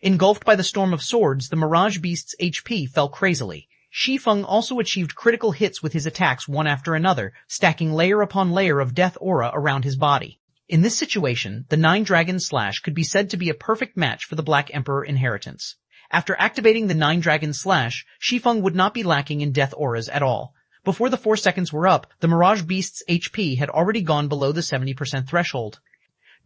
Engulfed by the storm of swords, the Mirage Beast's HP fell crazily. Shi Feng also achieved critical hits with his attacks one after another, stacking layer upon layer of death aura around his body. In this situation, the 9-Dragon Slash could be said to be a perfect match for the Black Emperor inheritance. After activating the 9-Dragon Slash, Shi Feng would not be lacking in death auras at all. Before the 4 seconds were up, the Mirage Beast's HP had already gone below the 70% threshold.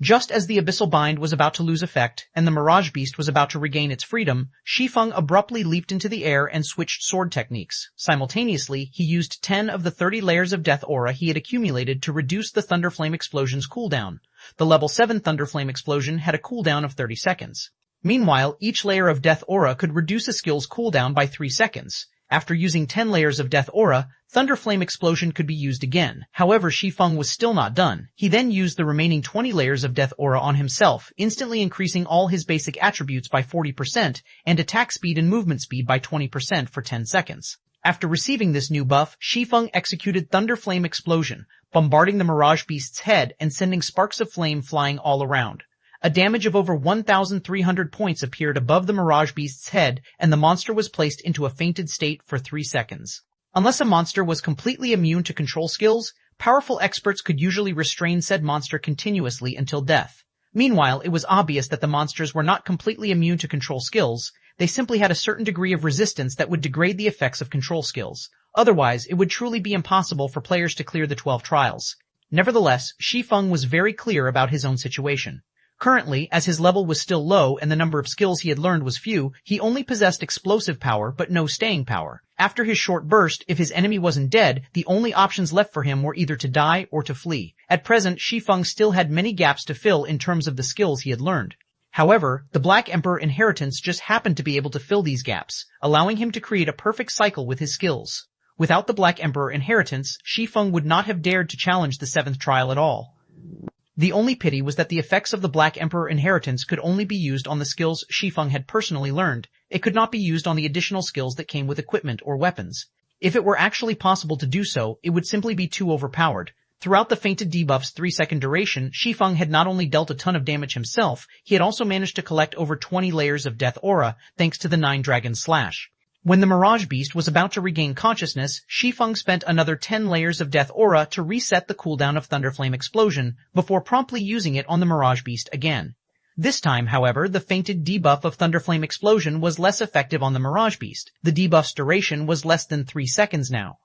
Just as the Abyssal Bind was about to lose effect, and the Mirage Beast was about to regain its freedom, Shi Feng abruptly leaped into the air and switched sword techniques. Simultaneously, he used 10 of the 30 layers of death aura he had accumulated to reduce the Thunderflame Explosion's cooldown. The level 7 Thunderflame Explosion had a cooldown of 30 seconds. Meanwhile, each layer of death aura could reduce a skill's cooldown by 3 seconds. After using 10 layers of death aura, Thunderflame Explosion could be used again. However, Shi Feng was still not done. He then used the remaining 20 layers of death aura on himself, instantly increasing all his basic attributes by 40% and attack speed and movement speed by 20% for 10 seconds. After receiving this new buff, Shi Feng executed Thunderflame Explosion, bombarding the Mirage Beast's head and sending sparks of flame flying all around. A damage of over 1,300 points appeared above the Mirage Beast's head, and the monster was placed into a fainted state for 3 seconds. Unless a monster was completely immune to control skills, powerful experts could usually restrain said monster continuously until death. Meanwhile, it was obvious that the monsters were not completely immune to control skills. They simply had a certain degree of resistance that would degrade the effects of control skills. Otherwise, it would truly be impossible for players to clear the 12 trials. Nevertheless, Shi Feng was very clear about his own situation. Currently, as his level was still low and the number of skills he had learned was few, he only possessed explosive power but no staying power. After his short burst, if his enemy wasn't dead, the only options left for him were either to die or to flee. At present, Shi Feng still had many gaps to fill in terms of the skills he had learned. However, the Black Emperor inheritance just happened to be able to fill these gaps, allowing him to create a perfect cycle with his skills. Without the Black Emperor inheritance, Shi Feng would not have dared to challenge the 7th trial at all. The only pity was that the effects of the Black Emperor inheritance could only be used on the skills Shi Feng had personally learned. It could not be used on the additional skills that came with equipment or weapons. If it were actually possible to do so, it would simply be too overpowered. Throughout the fainted debuff's 3-second duration, Shi Feng had not only dealt a ton of damage himself, he had also managed to collect over 20 layers of death aura thanks to the 9-Dragon Slash. When the Mirage Beast was about to regain consciousness, Shi Feng spent another 10 layers of death aura to reset the cooldown of Thunderflame Explosion, before promptly using it on the Mirage Beast again. This time, however, the fainted debuff of Thunderflame Explosion was less effective on the Mirage Beast. The debuff's duration was less than 3 seconds now.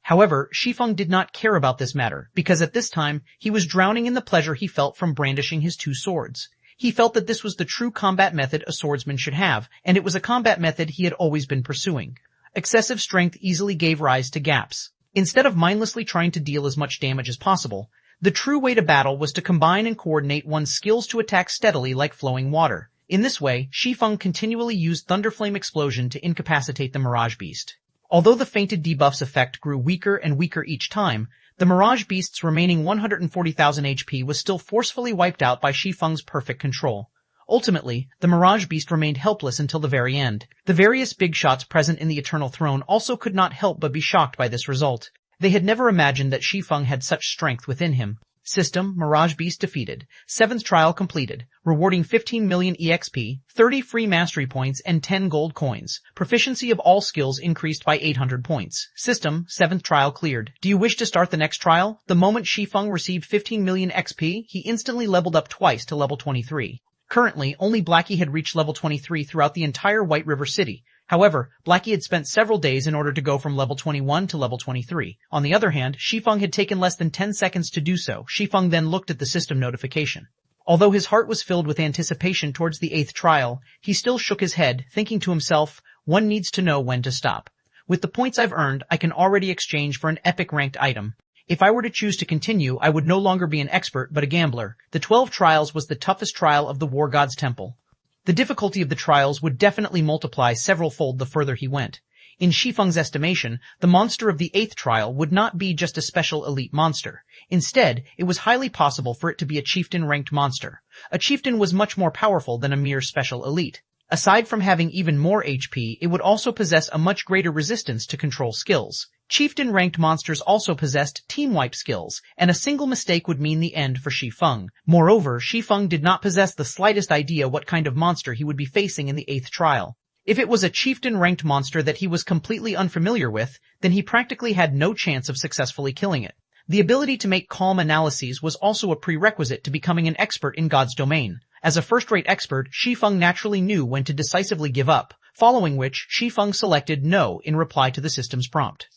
However, Shi Feng did not care about this matter, because at this time, he was drowning in the pleasure he felt from brandishing his 2 swords. He felt that this was the true combat method a swordsman should have, and it was a combat method he had always been pursuing. Excessive strength easily gave rise to gaps. Instead of mindlessly trying to deal as much damage as possible, the true way to battle was to combine and coordinate one's skills to attack steadily like flowing water. In this way, Shi Feng continually used Thunderflame Explosion to incapacitate the Mirage Beast. Although the fainted debuff's effect grew weaker and weaker each time, the Mirage Beast's remaining 140,000 HP was still forcefully wiped out by Shi Feng's perfect control. Ultimately, the Mirage Beast remained helpless until the very end. The various big shots present in the Eternal Throne also could not help but be shocked by this result. They had never imagined that Shi Feng had such strength within him. System: Mirage Beast defeated. 7th trial completed, rewarding 15 million EXP, 30 free mastery points, and 10 gold coins. Proficiency of all skills increased by 800 points. System: 7th trial cleared. Do you wish to start the next trial? The moment Shi Feng received 15 million XP, he instantly leveled up twice to level 23. Currently, only Blackie had reached level 23 throughout the entire White River City. However, Blackie had spent several days in order to go from level 21 to level 23. On the other hand, Shi Feng had taken less than 10 seconds to do so. Shi Feng then looked at the system notification. Although his heart was filled with anticipation towards the 8th trial, he still shook his head, thinking to himself, one needs to know when to stop. With the points I've earned, I can already exchange for an epic ranked item. If I were to choose to continue, I would no longer be an expert, but a gambler. The 12 trials was the toughest trial of the War God's Temple. The difficulty of the trials would definitely multiply several-fold the further he went. In Shi Feng's estimation, the monster of the 8th trial would not be just a special elite monster. Instead, it was highly possible for it to be a chieftain-ranked monster. A chieftain was much more powerful than a mere special elite. Aside from having even more HP, it would also possess a much greater resistance to control skills. Chieftain-ranked monsters also possessed team-wipe skills, and a single mistake would mean the end for Shi Feng. Moreover, Shi Feng did not possess the slightest idea what kind of monster he would be facing in the 8th trial. If it was a chieftain-ranked monster that he was completely unfamiliar with, then he practically had no chance of successfully killing it. The ability to make calm analyses was also a prerequisite to becoming an expert in God's domain. As a first-rate expert, Shi Feng naturally knew when to decisively give up, following which Shi Feng selected no in reply to the system's prompt.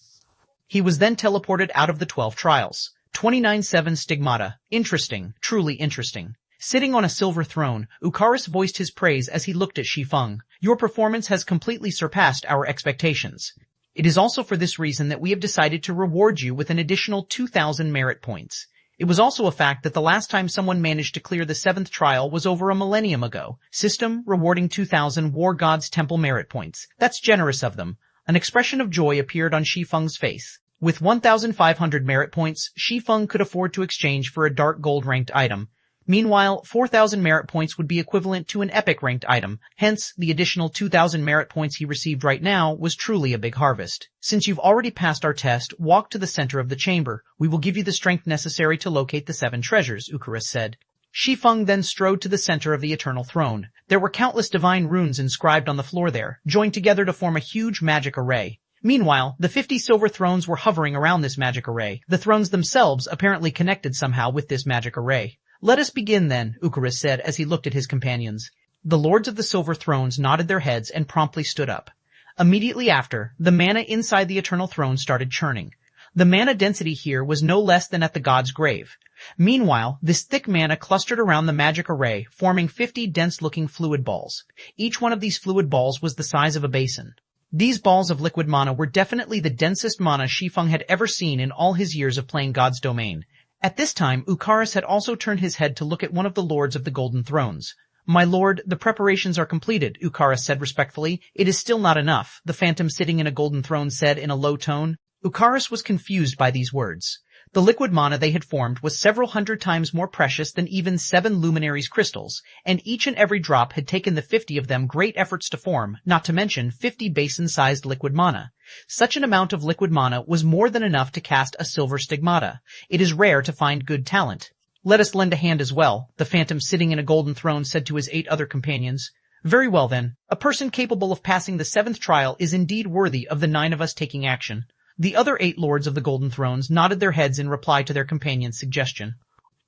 He was then teleported out of the 12 trials. 29-7 Stigmata. Interesting, truly interesting. Sitting on a silver throne, Ukaris voiced his praise as he looked at Shi Feng. Your performance has completely surpassed our expectations. It is also for this reason that we have decided to reward you with an additional 2,000 merit points. It was also a fact that the last time someone managed to clear the 7th trial was over a millennium ago. System rewarding 2,000 War God's Temple merit points. That's generous of them. An expression of joy appeared on Shi Feng's face. With 1,500 merit points, Shi Feng could afford to exchange for a dark gold ranked item. Meanwhile, 4,000 merit points would be equivalent to an epic ranked item, hence the additional 2,000 merit points he received right now was truly a big harvest. Since you've already passed our test, walk to the center of the chamber. We will give you the strength necessary to locate the 7 treasures, Ukaris said. Shi Feng then strode to the center of the Eternal Throne. There were countless divine runes inscribed on the floor there, joined together to form a huge magic array. Meanwhile, the 50 silver thrones were hovering around this magic array, the thrones themselves apparently connected somehow with this magic array. Let us begin then, Ukaris said as he looked at his companions. The lords of the silver thrones nodded their heads and promptly stood up. Immediately after, the mana inside the Eternal Throne started churning. The mana density here was no less than at the god's grave. Meanwhile, this thick mana clustered around the magic array, forming 50 dense-looking fluid balls. Each one of these fluid balls was the size of a basin. These balls of liquid mana were definitely the densest mana Shi Feng had ever seen in all his years of playing God's domain. At this time, Ukaris had also turned his head to look at one of the lords of the Golden Thrones. My lord, the preparations are completed, Ukaris said respectfully. It is still not enough, the phantom sitting in a golden throne said in a low tone. Ukaris was confused by these words. The liquid mana they had formed was several hundred times more precious than even 7 luminaries crystals, and each and every drop had taken the 50 of them great efforts to form, not to mention 50 basin-sized liquid mana. Such an amount of liquid mana was more than enough to cast a silver stigmata. It is rare to find good talent. Let us lend a hand as well, the phantom sitting in a golden throne said to his 8 other companions. Very well then. A person capable of passing the 7th trial is indeed worthy of the 9 of us taking action. The other 8 lords of the Golden Thrones nodded their heads in reply to their companion's suggestion.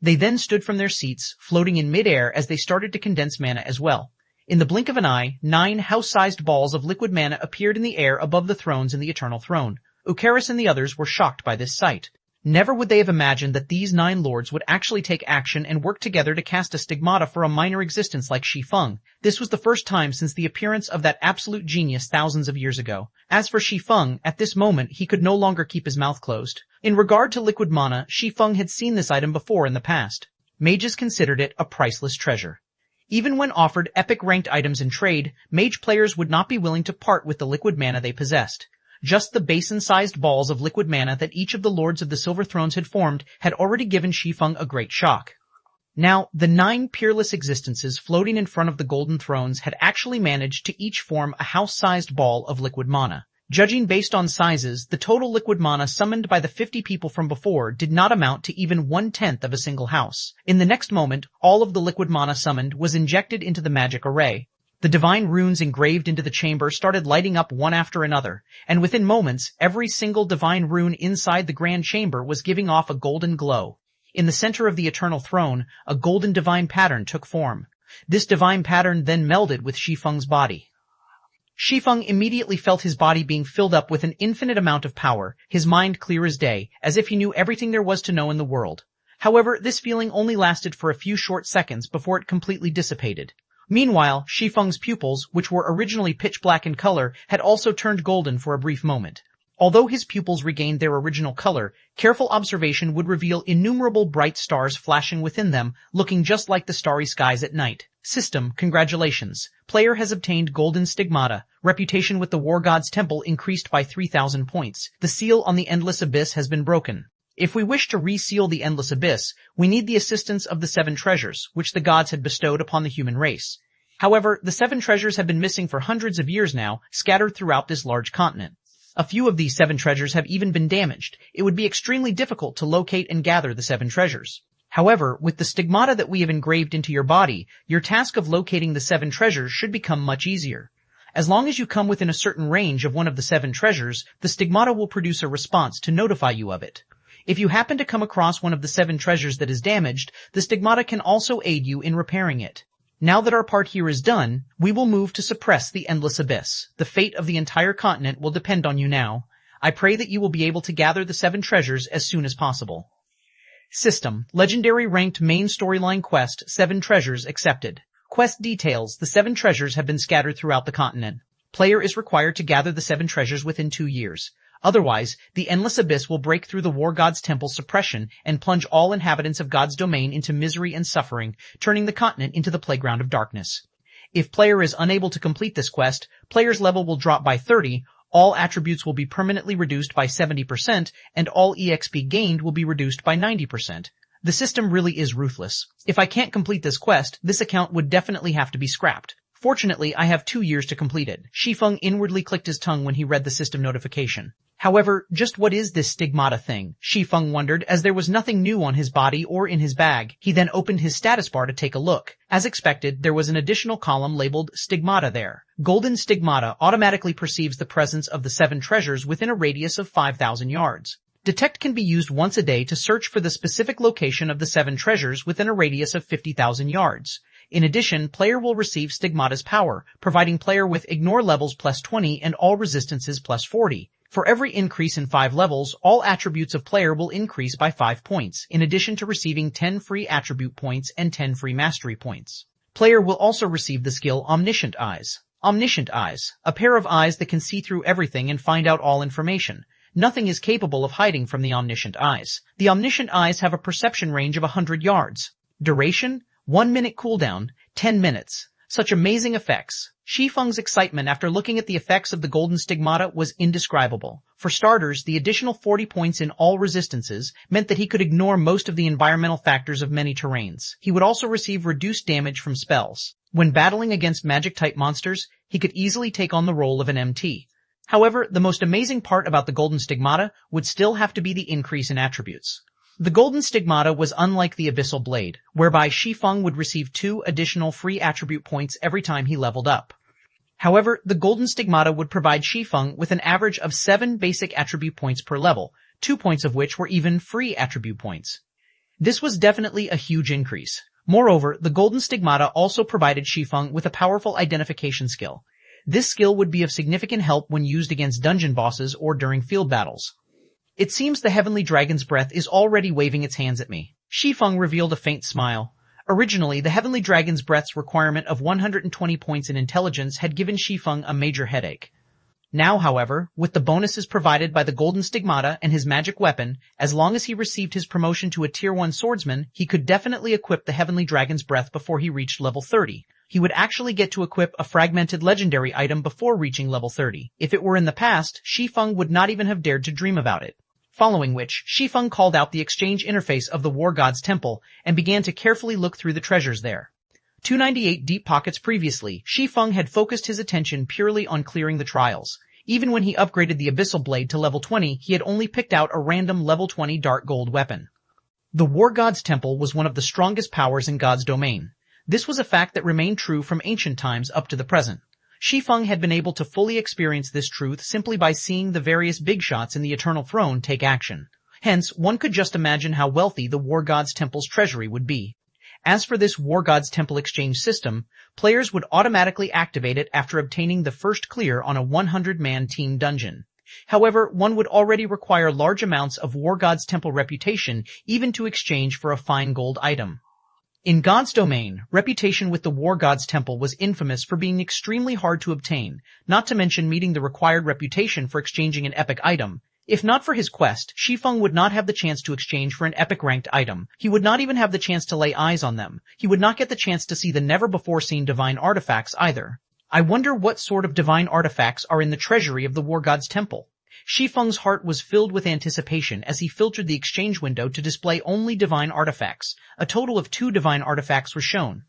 They then stood from their seats, floating in mid-air as they started to condense mana as well. In the blink of an eye, 9 house-sized balls of liquid mana appeared in the air above the thrones in the Eternal Throne. Ukaris and the others were shocked by this sight. Never would they have imagined that these 9 lords would actually take action and work together to cast a stigmata for a minor existence like Shi Feng. This was the first time since the appearance of that absolute genius thousands of years ago. As for Shi Feng, at this moment he could no longer keep his mouth closed. In regard to liquid mana, Shi Feng had seen this item before in the past. Mages considered it a priceless treasure. Even when offered epic-ranked items in trade, mage players would not be willing to part with the liquid mana they possessed. Just the basin-sized balls of liquid mana that each of the lords of the Silver Thrones had formed had already given Shi Feng a great shock. Now, the 9 peerless existences floating in front of the Golden Thrones had actually managed to each form a house-sized ball of liquid mana. Judging based on sizes, the total liquid mana summoned by the 50 people from before did not amount to even 1/10 of a single house. In the next moment, all of the liquid mana summoned was injected into the magic array. The divine runes engraved into the chamber started lighting up one after another, and within moments, every single divine rune inside the grand chamber was giving off a golden glow. In the center of the Eternal Throne, a golden divine pattern took form. This divine pattern then melded with Shi Feng's body. Shi Feng immediately felt his body being filled up with an infinite amount of power, his mind clear as day, as if he knew everything there was to know in the world. However, this feeling only lasted for a few short seconds before it completely dissipated. Meanwhile, Shi Feng's pupils, which were originally pitch black in color, had also turned golden for a brief moment. Although his pupils regained their original color, careful observation would reveal innumerable bright stars flashing within them, looking just like the starry skies at night. System, congratulations. Player has obtained Golden Stigmata. Reputation with the War God's Temple increased by 3,000 points. The seal on the Endless Abyss has been broken. If we wish to reseal the Endless Abyss, we need the assistance of the 7 treasures, which the gods had bestowed upon the human race. However, the 7 treasures have been missing for hundreds of years now, scattered throughout this large continent. A few of these 7 treasures have even been damaged. It would be extremely difficult to locate and gather the 7 treasures. However, with the stigmata that we have engraved into your body, your task of locating the 7 treasures should become much easier. As long as you come within a certain range of one of the 7 treasures, the stigmata will produce a response to notify you of it. If you happen to come across one of the 7 treasures that is damaged, the stigmata can also aid you in repairing it. Now that our part here is done, we will move to suppress the endless abyss. The fate of the entire continent will depend on you now. I pray that you will be able to gather the 7 treasures as soon as possible. System: Legendary Ranked Main Storyline Quest, 7 Treasures accepted. Quest details: the 7 treasures have been scattered throughout the continent. Player is required to gather the 7 treasures within 2 years. Otherwise, the Endless Abyss will break through the War God's Temple's suppression and plunge all inhabitants of God's domain into misery and suffering, turning the continent into the playground of darkness. If player is unable to complete this quest, player's level will drop by 30, all attributes will be permanently reduced by 70%, and all EXP gained will be reduced by 90%. The system really is ruthless. If I can't complete this quest, this account would definitely have to be scrapped. Fortunately, I have 2 years to complete it. Shi Feng inwardly clicked his tongue when he read the system notification. However, just what is this stigmata thing? Shi Feng wondered, as there was nothing new on his body or in his bag. He then opened his status bar to take a look. As expected, there was an additional column labeled Stigmata there. Golden Stigmata automatically perceives the presence of the 7 treasures within a radius of 5,000 yards. Detect can be used once a day to search for the specific location of the 7 treasures within a radius of 50,000 yards. In addition, player will receive Stigmata's power, providing player with Ignore levels plus 20 and all resistances plus 40. For every increase in 5 levels, all attributes of player will increase by 5 points, in addition to receiving 10 free attribute points and 10 free mastery points. Player will also receive the skill Omniscient Eyes. Omniscient Eyes, a pair of eyes that can see through everything and find out all information. Nothing is capable of hiding from the Omniscient Eyes. The Omniscient Eyes have a perception range of 100 yards. Duration: 1 minute cooldown, 10 minutes. Such amazing effects. Shi Feng's excitement after looking at the effects of the Golden Stigmata was indescribable. For starters, the additional 40 points in all resistances meant that he could ignore most of the environmental factors of many terrains. He would also receive reduced damage from spells. When battling against magic-type monsters, he could easily take on the role of an MT. However, the most amazing part about the Golden Stigmata would still have to be the increase in attributes. The Golden Stigmata was unlike the Abyssal Blade, whereby Shi Feng would receive 2 additional free attribute points every time he leveled up. However, the Golden Stigmata would provide Shi Feng with an average of 7 basic attribute points per level, 2 points of which were even free attribute points. This was definitely a huge increase. Moreover, the Golden Stigmata also provided Shi Feng with a powerful identification skill. This skill would be of significant help when used against dungeon bosses or during field battles. It seems the Heavenly Dragon's Breath is already waving its hands at me. Shi Feng revealed a faint smile. Originally, the Heavenly Dragon's Breath's requirement of 120 points in intelligence had given Shi Feng a major headache. Now, however, with the bonuses provided by the Golden Stigmata and his magic weapon, as long as he received his promotion to a Tier 1 swordsman, he could definitely equip the Heavenly Dragon's Breath before he reached level 30. He would actually get to equip a fragmented legendary item before reaching level 30. If it were in the past, Shi Feng would not even have dared to dream about it. Following which, Shi Feng called out the exchange interface of the War God's Temple and began to carefully look through the treasures there. 298 deep pockets previously, Shi Feng had focused his attention purely on clearing the trials. Even when he upgraded the Abyssal Blade to level 20, he had only picked out a random level 20 dark gold weapon. The War God's Temple was one of the strongest powers in God's domain. This was a fact that remained true from ancient times up to the present. Shi Feng had been able to fully experience this truth simply by seeing the various big shots in the Eternal Throne take action. Hence, one could just imagine how wealthy the War God's Temple's treasury would be. As for this War God's Temple exchange system, players would automatically activate it after obtaining the first clear on a 100-man team dungeon. However, one would already require large amounts of War God's Temple reputation even to exchange for a fine gold item. In God's domain, reputation with the War God's Temple was infamous for being extremely hard to obtain, not to mention meeting the required reputation for exchanging an epic item. If not for his quest, Shi Feng would not have the chance to exchange for an epic-ranked item. He would not even have the chance to lay eyes on them. He would not get the chance to see the never-before-seen divine artifacts either. I wonder what sort of divine artifacts are in the treasury of the War God's Temple. Shi Feng's heart was filled with anticipation as he filtered the exchange window to display only divine artifacts. A total of 2 divine artifacts were shown.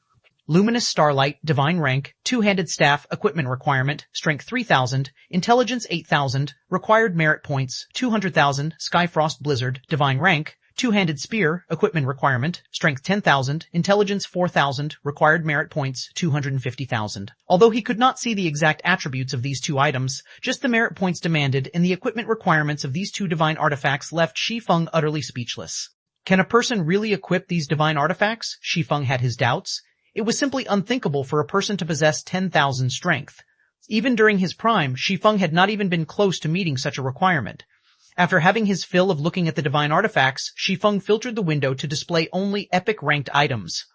Luminous Starlight, Divine Rank, Two-Handed Staff, Equipment Requirement, Strength 3000, Intelligence 8000, Required Merit Points, 200,000, Skyfrost Blizzard, Divine Rank, Two-handed spear, equipment requirement, strength 10,000, intelligence 4,000, required merit points 250,000. Although he could not see the exact attributes of these two items, just the merit points demanded and the equipment requirements of these two divine artifacts left Shi Feng utterly speechless. Can a person really equip these divine artifacts? Shi Feng had his doubts. It was simply unthinkable for a person to possess 10,000 strength. Even during his prime, Shi Feng had not even been close to meeting such a requirement. After having his fill of looking at the divine artifacts, Shi Feng filtered the window to display only epic-ranked items.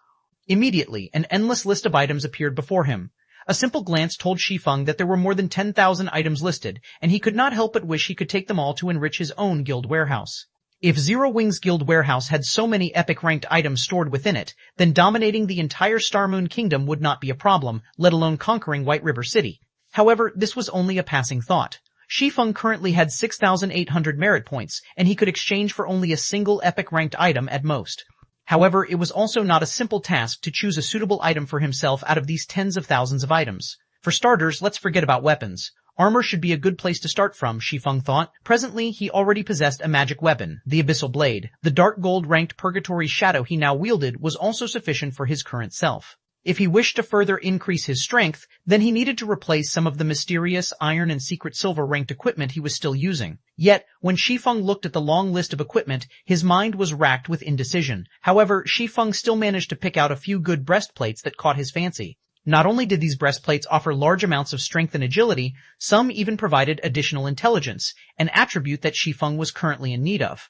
Immediately, an endless list of items appeared before him. A simple glance told Shi Feng that there were more than 10,000 items listed, and he could not help but wish he could take them all to enrich his own guild warehouse. If Zero Wings Guild Warehouse had so many epic-ranked items stored within it, then dominating the entire Star Moon Kingdom would not be a problem, let alone conquering White River City. However, this was only a passing thought. Shi Feng currently had 6,800 merit points, and he could exchange for only a single epic-ranked item at most. However, it was also not a simple task to choose a suitable item for himself out of these tens of thousands of items. For starters, let's forget about weapons. Armor should be a good place to start from, Shi Feng thought. Presently, he already possessed a magic weapon, the Abyssal Blade. The dark gold-ranked Purgatory Shadow he now wielded was also sufficient for his current self. If he wished to further increase his strength, then he needed to replace some of the mysterious iron and secret silver-ranked equipment he was still using. Yet, when Shi Feng looked at the long list of equipment, his mind was racked with indecision. However, Shi Feng still managed to pick out a few good breastplates that caught his fancy. Not only did these breastplates offer large amounts of strength and agility, some even provided additional intelligence, an attribute that Shi Feng was currently in need of.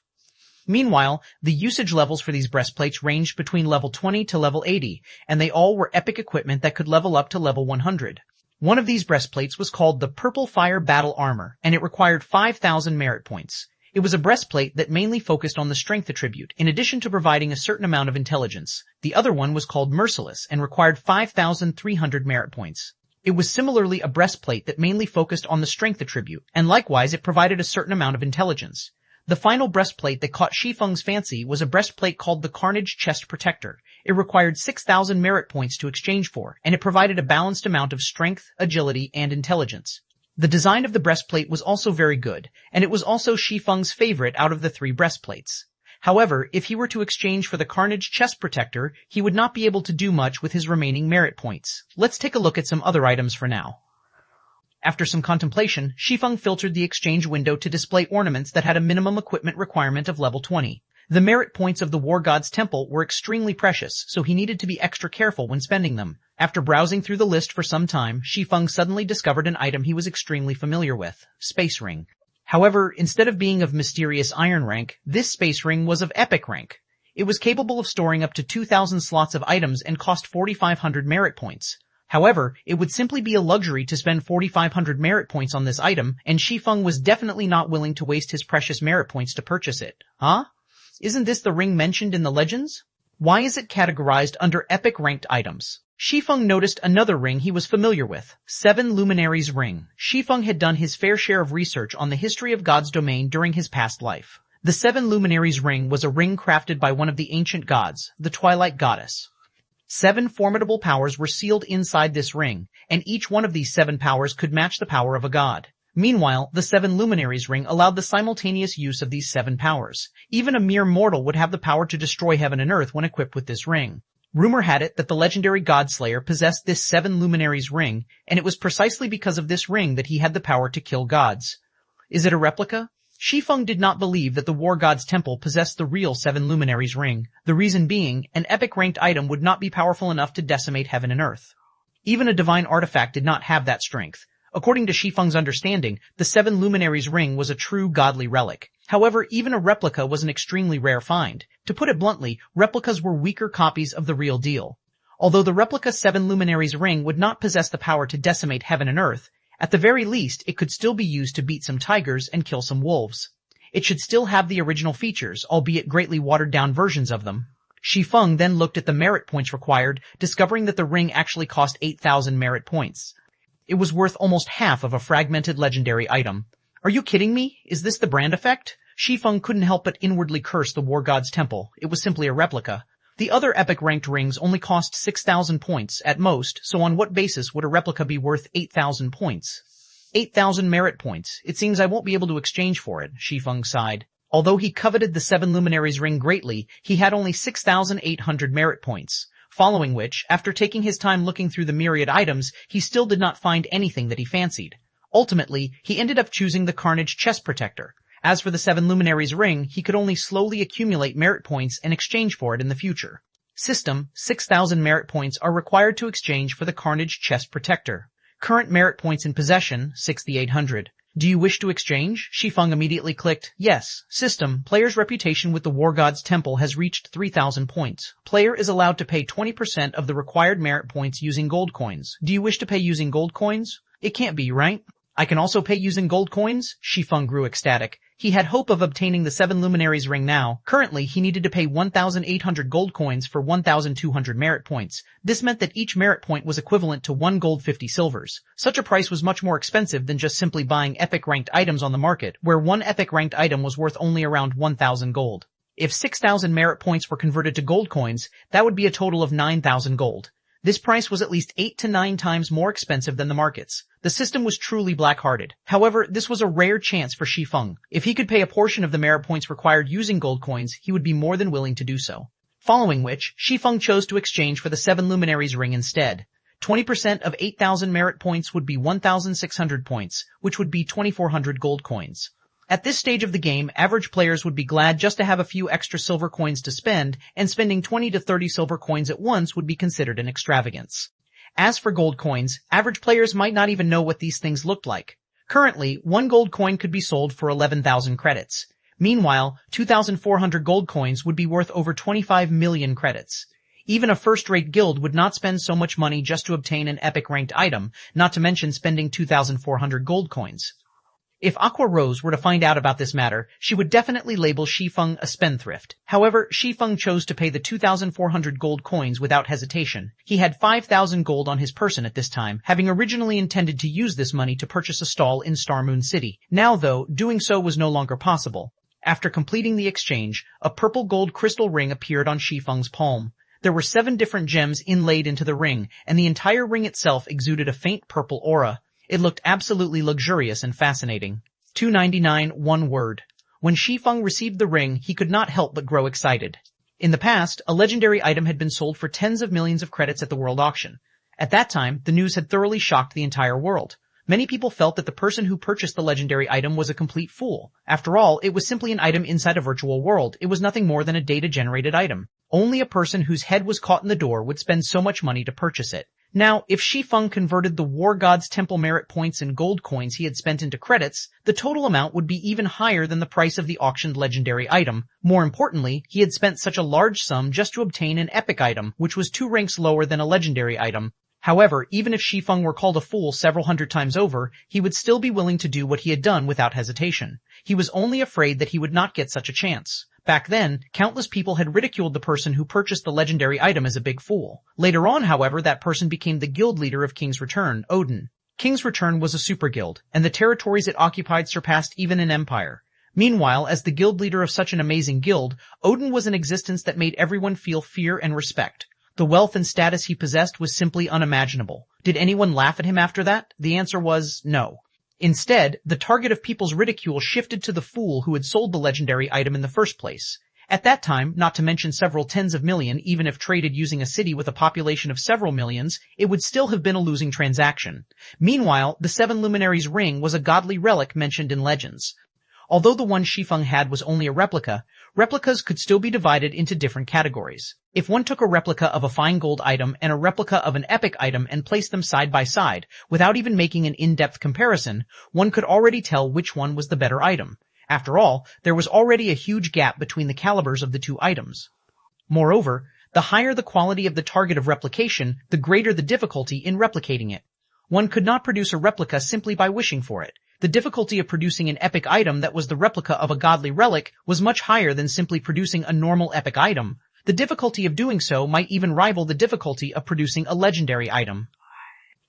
Meanwhile, the usage levels for these breastplates ranged between level 20 to level 80, and they all were epic equipment that could level up to level 100. One of these breastplates was called the Purple Fire Battle Armor, and it required 5,000 merit points. It was a breastplate that mainly focused on the strength attribute, in addition to providing a certain amount of intelligence. The other one was called Merciless, and required 5,300 merit points. It was similarly a breastplate that mainly focused on the strength attribute, and likewise it provided a certain amount of intelligence. The final breastplate that caught Shi Feng's fancy was a breastplate called the Carnage Chest Protector. It required 6,000 merit points to exchange for, and it provided a balanced amount of strength, agility, and intelligence. The design of the breastplate was also very good, and it was also Shi Feng's favorite out of the three breastplates. However, if he were to exchange for the Carnage Chest Protector, he would not be able to do much with his remaining merit points. Let's take a look at some other items for now. After some contemplation, Shi Feng filtered the exchange window to display ornaments that had a minimum equipment requirement of level 20. The merit points of the War God's Temple were extremely precious, so he needed to be extra careful when spending them. After browsing through the list for some time, Shi Feng suddenly discovered an item he was extremely familiar with, Space Ring. However, instead of being of mysterious iron rank, this Space Ring was of epic rank. It was capable of storing up to 2,000 slots of items and cost 4,500 merit points. However, it would simply be a luxury to spend 4,500 merit points on this item, and Shi Feng was definitely not willing to waste his precious merit points to purchase it. Huh? Isn't this the ring mentioned in the legends? Why is it categorized under epic-ranked items? Shi Feng noticed another ring he was familiar with, Seven Luminaries Ring. Shi Feng had done his fair share of research on the history of God's domain during his past life. The Seven Luminaries Ring was a ring crafted by one of the ancient gods, the Twilight Goddess. 7 formidable powers were sealed inside this ring, and each one of these 7 powers could match the power of a god. Meanwhile, the 7 Luminaries Ring allowed the simultaneous use of these 7 powers. Even a mere mortal would have the power to destroy heaven and earth when equipped with this ring. Rumor had it that the legendary Godslayer possessed this 7 Luminaries Ring, and it was precisely because of this ring that he had the power to kill gods. Is it a replica? Shi Feng did not believe that the War God's Temple possessed the real 7 Luminaries Ring, the reason being, an epic-ranked item would not be powerful enough to decimate heaven and earth. Even a divine artifact did not have that strength. According to Shi Feng's understanding, the 7 Luminaries Ring was a true godly relic. However, even a replica was an extremely rare find. To put it bluntly, replicas were weaker copies of the real deal. Although the replica 7 Luminaries Ring would not possess the power to decimate heaven and earth, at the very least, it could still be used to beat some tigers and kill some wolves. It should still have the original features, albeit greatly watered-down versions of them. Shi Feng then looked at the merit points required, discovering that the ring actually cost 8,000 merit points. It was worth almost half of a fragmented legendary item. Are you kidding me? Is this the brand effect? Shi Feng couldn't help but inwardly curse the War God's Temple. It was simply a replica. The other epic-ranked rings only cost 6,000 points at most, so on what basis would a replica be worth 8,000 points? 8,000 merit points. It seems I won't be able to exchange for it, Shi Feng sighed. Although he coveted the 7 Luminaries ring greatly, he had only 6,800 merit points. Following which, after taking his time looking through the myriad items, he still did not find anything that he fancied. Ultimately, he ended up choosing the Carnage chest protector. As for the 7 Luminaries ring, he could only slowly accumulate merit points and exchange for it in the future. System, 6,000 merit points are required to exchange for the Carnage chest protector. Current merit points in possession, 6,800. Do you wish to exchange? Shi Feng immediately clicked, yes. System, player's reputation with the War God's Temple has reached 3,000 points. Player is allowed to pay 20% of the required merit points using gold coins. Do you wish to pay using gold coins? It can't be, right? I can also pay using gold coins? Shi Feng grew ecstatic. He had hope of obtaining the 7 Luminaries ring now. Currently, he needed to pay 1,800 gold coins for 1,200 merit points. This meant that each merit point was equivalent to 1 gold 50 silvers. Such a price was much more expensive than just simply buying epic-ranked items on the market, where one epic-ranked item was worth only around 1,000 gold. If 6,000 merit points were converted to gold coins, that would be a total of 9,000 gold. This price was at least 8 to 9 times more expensive than the markets. The system was truly black-hearted. However, this was a rare chance for Shi Feng. If he could pay a portion of the merit points required using gold coins, he would be more than willing to do so. Following which, Shi Feng chose to exchange for the 7 Luminaries ring instead. 20% of 8,000 merit points would be 1,600 points, which would be 2,400 gold coins. At this stage of the game, average players would be glad just to have a few extra silver coins to spend, and spending 20 to 30 silver coins at once would be considered an extravagance. As for gold coins, average players might not even know what these things looked like. Currently, 1 gold coin could be sold for 11,000 credits. Meanwhile, 2,400 gold coins would be worth over 25 million credits. Even a first-rate guild would not spend so much money just to obtain an epic-ranked item, not to mention spending 2,400 gold coins. If Aqua Rose were to find out about this matter, she would definitely label Shi Feng a spendthrift. However, Shi Feng chose to pay the 2,400 gold coins without hesitation. He had 5,000 gold on his person at this time, having originally intended to use this money to purchase a stall in Star Moon City. Now, though, doing so was no longer possible. After completing the exchange, a purple gold crystal ring appeared on Shi Feng's palm. There were 7 different gems inlaid into the ring, and the entire ring itself exuded a faint purple aura. It looked absolutely luxurious and fascinating. 299, one word. When Shi Feng received the ring, he could not help but grow excited. In the past, a legendary item had been sold for tens of millions of credits at the world auction. At that time, the news had thoroughly shocked the entire world. Many people felt that the person who purchased the legendary item was a complete fool. After all, it was simply an item inside a virtual world. It was nothing more than a data-generated item. Only a person whose head was caught in the door would spend so much money to purchase it. Now, if Shi Feng converted the War God's Temple merit points and gold coins he had spent into credits, the total amount would be even higher than the price of the auctioned legendary item. More importantly, he had spent such a large sum just to obtain an epic item, which was 2 ranks lower than a legendary item. However, even if Shi Feng were called a fool several hundred times over, he would still be willing to do what he had done without hesitation. He was only afraid that he would not get such a chance. Back then, countless people had ridiculed the person who purchased the legendary item as a big fool. Later on, however, that person became the guild leader of King's Return, Odin. King's Return was a super guild, and the territories it occupied surpassed even an empire. Meanwhile, as the guild leader of such an amazing guild, Odin was an existence that made everyone feel fear and respect. The wealth and status he possessed was simply unimaginable. Did anyone laugh at him after that? The answer was no. Instead, the target of people's ridicule shifted to the fool who had sold the legendary item in the first place. At that time, not to mention several tens of million, even if traded using a city with a population of several millions, it would still have been a losing transaction. Meanwhile, the 7 Luminaries ring was a godly relic mentioned in legends. Although the one Shi Feng had was only a replica, replicas could still be divided into different categories. If one took a replica of a fine gold item and a replica of an epic item and placed them side by side, without even making an in-depth comparison, one could already tell which one was the better item. After all, there was already a huge gap between the calibers of the 2 items. Moreover, the higher the quality of the target of replication, the greater the difficulty in replicating it. One could not produce a replica simply by wishing for it. The difficulty of producing an epic item that was the replica of a godly relic was much higher than simply producing a normal epic item. The difficulty of doing so might even rival the difficulty of producing a legendary item.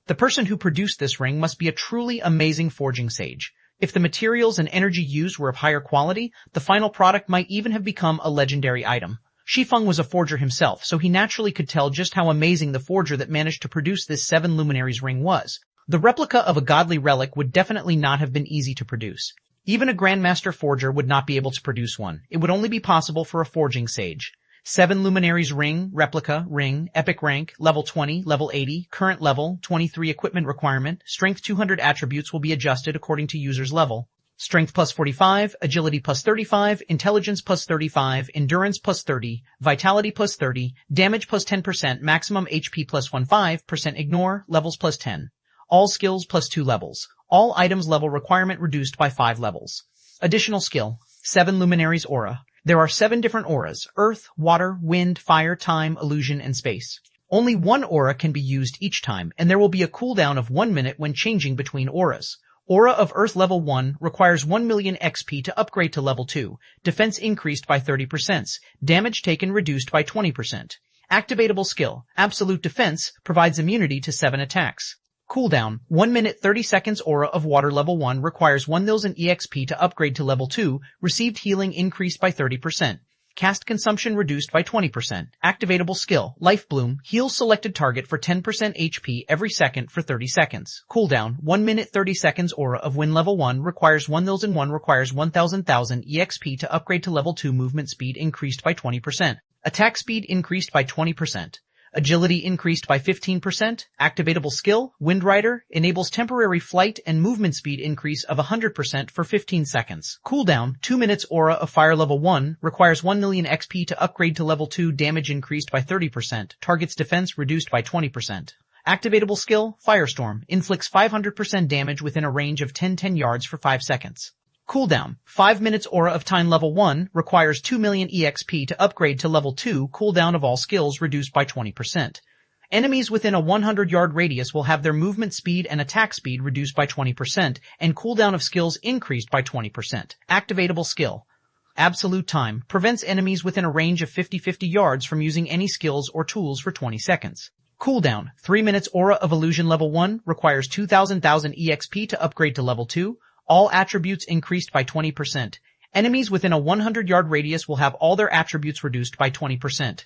The person who produced this ring must be a truly amazing forging sage. If the materials and energy used were of higher quality, the final product might even have become a legendary item. Shi Feng was a forger himself, so he naturally could tell just how amazing the forger that managed to produce this 7 Luminaries ring was. The replica of a godly relic would definitely not have been easy to produce. Even a Grandmaster Forger would not be able to produce one. It would only be possible for a forging sage. 7 Luminaries Ring, Replica, Ring, Epic Rank, Level 20, Level 80, Current Level, 23 Equipment Requirement, Strength 200 attributes will be adjusted according to user's level. Strength plus 45, Agility plus 35, Intelligence plus 35, Endurance plus 30, Vitality plus 30, Damage plus 10%, Maximum HP plus 15%, Ignore, Levels plus 10. All skills plus 2 levels. All items level requirement reduced by 5 levels. Additional skill, 7 Luminaries Aura. There are 7 different auras: Earth, Water, Wind, Fire, Time, Illusion, and Space. Only one aura can be used each time, and there will be a cooldown of 1 minute when changing between auras. Aura of Earth Level 1 requires 1 million XP to upgrade to Level 2. Defense increased by 30%. Damage taken reduced by 20%. Activatable skill, Absolute Defense, provides immunity to 7 attacks. Cooldown, 1 minute 30 seconds. Aura of Water Level 1 requires 1000 EXP to upgrade to Level 2. Received healing increased by 30%. Cast consumption reduced by 20%. Activatable skill, Life Bloom, heals selected target for 10% HP every second for 30 seconds. Cooldown, 1 minute 30 seconds. Aura of Wind Level 1 requires 1001 EXP to upgrade to Level 2. Movement speed increased by 20%. Attack speed increased by 20%. Agility increased by 15%. Activatable skill, Wind Rider, enables temporary flight and movement speed increase of 100% for 15 seconds. Cooldown, 2 minutes. Aura of Fire Level 1 requires 1 million XP to upgrade to Level 2. Damage increased by 30%. Target's defense reduced by 20%. Activatable skill, Firestorm, inflicts 500% damage within a range of 10 yards for 5 seconds. Cooldown, 5 minutes. Aura of Time Level 1 requires 2 million EXP to upgrade to Level 2. Cooldown of all skills reduced by 20%. Enemies within a 100-yard radius will have their movement speed and attack speed reduced by 20%, and cooldown of skills increased by 20%. Activatable skill, Absolute Time, prevents enemies within a range of 50 yards from using any skills or tools for 20 seconds. Cooldown, 3 minutes. Aura of Illusion Level 1 requires 2000 EXP to upgrade to Level 2. All attributes increased by 20%. Enemies within a 100-yard radius will have all their attributes reduced by 20%.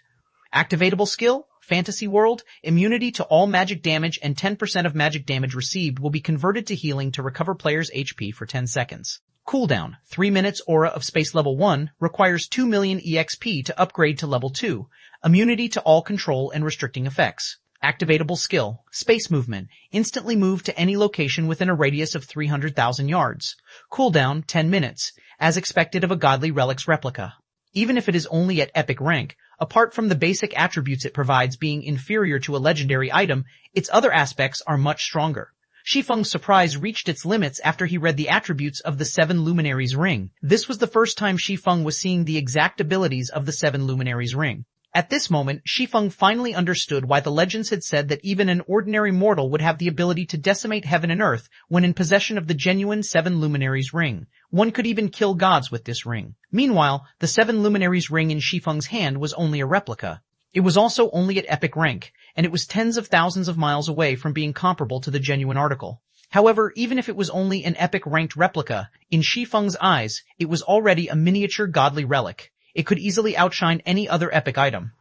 Activatable skill, Fantasy World, immunity to all magic damage and 10% of magic damage received will be converted to healing to recover players' HP for 10 seconds. Cooldown, 3 minutes. Aura of Space Level 1 requires 2 million EXP to upgrade to Level 2. Immunity to all control and restricting effects. Activatable skill, Space Movement, instantly move to any location within a radius of 300,000 yards. Cooldown, 10 minutes, as expected of a Godly Relic's replica. Even if it is only at Epic Rank, apart from the basic attributes it provides being inferior to a legendary item, its other aspects are much stronger. Shi Feng's surprise reached its limits after he read the attributes of the 7 Luminaries Ring. This was the first time Shi Feng was seeing the exact abilities of the 7 Luminaries Ring. At this moment, Shi Feng finally understood why the legends had said that even an ordinary mortal would have the ability to decimate heaven and earth when in possession of the genuine 7 Luminaries Ring. One could even kill gods with this ring. Meanwhile, the 7 Luminaries Ring in Shi Feng's hand was only a replica. It was also only at Epic Rank, and it was tens of thousands of miles away from being comparable to the genuine article. However, even if it was only an Epic-ranked replica, in Shi Feng's eyes, it was already a miniature godly relic. It could easily outshine any other epic item.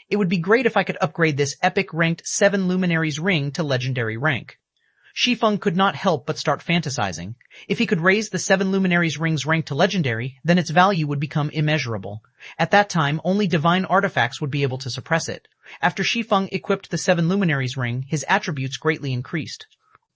It would be great if I could upgrade this epic-ranked 7 Luminaries Ring to legendary rank. Shi Feng could not help but start fantasizing. If he could raise the 7 Luminaries Ring's rank to legendary, then its value would become immeasurable. At that time, only divine artifacts would be able to suppress it. After Shi Feng equipped the 7 Luminaries Ring, his attributes greatly increased.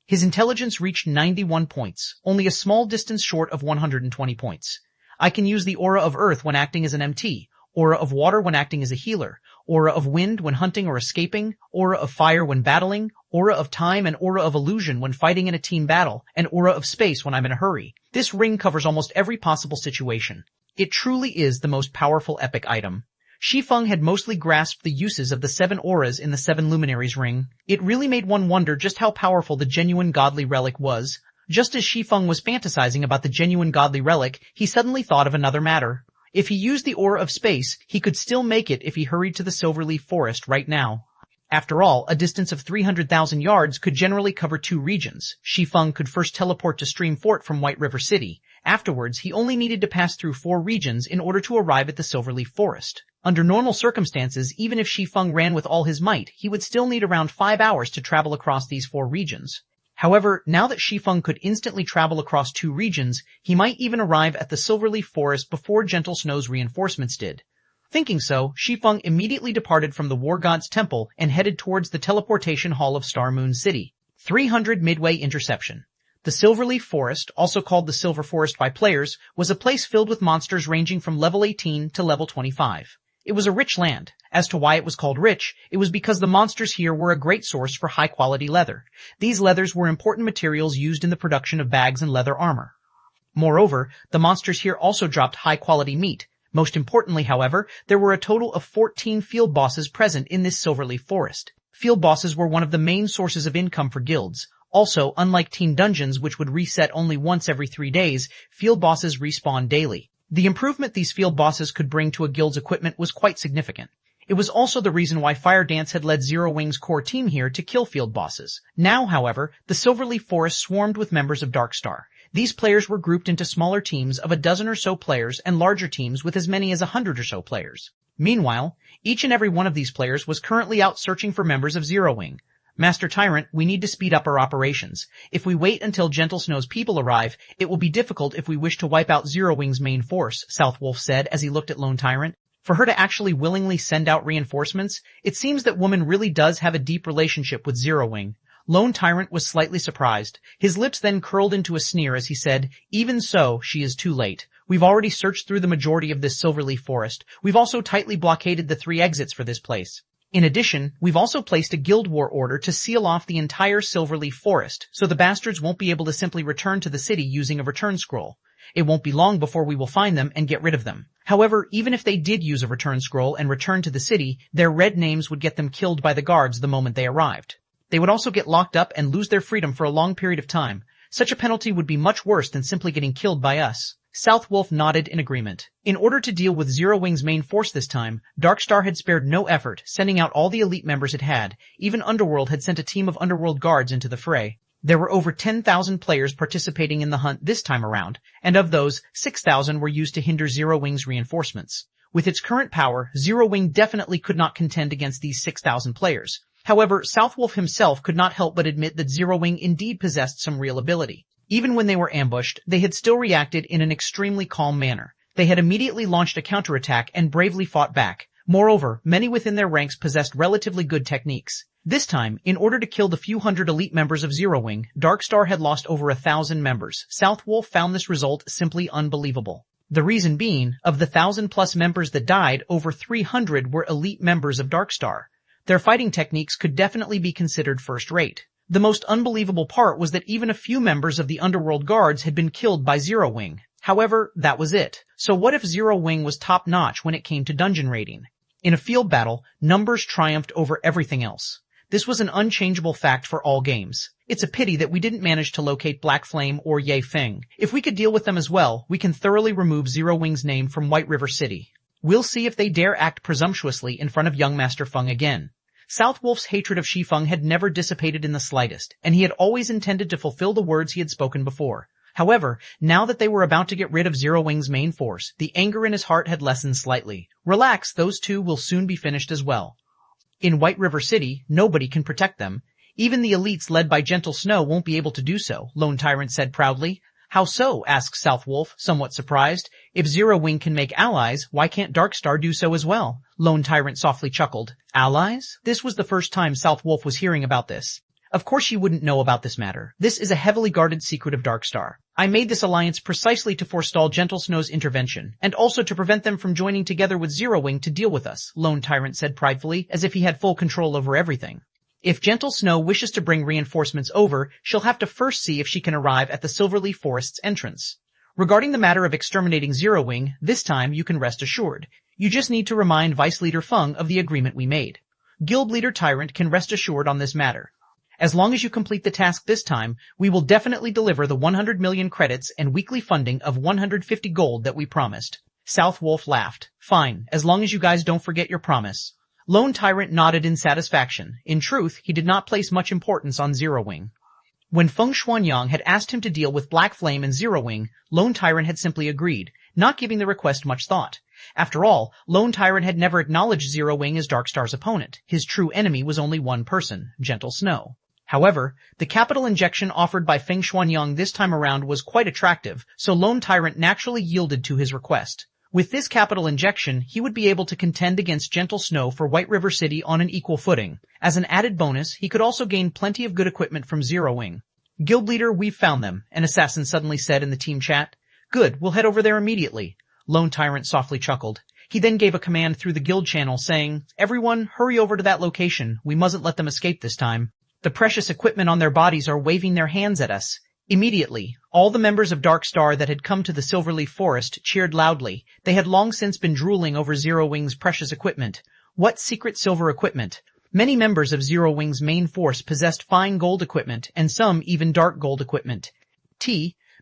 His intelligence reached 91 points, only a small distance short of 120 points. I can use the Aura of Earth when acting as an MT, Aura of Water when acting as a healer, Aura of Wind when hunting or escaping, Aura of Fire when battling, Aura of Time and Aura of Illusion when fighting in a team battle, and Aura of Space when I'm in a hurry. This ring covers almost every possible situation. It truly is the most powerful epic item. Shi Feng had mostly grasped the uses of the 7 auras in the 7 Luminaries Ring. It really made one wonder just how powerful the genuine godly relic was. Just as Shi Feng was fantasizing about the genuine godly relic, he suddenly thought of another matter. If he used the Aura of Space, he could still make it if he hurried to the Silverleaf Forest right now. After all, a distance of 300,000 yards could generally cover 2 regions. Shi Feng could first teleport to Stream Fort from White River City. Afterwards, he only needed to pass through 4 regions in order to arrive at the Silverleaf Forest. Under normal circumstances, even if Shi Feng ran with all his might, he would still need around 5 hours to travel across these 4 regions. However, now that Shi Feng could instantly travel across 2 regions, he might even arrive at the Silverleaf Forest before Gentle Snow's reinforcements did. Thinking so, Shi Feng immediately departed from the War God's Temple and headed towards the teleportation hall of Star Moon City. 300 Midway Interception. The Silverleaf Forest, also called the Silver Forest by players, was a place filled with monsters ranging from level 18 to level 25. It was a rich land. As to why it was called rich, it was because the monsters here were a great source for high-quality leather. These leathers were important materials used in the production of bags and leather armor. Moreover, the monsters here also dropped high-quality meat. Most importantly, however, there were a total of 14 field bosses present in this Silverleaf Forest. Field bosses were one of the main sources of income for guilds. Also, unlike team dungeons which would reset only once every 3 days, field bosses respawn daily. The improvement these field bosses could bring to a guild's equipment was quite significant. It was also the reason why Fire Dance had led Zero Wing's core team here to kill field bosses. Now, however, the Silverleaf Forest swarmed with members of Darkstar. These players were grouped into smaller teams of a dozen or so players and larger teams with as many as 100 or so players. Meanwhile, each and every one of these players was currently out searching for members of Zero Wing. Master Tyrant, we need to speed up our operations. If we wait until Gentle Snow's people arrive, it will be difficult if we wish to wipe out Zero Wing's main force, Southwolf said as he looked at Lone Tyrant. For her to actually willingly send out reinforcements, it seems that woman really does have a deep relationship with Zero Wing. Lone Tyrant was slightly surprised. His lips then curled into a sneer as he said, even so, she is too late. We've already searched through the majority of this Silverleaf Forest. We've also tightly blockaded the 3 exits for this place. In addition, we've also placed a guild war order to seal off the entire Silverleaf Forest, so the bastards won't be able to simply return to the city using a return scroll. It won't be long before we will find them and get rid of them. However, even if they did use a return scroll and return to the city, their red names would get them killed by the guards the moment they arrived. They would also get locked up and lose their freedom for a long period of time. Such a penalty would be much worse than simply getting killed by us. Southwolf nodded in agreement. In order to deal with Zero Wing's main force this time, Darkstar had spared no effort, sending out all the elite members it had. Even Underworld had sent a team of Underworld guards into the fray. There were over 10,000 players participating in the hunt this time around, and of those, 6,000 were used to hinder Zero Wing's reinforcements. With its current power, Zero Wing definitely could not contend against these 6,000 players. However, Southwolf himself could not help but admit that Zero Wing indeed possessed some real ability. Even when they were ambushed, they had still reacted in an extremely calm manner. They had immediately launched a counterattack and bravely fought back. Moreover, many within their ranks possessed relatively good techniques. This time, in order to kill the few hundred elite members of Zero Wing, Darkstar had lost over 1,000 members. Southwolf found this result simply unbelievable. The reason being, of the 1,000+ members that died, over 300 were elite members of Darkstar. Their fighting techniques could definitely be considered first-rate. The most unbelievable part was that even a few members of the Underworld Guards had been killed by Zero Wing. However, that was it. So what if Zero Wing was top-notch when it came to dungeon raiding? In a field battle, numbers triumphed over everything else. This was an unchangeable fact for all games. It's a pity that we didn't manage to locate Black Flame or Shi Feng. If we could deal with them as well, we can thoroughly remove Zero Wing's name from White River City. We'll see if they dare act presumptuously in front of young Master Feng again. Southwolf's hatred of Shi Feng had never dissipated in the slightest, and he had always intended to fulfill the words he had spoken before. However, now that they were about to get rid of Zero Wing's main force, the anger in his heart had lessened slightly. Relax, those two will soon be finished as well. In White River City, nobody can protect them. Even the elites led by Gentle Snow won't be able to do so, Lone Tyrant said proudly. How so? Asked Southwolf, somewhat surprised. If Zero Wing can make allies, why can't Darkstar do so as well? Lone Tyrant softly chuckled. Allies? This was the first time Southwolf was hearing about this. Of course you wouldn't know about this matter. This is a heavily guarded secret of Darkstar. I made this alliance precisely to forestall Gentle Snow's intervention, and also to prevent them from joining together with Zero Wing to deal with us, Lone Tyrant said pridefully, as if he had full control over everything. If Gentle Snow wishes to bring reinforcements over, she'll have to first see if she can arrive at the Silverleaf Forest's entrance. Regarding the matter of exterminating Zero Wing, this time you can rest assured. You just need to remind Vice Leader Feng of the agreement we made. Guild Leader Tyrant can rest assured on this matter. As long as you complete the task this time, we will definitely deliver the 100 million credits and weekly funding of 150 gold that we promised. Southwolf laughed. Fine, as long as you guys don't forget your promise. Lone Tyrant nodded in satisfaction. In truth, he did not place much importance on Zero Wing. When Feng Xuanyang had asked him to deal with Black Flame and Zero Wing, Lone Tyrant had simply agreed, not giving the request much thought. After all, Lone Tyrant had never acknowledged Zero Wing as Darkstar's opponent. His true enemy was only one person, Gentle Snow. However, the capital injection offered by Feng Xuanyang this time around was quite attractive, so Lone Tyrant naturally yielded to his request. With this capital injection, he would be able to contend against Gentle Snow for White River City on an equal footing. As an added bonus, he could also gain plenty of good equipment from Zero Wing. Guild leader, we've found them, an assassin suddenly said in the team chat. Good, we'll head over there immediately. Lone Tyrant softly chuckled. He then gave a command through the guild channel saying, everyone, hurry over to that location. We mustn't let them escape this time. The precious equipment on their bodies are waving their hands at us. Immediately, all the members of Dark Star that had come to the Silverleaf Forest cheered loudly. They had long since been drooling over Zero Wing's precious equipment. What secret silver equipment? Many members of Zero Wing's main force possessed fine gold equipment, and some even dark gold equipment.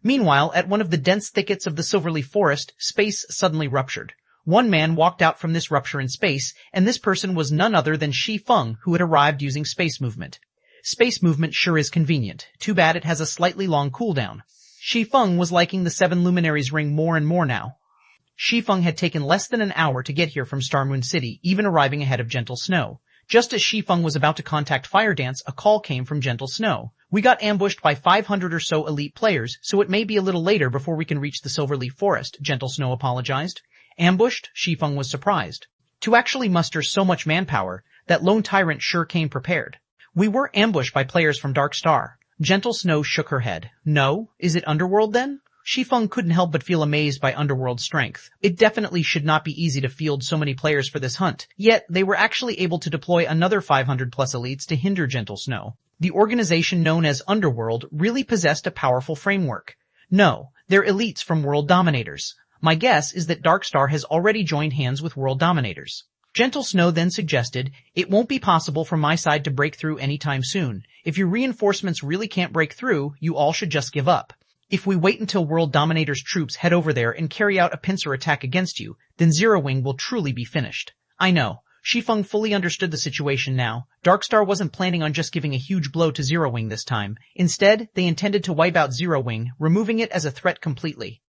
Meanwhile, at one of the dense thickets of the Silverleaf Forest, space suddenly ruptured. One man walked out from this rupture in space, and this person was none other than Shi Feng, who had arrived using space movement. Space movement sure is convenient. Too bad it has a slightly long cooldown. Shi Feng was liking the Seven Luminaries ring more and more now. Shi Feng had taken less than an hour to get here from Starmoon City, even arriving ahead of Gentle Snow. Just as Shi Feng was about to contact Fire Dance, a call came from Gentle Snow. We got ambushed by 500 or so elite players, so it may be a little later before we can reach the Silverleaf Forest, Gentle Snow apologized. Ambushed? Shi Feng was surprised. To actually muster so much manpower, that Lone Tyrant sure came prepared. We were ambushed by players from Dark Star. Gentle Snow shook her head. No? Is it Underworld then? Shi Feng couldn't help but feel amazed by Underworld's strength. It definitely should not be easy to field so many players for this hunt, yet they were actually able to deploy another 500 plus elites to hinder Gentle Snow. The organization known as Underworld really possessed a powerful framework. No, they're elites from World Dominators. My guess is that Dark Star has already joined hands with World Dominators. Gentle Snow then suggested, it won't be possible from my side to break through anytime soon. If your reinforcements really can't break through, you all should just give up. If we wait until World Dominator's troops head over there and carry out a pincer attack against you, then Zero Wing will truly be finished. I know. Shi Feng fully understood the situation now. Dark Star wasn't planning on just giving a huge blow to Zero Wing this time. Instead, they intended to wipe out Zero Wing, removing it as a threat completely.